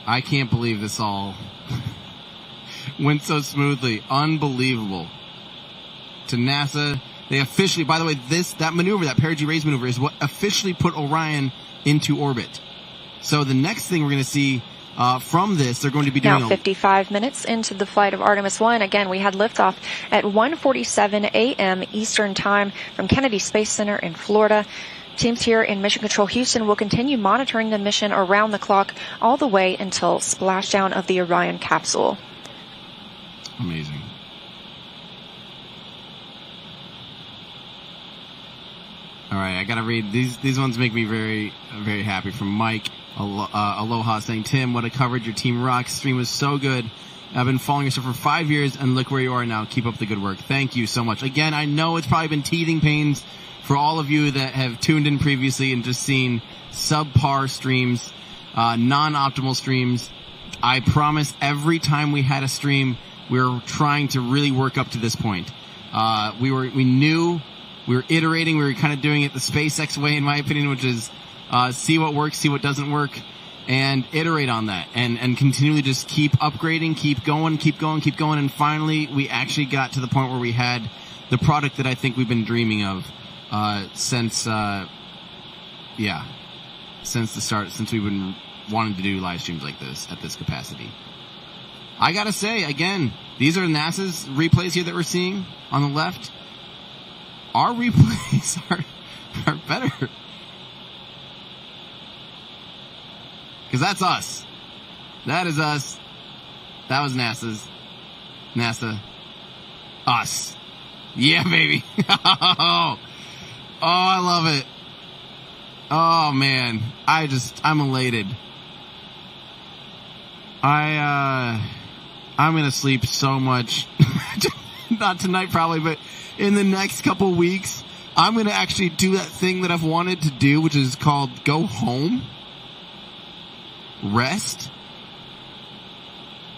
I can't believe this all went so smoothly. Unbelievable. To NASA, they officially, by the way, that maneuver, that perigee raise maneuver, is what officially put Orion into orbit. So the next thing we're going to see from this, they're going to be doing now 55 minutes into the flight of Artemis I. Again, we had liftoff at 1:47 a.m. Eastern Time from Kennedy Space Center in Florida. Teams here in Mission Control Houston will continue monitoring the mission around the clock all the way until splashdown of the Orion capsule. Amazing. All right, I got to read. These ones make me very, very happy. From Mike, Aloha, saying, Tim, what a coverage. Your team rocks. Stream was so good. I've been following your stuff for 5 years, and look where you are now. Keep up the good work. Thank you so much. Again, I know it's probably been teething pains for all of you that have tuned in previously and just seen subpar streams, non-optimal streams. I promise every time we had a stream, we were trying to really work up to this point. We knew... We were iterating. We were kind of doing it the SpaceX way, in my opinion, which is see what works, see what doesn't work, and iterate on that. And continually just keep upgrading, keep going. And finally, we actually got to the point where we had the product that I think we've been dreaming of since the start, since we've been wanting to do live streams like this at this capacity. I got to say, again, these are NASA's replays here that we're seeing on the left. Our replays are better. Because that's us. That is us. That was NASA. Us. Yeah, baby. Oh, I love it. Oh, man. I'm elated. I'm going to sleep so much. Not tonight, probably, but in the next couple weeks, I'm going to actually do that thing that I've wanted to do, which is called go home, rest,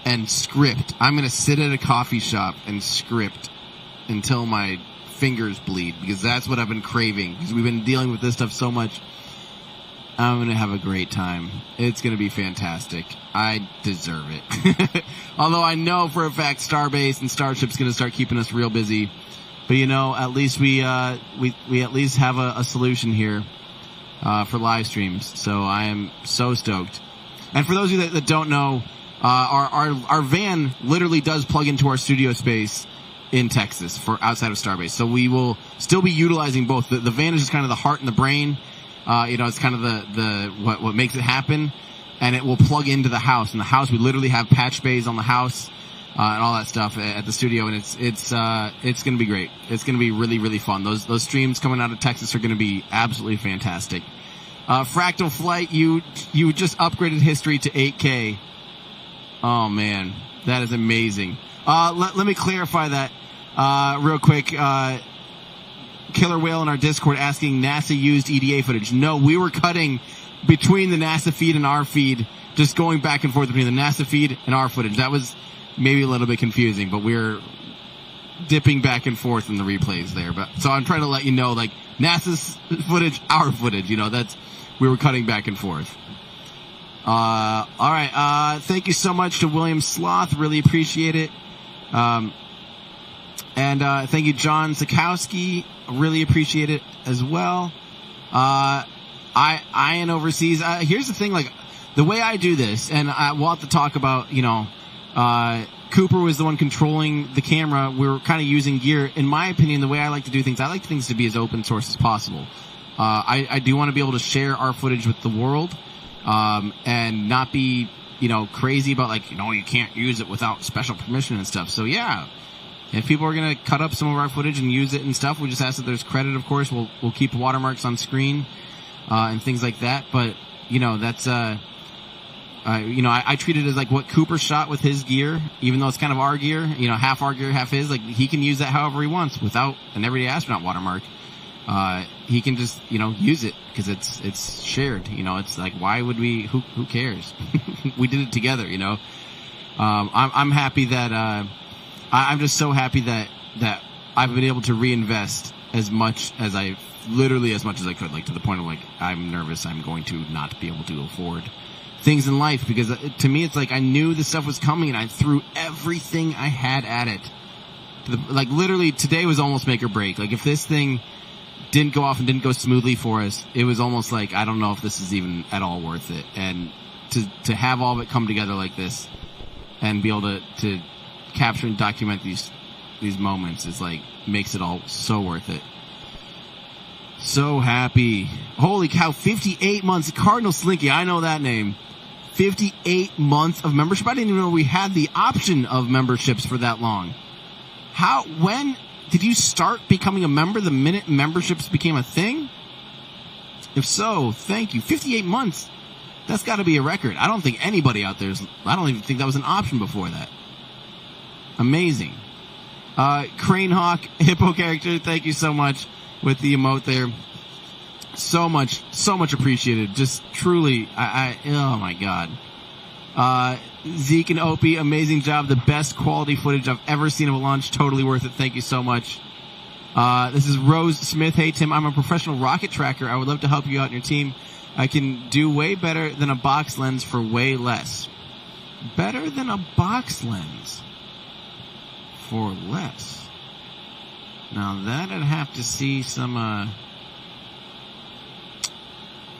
and script. I'm going to sit at a coffee shop and script until my fingers bleed, because that's what I've been craving, because we've been dealing with this stuff so much. I'm going to have a great time. It's going to be fantastic. I deserve it. Although I know for a fact Starbase and Starship's going to start keeping us real busy. But, at least we at least have a solution here for live streams. So I am so stoked. And for those of you that don't know, our van literally does plug into our studio space in Texas for outside of Starbase. So we will still be utilizing both. The van is just kind of the heart and the brain. It's kind of the what makes it happen. And it will plug into the house. In the house, we literally have patch bays on the house. And all that stuff at the studio, and it's going to be great. It's going to be really, really fun. Those streams coming out of Texas are going to be absolutely fantastic. Fractal Flight, you just upgraded history to 8K. Oh man, that is amazing. Let me clarify that real quick. Killer Whale in our Discord asking NASA used EDA footage. No, we were cutting between the NASA feed and our feed just going back and forth between the NASA feed and our footage. That was maybe a little bit confusing, but we're dipping back and forth in the replays there. But so I'm trying to let you know, like, NASA's footage, our footage, we were cutting back and forth. All right. Thank you so much to William Sloth. Really appreciate it. And thank you, John Sikowski. Really appreciate it as well. Ian overseas. Here's the thing, like, the way I do this, and we'll have to talk about, Cooper was the one controlling the camera. We were kind of using gear. In my opinion, the way I like to do things, I like things to be as open source as possible. I do want to be able to share our footage with the world, and not be, crazy about, like, you can't use it without special permission and stuff. So, yeah, if people are going to cut up some of our footage and use it and stuff, we just ask that there's credit, of course. We'll keep watermarks on screen, and things like that. But, that's, I treat it as like what Cooper shot with his gear, even though it's kind of our gear, half our gear, half his. Like, he can use that however he wants without an everyday astronaut watermark. He can just, use it because it's shared. It's like, why would we? Who cares? We did it together. I'm happy that I'm just so happy that I've been able to reinvest as much as I could, like, to the point of, like, I'm nervous I'm going to not be able to afford things in life, because to me it's like I knew this stuff was coming and I threw everything I had at it. Like, literally today was almost make or break. Like, if this thing didn't go off and didn't go smoothly for us, it was almost like, I don't know if this is even at all worth it. And to have all of it come together like this and be able to capture and document these moments is like, makes it all so worth it. So happy. Holy cow, 58 months. Cardinal Slinky, I know that name. 58 months of membership. I didn't even know we had the option of memberships for that long. When did you start becoming a member? The minute memberships became a thing? If so, thank you. 58 months. That's got to be a record. I don't think anybody out there I don't even think that was an option before that. Amazing. Crane Hawk, Hippo Character, thank you so much with the emote there. So much appreciated. Just truly, oh my God. Zeke and Opie, amazing job. The best quality footage I've ever seen of a launch. Totally worth it. Thank you so much. This is Rose Smith. Hey, Tim, I'm a professional rocket tracker. I would love to help you out and your team. I can do way better than a box lens for way less. Better than a box lens for less. Now that I'd have to see some, I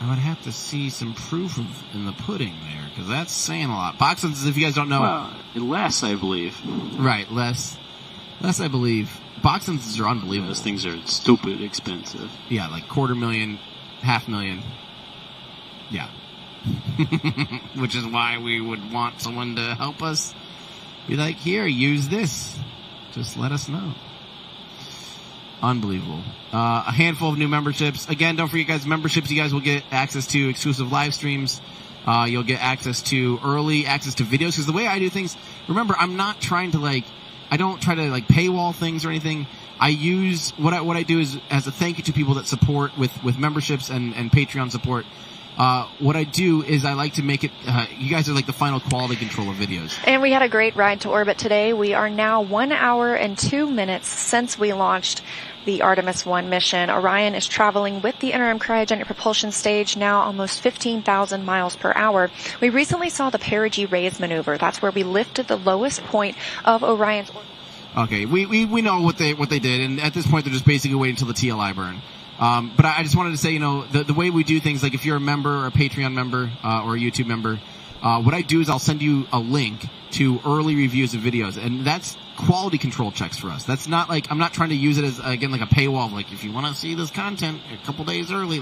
would have to see some proof in the pudding there, because that's saying a lot. Box lenses, if you guys don't know. Well, less, I believe. Right, less, I believe. Box lenses are unbelievable. Those things are stupid expensive. Yeah, like $250,000, $500,000. Yeah. Which is why we would want someone to help us. Be like, here, use this. Just let us know. Unbelievable. A handful of new memberships. Again, don't forget, guys, memberships, you guys will get access to exclusive live streams. You'll get access to early access to videos. Because the way I do things, remember, I'm not trying to, I don't try to, paywall things or anything. I use, what I do is, as a thank you to people that support with memberships and Patreon support, what I do is I like to make it, you guys are like the final quality control of videos. And we had a great ride to orbit today. We are now 1 hour and 2 minutes since we launched the Artemis I mission. Orion is traveling with the interim cryogenic propulsion stage, now almost 15,000 miles per hour. We recently saw the perigee raise maneuver. That's where we lifted the lowest point of Orion's orbit. Okay, we know what they did, and at this point they're just basically waiting until the TLI burn. But I just wanted to say, the way we do things, like if you're a member or a Patreon member or a YouTube member, what I do is I'll send you a link to early reviews of videos, and that's quality control checks for us. That's not I'm not trying to use it as, again, like a paywall, like if you want to see this content a couple days early,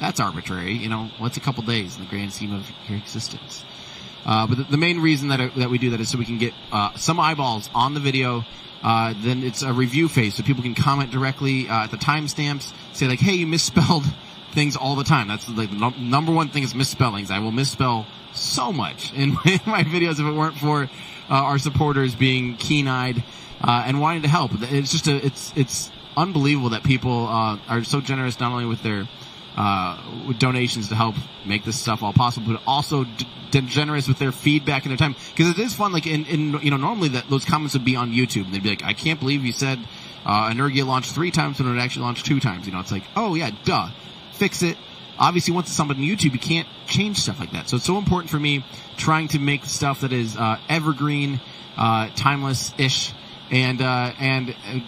that's arbitrary, what's a couple days in the grand scheme of your existence? But the main reason that we do that is so we can get some eyeballs on the video. Then it's a review phase, so people can comment directly at the timestamps, say hey, you misspelled things all the time. That's the number one thing is misspellings. I will misspell so much in my videos if it weren't for our supporters being keen-eyed and wanting to help. It's just it's unbelievable that people are so generous, not only with their with donations to help make this stuff all possible, but also generous with their feedback and their time, because it is fun. Like in normally those comments would be on YouTube, and they'd be like, "I can't believe you said Energia launched 3 times when it actually launched 2 times." It's like, oh yeah, duh, fix it. Obviously, once it's on YouTube, you can't change stuff like that. So it's so important for me trying to make stuff that is evergreen, timeless-ish, and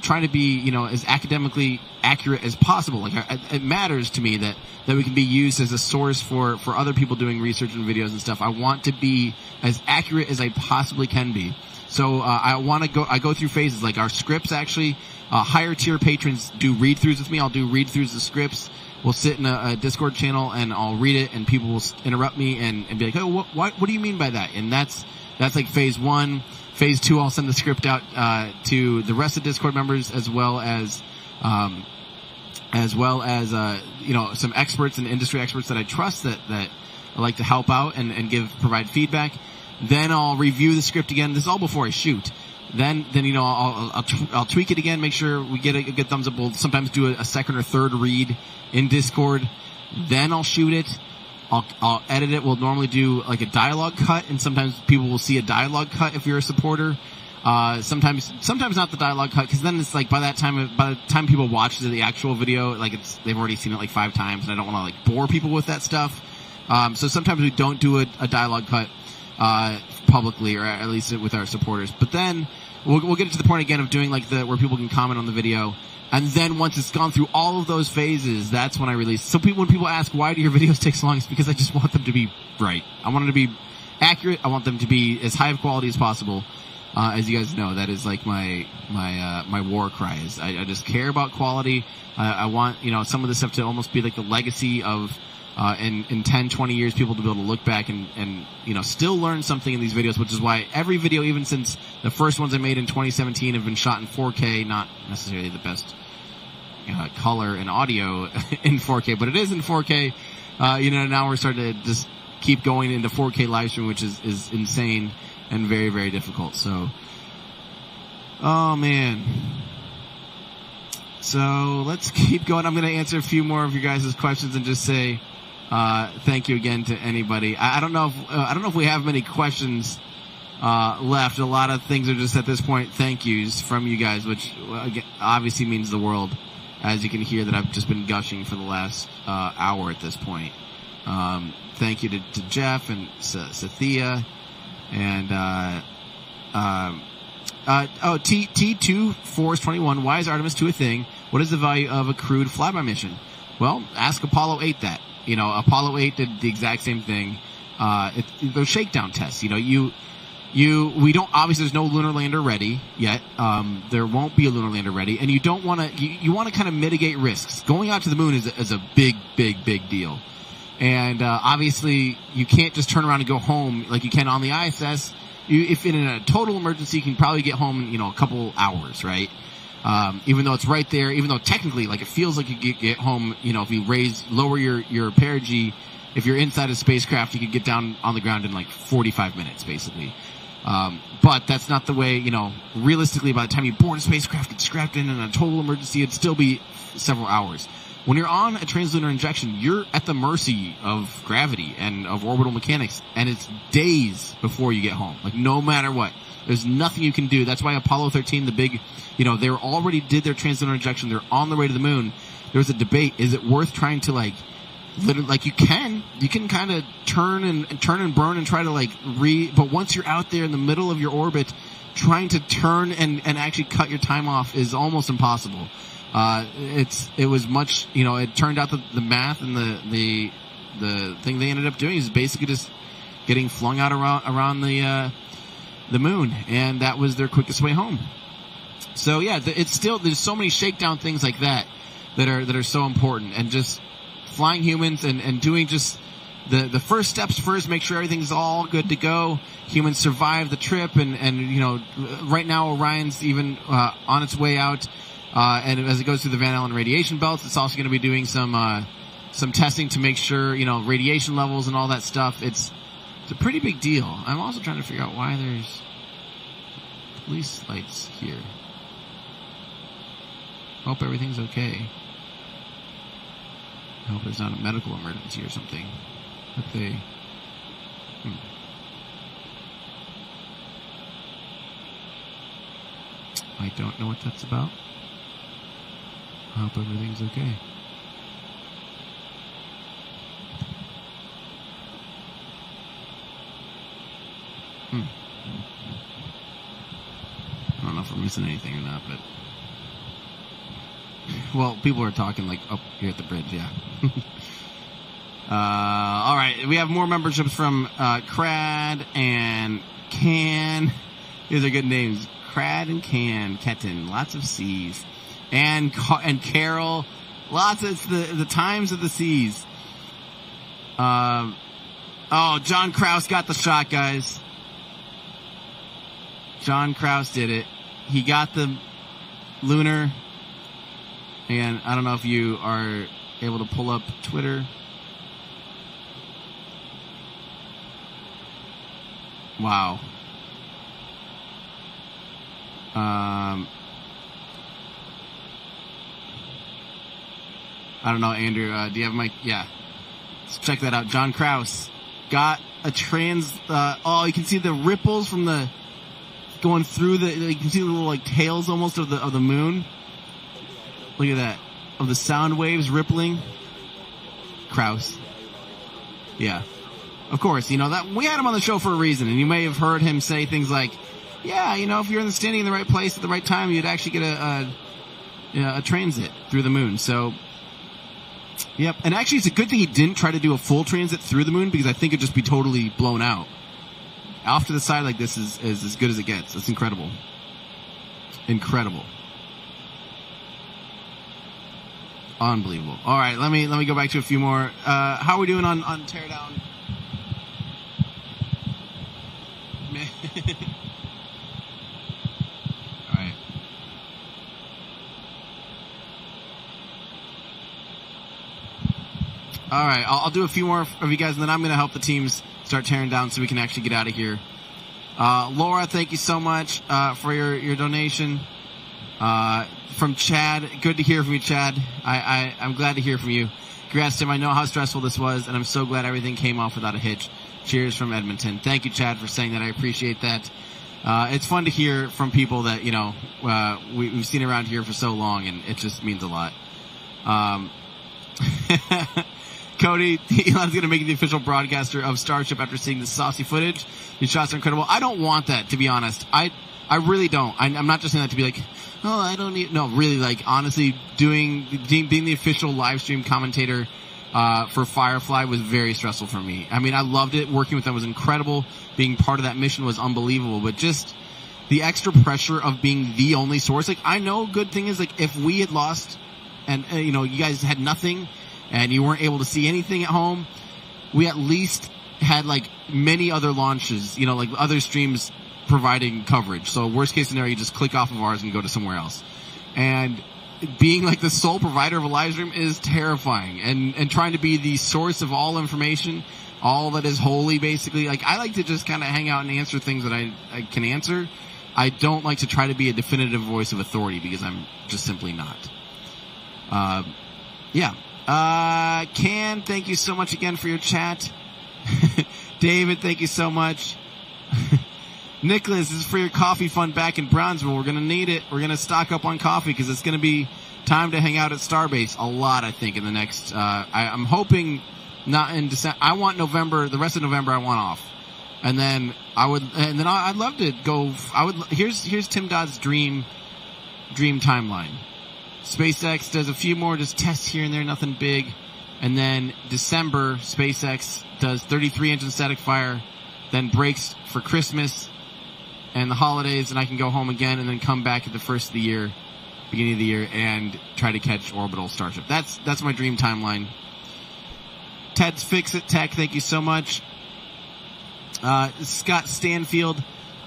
trying to be as academically accurate as possible. Like it matters to me that we can be used as a source for other people doing research and videos and stuff. I want to be as accurate as I possibly can be. So I go through phases. Like our scripts, actually, higher tier patrons do read-throughs with me. I'll do read-throughs of scripts. We'll sit in a Discord channel and I'll read it, and people will interrupt me and be like, "Oh, what do you mean by that?" And that's like phase 1. Phase 2, I'll send the script out to the rest of Discord members, as well as some experts and industry experts that I trust that I like to help out and provide feedback. Then I'll review the script again. This is all before I shoot. Then I'll tweak it again, make sure we get a good thumbs up. We'll sometimes do a second or third read in Discord. Then I'll shoot it. I'll edit it. We'll normally do like a dialogue cut, and sometimes people will see a dialogue cut if you're a supporter. Sometimes not the dialogue cut, because then it's like by the time people watch the actual video, like they've already seen it like 5 times, and I don't want to like bore people with that stuff. So sometimes we don't do a dialogue cut publicly, or at least with our supporters. But then we'll get it to the point again of doing like where people can comment on the video. And then once it's gone through all of those phases, that's when I release. So when people ask, why do your videos take so long? It's because I just want them to be right. I want them to be accurate. I want them to be as high of quality as possible. As you guys know, that is like my war cry. I just care about quality. I want, some of this stuff to almost be like the legacy of, in 10, 20 years, people to be able to look back and still learn something in these videos, which is why every video, even since the first ones I made in 2017, have been shot in 4K, not necessarily the best color and audio in 4K, but it is in 4K. Now we're starting to just keep going into 4K live stream, which is insane and very, very difficult. So, oh man. So let's keep going. I'm going to answer a few more of you guys' questions and just say thank you again to anybody. I don't know if we have many questions left. A lot of things are just at this point thank yous from you guys, which obviously means the world. As you can hear, that I've just been gushing for the last hour at this point. Thank you to Jeff and Sathia and T2 Force 21. Why is Artemis II a thing? What is the value of a crewed flyby mission? Well, ask Apollo 8 that. Apollo 8 did the exact same thing. Those shakedown tests. We don't, obviously there's no lunar lander ready yet. There won't be a lunar lander ready, and you don't want to, you want to kind of mitigate risks. Going out to the moon is a big deal. And, obviously you can't just turn around and go home like you can on the ISS. If in a total emergency, you can probably get home in, a couple hours, right? Even though it's right there, even though technically, like, it feels like you get home, if you lower your perigee, if you're inside a spacecraft, you could get down on the ground in like 45 minutes, basically. But that's not the way, realistically, by the time you board a spacecraft, get strapped in a total emergency, it'd still be several hours. When you're on a translunar injection, you're at the mercy of gravity and of orbital mechanics, and it's days before you get home. Like, no matter what. There's nothing you can do. That's why Apollo 13, the big, they already did their translunar injection. They're on the way to the moon. There was a debate. Is it worth trying to, literally, you can kind of turn and burn and try to, but once you're out there in the middle of your orbit, trying to turn and actually cut your time off is almost impossible. It was much, it turned out that the math and the thing they ended up doing is basically just getting flung out around the moon, and that was their quickest way home. So yeah, it's still, there's so many shakedown things like that are so important, and just flying humans and doing just the first steps first, make sure everything's all good to go. Humans survive the trip, and right now Orion's even on its way out. And as it goes through the Van Allen radiation belts, it's also going to be doing some testing to make sure, radiation levels and all that stuff. It's a pretty big deal. I'm also trying to figure out why there's police lights here. Hope everything's okay. I hope it's not a medical emergency or something. But they... I don't know what that's about. I hope everything's okay. I don't know if we're missing anything or not, but... Well, people are talking like up here at the bridge, yeah. All right, we have more memberships from Crad and Can. These are good names. Crad and Can, Ketten, lots of C's. And Carol, lots of the times of the C's. John Kraus got the shot, guys. John Kraus did it. He got the Lunar. And I don't know if you are able to pull up Twitter. Wow. I don't know, Andrew. Do you have my... Yeah. Let's check that out. John Kraus got a trans... you can see the ripples from the... Going through the... You can see the little, like, tails almost of the moon. Look at that. Of the sound waves rippling. Kraus. Yeah. Of course, that we had him on the show for a reason, and you may have heard him say things like, yeah, if you're standing in the right place at the right time, you'd actually get a transit through the moon. So, yep. And actually, it's a good thing he didn't try to do a full transit through the moon, because I think it'd just be totally blown out. Off to the side like this is as good as it gets. It's incredible. Incredible. Unbelievable. All right, let me go back to a few more. How are we doing on teardown? All right. All right, I'll do a few more of you guys, and then I'm going to help the teams start tearing down so we can actually get out of here. Laura, thank you so much for your donation. From Chad, good to hear from you, Chad. I'm glad to hear from you. Congrats, Tim. I know how stressful this was, and I'm so glad everything came off without a hitch. Cheers from Edmonton. Thank you, Chad, for saying that. I appreciate that. It's fun to hear from people that, we've seen around here for so long, and it just means a lot. Cody, Elon's going to make the official broadcaster of Starship after seeing the saucy footage. These shots are incredible. I don't want that, to be honest. I really don't. I'm not just saying that to be like, I don't need... No, really, like, honestly, being the official live stream commentator for Firefly was very stressful for me. I mean, I loved it. Working with them was incredible. Being part of that mission was unbelievable. But just the extra pressure of being the only source. Like, I know good thing is, like, if we had lost and, you guys had nothing and you weren't able to see anything at home, we at least had, like, many other launches, like other streams providing coverage. So worst case scenario, you just click off of ours and go to somewhere else. And being like the sole provider of a live stream is terrifying. And trying to be the source of all information, all that is holy, basically. Like, I like to just kind of hang out and answer things that I can answer. I don't like to try to be a definitive voice of authority, because I'm just simply not. Can, thank you so much again for your chat. David, thank you so much. Nicholas, this is for your coffee fund back in Brownsville. We're going to need it. We're going to stock up on coffee, because it's going to be time to hang out at Starbase a lot, I think, in the next... I'm hoping not in December. I want November. The rest of November I want off. And then I'd love to go... Here's Tim Dodd's dream timeline. SpaceX does a few more just tests here and there, nothing big. And then December, SpaceX does 33 engine static fire, then breaks for Christmas and the holidays, and I can go home again and then come back at the beginning of the year, and try to catch orbital Starship. That's my dream timeline. Ted's Fix It Tech, thank you so much. Scott Stanfield,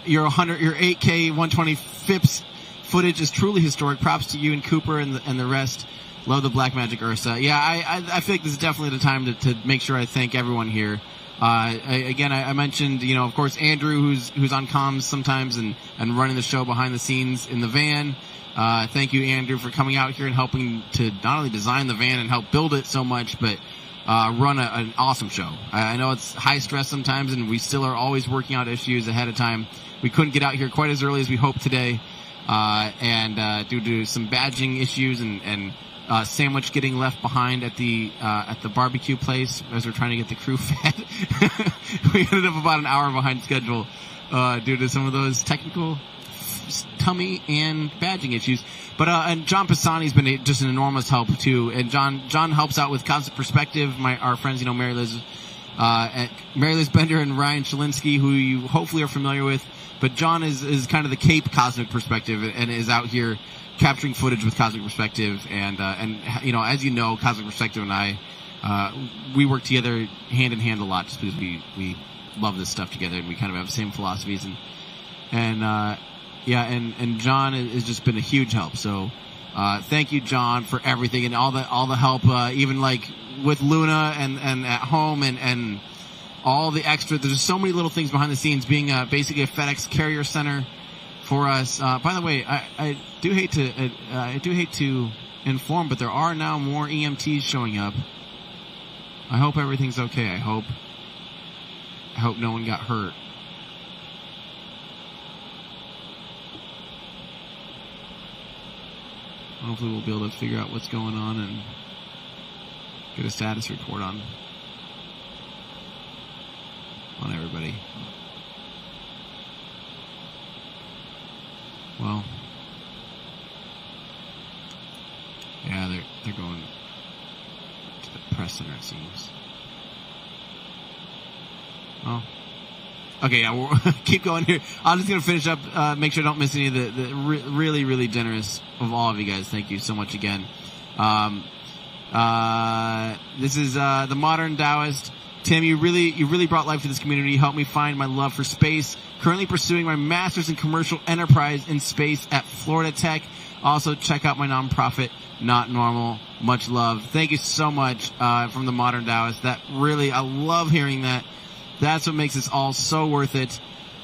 your 8K 120 FIPS footage is truly historic. Props to you and Cooper and the rest. Love the Black Magic Ursa. Yeah, I feel like this is definitely the time to make sure I thank everyone here I mentioned, of course, Andrew, who's on comms sometimes and running the show behind the scenes in the van. Thank you, Andrew, for coming out here and helping to not only design the van and help build it so much, but run an awesome show. I know it's high stress sometimes, and we still are always working out issues ahead of time. We couldn't get out here quite as early as we hoped today, and due to some badging issues and sandwich getting left behind at the barbecue place as we're trying to get the crew fed. We ended up about an hour behind schedule due to some of those technical tummy and badging issues. But and John Pisani's been just an enormous help too. And John helps out with Cosmic Perspective. Our friends, Mary Liz Bender and Ryan Shalinsky, who you hopefully are familiar with. But John is kind of the Cape Cosmic Perspective and is out here capturing footage with Cosmic Perspective, and as you know, Cosmic Perspective and I, we work together hand in hand a lot, just because we love this stuff together, and we kind of have the same philosophies, and John has just been a huge help. So thank you, John, for everything and all the help, even like with Luna and at home and all the extra. There's just so many little things behind the scenes, being basically a FedEx carrier center for us. By the way, I do hate to inform, but there are now more EMTs showing up. I hope everything's okay. I hope no one got hurt. Hopefully we'll be able to figure out what's going on and get a status report on everybody. Well, yeah, they're going to the press center, it seems. Oh, okay, yeah, we'll keep going here. I'm just going to finish up, make sure I don't miss any of the really, really generous of all of you guys. Thank you so much again. This is the Modern Taoist. Tim, you really brought life to this community. You helped me find my love for space. Currently pursuing my master's in commercial enterprise in space at Florida Tech. Also, check out my nonprofit, Not Normal. Much love. Thank you so much from the Modern Taoist. That really, I love hearing that. That's what makes this all so worth it.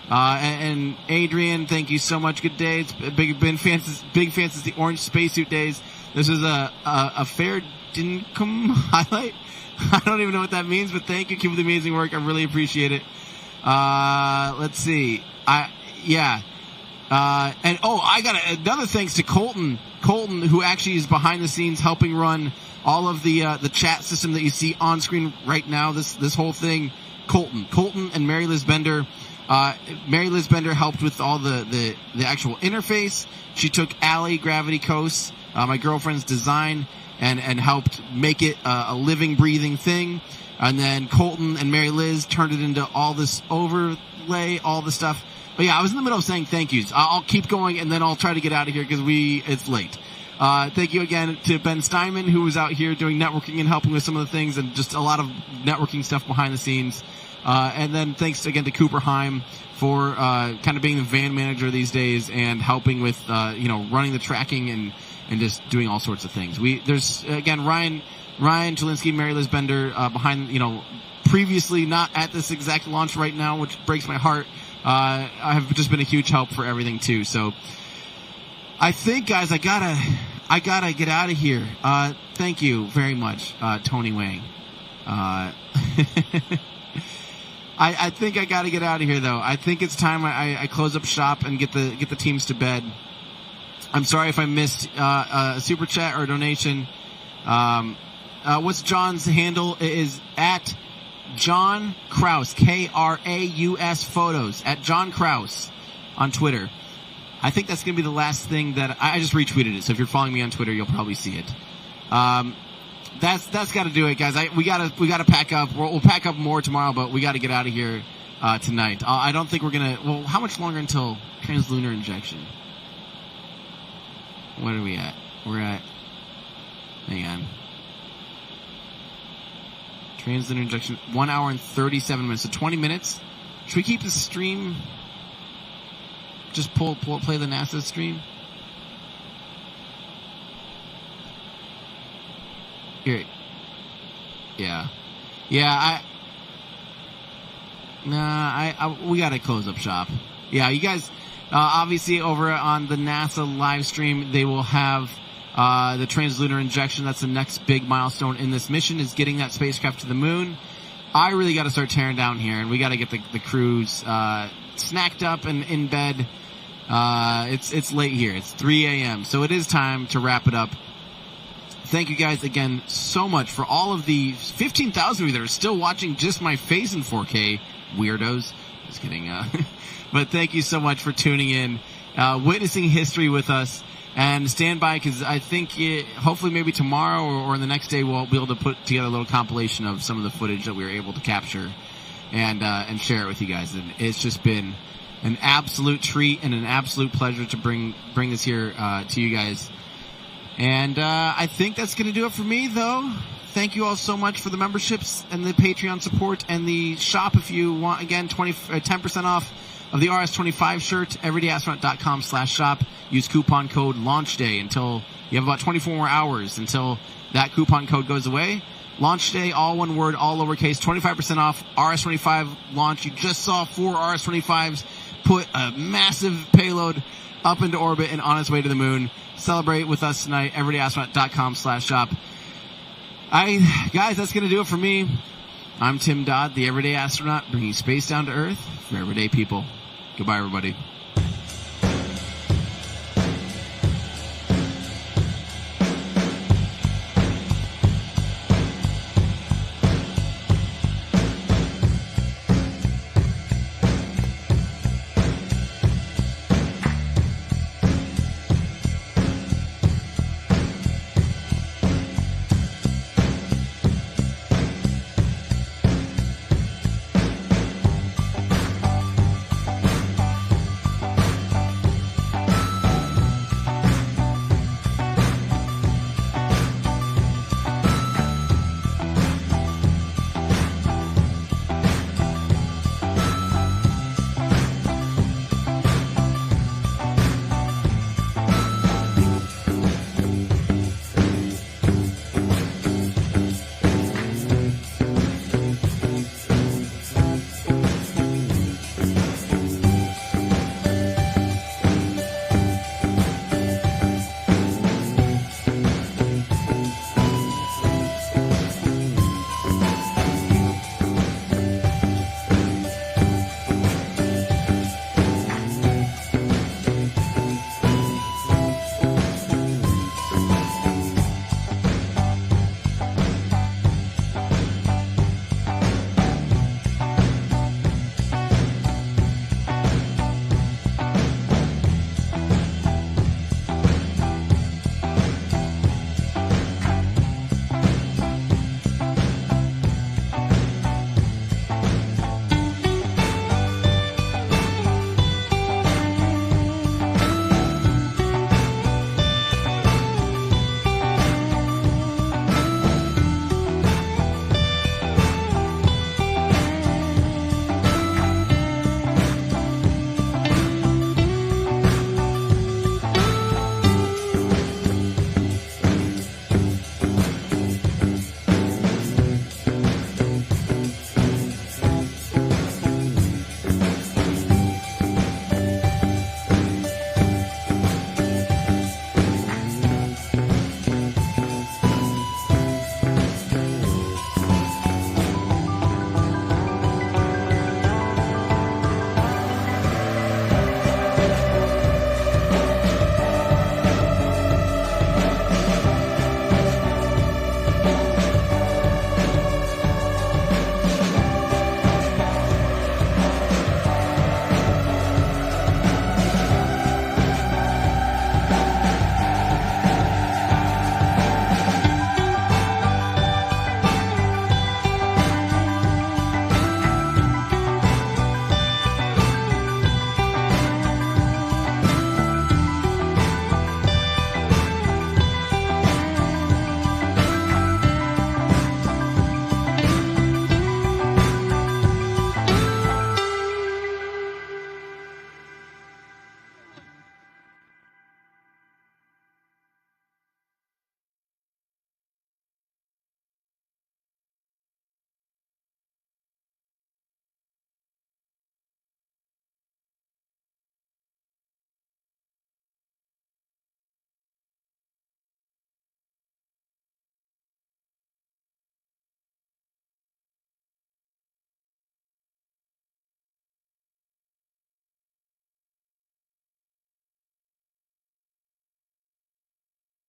And Adrian, thank you so much. Good day. It's big fans since the orange spacesuit days. This is a fair dinkum highlight. I don't even know what that means, but thank you. Keep up the amazing work. I really appreciate it. Let's see. I got another thanks to Colton, who actually is behind the scenes helping run all of the chat system that you see on screen right now. This whole thing. Colton and Mary Liz Bender. Mary Liz Bender helped with all the actual interface. She took Allie Gravity Coast, my girlfriend's design, and helped make it a living, breathing thing. And then Colton and Mary Liz turned it into all this overlay, all the stuff. But yeah, I was in the middle of saying thank yous. I'll keep going, and then I'll try to get out of here because it's late. Thank you again to Ben Steinman, who was out here doing networking and helping with some of the things, and just a lot of networking stuff behind the scenes. And then thanks again to Cooper Heim for kind of being the van manager these days and helping with running the tracking and just doing all sorts of things. There's again Ryan Chalinsky, Mary Liz Bender behind, previously not at this exact launch right now, which breaks my heart. I have just been a huge help for everything too. So I think, guys, I gotta get out of here. Thank you very much, Tony Wang. I think I got to get out of here, though. I think it's time I close up shop and get the teams to bed. I'm sorry if I missed a super chat or a donation. What's John's handle? It is at John Kraus, Kraus photos, at John Kraus on Twitter. I think that's going to be the last thing that I just retweeted it. So if you're following me on Twitter, you'll probably see it. That's got to do it, guys. We gotta pack up. We'll pack up more tomorrow, but we got to get out of here tonight. I don't think we're gonna. Well, how much longer until translunar injection? What are we at? We're at. Hang on. Translunar injection. 1 hour and 37 minutes. So 20 minutes. Should we keep the stream? Just play the NASA stream. Here. Yeah. We got to close up shop. Yeah, you guys, obviously over on the NASA live stream, they will have the translunar injection. That's the next big milestone in this mission, is getting that spacecraft to the moon. I really got to start tearing down here, and we got to get the crews snacked up and in bed. It's late here. It's 3 a.m., so it is time to wrap it up. Thank you guys again so much for all of the 15,000 of you that are still watching just my face in 4K. Weirdos. Just kidding. But thank you so much for tuning in, witnessing history with us. And stand by, because I think hopefully maybe tomorrow or the next day we'll be able to put together a little compilation of some of the footage that we were able to capture and share it with you guys. And it's just been an absolute treat and an absolute pleasure to bring this here to you guys. And I think that's going to do it for me, though. Thank you all so much for the memberships and the Patreon support and the shop. If you want, again, 10% off of the RS25 shirt, everydayastronaut.com/shop. Use coupon code LAUNCHDAY until you have about 24 more hours until that coupon code goes away. Launch Day, all one word, all lowercase, 25% off RS25 launch. You just saw 4 RS25s put a massive payload up into orbit and on its way to the moon. Celebrate with us tonight, everydayastronaut.com/shop. Guys, that's going to do it for me. I'm Tim Dodd, the Everyday Astronaut, bringing space down to Earth for everyday people. Goodbye, everybody.